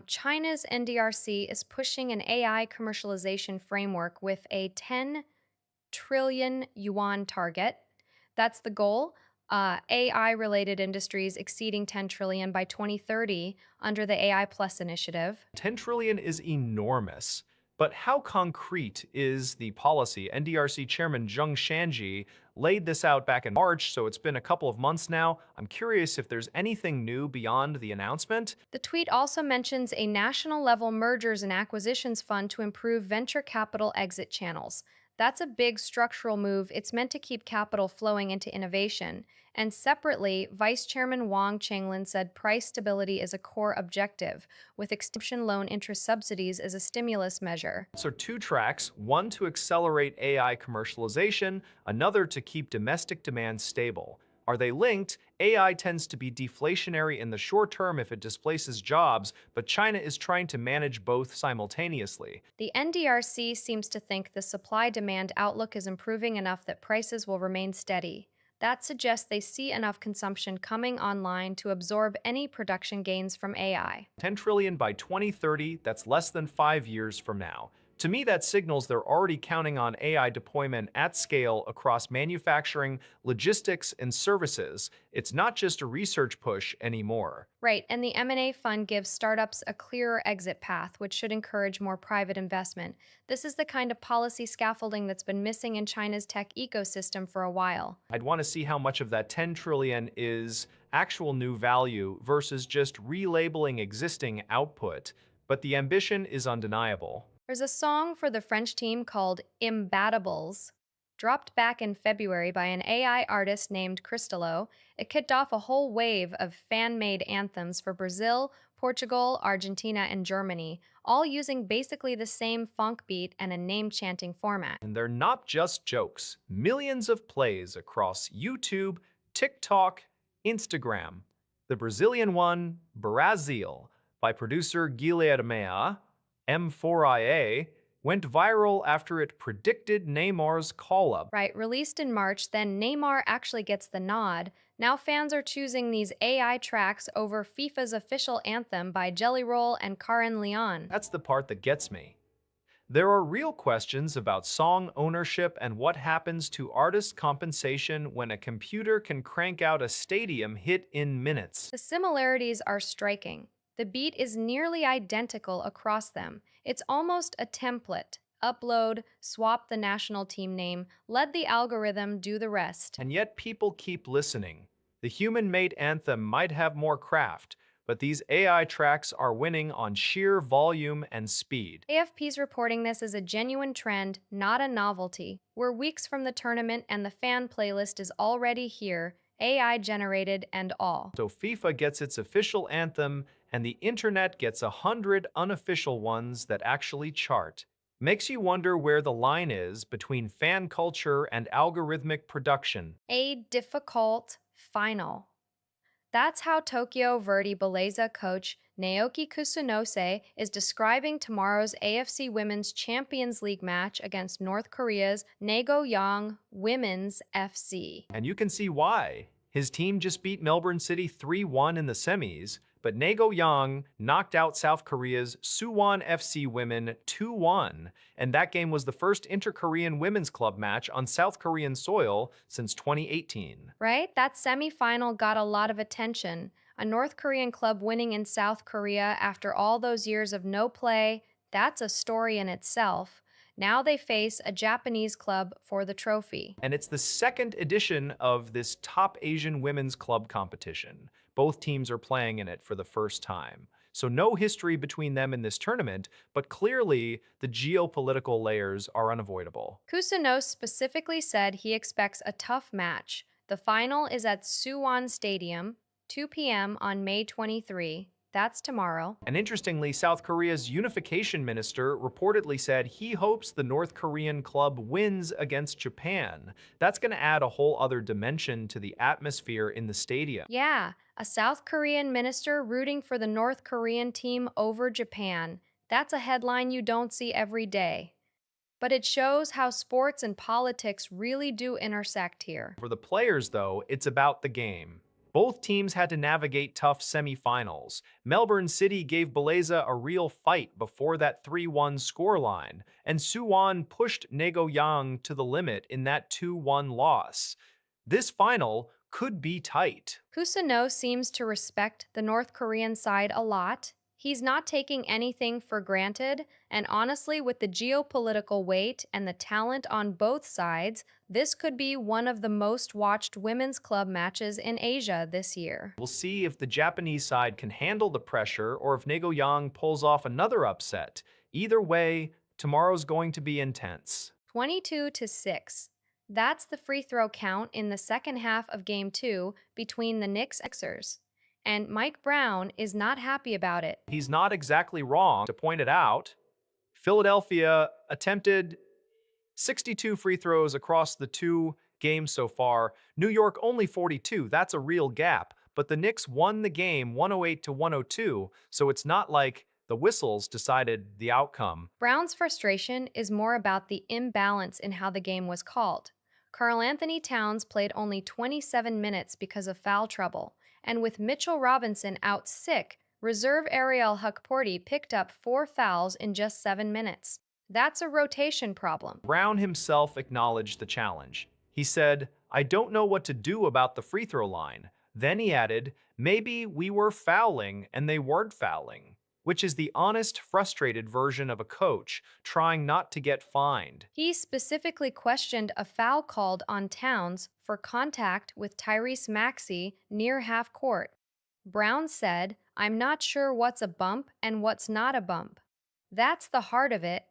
China's NDRC is pushing an AI commercialization framework with a 10 trillion yuan target. That's the goal. AI related industries exceeding 10 trillion by 2030 under the AI Plus initiative. 10 trillion is enormous. But how concrete is the policy? NDRC Chairman Zheng Shanji laid this out back in March, so it's been a couple of months now. I'm curious if there's anything new beyond the announcement. The tweet also mentions a national level mergers and acquisitions fund to improve venture capital exit channels. That's a big structural move. It's meant to keep capital flowing into innovation. And separately, Vice Chairman Wang Chenglin said price stability is a core objective, with extension loan interest subsidies as a stimulus measure. So two tracks, one to accelerate AI commercialization, another to keep domestic demand stable. Are they linked? AI tends to be deflationary in the short term if it displaces jobs, but China is trying to manage both simultaneously. The NDRC seems to think the supply demand outlook is improving enough that prices will remain steady. That suggests they see enough consumption coming online to absorb any production gains from AI. 10 trillion by 2030, that's less than 5 years from now. To me, that signals they're already counting on AI deployment at scale across manufacturing, logistics, and services. It's not just a research push anymore. Right, and the M&A fund gives startups a clearer exit path, which should encourage more private investment. This is the kind of policy scaffolding that's been missing in China's tech ecosystem for a while. I'd want to see how much of that 10 trillion is actual new value versus just relabeling existing output, but the ambition is undeniable. There's a song for the French team called Imbatables, dropped back in February by an AI artist named Cristalo. It kicked off a whole wave of fan made anthems for Brazil, Portugal, Argentina, and Germany, all using basically the same funk beat and a name chanting format. And they're not just jokes. Millions of plays across YouTube, TikTok, Instagram. The Brazilian one, Brazil, by producer Guilherme M4IA, went viral after it predicted Neymar's call-up. Right, released in March, then Neymar actually gets the nod. Now fans are choosing these AI tracks over FIFA's official anthem by Jelly Roll and Karen Leon. That's the part that gets me. There are real questions about song ownership and what happens to artist compensation when a computer can crank out a stadium hit in minutes. The similarities are striking. The beat is nearly identical across them. It's almost a template. Upload, swap the national team name, let the algorithm do the rest. And yet people keep listening. The human-made anthem might have more craft, but these AI tracks are winning on sheer volume and speed. AFP's reporting this as a genuine trend, not a novelty. We're weeks from the tournament and the fan playlist is already here, AI generated and all. So FIFA gets its official anthem, and the internet gets 100 unofficial ones that actually chart. Makes you wonder where the line is between fan culture and algorithmic production. A difficult final. That's how Tokyo Verdy Beleza coach Naoki Kusunose is describing tomorrow's AFC Women's Champions League match against North Korea's Nagoyang Women's FC. And you can see why. His team just beat Melbourne City 3-1 in the semis, but Nagoyang knocked out South Korea's Suwon FC women 2-1, and that game was the first inter-Korean women's club match on South Korean soil since 2018. Right? That semifinal got a lot of attention. A North Korean club winning in South Korea after all those years of no play, that's a story in itself. Now they face a Japanese club for the trophy. And it's the second edition of this top Asian women's club competition. Both teams are playing in it for the first time. So no history between them in this tournament, but clearly the geopolitical layers are unavoidable. Kusunos specifically said he expects a tough match. The final is at Suwon Stadium, 2 p.m. on May 23. That's tomorrow. And interestingly, South Korea's unification minister reportedly said he hopes the North Korean club wins against Japan. That's going to add a whole other dimension to the atmosphere in the stadium. Yeah, a South Korean minister rooting for the North Korean team over Japan. That's a headline you don't see every day. But it shows how sports and politics really do intersect here. For the players, though, it's about the game. Both teams had to navigate tough semifinals. Melbourne City gave Beleza a real fight before that 3-1 scoreline, and Suwon pushed Nagoyang to the limit in that 2-1 loss. This final could be tight. Kusano seems to respect the North Korean side a lot. He's not taking anything for granted, and honestly, with the geopolitical weight and the talent on both sides, this could be one of the most watched women's club matches in Asia this year. We'll see if the Japanese side can handle the pressure or if Nagoyang pulls off another upset. Either way, tomorrow's going to be intense. 22 to 6. That's the free throw count in the second half of game 2 between the Knicks and Sixers. And Mike Brown is not happy about it. He's not exactly wrong to point it out. Philadelphia attempted 62 free throws across the two games so far. New York only 42. That's a real gap. But the Knicks won the game 108 to 102, so it's not like the whistles decided the outcome. Brown's frustration is more about the imbalance in how the game was called. Karl Anthony Towns played only 27 minutes because of foul trouble, and with Mitchell Robinson out sick, reserve Ariel Hukporti picked up 4 fouls in just 7 minutes. That's a rotation problem. Brown himself acknowledged the challenge. He said, "I don't know what to do about the free throw line." Then he added, "Maybe we were fouling and they weren't fouling," which is the honest, frustrated version of a coach trying not to get fined. He specifically questioned a foul called on Towns for contact with Tyrese Maxey near half court. Brown said, "I'm not sure what's a bump and what's not a bump." That's the heart of it.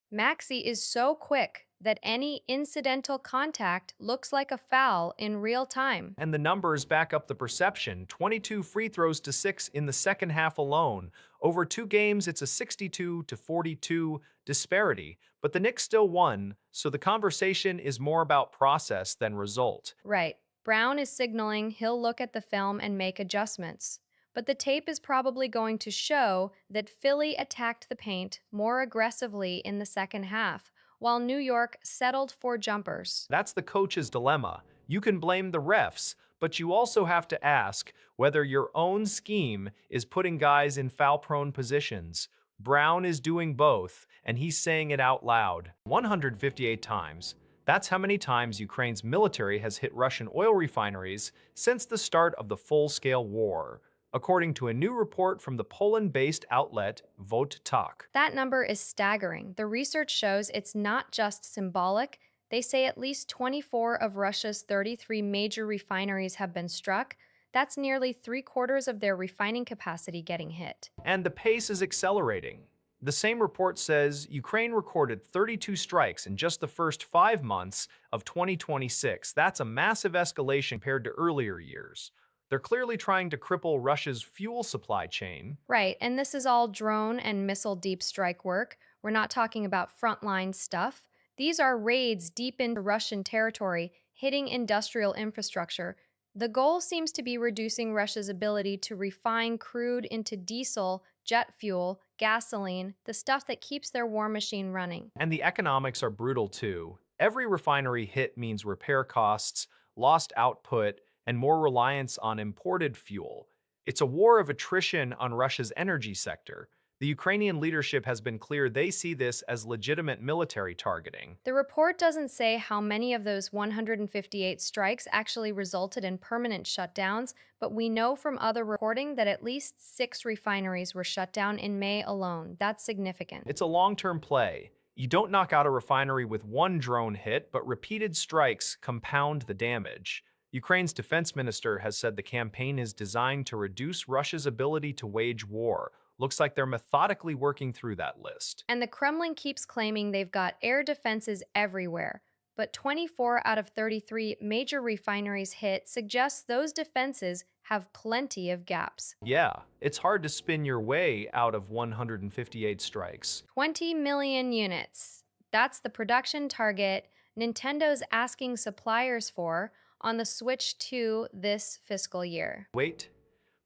Maxey is so quick that any incidental contact looks like a foul in real time. And the numbers back up the perception. 22 free throws to 6 in the second half alone. Over 2 games, it's a 62 to 42 disparity. But the Knicks still won, so the conversation is more about process than result. Right. Brown is signaling he'll look at the film and make adjustments. But the tape is probably going to show that Philly attacked the paint more aggressively in the second half, while New York settled for jumpers. That's the coach's dilemma. You can blame the refs, but you also have to ask whether your own scheme is putting guys in foul-prone positions. Brown is doing both, and he's saying it out loud. 158 times. That's how many times Ukraine's military has hit Russian oil refineries since the start of the full-scale war, according to a new report from the Poland-based outlet Vote-Tak. That number is staggering. The research shows it's not just symbolic. They say at least 24 of Russia's 33 major refineries have been struck. That's nearly 3/4 of their refining capacity getting hit. And the pace is accelerating. The same report says Ukraine recorded 32 strikes in just the first 5 months of 2026. That's a massive escalation compared to earlier years. They're clearly trying to cripple Russia's fuel supply chain. Right, and this is all drone and missile deep strike work. We're not talking about frontline stuff. These are raids deep into Russian territory, hitting industrial infrastructure. The goal seems to be reducing Russia's ability to refine crude into diesel, jet fuel, gasoline, the stuff that keeps their war machine running. And the economics are brutal too. Every refinery hit means repair costs, lost output, and more reliance on imported fuel. It's a war of attrition on Russia's energy sector. The Ukrainian leadership has been clear they see this as legitimate military targeting. The report doesn't say how many of those 158 strikes actually resulted in permanent shutdowns, but we know from other reporting that at least 6 refineries were shut down in May alone. That's significant. It's a long-term play. You don't knock out a refinery with one drone hit, but repeated strikes compound the damage. Ukraine's defense minister has said the campaign is designed to reduce Russia's ability to wage war. Looks like they're methodically working through that list. And the Kremlin keeps claiming they've got air defenses everywhere. But 24 out of 33 major refineries hit suggests those defenses have plenty of gaps. Yeah, it's hard to spin your way out of 158 strikes. 20 million units. That's the production target Nintendo's asking suppliers for on the Switch 2 this fiscal year. Wait,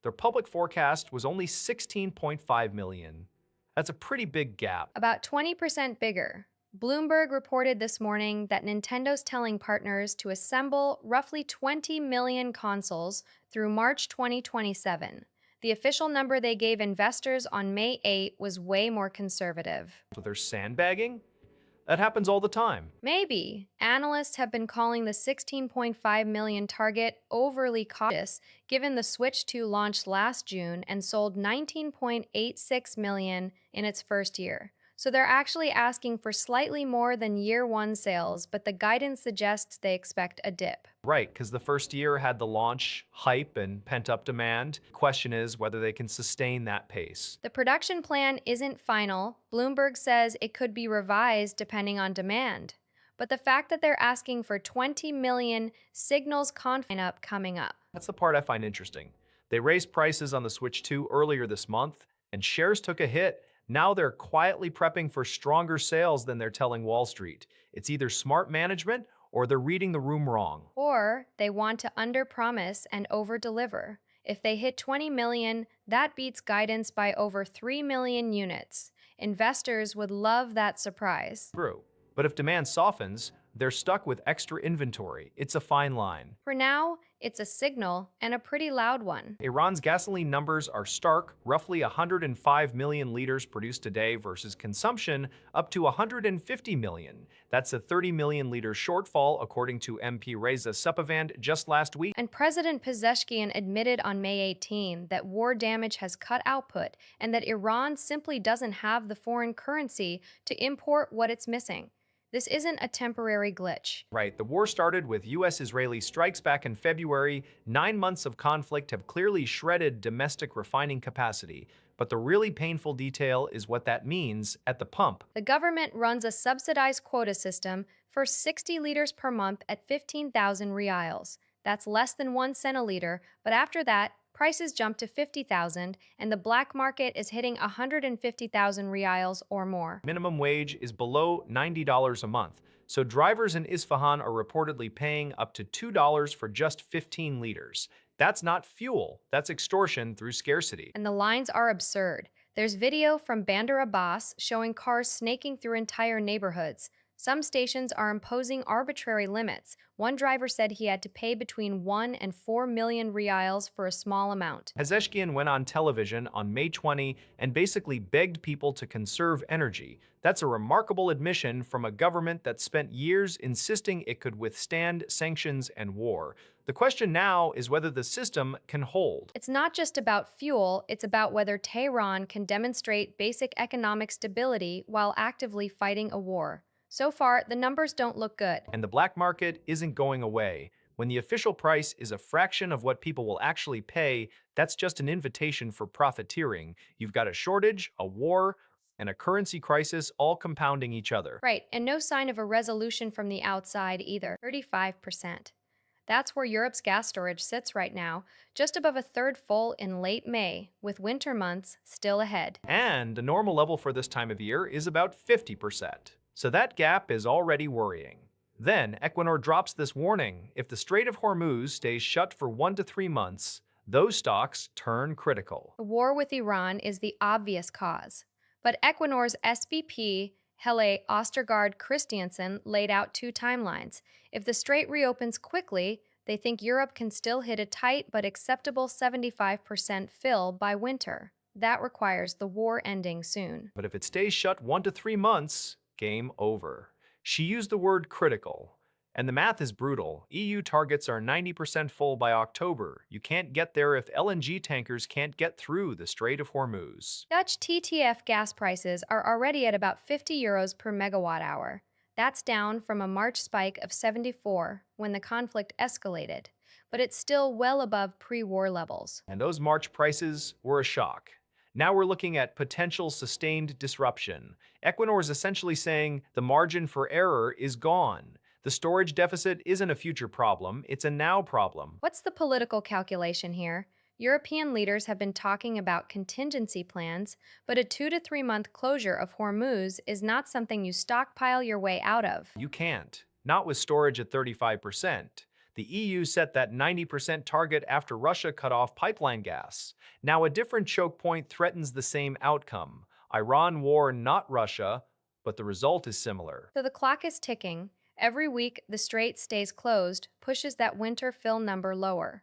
their public forecast was only 16.5 million. That's a pretty big gap. About 20% bigger. Bloomberg reported this morning that Nintendo's telling partners to assemble roughly 20 million consoles through March 2027. The official number they gave investors on May 8 was way more conservative. With their sandbagging? That happens all the time. Maybe. Analysts have been calling the 16.5 million target overly cautious, given the Switch 2 launched last June and sold 19.86 million in its first year. So they're actually asking for slightly more than year one sales, but the guidance suggests they expect a dip. Right, because the first year had the launch, hype, and pent-up demand. Question is whether they can sustain that pace. The production plan isn't final. Bloomberg says it could be revised depending on demand. But the fact that they're asking for 20 million signals confidence coming up. That's the part I find interesting. They raised prices on the Switch 2 earlier this month, and shares took a hit. Now they're quietly prepping for stronger sales than they're telling Wall Street. It's either smart management or they're reading the room wrong. Or they want to underpromise and overdeliver. If they hit 20 million, that beats guidance by over 3 million units. Investors would love that surprise. True. But if demand softens, they're stuck with extra inventory. It's a fine line. For now, it's a signal and a pretty loud one. Iran's gasoline numbers are stark, roughly 105 million liters produced a day versus consumption up to 150 million. That's a 30 million liter shortfall, according to MP Reza Sepavand just last week. And President Pezeshkian admitted on May 18 that war damage has cut output and that Iran simply doesn't have the foreign currency to import what it's missing. This isn't a temporary glitch. Right, the war started with US-Israeli strikes back in February. 9 months of conflict have clearly shredded domestic refining capacity. But the really painful detail is what that means at the pump. The government runs a subsidized quota system for 60 liters per month at 15,000 rials. That's less than 1 cent a liter, but after that, prices jump to 50,000 and the black market is hitting 150,000 rials or more. Minimum wage is below $90 a month, so drivers in Isfahan are reportedly paying up to $2 for just 15 liters. That's not fuel, that's extortion through scarcity. And the lines are absurd. There's video from Bandar Abbas showing cars snaking through entire neighborhoods. Some stations are imposing arbitrary limits. One driver said he had to pay between 1 and 4 million rials for a small amount. Pezeshkian went on television on May 20 and basically begged people to conserve energy. That's a remarkable admission from a government that spent years insisting it could withstand sanctions and war. The question now is whether the system can hold. It's not just about fuel, it's about whether Tehran can demonstrate basic economic stability while actively fighting a war. So far, the numbers don't look good. And the black market isn't going away. When the official price is a fraction of what people will actually pay, that's just an invitation for profiteering. You've got a shortage, a war, and a currency crisis all compounding each other. Right, and no sign of a resolution from the outside either. 35%. That's where Europe's gas storage sits right now, just above a third full in late May, with winter months still ahead. And the normal level for this time of year is about 50%. So that gap is already worrying. Then Equinor drops this warning. If the Strait of Hormuz stays shut for 1 to 3 months, those stocks turn critical. The war with Iran is the obvious cause. But Equinor's SVP, Helle Ostergaard Christiansen, laid out 2 timelines. If the strait reopens quickly, they think Europe can still hit a tight but acceptable 75% fill by winter. That requires the war ending soon. But if it stays shut 1 to 3 months, game over. She used the word critical. And the math is brutal. EU targets are 90% full by October. You can't get there if LNG tankers can't get through the Strait of Hormuz. Dutch TTF gas prices are already at about 50 euros per megawatt hour. That's down from a March spike of 74 when the conflict escalated, but it's still well above pre-war levels. And those March prices were a shock. Now we're looking at potential sustained disruption. Equinor is essentially saying the margin for error is gone. The storage deficit isn't a future problem, it's a now problem. What's the political calculation here? European leaders have been talking about contingency plans, but a 2 to 3 month closure of Hormuz is not something you stockpile your way out of. You can't. Not with storage at 35%. The EU set that 90% target after Russia cut off pipeline gas. Now a different choke point threatens the same outcome. Iran war, not Russia. but the result is similar. So the clock is ticking. Every week, the strait stays closed, pushes that winter fill number lower.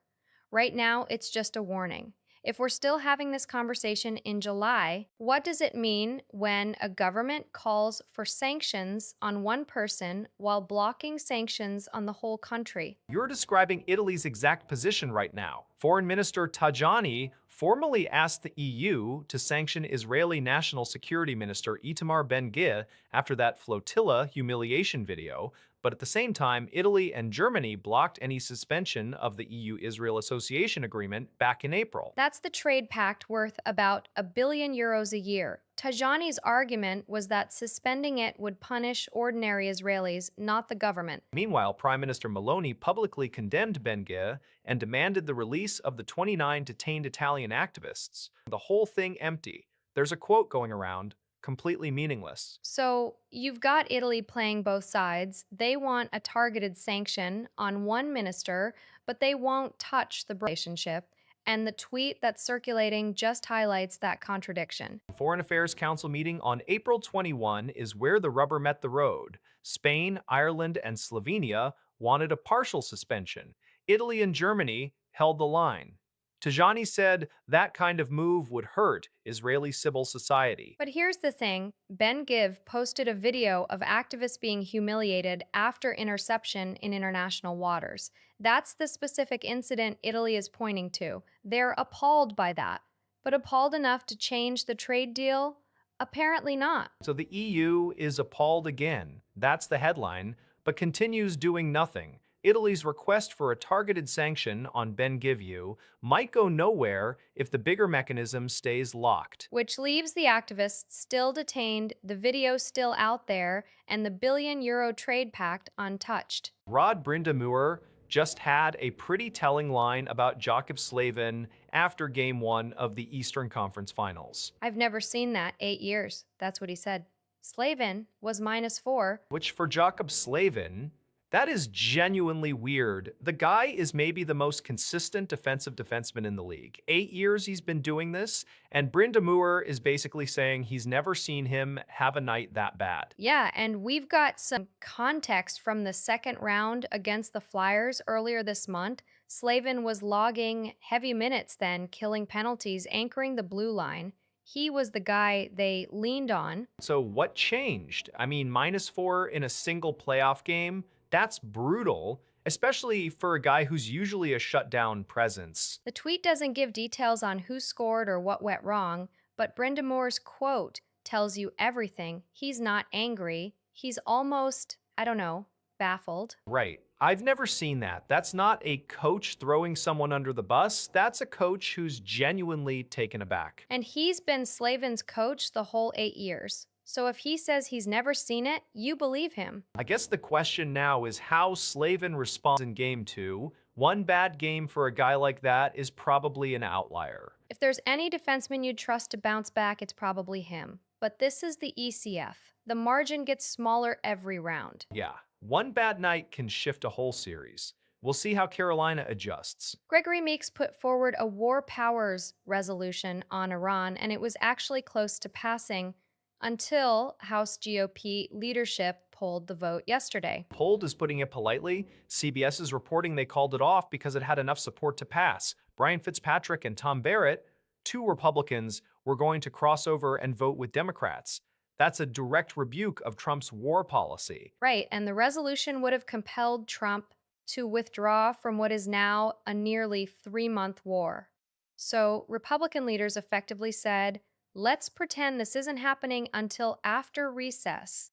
Right now, it's just a warning. If we're still having this conversation in July, what does it mean when a government calls for sanctions on one person while blocking sanctions on the whole country? You're describing Italy's exact position right now. Foreign Minister Tajani formally asked the EU to sanction Israeli National Security Minister Itamar Ben-Gvir after that flotilla humiliation video, but at the same time, Italy and Germany blocked any suspension of the EU-Israel Association Agreement back in April. That's the trade pact worth about €1 billion a year. Tajani's argument was that suspending it would punish ordinary Israelis, not the government. Meanwhile, Prime Minister Maloney publicly condemned Ben-Gvir and demanded the release of the 29 detained Italian activists. The whole thing empty. There's a quote going around, completely meaningless. So you've got Italy playing both sides. They want a targeted sanction on one minister, but they won't touch the relationship. And the tweet that's circulating just highlights that contradiction. The Foreign Affairs Council meeting on April 21 is where the rubber met the road. Spain, Ireland, and Slovenia wanted a partial suspension. Italy and Germany held the line. Tajani said that kind of move would hurt Israeli civil society. But here's the thing, Ben Give posted a video of activists being humiliated after interception in international waters. That's the specific incident Italy is pointing to. They're appalled by that. But appalled enough to change the trade deal? Apparently not. So the EU is appalled again. That's the headline, but continues doing nothing. Italy's request for a targeted sanction on Ben-Gvir might go nowhere if the bigger mechanism stays locked. Which leaves the activists still detained, the video still out there, and the €1 billion trade pact untouched. Rod Brindamauer just had a pretty telling line about Jakob Slavin after Game 1 of the Eastern Conference Finals. I've never seen that, 8 years. That's what he said. Slavin was -4. Which for Jakob Slavin, that is genuinely weird. The guy is maybe the most consistent defensive defenseman in the league. 8 years he's been doing this, and Brindamauer is basically saying he's never seen him have a night that bad. Yeah, and we've got some context from the second round against the Flyers earlier this month. Slavin was logging heavy minutes then, killing penalties, anchoring the blue line. He was the guy they leaned on. So what changed? I mean, -4 in a single playoff game? That's brutal, especially for a guy who's usually a shutdown presence. The tweet doesn't give details on who scored or what went wrong, but Brindamauer's quote tells you everything. He's not angry. He's almost, I don't know, baffled. Right. I've never seen that. That's not a coach throwing someone under the bus. That's a coach who's genuinely taken aback. And he's been Slavin's coach the whole 8 years. So if he says he's never seen it, you believe him. I guess the question now is how Slavin responds in Game 2. One bad game for a guy like that is probably an outlier. If there's any defenseman you'd trust to bounce back, it's probably him. But this is the ECF. The margin gets smaller every round. Yeah, one bad night can shift a whole series. We'll see how Carolina adjusts. Gregory Meeks put forward a war powers resolution on Iran, and it was actually close to passing until House GOP leadership pulled the vote yesterday. Polled is putting it politely. CBS is reporting they called it off because it had enough support to pass. Brian Fitzpatrick and Tom Barrett, two Republicans, were going to cross over and vote with Democrats. That's a direct rebuke of Trump's war policy. Right, and the resolution would have compelled Trump to withdraw from what is now a nearly 3-month war. So Republican leaders effectively said, let's pretend this isn't happening until after recess.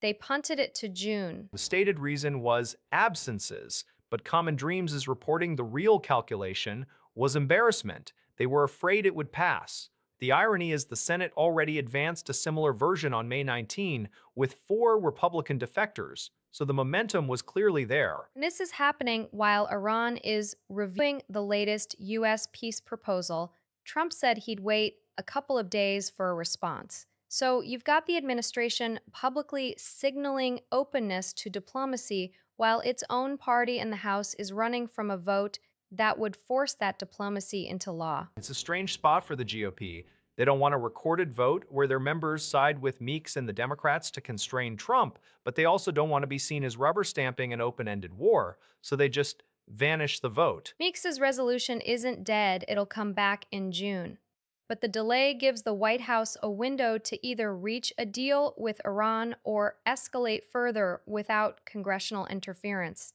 They punted it to June. The stated reason was absences, but Common Dreams is reporting the real calculation was embarrassment. They were afraid it would pass. The irony is the Senate already advanced a similar version on May 19 with 4 Republican defectors, so the momentum was clearly there. And this is happening while Iran is reviewing the latest U.S. peace proposal. Trump said he'd wait a couple of days for a response. So you've got the administration publicly signaling openness to diplomacy while its own party in the House is running from a vote that would force that diplomacy into law. It's a strange spot for the GOP. They don't want a recorded vote where their members side with Meeks and the Democrats to constrain Trump, but they also don't want to be seen as rubber stamping an open-ended war, so they just vanish the vote. Meeks's resolution isn't dead, it'll come back in June. But the delay gives the White House a window to either reach a deal with Iran or escalate further without congressional interference.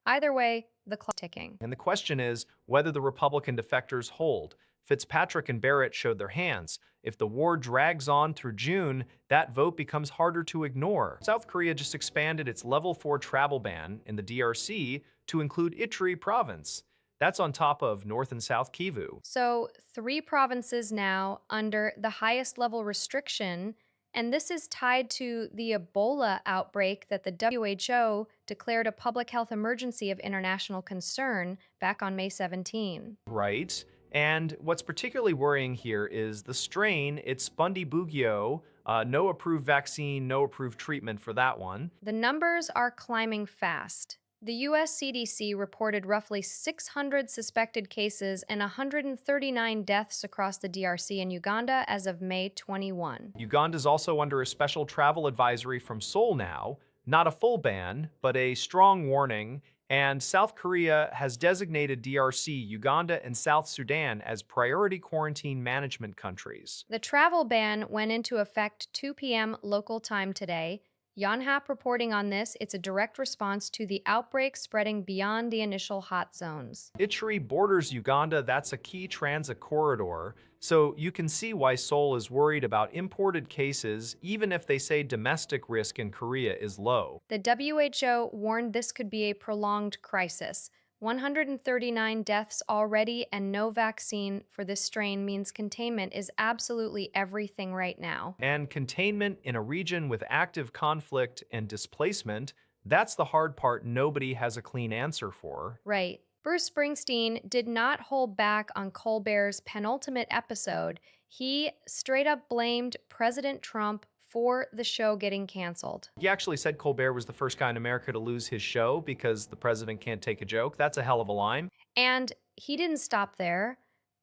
Either way, the clock is ticking. And the question is whether the Republican defectors hold. Fitzpatrick and Barrett showed their hands. If the war drags on through June, that vote becomes harder to ignore. South Korea just expanded its level 4 travel ban in the DRC to include Itri province. That's on top of North and South Kivu. So, 3 provinces now under the highest level restriction, and this is tied to the Ebola outbreak that the WHO declared a public health emergency of international concern back on May 17. Right. And what's particularly worrying here is the strain, it's Bundibugyo, no approved vaccine, no approved treatment for that one. The numbers are climbing fast. The US CDC reported roughly 600 suspected cases and 139 deaths across the DRC and Uganda as of May 21. Uganda's also under a special travel advisory from Seoul now, not a full ban, but a strong warning. And South Korea has designated DRC, Uganda, and South Sudan as priority quarantine management countries. The travel ban went into effect 2 p.m. local time today. Yonhap reporting on this, it's a direct response to the outbreak spreading beyond the initial hot zones. Ituri borders Uganda, that's a key transit corridor, so you can see why Seoul is worried about imported cases, even if they say domestic risk in Korea is low. The WHO warned this could be a prolonged crisis. 139 deaths already and no vaccine for this strain means containment is absolutely everything right now. And containment in a region with active conflict and displacement, that's the hard part nobody has a clean answer for. Right. Bruce Springsteen did not hold back on Colbert's penultimate episode. He straight up blamed President Trump for the show getting canceled. He actually said Colbert was the first guy in America to lose his show because the president can't take a joke. That's a hell of a line. And he didn't stop there.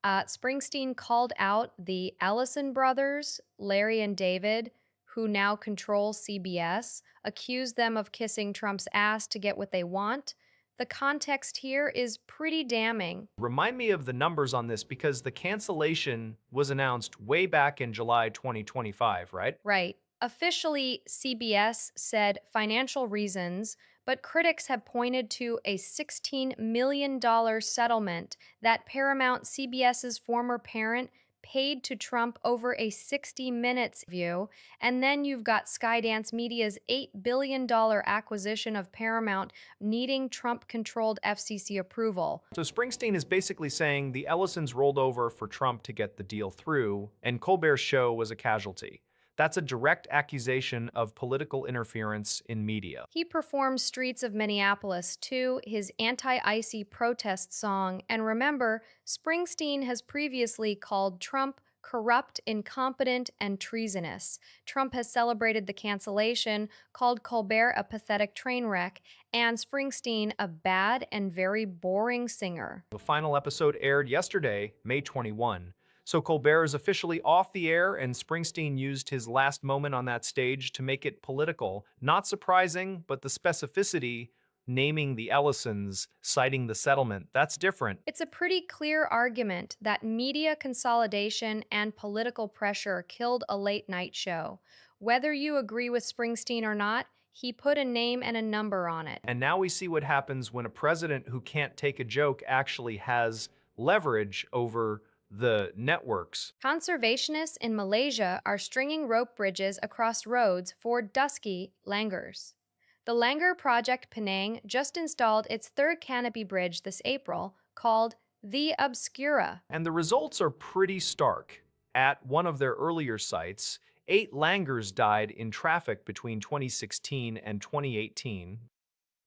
Springsteen called out the Ellison brothers, Larry and David, who now control CBS, accused them of kissing Trump's ass to get what they want. The context here is pretty damning. Remind me of the numbers on this because the cancellation was announced way back in July 2025, right? Right. Officially, CBS said financial reasons, but critics have pointed to a $16 million settlement that Paramount, CBS's former parent, paid to Trump over a 60 Minutes view. And then you've got Skydance Media's $8 billion acquisition of Paramount needing Trump-controlled FCC approval. So Springsteen is basically saying the Ellisons rolled over for Trump to get the deal through, and Colbert's show was a casualty. That's a direct accusation of political interference in media. He performed Streets of Minneapolis to his anti-ICE protest song, and remember, Springsteen has previously called Trump corrupt, incompetent, and treasonous. Trump has celebrated the cancellation, called Colbert a pathetic train wreck, and Springsteen a bad and very boring singer. The final episode aired yesterday, May 21. So Colbert is officially off the air, and Springsteen used his last moment on that stage to make it political. Not surprising, but the specificity, naming the Ellisons, citing the settlement, that's different. It's a pretty clear argument that media consolidation and political pressure killed a late-night show. Whether you agree with Springsteen or not, he put a name and a number on it. And now we see what happens when a president who can't take a joke actually has leverage over the networks. Conservationists in Malaysia are stringing rope bridges across roads for dusky langurs. The Langur Project Penang just installed its third canopy bridge this April, called the Obscura. And the results are pretty stark. At one of their earlier sites, 8 langurs died in traffic between 2016 and 2018.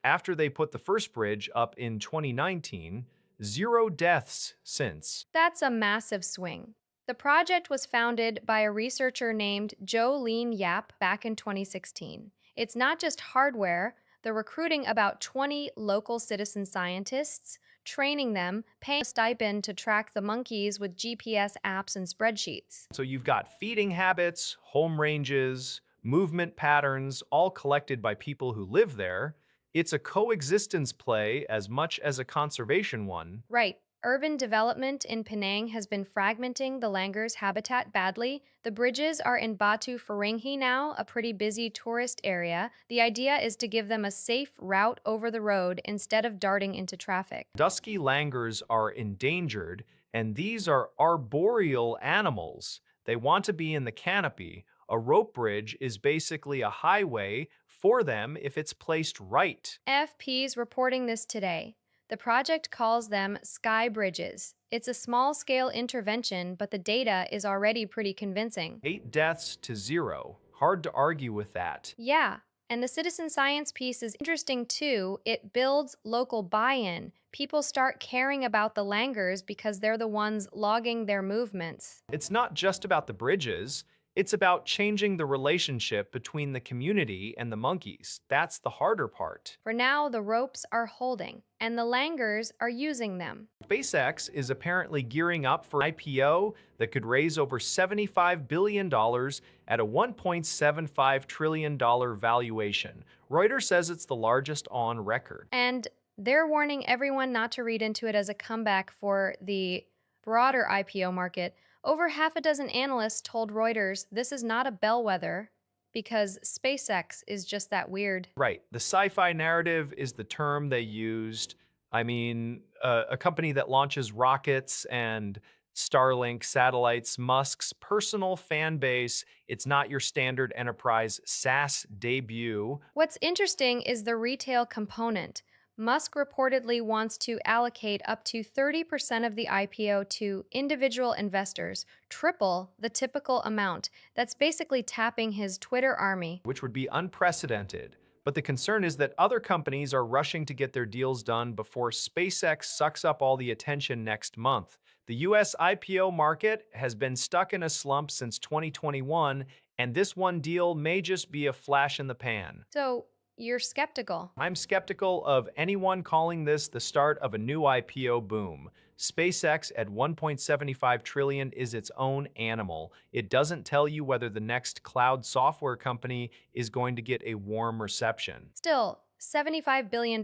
After they put the first bridge up in 2019, 0 deaths since. That's a massive swing. The project was founded by a researcher named Jolene Yap back in 2016. It's not just hardware, they're recruiting about 20 local citizen scientists, training them, paying a stipend to track the monkeys with GPS apps and spreadsheets. So you've got feeding habits, home ranges, movement patterns, all collected by people who live there. It's a coexistence play as much as a conservation one. Right. Urban development in Penang has been fragmenting the langurs habitat badly. The bridges are in Batu Ferringhi now, a pretty busy tourist area. The idea is to give them a safe route over the road instead of darting into traffic. Dusky langurs are endangered, and these are arboreal animals. They want to be in the canopy. A rope bridge is basically a highway for them if it's placed right. AFP's reporting this today. The project calls them sky bridges. It's a small scale intervention, but the data is already pretty convincing. 8 deaths to 0. Hard to argue with that. Yeah, and the citizen science piece is interesting too. It builds local buy in. People start caring about the langurs because they're the ones logging their movements. It's not just about the bridges, it's about changing the relationship between the community and the monkeys. That's the harder part. For now, the ropes are holding, and the langurs are using them. SpaceX is apparently gearing up for an IPO that could raise over $75 billion dollars at a $1.75 trillion valuation. Reuters says it's the largest on record. And they're warning everyone not to read into it as a comeback for the broader IPO market. Over half a dozen analysts told Reuters this is not a bellwether because SpaceX is just that weird. Right. The sci-fi narrative is the term they used. I mean, a company that launches rockets and Starlink satellites, Musk's personal fan base, it's not your standard enterprise SaaS debut. What's interesting is the retail component. Musk reportedly wants to allocate up to 30% of the IPO to individual investors, triple the typical amount. That's basically tapping his Twitter army. Which would be unprecedented. But the concern is that other companies are rushing to get their deals done before SpaceX sucks up all the attention next month. The US IPO market has been stuck in a slump since 2021, and this one deal may just be a flash in the pan. So, you're skeptical. I'm skeptical of anyone calling this the start of a new IPO boom. SpaceX at 1.75 trillion is its own animal. It doesn't tell you whether the next cloud software company is going to get a warm reception. Still, $75 billion.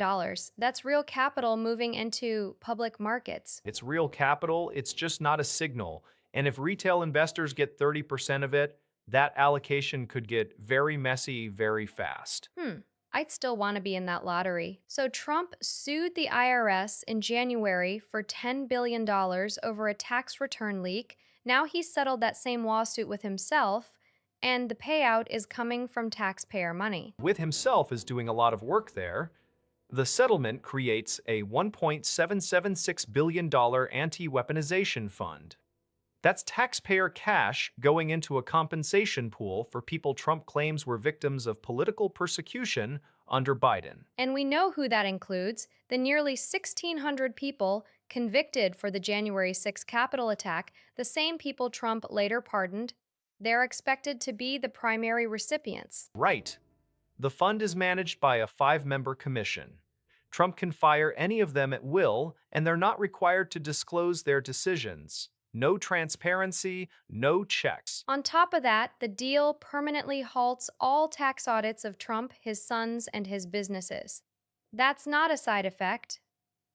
That's real capital moving into public markets. It's real capital, it's just not a signal. And if retail investors get 30% of it, that allocation could get very messy very fast. I'd still want to be in that lottery. So Trump sued the IRS in January for $10 billion dollars over a tax return leak. Now he's settled that same lawsuit with himself, and the payout is coming from taxpayer money. With himself is doing a lot of work there. The settlement creates a $1.776 billion anti-weaponization fund. That's taxpayer cash going into a compensation pool for people Trump claims were victims of political persecution under Biden. And we know who that includes, the nearly 1,600 people convicted for the January 6 Capitol attack, the same people Trump later pardoned. They're expected to be the primary recipients. Right. The fund is managed by a 5-member commission. Trump can fire any of them at will, and they're not required to disclose their decisions. No transparency, no checks. On top of that, the deal permanently halts all tax audits of Trump, his sons, and his businesses. That's not a side effect.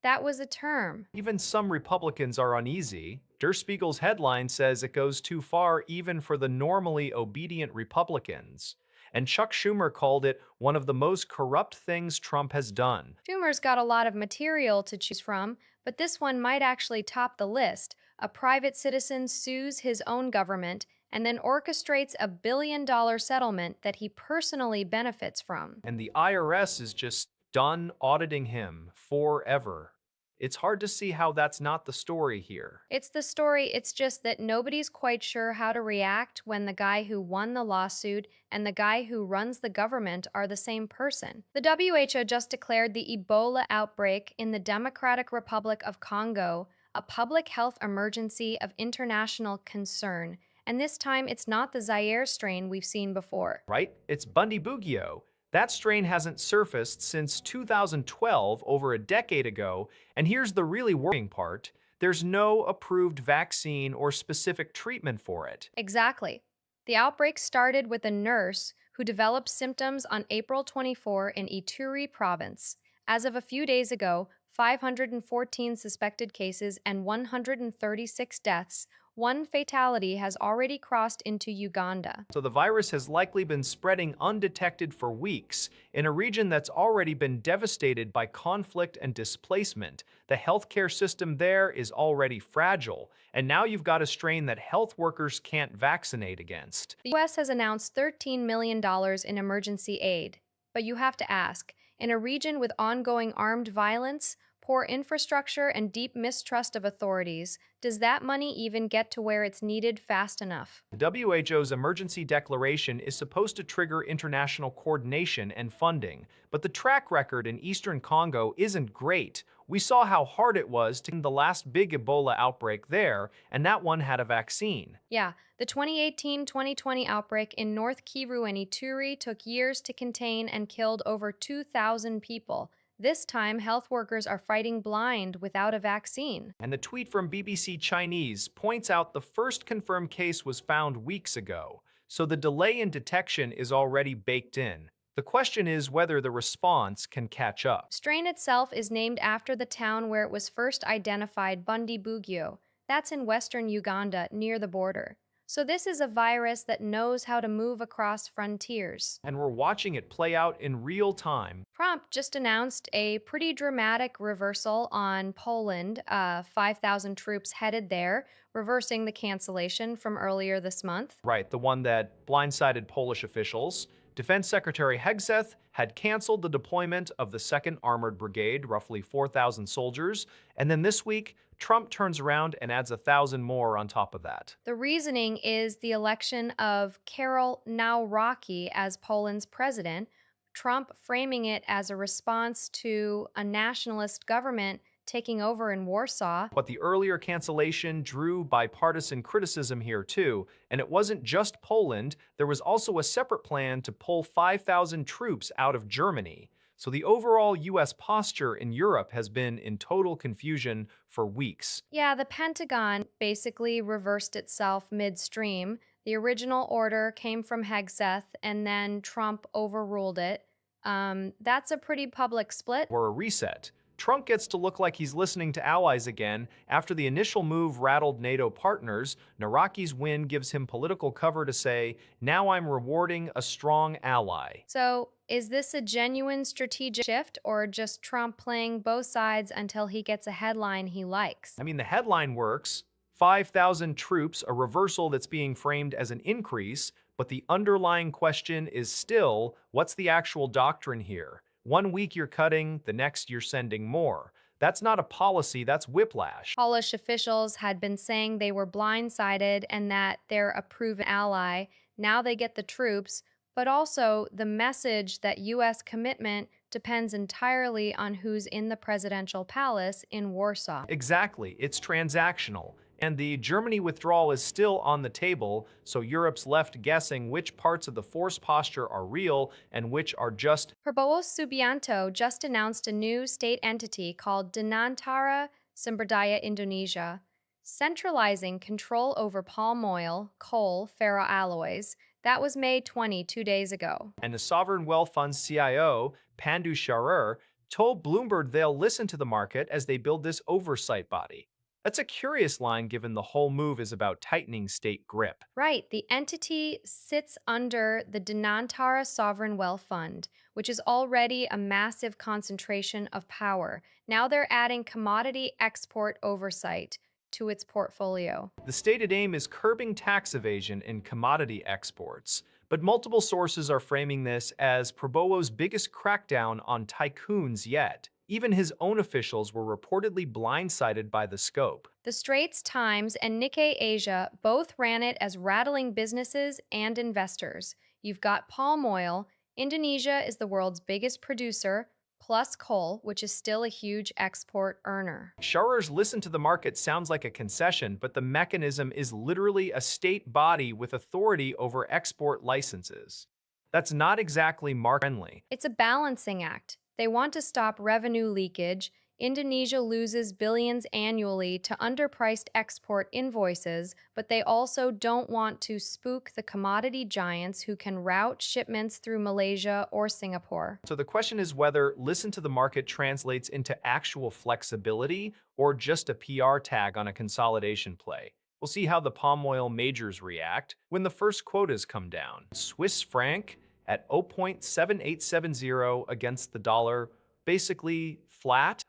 That was a term. Even some Republicans are uneasy. Der Spiegel's headline says it goes too far even for the normally obedient Republicans. And Chuck Schumer called it one of the most corrupt things Trump has done. Schumer's got a lot of material to choose from, but this one might actually top the list. A private citizen sues his own government and then orchestrates a billion-dollar settlement that he personally benefits from. And the IRS is just done auditing him forever. It's hard to see how that's not the story here. It's the story, it's just that nobody's quite sure how to react when the guy who won the lawsuit and the guy who runs the government are the same person. The WHO just declared the Ebola outbreak in the Democratic Republic of Congo a public health emergency of international concern. And this time, it's not the Zaire strain we've seen before. Right? It's Bundibugyo. That strain hasn't surfaced since 2012, over a decade ago, and here's the really worrying part. There's no approved vaccine or specific treatment for it. Exactly. The outbreak started with a nurse who developed symptoms on April 24 in Ituri province. As of a few days ago, 514 suspected cases and 136 deaths. One fatality has already crossed into Uganda. So the virus has likely been spreading undetected for weeks in a region that's already been devastated by conflict and displacement. The healthcare system there is already fragile, and now you've got a strain that health workers can't vaccinate against. The US has announced $13 million in emergency aid. But you have to ask, in a region with ongoing armed violence, poor infrastructure, and deep mistrust of authorities, does that money even get to where it's needed fast enough? The WHO's emergency declaration is supposed to trigger international coordination and funding, but the track record in eastern Congo isn't great. We saw how hard it was to end the last big Ebola outbreak there, and that one had a vaccine. Yeah, the 2018-2020 outbreak in North Kivu and Ituri took years to contain and killed over 2,000 people. This time, health workers are fighting blind without a vaccine. And the tweet from BBC Chinese points out the first confirmed case was found weeks ago, so the delay in detection is already baked in. The question is whether the response can catch up. Strain itself is named after the town where it was first identified, Bundi Bugyo. That's in western Uganda, near the border. So this is a virus that knows how to move across frontiers. And we're watching it play out in real time. Trump just announced a pretty dramatic reversal on Poland. 5,000 troops headed there, reversing the cancellation from earlier this month. Right, the one that blindsided Polish officials. Defense Secretary Hegseth had canceled the deployment of the 2nd Armored Brigade, roughly 4,000 soldiers, and then this week, Trump turns around and adds 1,000 more on top of that. The reasoning is the election of Karol Nawrocki as Poland's president, Trump framing it as a response to a nationalist government taking over in Warsaw. But the earlier cancellation drew bipartisan criticism here too, and it wasn't just Poland, there was also a separate plan to pull 5,000 troops out of Germany. So the overall US posture in Europe has been in total confusion for weeks. Yeah, the Pentagon basically reversed itself midstream. The original order came from Hegseth, and then Trump overruled it. That's a pretty public split. Or a reset. Trump gets to look like he's listening to allies again. After the initial move rattled NATO partners, Naraki's win gives him political cover to say, now I'm rewarding a strong ally. So, is this a genuine strategic shift or just Trump playing both sides until he gets a headline he likes? I mean, the headline works. 5,000 troops, a reversal that's being framed as an increase, but the underlying question is still, what's the actual doctrine here? 1 week you're cutting, the next you're sending more. That's not a policy, that's whiplash. Polish officials had been saying they were blindsided and that they're a proven ally. Now they get the troops, but also the message that U.S. commitment depends entirely on who's in the presidential palace in Warsaw. Exactly, it's transactional. And the Germany withdrawal is still on the table, so Europe's left guessing which parts of the force posture are real and which are just. Prabowo Subianto just announced a new state entity called Dinantara Semberdaya Indonesia, centralizing control over palm oil, coal, ferroalloys. That was May 20, 2 days ago. And the Sovereign Wealth Fund's CIO, Pandu Sharar, told Bloomberg they'll listen to the market as they build this oversight body. That's a curious line given the whole move is about tightening state grip. Right, the entity sits under the Dinantara Sovereign Wealth Fund, which is already a massive concentration of power. Now they're adding commodity export oversight to its portfolio. The stated aim is curbing tax evasion in commodity exports, but multiple sources are framing this as Prabowo's biggest crackdown on tycoons yet. Even his own officials were reportedly blindsided by the scope. The Straits Times and Nikkei Asia both ran it as rattling businesses and investors. You've got palm oil. Indonesia is the world's biggest producer, plus coal, which is still a huge export earner. Sharar's listen to the market sounds like a concession, but the mechanism is literally a state body with authority over export licenses. That's not exactly market friendly. It's a balancing act. They want to stop revenue leakage. Indonesia loses billions annually to underpriced export invoices, but they also don't want to spook the commodity giants who can route shipments through Malaysia or Singapore. So the question is whether listen to the market translates into actual flexibility or just a PR tag on a consolidation play. We'll see how the palm oil majors react when the first quotas come down. Swiss franc at 0.7870 against the dollar, basically flat,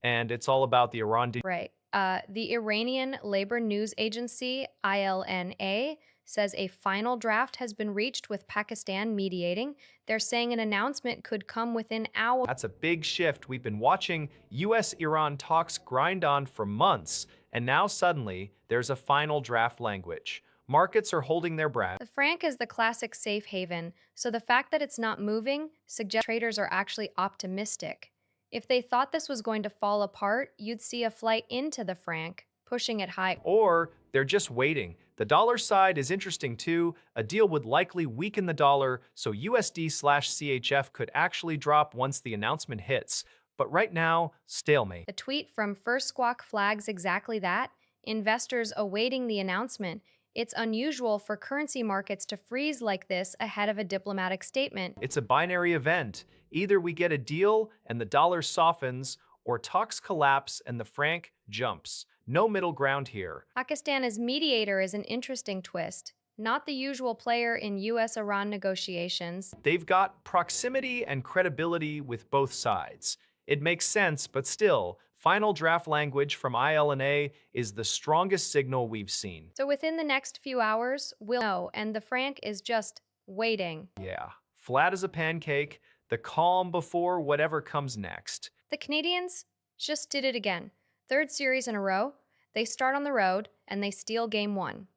and it's all about the Iran deal. Right. The Iranian Labor News Agency, ILNA, says a final draft has been reached with Pakistan mediating. They're saying an announcement could come within hours. That's a big shift. We've been watching US-Iran talks grind on for months, and now suddenly there's a final draft language. Markets are holding their breath. The franc is the classic safe haven, so the fact that it's not moving suggests traders are actually optimistic. If they thought this was going to fall apart, you'd see a flight into the franc, pushing it high. Or they're just waiting. The dollar side is interesting too. A deal would likely weaken the dollar, so USD/CHF could actually drop once the announcement hits. But right now, stalemate. The tweet from First Squawk flags exactly that. Investors awaiting the announcement. It's unusual for currency markets to freeze like this ahead of a diplomatic statement. It's a binary event. Either we get a deal and the dollar softens, or talks collapse and the franc jumps. No middle ground here. Pakistan as mediator is an interesting twist. Not the usual player in US-Iran negotiations. They've got proximity and credibility with both sides. It makes sense, but still, final draft language from ILNA is the strongest signal we've seen. So within the next few hours, we'll know, and the franc is just waiting. Yeah, flat as a pancake, the calm before whatever comes next. The Canadians just did it again. Third series in a row. They start on the road, and they steal game one.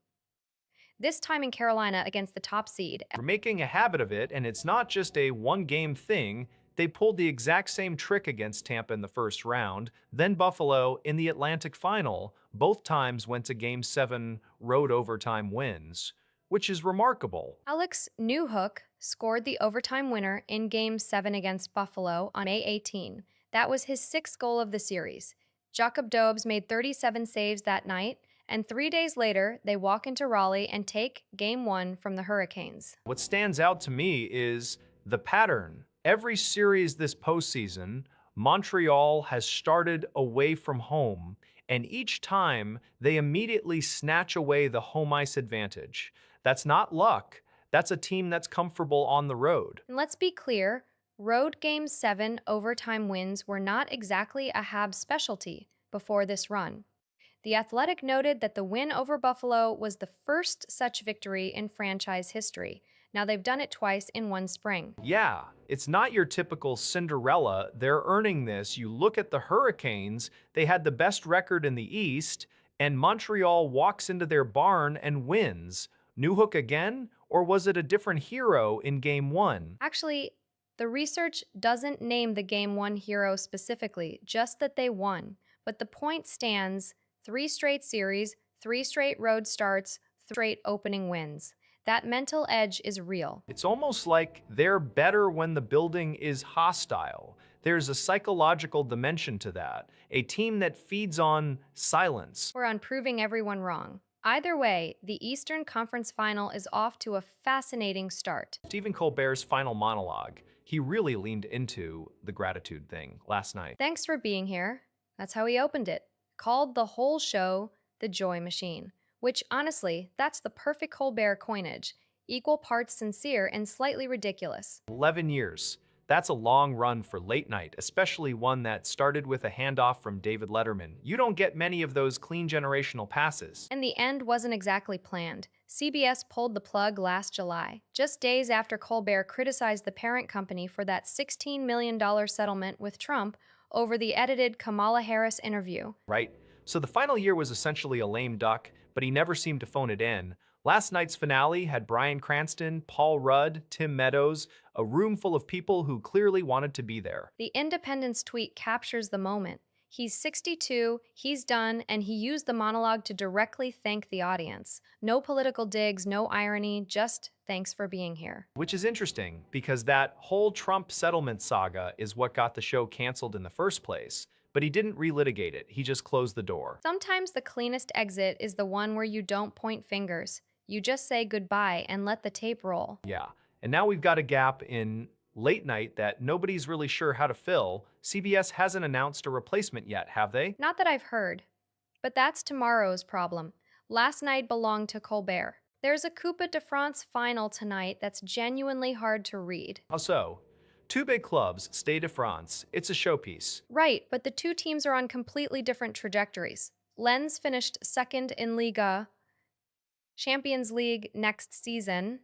This time in Carolina against the top seed. We're making a habit of it, and it's not just a one-game thing. They pulled the exact same trick against Tampa in the first round, then Buffalo in the Atlantic final. Both times went to Game 7 road overtime wins, which is remarkable. Alex Newhook scored the overtime winner in Game 7 against Buffalo on May 18. That was his sixth goal of the series. Jacob Dobbs made 37 saves that night, and 3 days later, they walk into Raleigh and take Game 1 from the Hurricanes. What stands out to me is the pattern. Every series this postseason, Montreal has started away from home, and each time they immediately snatch away the home ice advantage. That's not luck. That's a team that's comfortable on the road. And let's be clear, road Game 7 overtime wins were not exactly a Habs specialty before this run. The Athletic noted that the win over Buffalo was the first such victory in franchise history. Now they've done it twice in one spring. Yeah, it's not your typical Cinderella. They're earning this. You look at the Hurricanes, they had the best record in the East, and Montreal walks into their barn and wins. Newhook again? Or was it a different hero in Game 1? Actually, the research doesn't name the Game 1 hero specifically, just that they won. But the point stands: 3 straight series, 3 straight road starts, 3 straight opening wins. That mental edge is real. It's almost like they're better when the building is hostile. There's a psychological dimension to that, a team that feeds on silence. We're on proving everyone wrong. Either way, the Eastern Conference Final is off to a fascinating start. Stephen Colbert's final monologue, he really leaned into the gratitude thing last night. Thanks for being here. That's how he opened it. Called the whole show the Joy Machine. Which, honestly, that's the perfect Colbert coinage. Equal parts sincere and slightly ridiculous. 11 years. That's a long run for late night, especially one that started with a handoff from David Letterman. You don't get many of those clean generational passes. And the end wasn't exactly planned. CBS pulled the plug last July, just days after Colbert criticized the parent company for that $16 million settlement with Trump over the edited Kamala Harris interview. Right? So the final year was essentially a lame duck, but he never seemed to phone it in. Last night's finale had Bryan Cranston, Paul Rudd, Tim Meadows, a room full of people who clearly wanted to be there. The Independent's tweet captures the moment. He's 62, he's done, and he used the monologue to directly thank the audience. No political digs, no irony, just thanks for being here. Which is interesting because that whole Trump settlement saga is what got the show canceled in the first place. But he didn't relitigate it, he just closed the door. Sometimes the cleanest exit is the one where you don't point fingers. You just say goodbye and let the tape roll. Yeah. And now we've got a gap in late night that nobody's really sure how to fill. CBS hasn't announced a replacement yet, have they? Not that I've heard, but that's tomorrow's problem. Last night belonged to Colbert. There's a Coupe de France final tonight that's genuinely hard to read. How so? Two big clubs, Stade de France. It's a showpiece. Right, but the two teams are on completely different trajectories. Lens finished second in Liga, Champions League next season,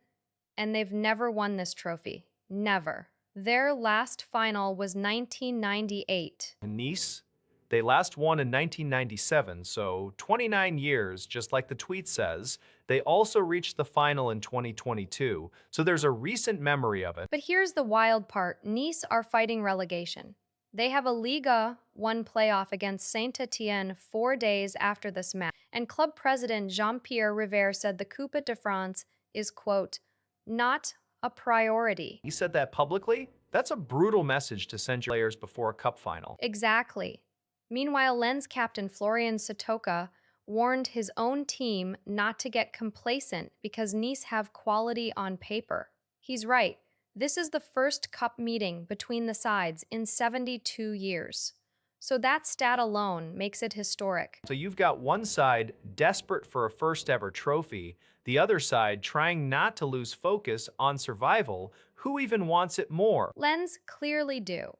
and they've never won this trophy. Never. Their last final was 1998. And Nice? They last won in 1997, so 29 years, just like the tweet says. They also reached the final in 2022, so there's a recent memory of it. But here's the wild part. Nice are fighting relegation. They have a Liga 1 playoff against Saint-Étienne 4 days after this match, and club president Jean-Pierre River said the Coupe de France is, quote, not a priority. He said that publicly? That's a brutal message to send your players before a cup final. Exactly. Meanwhile, Lens captain Florian Satoka warned his own team not to get complacent because Nice have quality on paper. He's right. This is the first cup meeting between the sides in 72 years. So that stat alone makes it historic. So you've got one side desperate for a first ever trophy, the other side trying not to lose focus on survival. Who even wants it more? Lens clearly do.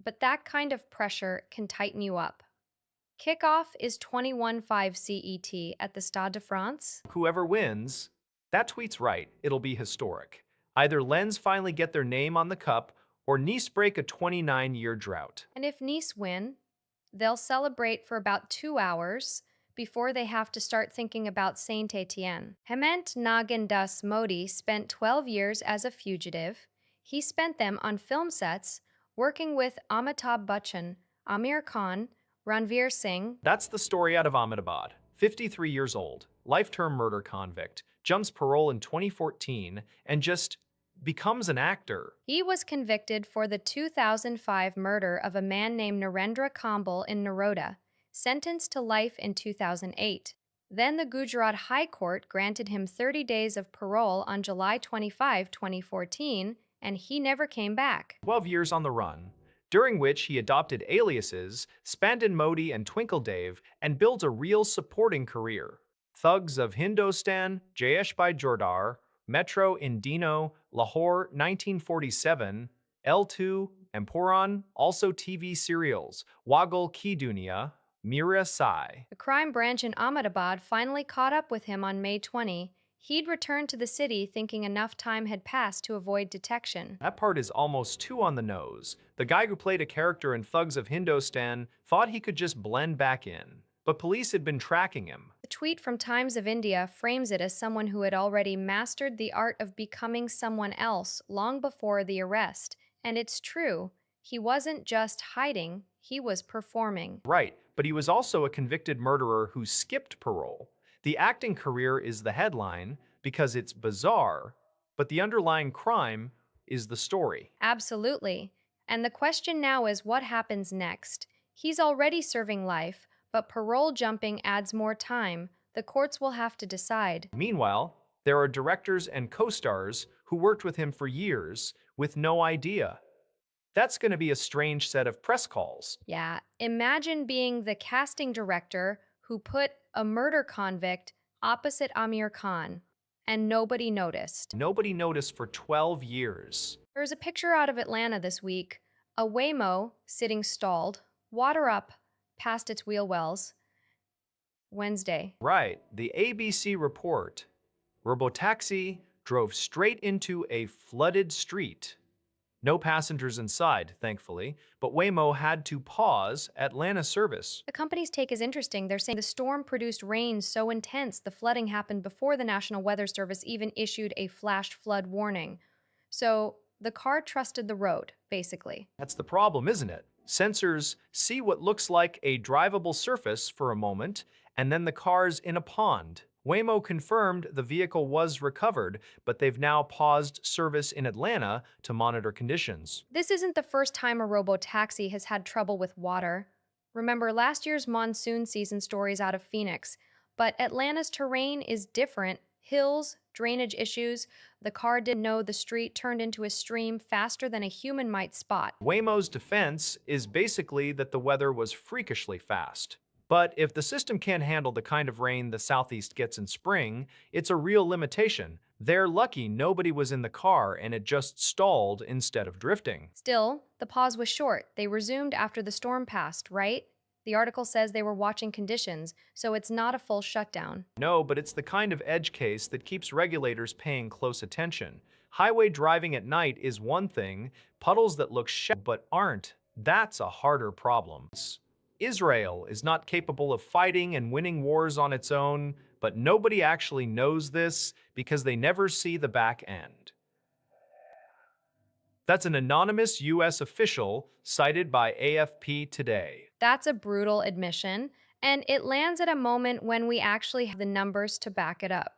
But that kind of pressure can tighten you up. Kickoff is 21:05 CET at the Stade de France. Whoever wins, that tweet's right, it'll be historic. Either Lens finally get their name on the cup, or Nice break a 29-year drought. And if Nice win, they'll celebrate for about 2 hours before they have to start thinking about Saint-Étienne. Hement Nagendas Modi spent 12 years as a fugitive. He spent them on film sets, working with Amitabh Bachchan, Amir Khan, Ranveer Singh. That's the story out of Ahmedabad. 53 years old, life-term murder convict, jumps parole in 2014, and just becomes an actor. He was convicted for the 2005 murder of a man named Narendra Kambal in Naroda, sentenced to life in 2008. Then the Gujarat High Court granted him 30 days of parole on July 25, 2014, and he never came back. 12 years on the run, during which he adopted aliases Spandon Modi and Twinkle Dave and builds a real supporting career. Thugs of Hindostan, Jayesh Bhai Jordar, Metro Indino, Lahore 1947, L2, and Puran, also TV serials, Waggle Ki Dunia, Mira Sai. The crime branch in Ahmedabad finally caught up with him on May 20. He'd returned to the city thinking enough time had passed to avoid detection. That part is almost too on the nose. The guy who played a character in Thugs of Hindostan thought he could just blend back in. But police had been tracking him. The tweet from Times of India frames it as someone who had already mastered the art of becoming someone else long before the arrest. And it's true, he wasn't just hiding, he was performing. Right, but he was also a convicted murderer who skipped parole. The acting career is the headline because it's bizarre, but the underlying crime is the story. Absolutely. And the question now is what happens next? He's already serving life, but parole jumping adds more time. The courts will have to decide. Meanwhile, there are directors and co-stars who worked with him for years with no idea. That's going to be a strange set of press calls. Yeah, imagine being the casting director who put a murder convict opposite Amir Khan, and nobody noticed. Nobody noticed for 12 years. There's a picture out of Atlanta this week. A Waymo sitting stalled, water up past its wheel wells. Wednesday. Right, the ABC report. Robotaxi drove straight into a flooded street. No passengers inside, thankfully, but Waymo had to pause Atlanta service. The company's take is interesting. They're saying the storm produced rain so intense the flooding happened before the National Weather Service even issued a flash flood warning. So the car trusted the road, basically. That's the problem, isn't it? Sensors see what looks like a drivable surface for a moment, and then the car's in a pond. Waymo confirmed the vehicle was recovered, but they've now paused service in Atlanta to monitor conditions. This isn't the first time a robo-taxi has had trouble with water. Remember last year's monsoon season stories out of Phoenix. But Atlanta's terrain is different. Hills, drainage issues. The car didn't know the street turned into a stream faster than a human might spot. Waymo's defense is basically that the weather was freakishly fast. But if the system can't handle the kind of rain the Southeast gets in spring, it's a real limitation. They're lucky nobody was in the car and it just stalled instead of drifting. Still, the pause was short. They resumed after the storm passed, right? The article says they were watching conditions, so it's not a full shutdown. No, but it's the kind of edge case that keeps regulators paying close attention. Highway driving at night is one thing, puddles that look shallow but aren't, that's a harder problem. Israel is not capable of fighting and winning wars on its own, but nobody actually knows this because they never see the back end. That's an anonymous US official cited by AFP today. That's a brutal admission, and it lands at a moment when we actually have the numbers to back it up.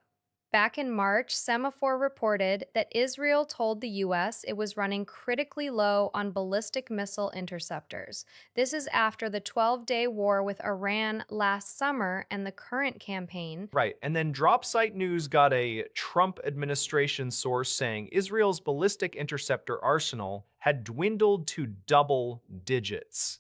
Back in March, Semaphore reported that Israel told the US it was running critically low on ballistic missile interceptors. This is after the 12-day war with Iran last summer and the current campaign. Right, and then DropSite News got a Trump administration source saying Israel's ballistic interceptor arsenal had dwindled to double digits.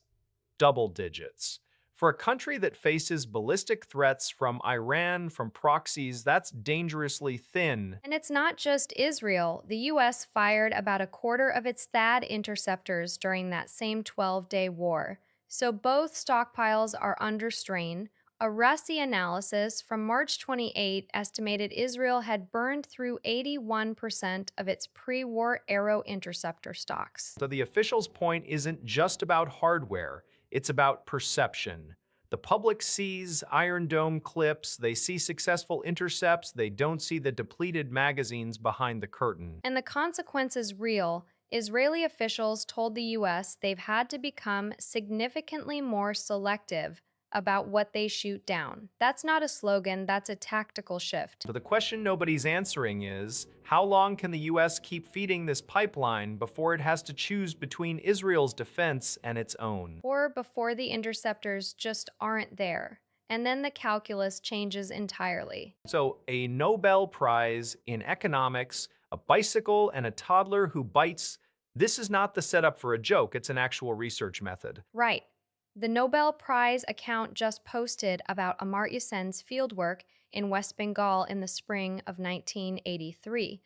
Double digits. For a country that faces ballistic threats from Iran, from proxies, that's dangerously thin. And it's not just Israel. The US fired about a quarter of its THAAD interceptors during that same 12-day war. So both stockpiles are under strain. A RUSI analysis from March 28 estimated Israel had burned through 81% of its pre-war Arrow interceptor stocks. So the official's point isn't just about hardware, it's about perception. The public sees Iron Dome clips, they see successful intercepts, they don't see the depleted magazines behind the curtain. And the consequence is real. Israeli officials told the US they've had to become significantly more selective about what they shoot down. That's not a slogan, that's a tactical shift. So the question nobody's answering is, how long can the US keep feeding this pipeline before it has to choose between Israel's defense and its own? Or before the interceptors just aren't there. And then the calculus changes entirely. So a Nobel Prize in economics, a bicycle, and a toddler who bites, this is not the setup for a joke, it's an actual research method. Right. The Nobel Prize account just posted about Amartya Sen's fieldwork in West Bengal in the spring of 1983.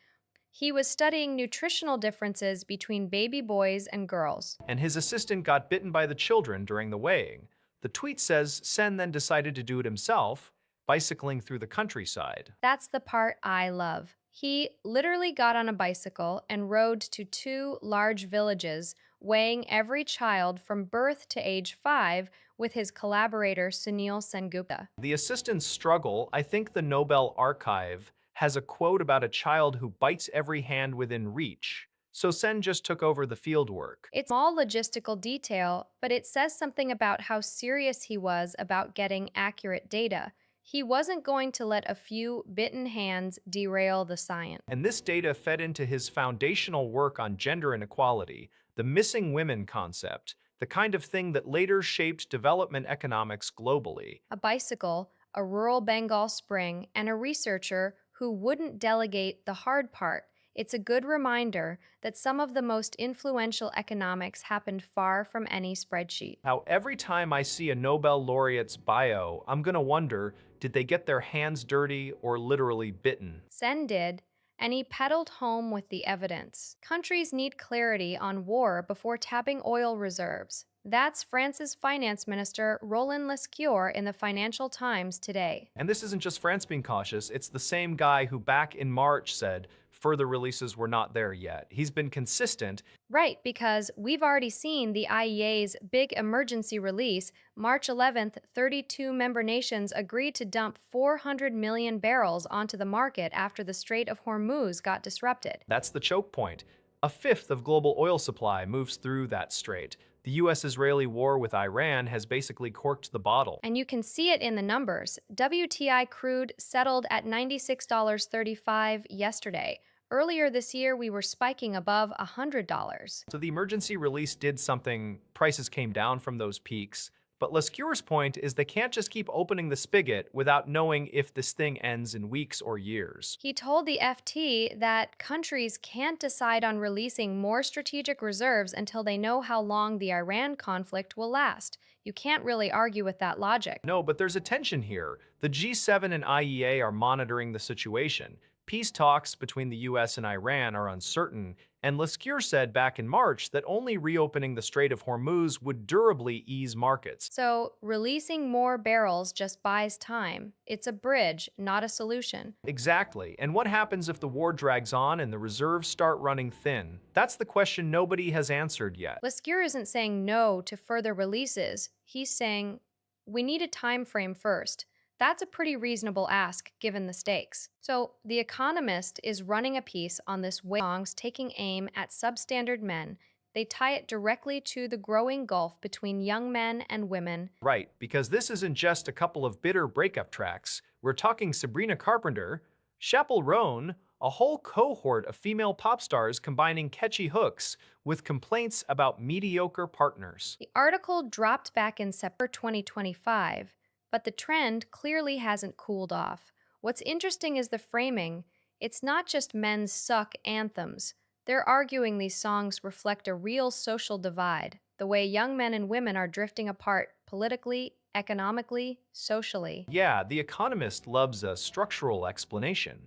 He was studying nutritional differences between baby boys and girls. And his assistant got bitten by the children during the weighing. The tweet says Sen then decided to do it himself, bicycling through the countryside. That's the part I love. He literally got on a bicycle and rode to two large villages, weighing every child from birth to age 5 with his collaborator Sunil Sengupta. The assistant's struggle, I think the Nobel Archive has a quote about a child who bites every hand within reach. So Sen just took over the fieldwork. It's all logistical detail, but it says something about how serious he was about getting accurate data. He wasn't going to let a few bitten hands derail the science. And this data fed into his foundational work on gender inequality, the missing women concept, the kind of thing that later shaped development economics globally. A bicycle, a rural Bengal spring, and a researcher who wouldn't delegate the hard part. It's a good reminder that some of the most influential economics happened far from any spreadsheet. How every time I see a Nobel laureate's bio, I'm gonna wonder, did they get their hands dirty or literally bitten? Sen did, and he pedaled home with the evidence. Countries need clarity on war before tapping oil reserves. That's France's finance minister Roland Lescure in the Financial Times today. And this isn't just France being cautious, it's the same guy who back in March said further releases were not there yet. He's been consistent. Right, because we've already seen the IEA's big emergency release. March 11th, 32 member nations agreed to dump 400 million barrels onto the market after the Strait of Hormuz got disrupted. That's the choke point. A fifth of global oil supply moves through that strait. The US-Israeli war with Iran has basically corked the bottle. And you can see it in the numbers. WTI crude settled at $96.35 yesterday. Earlier this year, we were spiking above $100. So the emergency release did something, prices came down from those peaks. But Lescure's point is they can't just keep opening the spigot without knowing if this thing ends in weeks or years. He told the FT that countries can't decide on releasing more strategic reserves until they know how long the Iran conflict will last. You can't really argue with that logic. No, but there's a tension here. The G7 and IEA are monitoring the situation. Peace talks between the US and Iran are uncertain, and Lescure said back in March that only reopening the Strait of Hormuz would durably ease markets. So, releasing more barrels just buys time. It's a bridge, not a solution. Exactly. And what happens if the war drags on and the reserves start running thin? That's the question nobody has answered yet. Lescure isn't saying no to further releases. He's saying we need a time frame first. That's a pretty reasonable ask given the stakes. So, The Economist is running a piece on this way songs taking aim at substandard men. They tie it directly to the growing gulf between young men and women. Right, because this isn't just a couple of bitter breakup tracks. We're talking Sabrina Carpenter, Chappell Roan, a whole cohort of female pop stars combining catchy hooks with complaints about mediocre partners. The article dropped back in September 2025, but the trend clearly hasn't cooled off. What's interesting is the framing. It's not just men's suck anthems. They're arguing these songs reflect a real social divide, the way young men and women are drifting apart politically, economically, socially. Yeah, The Economist loves a structural explanation.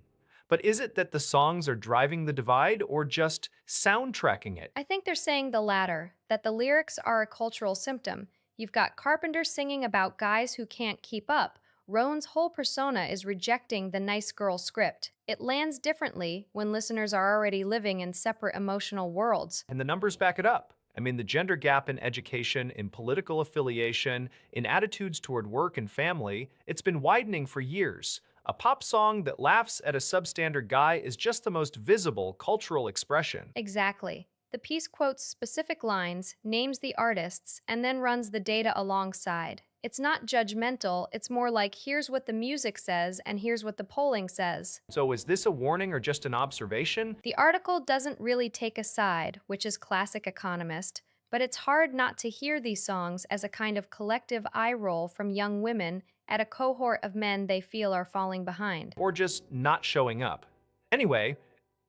But is it that the songs are driving the divide or just soundtracking it? I think they're saying the latter, that the lyrics are a cultural symptom. You've got Carpenter singing about guys who can't keep up. Roan's whole persona is rejecting the nice girl script. It lands differently when listeners are already living in separate emotional worlds. And the numbers back it up. I mean, the gender gap in education, in political affiliation, in attitudes toward work and family, it's been widening for years. A pop song that laughs at a substandard guy is just the most visible cultural expression. Exactly. The piece quotes specific lines, names the artists, and then runs the data alongside. It's not judgmental, it's more like here's what the music says and here's what the polling says. So is this a warning or just an observation? The article doesn't really take a side, which is classic economist, but it's hard not to hear these songs as a kind of collective eye roll from young women at a cohort of men they feel are falling behind. Or just not showing up? Anyway,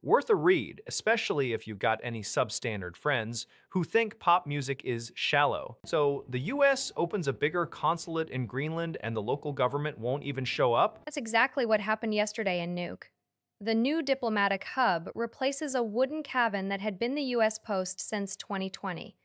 worth a read, especially if you've got any substandard friends who think pop music is shallow. So the US opens a bigger consulate in Greenland and the local government won't even show up? That's exactly what happened yesterday in Nuuk. The new diplomatic hub replaces a wooden cabin that had been the US post since 2020.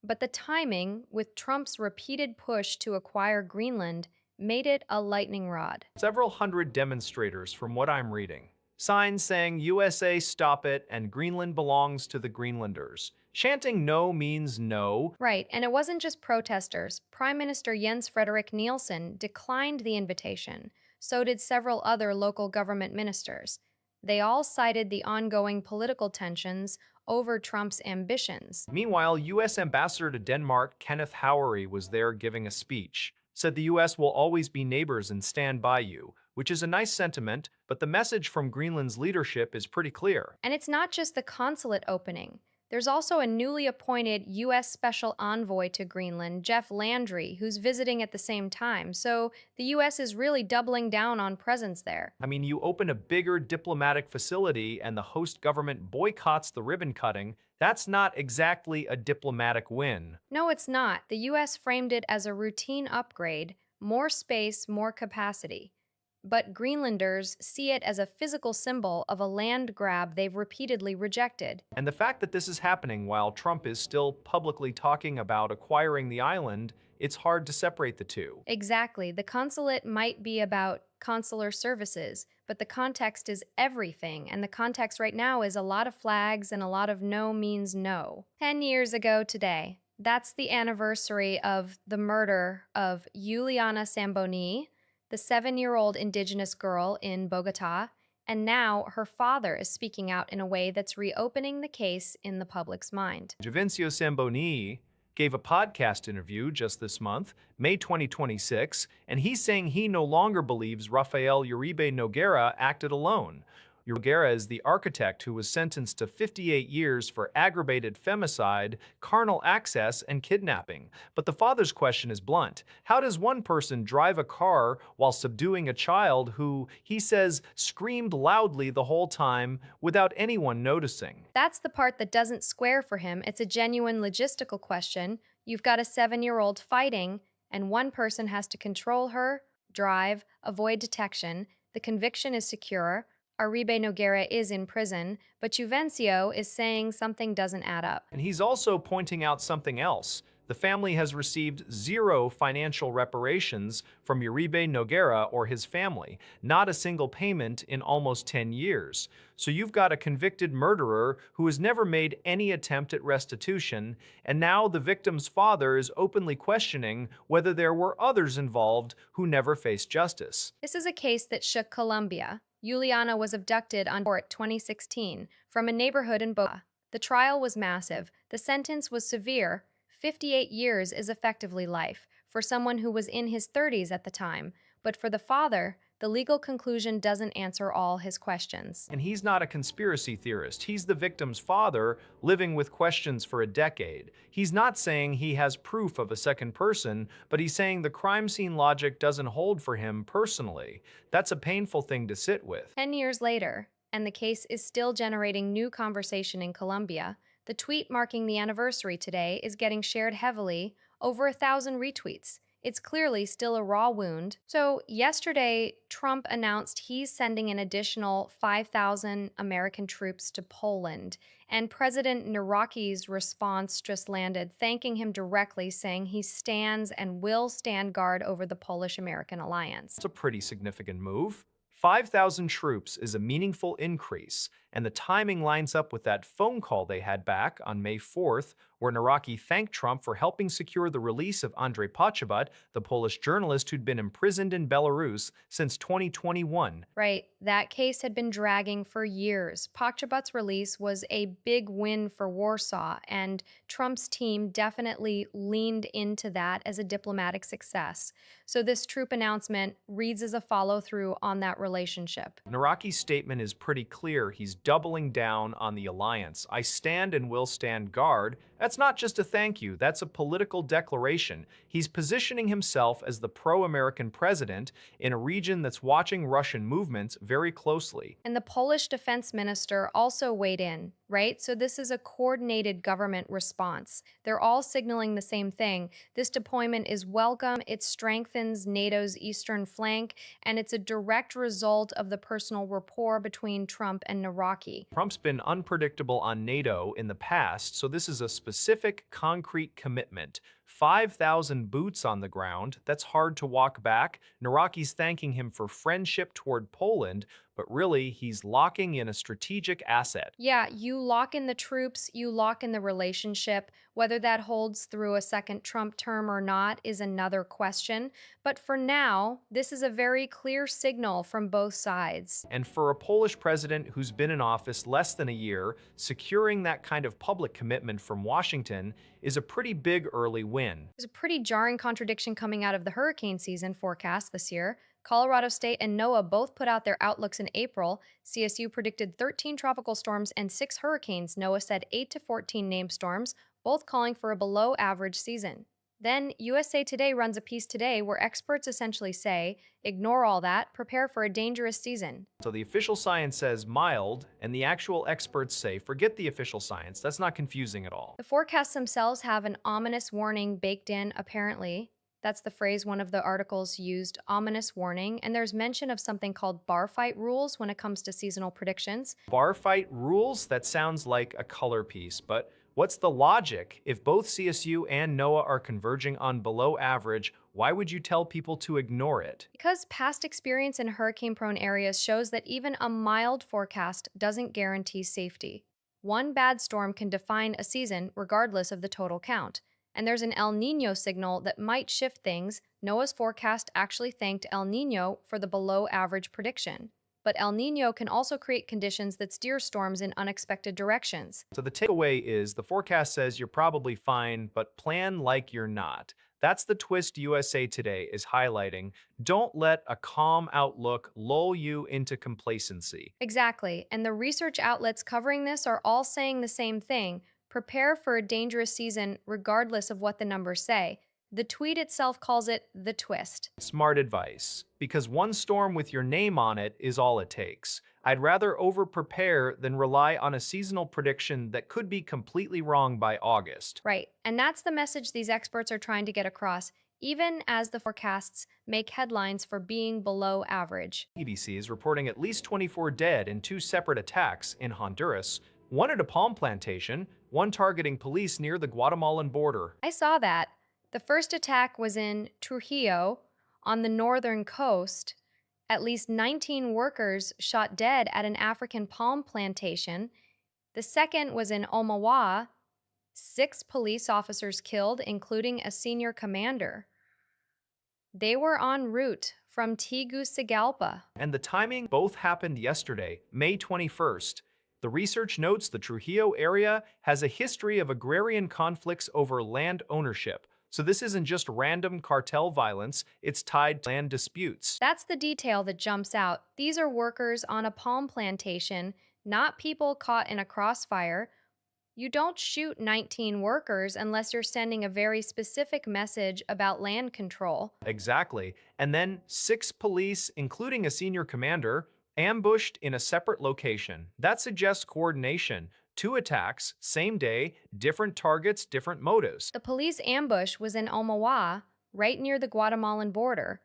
But the timing, with Trump's repeated push to acquire Greenland, made it a lightning rod. Several hundred demonstrators from what I'm reading. Signs saying USA stop it and Greenland belongs to the Greenlanders. Chanting no means no. Right, and it wasn't just protesters. Prime Minister Jens Frederik Nielsen declined the invitation. So did several other local government ministers. They all cited the ongoing political tensions over Trump's ambitions. Meanwhile, US Ambassador to Denmark Kenneth Howery was there giving a speech. Said the US will always be neighbors and stand by you, which is a nice sentiment, but the message from Greenland's leadership is pretty clear. And it's not just the consulate opening. There's also a newly appointed U.S. Special Envoy to Greenland, Jeff Landry, who's visiting at the same time. So the U.S. is really doubling down on presence there. I mean, you open a bigger diplomatic facility and the host government boycotts the ribbon cutting. That's not exactly a diplomatic win. No, it's not. The U.S. framed it as a routine upgrade, more space, more capacity. But Greenlanders see it as a physical symbol of a land grab they've repeatedly rejected. And the fact that this is happening while Trump is still publicly talking about acquiring the island, it's hard to separate the two. Exactly. The consulate might be about consular services, but the context is everything. And the context right now is a lot of flags and a lot of no means no. 10 years ago today, that's the anniversary of the murder of Juliana Samboni, the 7-year-old indigenous girl in Bogota, and now her father is speaking out in a way that's reopening the case in the public's mind. Jovencio Samboni, gave a podcast interview just this month, May 2026, and he's saying he no longer believes Rafael Uribe Nogueira acted alone. Nogueira is the architect who was sentenced to 58 years for aggravated femicide, carnal access, and kidnapping. But the father's question is blunt. How does one person drive a car while subduing a child who, he says, screamed loudly the whole time without anyone noticing? That's the part that doesn't square for him. It's a genuine logistical question. You've got a 7-year-old fighting, and one person has to control her, drive, avoid detection. The conviction is secure. Uribe Nogueira is in prison, but Juvencio is saying something doesn't add up. And he's also pointing out something else. The family has received zero financial reparations from Uribe Nogueira or his family, not a single payment in almost 10 years. So you've got a convicted murderer who has never made any attempt at restitution, and now the victim's father is openly questioning whether there were others involved who never faced justice. This is a case that shook Colombia. Juliana was abducted on 2016 from a neighborhood in Bogotá. The trial was massive. The sentence was severe. 58 years is effectively life for someone who was in his 30s at the time. But for the father, the legal conclusion doesn't answer all his questions. And he's not a conspiracy theorist. He's the victim's father, living with questions for a decade. He's not saying he has proof of a second person, but he's saying the crime scene logic doesn't hold for him personally. That's a painful thing to sit with. 10 years later, and the case is still generating new conversation in Colombia. The tweet marking the anniversary today is getting shared heavily, over 1,000 retweets. It's clearly still a raw wound. So yesterday, Trump announced he's sending an additional 5,000 American troops to Poland. And President Naraki's response just landed, thanking him directly, saying he stands and will stand guard over the Polish-American alliance. It's a pretty significant move. 5,000 troops is a meaningful increase, and the timing lines up with that phone call they had back on May 4th, where Naraki thanked Trump for helping secure the release of Andrzej Poczobut, the Polish journalist who'd been imprisoned in Belarus since 2021. Right, that case had been dragging for years. Poczobut's release was a big win for Warsaw, and Trump's team definitely leaned into that as a diplomatic success. So this troop announcement reads as a follow-through on that relationship. Naraki's statement is pretty clear. He's doubling down on the alliance. I stand and will stand guard. That's not just a thank you, that's a political declaration. He's positioning himself as the pro-American president in a region that's watching Russian movements very closely. And the Polish defense minister also weighed in, right? So this is a coordinated government response. They're all signaling the same thing. This deployment is welcome, it strengthens NATO's eastern flank, and it's a direct result of the personal rapport between Trump and Naraki. Trump's been unpredictable on NATO in the past, so this is a specific, concrete commitment. 5,000 boots on the ground, that's hard to walk back. Naraki's thanking him for friendship toward Poland, but really, he's locking in a strategic asset. Yeah, you lock in the troops, you lock in the relationship. Whether that holds through a second Trump term or not is another question. But for now, this is a very clear signal from both sides. And for a Polish president who's been in office less than a year, securing that kind of public commitment from Washington is a pretty big early win. There's a pretty jarring contradiction coming out of the hurricane season forecast this year. Colorado State and NOAA both put out their outlooks in April. CSU predicted 13 tropical storms and 6 hurricanes. NOAA said 8 to 14 named storms, both calling for a below-average season. Then USA Today runs a piece today where experts essentially say, ignore all that, prepare for a dangerous season. So the official science says mild, and the actual experts say forget the official science. That's not confusing at all. The forecasts themselves have an ominous warning baked in, apparently. That's the phrase one of the articles used, ominous warning, and there's mention of something called bar fight rules when it comes to seasonal predictions. Bar fight rules? That sounds like a color piece, but what's the logic? If both CSU and NOAA are converging on below average, why would you tell people to ignore it? Because past experience in hurricane-prone areas shows that even a mild forecast doesn't guarantee safety. One bad storm can define a season regardless of the total count. And there's an El Niño signal that might shift things. NOAA's forecast actually thanked El Niño for the below-average prediction. but El Nino can also create conditions that steer storms in unexpected directions. So the takeaway is the forecast says you're probably fine, but plan like you're not. That's the twist USA Today is highlighting. Don't let a calm outlook lull you into complacency. Exactly, and the research outlets covering this are all saying the same thing: prepare for a dangerous season regardless of what the numbers say. The tweet itself calls it the twist. Smart advice, because one storm with your name on it is all it takes. I'd rather over-prepare than rely on a seasonal prediction that could be completely wrong by August. Right, and that's the message these experts are trying to get across, even as the forecasts make headlines for being below average. BBC is reporting at least 24 dead in two separate attacks in Honduras, one at a palm plantation, one targeting police near the Guatemalan border. I saw that. The first attack was in Trujillo on the northern coast. At least 19 workers shot dead at an African palm plantation. The second was in Omawa. 6 police officers killed, including a senior commander. They were en route from Tegucigalpa. And the timing both happened yesterday, May 21st. The research notes the Trujillo area has a history of agrarian conflicts over land ownership. So this isn't just random cartel violence, it's tied to land disputes. That's the detail that jumps out. These are workers on a palm plantation, not people caught in a crossfire. You don't shoot 19 workers unless you're sending a very specific message about land control. Exactly. And then 6 police, including a senior commander, ambushed in a separate location. That suggests coordination. 2 attacks, same day, different targets, different motives. The police ambush was in Omawa, right near the Guatemalan border.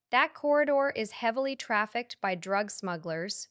That corridor is heavily trafficked by drug smugglers.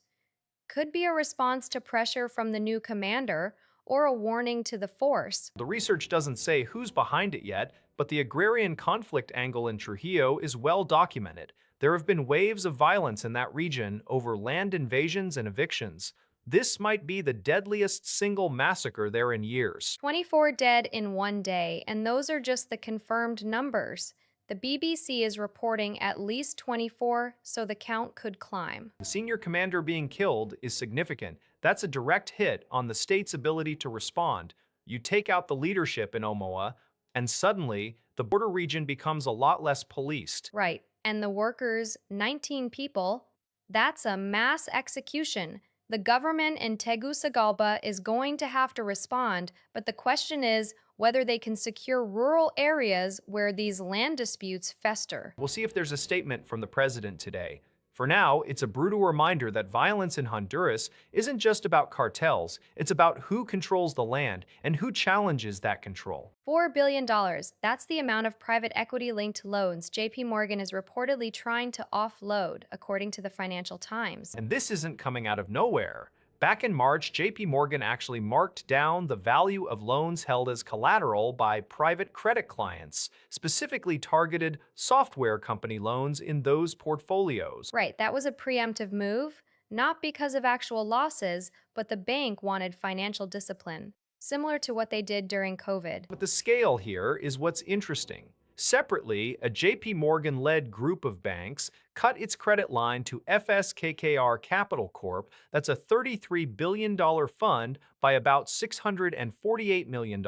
Could be a response to pressure from the new commander or a warning to the force. The research doesn't say who's behind it yet, but the agrarian conflict angle in Trujillo is well documented. There have been waves of violence in that region over land invasions and evictions. This might be the deadliest single massacre there in years. 24 dead in one day, and those are just the confirmed numbers. The BBC is reporting at least 24, so the count could climb. The senior commander being killed is significant. That's a direct hit on the state's ability to respond. You take out the leadership in Omaha, and suddenly, the border region becomes a lot less policed. Right, and the workers, 19 people, that's a mass execution. The government in Tegucigalpa is going to have to respond, but the question is whether they can secure rural areas where these land disputes fester. We'll see if there's a statement from the president today. For now, it's a brutal reminder that violence in Honduras isn't just about cartels, it's about who controls the land and who challenges that control. $4 billion. That's the amount of private equity-linked loans JP Morgan is reportedly trying to offload, according to the Financial Times. And this isn't coming out of nowhere. Back in March, JP Morgan actually marked down the value of loans held as collateral by private credit clients, specifically targeted software company loans in those portfolios. Right, that was a preemptive move, not because of actual losses, but the bank wanted financial discipline, similar to what they did during COVID. But the scale here is what's interesting. Separately, a JP Morgan-led group of banks cut its credit line to FSKKR Capital Corp, that's a $33 billion fund, by about $648 million,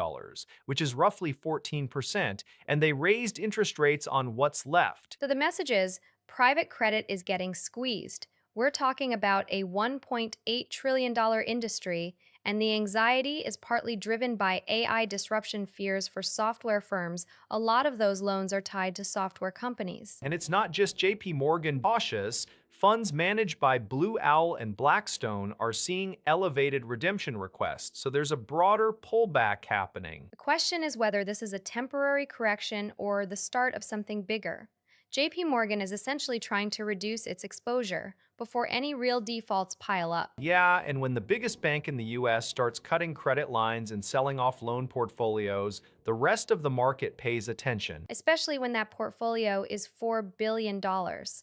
which is roughly 14%, and they raised interest rates on what's left. So the message is, private credit is getting squeezed. We're talking about a $1.8 trillion industry, and the anxiety is partly driven by AI disruption fears for software firms. A lot of those loans are tied to software companies. And it's not just JP Morgan cautious. Funds managed by Blue Owl and Blackstone are seeing elevated redemption requests, so there's a broader pullback happening. The question is whether this is a temporary correction or the start of something bigger. JP Morgan is essentially trying to reduce its exposure before any real defaults pile up. Yeah, and when the biggest bank in the US starts cutting credit lines and selling off loan portfolios, the rest of the market pays attention. Especially when that portfolio is $4 billion.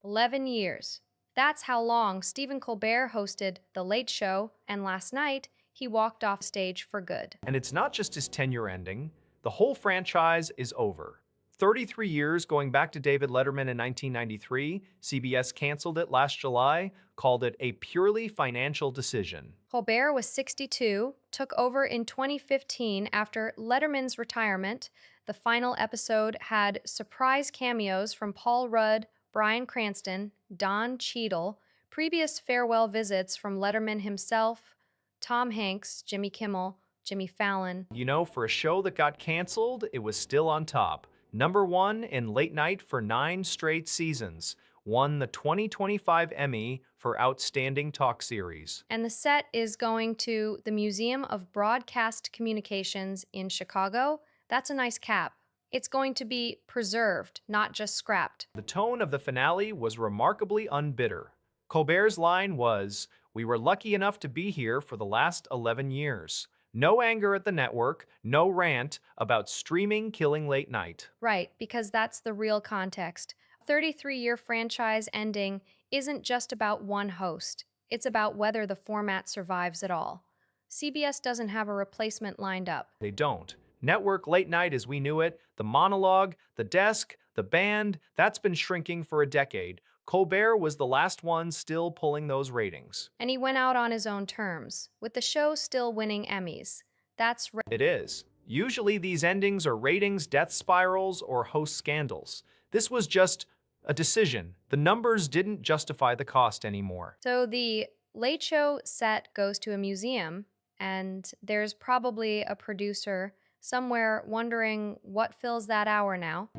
11 years. That's how long Stephen Colbert hosted The Late Show, and last night, he walked off stage for good. And it's not just his tenure ending, the whole franchise is over. 33 years going back to David Letterman in 1993, CBS canceled it last July, called it a purely financial decision. Colbert was 62, took over in 2015 after Letterman's retirement. The final episode had surprise cameos from Paul Rudd, Bryan Cranston, Don Cheadle, previous farewell visits from Letterman himself, Tom Hanks, Jimmy Kimmel, Jimmy Fallon. You know, for a show that got canceled, it was still on top. Number one in late night for 9 straight seasons. Won the 2025 Emmy for Outstanding Talk Series. And the set is going to the Museum of Broadcast Communications in Chicago. That's a nice cap. It's going to be preserved, not just scrapped. The tone of the finale was remarkably unbitter. Colbert's line was, "We were lucky enough to be here for the last 11 years. No anger at the network, no rant about streaming killing late night." Right, because that's the real context. A 33-year franchise ending isn't just about one host. It's about whether the format survives at all. CBS doesn't have a replacement lined up. They don't. Network late night as we knew it, the monologue, the desk, the band, that's been shrinking for a decade. Colbert was the last one still pulling those ratings. And he went out on his own terms, with the show still winning Emmys. That's It is. Usually these endings are ratings, death spirals, or host scandals. This was just a decision. The numbers didn't justify the cost anymore. so the Late Show set goes to a museum, and there's probably a producer somewhere wondering what fills that hour now.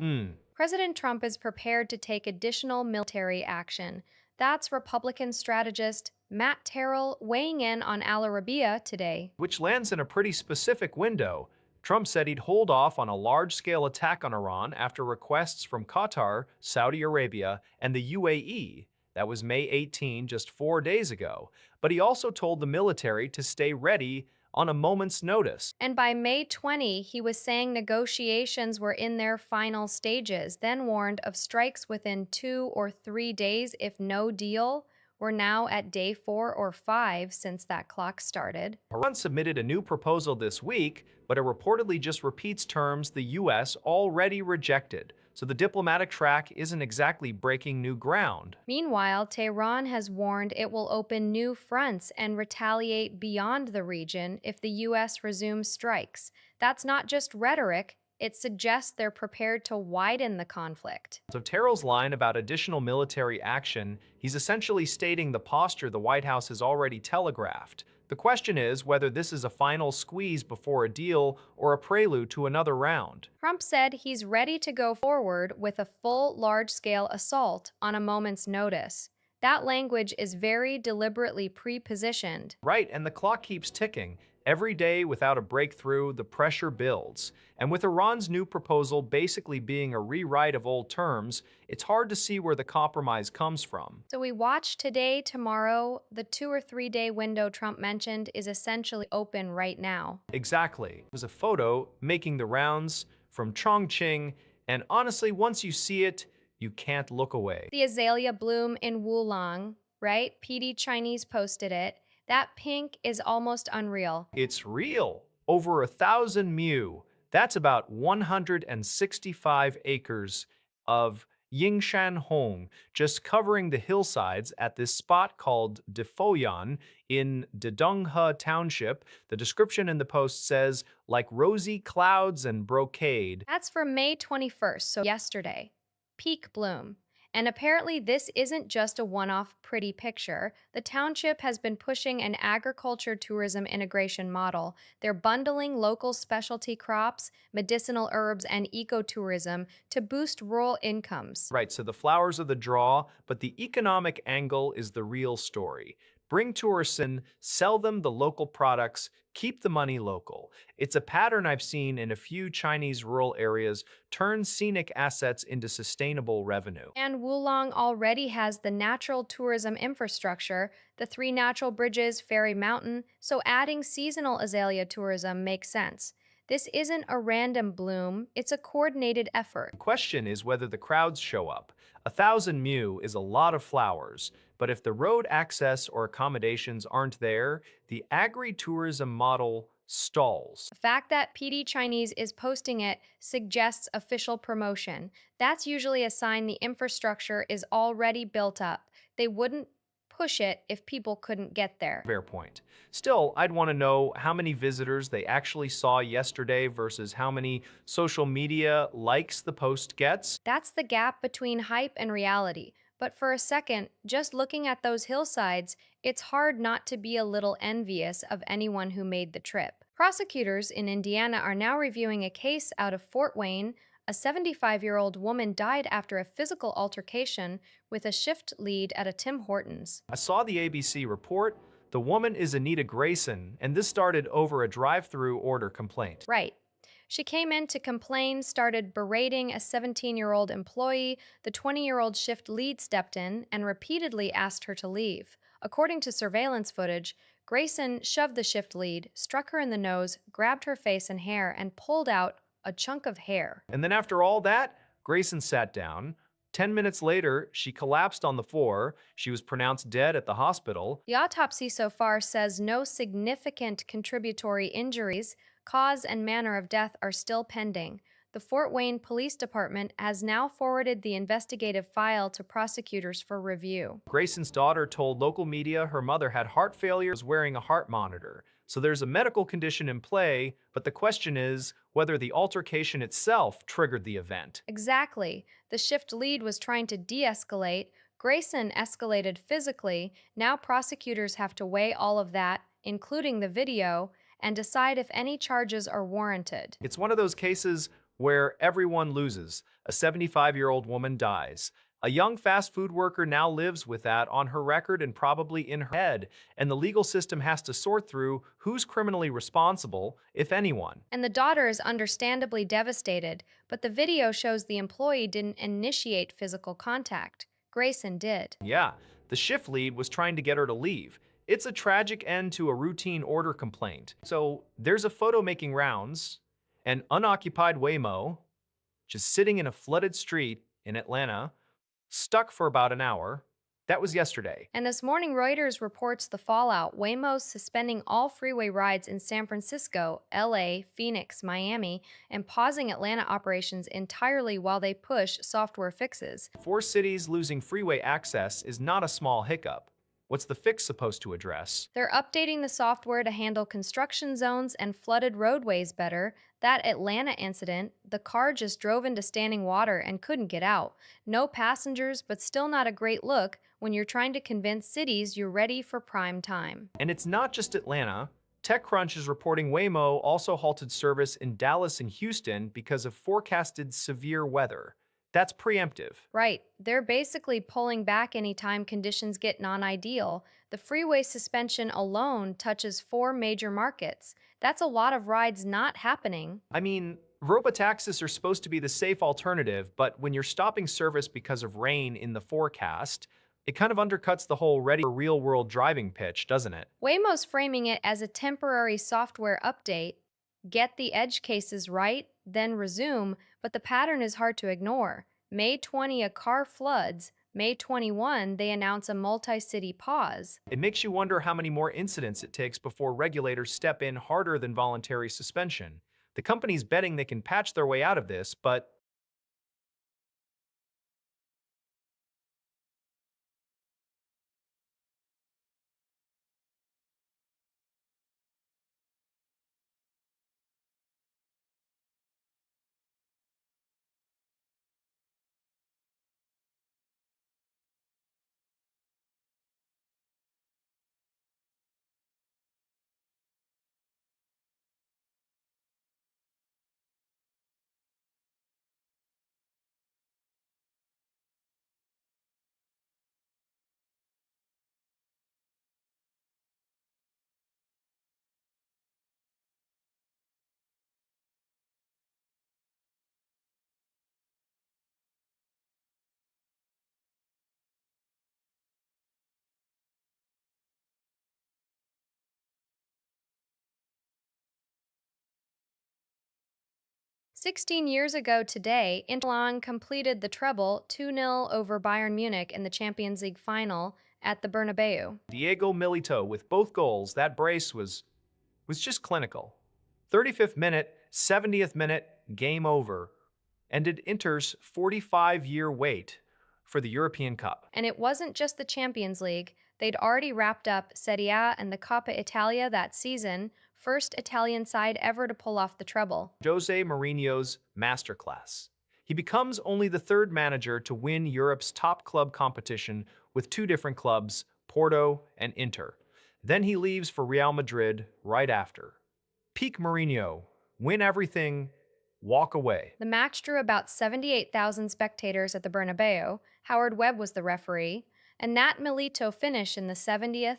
President Trump is prepared to take additional military action. That's Republican strategist Matt Terrell weighing in on Al Arabiya today. Which lands in a pretty specific window. Trump said he'd hold off on a large-scale attack on Iran after requests from Qatar, Saudi Arabia, and the UAE. That was May 18, just 4 days ago. But he also told the military to stay ready on a moment's notice. And by May 20, he was saying negotiations were in their final stages, then warned of strikes within 2 or 3 days if no deal. We're now at day 4 or 5 since that clock started. Iran submitted a new proposal this week, but it reportedly just repeats terms the U.S. already rejected. So the diplomatic track isn't exactly breaking new ground. Meanwhile, Tehran has warned it will open new fronts and retaliate beyond the region if the U.S. resumes strikes. That's not just rhetoric, it suggests they're prepared to widen the conflict. So Terrell's line about additional military action, he's essentially stating the posture the White House has already telegraphed. The question is whether this is a final squeeze before a deal or a prelude to another round. Trump said he's ready to go forward with a full large-scale assault on a moment's notice. That language is very deliberately pre-positioned. Right, and the clock keeps ticking. Every day without a breakthrough, the pressure builds. And with Iran's new proposal basically being a rewrite of old terms, it's hard to see where the compromise comes from. So we watch today, tomorrow. The 2 or 3 day window Trump mentioned is essentially open right now. Exactly. It was a photo making the rounds from Chongqing, and honestly, once you see it, you can't look away. The azalea bloom in Wulong, right? PD Chinese posted it. That pink is almost unreal. It's real. Over 1,000 mu. That's about 165 acres of Yingshan Hong, just covering the hillsides at this spot called Defoyan in Dedonghe Township. The description in the post says, like rosy clouds and brocade. That's from May 21st, so yesterday. Peak bloom. And apparently this isn't just a one-off pretty picture. The township has been pushing an agriculture tourism integration model. They're bundling local specialty crops, medicinal herbs, and ecotourism to boost rural incomes. Right, so the flowers are the draw, but the economic angle is the real story. Bring tourists in, sell them the local products, keep the money local. It's a pattern I've seen in a few Chinese rural areas turn scenic assets into sustainable revenue. And Wulong already has the natural tourism infrastructure, the 3 natural bridges, Fairy Mountain, so adding seasonal azalea tourism makes sense. This isn't a random bloom, it's a coordinated effort. The question is whether the crowds show up. 1,000 mu is a lot of flowers, but if the road access or accommodations aren't there, the agri-tourism model stalls. The fact that PD Chinese is posting it suggests official promotion. That's usually a sign the infrastructure is already built up. They wouldn't push it if people couldn't get there. Fair point. Still, I'd want to know how many visitors they actually saw yesterday versus how many social media likes the post gets. That's the gap between hype and reality. But for a second, just looking at those hillsides, it's hard not to be a little envious of anyone who made the trip. Prosecutors in Indiana are now reviewing a case out of Fort Wayne. A 75-year-old woman died after a physical altercation with a shift lead at a Tim Hortons. I saw the ABC report. The woman is Anita Grayson, and this started over a drive-through order complaint. Right. She came in to complain, started berating a 17-year-old employee. The 20-year-old shift lead stepped in and repeatedly asked her to leave. According to surveillance footage, Grayson shoved the shift lead, struck her in the nose, grabbed her face and hair, and pulled out a chunk of hair. And then after all that, Grayson sat down. 10 minutes later, she collapsed on the floor. She was pronounced dead at the hospital. The autopsy so far says no significant contributory injuries. Cause and manner of death are still pending. The Fort Wayne Police Department has now forwarded the investigative file to prosecutors for review. Grayson's daughter told local media her mother had heart failure and was wearing a heart monitor. So there's a medical condition in play, but the question is whether the altercation itself triggered the event. Exactly. The shift lead was trying to de-escalate. Grayson escalated physically. Now prosecutors have to weigh all of that, including the video, and decide if any charges are warranted. It's one of those cases where everyone loses. A 75-year-old woman dies. A young fast food worker now lives with that on her record and probably in her head, and the legal system has to sort through who's criminally responsible, if anyone. And the daughter is understandably devastated, but the video shows the employee didn't initiate physical contact. Grayson did. Yeah, the shift lead was trying to get her to leave. It's a tragic end to a routine order complaint. So there's a photo making rounds, an unoccupied Waymo, just sitting in a flooded street in Atlanta, stuck for about an hour. That was yesterday. And this morning, Reuters reports the fallout. Waymo's suspending all freeway rides in San Francisco, LA, Phoenix, Miami, and pausing Atlanta operations entirely while they push software fixes. 4 cities losing freeway access is not a small hiccup. What's the fix supposed to address? They're updating the software to handle construction zones and flooded roadways better. That Atlanta incident, the car just drove into standing water and couldn't get out. No passengers, but still not a great look when you're trying to convince cities you're ready for prime time. And it's not just Atlanta. TechCrunch is reporting Waymo also halted service in Dallas and Houston because of forecasted severe weather. That's preemptive. Right. They're basically pulling back anytime conditions get non-ideal. The freeway suspension alone touches 4 major markets. That's a lot of rides not happening. I mean, robotaxis are supposed to be the safe alternative, but when you're stopping service because of rain in the forecast, it kind of undercuts the whole ready for real-world driving pitch, doesn't it? Waymo's framing it as a temporary software update. Get the edge cases right, then resume, but the pattern is hard to ignore. May 20, a car floods. May 21, they announce a multi-city pause. It makes you wonder how many more incidents it takes before regulators step in harder than voluntary suspension. The company's betting they can patch their way out of this, but "16 years ago today, Inter Milan completed the treble 2-0 over Bayern Munich in the Champions League final at the Bernabeu. Diego Milito with both goals, that brace was just clinical. 35th minute, 70th minute, game over. Ended Inter's 45-year wait for the European Cup. And it wasn't just the Champions League. They'd already wrapped up Serie A and the Coppa Italia that season, first Italian side ever to pull off the treble. Jose Mourinho's masterclass. He becomes only the third manager to win Europe's top club competition with two different clubs, Porto and Inter. Then he leaves for Real Madrid right after. Peak Mourinho, win everything, walk away. The match drew about 78,000 spectators at the Bernabeu. Howard Webb was the referee. And that Milito finish in the 70th,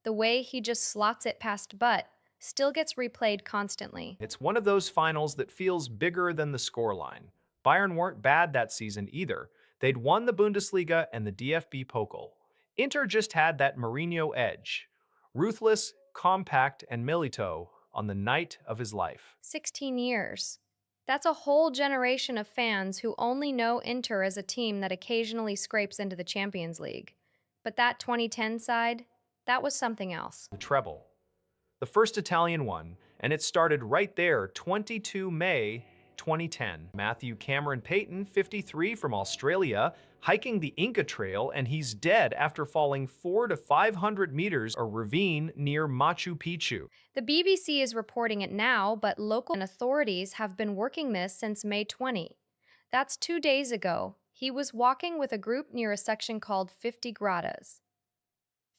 the way he just slots it past Butt, still gets replayed constantly. It's one of those finals that feels bigger than the scoreline. Bayern weren't bad that season either. They'd won the Bundesliga and the DFB Pokal. Inter just had that Mourinho edge. Ruthless, compact, and Milito on the night of his life. 16 years. That's a whole generation of fans who only know Inter as a team that occasionally scrapes into the Champions League. But that 2010 side, that was something else. The treble. The first Italian one, and it started right there, 22 May 2010. Matthew Cameron Payton, 53, from Australia, hiking the Inca Trail, and he's dead after falling 400 to 500 meters a ravine near Machu Picchu. The BBC is reporting it now, but local authorities have been working this since May 20. That's 2 days ago. He was walking with a group near a section called 50 Gradas.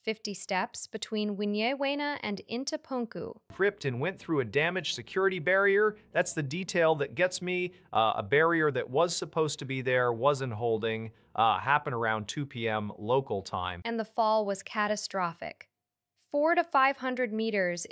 50 steps between Winyewena and Intapunku. Tripped and went through a damaged security barrier. That's the detail that gets me. A barrier that was supposed to be there, wasn't holding. Happened around 2 p.m. local time. And the fall was catastrophic. 400 to 500 meters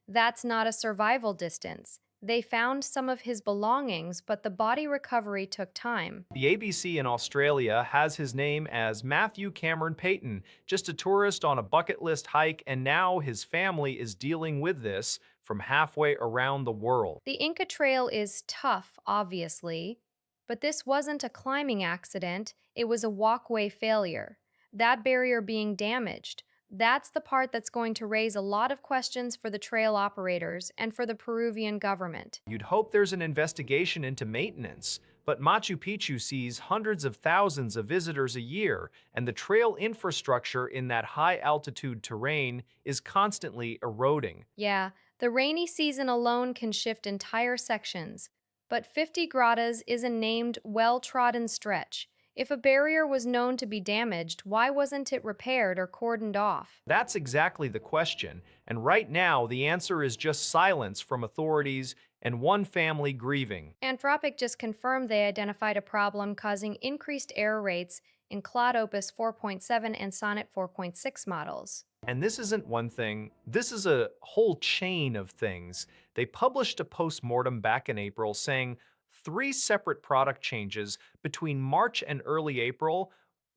that's not a survival distance. They found some of his belongings, but the body recovery took time. The ABC in Australia has his name as Matthew Cameron Payton, just a tourist on a bucket list hike, and now his family is dealing with this from halfway around the world. The Inca Trail is tough, obviously, but this wasn't a climbing accident, it was a walkway failure. That barrier being damaged. That's the part that's going to raise a lot of questions for the trail operators and for the Peruvian government. You'd hope there's an investigation into maintenance, but Machu Picchu sees hundreds of thousands of visitors a year, and the trail infrastructure in that high-altitude terrain is constantly eroding. Yeah, the rainy season alone can shift entire sections, but 50 Gradas is a named, well-trodden stretch. If a barrier was known to be damaged, why wasn't it repaired or cordoned off? That's exactly the question, and right now the answer is just silence from authorities and one family grieving. Anthropic just confirmed they identified a problem causing increased error rates in Claude Opus 4.7 and Sonnet 4.6 models. And this isn't one thing, this is a whole chain of things. They published a post-mortem back in April saying 3 separate product changes between March and early April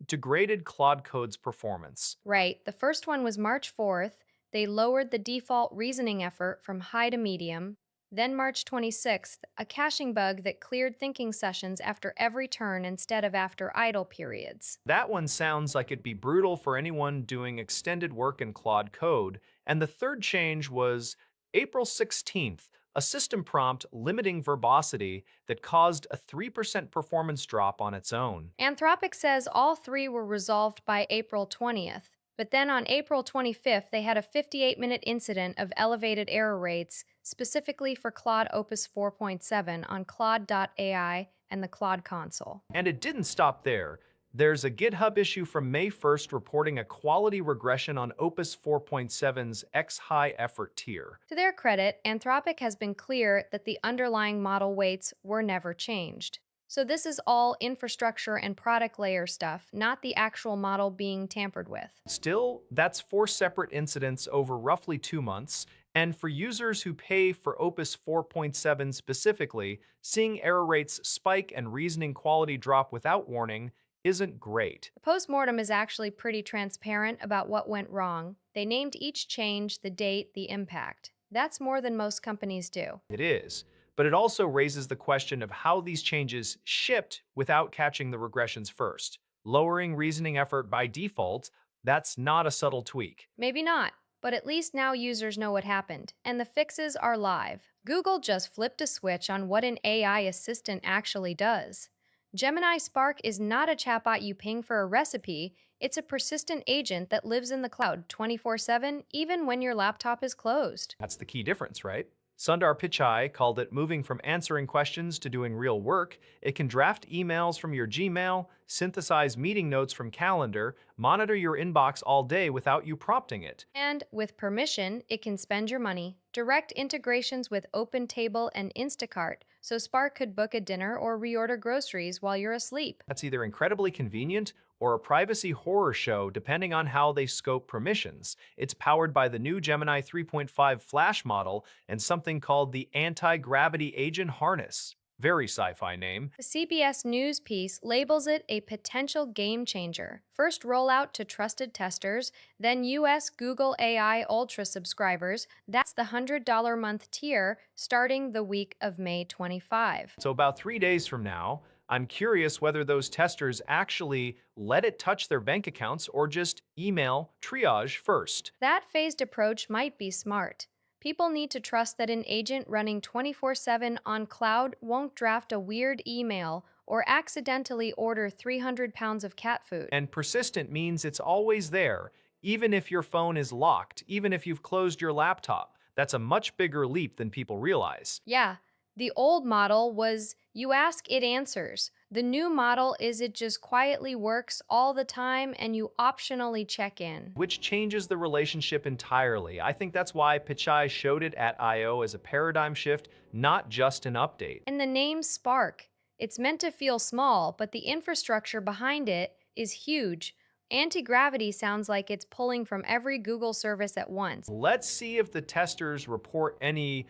degraded Claude Code's performance. Right, the first one was March 4th. They lowered the default reasoning effort from high to medium. Then March 26th, a caching bug that cleared thinking sessions after every turn instead of after idle periods. That one sounds like it'd be brutal for anyone doing extended work in Claude Code. And the third change was April 16th, a system prompt limiting verbosity that caused a 3% performance drop on its own. Anthropic says all 3 were resolved by April 20th, but then on April 25th, they had a 58-minute incident of elevated error rates, specifically for Claude Opus 4.7 on Claude.ai and the Claude console. And it didn't stop there. There's a GitHub issue from May 1st reporting a quality regression on Opus 4.7's X high effort tier. To their credit, Anthropic has been clear that the underlying model weights were never changed. So this is all infrastructure and product layer stuff, not the actual model being tampered with. Still, that's 4 separate incidents over roughly 2 months, and for users who pay for Opus 4.7 specifically, seeing error rates spike and reasoning quality drop without warning isn't great. The postmortem is actually pretty transparent about what went wrong. They named each change, the date, the impact. That's more than most companies do. It is, but it also raises the question of how these changes shipped without catching the regressions first. Lowering reasoning effort by default, that's not a subtle tweak. Maybe not, but at least now users know what happened, and the fixes are live. Google just flipped a switch on what an AI assistant actually does. Gemini Spark is not a chatbot you ping for a recipe, it's a persistent agent that lives in the cloud 24/7, even when your laptop is closed. That's the key difference, right? Sundar Pichai called it moving from answering questions to doing real work. It can draft emails from your Gmail, synthesize meeting notes from Calendar, monitor your inbox all day without you prompting it. And with permission, it can spend your money. Direct integrations with OpenTable and Instacart, so Spark could book a dinner or reorder groceries while you're asleep. That's either incredibly convenient or a privacy horror show depending on how they scope permissions. It's powered by the new Gemini 3.5 Flash model and something called the Anti-Gravity Agent Harness. Very sci-fi name. The CBS News piece labels it a potential game changer. First rollout to trusted testers, then US Google AI Ultra subscribers. That's the $100 month tier starting the week of May 25. So about 3 days from now, I'm curious whether those testers actually let it touch their bank accounts or just email triage first. That phased approach might be smart. People need to trust that an agent running 24/7 on cloud won't draft a weird email or accidentally order 300 pounds of cat food. And persistent means it's always there, even if your phone is locked, even if you've closed your laptop. That's a much bigger leap than people realize. Yeah, the old model was you ask, it answers. The new model is it just quietly works all the time and you optionally check in. Which changes the relationship entirely. I think that's why Pichai showed it at I/O as a paradigm shift, not just an update. And the name Spark. It's meant to feel small, but the infrastructure behind it is huge. Anti-gravity sounds like it's pulling from every Google service at once. Let's see if the testers report any,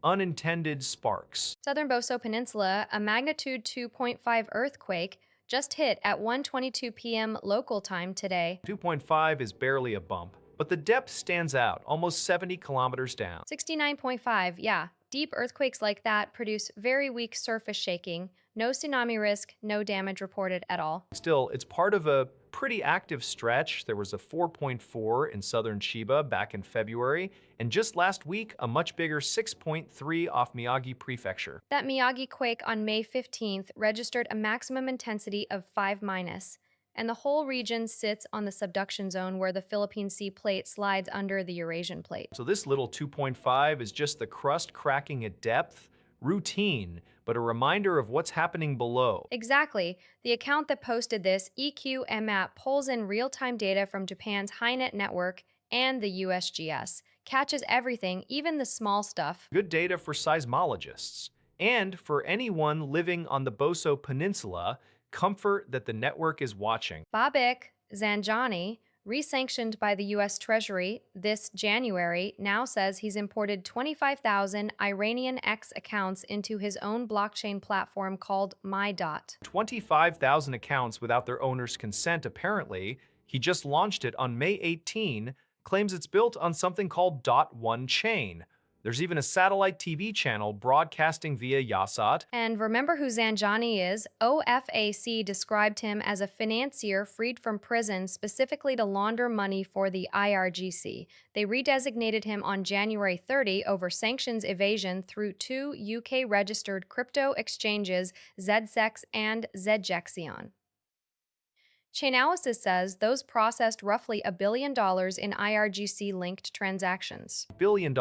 unintended sparks. Southern Boso Peninsula, a magnitude 2.5 earthquake just hit at 1:22 p.m. local time today. 2.5 is barely a bump, but the depth stands out, almost 70 kilometers down. 69.5, yeah. Deep earthquakes like that produce very weak surface shaking. No tsunami risk, no damage reported at all. Still, it's part of a pretty active stretch. There was a 4.4 in southern Chiba back in February, and just last week, a much bigger 6.3 off Miyagi Prefecture. That Miyagi quake on May 15th registered a maximum intensity of 5-, and the whole region sits on the subduction zone where the Philippine Sea plate slides under the Eurasian plate. So this little 2.5 is just the crust cracking at depth, routine, but a reminder of what's happening below. Exactly. The account that posted this, EQMAP, pulls in real-time data from Japan's HyNet network and the USGS, catches everything, even the small stuff. Good data for seismologists. And for anyone living on the Boso Peninsula, comfort that the network is watching. Babik Zanjani, resanctioned by the U.S. Treasury this January, now says he's imported 25,000 Iranian X accounts into his own blockchain platform called MyDot. 25,000 accounts without their owner's consent, apparently. He just launched it on May 18, claims it's built on something called .1 chain. There's even a satellite TV channel broadcasting via Yasat. And remember who Zanjani is? OFAC described him as a financier freed from prison specifically to launder money for the IRGC. They redesignated him on January 30 over sanctions evasion through two UK-registered crypto exchanges, ZSEX and Zedjexion. Chainalysis says those processed roughly $1 billion in IRGC-linked transactions. $1 billion.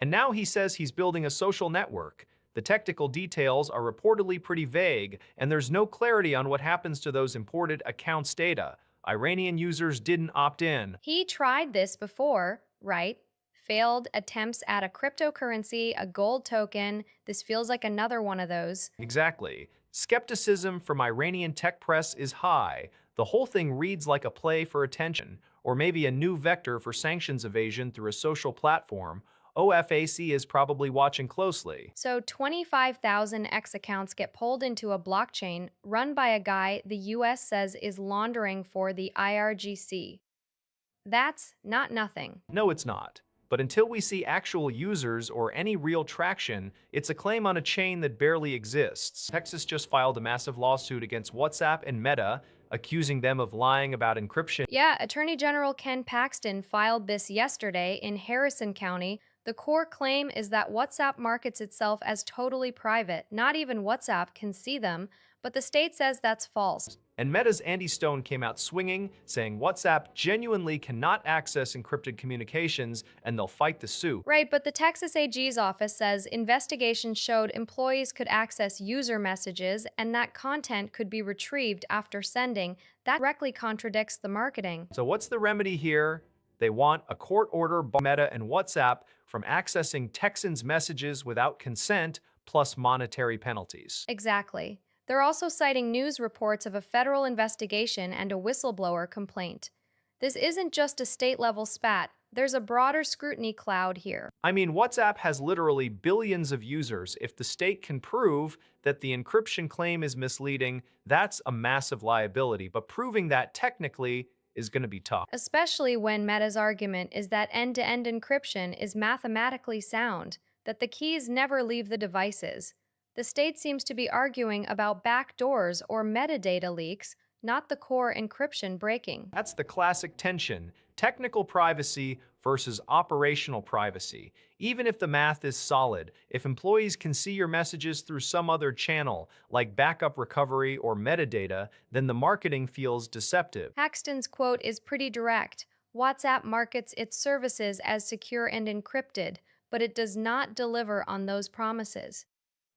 And now he says he's building a social network. The technical details are reportedly pretty vague, and there's no clarity on what happens to those imported accounts data. Iranian users didn't opt in. He tried this before, right? Failed attempts at a cryptocurrency, a gold token. This feels like another one of those. Exactly. Skepticism from Iranian tech press is high. The whole thing reads like a play for attention, or maybe a new vector for sanctions evasion through a social platform. OFAC is probably watching closely. So 25,000 X accounts get pulled into a blockchain run by a guy the US says is laundering for the IRGC. That's not nothing. No, it's not. But until we see actual users or any real traction, it's a claim on a chain that barely exists. Texas just filed a massive lawsuit against WhatsApp and Meta, accusing them of lying about encryption. Yeah, Attorney General Ken Paxton filed this yesterday in Harrison County. The core claim is that WhatsApp markets itself as totally private. Not even WhatsApp can see them, but the state says that's false. And Meta's Andy Stone came out swinging, saying WhatsApp genuinely cannot access encrypted communications and they'll fight the suit. Right, but the Texas AG's office says investigations showed employees could access user messages and that content could be retrieved after sending. That directly contradicts the marketing. So what's the remedy here? They want a court order bar Meta and WhatsApp from accessing Texans' messages without consent plus monetary penalties. Exactly. They're also citing news reports of a federal investigation and a whistleblower complaint. This isn't just a state level spat, there's a broader scrutiny cloud here. I mean, WhatsApp has literally billions of users. If the state can prove that the encryption claim is misleading, that's a massive liability. But proving that technically is going to be tough. Especially when Meta's argument is that end to end encryption is mathematically sound, that the keys never leave the devices. The state seems to be arguing about backdoors or metadata leaks, not the core encryption breaking. That's the classic tension, technical privacy versus operational privacy. Even if the math is solid, if employees can see your messages through some other channel, like backup recovery or metadata, then the marketing feels deceptive. Paxton's quote is pretty direct. WhatsApp markets its services as secure and encrypted, but it does not deliver on those promises.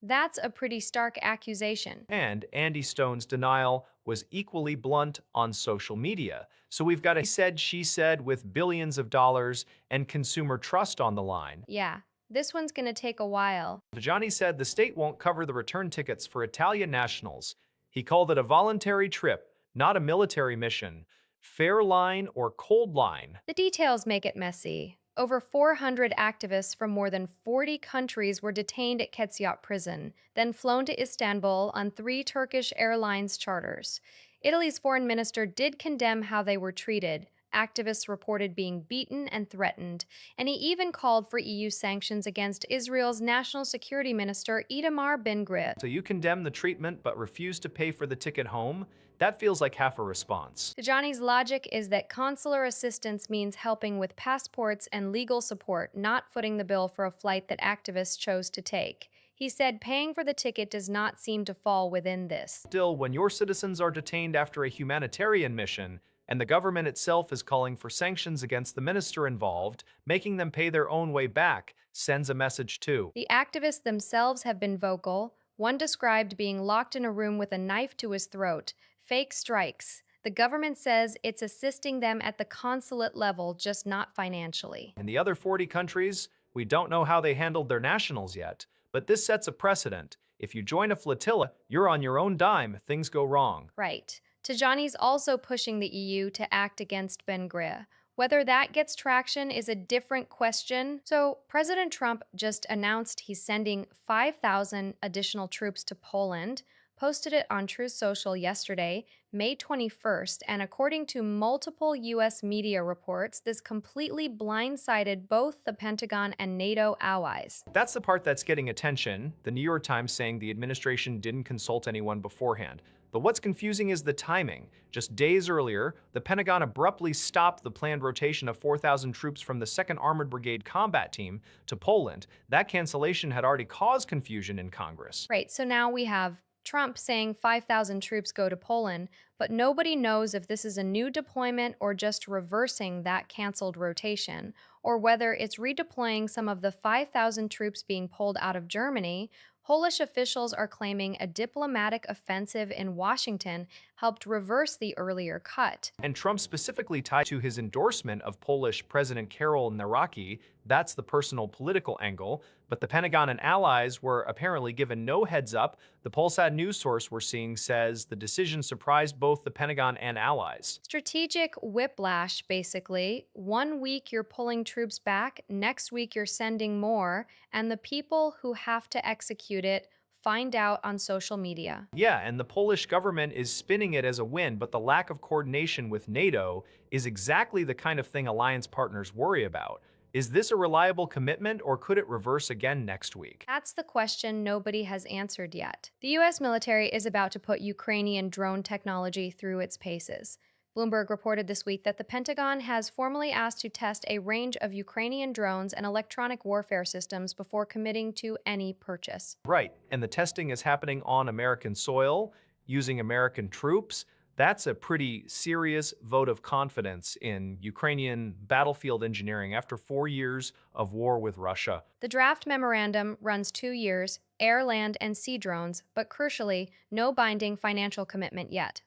That's a pretty stark accusation. And Andy Stone's denial was equally blunt on social media. So we've got a he said, she said with billions of dollars and consumer trust on the line. Yeah, this one's gonna take a while. Johnny said the state won't cover the return tickets for Italian nationals. He called it a voluntary trip, not a military mission. Fair line or cold line? The details make it messy. Over 400 activists from more than 40 countries were detained at Ketziat prison, then flown to Istanbul on 3 Turkish Airlines charters. Italy's foreign minister did condemn how they were treated. Activists reported being beaten and threatened, and he even called for EU sanctions against Israel's national security minister Itamar Ben-Gvir. So you condemn the treatment but refuse to pay for the ticket home? That feels like half a response. Tajani's logic is that consular assistance means helping with passports and legal support, not footing the bill for a flight that activists chose to take. He said paying for the ticket does not seem to fall within this. Still, when your citizens are detained after a humanitarian mission, and the government itself is calling for sanctions against the minister involved, making them pay their own way back, sends a message too. The activists themselves have been vocal. One described being locked in a room with a knife to his throat. Fake strikes. The government says it's assisting them at the consulate level, just not financially. In the other 40 countries, we don't know how they handled their nationals yet, but this sets a precedent. If you join a flotilla, you're on your own dime, things go wrong. Right. Tajani's also pushing the EU to act against Ben-Gvir. Whether that gets traction is a different question. So, President Trump just announced he's sending 5,000 additional troops to Poland, posted it on Truth Social yesterday, May 21st, and according to multiple US media reports, this completely blindsided both the Pentagon and NATO allies. That's the part that's getting attention, the New York Times saying the administration didn't consult anyone beforehand. But what's confusing is the timing. Just days earlier, the Pentagon abruptly stopped the planned rotation of 4,000 troops from the 2nd Armored Brigade combat team to Poland. That cancellation had already caused confusion in Congress. Right, so now we have Trump saying 5,000 troops go to Poland, but nobody knows if this is a new deployment or just reversing that canceled rotation, or whether it's redeploying some of the 5,000 troops being pulled out of Germany. Polish officials are claiming a diplomatic offensive in Washington helped reverse the earlier cut. And Trump specifically tied to his endorsement of Polish President Karol Nawrocki. That's the personal political angle. But the Pentagon and allies were apparently given no heads up. The Polsat news source we're seeing says the decision surprised both the Pentagon and allies. Strategic whiplash, basically. 1 week you're pulling troops back, next week you're sending more, and the people who have to execute it find out on social media. Yeah, and the Polish government is spinning it as a win, but the lack of coordination with NATO is exactly the kind of thing alliance partners worry about. Is this a reliable commitment, or could it reverse again next week? That's the question nobody has answered yet. The US military is about to put Ukrainian drone technology through its paces. Bloomberg reported this week that the Pentagon has formally asked to test a range of Ukrainian drones and electronic warfare systems before committing to any purchase. Right, and the testing is happening on American soil, using American troops. That's a pretty serious vote of confidence in Ukrainian battlefield engineering after 4 years of war with Russia. The draft memorandum runs 2 years, air, land, and sea drones, but crucially, no binding financial commitment yet.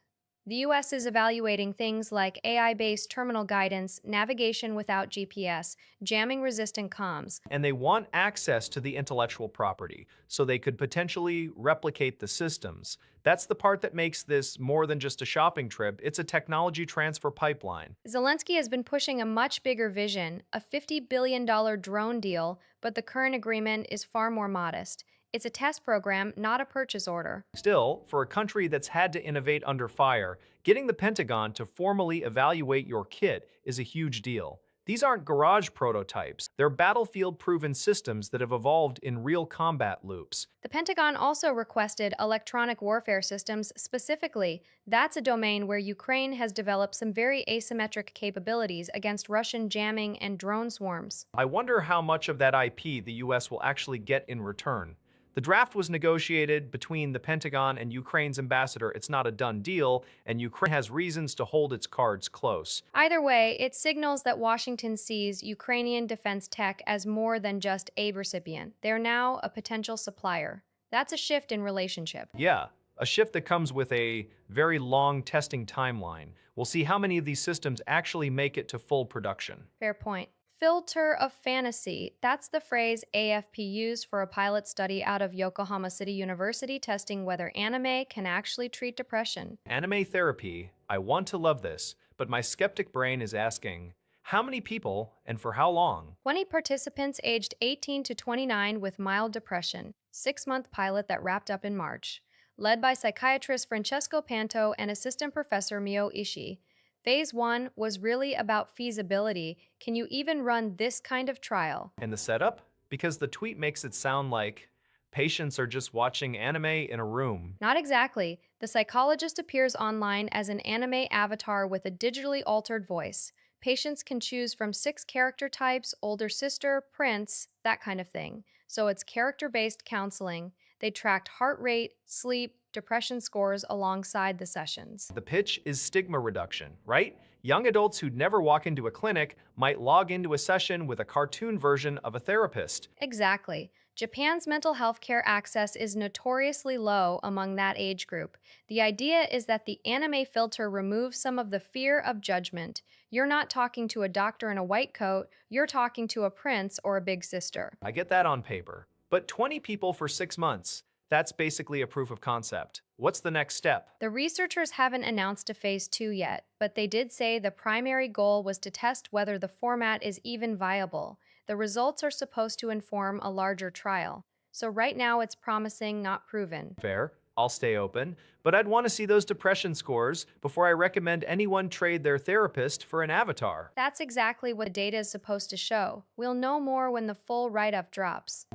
The U.S. is evaluating things like AI based terminal guidance, navigation without GPS, jamming resistant comms. And they want access to the intellectual property so they could potentially replicate the systems. That's the part that makes this more than just a shopping trip, it's a technology transfer pipeline. Zelensky has been pushing a much bigger vision, a $50 billion drone deal, but the current agreement is far more modest. It's a test program, not a purchase order. Still, for a country that's had to innovate under fire, getting the Pentagon to formally evaluate your kit is a huge deal. These aren't garage prototypes, they're battlefield-proven systems that have evolved in real combat loops. The Pentagon also requested electronic warfare systems specifically. That's a domain where Ukraine has developed some very asymmetric capabilities against Russian jamming and drone swarms. I wonder how much of that IP the US will actually get in return. The draft was negotiated between the Pentagon and Ukraine's ambassador. It's not a done deal, and Ukraine has reasons to hold its cards close. Either way, it signals that Washington sees Ukrainian defense tech as more than just a recipient. They're now a potential supplier. That's a shift in relationship. Yeah, a shift that comes with a very long testing timeline. We'll see how many of these systems actually make it to full production. Fair point. Filter of fantasy. That's the phrase AFP used for a pilot study out of Yokohama City University testing whether anime can actually treat depression. Anime therapy, I want to love this, but my skeptic brain is asking, how many people and for how long? 20 participants aged 18 to 29 with mild depression. 6-month pilot that wrapped up in March. Led by psychiatrist Francesco Panto and assistant professor Mio Ishii. Phase 1 was really about feasibility. Can you even run this kind of trial? And the setup? Because the tweet makes it sound like patients are just watching anime in a room. Not exactly. The psychologist appears online as an anime avatar with a digitally altered voice. Patients can choose from 6 character types, older sister, prince, that kind of thing. So it's character-based counseling. They tracked heart rate, sleep, depression scores alongside the sessions. The pitch is stigma reduction, right? Young adults who'd never walk into a clinic might log into a session with a cartoon version of a therapist. Exactly. Japan's mental health care access is notoriously low among that age group. The idea is that the anime filter removes some of the fear of judgment. You're not talking to a doctor in a white coat, you're talking to a prince or a big sister. I get that on paper. But 20 people for 6 months, that's basically a proof of concept. What's the next step? The researchers haven't announced a phase 2 yet, but they did say the primary goal was to test whether the format is even viable. The results are supposed to inform a larger trial. So right now it's promising, not proven. Fair. I'll stay open, but I'd want to see those depression scores before I recommend anyone trade their therapist for an avatar. That's exactly what the data is supposed to show. We'll know more when the full write-up drops.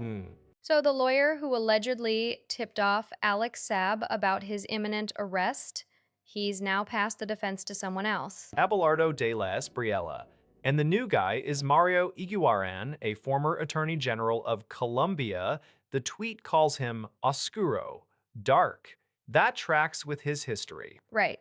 So the lawyer who allegedly tipped off Alex Saab about his imminent arrest, he's now passed the defense to someone else. Abelardo de la Espriella. And the new guy is Mario Iguaran, a former Attorney General of Colombia. The tweet calls him oscuro, dark. That tracks with his history. Right.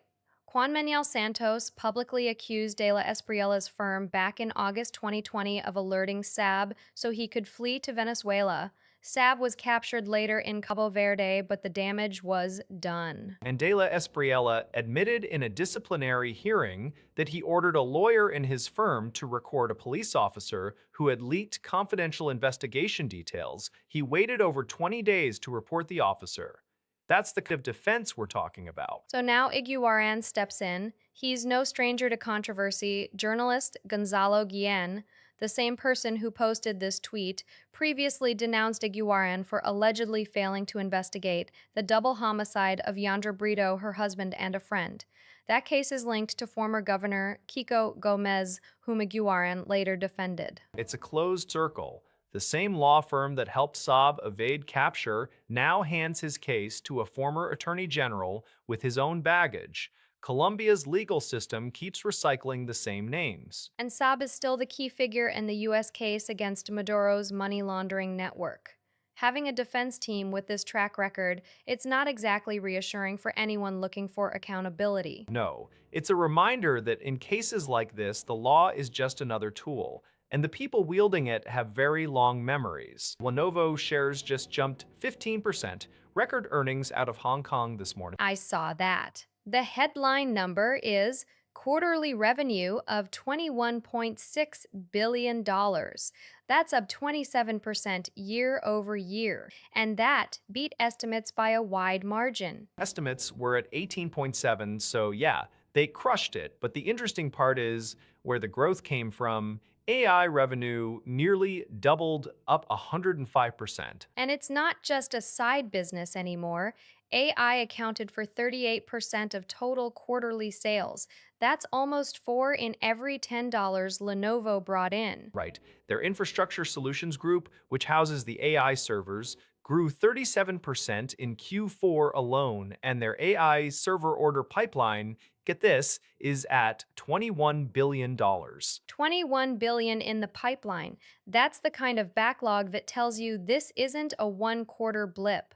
Juan Manuel Santos publicly accused De La Espriella's firm back in August 2020 of alerting Saab so he could flee to Venezuela. Saab was captured later in Cabo Verde, but the damage was done. And De La Espriella admitted in a disciplinary hearing that he ordered a lawyer in his firm to record a police officer who had leaked confidential investigation details. He waited over 20 days to report the officer. That's the kind of defense we're talking about. So now Iguaran steps in. He's no stranger to controversy. Journalist Gonzalo Guillen, the same person who posted this tweet, previously denounced Iguaran for allegedly failing to investigate the double homicide of Yandra Brito, her husband, and a friend. That case is linked to former Governor Kiko Gomez, whom Iguaran later defended. It's a closed circle. The same law firm that helped Saab evade capture now hands his case to a former attorney general with his own baggage. Colombia's legal system keeps recycling the same names. And Saab is still the key figure in the U.S. case against Maduro's money laundering network. Having a defense team with this track record, it's not exactly reassuring for anyone looking for accountability. No, it's a reminder that in cases like this, the law is just another tool, and the people wielding it have very long memories. Lenovo shares just jumped 15%, record earnings out of Hong Kong this morning. I saw that. The headline number is quarterly revenue of $21.6 billion. That's up 27% year over year, and that beat estimates by a wide margin. Estimates were at 18.7, so yeah, they crushed it. But the interesting part is where the growth came from. AI revenue nearly doubled, up 105%. And it's not just a side business anymore. AI accounted for 38% of total quarterly sales. That's almost 4 in every $10 Lenovo brought in. Right. Their infrastructure solutions group, which houses the AI servers, grew 37% in Q4 alone, and their AI server order pipeline, get this, is at $21 billion. 21 billion in the pipeline. That's the kind of backlog that tells you this isn't a one-quarter blip.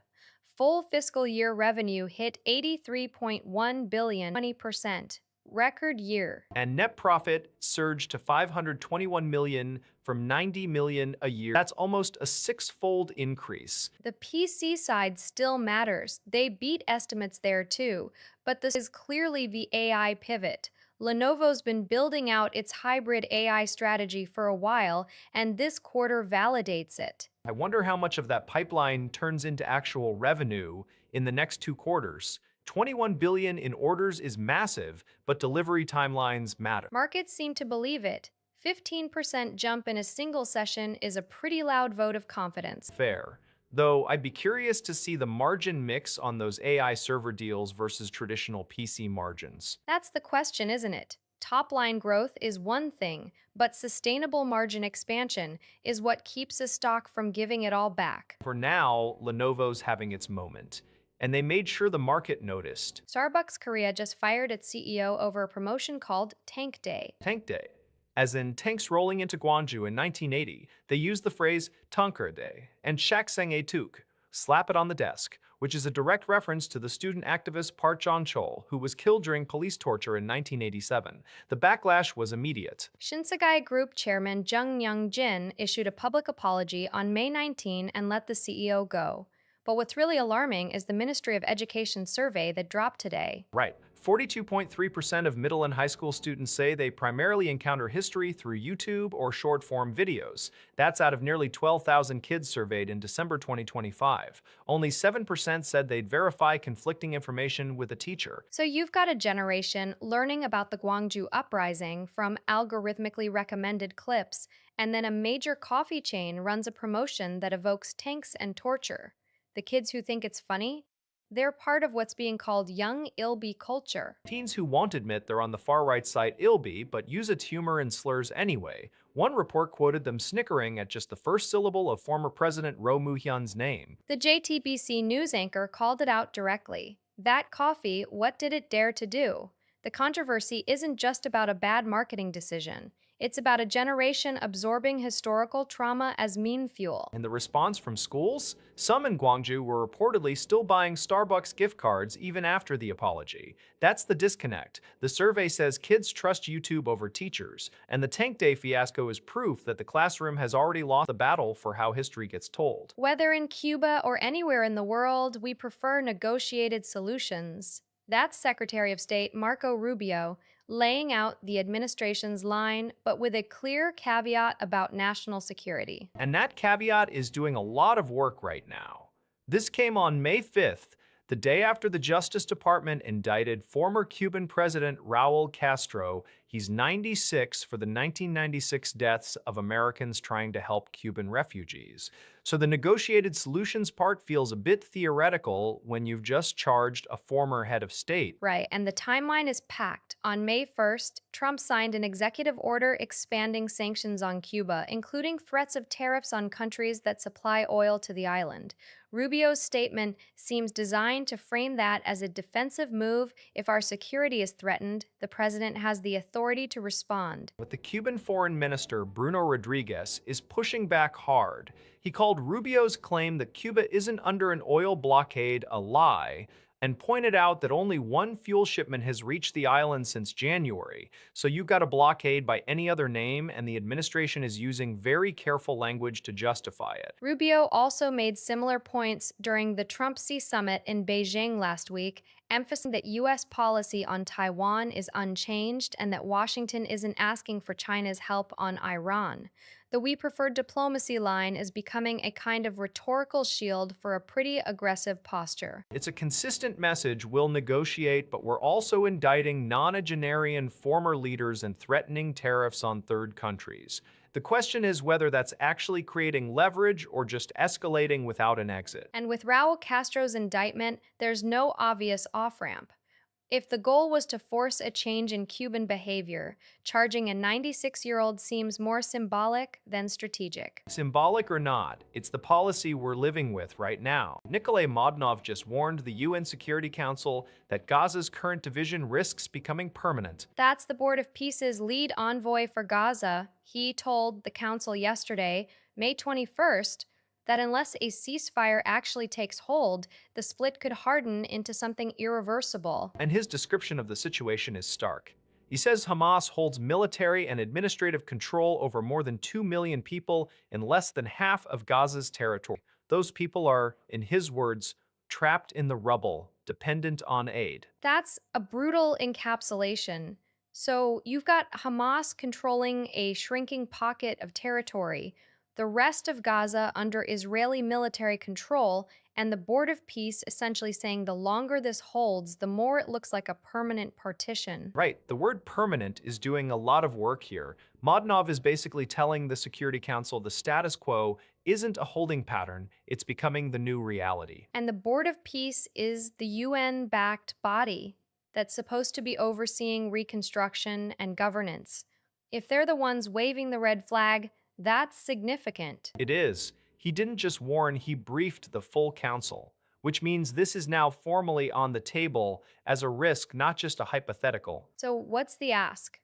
Full fiscal year revenue hit 83.1 billion, 20%. Record year. And net profit surged to 521 million from 90 million a year. That's almost a six-fold increase. The PC side still matters. They beat estimates there too, but this is clearly the AI pivot. Lenovo's been building out its hybrid AI strategy for a while, and this quarter validates it. I wonder how much of that pipeline turns into actual revenue in the next 2 quarters. 21 billion in orders is massive, but delivery timelines matter. Markets seem to believe it. 15% jump in a single session is a pretty loud vote of confidence. Fair. Though I'd be curious to see the margin mix on those AI server deals versus traditional PC margins. That's the question, isn't it? Top line growth is one thing, but sustainable margin expansion is what keeps a stock from giving it all back. For now, Lenovo's having its moment, and they made sure the market noticed. Starbucks Korea just fired its CEO over a promotion called Tank Day. Tank Day. As in tanks rolling into Gwangju in 1980, they used the phrase Tanker Day and Shak Sang-e Tuk, slap it on the desk, which is a direct reference to the student activist Park John-chol, who was killed during police torture in 1987. The backlash was immediate. Shinsegae Group Chairman Jung Young-jin issued a public apology on May 19 and let the CEO go. But what's really alarming is the Ministry of Education survey that dropped today. Right. 42.3% of middle and high school students say they primarily encounter history through YouTube or short-form videos. That's out of nearly 12,000 kids surveyed in December 2025. Only 7% said they'd verify conflicting information with a teacher. So you've got a generation learning about the Gwangju uprising from algorithmically recommended clips, and then a major coffee chain runs a promotion that evokes tanks and torture. The kids who think it's funny? They're part of what's being called young Ilby culture. Teens who won't admit they're on the far-right site Ilby, but use its humor and slurs anyway. One report quoted them snickering at just the first syllable of former President Roh Moo-hyun's name. The JTBC news anchor called it out directly. That coffee, what did it dare to do? The controversy isn't just about a bad marketing decision. It's about a generation absorbing historical trauma as meme fuel. And the response from schools? Some in Gwangju were reportedly still buying Starbucks gift cards even after the apology. That's the disconnect. The survey says kids trust YouTube over teachers, and the Tank Day fiasco is proof that the classroom has already lost the battle for how history gets told. Whether in Cuba or anywhere in the world, we prefer negotiated solutions. That's Secretary of State Marco Rubio, laying out the administration's line, but with a clear caveat about national security. And that caveat is doing a lot of work right now. This came on May 5th, the day after the Justice Department indicted former Cuban President Raul Castro. He's 96 for the 1996 deaths of Americans trying to help Cuban refugees. So the negotiated solutions part feels a bit theoretical when you've just charged a former head of state. Right, and the timeline is packed. On May 1st, Trump signed an executive order expanding sanctions on Cuba, including threats of tariffs on countries that supply oil to the island. Rubio's statement seems designed to frame that as a defensive move. If our security is threatened, the president has the authority to respond. But the Cuban Foreign Minister Bruno Rodriguez is pushing back hard. He called Rubio's claim that Cuba isn't under an oil blockade a lie and pointed out that only one fuel shipment has reached the island since January. So you've got a blockade by any other name, and the administration is using very careful language to justify it. Rubio also made similar points during the Trump Sea summit in Beijing last week, emphasizing that U.S. policy on Taiwan is unchanged and that Washington isn't asking for China's help on Iran. The "we prefer diplomacy" line is becoming a kind of rhetorical shield for a pretty aggressive posture. It's a consistent message: we'll negotiate, but we're also indicting nonagenarian former leaders and threatening tariffs on third countries. The question is whether that's actually creating leverage or just escalating without an exit. And with Raul Castro's indictment, there's no obvious off ramp. If the goal was to force a change in Cuban behavior, charging a 96-year-old seems more symbolic than strategic. Symbolic or not, it's the policy we're living with right now. Nikolay Mladenov just warned the UN Security Council that Gaza's current division risks becoming permanent. That's the Board of Peace's lead envoy for Gaza. He told the council yesterday, May 21st, that unless a ceasefire actually takes hold, the split could harden into something irreversible. And his description of the situation is stark. He says Hamas holds military and administrative control over more than 2 million people in less than half of Gaza's territory. Those people are, in his words, trapped in the rubble, dependent on aid. That's a brutal encapsulation. So you've got Hamas controlling a shrinking pocket of territory, the rest of Gaza under Israeli military control, and the Board of Peace essentially saying the longer this holds, the more it looks like a permanent partition. Right, the word permanent is doing a lot of work here. Mladenov is basically telling the Security Council the status quo isn't a holding pattern, it's becoming the new reality. And the Board of Peace is the UN-backed body that's supposed to be overseeing reconstruction and governance. If they're the ones waving the red flag, that's significant. It is. He didn't just warn, he briefed the full council, which means this is now formally on the table as a risk, not just a hypothetical. So what's the ask?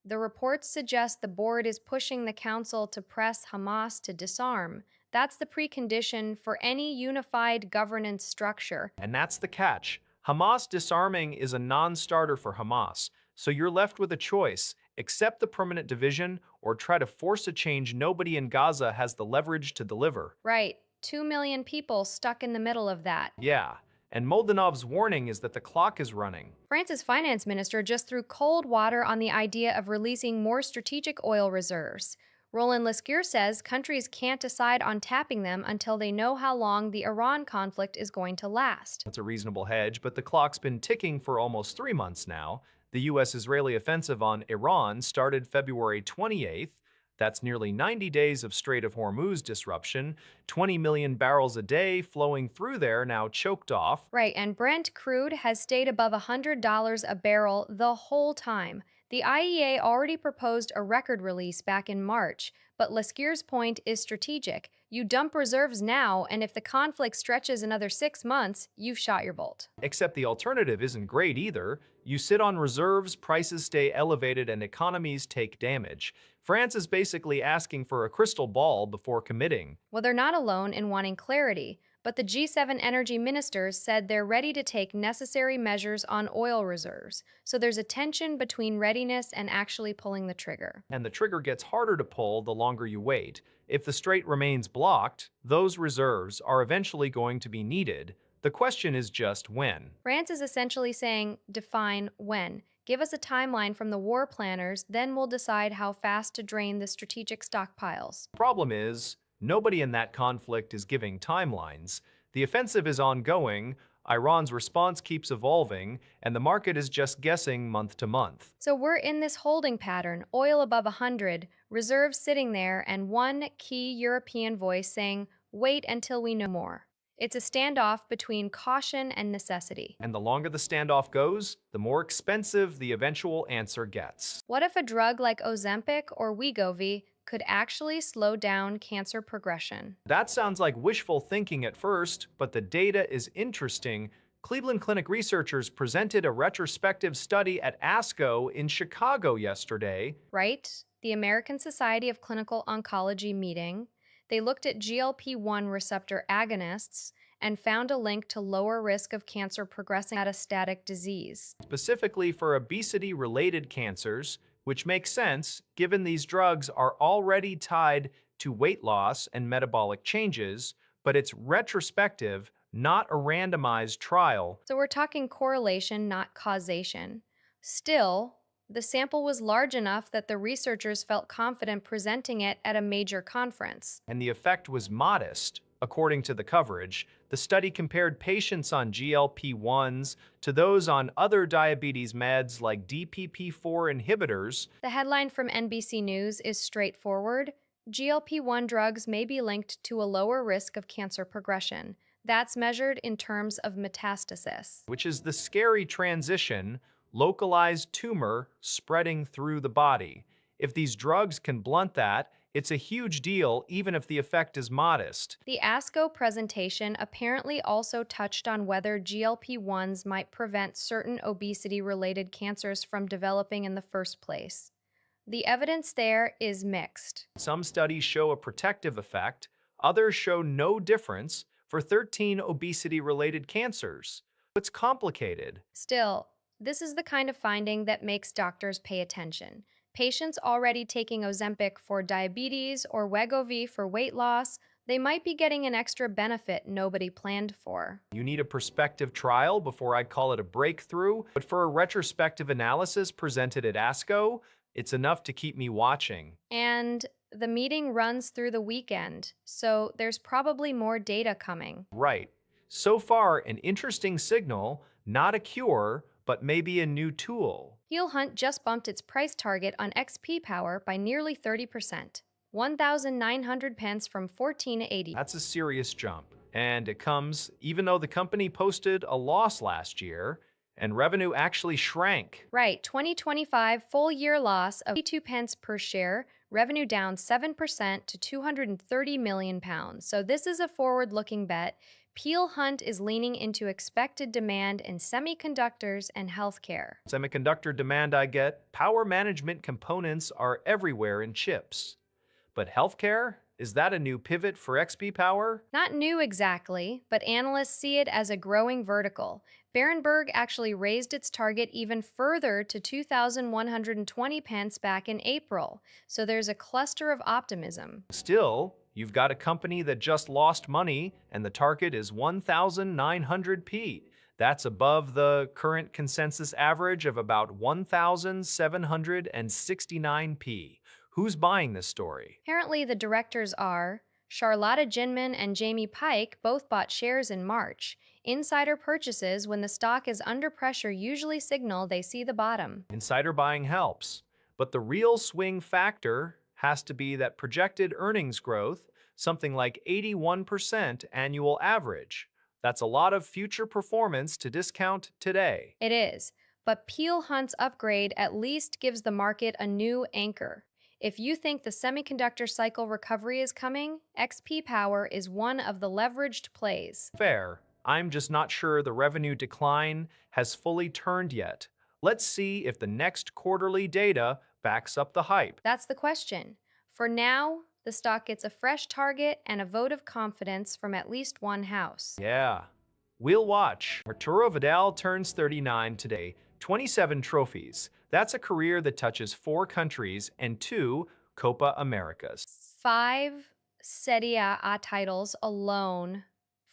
The reports suggest the board is pushing the council to press Hamas to disarm. That's the precondition for any unified governance structure. And that's the catch. Hamas disarming is a non-starter for Hamas, so you're left with a choice: accept the permanent division or try to force a change nobody in Gaza has the leverage to deliver. Right. 2 million people stuck in the middle of that. Yeah, and Moldanov's warning is that the clock is running. France's finance minister just threw cold water on the idea of releasing more strategic oil reserves. Roland Lescure says countries can't decide on tapping them until they know how long the Iran conflict is going to last. That's a reasonable hedge, but the clock's been ticking for almost 3 months now. The U.S.-Israeli offensive on Iran started February 28th. That's nearly 90 days of Strait of Hormuz disruption, 20 million barrels a day flowing through there now choked off. Right, and Brent crude has stayed above $100 a barrel the whole time. The IEA already proposed a record release back in March, but Lescure's point is strategic. You dump reserves now, and if the conflict stretches another 6 months, you've shot your bolt. Except the alternative isn't great either. You sit on reserves, prices stay elevated, and economies take damage. France is basically asking for a crystal ball before committing. Well, they're not alone in wanting clarity, but the G7 energy ministers said they're ready to take necessary measures on oil reserves. So there's a tension between readiness and actually pulling the trigger. And the trigger gets harder to pull the longer you wait. If the strait remains blocked, those reserves are eventually going to be needed. The question is just when. France is essentially saying, define when. Give us a timeline from the war planners, then we'll decide how fast to drain the strategic stockpiles. The problem is, nobody in that conflict is giving timelines. The offensive is ongoing, Iran's response keeps evolving, and the market is just guessing month to month. So we're in this holding pattern, oil above 100, reserves sitting there, and one key European voice saying, wait until we know more. It's a standoff between caution and necessity. And the longer the standoff goes, the more expensive the eventual answer gets. What if a drug like Ozempic or Wegovy could actually slow down cancer progression. That sounds like wishful thinking at first, but the data is interesting. Cleveland Clinic researchers presented a retrospective study at ASCO in Chicago yesterday. Right? The American Society of Clinical Oncology meeting, they looked at GLP-1 receptor agonists and found a link to lower risk of cancer progressing metastatic disease. Specifically for obesity-related cancers, which makes sense given these drugs are already tied to weight loss and metabolic changes, but it's retrospective, not a randomized trial. So we're talking correlation, not causation. Still, the sample was large enough that the researchers felt confident presenting it at a major conference. And the effect was modest. According to the coverage, the study compared patients on GLP-1s to those on other diabetes meds like DPP-4 inhibitors. The headline from NBC News is straightforward: GLP-1 drugs may be linked to a lower risk of cancer progression. That's measured in terms of metastasis. Which is the scary transition, localized tumor spreading through the body. If these drugs can blunt that, it's a huge deal even if the effect is modest. The ASCO presentation apparently also touched on whether GLP-1s might prevent certain obesity-related cancers from developing in the first place. The evidence there is mixed. Some studies show a protective effect, others show no difference for 13 obesity-related cancers. It's complicated. Still, this is the kind of finding that makes doctors pay attention. Patients already taking Ozempic for diabetes or Wegovy for weight loss, they might be getting an extra benefit nobody planned for. You need a prospective trial before I'd call it a breakthrough, but for a retrospective analysis presented at ASCO, it's enough to keep me watching. And the meeting runs through the weekend, so there's probably more data coming. Right. So far, an interesting signal, not a cure, but maybe a new tool. Peel Hunt just bumped its price target on XP Power by nearly 30%, 1,900 pence from 14.80. That's a serious jump. And it comes even though the company posted a loss last year and revenue actually shrank. Right, 2025 full year loss of 82 pence per share, revenue down 7% to 230 million pounds. So this is a forward-looking bet. Peel Hunt is leaning into expected demand in semiconductors and healthcare. Semiconductor demand I get, power management components are everywhere in chips. But healthcare? Is that a new pivot for XP Power? Not new exactly, but analysts see it as a growing vertical. Berenberg actually raised its target even further to 2,120 pence back in April, so there's a cluster of optimism. Still, you've got a company that just lost money and the target is 1,900p. That's above the current consensus average of about 1,769p. Who's buying this story? Apparently, the directors are Charlotta Ginman and Jamie Pike both bought shares in March. Insider purchases when the stock is under pressure usually signal they see the bottom. Insider buying helps, but the real swing factor has to be that projected earnings growth, something like 81% annual average. That's a lot of future performance to discount today. It is, but Peel Hunt's upgrade at least gives the market a new anchor. If you think the semiconductor cycle recovery is coming, XP Power is one of the leveraged plays. Fair. I'm just not sure the revenue decline has fully turned yet. Let's see if the next quarterly data backs up the hype. That's the question. For now, the stock gets a fresh target and a vote of confidence from at least one house. Yeah. We'll watch. Arturo Vidal turns 39 today, 27 trophies. That's a career that touches 4 countries and 2 Copa Americas. 5 Serie A titles alone,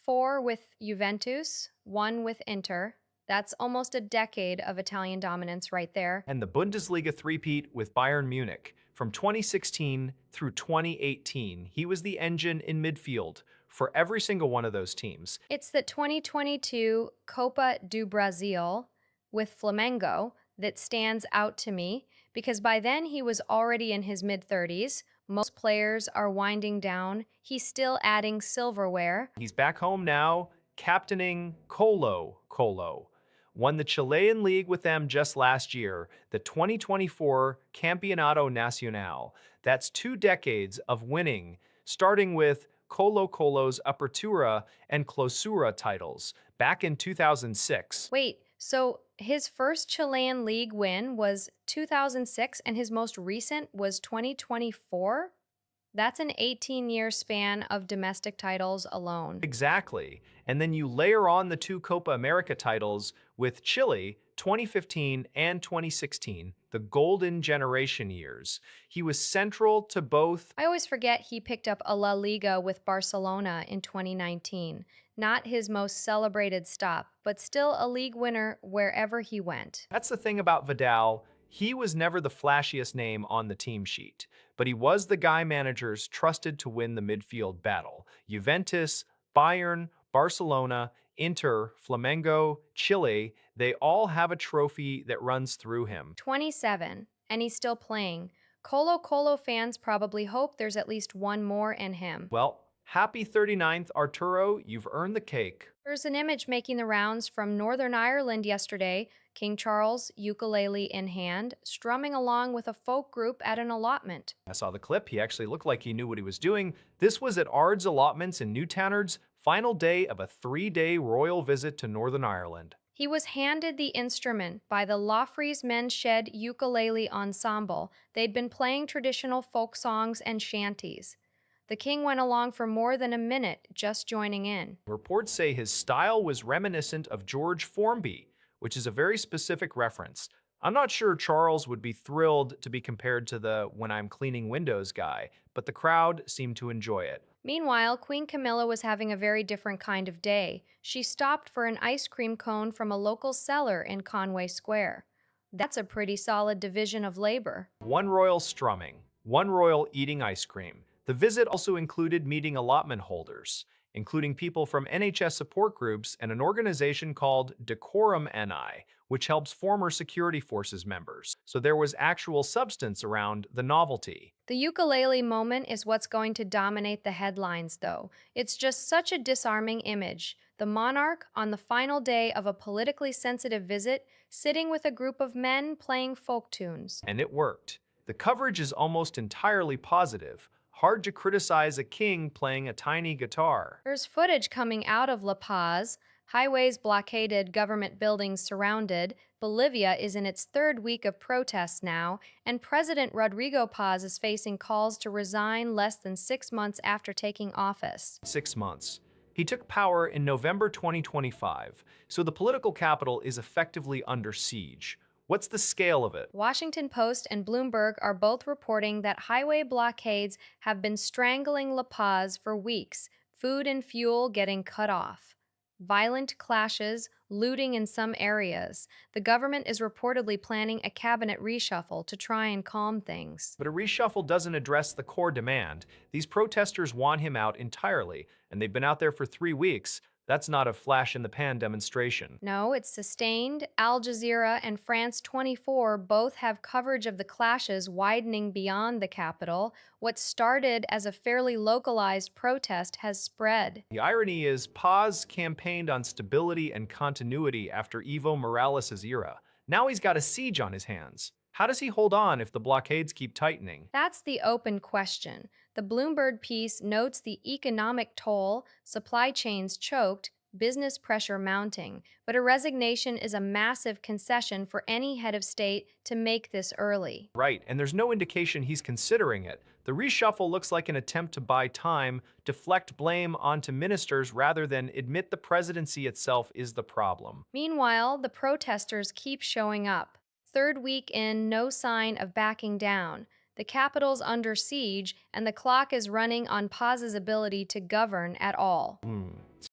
4 with Juventus, 1 with Inter. That's almost a decade of Italian dominance right there. And the Bundesliga three-peat with Bayern Munich. From 2016 through 2018, he was the engine in midfield for every single one of those teams. It's the 2022 Copa do Brasil with Flamengo that stands out to me, because by then he was already in his mid-30s. Most players are winding down. He's still adding silverware. He's back home now, captaining Colo Colo. won the Chilean league with them just last year, the 2024 Campeonato Nacional. That's 2 decades of winning, starting with Colo-Colo's Apertura and Clausura titles back in 2006. Wait, so his first Chilean league win was 2006 and his most recent was 2024? That's an 18-year span of domestic titles alone. Exactly. And then you layer on the two Copa America titles with Chile 2015 and 2016, the golden generation years. He was central to both. I always forget he picked up a La Liga with Barcelona in 2019. Not his most celebrated stop, but still a league winner wherever he went. That's the thing about Vidal. He was never the flashiest name on the team sheet, but he was the guy managers trusted to win the midfield battle. Juventus, Bayern, Barcelona, Inter, Flamengo, Chile, they all have a trophy that runs through him. 27, and he's still playing. Colo Colo fans probably hope there's at least one more in him. Well, happy 39th, Arturo. You've earned the cake. There's an image making the rounds from Northern Ireland yesterday. King Charles, ukulele in hand, strumming along with a folk group at an allotment. I saw the clip. He actually looked like he knew what he was doing. This was at Ard's Allotments in Newtownards, final day of a 3-day royal visit to Northern Ireland. He was handed the instrument by the Loffrey's Men's Shed Ukulele Ensemble. They'd been playing traditional folk songs and shanties. The king went along for more than a minute, just joining in. Reports say his style was reminiscent of George Formby, which is a very specific reference. I'm not sure Charles would be thrilled to be compared to the "when I'm cleaning windows" guy, but the crowd seemed to enjoy it. Meanwhile, Queen Camilla was having a very different kind of day. She stopped for an ice cream cone from a local seller in Conway Square. That's a pretty solid division of labor. One royal strumming, one royal eating ice cream. The visit also included meeting allotment holders, including people from NHS support groups and an organization called Decorum NI, which helps former security forces members. So there was actual substance around the novelty. The ukulele moment is what's going to dominate the headlines, though. It's just such a disarming image. The monarch, on the final day of a politically sensitive visit, sitting with a group of men playing folk tunes. And it worked. The coverage is almost entirely positive. Hard to criticize a king playing a tiny guitar. There's footage coming out of La Paz. Highways blockaded, government buildings surrounded. Bolivia is in its third week of protests now, and President Rodrigo Paz is facing calls to resign less than 6 months after taking office. 6 months. He took power in November 2025, so the political capital is effectively under siege. What's the scale of it? Washington Post and Bloomberg are both reporting that highway blockades have been strangling La Paz for weeks, food and fuel getting cut off. Violent clashes, looting in some areas. The government is reportedly planning a cabinet reshuffle to try and calm things. But a reshuffle doesn't address the core demand. These protesters want him out entirely, and they've been out there for 3 weeks. That's not a flash-in-the-pan demonstration. No, it's sustained. Al Jazeera and France 24 both have coverage of the clashes widening beyond the capital. What started as a fairly localized protest has spread. The irony is Paz campaigned on stability and continuity after Evo Morales' era. Now he's got a siege on his hands. How does he hold on if the blockades keep tightening? That's the open question. The Bloomberg piece notes the economic toll, supply chains choked, business pressure mounting, but a resignation is a massive concession for any head of state to make this early. Right, and there's no indication he's considering it. The reshuffle looks like an attempt to buy time, deflect blame onto ministers rather than admit the presidency itself is the problem. Meanwhile, the protesters keep showing up. Third week in, no sign of backing down. The capital's under siege, and the clock is running on Paz's ability to govern at all.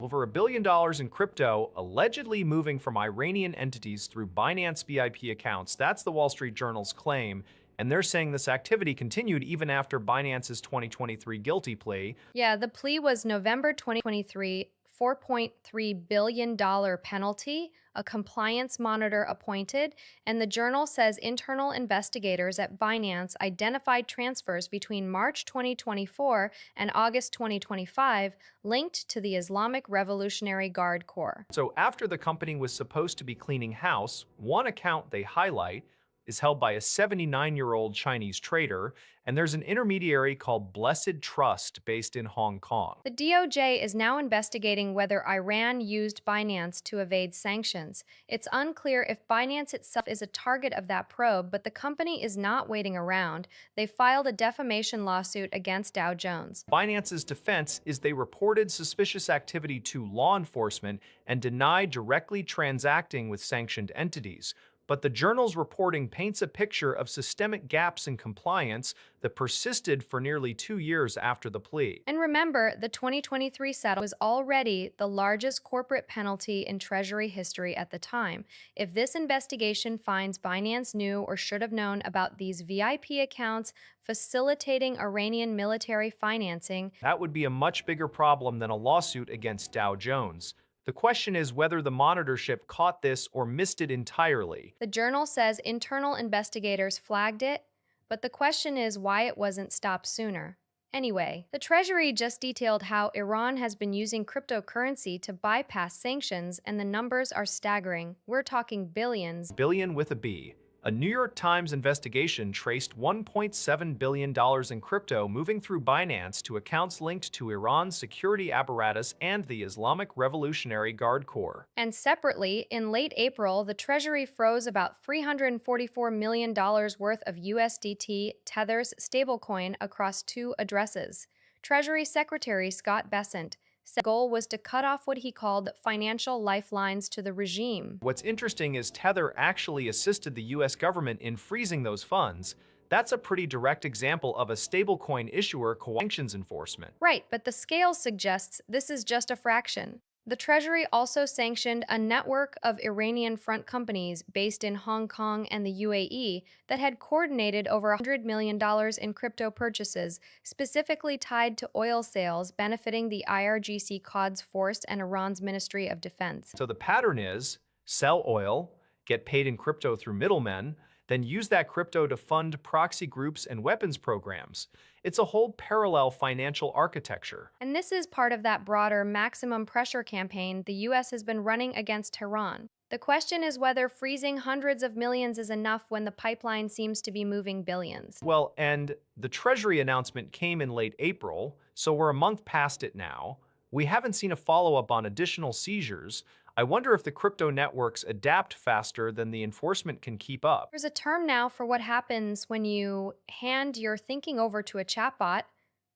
Over $1 billion in crypto allegedly moving from Iranian entities through Binance VIP accounts. That's the Wall Street Journal's claim. And they're saying this activity continued even after Binance's 2023 guilty plea. Yeah, the plea was November 2023. $4.3 billion penalty, a compliance monitor appointed, and the journal says internal investigators at Binance identified transfers between March 2024 and August 2025 linked to the Islamic Revolutionary Guard Corps. So after the company was supposed to be cleaning house, one account they highlight is held by a 79-year-old Chinese trader, and there's an intermediary called Blessed Trust based in Hong Kong. The DOJ is now investigating whether Iran used Binance to evade sanctions. It's unclear if Binance itself is a target of that probe, but the company is not waiting around. They filed a defamation lawsuit against Dow Jones. Binance's defense is they reported suspicious activity to law enforcement and denied directly transacting with sanctioned entities. But the journal's reporting paints a picture of systemic gaps in compliance that persisted for nearly 2 years after the plea. And remember, the 2023 settlement was already the largest corporate penalty in Treasury history at the time. If this investigation finds Binance knew or should have known about these VIP accounts facilitating Iranian military financing, That would be a much bigger problem than a lawsuit against Dow Jones. The question is whether the monitorship caught this or missed it entirely. the journal says internal investigators flagged it, but the question is why it wasn't stopped sooner. Anyway, the Treasury just detailed how Iran has been using cryptocurrency to bypass sanctions, and the numbers are staggering. We're talking billions. Billion with a B. A New York Times investigation traced $1.7 billion in crypto moving through Binance to accounts linked to Iran's security apparatus and the Islamic Revolutionary Guard Corps. And separately, in late April, the Treasury froze about $344 million worth of USDT Tether's stablecoin across 2 addresses. Treasury Secretary Scott Bessent said the goal was to cut off what he called financial lifelines to the regime. What's interesting is Tether actually assisted the US government in freezing those funds. That's a pretty direct example of a stablecoin issuer sanctions enforcement. Right, but the scale suggests this is just a fraction. The Treasury also sanctioned a network of Iranian front companies based in Hong Kong and the UAE that had coordinated over $100 million in crypto purchases, specifically tied to oil sales benefiting the IRGC Quds Force and Iran's Ministry of Defense. So the pattern is sell oil, get paid in crypto through middlemen, then use that crypto to fund proxy groups and weapons programs. It's a whole parallel financial architecture. And this is part of that broader maximum pressure campaign the US has been running against Tehran. The question is whether freezing hundreds of millions is enough when the pipeline seems to be moving billions. Well, and the Treasury announcement came in late April, so we're a month past it now. We haven't seen a follow-up on additional seizures. I wonder if the crypto networks adapt faster than the enforcement can keep up. There's a term now for what happens when you hand your thinking over to a chatbot: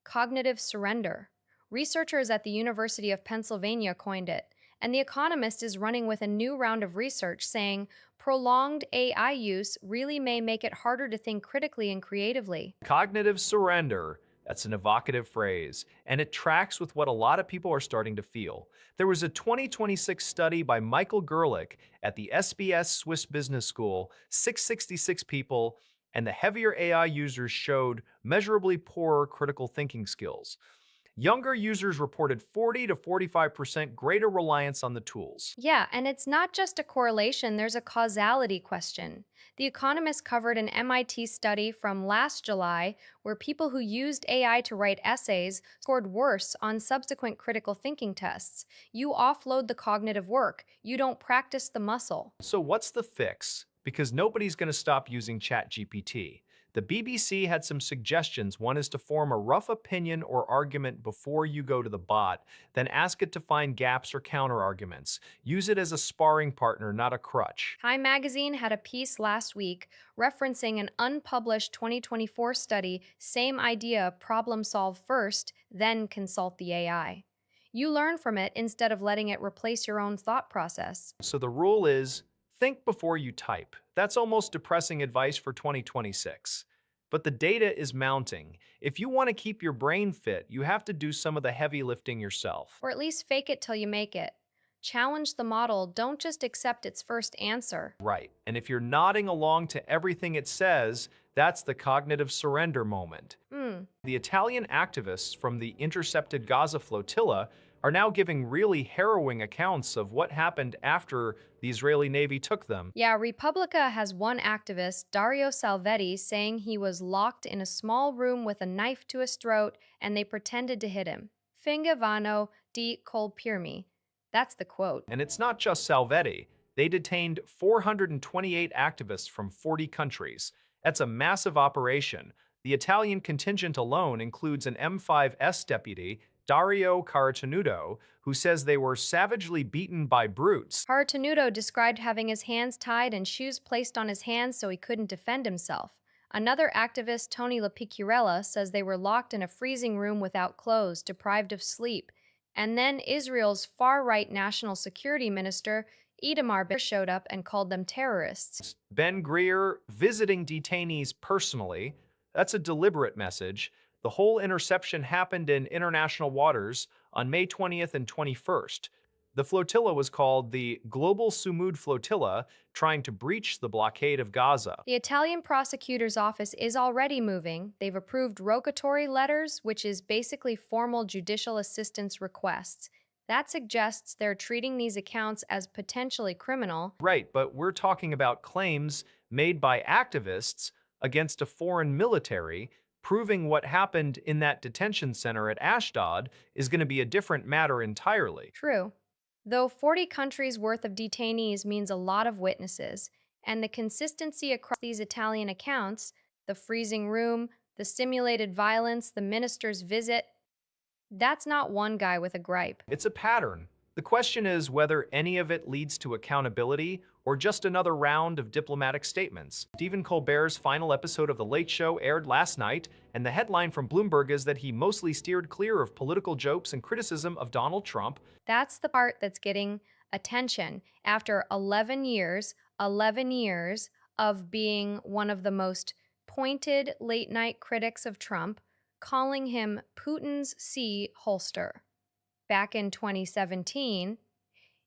cognitive surrender. Researchers at the University of Pennsylvania coined it, and The Economist is running with a new round of research saying prolonged AI use really may make it harder to think critically and creatively. Cognitive surrender. That's an evocative phrase, and it tracks with what a lot of people are starting to feel. There was a 2026 study by Michael Gerlich at the SBS Swiss Business School, 666 people, and the heavier AI users showed measurably poorer critical thinking skills. Younger users reported 40 to 45% greater reliance on the tools. Yeah, and it's not just a correlation, there's a causality question. The Economist covered an MIT study from last July where people who used AI to write essays scored worse on subsequent critical thinking tests. You offload the cognitive work, you don't practice the muscle. So what's the fix? Because nobody's going to stop using ChatGPT. The BBC had some suggestions. One is to form a rough opinion or argument before you go to the bot, then ask it to find gaps or counter-arguments. Use it as a sparring partner, not a crutch. Time magazine had a piece last week referencing an unpublished 2024 study, same idea: problem solve first, then consult the AI. You learn from it instead of letting it replace your own thought process. So the rule is, think before you type. That's almost depressing advice for 2026. But the data is mounting. If you want to keep your brain fit, you have to do some of the heavy lifting yourself. Or at least fake it till you make it. Challenge the model, don't just accept its first answer. Right. And if you're nodding along to everything it says, that's the cognitive surrender moment. The Italian activists from the intercepted Gaza flotilla are now giving really harrowing accounts of what happened after the Israeli Navy took them. Yeah, Republica has one activist, Dario Salvetti, saying he was locked in a small room with a knife to his throat and they pretended to hit him. Fingevano di colpirmi. That's the quote. And it's not just Salvetti. They detained 428 activists from 40 countries. That's a massive operation. The Italian contingent alone includes an M5S deputy, Dario Cartenuto, who says they were savagely beaten by brutes. Hartenuto described having his hands tied and shoes placed on his hands so he couldn't defend himself. Another activist, Tony LaPicurella, says they were locked in a freezing room without clothes, deprived of sleep. And then Israel's far-right national security minister, Itamar Ben showed up and called them terrorists. Ben Greer visiting detainees personally. That's a deliberate message. The whole interception happened in international waters on May 20th and 21st. The flotilla was called the Global Sumud Flotilla, trying to breach the blockade of Gaza. The Italian prosecutor's office is already moving. They've approved rocatory letters, which is basically formal judicial assistance requests. That suggests they're treating these accounts as potentially criminal. Right, but we're talking about claims made by activists against a foreign military. Proving what happened in that detention center at Ashdod is going to be a different matter entirely. True. Though 40 countries worth of detainees means a lot of witnesses, and the consistency across these Italian accounts, the freezing room, the simulated violence, the minister's visit, that's not one guy with a gripe. It's a pattern. The question is whether any of it leads to accountability or just another round of diplomatic statements. Stephen Colbert's final episode of The Late Show aired last night, and the headline from Bloomberg is that he mostly steered clear of political jokes and criticism of Donald Trump. That's the part that's getting attention after 11 years of being one of the most pointed late night critics of Trump, calling him Putin's C holster. Back in 2017,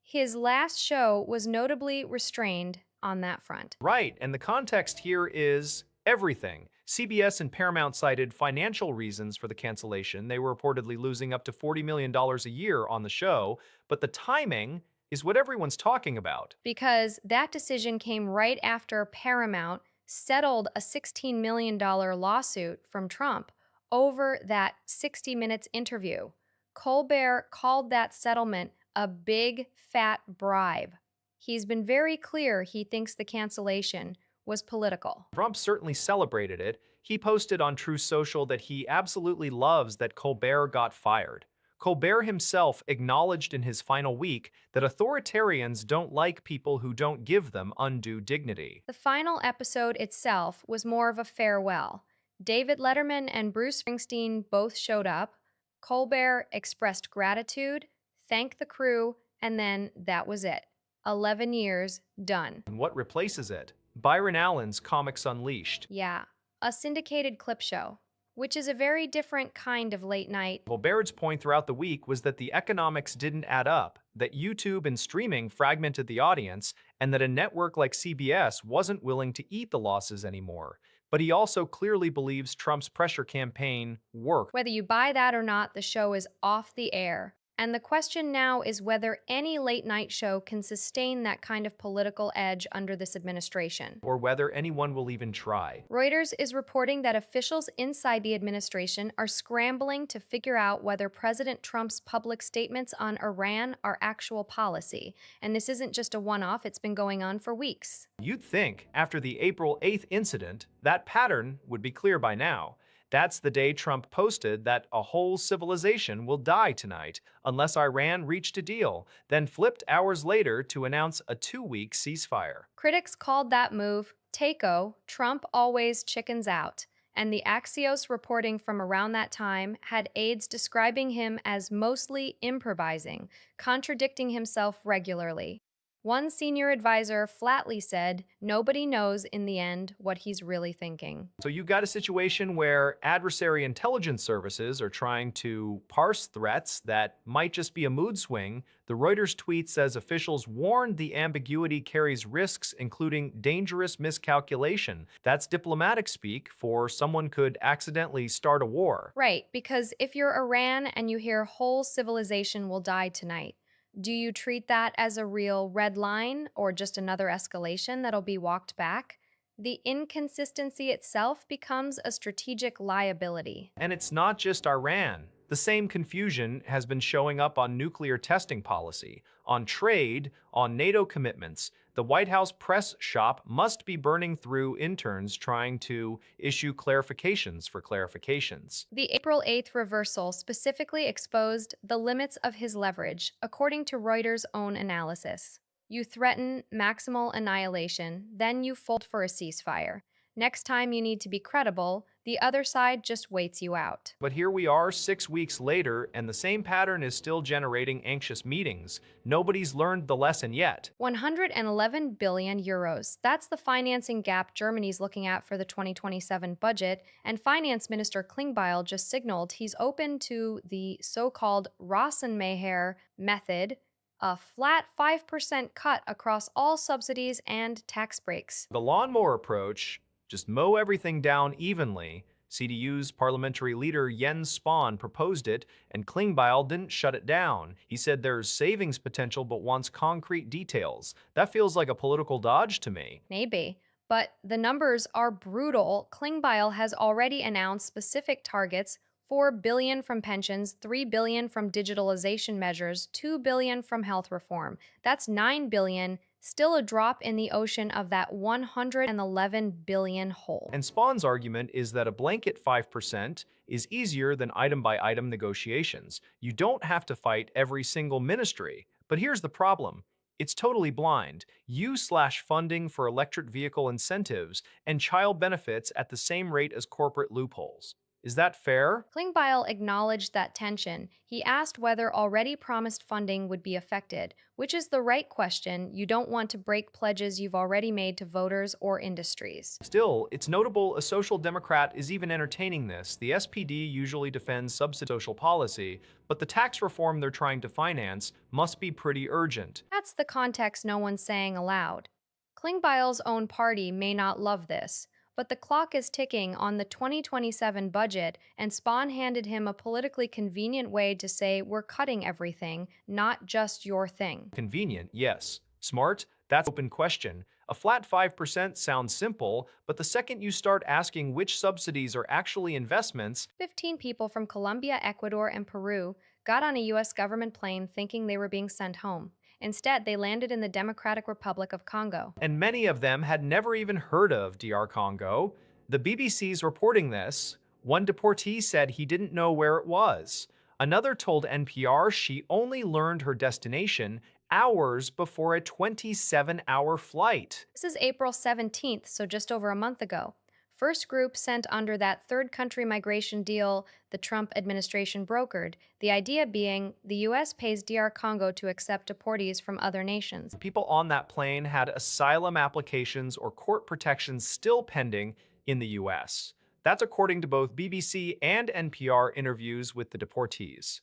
his last show was notably restrained on that front. Right, and the context here is everything. CBS and Paramount cited financial reasons for the cancellation. They were reportedly losing up to $40 million a year on the show, but the timing is what everyone's talking about. Because that decision came right after Paramount settled a $16 million lawsuit from Trump over that 60 Minutes interview. Colbert called that settlement a big, fat bribe. He's been very clear he thinks the cancellation was political. Trump certainly celebrated it. He posted on True Social that he absolutely loves that Colbert got fired. Colbert himself acknowledged in his final week that authoritarians don't like people who don't give them undue dignity. The final episode itself was more of a farewell. David Letterman and Bruce Springsteen both showed up. Colbert expressed gratitude, thanked the crew, and then that was it. 11 years, done. And what replaces it? Byron Allen's Comics Unleashed. Yeah, a syndicated clip show, which is a very different kind of late night. Colbert's point throughout the week was that the economics didn't add up, that YouTube and streaming fragmented the audience, and that a network like CBS wasn't willing to eat the losses anymore. But he also clearly believes Trump's pressure campaign worked. Whether you buy that or not, the show is off the air. And the question now is whether any late night show can sustain that kind of political edge under this administration. Or whether anyone will even try. Reuters is reporting that officials inside the administration are scrambling to figure out whether President Trump's public statements on Iran are actual policy. And this isn't just a one-off, it's been going on for weeks. You'd think, after the April 8th incident, that pattern would be clear by now. That's the day Trump posted that a whole civilization will die tonight unless Iran reached a deal, then flipped hours later to announce a 2-week ceasefire. Critics called that move Takeo, Trump always chickens out, and the Axios reporting from around that time had aides describing him as mostly improvising, contradicting himself regularly. One senior advisor flatly said nobody knows in the end what he's really thinking. So you've got a situation where adversary intelligence services are trying to parse threats that might just be a mood swing. The Reuters tweet says officials warned the ambiguity carries risks, including dangerous miscalculation. That's diplomatic speak for someone could accidentally start a war. Right, because if you're Iran and you hear whole civilization will die tonight, do you treat that as a real red line or just another escalation that'll be walked back? The inconsistency itself becomes a strategic liability. And it's not just Iran. The same confusion has been showing up on nuclear testing policy, on trade, on NATO commitments. The White House press shop must be burning through interns trying to issue clarifications for clarifications. The April 8th reversal specifically exposed the limits of his leverage, according to Reuters' own analysis. You threaten maximal annihilation, then you fold for a ceasefire. Next time you need to be credible, the other side just waits you out. But here we are 6 weeks later, and the same pattern is still generating anxious meetings. Nobody's learned the lesson yet. 111 billion euros. That's the financing gap Germany's looking at for the 2027 budget, and Finance Minister Klingbeil just signaled he's open to the so-called Rassenmeher method, a flat 5% cut across all subsidies and tax breaks. The lawnmower approach, just mow everything down evenly. CDU's parliamentary leader Jens Spahn proposed it, and Klingbeil didn't shut it down. He said there's savings potential but wants concrete details. That feels like a political dodge to me. Maybe. But the numbers are brutal. Klingbeil has already announced specific targets: 4 billion from pensions, 3 billion from digitalization measures, 2 billion from health reform. That's 9 billion, still a drop in the ocean of that 111 billion hole. And Spawn's argument is that a blanket 5% is easier than item-by-item negotiations. You don't have to fight every single ministry. But here's the problem. It's totally blind. You slash funding for electric vehicle incentives and child benefits at the same rate as corporate loopholes. Is that fair? Klingbeil acknowledged that tension. He asked whether already promised funding would be affected, which is the right question. You don't want to break pledges you've already made to voters or industries. Still, it's notable a social democrat is even entertaining this. The SPD usually defends subsidy social policy, but the tax reform they're trying to finance must be pretty urgent. That's the context no one's saying aloud. Klingbeil's own party may not love this, but the clock is ticking on the 2027 budget, and Spahn handed him a politically convenient way to say we're cutting everything, not just your thing. Convenient, yes. Smart? That's an open question. A flat 5% sounds simple, but the second you start asking which subsidies are actually investments, 15 people from Colombia, Ecuador, and Peru got on a U.S. government plane thinking they were being sent home. Instead, they landed in the Democratic Republic of Congo. and many of them had never even heard of DR Congo. The BBC's reporting this. One deportee said he didn't know where it was. Another told NPR she only learned her destination hours before a 27-hour flight. This is April 17th, so just over a month ago. First group sent under that third country migration deal the Trump administration brokered, the idea being the U.S. pays DR Congo to accept deportees from other nations. People on that plane had asylum applications or court protections still pending in the U.S. That's according to both BBC and NPR interviews with the deportees.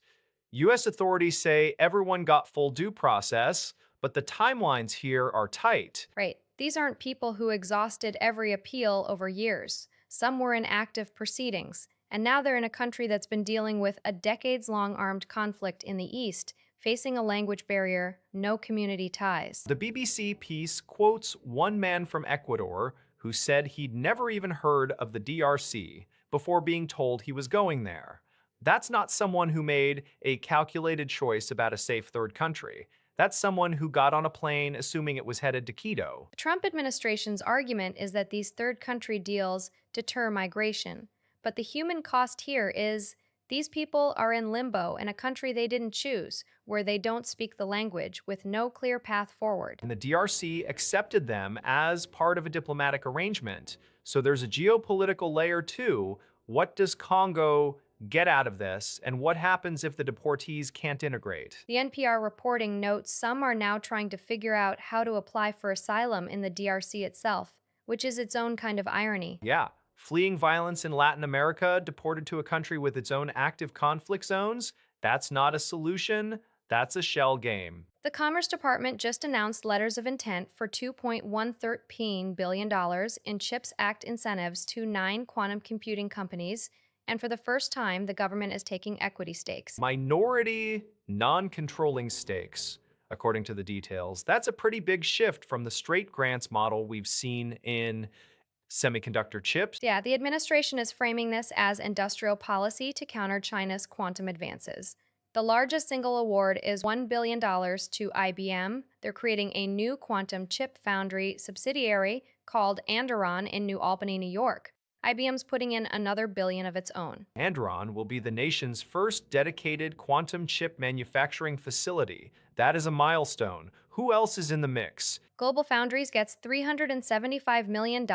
U.S. authorities say everyone got full due process, but the timelines here are tight. Right. These aren't people who exhausted every appeal over years. Some were in active proceedings, and now they're in a country that's been dealing with a decades-long armed conflict in the East, facing a language barrier, no community ties. The BBC piece quotes one man from Ecuador who said he'd never even heard of the DRC before being told he was going there. That's not someone who made a calculated choice about a safe third country. That's someone who got on a plane assuming it was headed to Quito. The Trump administration's argument is that these third country deals deter migration. But the human cost here is these people are in limbo in a country they didn't choose, where they don't speak the language, with no clear path forward. And the DRC accepted them as part of a diplomatic arrangement. So there's a geopolitical layer too. What does Congo get out of this, and what happens if the deportees can't integrate? The NPR reporting notes some are now trying to figure out how to apply for asylum in the DRC itself, which is its own kind of irony. Yeah, fleeing violence in Latin America, deported to a country with its own active conflict zones, that's not a solution, that's a shell game. The Commerce Department just announced letters of intent for $2.113 billion in CHIPS Act incentives to 9 quantum computing companies, and for the first time, the government is taking equity stakes. Minority, non-controlling stakes, according to the details. That's a pretty big shift from the straight grants model we've seen in semiconductor chips. Yeah, the administration is framing this as industrial policy to counter China's quantum advances. The largest single award is $1 billion to IBM. They're creating a new quantum chip foundry subsidiary called Anderon in New Albany, New York. IBM's putting in another billion of its own. Andron will be the nation's first dedicated quantum chip manufacturing facility. That is a milestone. Who else is in the mix? Global Foundries gets $375 million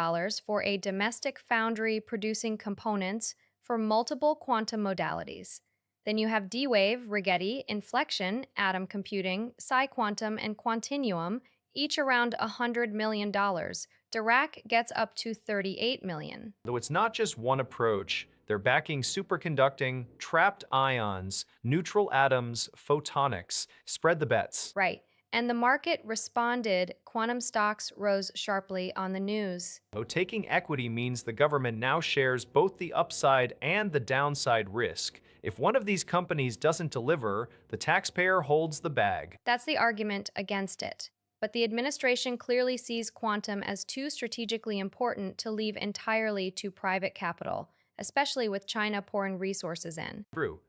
for a domestic foundry producing components for multiple quantum modalities. Then you have D-Wave, Rigetti, Inflection, Atom Computing, PsiQuantum, and Quantinuum, each around $100 million. Dirac gets up to $38 million. Though it's not just one approach, they're backing superconducting, trapped ions, neutral atoms, photonics. Spread the bets. Right. And the market responded. Quantum stocks rose sharply on the news. So taking equity means the government now shares both the upside and the downside risk. If one of these companies doesn't deliver, the taxpayer holds the bag. That's the argument against it. But the administration clearly sees quantum as too strategically important to leave entirely to private capital, especially with China pouring resources in. True.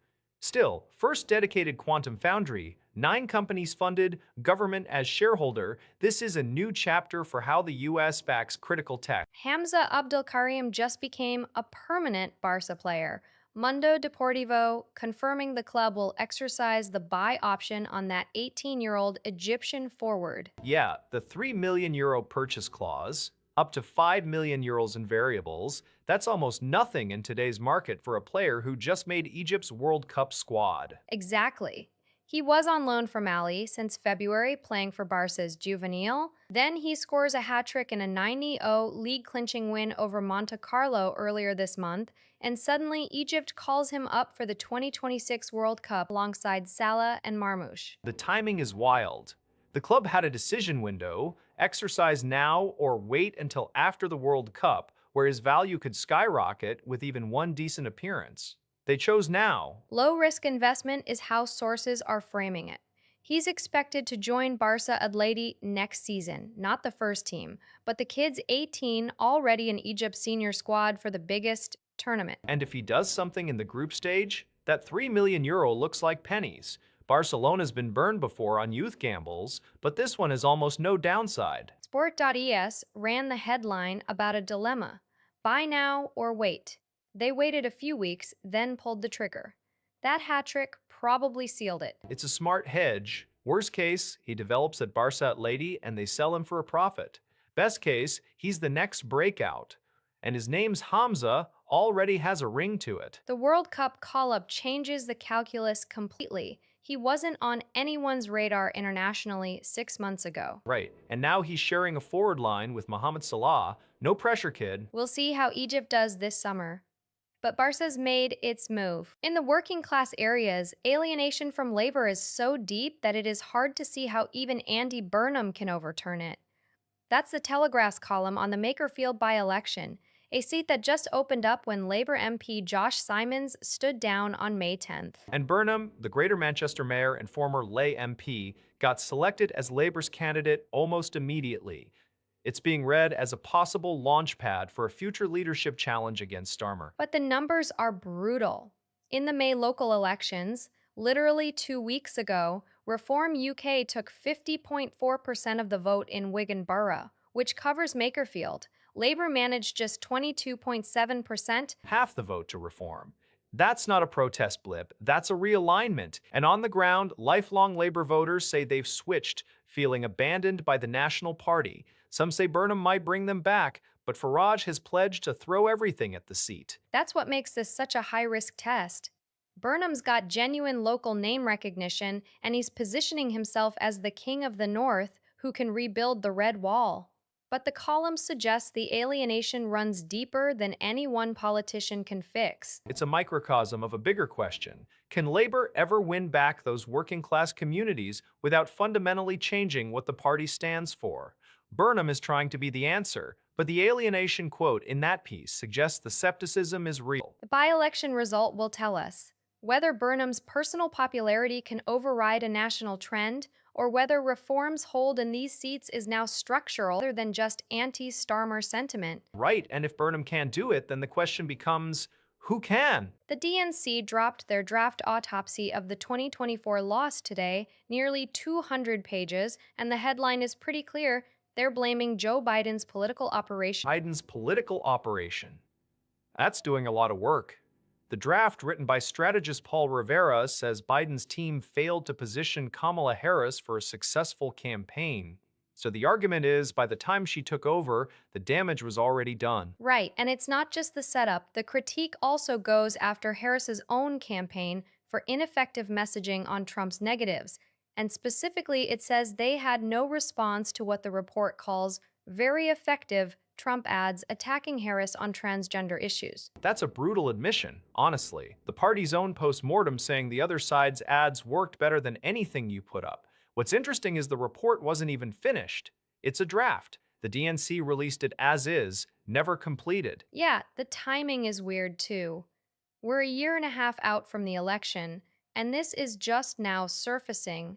Still, first dedicated quantum foundry, 9 companies funded, government as shareholder. This is a new chapter for how the U.S. backs critical tech. Hamza Abdul Karim just became a permanent Barca player. Mundo Deportivo confirming the club will exercise the buy option on that 18-year-old Egyptian forward. Yeah, the €3 million purchase clause, up to €5 million in variables, that's almost nothing in today's market for a player who just made Egypt's World Cup squad. Exactly. He was on loan from Mali since February, playing for Barca's Juvenile. Then he scores a hat-trick in a 9-0 league-clinching win over Monte Carlo earlier this month, and suddenly Egypt calls him up for the 2026 World Cup alongside Salah and Marmoush. The timing is wild. The club had a decision window, exercise now or wait until after the World Cup, where his value could skyrocket with even one decent appearance. They chose now. Low-risk investment is how sources are framing it. He's expected to join Barca Atleti next season, not the first team, but the kid's 18, already in Egypt's senior squad for the biggest tournament. And if he does something in the group stage, that €3 million looks like pennies. Barcelona's been burned before on youth gambles, but this one is almost no downside. Sport.es ran the headline about a dilemma: buy now or wait. They waited a few weeks, then pulled the trigger. That hat-trick probably sealed it. It's a smart hedge. Worst case, he develops at Barca Atleti and they sell him for a profit. Best case, he's the next breakout. And his name's Hamza, already has a ring to it. The World Cup call-up changes the calculus completely. He wasn't on anyone's radar internationally 6 months ago. Right, and now he's sharing a forward line with Mohamed Salah. No pressure, kid. We'll see how Egypt does this summer. But Barca's made its move. In the working class areas, alienation from labor is so deep that it is hard to see how even Andy Burnham can overturn it. That's the Telegraph's column on the Makerfield by-election, a seat that just opened up when Labour MP Josh Simons stood down on May 10th. And Burnham, the Greater Manchester mayor and former Lay MP, got selected as Labour's candidate almost immediately. It's being read as a possible launchpad for a future leadership challenge against Starmer. But the numbers are brutal. In the May local elections, literally 2 weeks ago, Reform UK took 50.4% of the vote in Wigan Borough, which covers Makerfield. Labour managed just 22.7%. Half the vote to Reform. That's not a protest blip, that's a realignment. And on the ground, lifelong Labour voters say they've switched, feeling abandoned by the National Party. Some say Burnham might bring them back, but Farage has pledged to throw everything at the seat. That's what makes this such a high risk test. Burnham's got genuine local name recognition, and he's positioning himself as the king of the North who can rebuild the Red Wall. But the column suggests the alienation runs deeper than any one politician can fix. It's a microcosm of a bigger question. Can labor ever win back those working class communities without fundamentally changing what the party stands for? Burnham is trying to be the answer, but the alienation quote in that piece suggests the skepticism is real. The by election result will tell us whether Burnham's personal popularity can override a national trend, or whether reforms hold in these seats is now structural rather than just anti Starmer sentiment. Right, and if Burnham can't do it, then the question becomes who can? The DNC dropped their draft autopsy of the 2024 loss today, nearly 200 pages, and the headline is pretty clear. They're blaming Joe Biden's political operation. Biden's political operation. That's doing a lot of work. The draft, written by strategist Paul Rivera, says Biden's team failed to position Kamala Harris for a successful campaign. So the argument is, by the time she took over, the damage was already done. Right, and it's not just the setup. The critique also goes after Harris's own campaign for ineffective messaging on Trump's negatives. And specifically, it says they had no response to what the report calls very effective Trump ads attacking Harris on transgender issues. That's a brutal admission, honestly. The party's own postmortem saying the other side's ads worked better than anything you put up. What's interesting is the report wasn't even finished. It's a draft. The DNC released it as is, never completed. Yeah, the timing is weird too. We're a year and a half out from the election, and this is just now surfacing.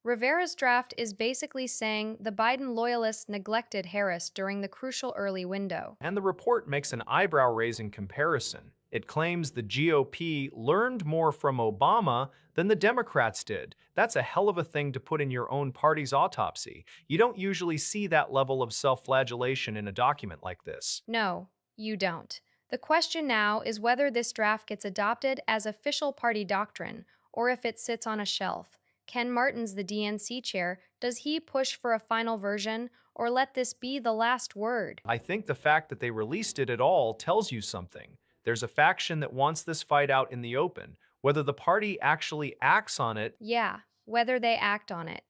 Rivera's draft is basically saying the Biden loyalists neglected Harris during the crucial early window. And the report makes an eyebrow-raising comparison. It claims the GOP learned more from Obama than the Democrats did. That's a hell of a thing to put in your own party's autopsy. You don't usually see that level of self-flagellation in a document like this. No, you don't. The question now is whether this draft gets adopted as official party doctrine or if it sits on a shelf. Ken Martin's the DNC chair. Does he push for a final version or let this be the last word? I think the fact that they released it at all tells you something. There's a faction that wants this fight out in the open. Whether the party actually acts on it, Yeah, whether they act on it.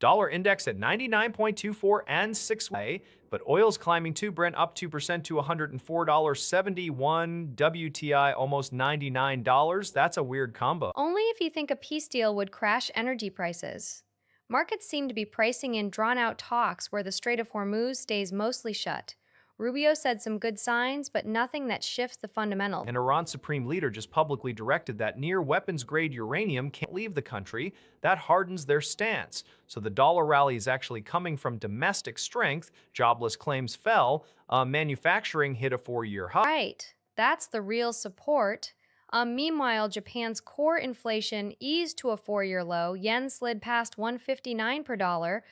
dollar index at 99.24 and 6 way, but oil's climbing too. Brent up 2% to $104.71. WTI almost $99. That's a weird combo. Only if you think a peace deal would crash energy prices. Markets seem to be pricing in drawn-out talks where the Strait of Hormuz stays mostly shut. Rubio said some good signs, but nothing that shifts the fundamentals. An Iran supreme leader just publicly directed that near weapons-grade uranium can't leave the country. That hardens their stance. So the dollar rally is actually coming from domestic strength. Jobless claims fell. Manufacturing hit a 4-year high. Right, that's the real support. Meanwhile, Japan's core inflation eased to a 4-year low. Yen slid past 159 per dollar.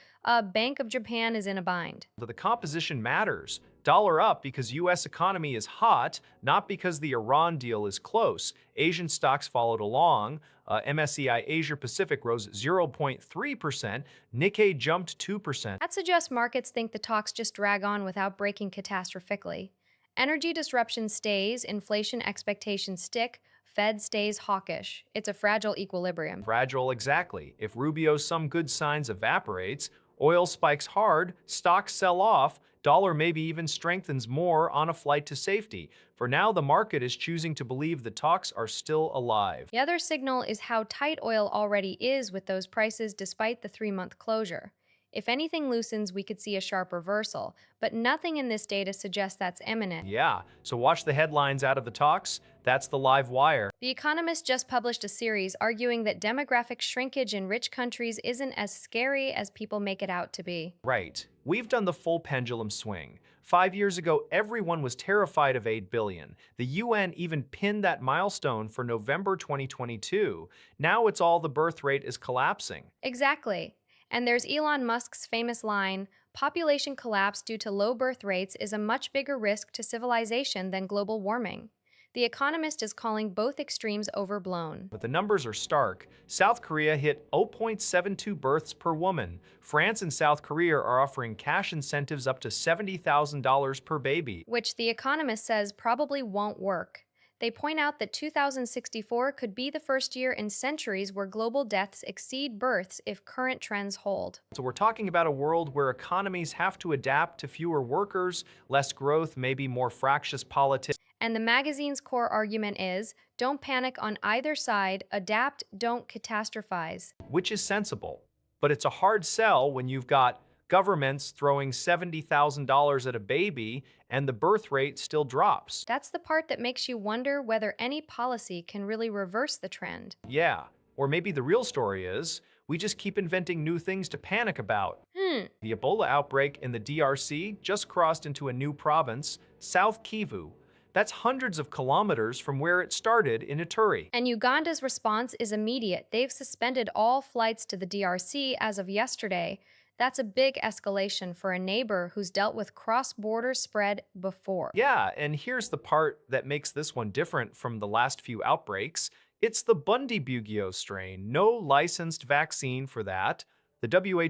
Bank of Japan is in a bind. So the composition matters. Dollar up because U.S. economy is hot, not because the Iran deal is close. Asian stocks followed along. MSCI Asia Pacific rose 0.3%. Nikkei jumped 2%. That suggests markets think the talks just drag on without breaking catastrophically. Energy disruption stays, inflation expectations stick, Fed stays hawkish. It's a fragile equilibrium. Fragile, exactly. If Rubio's some good signs evaporates, oil spikes hard, stocks sell off, dollar maybe even strengthens more on a flight to safety. For now, the market is choosing to believe the talks are still alive. The other signal is how tight oil already is with those prices despite the 3-month closure. If anything loosens, we could see a sharp reversal, but nothing in this data suggests that's imminent. Yeah, so watch the headlines out of the talks. That's the live wire. The Economist just published a series arguing that demographic shrinkage in rich countries isn't as scary as people make it out to be. Right. We've done the full pendulum swing. 5 years ago, everyone was terrified of 8 billion. The UN even pinned that milestone for November 2022. Now it's all the birth rate is collapsing. Exactly. And there's Elon Musk's famous line, population collapse due to low birth rates is a much bigger risk to civilization than global warming. The Economist is calling both extremes overblown. But the numbers are stark. South Korea hit 0.72 births per woman. France and South Korea are offering cash incentives up to $70,000 per baby. Which The Economist says probably won't work. They point out that 2064 could be the first year in centuries where global deaths exceed births if current trends hold. So we're talking about a world where economies have to adapt to fewer workers, less growth, maybe more fractious politics, And the magazine's core argument is don't panic on either side, adapt, don't catastrophize. which is sensible. But it's a hard sell when you've got governments throwing $70,000 at a baby and the birth rate still drops. That's the part that makes you wonder whether any policy can really reverse the trend. Yeah, or maybe the real story is we just keep inventing new things to panic about. The Ebola outbreak in the DRC just crossed into a new province, South Kivu. That's hundreds of kilometers from where it started in Ituri. And Uganda's response is immediate. They've suspended all flights to the DRC as of yesterday. That's a big escalation for a neighbor who's dealt with cross border spread before. Yeah, and here's the part that makes this one different from the last few outbreaks. It's the Bundibugyo strain. No licensed vaccine for that. The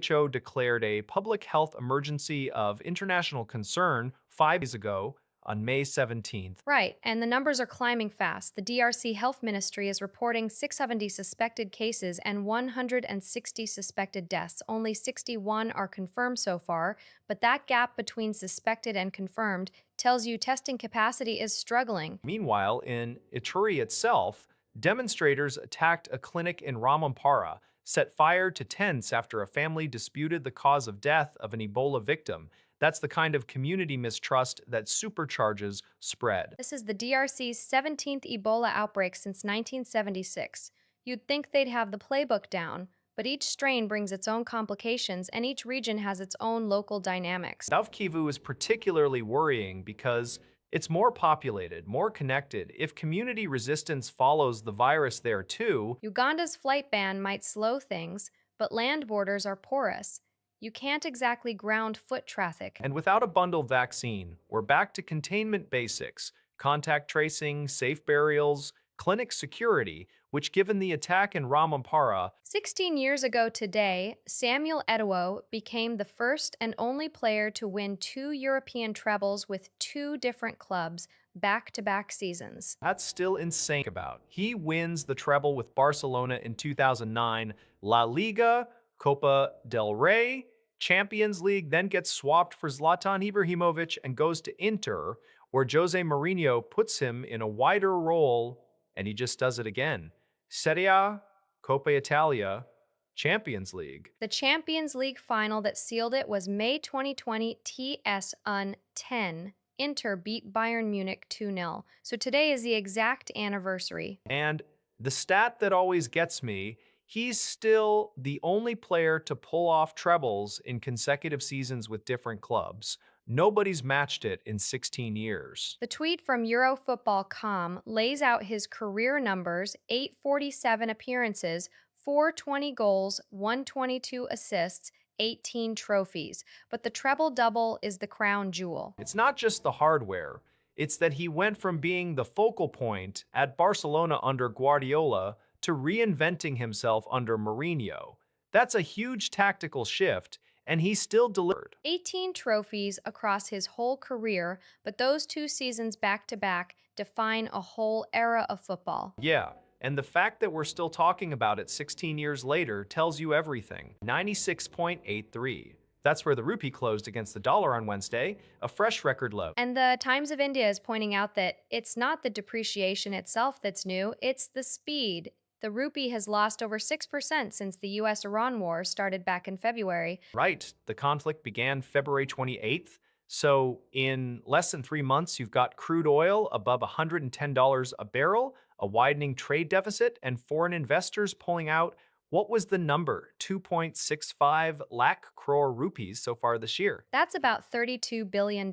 WHO declared a public health emergency of international concern 5 days ago on May 17th. Right, and the numbers are climbing fast. The DRC Health Ministry is reporting 670 suspected cases and 160 suspected deaths. Only 61 are confirmed so far, but that gap between suspected and confirmed tells you testing capacity is struggling. Meanwhile, in Ituri itself, demonstrators attacked a clinic in Ramampara, set fire to tents after a family disputed the cause of death of an Ebola victim. That's the kind of community mistrust that supercharges spread. This is the DRC's 17th Ebola outbreak since 1976. You'd think they'd have the playbook down, but each strain brings its own complications and each region has its own local dynamics. South Kivu is particularly worrying because it's more populated, more connected. If community resistance follows the virus there too, Uganda's flight ban might slow things, but land borders are porous. You can't exactly ground foot traffic. and without a bundled vaccine, we're back to containment basics, contact tracing, safe burials, clinic security, which given the attack in Ramampara, 16 years ago today, Samuel Eto'o became the first and only player to win 2 European trebles with 2 different clubs back-to-back seasons. that's still insane about. He wins the treble with Barcelona in 2009, La Liga, Copa del Rey, Champions League, then gets swapped for Zlatan Ibrahimovic and goes to Inter, where Jose Mourinho puts him in a wider role, and he just does it again. Serie A, Coppa Italia, Champions League. The Champions League final that sealed it was May 2020 TS-10. Inter beat Bayern Munich 2-0. So today is the exact anniversary. And the stat that always gets me, he's still the only player to pull off trebles in consecutive seasons with different clubs. Nobody's matched it in 16 years. The tweet from Eurofootball.com lays out his career numbers: 847 appearances, 420 goals, 122 assists, 18 trophies. But the treble-double is the crown jewel. It's not just the hardware, it's that he went from being the focal point at Barcelona under Guardiola to reinventing himself under Mourinho. That's a huge tactical shift, and he still delivered. 18 trophies across his whole career, but those 2 seasons back-to-back define a whole era of football. Yeah, and the fact that we're still talking about it 16 years later tells you everything. 96.83. That's where the rupee closed against the dollar on Wednesday, a fresh record low. And the Times of India is pointing out that it's not the depreciation itself that's new, it's the speed. The rupee has lost over 6% since the US-Iran war started back in February. Right, the conflict began February 28th. So in less than 3 months, you've got crude oil above $110 a barrel, a widening trade deficit, and foreign investors pulling out. What was the number? 2.65 lakh crore rupees so far this year. That's about $32 billion,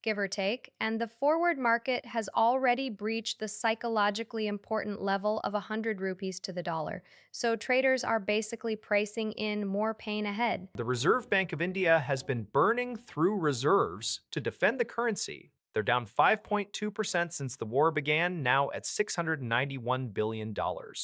give or take, and the forward market has already breached the psychologically important level of 100 rupees to the dollar. So traders are basically pricing in more pain ahead. The Reserve Bank of India has been burning through reserves to defend the currency. They're down 5.2% since the war began, now at $691 billion.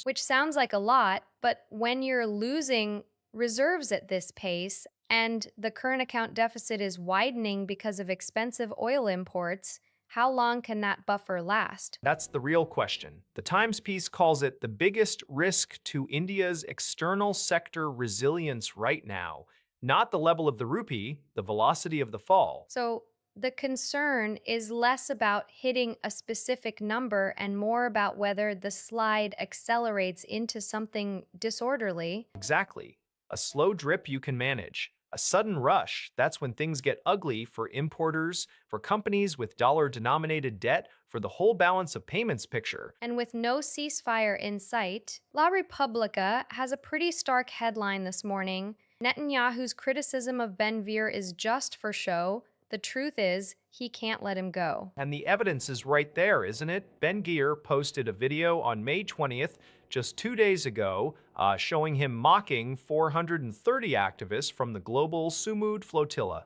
Which sounds like a lot, but when you're losing reserves at this pace and the current account deficit is widening because of expensive oil imports, how long can that buffer last? That's the real question. The Times piece calls it the biggest risk to India's external sector resilience right now. Not the level of the rupee, the velocity of the fall. So the concern is less about hitting a specific number and more about whether the slide accelerates into something disorderly. Exactly. A slow drip you can manage. A sudden rush, that's when things get ugly for importers, for companies with dollar-denominated debt, for the whole balance of payments picture. And with no ceasefire in sight, La Repubblica has a pretty stark headline this morning. Netanyahu's criticism of Ben-Gvir is just for show. The truth is, he can't let him go. And the evidence is right there, isn't it? Ben-Gvir posted a video on May 20th, just 2 days ago, showing him mocking 430 activists from the global Sumud flotilla.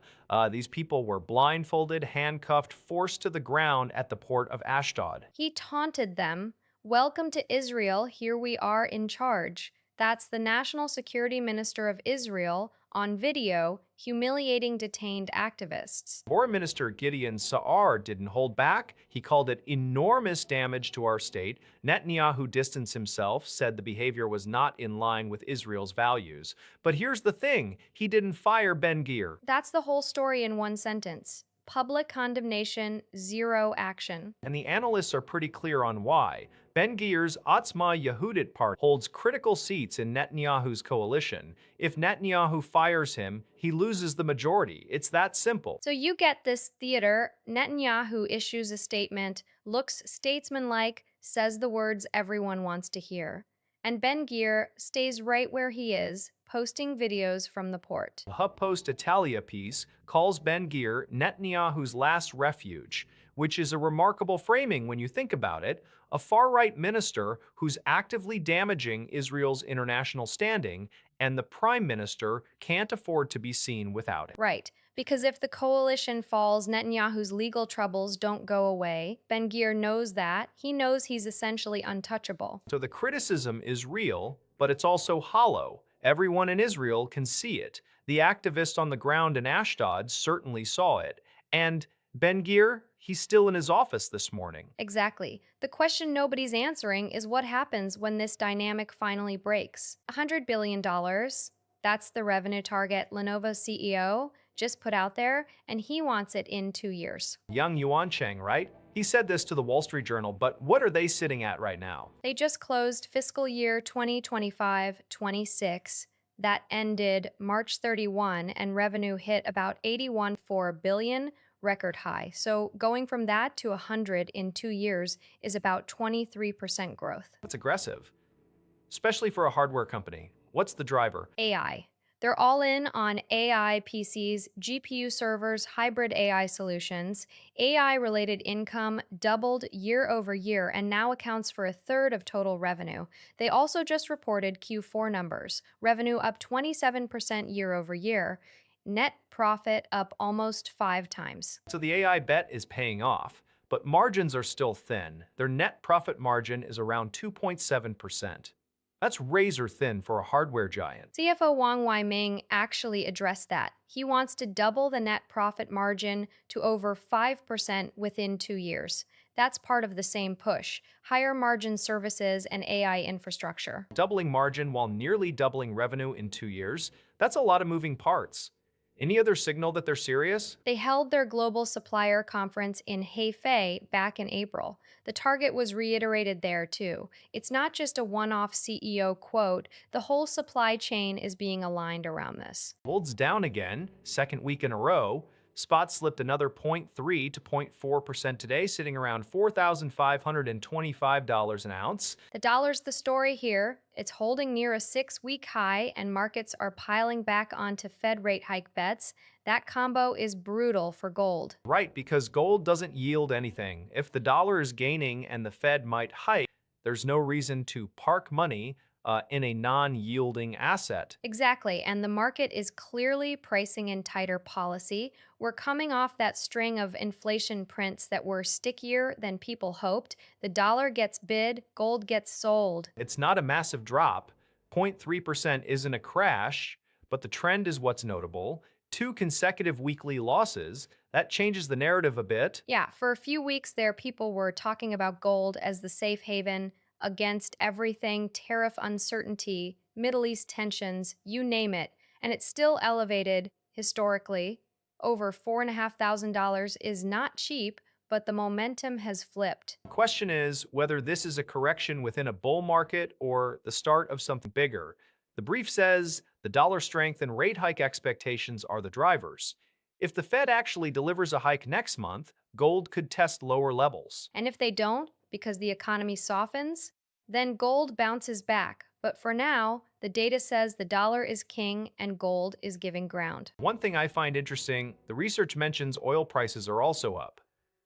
These people were blindfolded, handcuffed, forced to the ground at the port of Ashdod. He taunted them. Welcome to Israel, here we are in charge. That's the National Security Minister of Israel on video humiliating detained activists. Foreign Minister Gideon Sa'ar didn't hold back. He called it enormous damage to our state. Netanyahu distanced himself, said the behavior was not in line with Israel's values. But here's the thing, he didn't fire Ben-Gvir. That's the whole story in one sentence. Public condemnation, zero action. And the analysts are pretty clear on why. Ben-Gvir's Otzma Yehudit party holds critical seats in Netanyahu's coalition. If Netanyahu fires him, he loses the majority. It's that simple. So you get this theater. Netanyahu issues a statement, looks statesmanlike, says the words everyone wants to hear. And Ben-Gvir stays right where he is, posting videos from the port. The HuffPost Italia piece calls Ben-Gvir Netanyahu's last refuge, which is a remarkable framing when you think about it. A far-right minister who's actively damaging Israel's international standing, and the prime minister can't afford to be seen without it. Right, because if the coalition falls, Netanyahu's legal troubles don't go away. Ben-Gvir knows that. He knows he's essentially untouchable. So the criticism is real, but it's also hollow. Everyone in Israel can see it. The activists on the ground in Ashdod certainly saw it. And Ben-Gvir, he's still in his office this morning. Exactly. The question nobody's answering is what happens when this dynamic finally breaks. $100 billion, that's the revenue target Lenovo's CEO just put out there, and he wants it in 2 years. Young Yuancheng, right? He said this to the Wall Street Journal, but what are they sitting at right now? They just closed fiscal year 2025-26 that ended March 31, and revenue hit about $81.4 billion, record high. So going from that to 100 in 2 years is about 23% growth. That's aggressive, especially for a hardware company. What's the driver? AI. They're all in on AI PCs, GPU servers, hybrid AI solutions. AI-related income doubled year over year and now accounts for a third of total revenue. They also just reported Q4 numbers. Revenue up 27% year over year. Net profit up almost 5 times. So the AI bet is paying off, but margins are still thin. Their net profit margin is around 2.7%. That's razor thin for a hardware giant. CFO Wang Weiming actually addressed that. He wants to double the net profit margin to over 5% within 2 years. That's part of the same push, higher margin services and AI infrastructure. Doubling margin while nearly doubling revenue in 2 years, that's a lot of moving parts. Any other signal that they're serious? They held their global supplier conference in Hefei back in April. The target was reiterated there too. It's not just a one-off CEO quote, the whole supply chain is being aligned around this. Gold's down again, second week in a row. Spot slipped another 0.3 to 0.4% today, sitting around $4,525 an ounce. The dollar's the story here. It's holding near a 6-week high, and markets are piling back onto Fed rate hike bets. That combo is brutal for gold. Right, because gold doesn't yield anything. If the dollar is gaining and the Fed might hike, there's no reason to park money in a non-yielding asset. Exactly, and the market is clearly pricing in tighter policy. We're coming off that string of inflation prints that were stickier than people hoped. The dollar gets bid, gold gets sold. It's not a massive drop. 0.3% isn't a crash, but the trend is what's notable. Two consecutive weekly losses, that changes the narrative a bit. Yeah, for a few weeks there, people were talking about gold as the safe haven against everything tariff uncertainty, Middle East tensions, you name it. And it's still elevated historically. Over $4,500 is not cheap, but the momentum has flipped. The question is whether this is a correction within a bull market or the start of something bigger. The brief says the dollar strength and rate hike expectations are the drivers. If the Fed actually delivers a hike next month, gold could test lower levels. And if they don't, because the economy softens, then gold bounces back. But for now, the data says the dollar is king and gold is giving ground. One thing I find interesting, the research mentions oil prices are also up.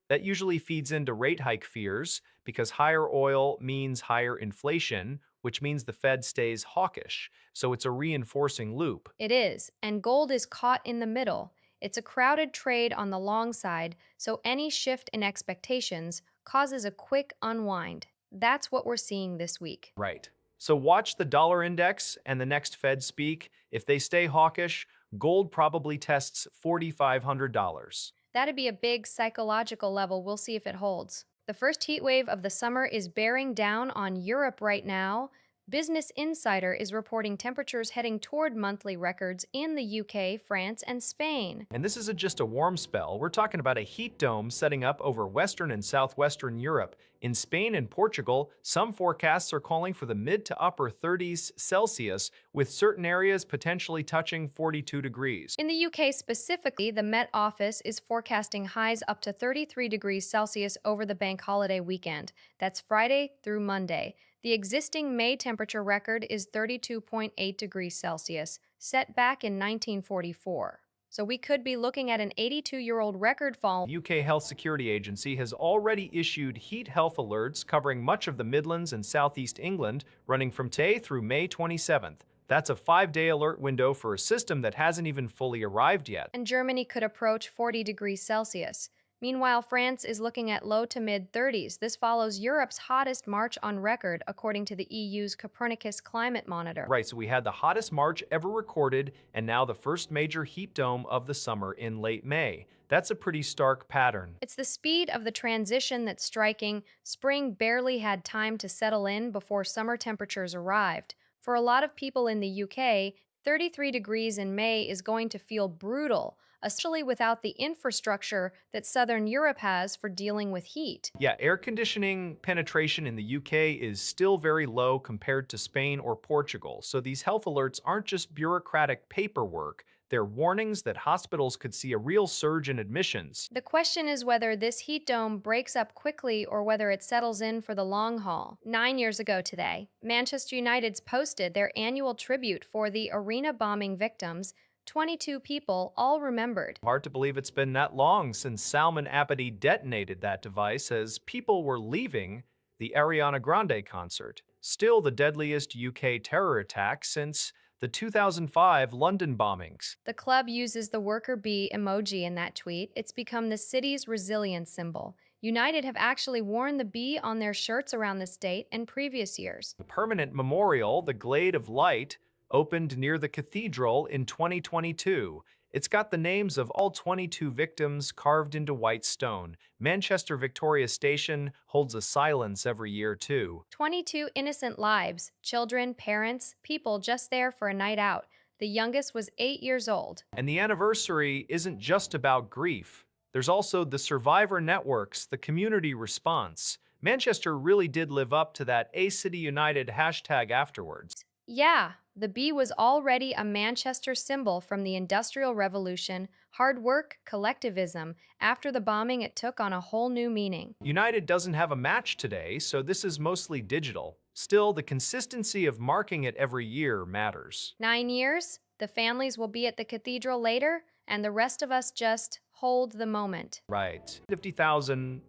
That usually feeds into rate hike fears because higher oil means higher inflation, which means the Fed stays hawkish. So it's a reinforcing loop. It is, and gold is caught in the middle. It's a crowded trade on the long side, so any shift in expectations causes a quick unwind. That's what we're seeing this week. Right. So watch the dollar index and the next Fed speak. If they stay hawkish, gold probably tests $4,500. That'd be a big psychological level. We'll see if it holds. The first heat wave of the summer is bearing down on Europe right now. Business Insider is reporting temperatures heading toward monthly records in the UK, France, and Spain. And this isn't just a warm spell. We're talking about a heat dome setting up over Western and Southwestern Europe. In Spain and Portugal, some forecasts are calling for the mid to upper 30s Celsius, with certain areas potentially touching 42 degrees. In the UK specifically, the Met Office is forecasting highs up to 33 degrees Celsius over the bank holiday weekend. That's Friday through Monday. The existing May temperature record is 32.8 degrees Celsius, set back in 1944. So we could be looking at an 82-year-old record fall. The UK Health Security Agency has already issued heat health alerts covering much of the Midlands and Southeast England, running from today through May 27th. That's a 5-day alert window for a system that hasn't even fully arrived yet. And Germany could approach 40 degrees Celsius. Meanwhile, France is looking at low to mid 30s. This follows Europe's hottest March on record, according to the EU's Copernicus Climate Monitor. Right, so we had the hottest March ever recorded, and now the first major heat dome of the summer in late May. That's a pretty stark pattern. It's the speed of the transition that's striking. Spring barely had time to settle in before summer temperatures arrived. For a lot of people in the UK, 33 degrees in May is going to feel brutal, especially without the infrastructure that Southern Europe has for dealing with heat. Yeah, air conditioning penetration in the UK is still very low compared to Spain or Portugal, so these health alerts aren't just bureaucratic paperwork. They're warnings that hospitals could see a real surge in admissions. The question is whether this heat dome breaks up quickly or whether it settles in for the long haul. 9 years ago today, Manchester United's posted their annual tribute for the arena bombing victims. 22 people, all remembered. Hard to believe it's been that long since Salman Abedi detonated that device as people were leaving the Ariana Grande concert. Still the deadliest UK terror attack since the 2005 London bombings. The club uses the worker bee emoji in that tweet. It's become the city's resilience symbol. United have actually worn the bee on their shirts around this date and previous years. The permanent memorial, the Glade of Light, opened near the cathedral in 2022. It's got the names of all 22 victims carved into white stone. Manchester Victoria Station holds a silence every year, too. 22 innocent lives, children, parents, people just there for a night out. The youngest was 8 years old. And the anniversary isn't just about grief. There's also the survivor networks, the community response. Manchester really did live up to that A City United hashtag afterwards. Yeah, the bee was already a Manchester symbol from the Industrial Revolution, hard work, collectivism. After the bombing, it took on a whole new meaning. United doesn't have a match today, so this is mostly digital. Still, the consistency of marking it every year matters. 9 years, the families will be at the cathedral later, and the rest of us just hold the moment. Right. 50,000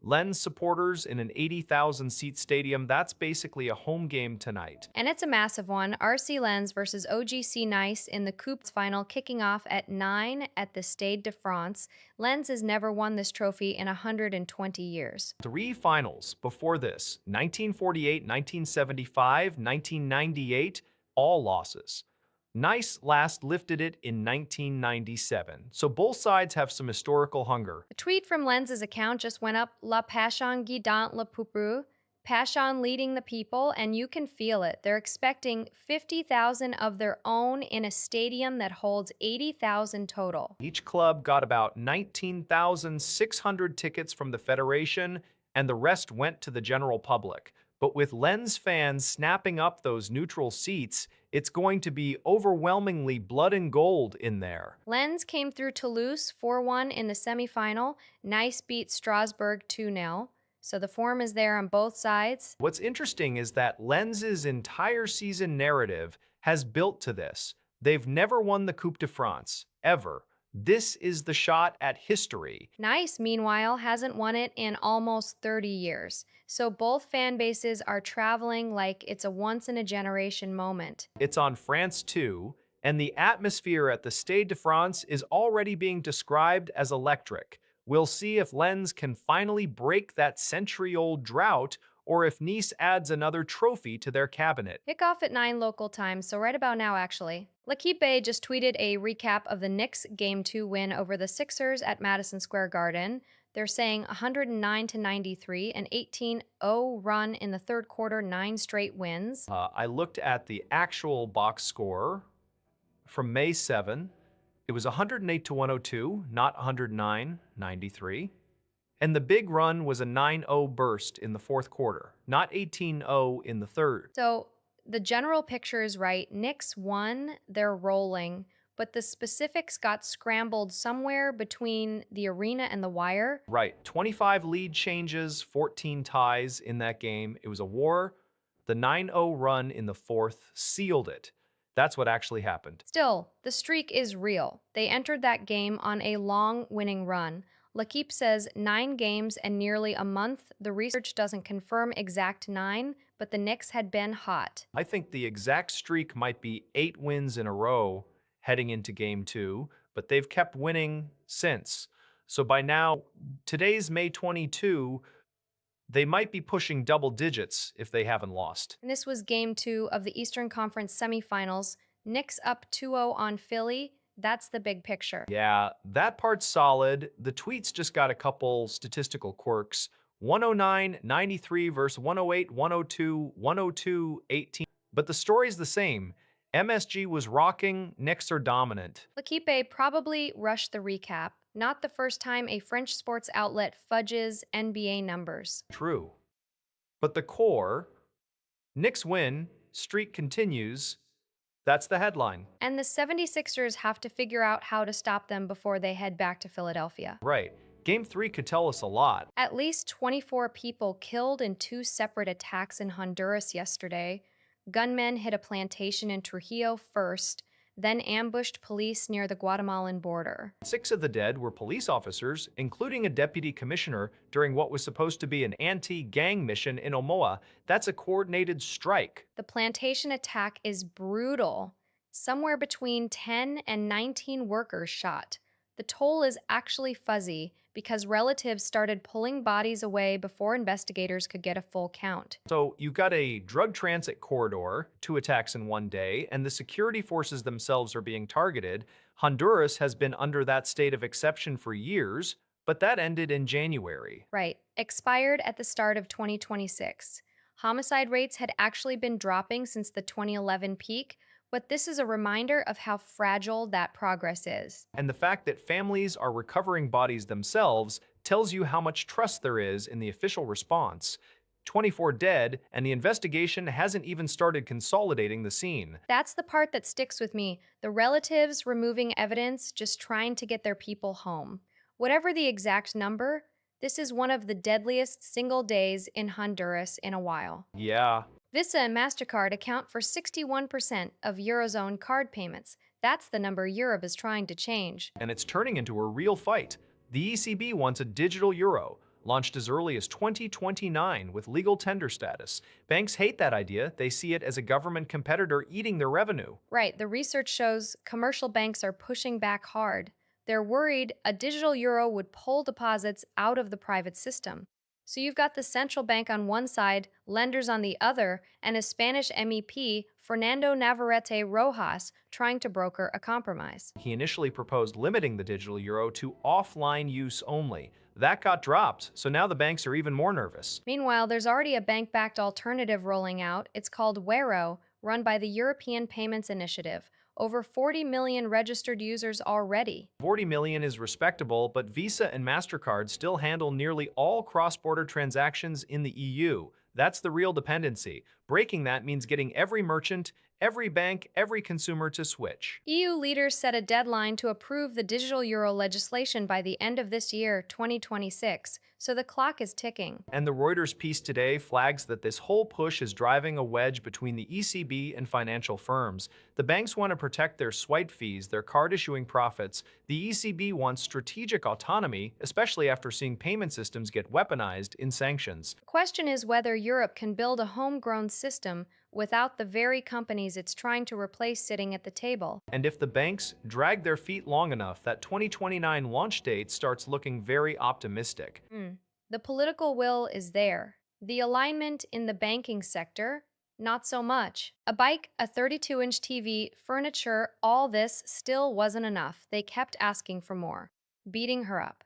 Lens supporters in an 80,000-seat stadium, that's basically a home game tonight. And it's a massive one. RC Lens versus OGC Nice in the Coupe's final, kicking off at 9 at the Stade de France. Lens has never won this trophy in 120 years. Three finals before this: 1948, 1975, 1998, all losses. Nice last lifted it in 1997, so both sides have some historical hunger. A tweet from Lens's account just went up: La passion guidant le peuple. Passion leading the people, and you can feel it. They're expecting 50,000 of their own in a stadium that holds 80,000 total. Each club got about 19,600 tickets from the federation, and the rest went to the general public. But with Lens fans snapping up those neutral seats, it's going to be overwhelmingly blood and gold in there. Lens came through Toulouse 4-1 in the semifinal. Nice beat Strasbourg 2-0. So the form is there on both sides. What's interesting is that Lens's entire season narrative has built to this. They've never won the Coupe de France, ever. This is the shot at history. Nice, meanwhile, hasn't won it in almost 30 years. So both fan bases are traveling like it's a once-in-a-generation moment. It's on France too, and the atmosphere at the Stade de France is already being described as electric. We'll see if Lens can finally break that century-old drought, or if Nice adds another trophy to their cabinet. Kickoff at 9 local time, so right about now, actually. L'Equipe just tweeted a recap of the Knicks' Game 2 win over the Sixers at Madison Square Garden. They're saying 109-93, an 18-0 run in the third quarter, 9 straight wins. I looked at the actual box score from May 7. It was 108-102, not 109-93. And the big run was a 9-0 burst in the fourth quarter, not 18-0 in the third. So the general picture is right. Knicks won, they're rolling, but the specifics got scrambled somewhere between the arena and the wire. Right, 25 lead changes, 14 ties in that game. It was a war. The 9-0 run in the fourth sealed it. That's what actually happened. Still, the streak is real. They entered that game on a long winning run. L'Equipe says 9 games and nearly a month. The research doesn't confirm exact 9, but the Knicks had been hot. I think the exact streak might be 8 wins in a row heading into Game 2, but they've kept winning since. So by now, today's May 22, they might be pushing double digits if they haven't lost. And this was Game 2 of the Eastern Conference semifinals. Knicks up 2-0 on Philly. That's the big picture. Yeah, that part's solid. The tweets just got a couple statistical quirks. 109-93 versus 108-102, 102-18. But the story's the same. MSG was rocking, Knicks are dominant. L'Equipe probably rushed the recap. Not the first time a French sports outlet fudges NBA numbers. True. But the core, Knicks win, streak continues. That's the headline. And the 76ers have to figure out how to stop them before they head back to Philadelphia. Right. Game 3 could tell us a lot. At least 24 people killed in 2 separate attacks in Honduras yesterday. Gunmen hit a plantation in Trujillo first, then ambushed police near the Guatemalan border. 6 of the dead were police officers, including a deputy commissioner, during what was supposed to be an anti-gang mission in Omoa. That's a coordinated strike. The plantation attack is brutal. Somewhere between 10 and 19 workers shot. The toll is actually fuzzy because relatives started pulling bodies away before investigators could get a full count. So you got a drug transit corridor, 2 attacks in one day, and the security forces themselves are being targeted. Honduras has been under that state of exception for years, but that ended in January. Right, expired at the start of 2026. Homicide rates had actually been dropping since the 2011 peak, but this is a reminder of how fragile that progress is. And the fact that families are recovering bodies themselves tells you how much trust there is in the official response. 24 dead, and the investigation hasn't even started consolidating the scene. That's the part that sticks with me. The relatives removing evidence, just trying to get their people home. Whatever the exact number, this is one of the deadliest single days in Honduras in a while. Yeah. Visa and MasterCard account for 61% of Eurozone card payments. That's the number Europe is trying to change. And it's turning into a real fight. The ECB wants a digital euro. launched as early as 2029 with legal tender status. Banks hate that idea. They see it as a government competitor eating their revenue. Right, the research shows commercial banks are pushing back hard. They're worried a digital euro would pull deposits out of the private system. So you've got the central bank on one side, lenders on the other, and a Spanish MEP, Fernando Navarrete Rojas, trying to broker a compromise. He initially proposed limiting the digital euro to offline use only. That got dropped, so now the banks are even more nervous. Meanwhile, there's already a bank backed alternative rolling out. It's called Wero, run by the European Payments Initiative. Over 40 million registered users already. 40 million is respectable, but Visa and MasterCard still handle nearly all cross-border transactions in the EU. That's the real dependency. Breaking that means getting every merchant, every bank, every consumer to switch. EU leaders set a deadline to approve the digital euro legislation by the end of this year, 2026, so the clock is ticking. And the Reuters piece today flags that this whole push is driving a wedge between the ECB and financial firms. The banks want to protect their swipe fees, their card issuing profits. The ECB wants strategic autonomy, especially after seeing payment systems get weaponized in sanctions. The question is whether Europe can build a homegrown system without the very companies it's trying to replace sitting at the table. And if the banks drag their feet long enough, that 2029 launch date starts looking very optimistic. The political will is there. The alignment in the banking sector, not so much. A bike, a 32-inch TV, furniture, all this still wasn't enough. They kept asking for more, beating her up.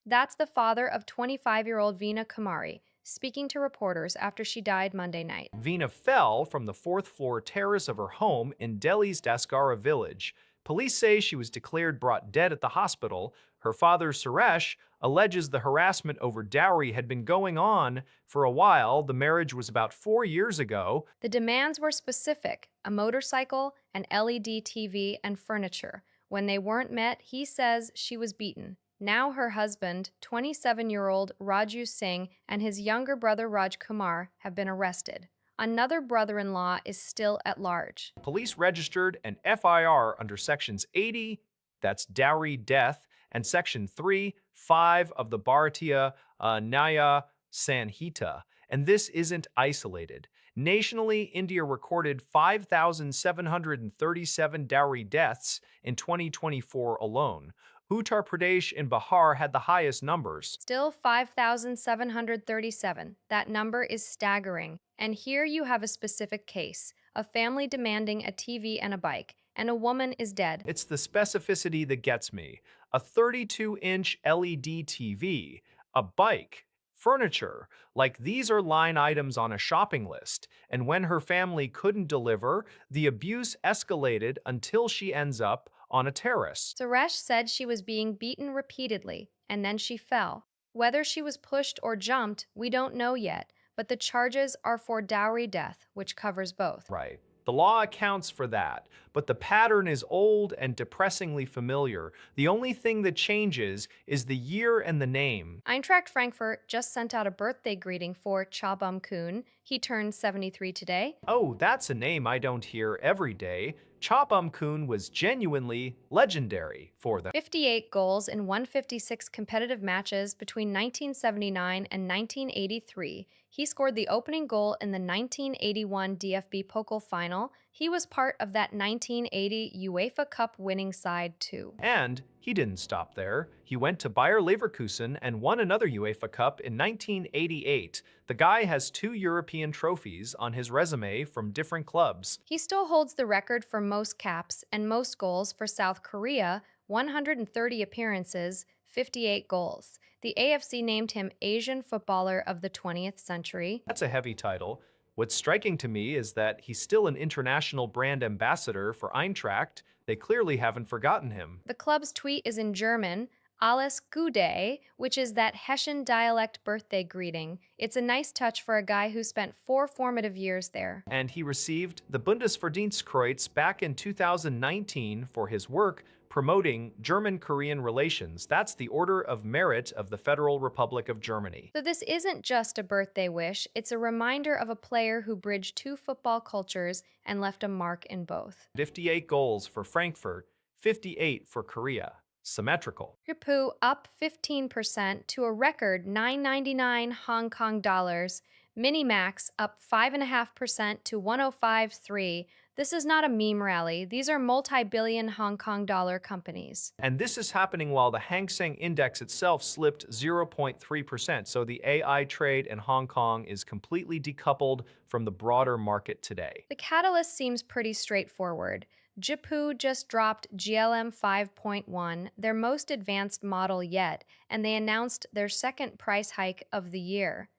That's the father of 25-year-old Veena Kumari, speaking to reporters after she died Monday night. Veena fell from the fourth-floor terrace of her home in Delhi's Daskara village. Police say she was declared brought dead at the hospital. Her father, Suresh, alleges the harassment over dowry had been going on for a while. The marriage was about 4 years ago. The demands were specific: a motorcycle, an LED TV, and furniture. When they weren't met, he says she was beaten. Now her husband, 27-year-old Raju Singh, and his younger brother Raj Kumar have been arrested. Another brother-in-law is still at large. Police registered an FIR under Sections 80, that's dowry death, and Section 3, 5 of the Bharatiya Nyaya Sanhita. And this isn't isolated. Nationally, India recorded 5,737 dowry deaths in 2024 alone. Uttar Pradesh and Bihar had the highest numbers. Still 5,737. That number is staggering. And here you have a specific case: a family demanding a TV and a bike, and a woman is dead. It's the specificity that gets me. A 32-inch LED TV, a bike, furniture, like these are line items on a shopping list. And when her family couldn't deliver, the abuse escalated until she ends up on a terrace. Suresh said she was being beaten repeatedly, and then she fell. Whether she was pushed or jumped, we don't know yet, but the charges are for dowry death, which covers both. Right. The law accounts for that, but the pattern is old and depressingly familiar. The only thing that changes is the year and the name. Eintracht Frankfurt just sent out a birthday greeting for Chabam Kuhn. He turned 73 today. Oh, that's a name I don't hear every day. Chobam Kuhn was genuinely legendary for the 58 goals in 156 competitive matches between 1979 and 1983. He scored the opening goal in the 1981 DFB Pokal final. He was part of that 1980 UEFA Cup winning side too. And he didn't stop there. He went to Bayer Leverkusen and won another UEFA Cup in 1988. The guy has 2 European trophies on his resume from different clubs. He still holds the record for most caps and most goals for South Korea, 130 appearances, 58 goals. The AFC named him Asian Footballer of the 20th Century. That's a heavy title. What's striking to me is that he's still an international brand ambassador for Eintracht. They clearly haven't forgotten him. The club's tweet is in German, Alles Gute, which is that Hessian dialect birthday greeting. It's a nice touch for a guy who spent 4 formative years there. And he received the Bundesverdienstkreuz back in 2019 for his work promoting German-Korean relations. That's the Order of Merit of the Federal Republic of Germany. So this isn't just a birthday wish, it's a reminder of a player who bridged 2 football cultures and left a mark in both. 58 goals for Frankfurt, 58 for Korea. symmetrical. Japu up 15% to a record 999 Hong Kong dollars. Minimax up 5.5% to 1053. This is not a meme rally. These are multi-billion Hong Kong dollar companies. And this is happening while the Hang Seng Index itself slipped 0.3%. So the AI trade in Hong Kong is completely decoupled from the broader market today. The catalyst seems pretty straightforward. Jipu just dropped GLM 5.1, their most advanced model yet, and they announced their second price hike of the year.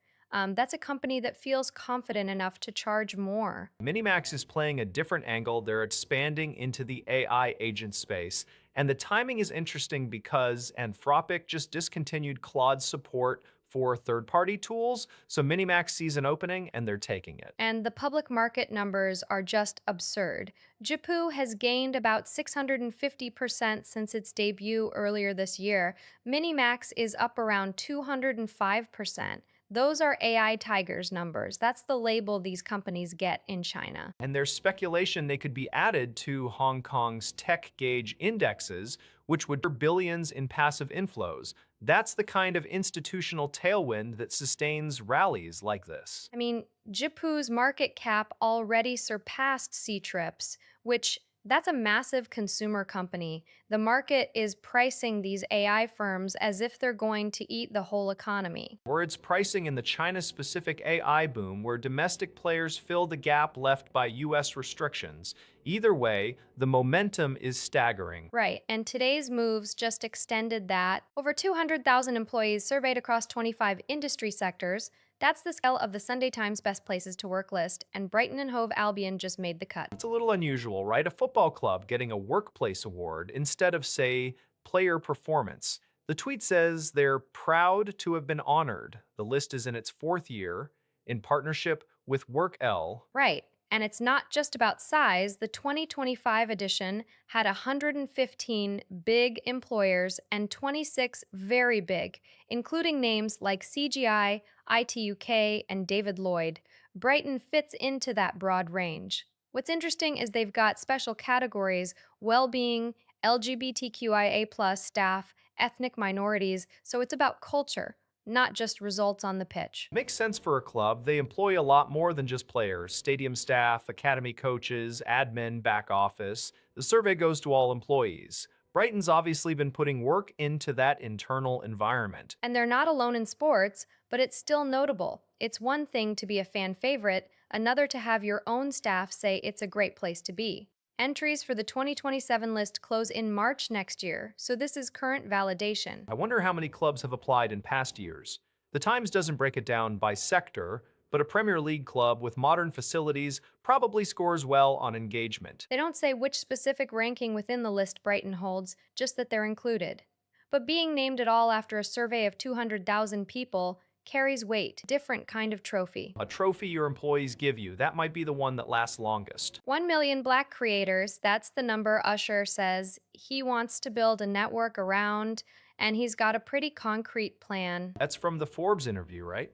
That's a company that feels confident enough to charge more. Minimax is playing a different angle. They're expanding into the AI agent space. And the timing is interesting because Anthropic just discontinued Claude's support for third-party tools. So Minimax sees an opening and they're taking it. And the public market numbers are just absurd. Jipu has gained about 650% since its debut earlier this year. Minimax is up around 205%. Those are AI Tigers numbers. That's the label these companies get in China. And there's speculation they could be added to Hong Kong's tech gauge indexes, which would trigger billions in passive inflows. That's the kind of institutional tailwind that sustains rallies like this. I mean, Jipu's market cap already surpassed C-Trips, which that's a massive consumer company. The market is pricing these AI firms as if they're going to eat the whole economy. Or it's pricing in the China-specific AI boom where domestic players fill the gap left by US restrictions. Either way, the momentum is staggering. Right, and today's moves just extended that. Over 200,000 employees surveyed across 25 industry sectors. That's the scale of the Sunday Times Best Places to Work list, and Brighton and Hove Albion just made the cut. It's a little unusual, right? A football club getting a workplace award instead of, say, player performance. The tweet says they're proud to have been honored. The list is in its fourth year in partnership with WorkL. Right. And it's not just about size. The 2025 edition had 115 big employers and 26 very big, including names like CGI, ITUK, and David Lloyd. Brighton fits into that broad range. What's interesting is they've got special categories: well-being, LGBTQIA+ staff, ethnic minorities, so it's about culture, not just results on the pitch. Makes sense for a club. They employ a lot more than just players: stadium staff, academy coaches, admin, back office. The survey goes to all employees. Brighton's obviously been putting work into that internal environment. And they're not alone in sports, but it's still notable. It's one thing to be a fan favorite, another to have your own staff say it's a great place to be. Entries for the 2027 list close in March next year, so this is current validation. I wonder how many clubs have applied in past years. The Times doesn't break it down by sector, but a Premier League club with modern facilities probably scores well on engagement. They don't say which specific ranking within the list Brighton holds, just that they're included. But being named at all after a survey of 200,000 people carries weight, different kind of trophy. A trophy your employees give you, that might be the one that lasts longest. 1 million Black creators, that's the number Usher says he wants to build a network around, and he's got a pretty concrete plan. That's from the Forbes interview, right?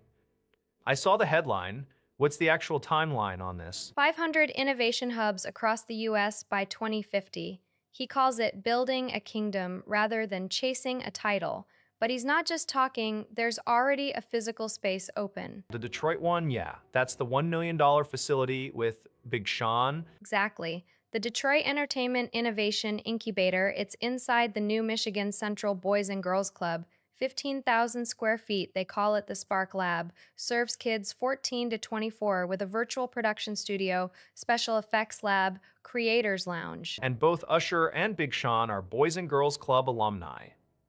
I saw the headline. What's the actual timeline on this? 500 innovation hubs across the US by 2050. He calls it building a kingdom rather than chasing a title. But he's not just talking, there's already a physical space open. The Detroit one, yeah. That's the $1 million facility with Big Sean. Exactly. The Detroit Entertainment Innovation Incubator, it's inside the new Michigan Central Boys and Girls Club. 15,000 square feet, they call it the Spark Lab, serves kids 14 to 24 with a virtual production studio, special effects lab, creators lounge. And both Usher and Big Sean are Boys and Girls Club alumni.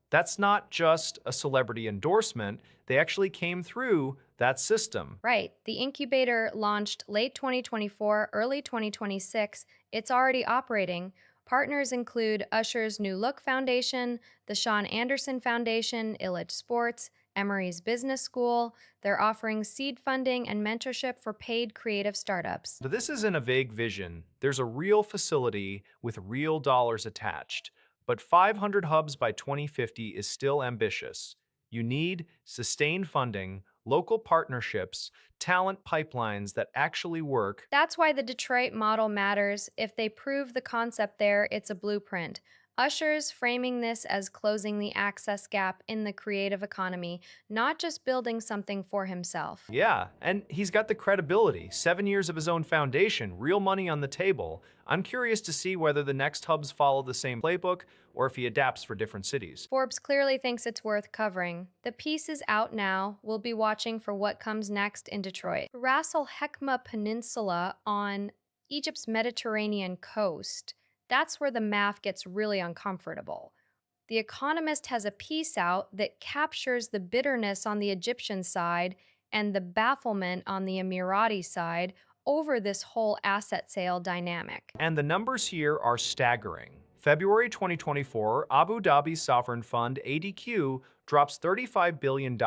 That's not just a celebrity endorsement, they actually came through that system. Right. The incubator launched late 2024, early 2026. It's already operating. Partners include Usher's New Look Foundation, the Sean Anderson Foundation, Illich Sports, Emory's Business School. They're offering seed funding and mentorship for paid creative startups. But this isn't a vague vision. There's a real facility with real dollars attached. But 500 hubs by 2050 is still ambitious. You need sustained funding, local partnerships, talent pipelines that actually work. That's why the Detroit model matters. If they prove the concept there, it's a blueprint. Usher's framing this as closing the access gap in the creative economy, not just building something for himself. Yeah, and he's got the credibility. 7 years of his own foundation, real money on the table. I'm curious to see whether the next hubs follow the same playbook or if he adapts for different cities. Forbes clearly thinks it's worth covering. The piece is out now. We'll be watching for what comes next in Detroit. Ras Al Hekma Peninsula on Egypt's Mediterranean coast. That's where the math gets really uncomfortable. The Economist has a piece out that captures the bitterness on the Egyptian side and the bafflement on the Emirati side over this whole asset sale dynamic. And the numbers here are staggering. February 2024, Abu Dhabi's sovereign fund ADQ drops $35 billion,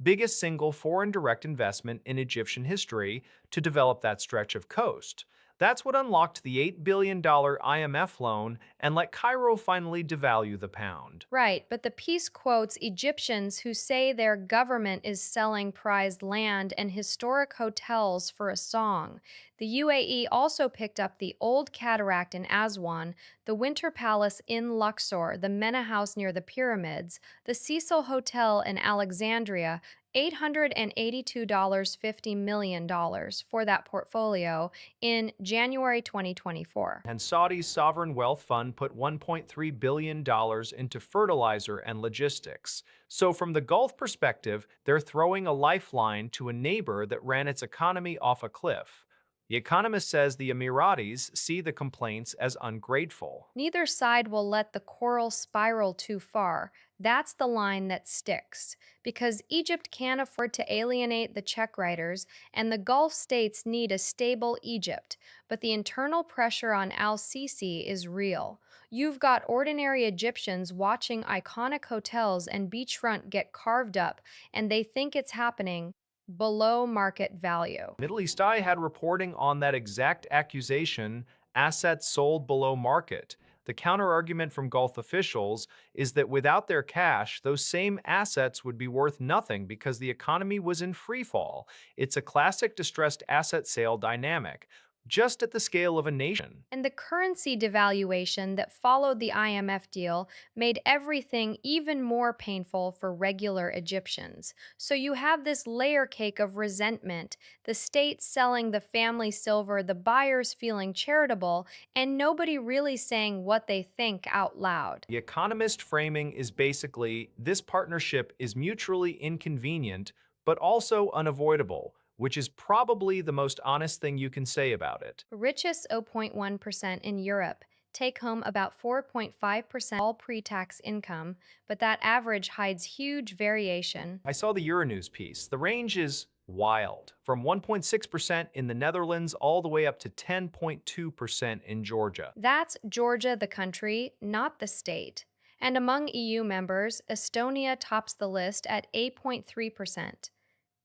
biggest single foreign direct investment in Egyptian history to develop that stretch of coast. That's what unlocked the $8 billion IMF loan and let Cairo finally devalue the pound. Right, but the piece quotes Egyptians who say their government is selling prized land and historic hotels for a song. The UAE also picked up the Old Cataract in Aswan, the Winter Palace in Luxor, the Mena House near the pyramids, the Cecil Hotel in Alexandria, $882.50 million for that portfolio in January 2024. And Saudi's sovereign wealth fund put $1.3 billion into fertilizer and logistics. So, from the Gulf perspective, they're throwing a lifeline to a neighbor that ran its economy off a cliff. The Economist says the Emiratis see the complaints as ungrateful. Neither side will let the coral spiral too far. That's the line that sticks. Because Egypt can't afford to alienate the check writers, and the Gulf states need a stable Egypt. But the internal pressure on Al Sisi is real. You've got ordinary Egyptians watching iconic hotels and beachfront get carved up, and they think it's happening below market value. Middle East Eye had reporting on that exact accusation, assets sold below market. The counterargument from Gulf officials is that without their cash, those same assets would be worth nothing because the economy was in free fall. It's a classic distressed asset sale dynamic, just at the scale of a nation. And the currency devaluation that followed the IMF deal made everything even more painful for regular Egyptians. So you have this layer cake of resentment, the state selling the family silver, the buyers feeling charitable, and nobody really saying what they think out loud. The Economist framing is basically this partnership is mutually inconvenient, but also unavoidable, which is probably the most honest thing you can say about it. Richest 0.1% in Europe take home about 4.5% all pre-tax income, but that average hides huge variation. I saw the Euronews piece. The range is wild, from 1.6% in the Netherlands all the way up to 10.2% in Georgia. That's Georgia, the country, not the state. And among EU members, Estonia tops the list at 8.3%.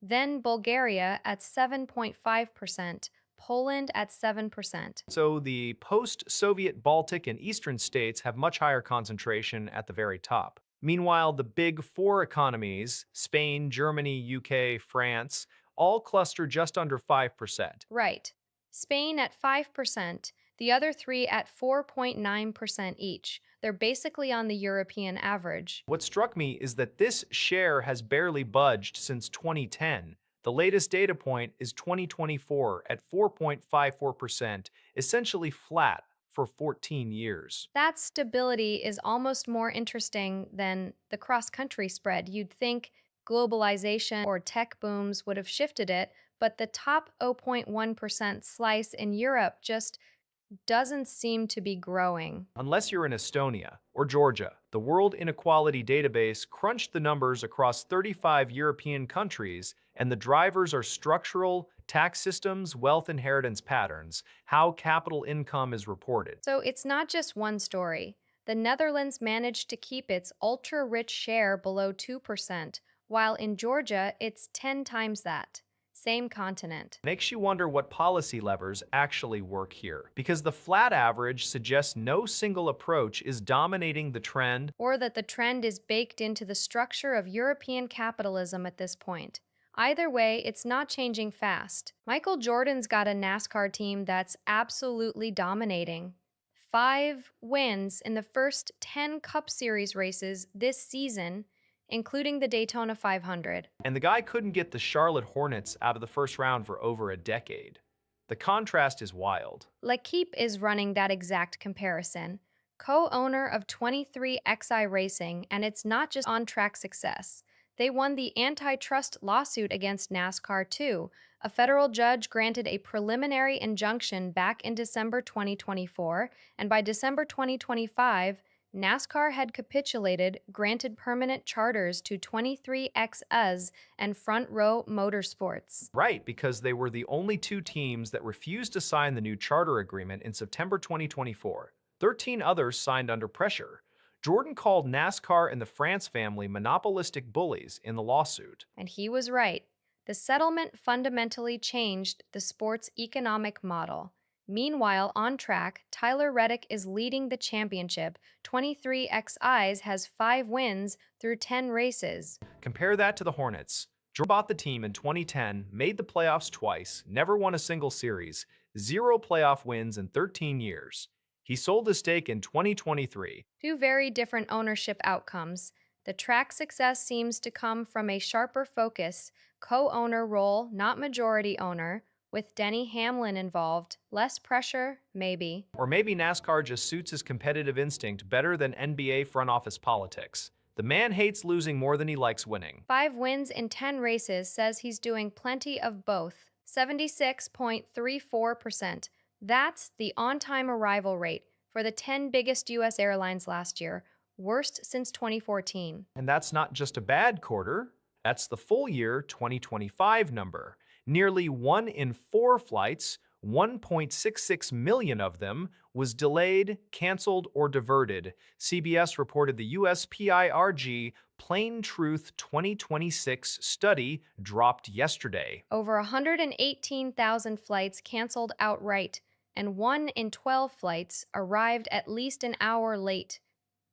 Then Bulgaria at 7.5%, Poland at 7%. So the post-Soviet Baltic and Eastern states have much higher concentration at the very top. Meanwhile, the big four economies, Spain, Germany, UK, France, all cluster just under 5%. Right. Spain at 5%, the other three at 4.9% each. They're basically on the European average. What struck me is that this share has barely budged since 2010. The latest data point is 2024 at 4.54%, essentially flat for 14 years. That stability is almost more interesting than the cross-country spread. You'd think globalization or tech booms would have shifted it, but the top 0.1% slice in Europe just doesn't seem to be growing. Unless you're in Estonia or Georgia, the World Inequality Database crunched the numbers across 35 European countries, and the drivers are structural, tax systems, wealth inheritance patterns, how capital income is reported. So it's not just one story. The Netherlands managed to keep its ultra-rich share below 2%, while in Georgia it's 10 times that. Same continent. Makes you wonder what policy levers actually work here, because the flat average suggests no single approach is dominating the trend. Or that the trend is baked into the structure of European capitalism at this point. Either way, it's not changing fast. Michael Jordan's got a NASCAR team that's absolutely dominating. 5 wins in the first 10 Cup Series races this season, including the Daytona 500. And the guy couldn't get the Charlotte Hornets out of the first round for over a decade. The contrast is wild. L'Equipe is running that exact comparison. Co owner of 23XI Racing, and it's not just on track success. They won the antitrust lawsuit against NASCAR, too. A federal judge granted a preliminary injunction back in December 2024, and by December 2025, NASCAR had capitulated, granted permanent charters to 23XUs and Front Row Motorsports. Right, because they were the only two teams that refused to sign the new charter agreement in September 2024. 13 others signed under pressure. Jordan called NASCAR and the France family monopolistic bullies in the lawsuit. And he was right. The settlement fundamentally changed the sport's economic model. Meanwhile, on track, Tyler Reddick is leading the championship. 23XIs has 5 wins through 10 races. Compare that to the Hornets. Jordan bought the team in 2010, made the playoffs twice, never won a single series, 0 playoff wins in 13 years. He sold his stake in 2023. Two very different ownership outcomes. The track success seems to come from a sharper focus, co owner role, not majority owner, with Denny Hamlin involved. Less pressure, maybe. Or maybe NASCAR just suits his competitive instinct better than NBA front office politics. The man hates losing more than he likes winning. 5 wins in 10 races says he's doing plenty of both. 76.34%. That's the on time arrival rate for the 10 biggest U.S. airlines last year, worst since 2014. And that's not just a bad quarter, that's the full year 2025 number. Nearly 1 in 4 flights, 1.66 million of them, was delayed, canceled, or diverted. CBS reported the USPIRG Plain Truth 2026 study dropped yesterday. Over 118,000 flights canceled outright, and 1 in 12 flights arrived at least an hour late.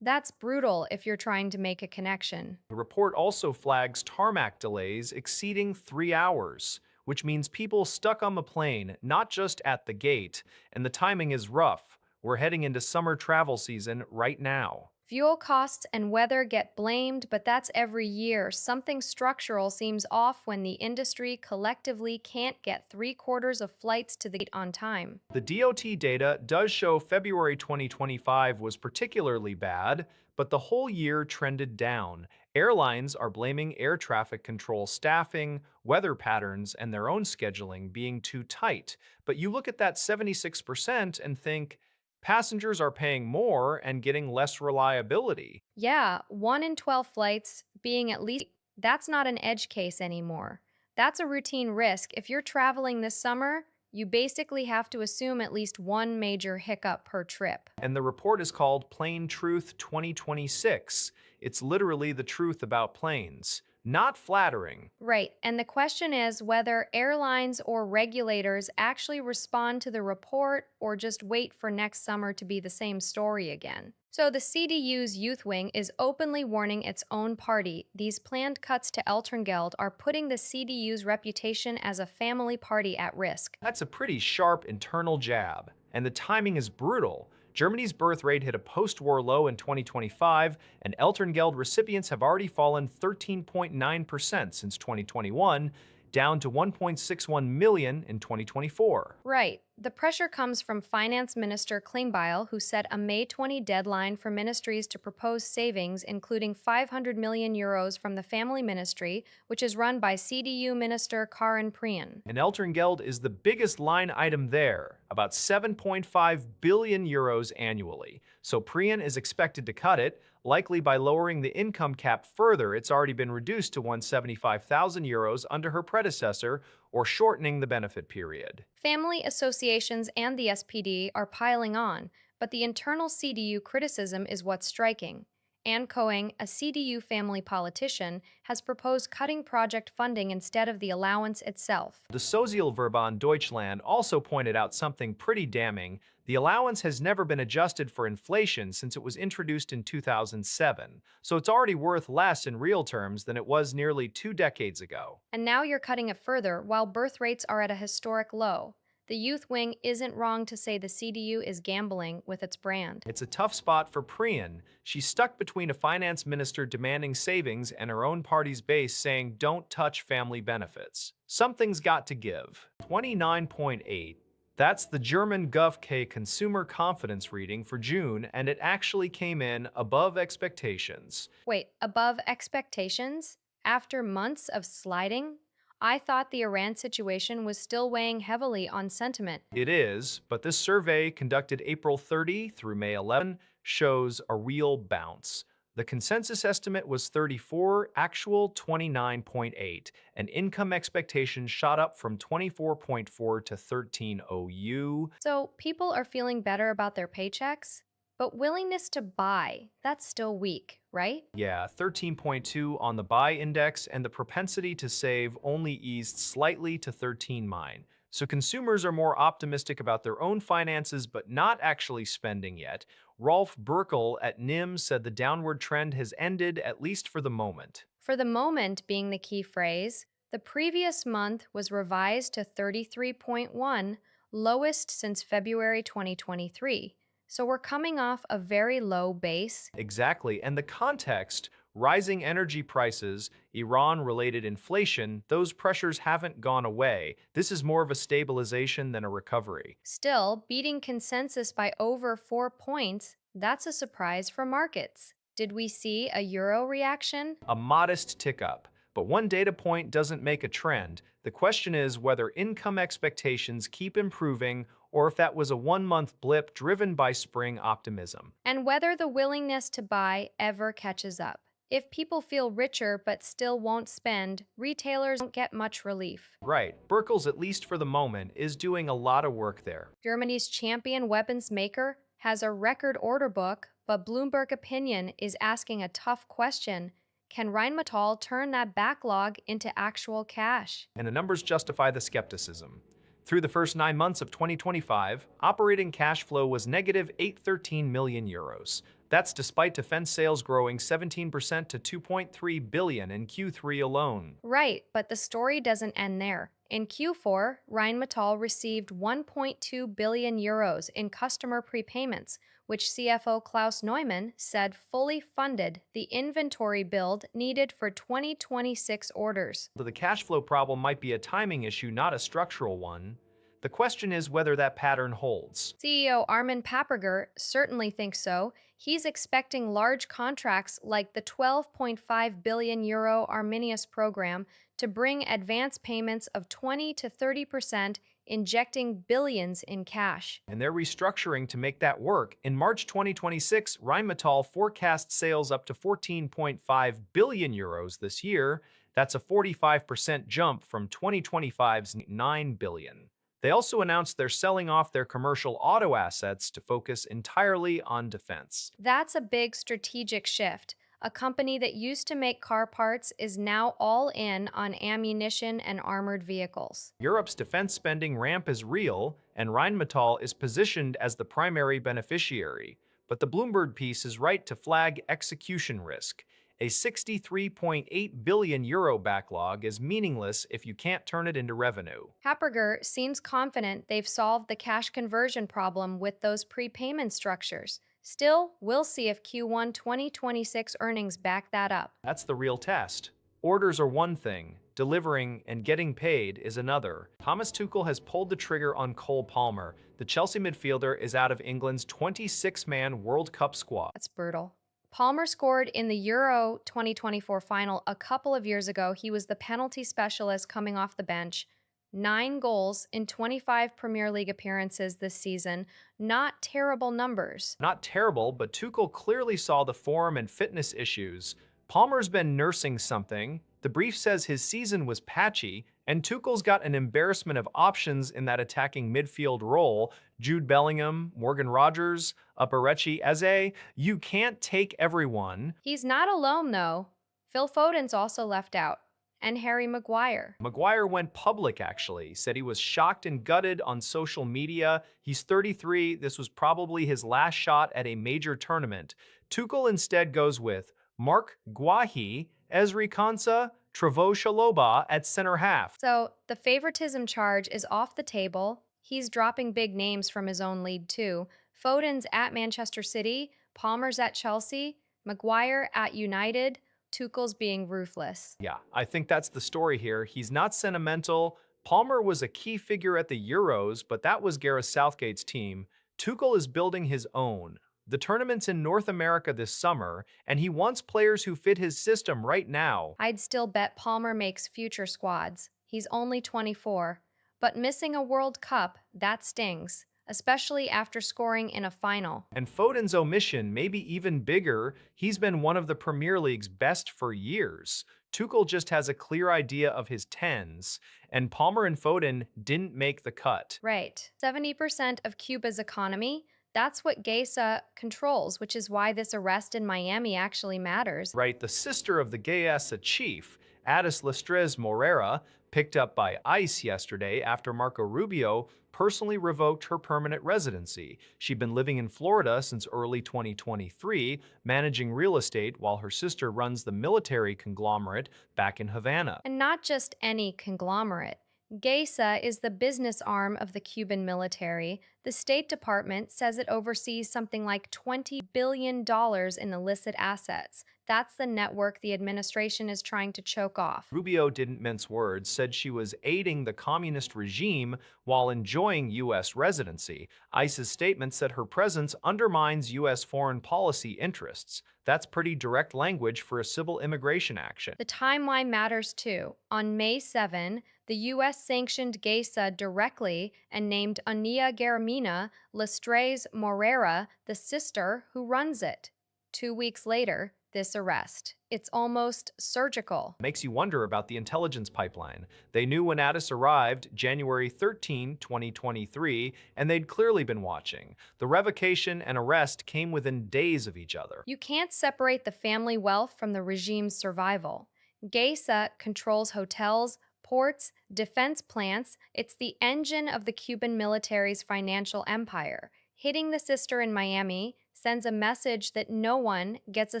That's brutal if you're trying to make a connection. The report also flags tarmac delays exceeding 3 hours, which means people stuck on the plane, not just at the gate, and the timing is rough. We're heading into summer travel season right now. Fuel costs and weather get blamed, but that's every year. Something structural seems off when the industry collectively can't get 3/4 of flights to the gate on time. The DOT data does show February 2025 was particularly bad, but the whole year trended down. Airlines are blaming air traffic control staffing, weather patterns, and their own scheduling being too tight. But you look at that 76% and think, passengers are paying more and getting less reliability. Yeah, 1 in 12 flights being at least, that's not an edge case anymore. That's a routine risk. If you're traveling this summer, you basically have to assume at least one major hiccup per trip. And the report is called Plain Truth 2026. It's literally the truth about planes. Not flattering. Right, and the question is whether airlines or regulators actually respond to the report or just wait for next summer to be the same story again. So the CDU's youth wing is openly warning its own party. These planned cuts to Elterngeld are putting the CDU's reputation as a family party at risk. That's a pretty sharp internal jab, and the timing is brutal. Germany's birth rate hit a post-war low in 2025, and Elterngeld recipients have already fallen 13.9% since 2021, down to 1.61 million in 2024. Right. The pressure comes from Finance Minister Klingbeil, who set a May 20 deadline for ministries to propose savings, including 500 million euros from the Family Ministry, which is run by CDU Minister Karin Prien. And Elterngeld is the biggest line item there, about 7.5 billion euros annually. So Prien is expected to cut it, likely by lowering the income cap further. It's already been reduced to 175,000 euros under her predecessor, or shortening the benefit period. Family associations and the SPD are piling on, but the internal CDU criticism is what's striking. Anne Coing, a CDU family politician, has proposed cutting project funding instead of the allowance itself. The Sozialverband Deutschland also pointed out something pretty damning. The allowance has never been adjusted for inflation since it was introduced in 2007, so it's already worth less in real terms than it was nearly 2 decades ago. And now you're cutting it further while birth rates are at a historic low. The youth wing isn't wrong to say the CDU is gambling with its brand. It's a tough spot for Priyan. She's stuck between a finance minister demanding savings and her own party's base saying don't touch family benefits. Something's got to give. 29.8. That's the German GovK consumer confidence reading for June, and it actually came in above expectations. Wait, above expectations? After months of sliding? I thought the Iran situation was still weighing heavily on sentiment. It is, but this survey, conducted April 30 through May 11, shows a real bounce. The consensus estimate was 34, actual 29.8, and income expectations shot up from 24.4 to 13.0 So people are feeling better about their paychecks, but willingness to buy, that's still weak, right? Yeah, 13.2 on the buy index, and the propensity to save only eased slightly to 13 mine. So consumers are more optimistic about their own finances, but not actually spending yet. Rolf Burkel at NIM said the downward trend has ended, at least for the moment. For the moment being the key phrase, the previous month was revised to 33.1, lowest since February 2023. So we're coming off a very low base. Exactly. And the context, rising energy prices, Iran-related inflation, those pressures haven't gone away. This is more of a stabilization than a recovery. Still, beating consensus by over 4 points, that's a surprise for markets. Did we see a euro reaction? A modest tick up. But one data point doesn't make a trend. The question is whether income expectations keep improving or if that was a one-month blip driven by spring optimism. And whether the willingness to buy ever catches up. If people feel richer but still won't spend, retailers don't get much relief. Right, Burkel's, at least for the moment, is doing a lot of work there. Germany's champion weapons maker has a record order book, but Bloomberg Opinion is asking a tough question. Can Rheinmetall turn that backlog into actual cash? And the numbers justify the skepticism. Through the first 9 months of 2025, operating cash flow was negative 813 million euros. That's despite defense sales growing 17% to 2.3 billion in Q3 alone. Right, but the story doesn't end there. In Q4, Rheinmetall received 1.2 billion euros in customer prepayments, which CFO Klaus Neumann said fully funded the inventory build needed for 2026 orders. So the cash flow problem might be a timing issue, not a structural one. The question is whether that pattern holds. CEO Armin Paperger certainly thinks so. He's expecting large contracts like the 12.5 billion euro Arminius program to bring advance payments of 20 to 30%, injecting billions in cash. And they're restructuring to make that work. In March 2026, Rheinmetall forecasts sales up to 14.5 billion euros this year. That's a 45% jump from 2025's 9 billion. They also announced they're selling off their commercial auto assets to focus entirely on defense. That's a big strategic shift. A company that used to make car parts is now all in on ammunition and armored vehicles. Europe's defense spending ramp is real, and Rheinmetall is positioned as the primary beneficiary. But the Bloomberg piece is right to flag execution risk. A 63.8 billion euro backlog is meaningless if you can't turn it into revenue. Happerger seems confident they've solved the cash conversion problem with those prepayment structures. Still, we'll see if Q1 2026 earnings back that up. That's the real test. Orders are one thing, delivering and getting paid is another. Thomas Tuchel has pulled the trigger on Cole Palmer. The Chelsea midfielder is out of England's 26-man World Cup squad. That's brutal. Palmer scored in the Euro 2024 final a couple of years ago. He was the penalty specialist coming off the bench. 9 goals in 25 Premier League appearances this season. Not terrible numbers. Not terrible, but Tuchel clearly saw the form and fitness issues. Palmer's been nursing something. The brief says his season was patchy, and Tuchel's got an embarrassment of options in that attacking midfield role. Jude Bellingham, Morgan Rogers, Eberechi Eze. You can't take everyone. He's not alone, though. Phil Foden's also left out. And Harry Maguire. Maguire went public, actually. Said he was shocked and gutted on social media. He's 33. This was probably his last shot at a major tournament. Tuchel instead goes with Mark Guahi, Ezri Konsa, Trevoh Chalobah at center half. So the favoritism charge is off the table. He's dropping big names from his own league, too. Foden's at Manchester City, Palmer's at Chelsea, Maguire at United, Tuchel's being ruthless. Yeah, I think that's the story here. He's not sentimental. Palmer was a key figure at the Euros, but that was Gareth Southgate's team. Tuchel is building his own. The tournament's in North America this summer, and he wants players who fit his system right now. I'd still bet Palmer makes future squads. He's only 24. But missing a World Cup, that stings, especially after scoring in a final. And Foden's omission may be even bigger. He's been one of the Premier League's best for years. Tuchel just has a clear idea of his tens, and Palmer and Foden didn't make the cut. Right. 70% of Cuba's economy, that's what Gesa controls, which is why this arrest in Miami actually matters. Right, the sister of the Gayesa chief, Addis Lastres Morera, picked up by ICE yesterday after Marco Rubio personally revoked her permanent residency. She'd been living in Florida since early 2023, managing real estate while her sister runs the military conglomerate back in Havana. And not just any conglomerate. GESA is the business arm of the Cuban military. The State Department says it oversees something like $20 billion in illicit assets. That's the network the administration is trying to choke off. Rubio didn't mince words, said she was aiding the communist regime while enjoying U.S. residency. ICE's statement said her presence undermines U.S. foreign policy interests. That's pretty direct language for a civil immigration action. The timeline matters too. On May 7, the U.S. sanctioned GESA directly and named Ania Garamina Lastres Morera the sister who runs it. 2 weeks later, this arrest. It's almost surgical. Makes you wonder about the intelligence pipeline. They knew when Addis arrived January 13, 2023, and they'd clearly been watching. The revocation and arrest came within days of each other. You can't separate the family wealth from the regime's survival. GESA controls hotels, ports, defense plants. It's the engine of the Cuban military's financial empire. Hitting the sister in Miami sends a message that no one gets a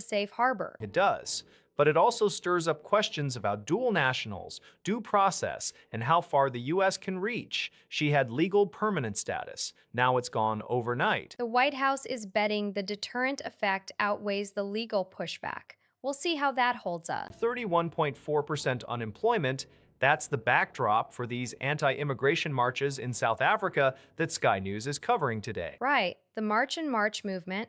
safe harbor. It does, but it also stirs up questions about dual nationals, due process, and how far the U.S. can reach. She had legal permanent status. Now it's gone overnight. The White House is betting the deterrent effect outweighs the legal pushback. We'll see how that holds up. 31.4% unemployment. That's the backdrop for these anti-immigration marches in South Africa that Sky News is covering today. Right, the March and March movement.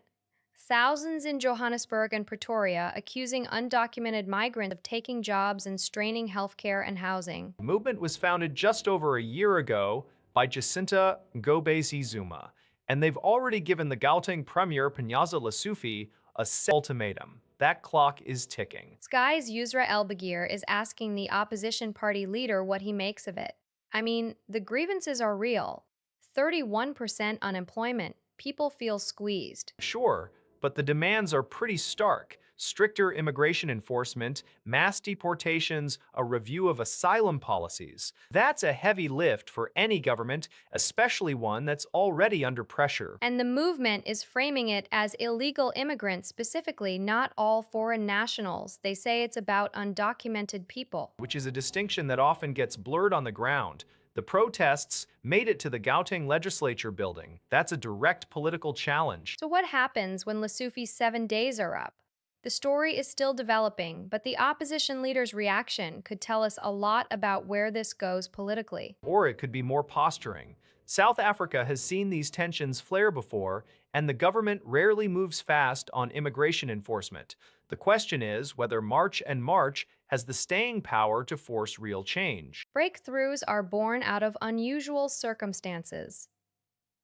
Thousands in Johannesburg and Pretoria accusing undocumented migrants of taking jobs and straining healthcare and housing. The movement was founded just over a year ago by Jacinta Ngobese Zuma, and they've already given the Gauteng Premier Panyaza Lesufi a ultimatum. That clock is ticking. Sky's Yusra El-Bagir is asking the opposition party leader what he makes of it. I mean, the grievances are real. 31% unemployment. People feel squeezed. Sure, but the demands are pretty stark. Stricter immigration enforcement, mass deportations, a review of asylum policies. That's a heavy lift for any government, especially one that's already under pressure. And the movement is framing it as illegal immigrants specifically, not all foreign nationals. They say it's about undocumented people. Which is a distinction that often gets blurred on the ground. The protests made it to the Gauteng legislature building. That's a direct political challenge. So what happens when Lesufi's 7 days are up? The story is still developing, but the opposition leader's reaction could tell us a lot about where this goes politically. Or it could be more posturing. South Africa has seen these tensions flare before, and the government rarely moves fast on immigration enforcement. The question is whether March and March has the staying power to force real change. Breakthroughs are born out of unusual circumstances.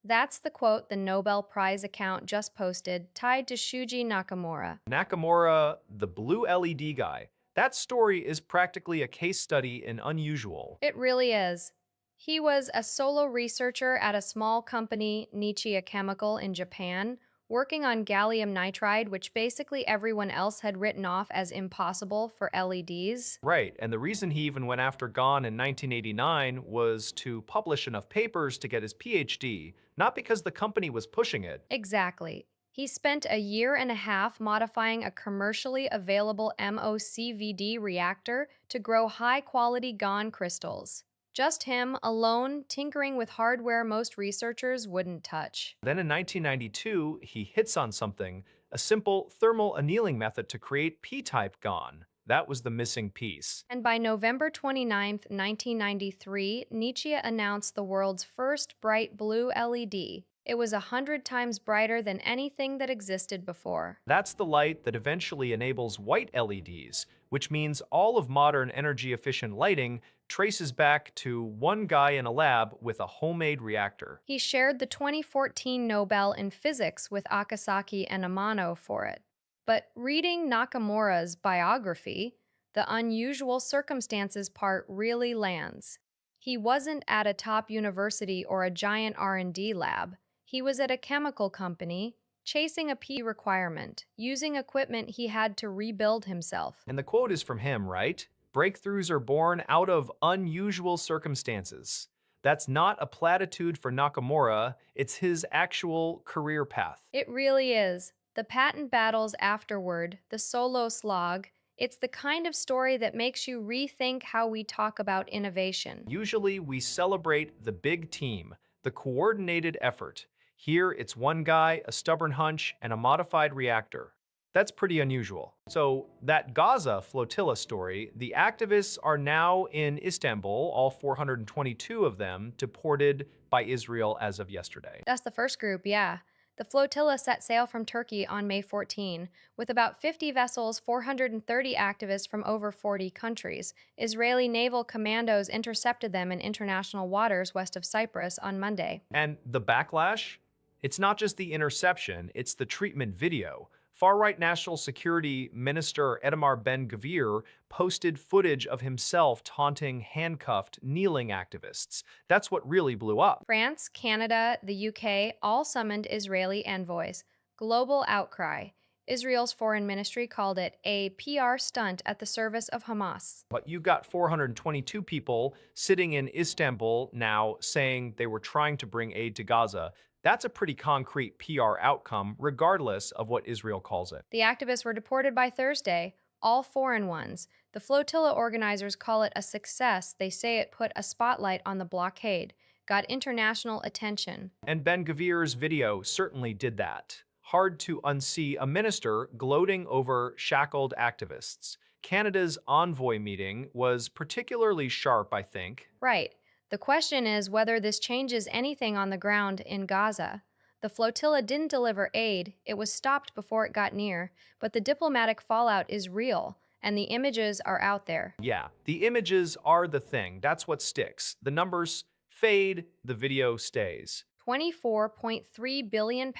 That's the quote the Nobel Prize account just posted, tied to Shuji Nakamura. Nakamura, the blue LED guy. That story is practically a case study in unusual. It really is. He was a solo researcher at a small company, Nichia Chemical, in Japan, working on gallium nitride, which basically everyone else had written off as impossible for LEDs. Right, and the reason he even went after GON in 1989 was to publish enough papers to get his PhD, not because the company was pushing it. Exactly. He spent a year and a half modifying a commercially available MOCVD reactor to grow high-quality GON crystals. Just him, alone, tinkering with hardware most researchers wouldn't touch. Then in 1992, he hits on something, a simple thermal annealing method to create p-type GON. That was the missing piece. And by November 29th, 1993, Nietzsche announced the world's first bright blue LED. It was 100 times brighter than anything that existed before. That's the light that eventually enables white LEDs, which means all of modern energy-efficient lighting traces back to one guy in a lab with a homemade reactor. He shared the 2014 Nobel in Physics with Akasaki and Amano for it. But reading Nakamura's biography, the unusual circumstances part really lands. He wasn't at a top university or a giant R&D lab. He was at a chemical company, chasing a P requirement, using equipment he had to rebuild himself. And the quote is from him, right? Breakthroughs are born out of unusual circumstances. That's not a platitude for Nakamura, it's his actual career path. It really is. The patent battles afterward, the solo slog, it's the kind of story that makes you rethink how we talk about innovation. Usually we celebrate the big team, the coordinated effort. Here it's one guy, a stubborn hunch, and a modified reactor. That's pretty unusual. So that Gaza flotilla story, the activists are now in Istanbul, all 422 of them deported by Israel as of yesterday. That's the first group, yeah. The flotilla set sail from Turkey on May 14, with about 50 vessels, 430 activists from over 40 countries. Israeli naval commandos intercepted them in international waters west of Cyprus on Monday. And the backlash? It's not just the interception, it's the treatment video. Far-right National Security Minister Itamar Ben-Gvir posted footage of himself taunting handcuffed, kneeling activists. That's what really blew up. France, Canada, the UK all summoned Israeli envoys. Global outcry. Israel's foreign ministry called it a PR stunt at the service of Hamas. But you've got 422 people sitting in Istanbul now saying they were trying to bring aid to Gaza. That's a pretty concrete PR outcome, regardless of what Israel calls it. The activists were deported by Thursday, all foreign ones. The flotilla organizers call it a success. They say it put a spotlight on the blockade, got international attention. And Ben-Gvir's video certainly did that. Hard to unsee a minister gloating over shackled activists. Canada's envoy meeting was particularly sharp, I think. Right. The question is whether this changes anything on the ground in Gaza. The flotilla didn't deliver aid, it was stopped before it got near, but the diplomatic fallout is real, and the images are out there. Yeah, the images are the thing. That's what sticks. The numbers fade, the video stays. £24.3 billion,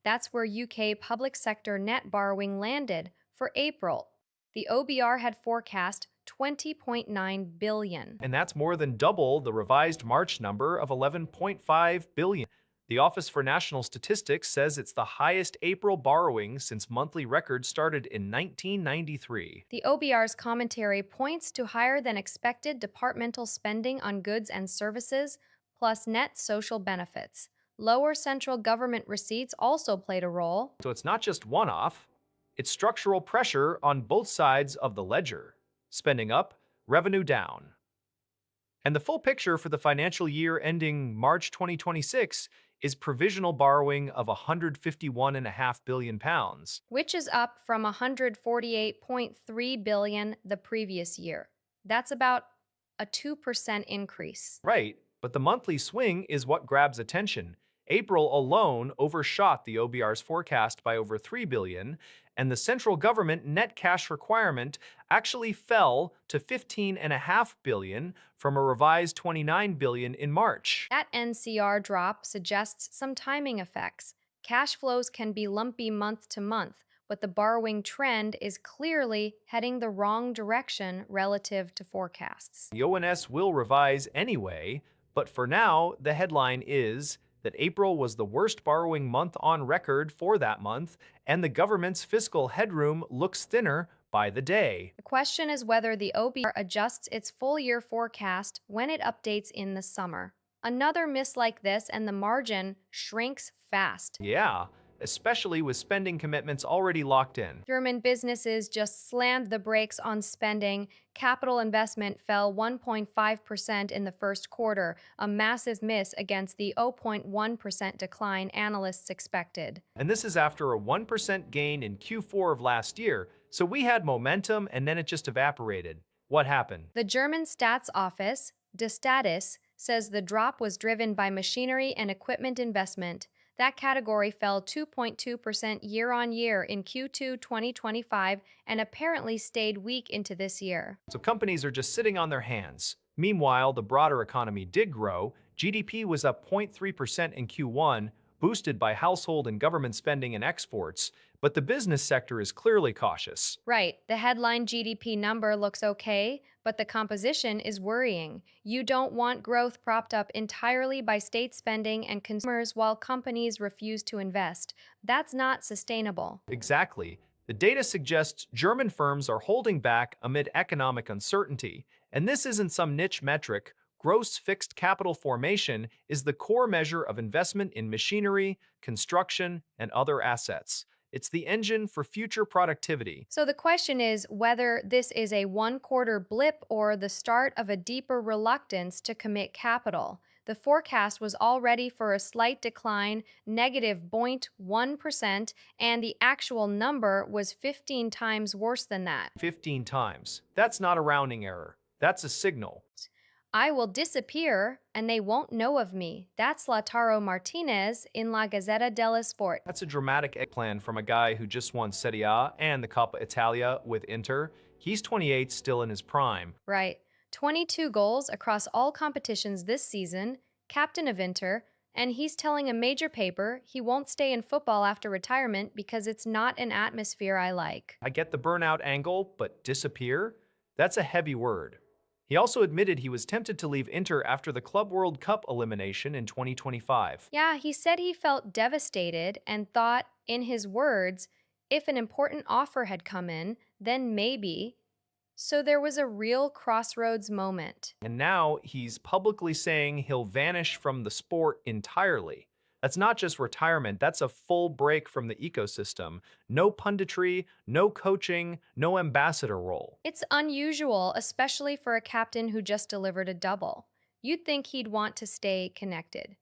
that's where UK public sector net borrowing landed for April. The OBR had forecast $20.9 billion. And that's more than double the revised March number of $11.5 billion. The Office for National Statistics says it's the highest April borrowing since monthly records started in 1993. The OBR's commentary points to higher than expected departmental spending on goods and services, plus net social benefits. Lower central government receipts also played a role. So it's not just one-off, it's structural pressure on both sides of the ledger. Spending up, revenue down. And the full picture for the financial year ending March 2026 is provisional borrowing of £151.5 billion. Which is up from $148.3 billion the previous year. That's about a 2% increase. Right, but the monthly swing is what grabs attention. April alone overshot the OBR's forecast by over $3 billion, and the central government net cash requirement actually fell to $15.5 billion from a revised $29 billion in March. That NCR drop suggests some timing effects. Cash flows can be lumpy month to month, but the borrowing trend is clearly heading the wrong direction relative to forecasts. The ONS will revise anyway, but for now, the headline is that April was the worst borrowing month on record for that month, and the government's fiscal headroom looks thinner by the day. The question is whether the OBR adjusts its full-year forecast when it updates in the summer. Another miss like this and the margin shrinks fast. Yeah, especially with spending commitments already locked in. German businesses just slammed the brakes on spending. Capital investment fell 1.5% in the first quarter, a massive miss against the 0.1% decline analysts expected. And this is after a 1% gain in Q4 of last year, so we had momentum and then it just evaporated. What happened? The German Stats Office, Der Status, says the drop was driven by machinery and equipment investment. That category fell 2.2% year on year in Q2 2025 and apparently stayed weak into this year. So companies are just sitting on their hands. Meanwhile, the broader economy did grow. GDP was up 0.3% in Q1, boosted by household and government spending and exports, but the business sector is clearly cautious. Right, the headline GDP number looks okay, but the composition is worrying. You don't want growth propped up entirely by state spending and consumers while companies refuse to invest. That's not sustainable. Exactly. The data suggests German firms are holding back amid economic uncertainty, and this isn't some niche metric. Gross fixed capital formation is the core measure of investment in machinery, construction, and other assets. It's the engine for future productivity. So the question is whether this is a one-quarter blip or the start of a deeper reluctance to commit capital. The forecast was already for a slight decline, negative 0.1%, and the actual number was 15 times worse than that. 15 times. That's not a rounding error. That's a signal. I will disappear and they won't know of me. That's Lautaro Martinez in La Gazzetta dello Sport. That's a dramatic plan from a guy who just won Serie A and the Coppa Italia with Inter. He's 28, still in his prime. Right. 22 goals across all competitions this season, captain of Inter, and he's telling a major paper he won't stay in football after retirement because it's not an atmosphere I like. I get the burnout angle, but disappear? That's a heavy word. He also admitted he was tempted to leave Inter after the Club World Cup elimination in 2025. Yeah, he said he felt devastated and thought, in his words, if an important offer had come in, then maybe. So there was a real crossroads moment. And now he's publicly saying he'll vanish from the sport entirely. That's not just retirement, that's a full break from the ecosystem. No punditry, no coaching, no ambassador role. It's unusual, especially for a captain who just delivered a double. You'd think he'd want to stay connected.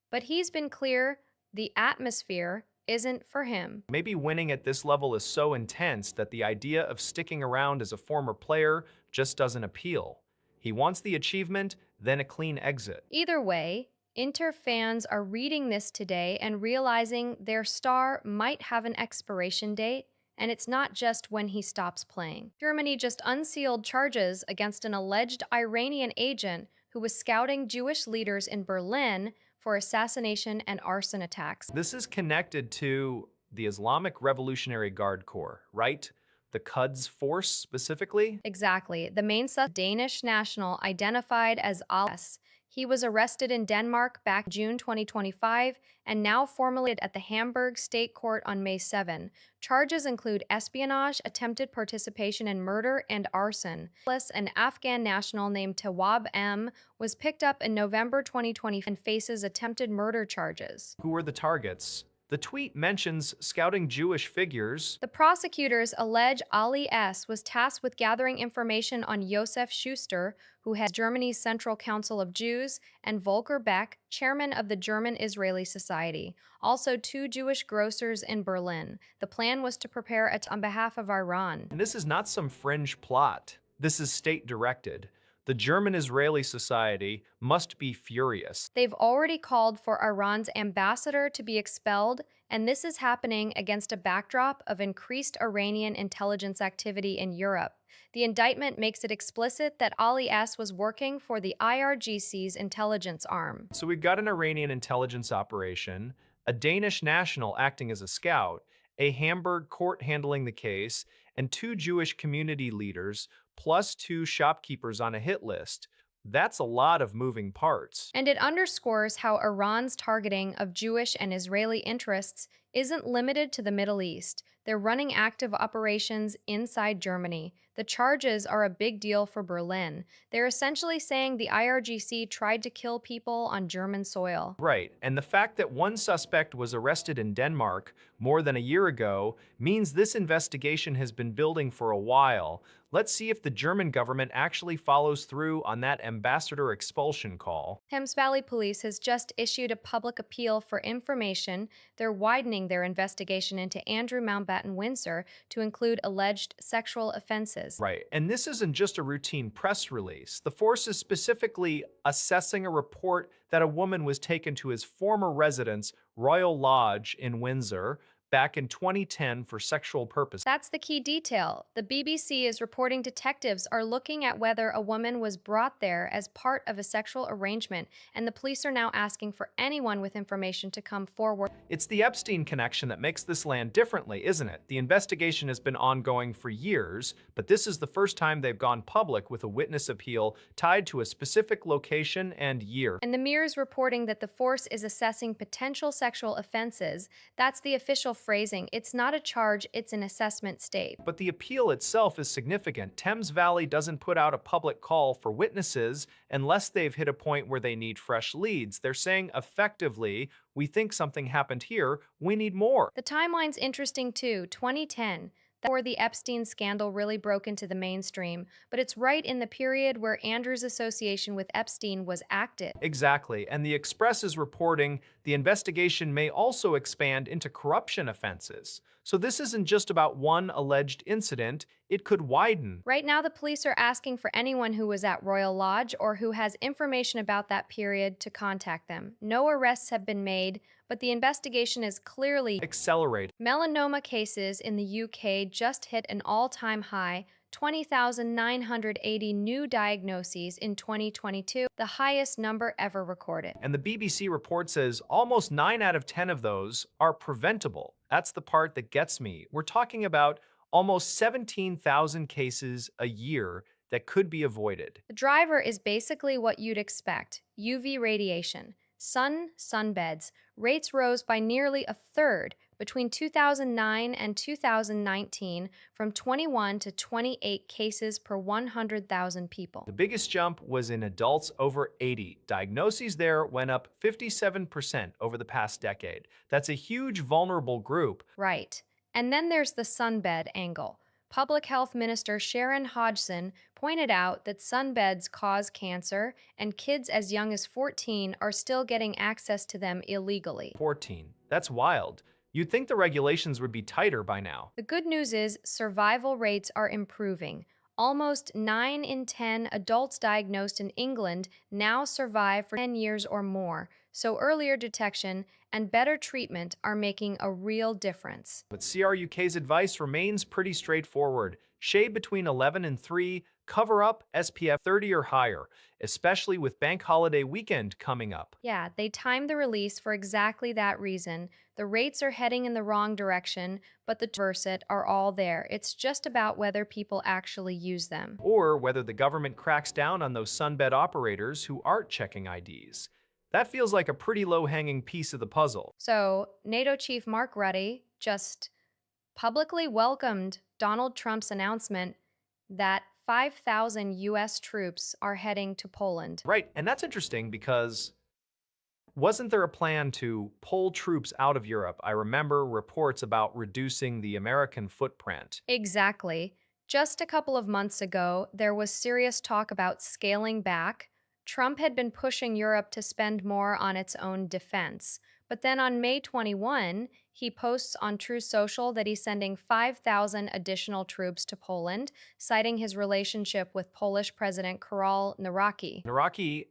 But he's been clear the atmosphere isn't for him. Maybe winning at this level is so intense that the idea of sticking around as a former player just doesn't appeal. He wants the achievement, then a clean exit. Either way, Inter fans are reading this today and realizing their star might have an expiration date, and it's not just when he stops playing. Germany just unsealed charges against an alleged Iranian agent who was scouting Jewish leaders in Berlin for assassination and arson attacks. This is connected to the Islamic Revolutionary Guard Corps, right? The Quds Force specifically? Exactly. The main Danish national identified as Al-S. He was arrested in Denmark back June 2025 and now formally at the Hamburg State Court on May 7. Charges include espionage, attempted participation in murder, and arson. An Afghan national named Tawab M was picked up in November 2020 and faces attempted murder charges. Who were the targets? The tweet mentions scouting Jewish figures. The prosecutors allege Ali S. was tasked with gathering information on Josef Schuster, who heads Germany's Central Council of Jews, and Volker Beck, chairman of the German-Israeli Society, also two Jewish grocers in Berlin. The plan was to prepare it on behalf of Iran. And this is not some fringe plot. This is state-directed. The German-Israeli Society must be furious. They've already called for Iran's ambassador to be expelled, and this is happening against a backdrop of increased Iranian intelligence activity in Europe. The indictment makes it explicit that Ali S. was working for the IRGC's intelligence arm. So we've got an Iranian intelligence operation, a Danish national acting as a scout, a Hamburg court handling the case, and two Jewish community leaders, plus two shopkeepers on a hit list. That's a lot of moving parts. And it underscores how Iran's targeting of Jewish and Israeli interests isn't limited to the Middle East. They're running active operations inside Germany. The charges are a big deal for Berlin. They're essentially saying the IRGC tried to kill people on German soil. Right, and the fact that one suspect was arrested in Denmark more than a year ago means this investigation has been building for a while. Let's see if the German government actually follows through on that ambassador expulsion call. Thames Valley Police has just issued a public appeal for information. They're widening their investigation into Andrew Mountbatten Windsor to include alleged sexual offenses. Right, and this isn't just a routine press release. The force is specifically assessing a report that a woman was taken to his former residence, Royal Lodge in Windsor, back in 2010 for sexual purposes. That's the key detail. The BBC is reporting detectives are looking at whether a woman was brought there as part of a sexual arrangement, and the police are now asking for anyone with information to come forward. It's the Epstein connection that makes this land differently, isn't it? The investigation has been ongoing for years, but this is the first time they've gone public with a witness appeal tied to a specific location and year. And the Mirror is reporting that the force is assessing potential sexual offenses. That's the official phrasing. It's not a charge, it's an assessment state. But the appeal itself is significant. Thames Valley doesn't put out a public call for witnesses unless they've hit a point where they need fresh leads. They're saying effectively, we think something happened here, we need more. The timeline's interesting too, 2010. That's where the Epstein scandal really broke into the mainstream, but it's right in the period where Andrew's association with Epstein was active. Exactly, and the Express is reporting the investigation may also expand into corruption offenses. So this isn't just about one alleged incident, it could widen. Right now, the police are asking for anyone who was at Royal Lodge or who has information about that period to contact them. No arrests have been made, but the investigation is clearly Accelerate. melanoma cases in the UK just hit an all-time high, 20,980 new diagnoses in 2022, the highest number ever recorded. And the BBC report says almost 9 out of 10 of those are preventable. That's the part that gets me. We're talking about almost 17,000 cases a year that could be avoided. The driver is basically what you'd expect: UV radiation. Sunbeds. Rates rose by nearly a third between 2009 and 2019, from 21 to 28 cases per 100,000 people. The biggest jump was in adults over 80. Diagnoses there went up 57% over the past decade. That's a huge vulnerable group. Right. And then there's the sunbed angle. Public Health Minister Sharon Hodgson pointed out that sunbeds cause cancer, and kids as young as 14 are still getting access to them illegally. 14. That's wild. You'd think the regulations would be tighter by now. The good news is survival rates are improving. Almost 9 in 10 adults diagnosed in England now survive for 10 years or more, so earlier detection and better treatment are making a real difference. But CRUK's advice remains pretty straightforward. Shade between 11 and 3, cover up SPF 30 or higher, especially with bank holiday weekend coming up. Yeah, they timed the release for exactly that reason. The rates are heading in the wrong direction, but the verset are all there. It's just about whether people actually use them. Or whether the government cracks down on those sunbed operators who aren't checking IDs. That feels like a pretty low-hanging piece of the puzzle. So, NATO Chief Mark Rutte just publicly welcomed Donald Trump's announcement that 5,000 US troops are heading to Poland. Right, and that's interesting because wasn't there a plan to pull troops out of Europe? I remember reports about reducing the American footprint. Exactly. Just a couple of months ago, there was serious talk about scaling back. Trump had been pushing Europe to spend more on its own defense. But then on May 21, he posts on True Social that he's sending 5,000 additional troops to Poland, citing his relationship with Polish President Karol Nawrocki. Nawrocki,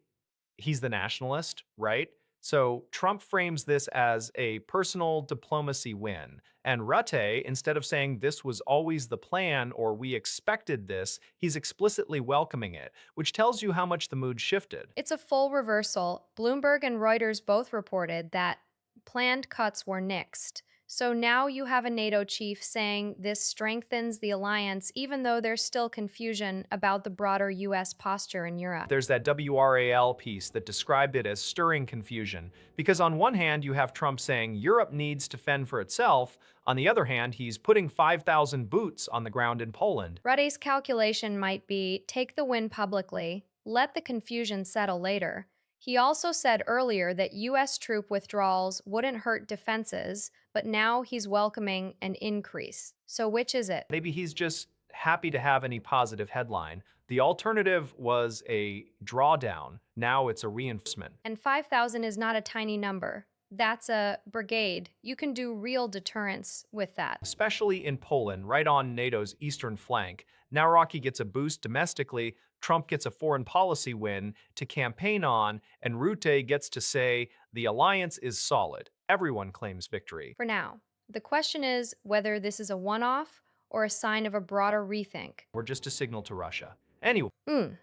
he's the nationalist, right? So Trump frames this as a personal diplomacy win. And Rutte, instead of saying this was always the plan or we expected this, he's explicitly welcoming it, which tells you how much the mood shifted. It's a full reversal. Bloomberg and Reuters both reported that planned cuts were nixed. So now you have a NATO chief saying this strengthens the alliance, even though there's still confusion about the broader US posture in Europe. There's that WRAL piece that described it as stirring confusion, because on one hand, you have Trump saying Europe needs to fend for itself. On the other hand, he's putting 5,000 boots on the ground in Poland. Ruddy's calculation might be take the win publicly, let the confusion settle later. He also said earlier that US troop withdrawals wouldn't hurt defenses, but now he's welcoming an increase. So which is it? Maybe he's just happy to have any positive headline. The alternative was a drawdown. Now it's a reinforcement. And 5,000 is not a tiny number. That's a brigade. You can do real deterrence with that. Especially in Poland, right on NATO's eastern flank. Now Rocky gets a boost domestically, Trump gets a foreign policy win to campaign on, and Rutte gets to say the alliance is solid. Everyone claims victory. For now, the question is whether this is a one off or a sign of a broader rethink. We're just a signal to Russia. Anyway,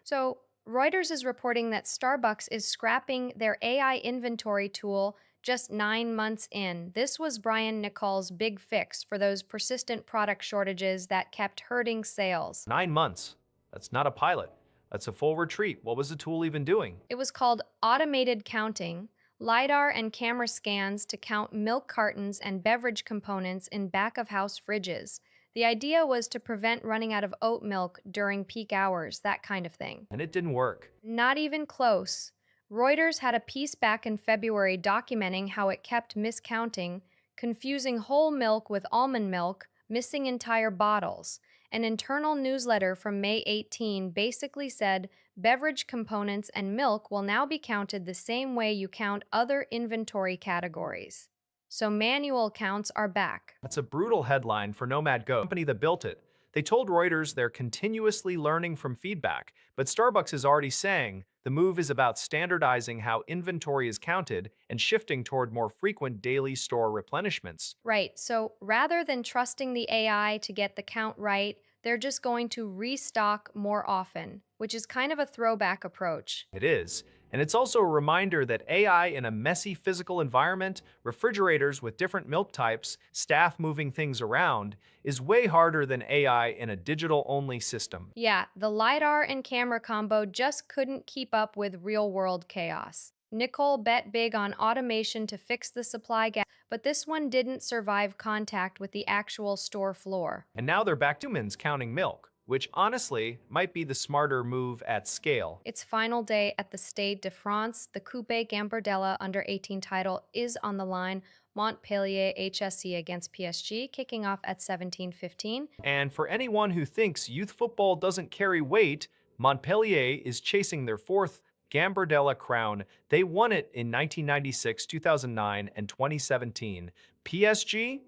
So, Reuters is reporting that Starbucks is scrapping their AI inventory tool just 9 months in. This was Brian Nichols' big fix for those persistent product shortages that kept hurting sales. 9 months. That's not a pilot. That's a full retreat. What was the tool even doing? It was called automated counting, LiDAR and camera scans to count milk cartons and beverage components in back of house fridges. The idea was to prevent running out of oat milk during peak hours, that kind of thing. And it didn't work. Not even close. Reuters had a piece back in February documenting how it kept miscounting, confusing whole milk with almond milk, missing entire bottles. An internal newsletter from May 18 basically said beverage components and milk will now be counted the same way you count other inventory categories. So manual counts are back. That's a brutal headline for Nomad Go, the company that built it. They told Reuters they're continuously learning from feedback, but Starbucks is already saying the move is about standardizing how inventory is counted and shifting toward more frequent daily store replenishments. Right, so rather than trusting the AI to get the count right, they're just going to restock more often, which is kind of a throwback approach. It is. And it's also a reminder that AI in a messy physical environment, refrigerators with different milk types, staff moving things around, is way harder than AI in a digital-only system. Yeah, the LiDAR and camera combo just couldn't keep up with real-world chaos. Nicole bet big on automation to fix the supply gap, but this one didn't survive contact with the actual store floor. And now they're back to humans counting milk, which honestly might be the smarter move at scale. Its final day at the Stade de France, the Coupe Gambardella Under-18 title is on the line. Montpellier HSC against PSG, kicking off at 17:15. And for anyone who thinks youth football doesn't carry weight, Montpellier is chasing their fourth Gambardella crown. They won it in 1996, 2009, and 2017. PSG,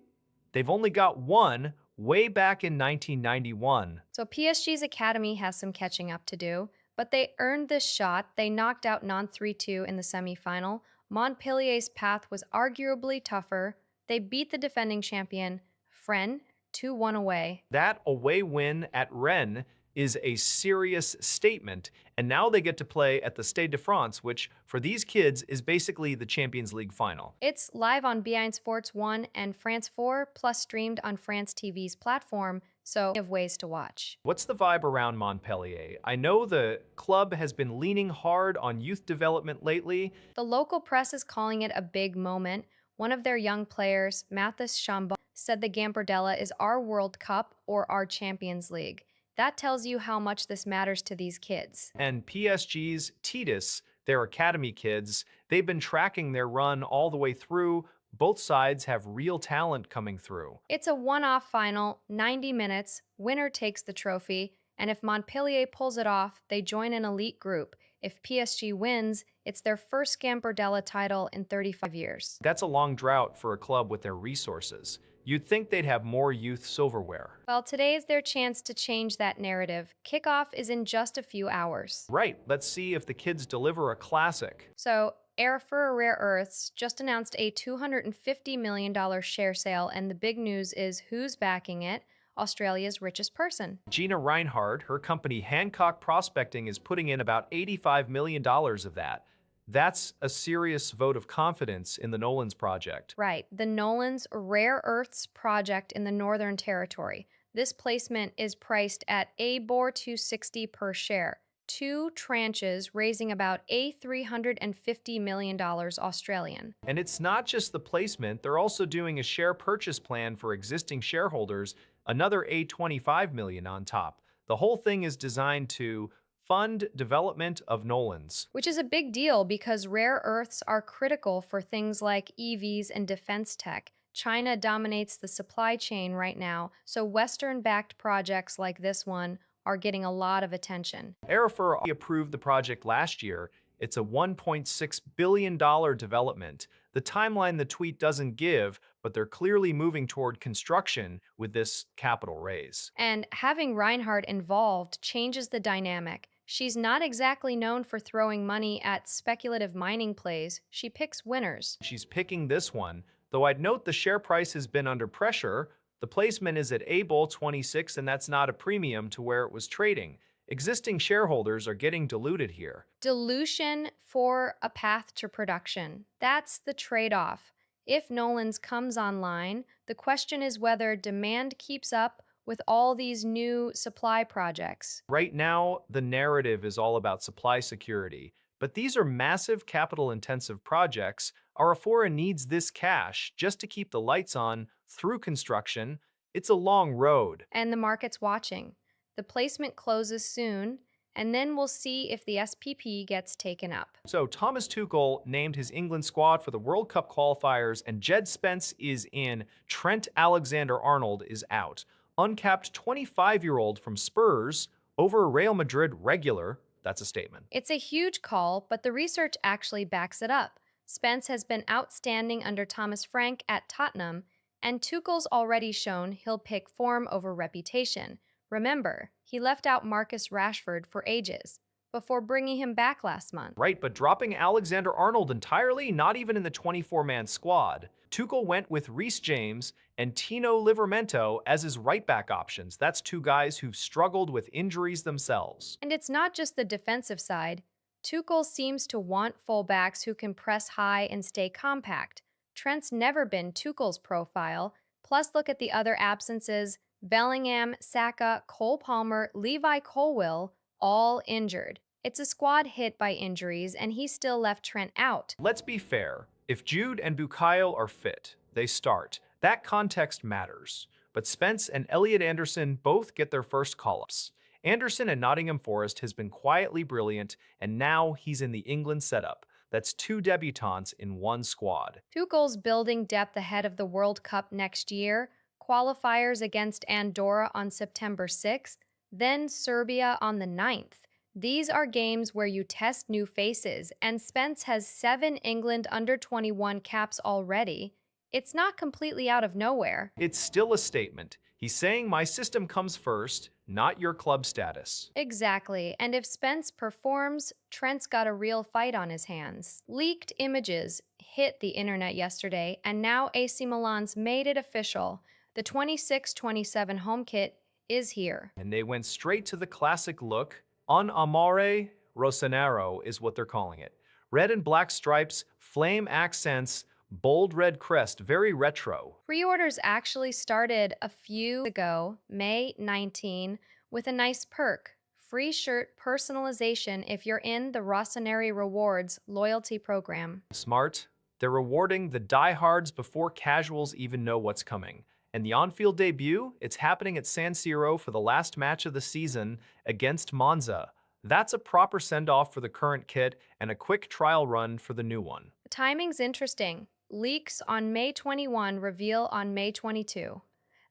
they've only got one way back in 1991. So PSG's academy has some catching up to do, but they earned this shot. They knocked out Nantes 3-2 in the semifinal. Montpellier's path was arguably tougher. They beat the defending champion, Fresnes, 2-1 away. That away win at Rennes is a serious statement, and now they get to play at the Stade de France, which for these kids is basically the Champions League final. It's live on beIN Sports 1 and France 4, plus streamed on France TV's platform, so you have ways to watch. What's the vibe around Montpellier? I know the club has been leaning hard on youth development lately. The local press is calling it a big moment. One of their young players, Mathis Chambon, said the Gambardella is our World Cup or our Champions League. That tells you how much this matters to these kids. And PSG's Titus, their academy kids, they've been tracking their run all the way through. Both sides have real talent coming through. It's a one-off final, 90 minutes, winner takes the trophy, and if Montpellier pulls it off, they join an elite group. If PSG wins, it's their first Gambardella title in 35 years. That's a long drought for a club with their resources. You'd think they'd have more youth silverware. Well, today is their chance to change that narrative. Kickoff is in just a few hours. Right, let's see if the kids deliver a classic. So, Air Rare Earths just announced a $250 million share sale, and the big news is who's backing it? Australia's richest person. Gina Reinhardt, her company Hancock Prospecting, is putting in about $85 million of that. That's a serious vote of confidence in the Nolans project. Right, the Nolan's Rare Earths project in the Northern Territory. This placement is priced at A-Bor 260 per share. Two tranches raising about A $350 million Australian. And it's not just the placement, they're also doing a share purchase plan for existing shareholders, another A 25 million on top. The whole thing is designed to fund development of Nolans. Which is a big deal because rare earths are critical for things like EVs and defense tech. China dominates the supply chain right now, so Western backed projects like this one are getting a lot of attention. Arifer approved the project last year. It's a $1.6 billion development. The timeline the tweet doesn't give, but they're clearly moving toward construction with this capital raise. And having Reinhardt involved changes the dynamic. She's not exactly known for throwing money at speculative mining plays, she picks winners. She's picking this one, though I'd note the share price has been under pressure. The placement is at A-Bull 26, and that's not a premium to where it was trading. Existing shareholders are getting diluted here. Dilution for a path to production. That's the trade off. If Nolan's comes online, the question is whether demand keeps up with all these new supply projects. Right now, the narrative is all about supply security, but these are massive capital-intensive projects. Arafora needs this cash just to keep the lights on through construction. It's a long road. And the market's watching. The placement closes soon, and then we'll see if the SPP gets taken up. So Thomas Tuchel named his England squad for the World Cup qualifiers, and Jed Spence is in. Trent Alexander-Arnold is out. Uncapped 25-year-old from Spurs over a Real Madrid regular. That's a statement. It's a huge call, but the research actually backs it up. Spence has been outstanding under Thomas Frank at Tottenham, and Tuchel's already shown he'll pick form over reputation. Remember, he left out Marcus Rashford for ages, before bringing him back last month. Right, but dropping Alexander-Arnold entirely, not even in the 24-man squad. Tuchel went with Reece James and Tino Livramento as his right-back options. That's two guys who've struggled with injuries themselves. And it's not just the defensive side. Tuchel seems to want fullbacks who can press high and stay compact. Trent's never been Tuchel's profile. Plus, look at the other absences. Bellingham, Saka, Cole Palmer, Levi Colwill, all injured. It's a squad hit by injuries, and he still left Trent out. Let's be fair. If Jude and Bukayo are fit, they start. That context matters. But Spence and Elliot Anderson both get their first call-ups. Anderson at Nottingham Forest has been quietly brilliant, and now he's in the England setup. That's two debutants in one squad. Tuchel's building depth ahead of the World Cup next year, qualifiers against Andorra on September 6th, then Serbia on the 9th. These are games where you test new faces, and Spence has 7 England under-21 caps already. It's not completely out of nowhere. It's still a statement. He's saying my system comes first, not your club status. Exactly, and if Spence performs, Trent's got a real fight on his hands. Leaked images hit the internet yesterday, and now AC Milan's made it official. The 26-27 home kit is here. And they went straight to the classic look. Un amore rosanero is what they're calling it. Red and black stripes, flame accents, bold red crest, very retro. Pre-orders actually started a few ago, May 19, with a nice perk. Free shirt personalization if you're in the Rossoneri Rewards loyalty program. Smart. They're rewarding the diehards before casuals even know what's coming. And the on-field debut, it's happening at San Siro for the last match of the season against Monza. That's a proper send-off for the current kit and a quick trial run for the new one. The timing's interesting. Leaks on May 21, reveal on May 22.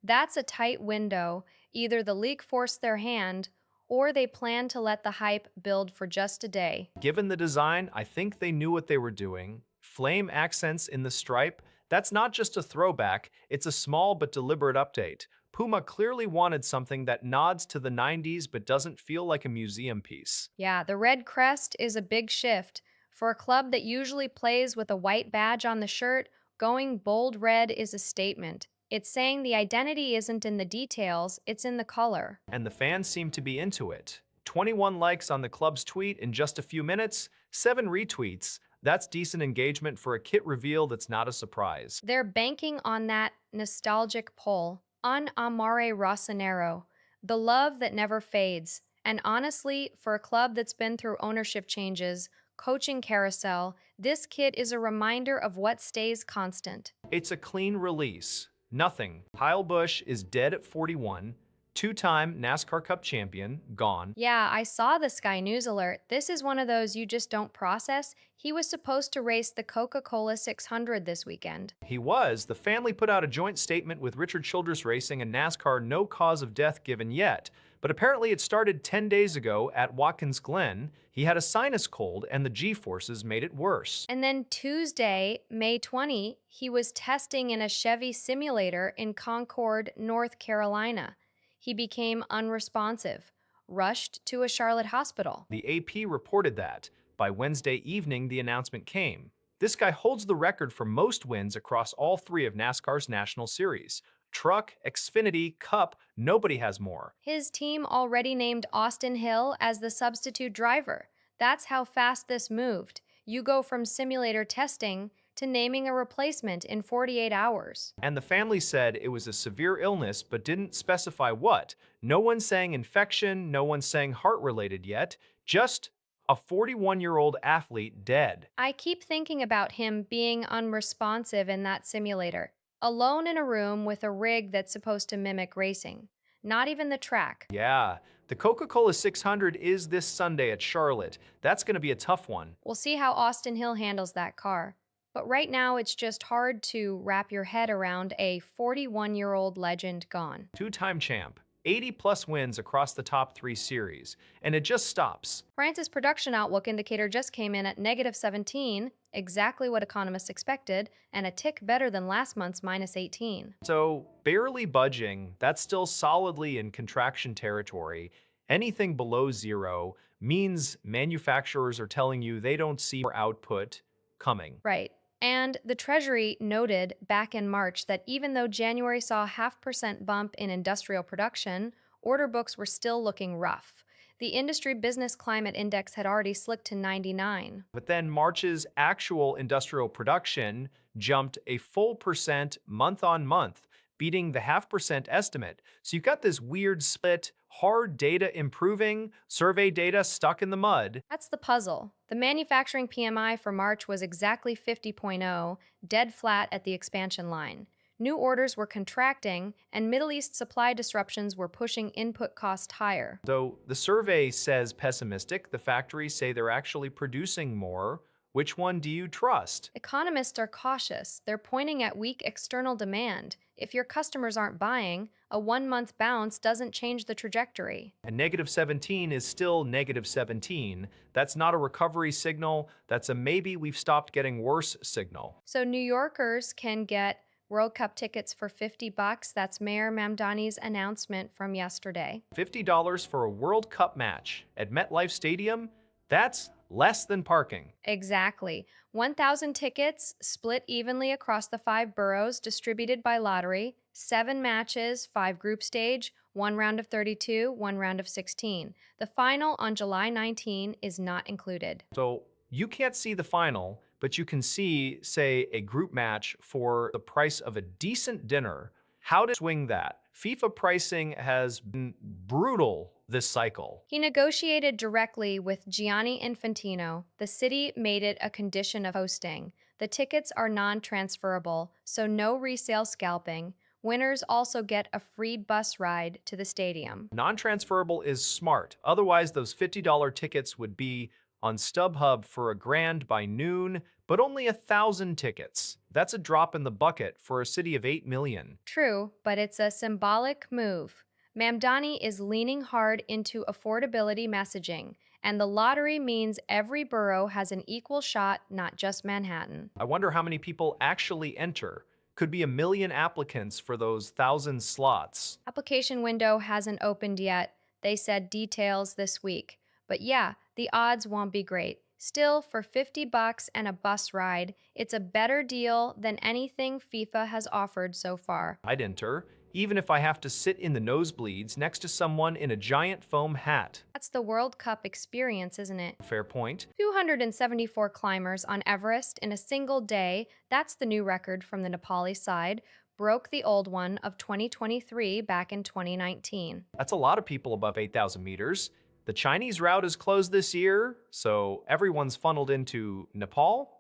That's a tight window. Either the leak forced their hand, or they plan to let the hype build for just a day. Given the design, I think they knew what they were doing. Flame accents in the stripe, that's not just a throwback, it's a small but deliberate update. Puma clearly wanted something that nods to the 90s but doesn't feel like a museum piece. Yeah, the red crest is a big shift. For a club that usually plays with a white badge on the shirt, going bold red is a statement. It's saying the identity isn't in the details, it's in the color. And the fans seem to be into it. 21 likes on the club's tweet in just a few minutes. 7 retweets. That's decent engagement for a kit reveal that's not a surprise. They're banking on that nostalgic pull, on Amare Rossonero, the love that never fades. And honestly, for a club that's been through ownership changes, coaching carousel, this kit is a reminder of what stays constant. It's a clean release. Nothing. Kyle Busch is dead at 41. Two-time NASCAR Cup champion, gone. Yeah, I saw the Sky News alert. This is one of those you just don't process. He was supposed to race the Coca-Cola 600 this weekend. He was. The family put out a joint statement with Richard Childress Racing and NASCAR, no cause of death given yet. But apparently it started 10 days ago at Watkins Glen. He had a sinus cold and the G-forces made it worse. And then Tuesday, May 20, he was testing in a Chevy simulator in Concord, North Carolina. He became unresponsive, rushed to a Charlotte hospital. The AP reported that. By Wednesday evening, the announcement came. This guy holds the record for most wins across all 3 of NASCAR's national series. Truck, Xfinity, Cup, nobody has more. His team already named Austin Hill as the substitute driver. That's how fast this moved. You go from simulator testing to naming a replacement in 48 hours. And the family said it was a severe illness but didn't specify what. No one's saying infection, no one's saying heart-related yet, just a 41-year-old athlete dead. I keep thinking about him being unresponsive in that simulator, alone in a room with a rig that's supposed to mimic racing. Not even the track. Yeah, the Coca-Cola 600 is this Sunday at Charlotte. That's going to be a tough one. We'll see how Austin Hill handles that car. But right now, it's just hard to wrap your head around a 41-year-old legend gone. Two-time champ, 80-plus wins across the top 3 series, and it just stops. France's production outlook indicator just came in at -17, exactly what economists expected, and a tick better than last month's -18. So, barely budging, that's still solidly in contraction territory. Anything below 0 means manufacturers are telling you they don't see more output coming. Right. And the Treasury noted back in March that even though January saw a 0.5% bump in industrial production, order books were still looking rough. The Industry Business Climate Index had already slipped to 99. But then March's actual industrial production jumped a full percent month on month, beating the 0.5% estimate. So you've got this weird split, hard data improving, survey data stuck in the mud. That's the puzzle. The manufacturing PMI for March was exactly 50.0, dead flat at the expansion line. New orders were contracting, and Middle East supply disruptions were pushing input costs higher. Though the survey says pessimistic, the factories say they're actually producing more. Which one do you trust? Economists are cautious. They're pointing at weak external demand. If your customers aren't buying, a 1-month bounce doesn't change the trajectory. And -17 is still -17. That's not a recovery signal. That's a maybe we've stopped getting worse signal. So New Yorkers can get World Cup tickets for $50. That's Mayor Mamdani's announcement from yesterday. $50 for a World Cup match at MetLife Stadium? That's less than parking. Exactly. 1,000 tickets split evenly across the 5 boroughs, distributed by lottery, 7 matches, 5 group stage, 1 round of 32, 1 round of 16. The final on July 19 is not included. So you can't see the final, but you can see, say, a group match for the price of a decent dinner. How to swing that? FIFA pricing has been brutal this cycle. He negotiated directly with Gianni Infantino. The city made it a condition of hosting. The tickets are non-transferable, so no resale scalping. Winners also get a free bus ride to the stadium. Non-transferable is smart. Otherwise, those $50 tickets would be on StubHub for $1,000 by noon, but only 1,000 tickets. That's a drop in the bucket for a city of 8 million. True, but it's a symbolic move. Mamdani is leaning hard into affordability messaging, and the lottery means every borough has an equal shot, not just Manhattan. I wonder how many people actually enter. Could be 1 million applicants for those 1,000 slots. Application window hasn't opened yet. They said details this week. But yeah, the odds won't be great. Still, for $50 and a bus ride, it's a better deal than anything FIFA has offered so far. I'd enter. even if I have to sit in the nosebleeds next to someone in a giant foam hat. That's the World Cup experience, isn't it? Fair point. 274 climbers on Everest in a single day, that's the new record from the Nepali side, broke the old one of 2023 back in 2019. That's a lot of people above 8,000 meters. The Chinese route is closed this year, so everyone's funneled into Nepal.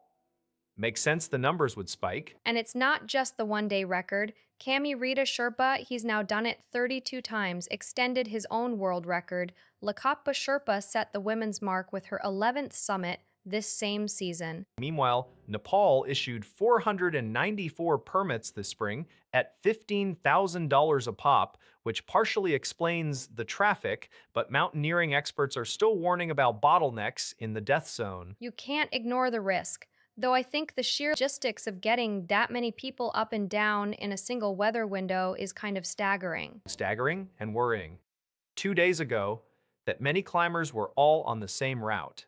Makes sense the numbers would spike. And it's not just the one-day record. Kami Rita Sherpa, he's now done it 32 times, extended his own world record. Lakapa Sherpa set the women's mark with her 11th summit this same season. Meanwhile, Nepal issued 494 permits this spring at $15,000 a pop, which partially explains the traffic, but mountaineering experts are still warning about bottlenecks in the death zone. You can't ignore the risk. Though I think the sheer logistics of getting that many people up and down in a single weather window is kind of staggering. Staggering and worrying. 2 days ago, that many climbers were all on the same route.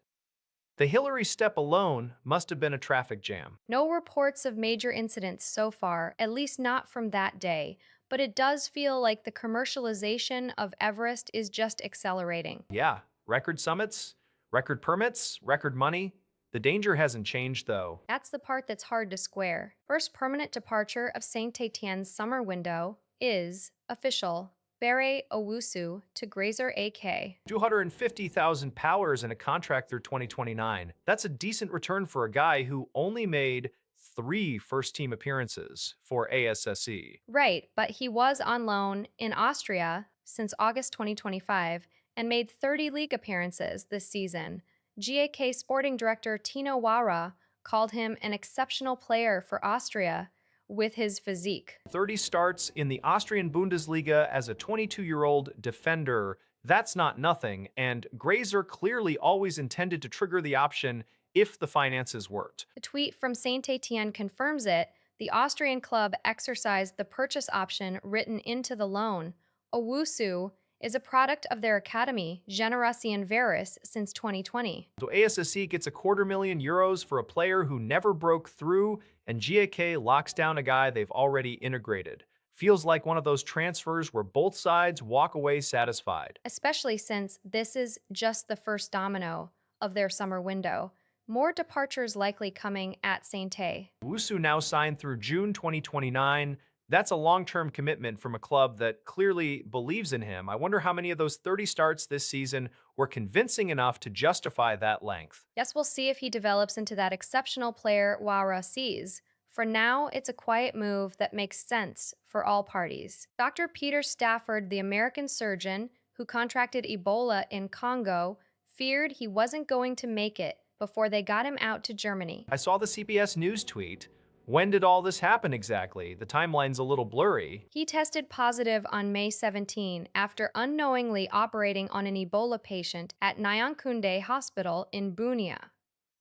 The Hillary step alone must have been a traffic jam. No reports of major incidents so far, at least not from that day, but it does feel like the commercialization of Everest is just accelerating. Yeah, record summits, record permits, record money. The danger hasn't changed, though. That's the part that's hard to square. First permanent departure of Saint Etienne's summer window is official. Bere Owusu to Grazer AK. 250,000 powers in a contract through 2029. That's a decent return for a guy who only made 3 first-team appearances for ASSE. Right, but he was on loan in Austria since August 2025 and made 30 league appearances this season. GAK sporting director Tino Wara called him an exceptional player for Austria with his physique. 30 starts in the Austrian Bundesliga as a 22-year-old defender. That's not nothing, and Grazer clearly always intended to trigger the option if the finances worked. The tweet from Saint Etienne confirms it. The Austrian club exercised the purchase option written into the loan. Owusu is a product of their academy, Generation Veris, since 2020. So ASSE gets €250,000 for a player who never broke through, and GAK locks down a guy they've already integrated. Feels like one of those transfers where both sides walk away satisfied. Especially since this is just the first domino of their summer window. More departures likely coming at Saint-Étienne. Wusu now signed through June 2029. That's a long-term commitment from a club that clearly believes in him. I wonder how many of those 30 starts this season were convincing enough to justify that length. Yes, we'll see if he develops into that exceptional player Wara sees. For now, it's a quiet move that makes sense for all parties. Dr. Peter Stafford, the American surgeon who contracted Ebola in Congo, feared he wasn't going to make it before they got him out to Germany. I saw the CBS News tweet. When did all this happen exactly? The timeline's a little blurry. He tested positive on May 17 after unknowingly operating on an Ebola patient at Nyankunde Hospital in Bunia.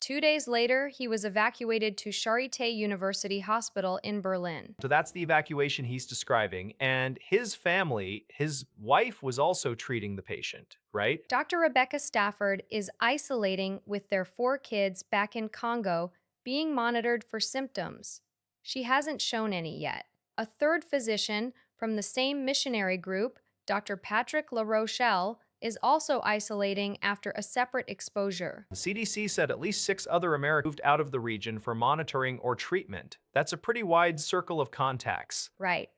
2 days later, he was evacuated to Charité University Hospital in Berlin. So that's the evacuation he's describing, and his family, his wife was also treating the patient, right? Dr. Rebecca Stafford is isolating with their 4 kids back in Congo, being monitored for symptoms. She hasn't shown any yet. A third physician from the same missionary group, Dr. Patrick LaRochelle, is also isolating after a separate exposure. The CDC said at least 6 other Americans moved out of the region for monitoring or treatment. That's a pretty wide circle of contacts. Right.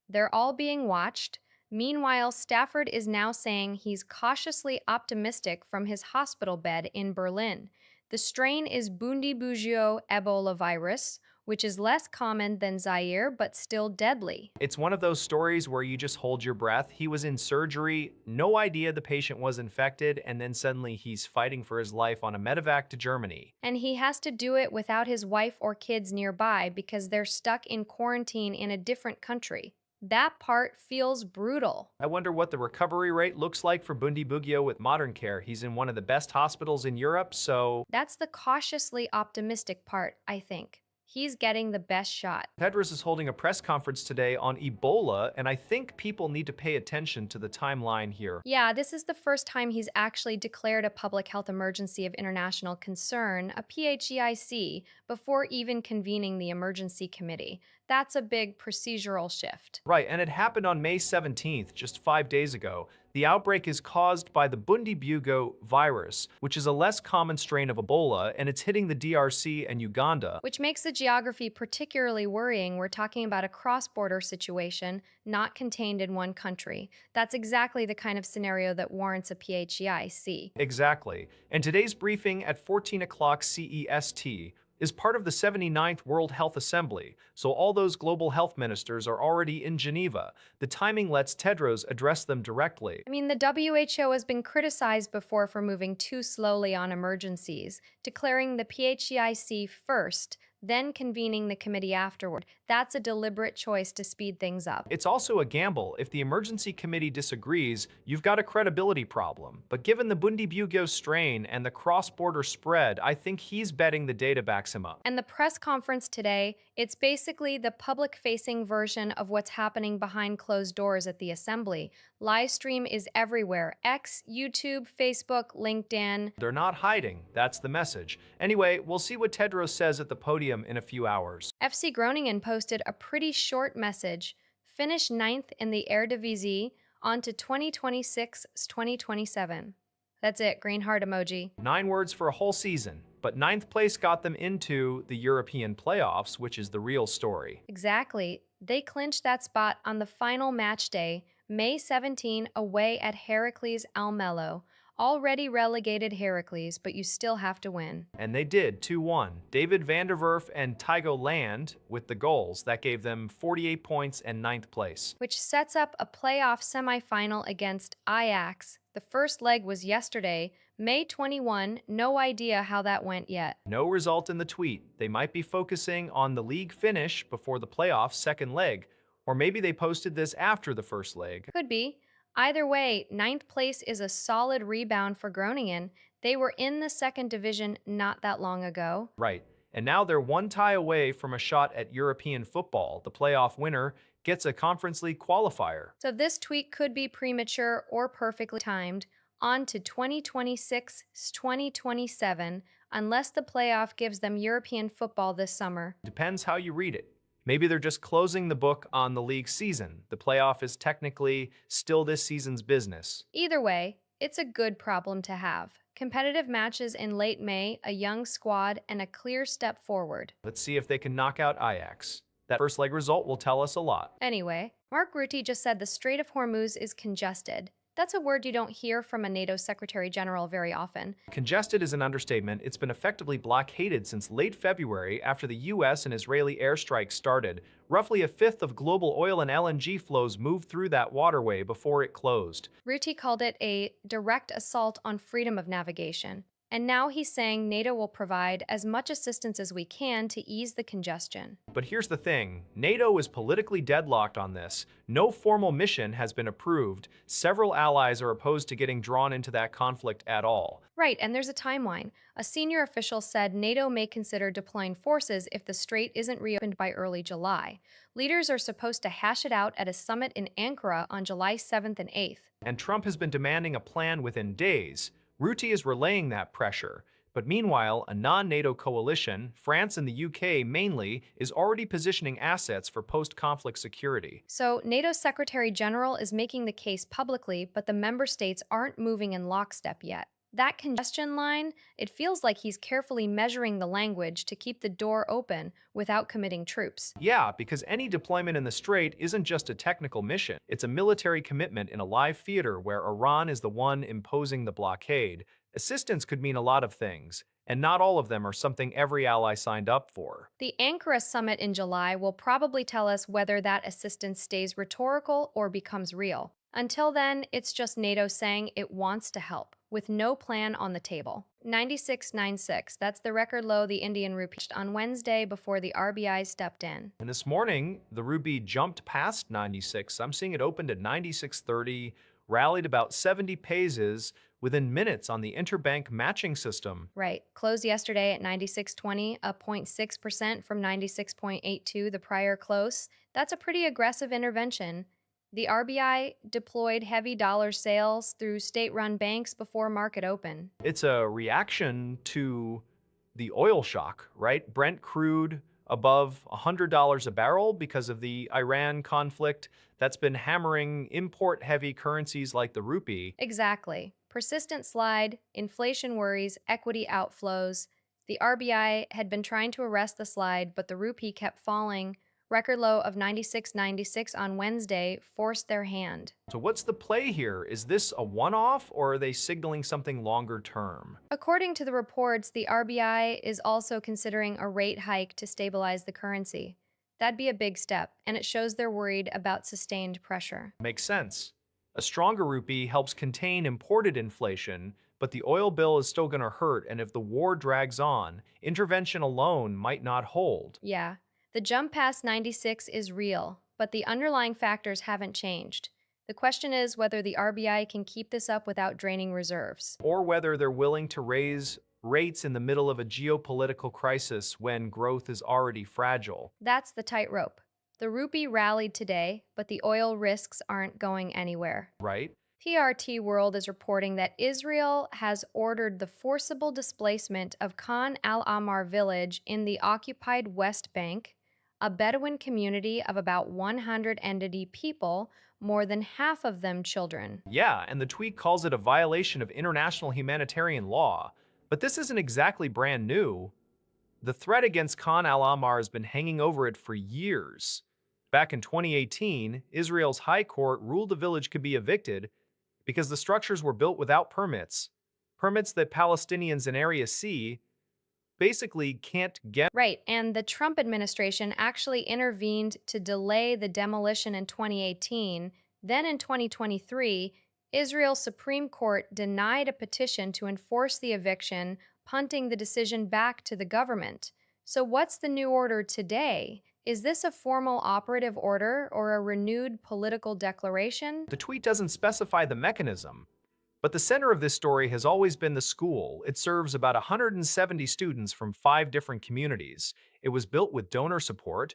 They're all being watched. Meanwhile, Stafford is now saying he's cautiously optimistic from his hospital bed in Berlin. The strain is Bundibugyo Ebola virus, which is less common than Zaire but still deadly. It's one of those stories where you just hold your breath. He was in surgery, no idea the patient was infected, and then suddenly he's fighting for his life on a medevac to Germany. And he has to do it without his wife or kids nearby because they're stuck in quarantine in a different country. That part feels brutal. I wonder what the recovery rate looks like for Bundibugyo with modern care. He's in one of the best hospitals in Europe, so... That's the cautiously optimistic part, I think. He's getting the best shot. Tedros is holding a press conference today on Ebola, and I think people need to pay attention to the timeline here. Yeah, this is the first time he's actually declared a public health emergency of international concern, a PHEIC, before even convening the emergency committee. That's a big procedural shift. Right, and it happened on May 17th, just 5 days ago. The outbreak is caused by the Bundibugyo virus, which is a less common strain of Ebola, and it's hitting the DRC and Uganda. Which makes the geography particularly worrying. We're talking about a cross border situation, not contained in one country. That's exactly the kind of scenario that warrants a PHEIC. Exactly. And today's briefing at 14 o'clock CEST is part of the 79th World Health Assembly, so all those global health ministers are already in Geneva. The timing lets Tedros address them directly. I mean, the WHO has been criticized before for moving too slowly on emergencies, declaring the PHEIC first, then convening the committee afterward. That's a deliberate choice to speed things up. It's also a gamble. If the emergency committee disagrees, you've got a credibility problem. But given the Bundibugyo strain and the cross-border spread, I think he's betting the data backs him up. And the press conference today, it's basically the public facing version of what's happening behind closed doors at the assembly. Live stream is everywhere: X, YouTube, Facebook, LinkedIn. They're not hiding. That's the message. Anyway, we'll see what Tedros says at the podium in a few hours. FC Groningen posted a pretty short message: finish ninth in the Eredivisie, on to 2026-2027. That's it, green heart emoji. 9 words for a whole season, but ninth place got them into the European playoffs, which is the real story. Exactly. They clinched that spot on the final match day, May 17, away at Heracles Almelo. Already relegated Heracles, but you still have to win. And they did, 2-1. David van der Werf and Tygo Land with the goals. That gave them 48 points and ninth place. Which sets up a playoff semifinal against Ajax. The first leg was yesterday, May 21. No idea how that went yet. No result in the tweet. They might be focusing on the league finish before the playoffs second leg. Or maybe they posted this after the first leg. Could be. Either way, ninth place is a solid rebound for Groningen. They were in the second division not that long ago. Right. And now they're one tie away from a shot at European football. The playoff winner gets a Conference League qualifier. So this tweet could be premature or perfectly timed. On to 2026-2027, unless the playoff gives them European football this summer. Depends how you read it. Maybe they're just closing the book on the league season. The playoff is technically still this season's business. Either way, it's a good problem to have. Competitive matches in late May, a young squad, and a clear step forward. Let's see if they can knock out Ajax. That first leg result will tell us a lot. Anyway, Mark Rutte just said the Strait of Hormuz is congested. That's a word you don't hear from a NATO Secretary General very often. Congested is an understatement. It's been effectively blockaded since late February after the US and Israeli airstrikes started. Roughly a fifth of global oil and LNG flows moved through that waterway before it closed. Rutte called it a direct assault on freedom of navigation. And now he's saying NATO will provide as much assistance as we can to ease the congestion. But here's the thing, NATO is politically deadlocked on this. No formal mission has been approved. Several allies are opposed to getting drawn into that conflict at all. Right, and there's a timeline. A senior official said NATO may consider deploying forces if the strait isn't reopened by early July. Leaders are supposed to hash it out at a summit in Ankara on July 7th and 8th. And Trump has been demanding a plan within days. Rutte is relaying that pressure. But meanwhile, a non-NATO coalition, France and the UK mainly, is already positioning assets for post-conflict security. So NATO's Secretary General is making the case publicly, but the member states aren't moving in lockstep yet. That congestion line, it feels like he's carefully measuring the language to keep the door open without committing troops. Yeah, because any deployment in the Strait isn't just a technical mission. It's a military commitment in a live theater where Iran is the one imposing the blockade. Assistance could mean a lot of things, and not all of them are something every ally signed up for. The Ankara summit in July will probably tell us whether that assistance stays rhetorical or becomes real. Until then, it's just NATO saying it wants to help, with no plan on the table. 96.96, that's the record low the Indian rupee reached on Wednesday before the RBI stepped in. And this morning, the rupee jumped past 96. I'm seeing it opened at 96.30, rallied about 70 paces, within minutes on the interbank matching system. Right. Closed yesterday at 96.20, up 0.6% from 96.82 the prior close. That's a pretty aggressive intervention. The RBI deployed heavy dollar sales through state run banks before market open. It's a reaction to the oil shock, right? Brent crude above $100 a barrel because of the Iran conflict that's been hammering import heavy currencies like the rupee. Exactly. Persistent slide, inflation worries, equity outflows. The RBI had been trying to arrest the slide, but the rupee kept falling. Record low of 96.96 on Wednesday forced their hand. So, what's the play here? Is this a one off or are they signaling something longer term? According to the reports, the RBI is also considering a rate hike to stabilize the currency. That'd be a big step, and it shows they're worried about sustained pressure. Makes sense. A stronger rupee helps contain imported inflation, but the oil bill is still going to hurt, and if the war drags on, intervention alone might not hold. Yeah, the jump past 96 is real, but the underlying factors haven't changed. The question is whether the RBI can keep this up without draining reserves. Or whether they're willing to raise rates in the middle of a geopolitical crisis when growth is already fragile, That's the tightrope. The rupee rallied today, but the oil risks aren't going anywhere. right? PRT World is reporting that Israel has ordered the forcible displacement of Khan al Ahmar village in the occupied West Bank, a Bedouin community of about 100 entity people, more than half of them children. Yeah, and the tweet calls it a violation of international humanitarian law. But this isn't exactly brand new. The threat against Khan al Ahmar has been hanging over it for years. Back in 2018, Israel's High Court ruled the village could be evicted because the structures were built without permits, permits that Palestinians in Area C basically can't get. Right, and the Trump administration actually intervened to delay the demolition in 2018. Then in 2023, Israel's Supreme Court denied a petition to enforce the eviction, punting the decision back to the government. So, what's the new order today? Is this a formal operative order or a renewed political declaration? The tweet doesn't specify the mechanism, but the center of this story has always been the school. It serves about 170 students from 5 different communities. It was built with donor support,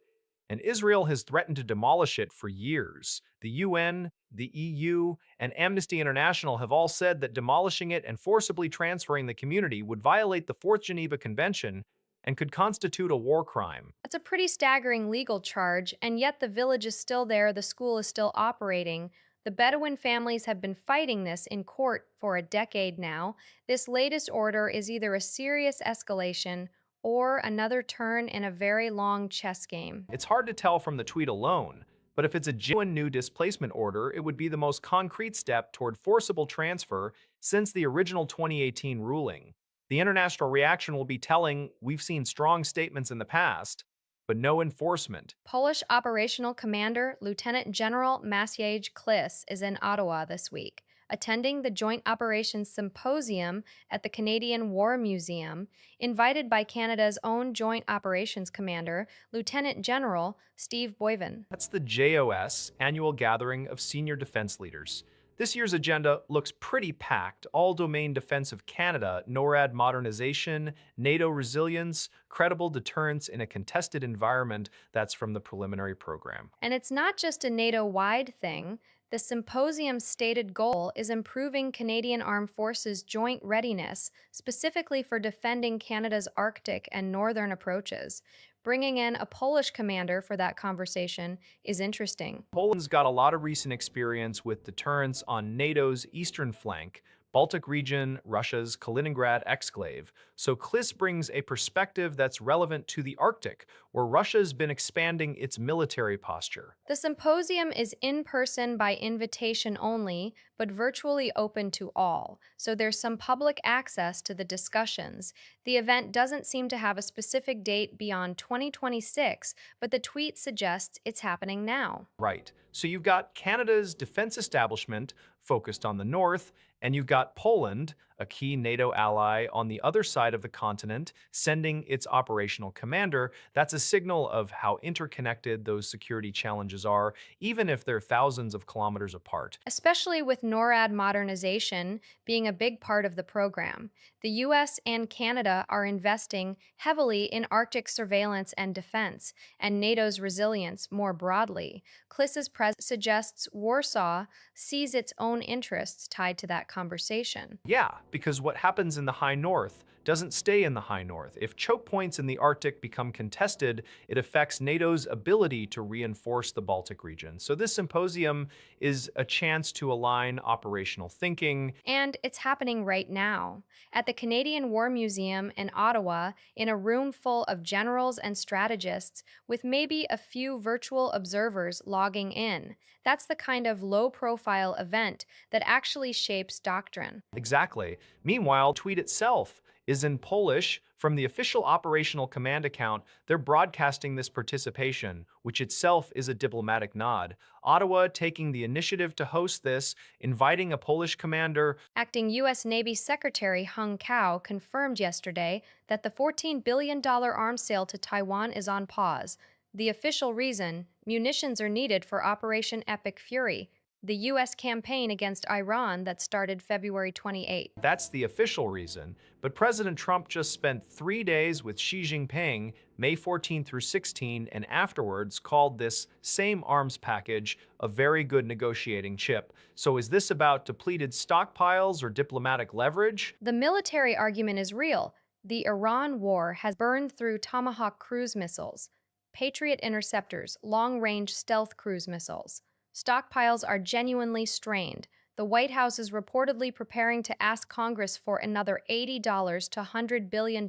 and Israel has threatened to demolish it for years. The UN, the EU, and Amnesty International have all said that demolishing it and forcibly transferring the community would violate the Fourth Geneva Convention and could constitute a war crime. That's a pretty staggering legal charge, and yet the village is still there, the school is still operating. The Bedouin families have been fighting this in court for a decade now. This latest order is either a serious escalation or another turn in a very long chess game. It's hard to tell from the tweet alone, but if it's a genuine new displacement order, it would be the most concrete step toward forcible transfer since the original 2018 ruling. The international reaction will be telling. We've seen strong statements in the past, but no enforcement. Polish operational commander Lieutenant General Maciej Klis is in Ottawa this week, attending the Joint Operations Symposium at the Canadian War Museum, invited by Canada's own Joint Operations Commander, Lieutenant General Steve Boyven. That's the JOS, Annual Gathering of Senior Defense Leaders. This year's agenda looks pretty packed: all-domain defense of Canada, NORAD modernization, NATO resilience, credible deterrence in a contested environment. That's from the preliminary program. And it's not just a NATO-wide thing. The symposium's stated goal is improving Canadian Armed Forces joint readiness, specifically for defending Canada's Arctic and northern approaches. Bringing in a Polish commander for that conversation is interesting. Poland's got a lot of recent experience with deterrence on NATO's eastern flank, Baltic region, Russia's Kaliningrad exclave, so Klis brings a perspective that's relevant to the Arctic, where Russia's been expanding its military posture. The symposium is in person by invitation only, but virtually open to all, so there's some public access to the discussions. The event doesn't seem to have a specific date beyond 2026, but the tweet suggests it's happening now. Right. So you've got Canada's defense establishment focused on the north, and you've got Poland, a key NATO ally on the other side of the continent, sending its operational commander. That's a signal of how interconnected those security challenges are, even if they're thousands of kilometers apart. Especially with NORAD modernization being a big part of the program. The US and Canada are investing heavily in Arctic surveillance and defense, and NATO's resilience more broadly. Kliss's press suggests Warsaw sees its own interests tied to that conversation. Yeah, because what happens in the high north doesn't stay in the high north. If choke points in the Arctic become contested, it affects NATO's ability to reinforce the Baltic region. So this symposium is a chance to align operational thinking. And it's happening right now. At the Canadian War Museum in Ottawa, in a room full of generals and strategists, with maybe a few virtual observers logging in. That's the kind of low profile event that actually shapes doctrine. Exactly. Meanwhile, tweet itself is in Polish. From the official operational command account, they're broadcasting this participation, which itself is a diplomatic nod. Ottawa taking the initiative to host this, inviting a Polish commander. Acting U.S. Navy Secretary Hung Cao confirmed yesterday that the $14 billion arms sale to Taiwan is on pause. The official reason: munitions are needed for Operation Epic Fury, the U.S. campaign against Iran that started February 28. That's the official reason. But President Trump just spent 3 days with Xi Jinping, May 14 through 16, and afterwards called this same arms package a very good negotiating chip. So is this about depleted stockpiles or diplomatic leverage? The military argument is real. The Iran war has burned through Tomahawk cruise missiles, Patriot interceptors, long range stealth cruise missiles. Stockpiles are genuinely strained. The White House is reportedly preparing to ask Congress for another $80 to $100 billion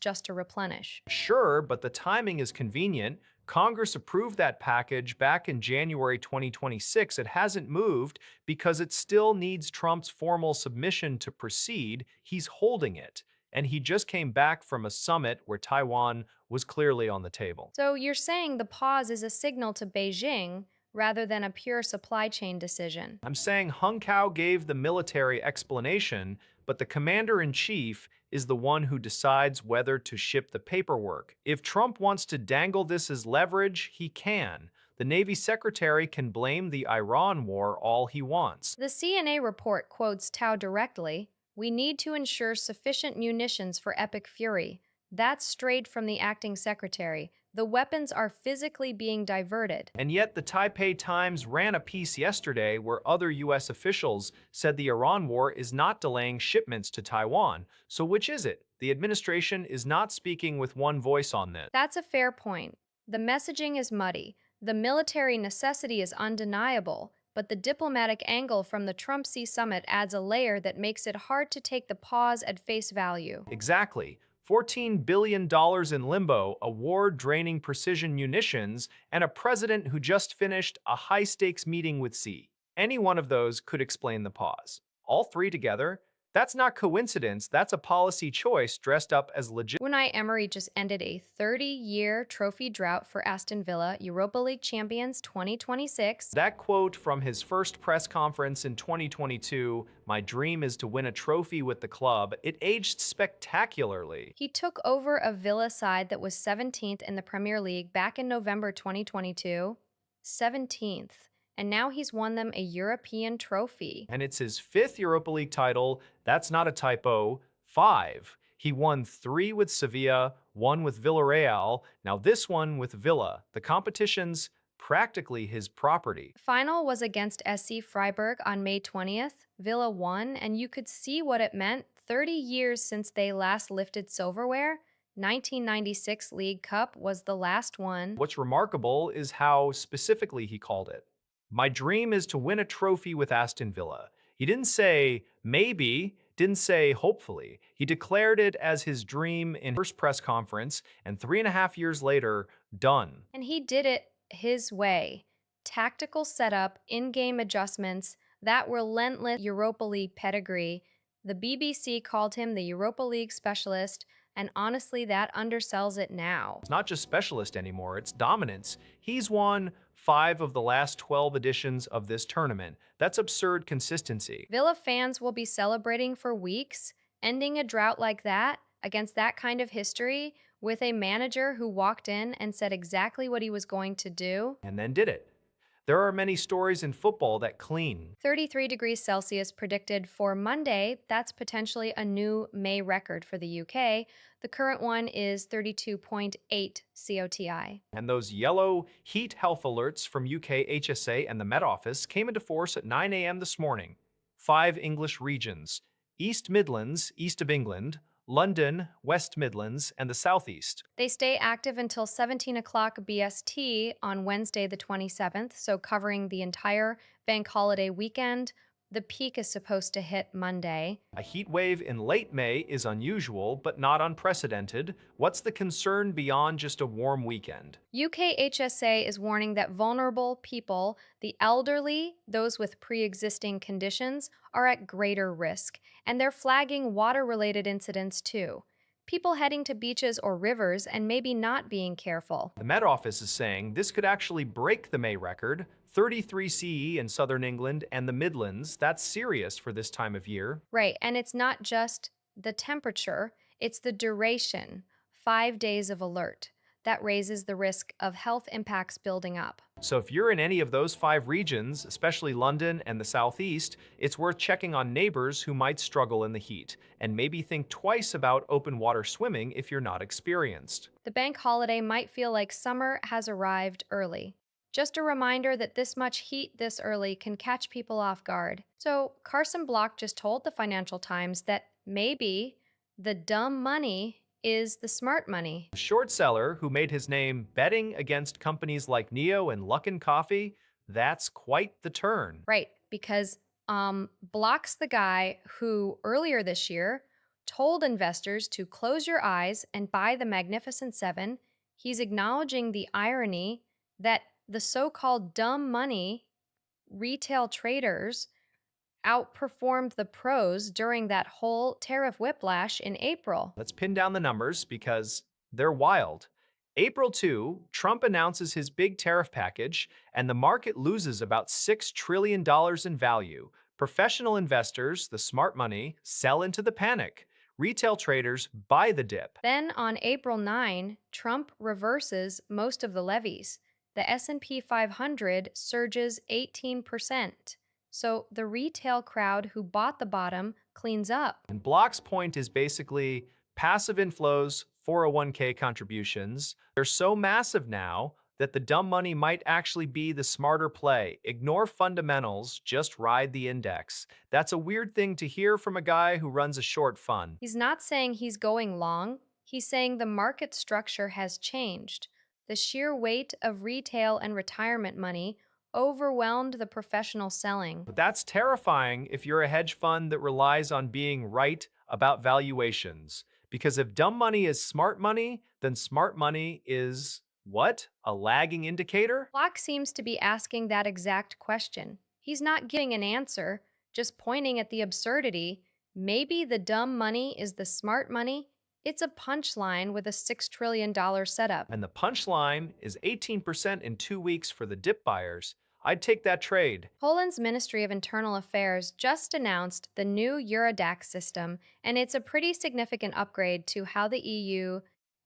just to replenish. Sure, but the timing is convenient. Congress approved that package back in January 2026. It hasn't moved because it still needs Trump's formal submission to proceed. He's holding it. And he just came back from a summit where Taiwan was clearly on the table. So you're saying the pause is a signal to Beijing rather than a pure supply chain decision? I'm saying Hung Kao gave the military explanation, but the commander-in-chief is the one who decides whether to ship the paperwork. If Trump wants to dangle this as leverage, he can. The Navy Secretary can blame the Iran war all he wants. The CNA report quotes Tao directly: "We need to ensure sufficient munitions for Epic Fury." That's straight from the acting secretary. The weapons are physically being diverted. And yet the Taipei Times ran a piece yesterday where other U.S. officials said the Iran war is not delaying shipments to Taiwan. So which is it? The administration is not speaking with one voice on this. That's a fair point. The messaging is muddy. The military necessity is undeniable, but the diplomatic angle from the Trump-Xi summit adds a layer that makes it hard to take the pause at face value. Exactly. $14 billion in limbo, a war draining precision munitions, and a president who just finished a high-stakes meeting with Xi. Any one of those could explain the pause. All three together? That's not coincidence, that's a policy choice dressed up as legit. Unai Emery just ended a 30-year trophy drought for Aston Villa, Europa League champions 2026. That quote from his first press conference in 2022, "My dream is to win a trophy with the club," it aged spectacularly. He took over a Villa side that was 17th in the Premier League back in November 2022. 17th. And now he's won them a European trophy. And it's his fifth Europa League title. That's not a typo. 5. He won 3 with Sevilla, 1 with Villarreal, now this one with Villa. The competition's practically his property. Final was against SC Freiburg on May 20th. Villa won, and you could see what it meant. 30 years since they last lifted silverware. 1996 League Cup was the last one. What's remarkable is how specifically he called it. My dream is to win a trophy with Aston Villa. He didn't say maybe, didn't say hopefully. He declared it as his dream in his first press conference, and 3.5 years later, done. And he did it his way. Tactical setup, in-game adjustments, that relentless Europa League pedigree. The BBC called him the Europa League specialist, and honestly, that undersells it now. It's not just specialist anymore, it's dominance. He's won 5 of the last 12 editions of this tournament. That's absurd consistency. Villa fans will be celebrating for weeks. Ending a drought like that, against that kind of history, with a manager who walked in and said exactly what he was going to do. And then did it. There are many stories in football that clean. 33 degrees Celsius predicted for Monday. That's potentially a new May record for the UK. The current one is 32.8 COTI. And those yellow heat health alerts from UK HSA and the Met Office came into force at 9 a.m. this morning. 5 English regions: East Midlands, east of England; London, West Midlands, and the Southeast. They stay active until 17 o'clock BST on Wednesday, the 27th, so covering the entire bank holiday weekend. The peak is supposed to hit Monday. A heat wave in late May is unusual, but not unprecedented. What's the concern beyond just a warm weekend? UK HSA is warning that vulnerable people, the elderly, those with pre existing conditions, are at greater risk, and they're flagging water related incidents too. People heading to beaches or rivers and maybe not being careful. The Met Office is saying this could actually break the May record, 33 CE in southern England and the Midlands. That's serious for this time of year. Right, and it's not just the temperature, it's the duration 5 days of alert. That raises the risk of health impacts building up. So if you're in any of those 5 regions, especially London and the Southeast, it's worth checking on neighbors who might struggle in the heat, and maybe think twice about open water swimming if you're not experienced. The bank holiday might feel like summer has arrived early. Just a reminder that this much heat this early can catch people off guard. So, Carson Block just told the Financial Times that maybe the dumb money is the smart money. A short seller who made his name betting against companies like Neo and Luckin Coffee, that's quite the turn. Right, because Block's the guy who earlier this year told investors to close your eyes and buy the Magnificent Seven. He's acknowledging the irony that the so called dumb money retail traders outperformed the pros during that whole tariff whiplash in April. Let's pin down the numbers because they're wild. April 2, Trump announces his big tariff package, and the market loses about $6 trillion in value. Professional investors, the smart money, sell into the panic. Retail traders buy the dip. Then on April 9, Trump reverses most of the levies. The S&P 500 surges 18%. So the retail crowd who bought the bottom cleans up. And Block's point is basically passive inflows, 401k contributions. They're so massive now that the dumb money might actually be the smarter play. Ignore fundamentals, just ride the index. That's a weird thing to hear from a guy who runs a short fund. He's not saying he's going long. He's saying the market structure has changed. The sheer weight of retail and retirement money overwhelmed the professional selling. But that's terrifying if you're a hedge fund that relies on being right about valuations. Because if dumb money is smart money, then smart money is what? A lagging indicator? Block seems to be asking that exact question. He's not giving an answer, just pointing at the absurdity. Maybe the dumb money is the smart money. It's a punchline with a $6 trillion setup. And the punchline is 18% in 2 weeks for the dip buyers. I'd take that trade. Poland's Ministry of Internal Affairs just announced the new Eurodac system, and it's a pretty significant upgrade to how the EU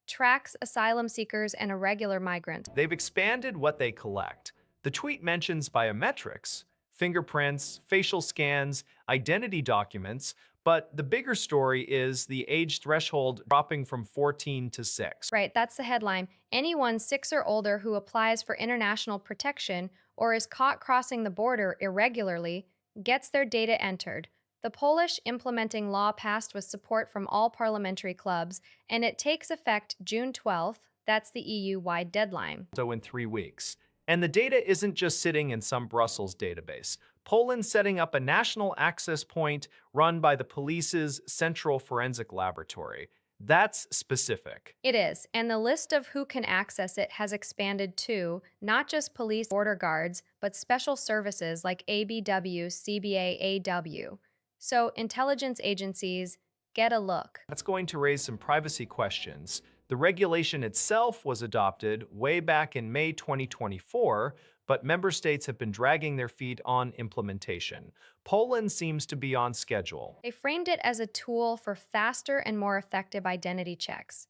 tracks asylum seekers and irregular migrants. They've expanded what they collect. The tweet mentions biometrics, fingerprints, facial scans, identity documents, but the bigger story is the age threshold dropping from 14 to 6. Right, that's the headline. Anyone 6 or older who applies for international protection or is caught crossing the border irregularly gets their data entered. The Polish implementing law passed with support from all parliamentary clubs, and it takes effect June 12th. That's the EU-wide deadline. So in 3 weeks. And the data isn't just sitting in some Brussels database. Poland's setting up a national access point run by the police's Central Forensic Laboratory. That's specific. It is, and the list of who can access it has expanded too, not just police border guards, but special services like ABW, CBA, AW. So intelligence agencies get a look. That's going to raise some privacy questions. The regulation itself was adopted way back in May 2024, but member states have been dragging their feet on implementation. Poland seems to be on schedule. They framed it as a tool for faster and more effective identity checks.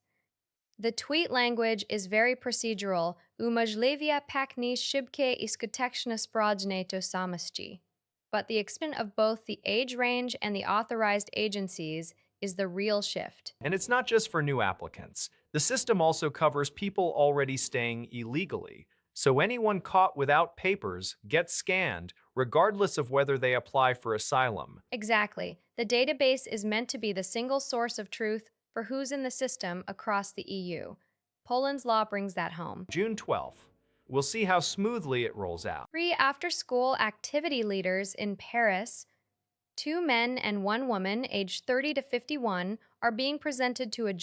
The tweet language is very procedural, umożliwia paknie szybkie I skuteczne sprawdzenie tożsamości. But the extent of both the age range and the authorized agencies is the real shift. And it's not just for new applicants. The system also covers people already staying illegally. So anyone caught without papers gets scanned, regardless of whether they apply for asylum. Exactly. The database is meant to be the single source of truth for who's in the system across the EU. Poland's law brings that home. June 12th. We'll see how smoothly it rolls out. Three after school activity leaders in Paris, two men and one woman aged 30 to 51, are being presented to a